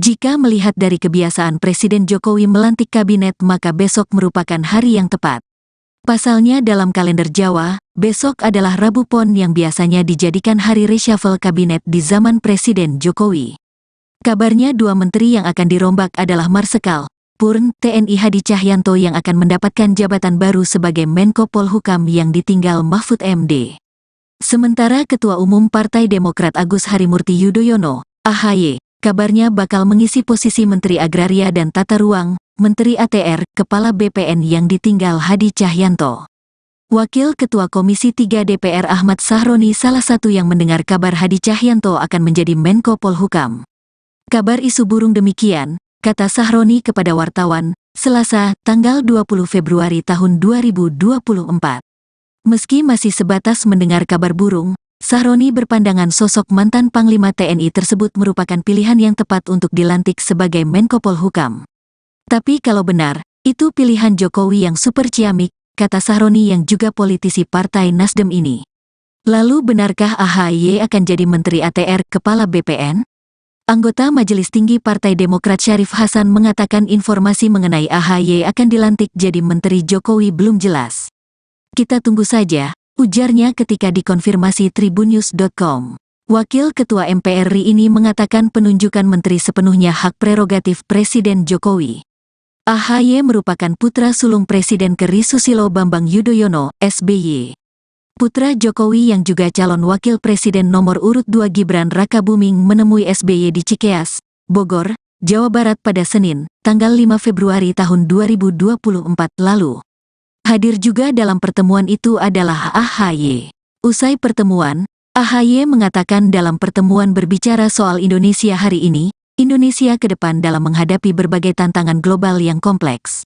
Jika melihat dari kebiasaan Presiden Jokowi melantik kabinet maka besok merupakan hari yang tepat. Pasalnya dalam kalender Jawa, besok adalah Rabu Pon yang biasanya dijadikan hari reshuffle kabinet di zaman Presiden Jokowi. Kabarnya 2 menteri yang akan dirombak adalah Marsikal Purn TNI Hadi Cahyanto yang akan mendapatkan jabatan baru sebagai Menko Polhukam yang ditinggal Mahfud MD. Sementara Ketua Umum Partai Demokrat Agus Harimurti Yudhoyono, AHY, kabarnya bakal mengisi posisi Menteri Agraria dan Tata Ruang, Menteri ATR, Kepala BPN yang ditinggal Hadi Cahyanto. Wakil Ketua Komisi 3 DPR Ahmad Sahroni salah satu yang mendengar kabar Hadi Cahyanto akan menjadi Menko Polhukam. Kabar isu burung demikian, kata Sahroni kepada wartawan, Selasa, tanggal 20 Februari tahun 2024. Meski masih sebatas mendengar kabar burung, Sahroni berpandangan sosok mantan Panglima TNI tersebut merupakan pilihan yang tepat untuk dilantik sebagai Menko Polhukam. Tapi kalau benar, itu pilihan Jokowi yang super ciamik, kata Sahroni yang juga politisi Partai Nasdem ini. Lalu benarkah AHY akan jadi Menteri ATR Kepala BPN? Anggota Majelis Tinggi Partai Demokrat Syarif Hasan mengatakan informasi mengenai AHY akan dilantik jadi Menteri Jokowi belum jelas. Kita tunggu saja, ujarnya ketika dikonfirmasi tribunnews.com. Wakil Ketua MPR RI ini mengatakan penunjukan menteri sepenuhnya hak prerogatif Presiden Jokowi. AHY merupakan putra sulung Presiden ke.RI Susilo Bambang Yudhoyono, SBY. Putra Jokowi yang juga calon wakil presiden nomor urut 2 Gibran Rakabuming menemui SBY di Cikeas, Bogor, Jawa Barat pada Senin, tanggal 5 Februari tahun 2024 lalu. Hadir juga dalam pertemuan itu adalah AHY. Usai pertemuan, AHY mengatakan dalam pertemuan berbicara soal Indonesia hari ini, Indonesia ke depan dalam menghadapi berbagai tantangan global yang kompleks.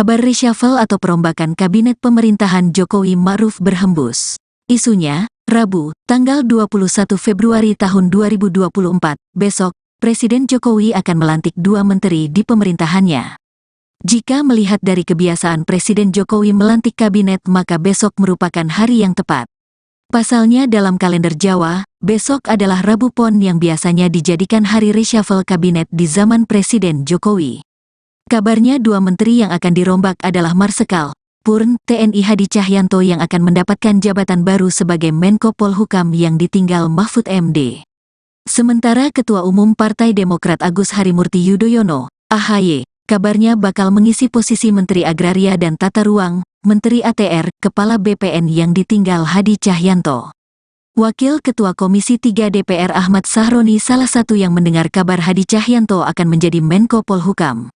Kabar reshuffle atau perombakan kabinet pemerintahan Jokowi Ma'ruf berhembus. Isunya, Rabu, tanggal 21 Februari tahun 2024, besok, Presiden Jokowi akan melantik 2 menteri di pemerintahannya. Jika melihat dari kebiasaan Presiden Jokowi melantik kabinet maka besok merupakan hari yang tepat. Pasalnya dalam kalender Jawa, besok adalah Rabu Pon yang biasanya dijadikan hari reshuffle kabinet di zaman Presiden Jokowi. Kabarnya 2 menteri yang akan dirombak adalah Marsikal Purn TNI Hadi Cahyanto yang akan mendapatkan jabatan baru sebagai Menko Polhukam yang ditinggal Mahfud MD. Sementara Ketua Umum Partai Demokrat Agus Harimurti Yudhoyono, AHY, kabarnya bakal mengisi posisi Menteri Agraria dan Tata Ruang, Menteri ATR, Kepala BPN yang ditinggal Hadi Cahyanto. Wakil Ketua Komisi 3 DPR Ahmad Sahroni salah satu yang mendengar kabar Hadi Cahyanto akan menjadi Menko Polhukam.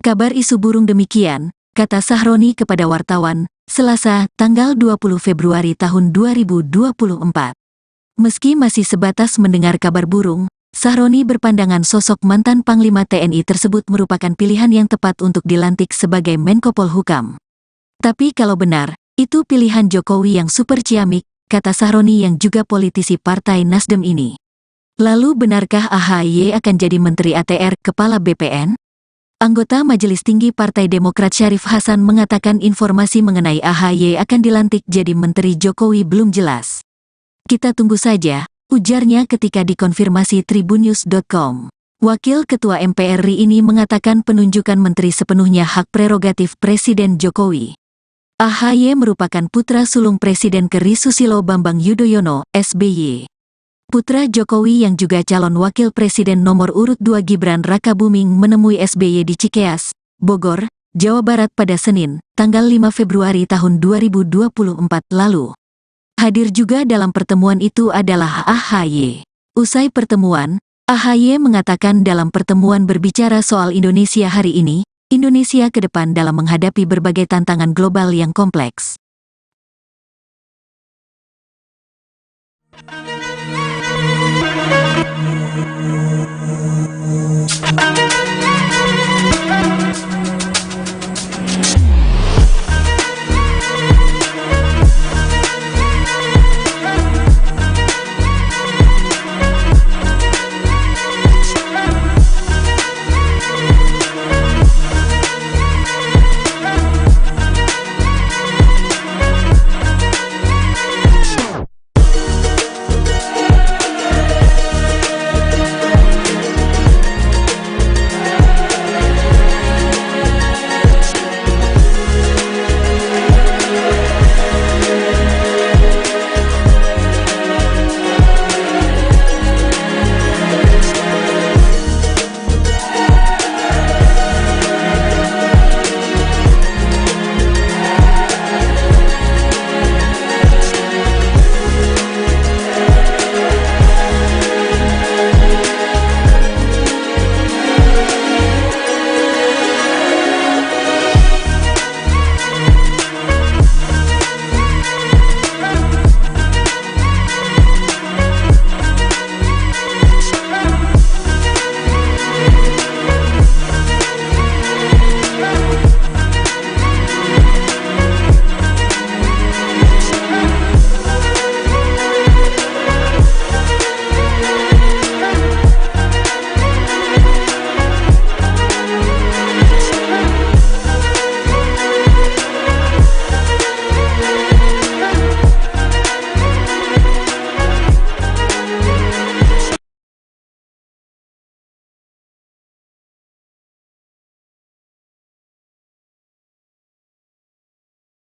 Kabar isu burung demikian, kata Sahroni kepada wartawan, Selasa, tanggal 20 Februari tahun 2024. Meski masih sebatas mendengar kabar burung, Sahroni berpandangan sosok mantan Panglima TNI tersebut merupakan pilihan yang tepat untuk dilantik sebagai Menko Polhukam. Tapi kalau benar, itu pilihan Jokowi yang super ciamik, kata Sahroni yang juga politisi Partai Nasdem ini. Lalu benarkah AHY akan jadi Menteri ATR Kepala BPN? Anggota Majelis Tinggi Partai Demokrat Syarif Hasan mengatakan informasi mengenai AHY akan dilantik jadi Menteri Jokowi belum jelas. Kita tunggu saja, ujarnya ketika dikonfirmasi tribunnews.com. Wakil Ketua MPR RI ini mengatakan penunjukan menteri sepenuhnya hak prerogatif Presiden Jokowi. AHY merupakan putra sulung Presiden ke.RI Susilo Bambang Yudhoyono, SBY. Putra Jokowi yang juga calon wakil presiden nomor urut 2 Gibran Rakabuming menemui SBY di Cikeas, Bogor, Jawa Barat pada Senin, tanggal 5 Februari tahun 2024 lalu. Hadir juga dalam pertemuan itu adalah AHY. Usai pertemuan, AHY mengatakan dalam pertemuan berbicara soal Indonesia hari ini, Indonesia ke depan dalam menghadapi berbagai tantangan global yang kompleks.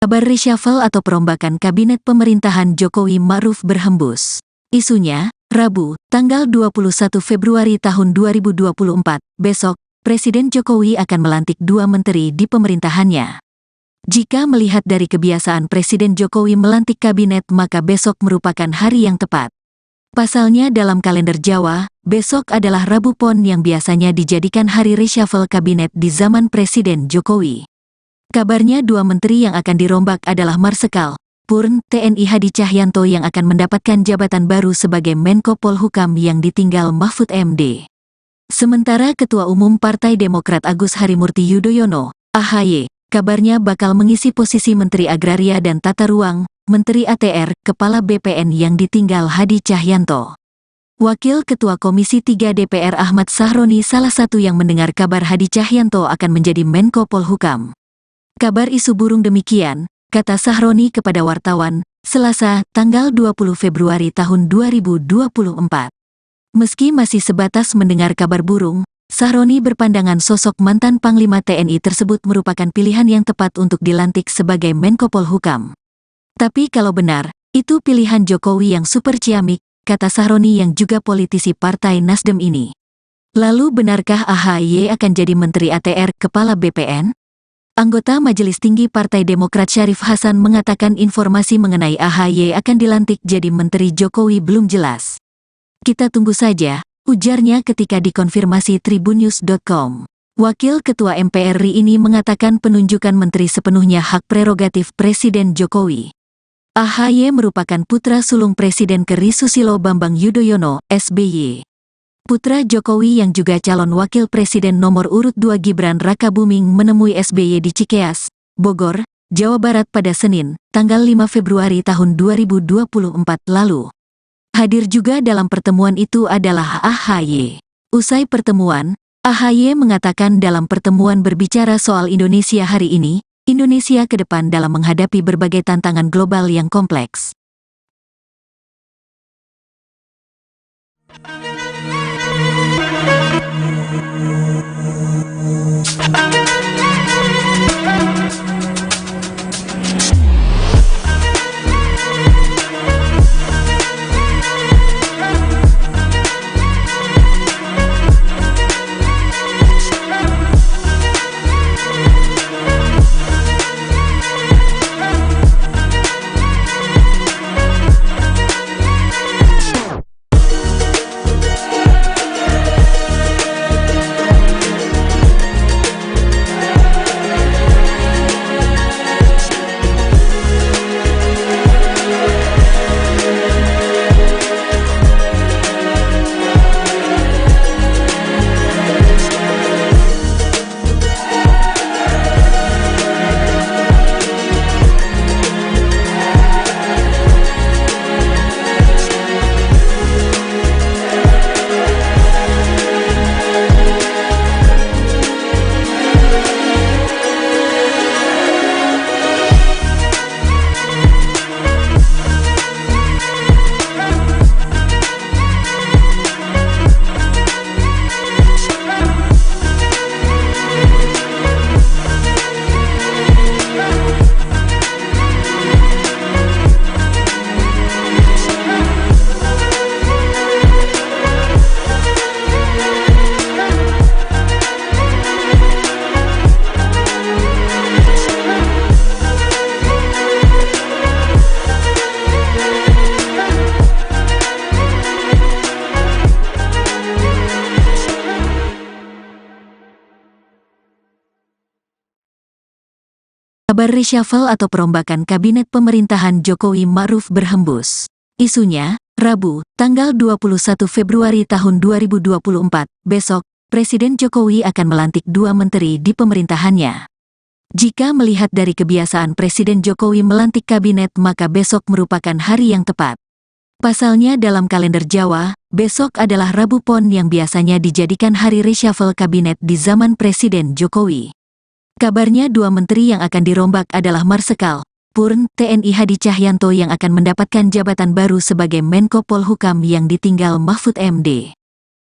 Kabar reshuffle atau perombakan kabinet pemerintahan Jokowi Ma'ruf berhembus. Isunya, Rabu, tanggal 21 Februari tahun 2024, besok, Presiden Jokowi akan melantik 2 menteri di pemerintahannya. Jika melihat dari kebiasaan Presiden Jokowi melantik kabinet, maka besok merupakan hari yang tepat. Pasalnya dalam kalender Jawa, besok adalah Rabu Pon yang biasanya dijadikan hari reshuffle kabinet di zaman Presiden Jokowi. Kabarnya 2 menteri yang akan dirombak adalah Marsikal Purn TNI Hadi Cahyanto yang akan mendapatkan jabatan baru sebagai Menko Polhukam yang ditinggal Mahfud MD. Sementara Ketua Umum Partai Demokrat Agus Harimurti Yudhoyono, AHY, kabarnya bakal mengisi posisi Menteri Agraria dan Tata Ruang, Menteri ATR, Kepala BPN yang ditinggal Hadi Cahyanto. Wakil Ketua Komisi 3 DPR Ahmad Sahroni salah satu yang mendengar kabar Hadi Cahyanto akan menjadi Menko Polhukam. Kabar isu burung demikian, kata Sahroni kepada wartawan, Selasa, tanggal 20 Februari tahun 2024. Meski masih sebatas mendengar kabar burung, Sahroni berpandangan sosok mantan Panglima TNI tersebut merupakan pilihan yang tepat untuk dilantik sebagai Menko Polhukam. Tapi kalau benar, itu pilihan Jokowi yang super ciamik, kata Sahroni yang juga politisi Partai Nasdem ini. Lalu benarkah AHY akan jadi Menteri ATR Kepala BPN? Anggota Majelis Tinggi Partai Demokrat Syarif Hasan mengatakan informasi mengenai AHY akan dilantik jadi Menteri Jokowi belum jelas. Kita tunggu saja, ujarnya ketika dikonfirmasi tribunnews.com. Wakil Ketua MPR RI ini mengatakan penunjukan menteri sepenuhnya hak prerogatif Presiden Jokowi. AHY merupakan putra sulung Presiden ke.RI Susilo Bambang Yudhoyono, SBY. Putra Jokowi yang juga calon wakil presiden nomor urut 2 Gibran Rakabuming menemui SBY di Cikeas, Bogor, Jawa Barat pada Senin, tanggal 5 Februari tahun 2024 lalu. Hadir juga dalam pertemuan itu adalah AHY. Usai pertemuan, AHY mengatakan dalam pertemuan berbicara soal Indonesia hari ini, Indonesia ke depan dalam menghadapi berbagai tantangan global yang kompleks. Kabar reshuffle atau perombakan kabinet pemerintahan Jokowi Ma'ruf berhembus. Isunya, Rabu, tanggal 21 Februari tahun 2024, besok, Presiden Jokowi akan melantik 2 menteri di pemerintahannya. Jika melihat dari kebiasaan Presiden Jokowi melantik kabinet, maka besok merupakan hari yang tepat. Pasalnya dalam kalender Jawa, besok adalah Rabu Pon yang biasanya dijadikan hari reshuffle kabinet di zaman Presiden Jokowi. Kabarnya 2 menteri yang akan dirombak adalah Marsikal Purn TNI Hadi Cahyanto yang akan mendapatkan jabatan baru sebagai Menko Polhukam yang ditinggal Mahfud MD.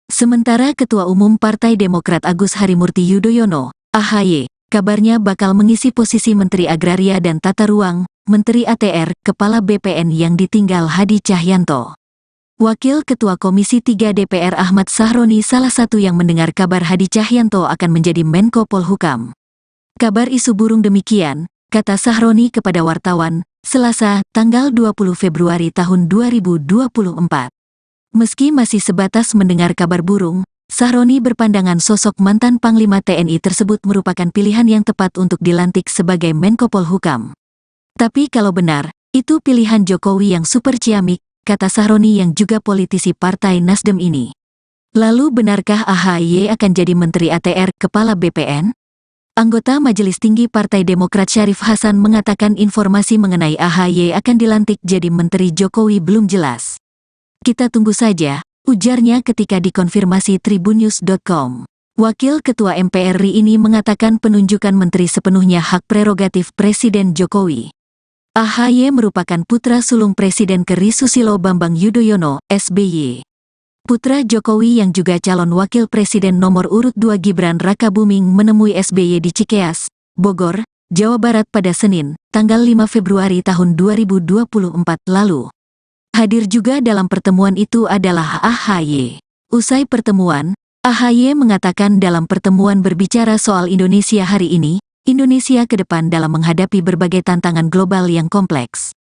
Sementara Ketua Umum Partai Demokrat Agus Harimurti Yudhoyono, AHY, kabarnya bakal mengisi posisi Menteri Agraria dan Tata Ruang, Menteri ATR, Kepala BPN yang ditinggal Hadi Cahyanto. Wakil Ketua Komisi 3 DPR Ahmad Sahroni salah satu yang mendengar kabar Hadi Cahyanto akan menjadi Menko Polhukam. Kabar isu burung demikian, kata Sahroni kepada wartawan, Selasa, tanggal 20 Februari tahun 2024. Meski masih sebatas mendengar kabar burung, Sahroni berpandangan sosok mantan Panglima TNI tersebut merupakan pilihan yang tepat untuk dilantik sebagai Menko Polhukam. Tapi kalau benar, itu pilihan Jokowi yang super ciamik, kata Sahroni yang juga politisi Partai Nasdem ini. Lalu benarkah AHY akan jadi Menteri ATR, Kepala BPN? Anggota Majelis Tinggi Partai Demokrat Syarif Hasan mengatakan informasi mengenai AHY akan dilantik jadi Menteri Jokowi belum jelas. Kita tunggu saja, ujarnya ketika dikonfirmasi tribunnews.com. Wakil Ketua MPR RI ini mengatakan penunjukan menteri sepenuhnya hak prerogatif Presiden Jokowi. AHY merupakan putra sulung Presiden ke.RI Susilo Bambang Yudhoyono, SBY. Putra Jokowi yang juga calon wakil presiden nomor urut 2 Gibran Rakabuming menemui SBY di Cikeas, Bogor, Jawa Barat pada Senin, tanggal 5 Februari tahun 2024 lalu. Hadir juga dalam pertemuan itu adalah AHY. Usai pertemuan, AHY mengatakan dalam pertemuan berbicara soal Indonesia hari ini, Indonesia ke depan dalam menghadapi berbagai tantangan global yang kompleks.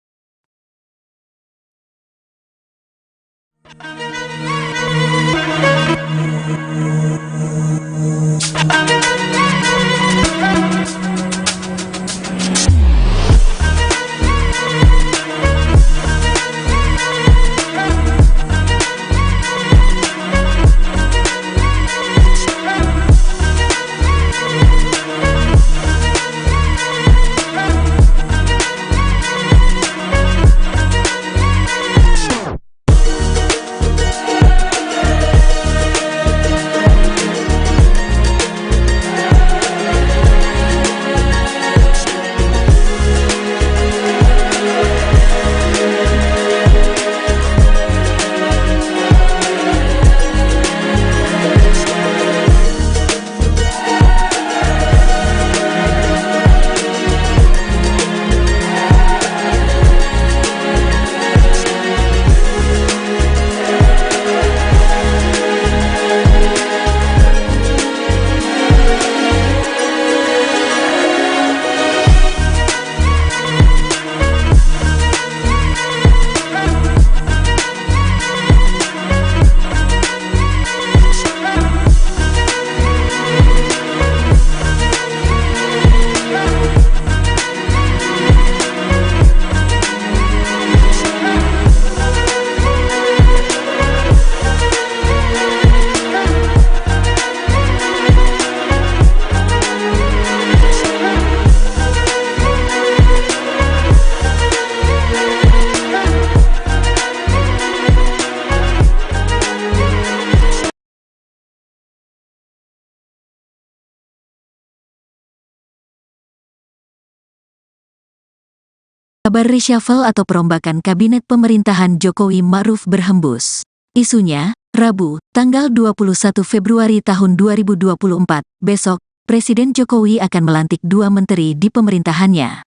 Kabar reshuffle atau perombakan kabinet pemerintahan Jokowi Ma'ruf berhembus. Isunya, Rabu, tanggal 21 Februari tahun 2024, besok, Presiden Jokowi akan melantik 2 menteri di pemerintahannya.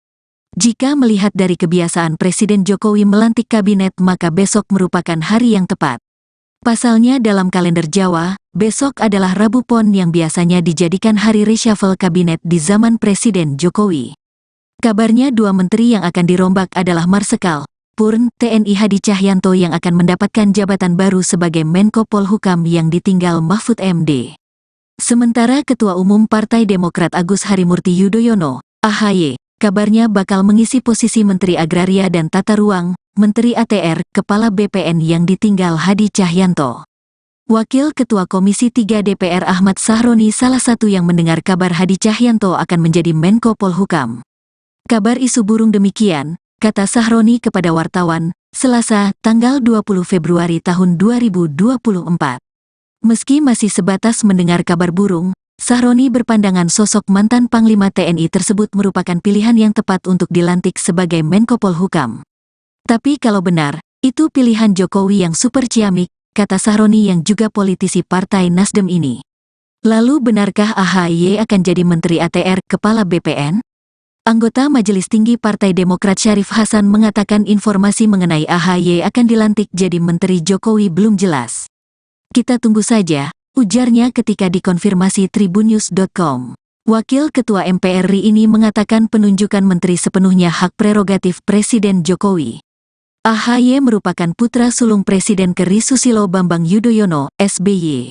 Jika melihat dari kebiasaan Presiden Jokowi melantik kabinet, maka besok merupakan hari yang tepat. Pasalnya dalam kalender Jawa, besok adalah Rabu Pon yang biasanya dijadikan hari reshuffle kabinet di zaman Presiden Jokowi. Kabarnya 2 menteri yang akan dirombak adalah Marsikal Purn TNI Hadi Cahyanto yang akan mendapatkan jabatan baru sebagai Menko Polhukam yang ditinggal Mahfud MD. Sementara Ketua Umum Partai Demokrat Agus Harimurti Yudhoyono, AHY, kabarnya bakal mengisi posisi Menteri Agraria dan Tata Ruang, Menteri ATR, Kepala BPN yang ditinggal Hadi Cahyanto. Wakil Ketua Komisi 3 DPR Ahmad Sahroni salah satu yang mendengar kabar Hadi Cahyanto akan menjadi Menko Polhukam. Kabar isu burung demikian, kata Sahroni kepada wartawan, Selasa, tanggal 20 Februari tahun 2024. Meski masih sebatas mendengar kabar burung, Sahroni berpandangan sosok mantan Panglima TNI tersebut merupakan pilihan yang tepat untuk dilantik sebagai Menko Polhukam. Tapi kalau benar, itu pilihan Jokowi yang super ciamik, kata Sahroni yang juga politisi Partai Nasdem ini. Lalu benarkah AHY akan jadi Menteri ATR, Kepala BPN? Anggota Majelis Tinggi Partai Demokrat Syarif Hasan mengatakan informasi mengenai AHY akan dilantik jadi Menteri Jokowi belum jelas. Kita tunggu saja, ujarnya ketika dikonfirmasi tribunnews.com. Wakil Ketua MPR RI ini mengatakan penunjukan menteri sepenuhnya hak prerogatif Presiden Jokowi. AHY merupakan putra sulung Presiden ke.RI Susilo Bambang Yudhoyono, SBY.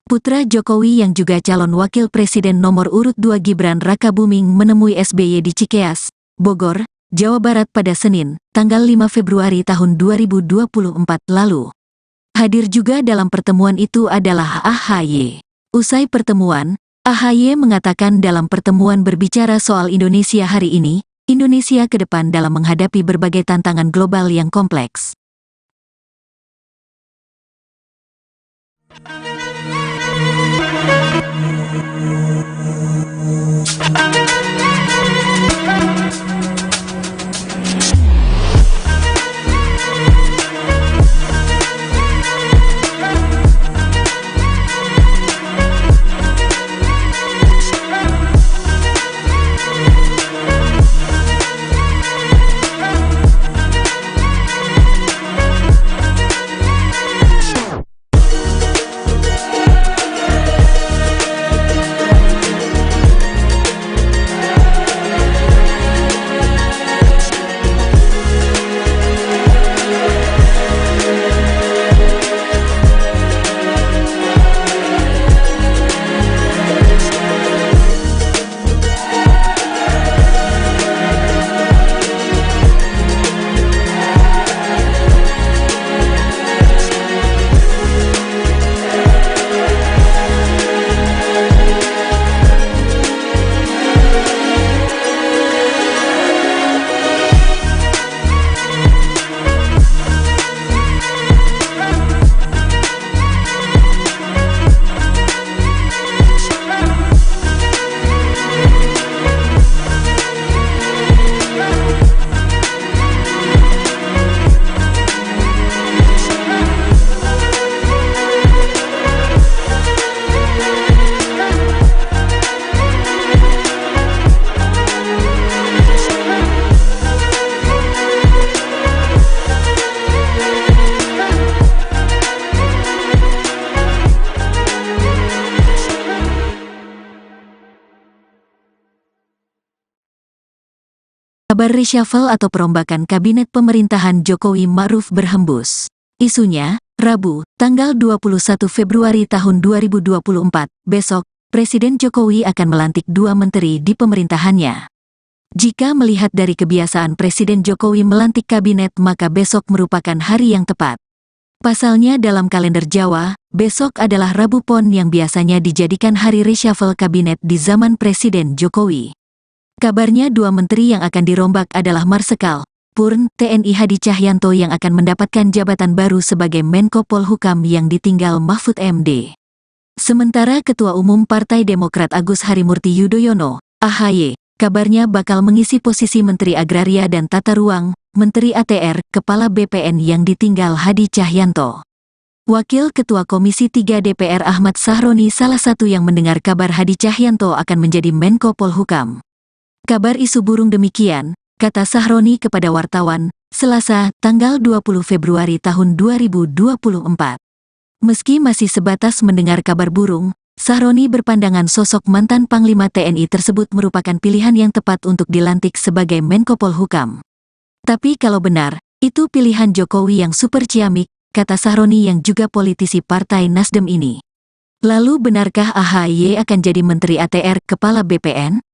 Putra Jokowi yang juga calon wakil presiden nomor urut 2 Gibran Rakabuming menemui SBY di Cikeas, Bogor, Jawa Barat pada Senin, tanggal 5 Februari tahun 2024 lalu. Hadir juga dalam pertemuan itu adalah AHY. Usai pertemuan, AHY mengatakan dalam pertemuan berbicara soal Indonesia hari ini, Indonesia ke depan dalam menghadapi berbagai tantangan global yang kompleks. Kabar reshuffle atau perombakan kabinet pemerintahan Jokowi Ma'ruf berhembus. Isunya, Rabu, tanggal 21 Februari tahun 2024, besok, Presiden Jokowi akan melantik 2 menteri di pemerintahannya. Jika melihat dari kebiasaan Presiden Jokowi melantik kabinet maka besok merupakan hari yang tepat. Pasalnya dalam kalender Jawa, besok adalah Rabu Pon yang biasanya dijadikan hari reshuffle kabinet di zaman Presiden Jokowi. Kabarnya 2 menteri yang akan dirombak adalah Marsikal Purn TNI Hadi Cahyanto yang akan mendapatkan jabatan baru sebagai Menko Polhukam yang ditinggal Mahfud MD. Sementara Ketua Umum Partai Demokrat Agus Harimurti Yudhoyono, AHY, kabarnya bakal mengisi posisi Menteri Agraria dan Tata Ruang, Menteri ATR, Kepala BPN yang ditinggal Hadi Cahyanto. Wakil Ketua Komisi 3 DPR Ahmad Sahroni salah satu yang mendengar kabar Hadi Cahyanto akan menjadi Menko Polhukam. Kabar isu burung demikian, kata Sahroni kepada wartawan, Selasa, tanggal 20 Februari tahun 2024. Meski masih sebatas mendengar kabar burung, Sahroni berpandangan sosok mantan Panglima TNI tersebut merupakan pilihan yang tepat untuk dilantik sebagai Menko Polhukam. Tapi kalau benar, itu pilihan Jokowi yang super ciamik, kata Sahroni yang juga politisi Partai Nasdem ini. Lalu benarkah AHY akan jadi Menteri ATR, Kepala BPN?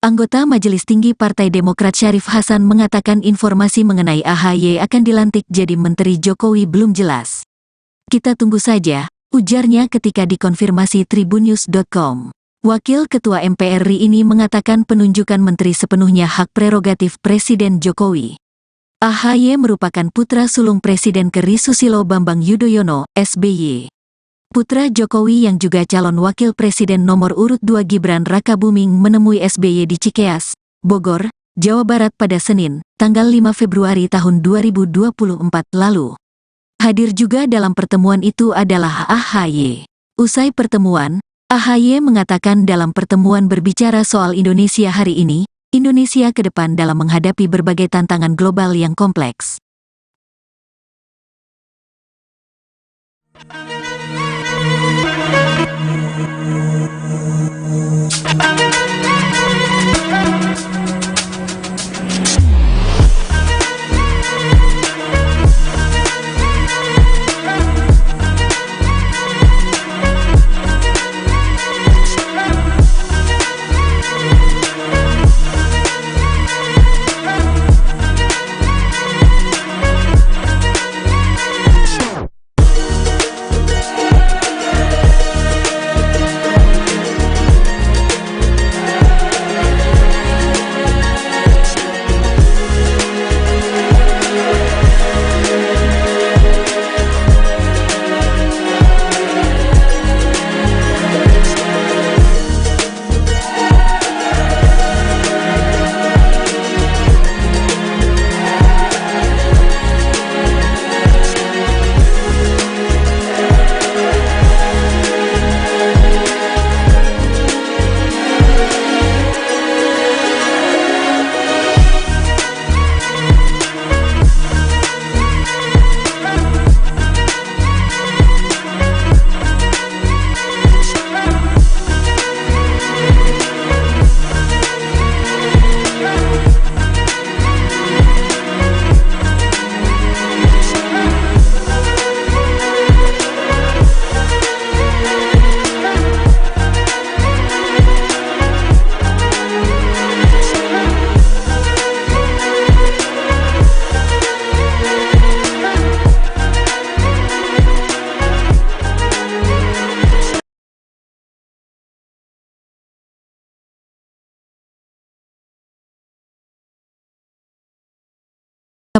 Anggota Majelis Tinggi Partai Demokrat Syarif Hasan mengatakan informasi mengenai AHY akan dilantik jadi Menteri Jokowi belum jelas. Kita tunggu saja, ujarnya ketika dikonfirmasi tribunnews.com. Wakil Ketua MPR RI ini mengatakan penunjukan menteri sepenuhnya hak prerogatif Presiden Jokowi. AHY merupakan putra sulung Presiden ke.RI Susilo Bambang Yudhoyono, SBY. Putra Jokowi yang juga calon wakil presiden nomor urut 2 Gibran Rakabuming menemui SBY di Cikeas, Bogor, Jawa Barat pada Senin, tanggal 5 Februari tahun 2024 lalu. Hadir juga dalam pertemuan itu adalah AHY. Usai pertemuan, AHY mengatakan dalam pertemuan berbicara soal Indonesia hari ini, Indonesia ke depan dalam menghadapi berbagai tantangan global yang kompleks.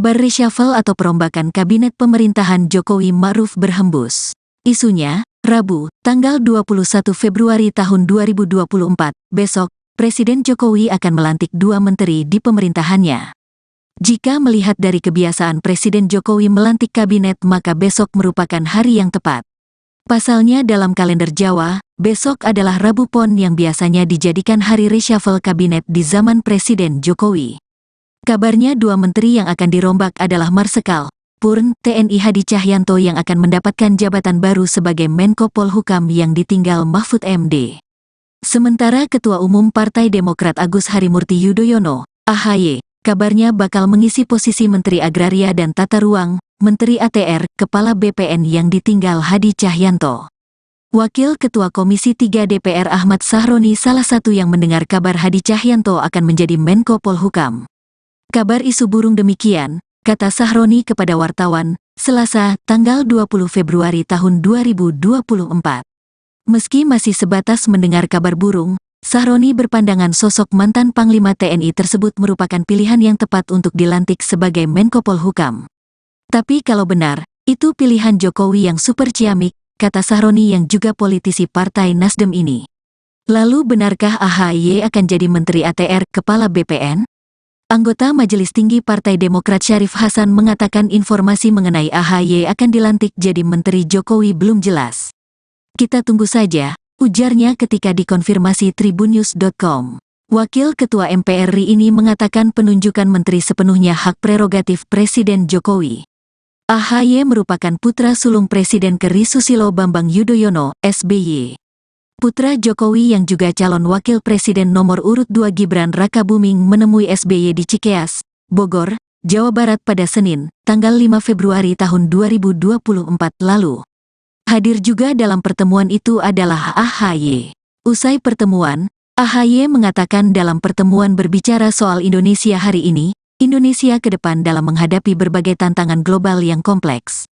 Kabar reshuffle atau perombakan kabinet pemerintahan Jokowi Ma'ruf berhembus. Isunya, Rabu, tanggal 21 Februari tahun 2024, besok, Presiden Jokowi akan melantik 2 menteri di pemerintahannya. Jika melihat dari kebiasaan Presiden Jokowi melantik kabinet maka besok merupakan hari yang tepat. Pasalnya dalam kalender Jawa, besok adalah Rabu Pon yang biasanya dijadikan hari reshuffle kabinet di zaman Presiden Jokowi. Kabarnya 2 menteri yang akan dirombak adalah Marsikal Purn TNI Hadi Cahyanto yang akan mendapatkan jabatan baru sebagai Menko Polhukam yang ditinggal Mahfud MD. Sementara Ketua Umum Partai Demokrat Agus Harimurti Yudhoyono, AHY, kabarnya bakal mengisi posisi Menteri Agraria dan Tata Ruang, Menteri ATR, Kepala BPN yang ditinggal Hadi Cahyanto. Wakil Ketua Komisi 3 DPR Ahmad Sahroni salah satu yang mendengar kabar Hadi Cahyanto akan menjadi Menko Polhukam. Kabar isu burung demikian, kata Sahroni kepada wartawan, Selasa, tanggal 20 Februari tahun 2024. Meski masih sebatas mendengar kabar burung, Sahroni berpandangan sosok mantan Panglima TNI tersebut merupakan pilihan yang tepat untuk dilantik sebagai Menko Polhukam. Tapi kalau benar, itu pilihan Jokowi yang super ciamik, kata Sahroni yang juga politisi Partai Nasdem ini. Lalu benarkah AHY akan jadi Menteri ATR, Kepala BPN? Anggota Majelis Tinggi Partai Demokrat Syarif Hasan mengatakan informasi mengenai AHY akan dilantik jadi Menteri Jokowi belum jelas. Kita tunggu saja, ujarnya ketika dikonfirmasi tribunnews.com. Wakil Ketua MPR RI ini mengatakan penunjukan menteri sepenuhnya hak prerogatif Presiden Jokowi. AHY merupakan putra sulung Presiden ke.RI Susilo Bambang Yudhoyono, SBY. Putra Jokowi yang juga calon wakil presiden nomor urut 2 Gibran Rakabuming menemui SBY di Cikeas, Bogor, Jawa Barat pada Senin, tanggal 5 Februari tahun 2024 lalu. Hadir juga dalam pertemuan itu adalah AHY. Usai pertemuan, AHY mengatakan dalam pertemuan berbicara soal Indonesia hari ini, Indonesia ke depan dalam menghadapi berbagai tantangan global yang kompleks.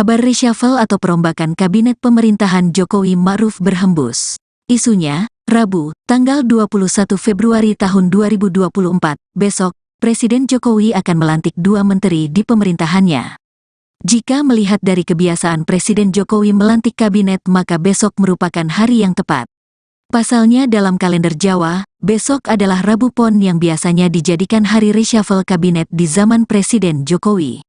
Kabar reshuffle atau perombakan kabinet pemerintahan Jokowi Ma'ruf berhembus. Isunya, Rabu, tanggal 21 Februari tahun 2024, besok, Presiden Jokowi akan melantik 2 menteri di pemerintahannya. Jika melihat dari kebiasaan Presiden Jokowi melantik kabinet, maka besok merupakan hari yang tepat. Pasalnya dalam kalender Jawa, besok adalah Rabu Pon yang biasanya dijadikan hari reshuffle kabinet di zaman Presiden Jokowi.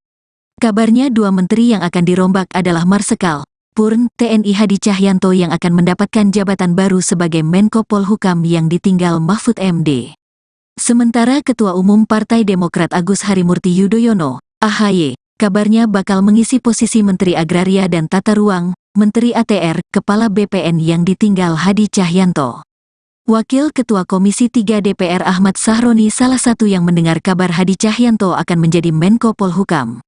Kabarnya 2 menteri yang akan dirombak adalah Marsikal Purn TNI Hadi Cahyanto yang akan mendapatkan jabatan baru sebagai Menko Polhukam yang ditinggal Mahfud MD. Sementara Ketua Umum Partai Demokrat Agus Harimurti Yudhoyono, AHY, kabarnya bakal mengisi posisi Menteri Agraria dan Tata Ruang, Menteri ATR, Kepala BPN yang ditinggal Hadi Cahyanto. Wakil Ketua Komisi 3 DPR Ahmad Sahroni salah satu yang mendengar kabar Hadi Cahyanto akan menjadi Menko Polhukam.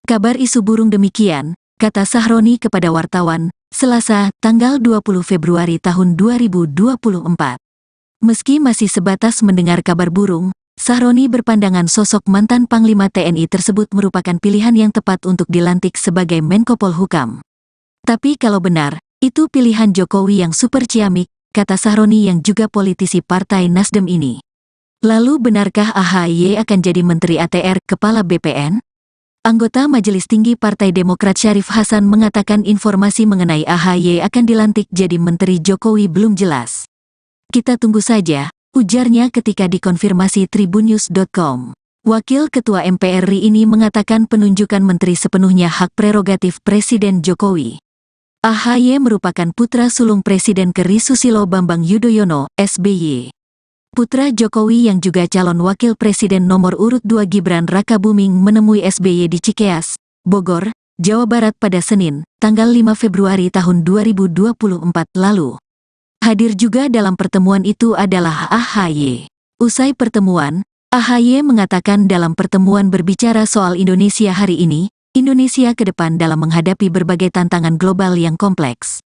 Kabar isu burung demikian, kata Sahroni kepada wartawan, Selasa, tanggal 20 Februari tahun 2024. Meski masih sebatas mendengar kabar burung, Sahroni berpandangan sosok mantan Panglima TNI tersebut merupakan pilihan yang tepat untuk dilantik sebagai Menko Polhukam. Tapi kalau benar, itu pilihan Jokowi yang super ciamik, kata Sahroni yang juga politisi Partai Nasdem ini. Lalu benarkah AHY akan jadi Menteri ATR, Kepala BPN? Anggota Majelis Tinggi Partai Demokrat Syarif Hasan mengatakan informasi mengenai AHY akan dilantik jadi Menteri Jokowi belum jelas. Kita tunggu saja, ujarnya ketika dikonfirmasi tribunnews.com. Wakil Ketua MPR RI ini mengatakan penunjukan menteri sepenuhnya hak prerogatif Presiden Jokowi. AHY merupakan putra sulung Presiden ke-RI Susilo Bambang Yudhoyono, SBY. Putra Jokowi yang juga calon wakil presiden nomor urut 2 Gibran Rakabuming menemui SBY di Cikeas, Bogor, Jawa Barat pada Senin, tanggal 5 Februari tahun 2024 lalu. Hadir juga dalam pertemuan itu adalah AHY. Usai pertemuan, AHY mengatakan dalam pertemuan berbicara soal Indonesia hari ini, Indonesia ke depan dalam menghadapi berbagai tantangan global yang kompleks.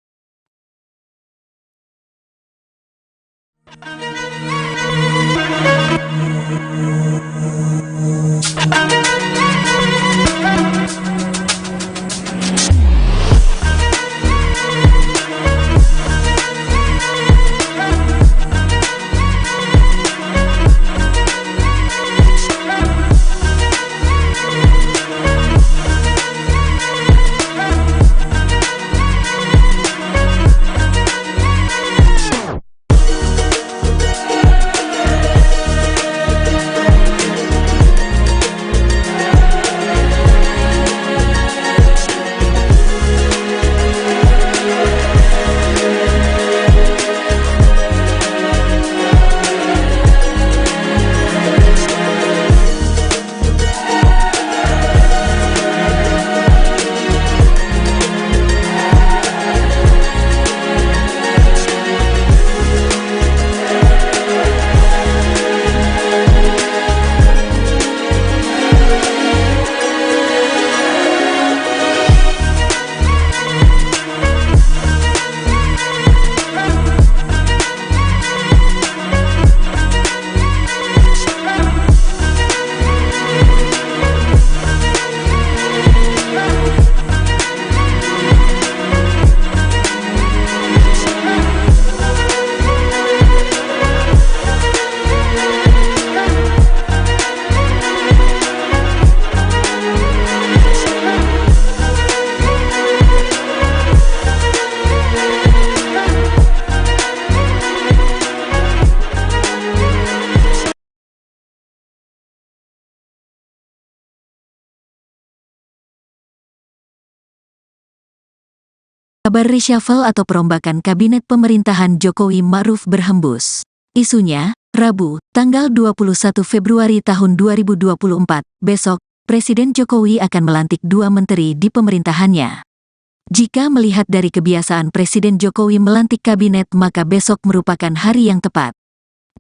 Kabar reshuffle atau perombakan kabinet pemerintahan Jokowi Ma'ruf berhembus. Isunya, Rabu, tanggal 21 Februari tahun 2024, besok, Presiden Jokowi akan melantik 2 menteri di pemerintahannya. Jika melihat dari kebiasaan Presiden Jokowi melantik kabinet, maka besok merupakan hari yang tepat.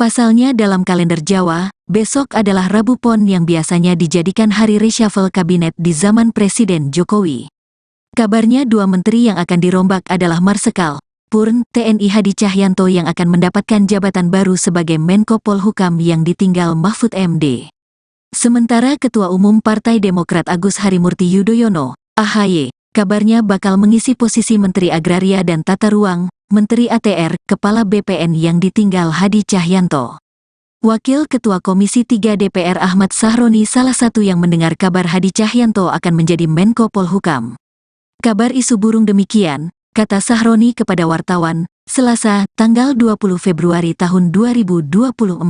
Pasalnya dalam kalender Jawa, besok adalah Rabu Pon yang biasanya dijadikan hari reshuffle kabinet di zaman Presiden Jokowi. Kabarnya 2 menteri yang akan dirombak adalah Marsikal Purn TNI Hadi Cahyanto yang akan mendapatkan jabatan baru sebagai Menko Polhukam yang ditinggal Mahfud MD. Sementara Ketua Umum Partai Demokrat Agus Harimurti Yudhoyono, AHY, kabarnya bakal mengisi posisi Menteri Agraria dan Tata Ruang, Menteri ATR, Kepala BPN yang ditinggal Hadi Cahyanto. Wakil Ketua Komisi 3 DPR Ahmad Sahroni salah satu yang mendengar kabar Hadi Cahyanto akan menjadi Menko Polhukam. Kabar isu burung demikian, kata Sahroni kepada wartawan, Selasa, tanggal 20 Februari tahun 2024.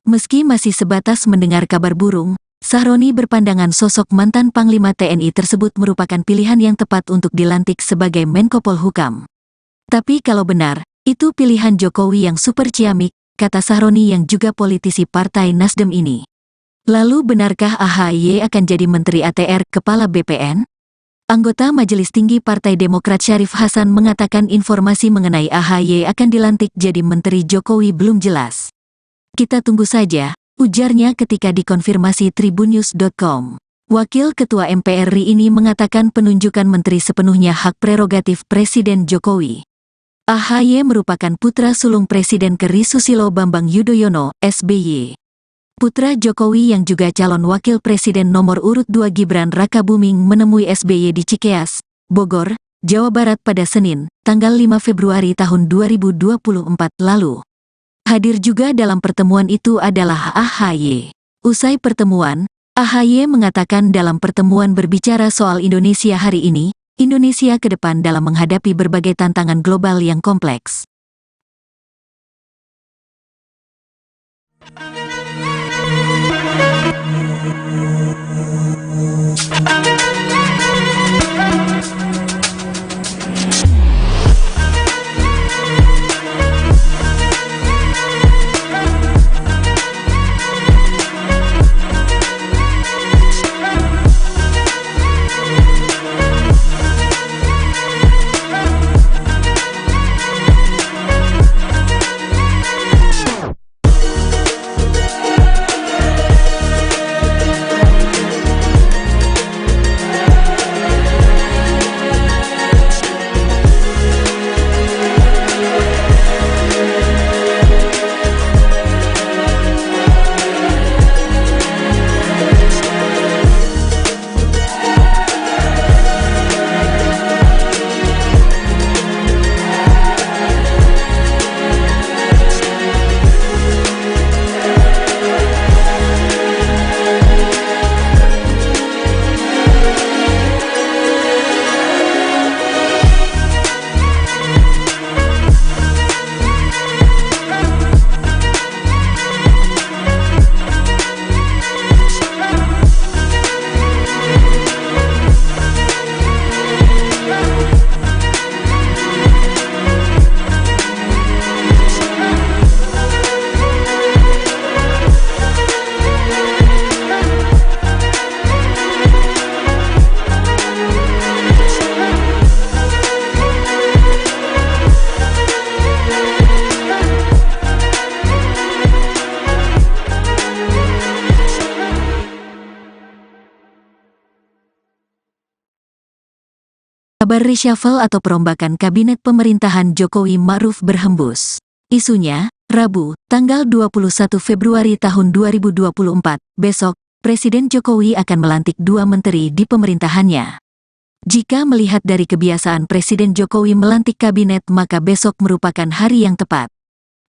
Meski masih sebatas mendengar kabar burung, Sahroni berpandangan sosok mantan Panglima TNI tersebut merupakan pilihan yang tepat untuk dilantik sebagai Menko Polhukam. Tapi kalau benar, itu pilihan Jokowi yang super ciamik, kata Sahroni yang juga politisi Partai Nasdem ini. Lalu benarkah AHY akan jadi Menteri ATR, Kepala BPN? Anggota Majelis Tinggi Partai Demokrat Syarif Hasan mengatakan informasi mengenai AHY akan dilantik jadi Menteri Jokowi belum jelas. Kita tunggu saja, ujarnya ketika dikonfirmasi tribunnews.com. Wakil Ketua MPR RI ini mengatakan penunjukan menteri sepenuhnya hak prerogatif Presiden Jokowi. AHY merupakan putra sulung Presiden ke.RI Susilo Bambang Yudhoyono, SBY. Putra Jokowi yang juga calon wakil presiden nomor urut 2 Gibran Rakabuming menemui SBY di Cikeas, Bogor, Jawa Barat pada Senin, tanggal 5 Februari tahun 2024 lalu. Hadir juga dalam pertemuan itu adalah AHY. Usai pertemuan, AHY mengatakan dalam pertemuan berbicara soal Indonesia hari ini, Indonesia ke depan dalam menghadapi berbagai tantangan global yang kompleks. Kabar reshuffle atau perombakan kabinet pemerintahan Jokowi Ma'ruf berhembus. Isunya, Rabu, tanggal 21 Februari tahun 2024, besok, Presiden Jokowi akan melantik 2 menteri di pemerintahannya. Jika melihat dari kebiasaan Presiden Jokowi melantik kabinet, maka besok merupakan hari yang tepat.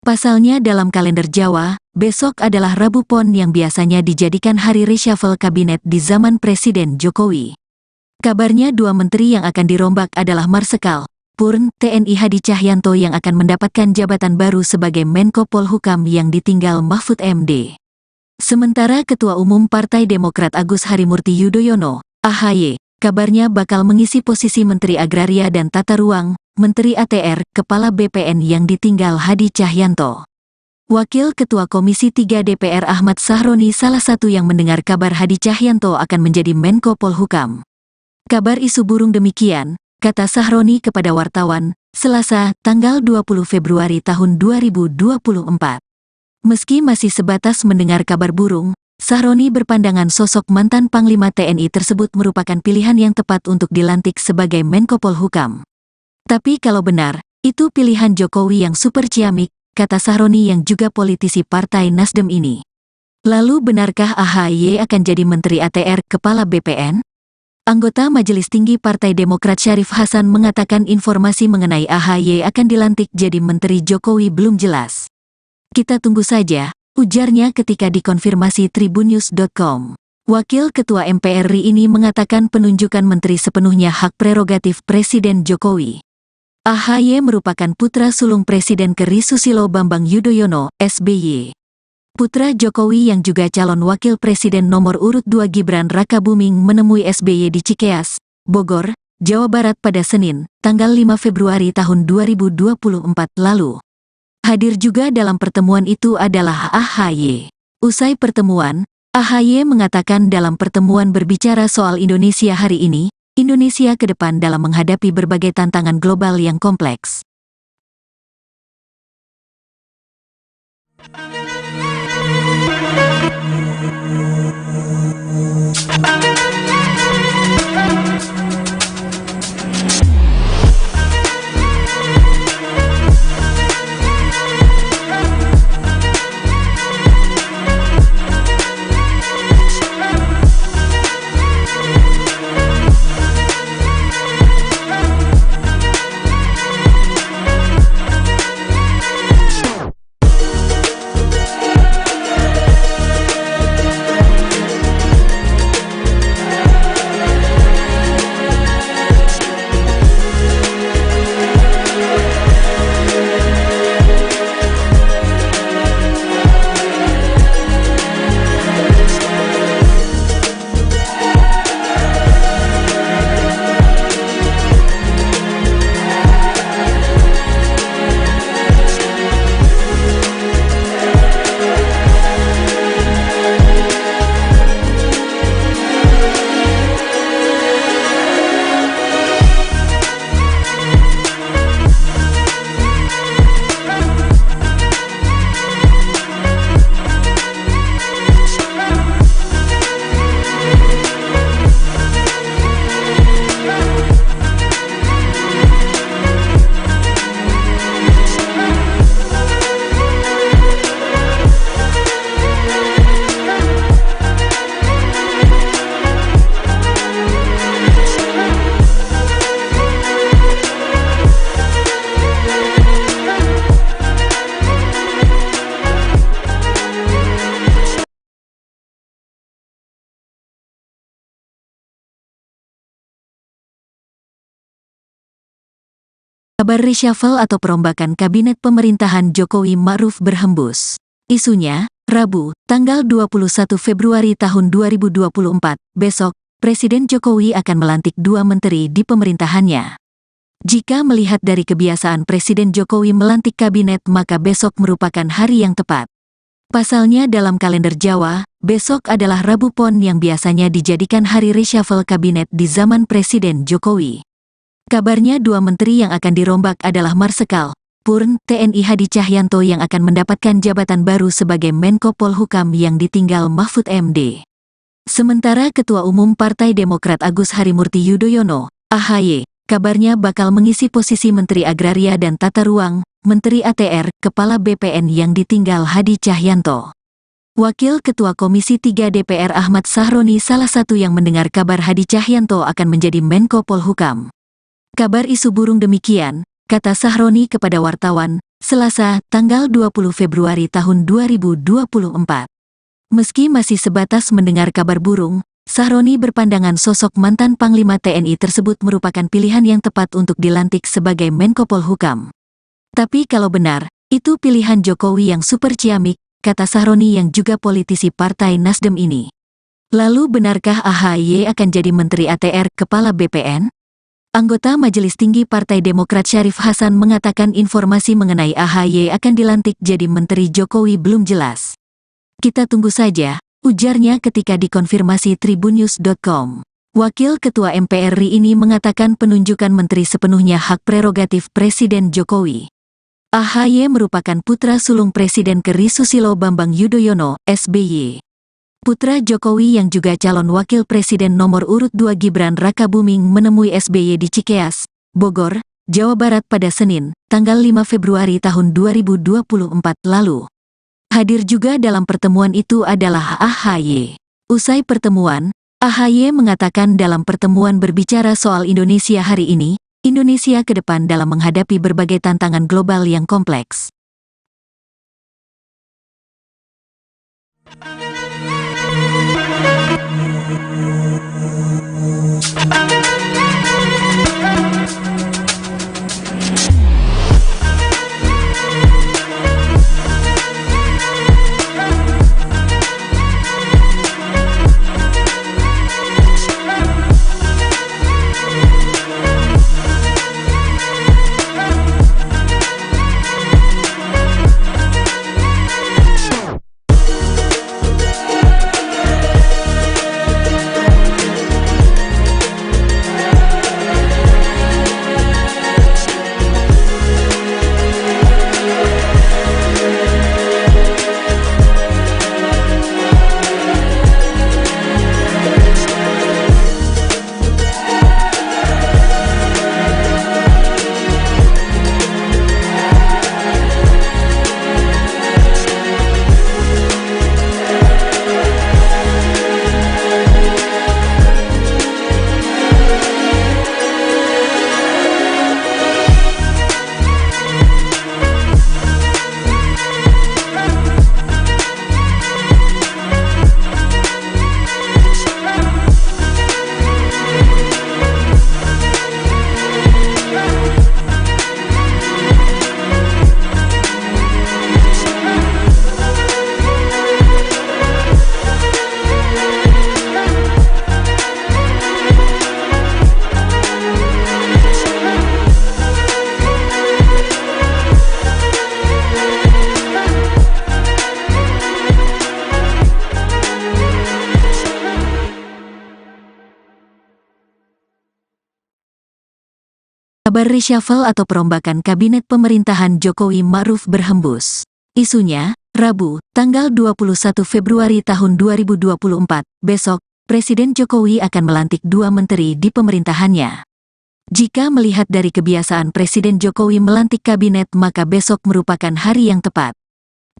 Pasalnya dalam kalender Jawa, besok adalah Rabu Pon yang biasanya dijadikan hari reshuffle kabinet di zaman Presiden Jokowi. Kabarnya 2 menteri yang akan dirombak adalah Marsikal Purn TNI Hadi Cahyanto yang akan mendapatkan jabatan baru sebagai Menko Polhukam yang ditinggal Mahfud MD. Sementara Ketua Umum Partai Demokrat Agus Harimurti Yudhoyono, AHY, kabarnya bakal mengisi posisi Menteri Agraria dan Tata Ruang, Menteri ATR, Kepala BPN yang ditinggal Hadi Cahyanto. Wakil Ketua Komisi 3 DPR Ahmad Sahroni salah satu yang mendengar kabar Hadi Cahyanto akan menjadi Menko Polhukam. Kabar isu burung demikian, kata Sahroni kepada wartawan, Selasa, tanggal 20 Februari tahun 2024. Meski masih sebatas mendengar kabar burung, Sahroni berpandangan sosok mantan Panglima TNI tersebut merupakan pilihan yang tepat untuk dilantik sebagai Menko Polhukam. Tapi kalau benar, itu pilihan Jokowi yang super ciamik, kata Sahroni yang juga politisi Partai Nasdem ini. Lalu benarkah AHY akan jadi Menteri ATR Kepala BPN? Anggota Majelis Tinggi Partai Demokrat Syarif Hasan mengatakan informasi mengenai AHY akan dilantik jadi Menteri Jokowi belum jelas. Kita tunggu saja, ujarnya ketika dikonfirmasi tribunnews.com. Wakil Ketua MPR RI ini mengatakan penunjukan menteri sepenuhnya hak prerogatif Presiden Jokowi. AHY merupakan putra sulung Presiden ke.RI Susilo Bambang Yudhoyono, SBY. Putra Jokowi yang juga calon wakil presiden nomor urut 2 Gibran Rakabuming menemui SBY di Cikeas, Bogor, Jawa Barat pada Senin, tanggal 5 Februari tahun 2024 lalu. Hadir juga dalam pertemuan itu adalah AHY. Usai pertemuan, AHY mengatakan dalam pertemuan berbicara soal Indonesia hari ini, Indonesia ke depan dalam menghadapi berbagai tantangan global yang kompleks. Kabar reshuffle atau perombakan kabinet pemerintahan Jokowi Ma'ruf berhembus. Isunya, Rabu, tanggal 21 Februari tahun 2024, besok, Presiden Jokowi akan melantik 2 menteri di pemerintahannya. Jika melihat dari kebiasaan Presiden Jokowi melantik kabinet maka besok merupakan hari yang tepat. Pasalnya dalam kalender Jawa, besok adalah Rabu Pon yang biasanya dijadikan hari reshuffle kabinet di zaman Presiden Jokowi. Kabarnya 2 menteri yang akan dirombak adalah Marsikal Purn TNI Hadi Cahyanto yang akan mendapatkan jabatan baru sebagai Menko Polhukam yang ditinggal Mahfud MD. Sementara Ketua Umum Partai Demokrat Agus Harimurti Yudhoyono, AHY, kabarnya bakal mengisi posisi Menteri Agraria dan Tata Ruang, Menteri ATR, Kepala BPN yang ditinggal Hadi Cahyanto. Wakil Ketua Komisi 3 DPR Ahmad Sahroni salah satu yang mendengar kabar Hadi Cahyanto akan menjadi Menko Polhukam. Kabar isu burung demikian, kata Sahroni kepada wartawan, Selasa, tanggal 20 Februari tahun 2024. Meski masih sebatas mendengar kabar burung, Sahroni berpandangan sosok mantan Panglima TNI tersebut merupakan pilihan yang tepat untuk dilantik sebagai Menko Polhukam. Tapi kalau benar, itu pilihan Jokowi yang super ciamik, kata Sahroni yang juga politisi Partai Nasdem ini. Lalu benarkah AHY akan jadi Menteri ATR Kepala BPN? Anggota Majelis Tinggi Partai Demokrat Syarif Hasan mengatakan informasi mengenai AHY akan dilantik jadi Menteri Jokowi belum jelas. Kita tunggu saja, ujarnya ketika dikonfirmasi tribunnews.com. Wakil Ketua MPR RI ini mengatakan penunjukan menteri sepenuhnya hak prerogatif Presiden Jokowi. AHY merupakan putra sulung Presiden ke-RI Susilo Bambang Yudhoyono, SBY. Putra Jokowi yang juga calon wakil presiden nomor urut 2 Gibran Rakabuming menemui SBY di Cikeas, Bogor, Jawa Barat pada Senin, tanggal 5 Februari tahun 2024 lalu. Hadir juga dalam pertemuan itu adalah AHY. Usai pertemuan, AHY mengatakan dalam pertemuan berbicara soal Indonesia hari ini, Indonesia ke depan dalam menghadapi berbagai tantangan global yang kompleks. Kabar reshuffle atau perombakan kabinet pemerintahan Jokowi Ma'ruf berhembus. Isunya, Rabu, tanggal 21 Februari tahun 2024, besok, Presiden Jokowi akan melantik 2 menteri di pemerintahannya. Jika melihat dari kebiasaan Presiden Jokowi melantik kabinet maka besok merupakan hari yang tepat.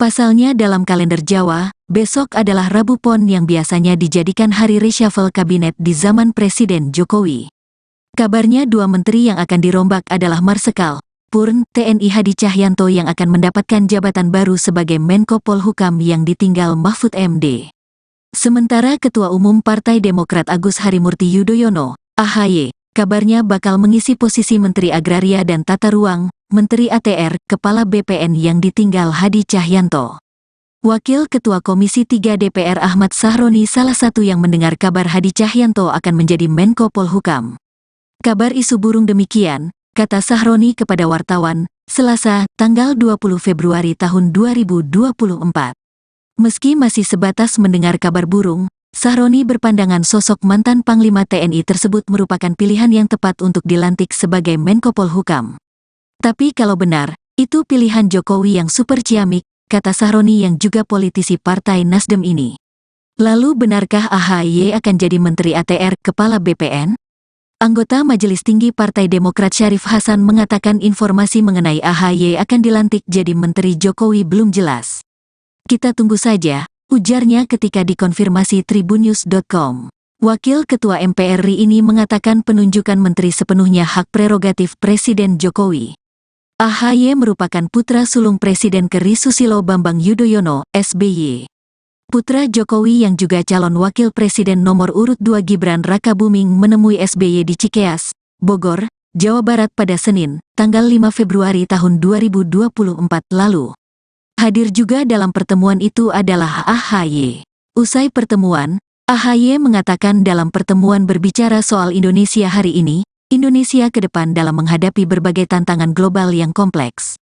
Pasalnya dalam kalender Jawa, besok adalah Rabu Pon yang biasanya dijadikan hari reshuffle kabinet di zaman Presiden Jokowi. Kabarnya 2 menteri yang akan dirombak adalah Marsikal Purn TNI Hadi Cahyanto yang akan mendapatkan jabatan baru sebagai Menko Polhukam yang ditinggal Mahfud MD. Sementara Ketua Umum Partai Demokrat Agus Harimurti Yudhoyono, AHY, kabarnya bakal mengisi posisi Menteri Agraria dan Tata Ruang, Menteri ATR, Kepala BPN yang ditinggal Hadi Cahyanto. Wakil Ketua Komisi 3 DPR Ahmad Sahroni salah satu yang mendengar kabar Hadi Cahyanto akan menjadi Menko Polhukam. Kabar isu burung demikian, kata Sahroni kepada wartawan, Selasa, tanggal 20 Februari tahun 2024. Meski masih sebatas mendengar kabar burung, Sahroni berpandangan sosok mantan Panglima TNI tersebut merupakan pilihan yang tepat untuk dilantik sebagai Menko Polhukam. Tapi kalau benar, itu pilihan Jokowi yang super ciamik, kata Sahroni yang juga politisi Partai Nasdem ini. Lalu benarkah AHY akan jadi Menteri ATR Kepala BPN? Anggota Majelis Tinggi Partai Demokrat Syarif Hasan mengatakan informasi mengenai AHY akan dilantik jadi Menteri Jokowi belum jelas. Kita tunggu saja, ujarnya ketika dikonfirmasi tribunnews.com. Wakil Ketua MPR RI ini mengatakan penunjukan menteri sepenuhnya hak prerogatif Presiden Jokowi. AHY merupakan putra sulung Presiden ke-RI Susilo Bambang Yudhoyono, SBY. Putra Jokowi yang juga calon wakil presiden nomor urut 2 Gibran Rakabuming menemui SBY di Cikeas, Bogor, Jawa Barat pada Senin, tanggal 5 Februari tahun 2024 lalu. Hadir juga dalam pertemuan itu adalah AHY. Usai pertemuan, AHY mengatakan dalam pertemuan berbicara soal Indonesia hari ini, Indonesia ke depan dalam menghadapi berbagai tantangan global yang kompleks.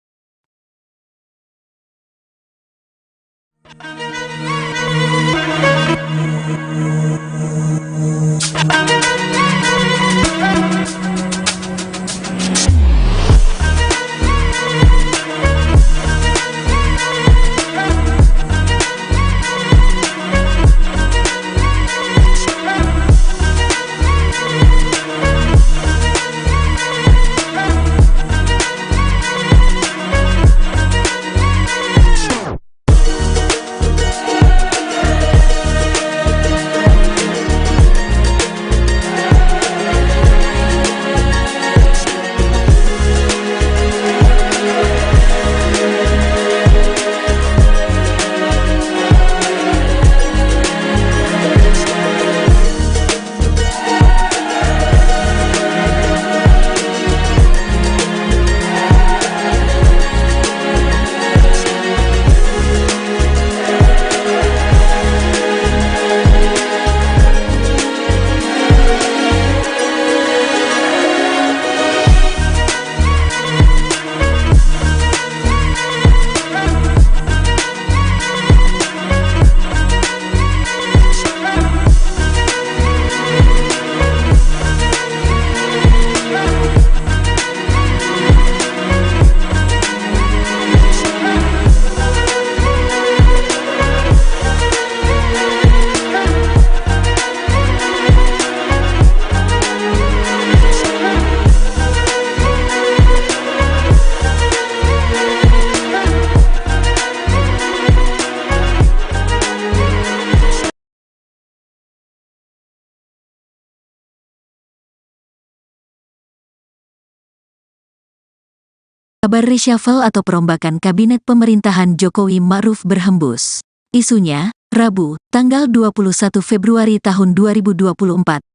Kabar reshuffle atau perombakan kabinet pemerintahan Jokowi Ma'ruf berhembus. Isunya, Rabu, tanggal 21 Februari tahun 2024,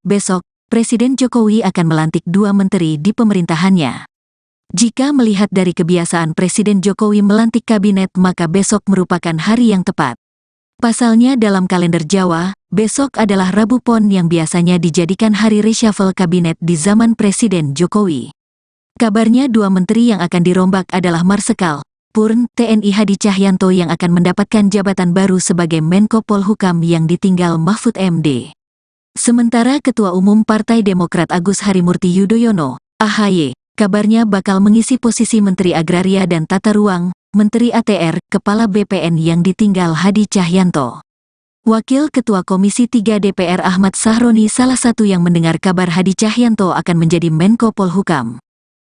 besok, Presiden Jokowi akan melantik 2 menteri di pemerintahannya. Jika melihat dari kebiasaan Presiden Jokowi melantik kabinet, maka besok merupakan hari yang tepat. Pasalnya dalam kalender Jawa, besok adalah Rabu Pon yang biasanya dijadikan hari reshuffle kabinet di zaman Presiden Jokowi. Kabarnya 2 menteri yang akan dirombak adalah Marsikal Purn TNI Hadi Cahyanto yang akan mendapatkan jabatan baru sebagai Menko Polhukam yang ditinggal Mahfud MD. Sementara Ketua Umum Partai Demokrat Agus Harimurti Yudhoyono, AHY, kabarnya bakal mengisi posisi Menteri Agraria dan Tata Ruang, Menteri ATR, Kepala BPN yang ditinggal Hadi Cahyanto. Wakil Ketua Komisi 3 DPR Ahmad Sahroni salah satu yang mendengar kabar Hadi Cahyanto akan menjadi Menko Polhukam.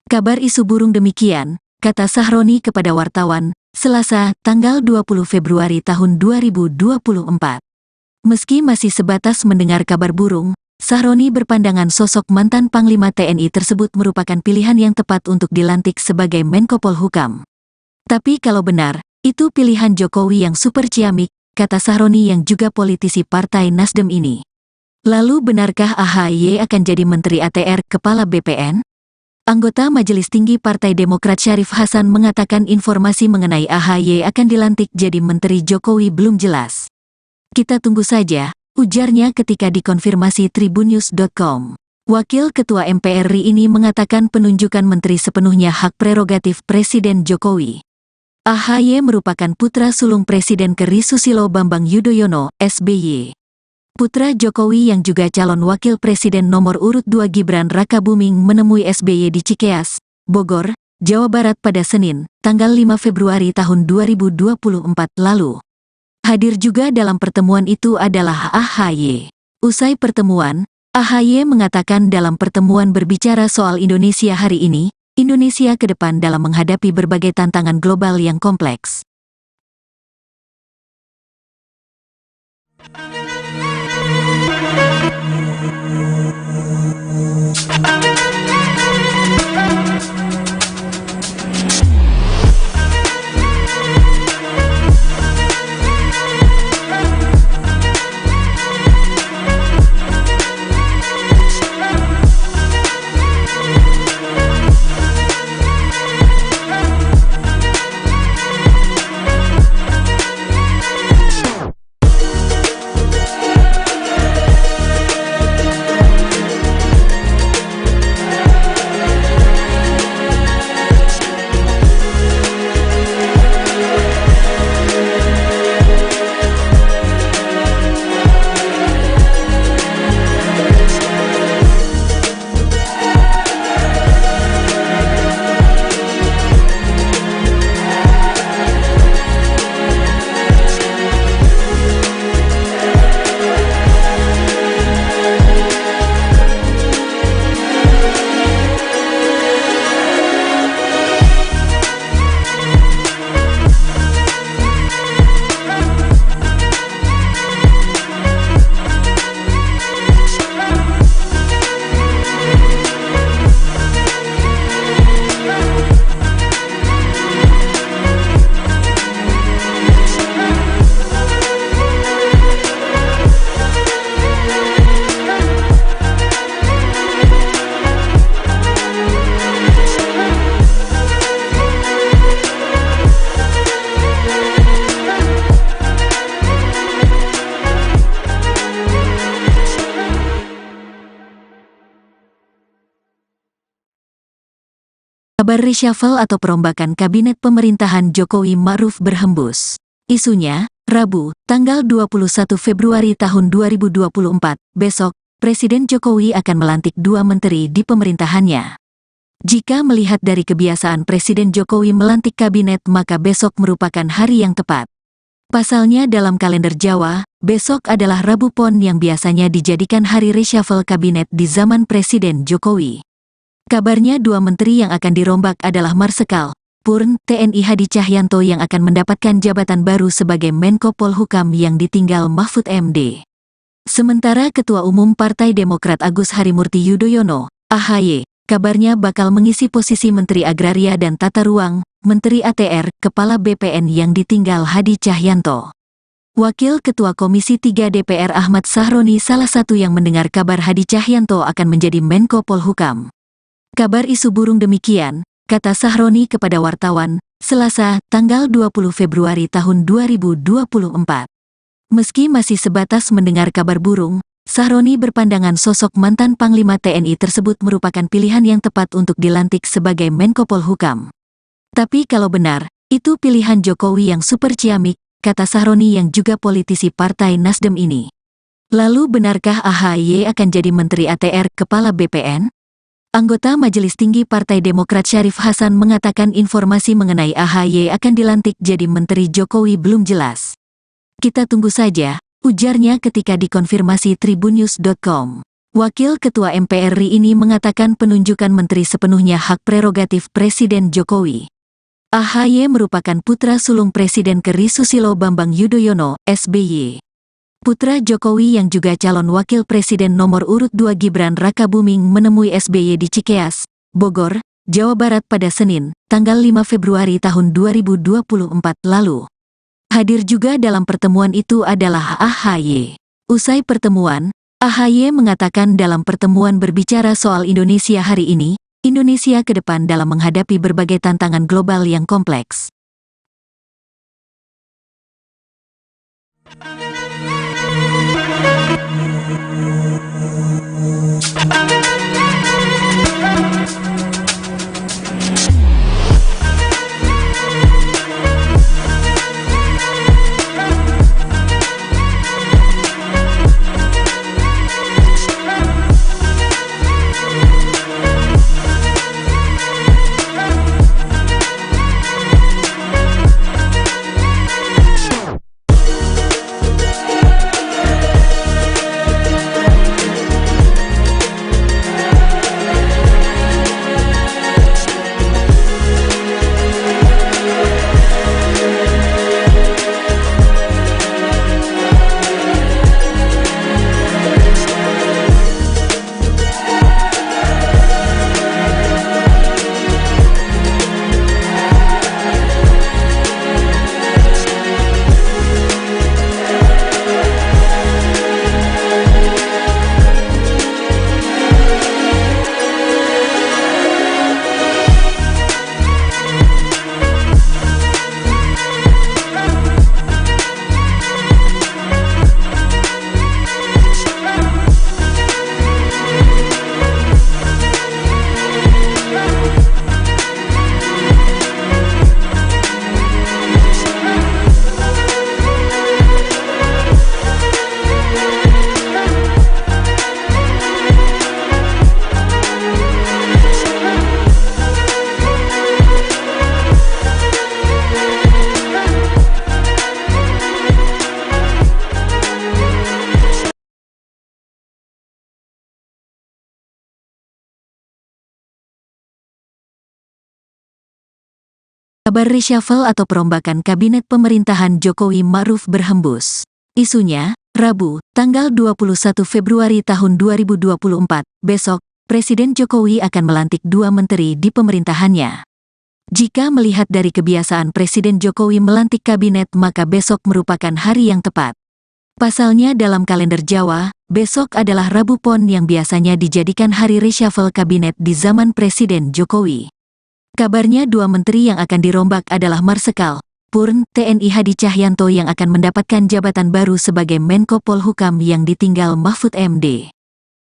Kabar isu burung demikian, kata Sahroni kepada wartawan, Selasa, tanggal 20 Februari tahun 2024. Meski masih sebatas mendengar kabar burung, Sahroni berpandangan sosok mantan Panglima TNI tersebut merupakan pilihan yang tepat untuk dilantik sebagai Menko Polhukam. Tapi kalau benar, itu pilihan Jokowi yang super ciamik, kata Sahroni yang juga politisi Partai Nasdem ini. Lalu benarkah AHY akan jadi Menteri ATR, Kepala BPN? Anggota Majelis Tinggi Partai Demokrat Syarif Hasan mengatakan informasi mengenai AHY akan dilantik jadi Menteri Jokowi belum jelas. Kita tunggu saja, ujarnya ketika dikonfirmasi tribunnews.com. Wakil Ketua MPR RI ini mengatakan penunjukan menteri sepenuhnya hak prerogatif Presiden Jokowi. AHY merupakan putra sulung Presiden ke.RI Susilo Bambang Yudhoyono, SBY. Putra Jokowi yang juga calon wakil presiden nomor urut 2 Gibran Rakabuming menemui SBY di Cikeas, Bogor, Jawa Barat pada Senin, tanggal 5 Februari tahun 2024 lalu. Hadir juga dalam pertemuan itu adalah AHY. Usai pertemuan, AHY mengatakan dalam pertemuan berbicara soal Indonesia hari ini, Indonesia ke depan dalam menghadapi berbagai tantangan global yang kompleks. Kabar reshuffle atau perombakan kabinet pemerintahan Jokowi Ma'ruf berhembus. Isunya, Rabu, tanggal 21 Februari tahun 2024, besok, Presiden Jokowi akan melantik 2 menteri di pemerintahannya. Jika melihat dari kebiasaan Presiden Jokowi melantik kabinet, maka besok merupakan hari yang tepat. Pasalnya dalam kalender Jawa, besok adalah Rabu Pon yang biasanya dijadikan hari reshuffle kabinet di zaman Presiden Jokowi. Kabarnya 2 menteri yang akan dirombak adalah Marsikal Purn TNI Hadi Cahyanto yang akan mendapatkan jabatan baru sebagai Menko Polhukam yang ditinggal Mahfud MD. Sementara Ketua Umum Partai Demokrat Agus Harimurti Yudhoyono, AHY, kabarnya bakal mengisi posisi Menteri Agraria dan Tata Ruang, Menteri ATR, Kepala BPN yang ditinggal Hadi Cahyanto. Wakil Ketua Komisi 3 DPR Ahmad Sahroni salah satu yang mendengar kabar Hadi Cahyanto akan menjadi Menko Polhukam. Kabar isu burung demikian, kata Sahroni kepada wartawan, Selasa, tanggal 20 Februari tahun 2024. Meski masih sebatas mendengar kabar burung, Sahroni berpandangan sosok mantan Panglima TNI tersebut merupakan pilihan yang tepat untuk dilantik sebagai Menko Polhukam. Tapi kalau benar, itu pilihan Jokowi yang super ciamik, kata Sahroni yang juga politisi Partai Nasdem ini. Lalu benarkah AHY akan jadi Menteri ATR, Kepala BPN? Anggota Majelis Tinggi Partai Demokrat Syarif Hasan mengatakan informasi mengenai AHY akan dilantik jadi Menteri Jokowi belum jelas. Kita tunggu saja, ujarnya ketika dikonfirmasi tribunnews.com. Wakil Ketua MPR RI ini mengatakan penunjukan menteri sepenuhnya hak prerogatif Presiden Jokowi. AHY merupakan putra sulung Presiden ke.RI Susilo Bambang Yudhoyono, SBY. Putra Jokowi yang juga calon wakil presiden nomor urut 2 Gibran Rakabuming menemui SBY di Cikeas, Bogor, Jawa Barat pada Senin, tanggal 5 Februari tahun 2024 lalu. Hadir juga dalam pertemuan itu adalah AHY. Usai pertemuan, AHY mengatakan dalam pertemuan berbicara soal Indonesia hari ini, Indonesia ke depan dalam menghadapi berbagai tantangan global yang kompleks. Kabar reshuffle atau perombakan kabinet pemerintahan Jokowi Ma'ruf berhembus. Isunya, Rabu, tanggal 21 Februari tahun 2024, besok, Presiden Jokowi akan melantik 2 menteri di pemerintahannya. Jika melihat dari kebiasaan Presiden Jokowi melantik kabinet, maka besok merupakan hari yang tepat. Pasalnya dalam kalender Jawa, besok adalah Rabu Pon yang biasanya dijadikan hari reshuffle kabinet di zaman Presiden Jokowi. Kabarnya 2 menteri yang akan dirombak adalah Marsikal Purn TNI Hadi Cahyanto yang akan mendapatkan jabatan baru sebagai Menko Polhukam yang ditinggal Mahfud MD.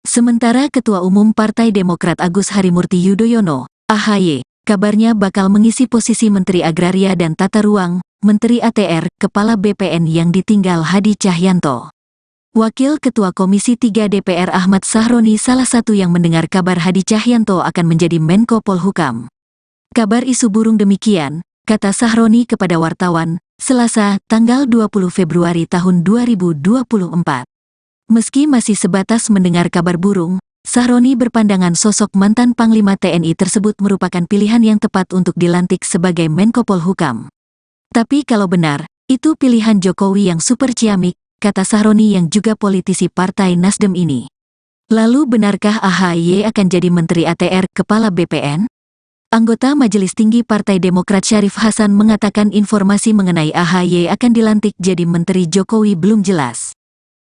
Sementara Ketua Umum Partai Demokrat Agus Harimurti Yudhoyono, AHY, kabarnya bakal mengisi posisi Menteri Agraria dan Tata Ruang, Menteri ATR, Kepala BPN yang ditinggal Hadi Cahyanto. Wakil Ketua Komisi 3 DPR Ahmad Sahroni salah satu yang mendengar kabar Hadi Cahyanto akan menjadi Menko Polhukam. Kabar isu burung demikian, kata Sahroni kepada wartawan, Selasa, tanggal 20 Februari tahun 2024. Meski masih sebatas mendengar kabar burung, Sahroni berpandangan sosok mantan Panglima TNI tersebut merupakan pilihan yang tepat untuk dilantik sebagai Menko Polhukam. Tapi kalau benar, itu pilihan Jokowi yang super ciamik, kata Sahroni yang juga politisi Partai Nasdem ini. Lalu benarkah AHY akan jadi Menteri ATR, Kepala BPN? Anggota Majelis Tinggi Partai Demokrat Syarif Hasan mengatakan informasi mengenai AHY akan dilantik jadi Menteri Jokowi belum jelas.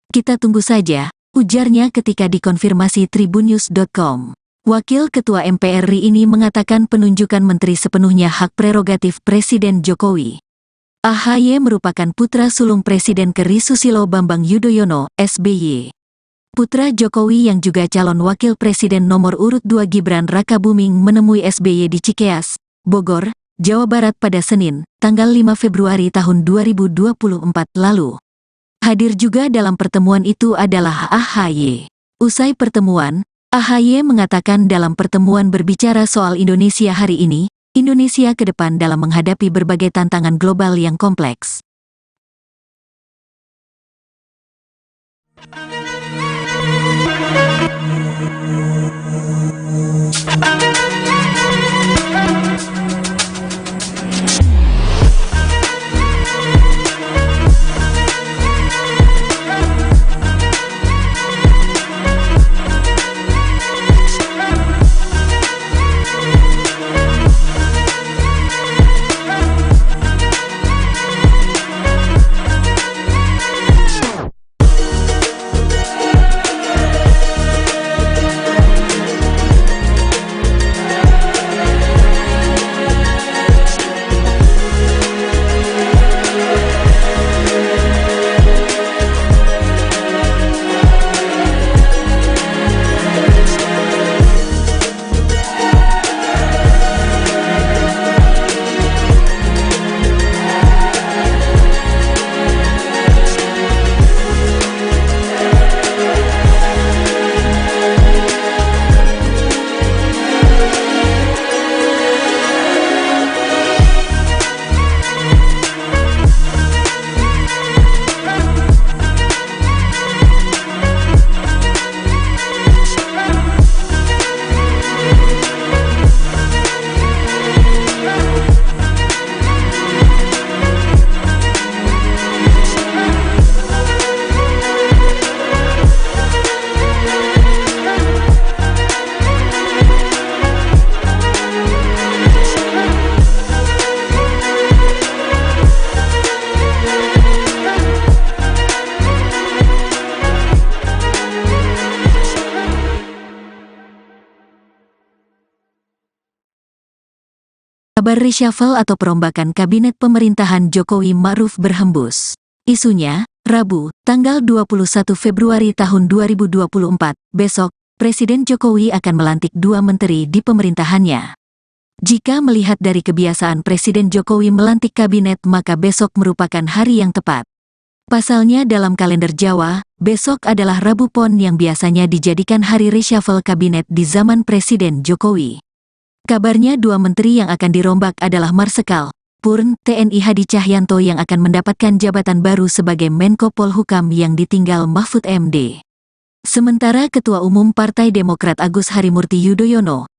Kita tunggu saja, ujarnya ketika dikonfirmasi tribunnews.com. Wakil Ketua MPR RI ini mengatakan penunjukan menteri sepenuhnya hak prerogatif Presiden Jokowi. AHY merupakan putra sulung Presiden ke.RI Susilo Bambang Yudhoyono, SBY. Putra Jokowi yang juga calon wakil presiden nomor urut 2 Gibran Rakabuming menemui SBY di Cikeas, Bogor, Jawa Barat pada Senin, tanggal 5 Februari tahun 2024 lalu. Hadir juga dalam pertemuan itu adalah AHY. Usai pertemuan, AHY mengatakan dalam pertemuan berbicara soal Indonesia hari ini, Indonesia ke depan dalam menghadapi berbagai tantangan global yang kompleks. Kabar reshuffle atau perombakan kabinet pemerintahan Jokowi Ma'ruf berhembus. Isunya, Rabu, tanggal 21 Februari tahun 2024, besok, Presiden Jokowi akan melantik 2 menteri di pemerintahannya. Jika melihat dari kebiasaan Presiden Jokowi melantik kabinet maka besok merupakan hari yang tepat. Pasalnya dalam kalender Jawa, besok adalah Rabu Pon yang biasanya dijadikan hari reshuffle kabinet di zaman Presiden Jokowi. Kabarnya 2 menteri yang akan dirombak adalah Marsikal Purn TNI Hadi Cahyanto yang akan mendapatkan jabatan baru sebagai Menko Polhukam yang ditinggal Mahfud MD. Sementara Ketua Umum Partai Demokrat Agus Harimurti Yudhoyono,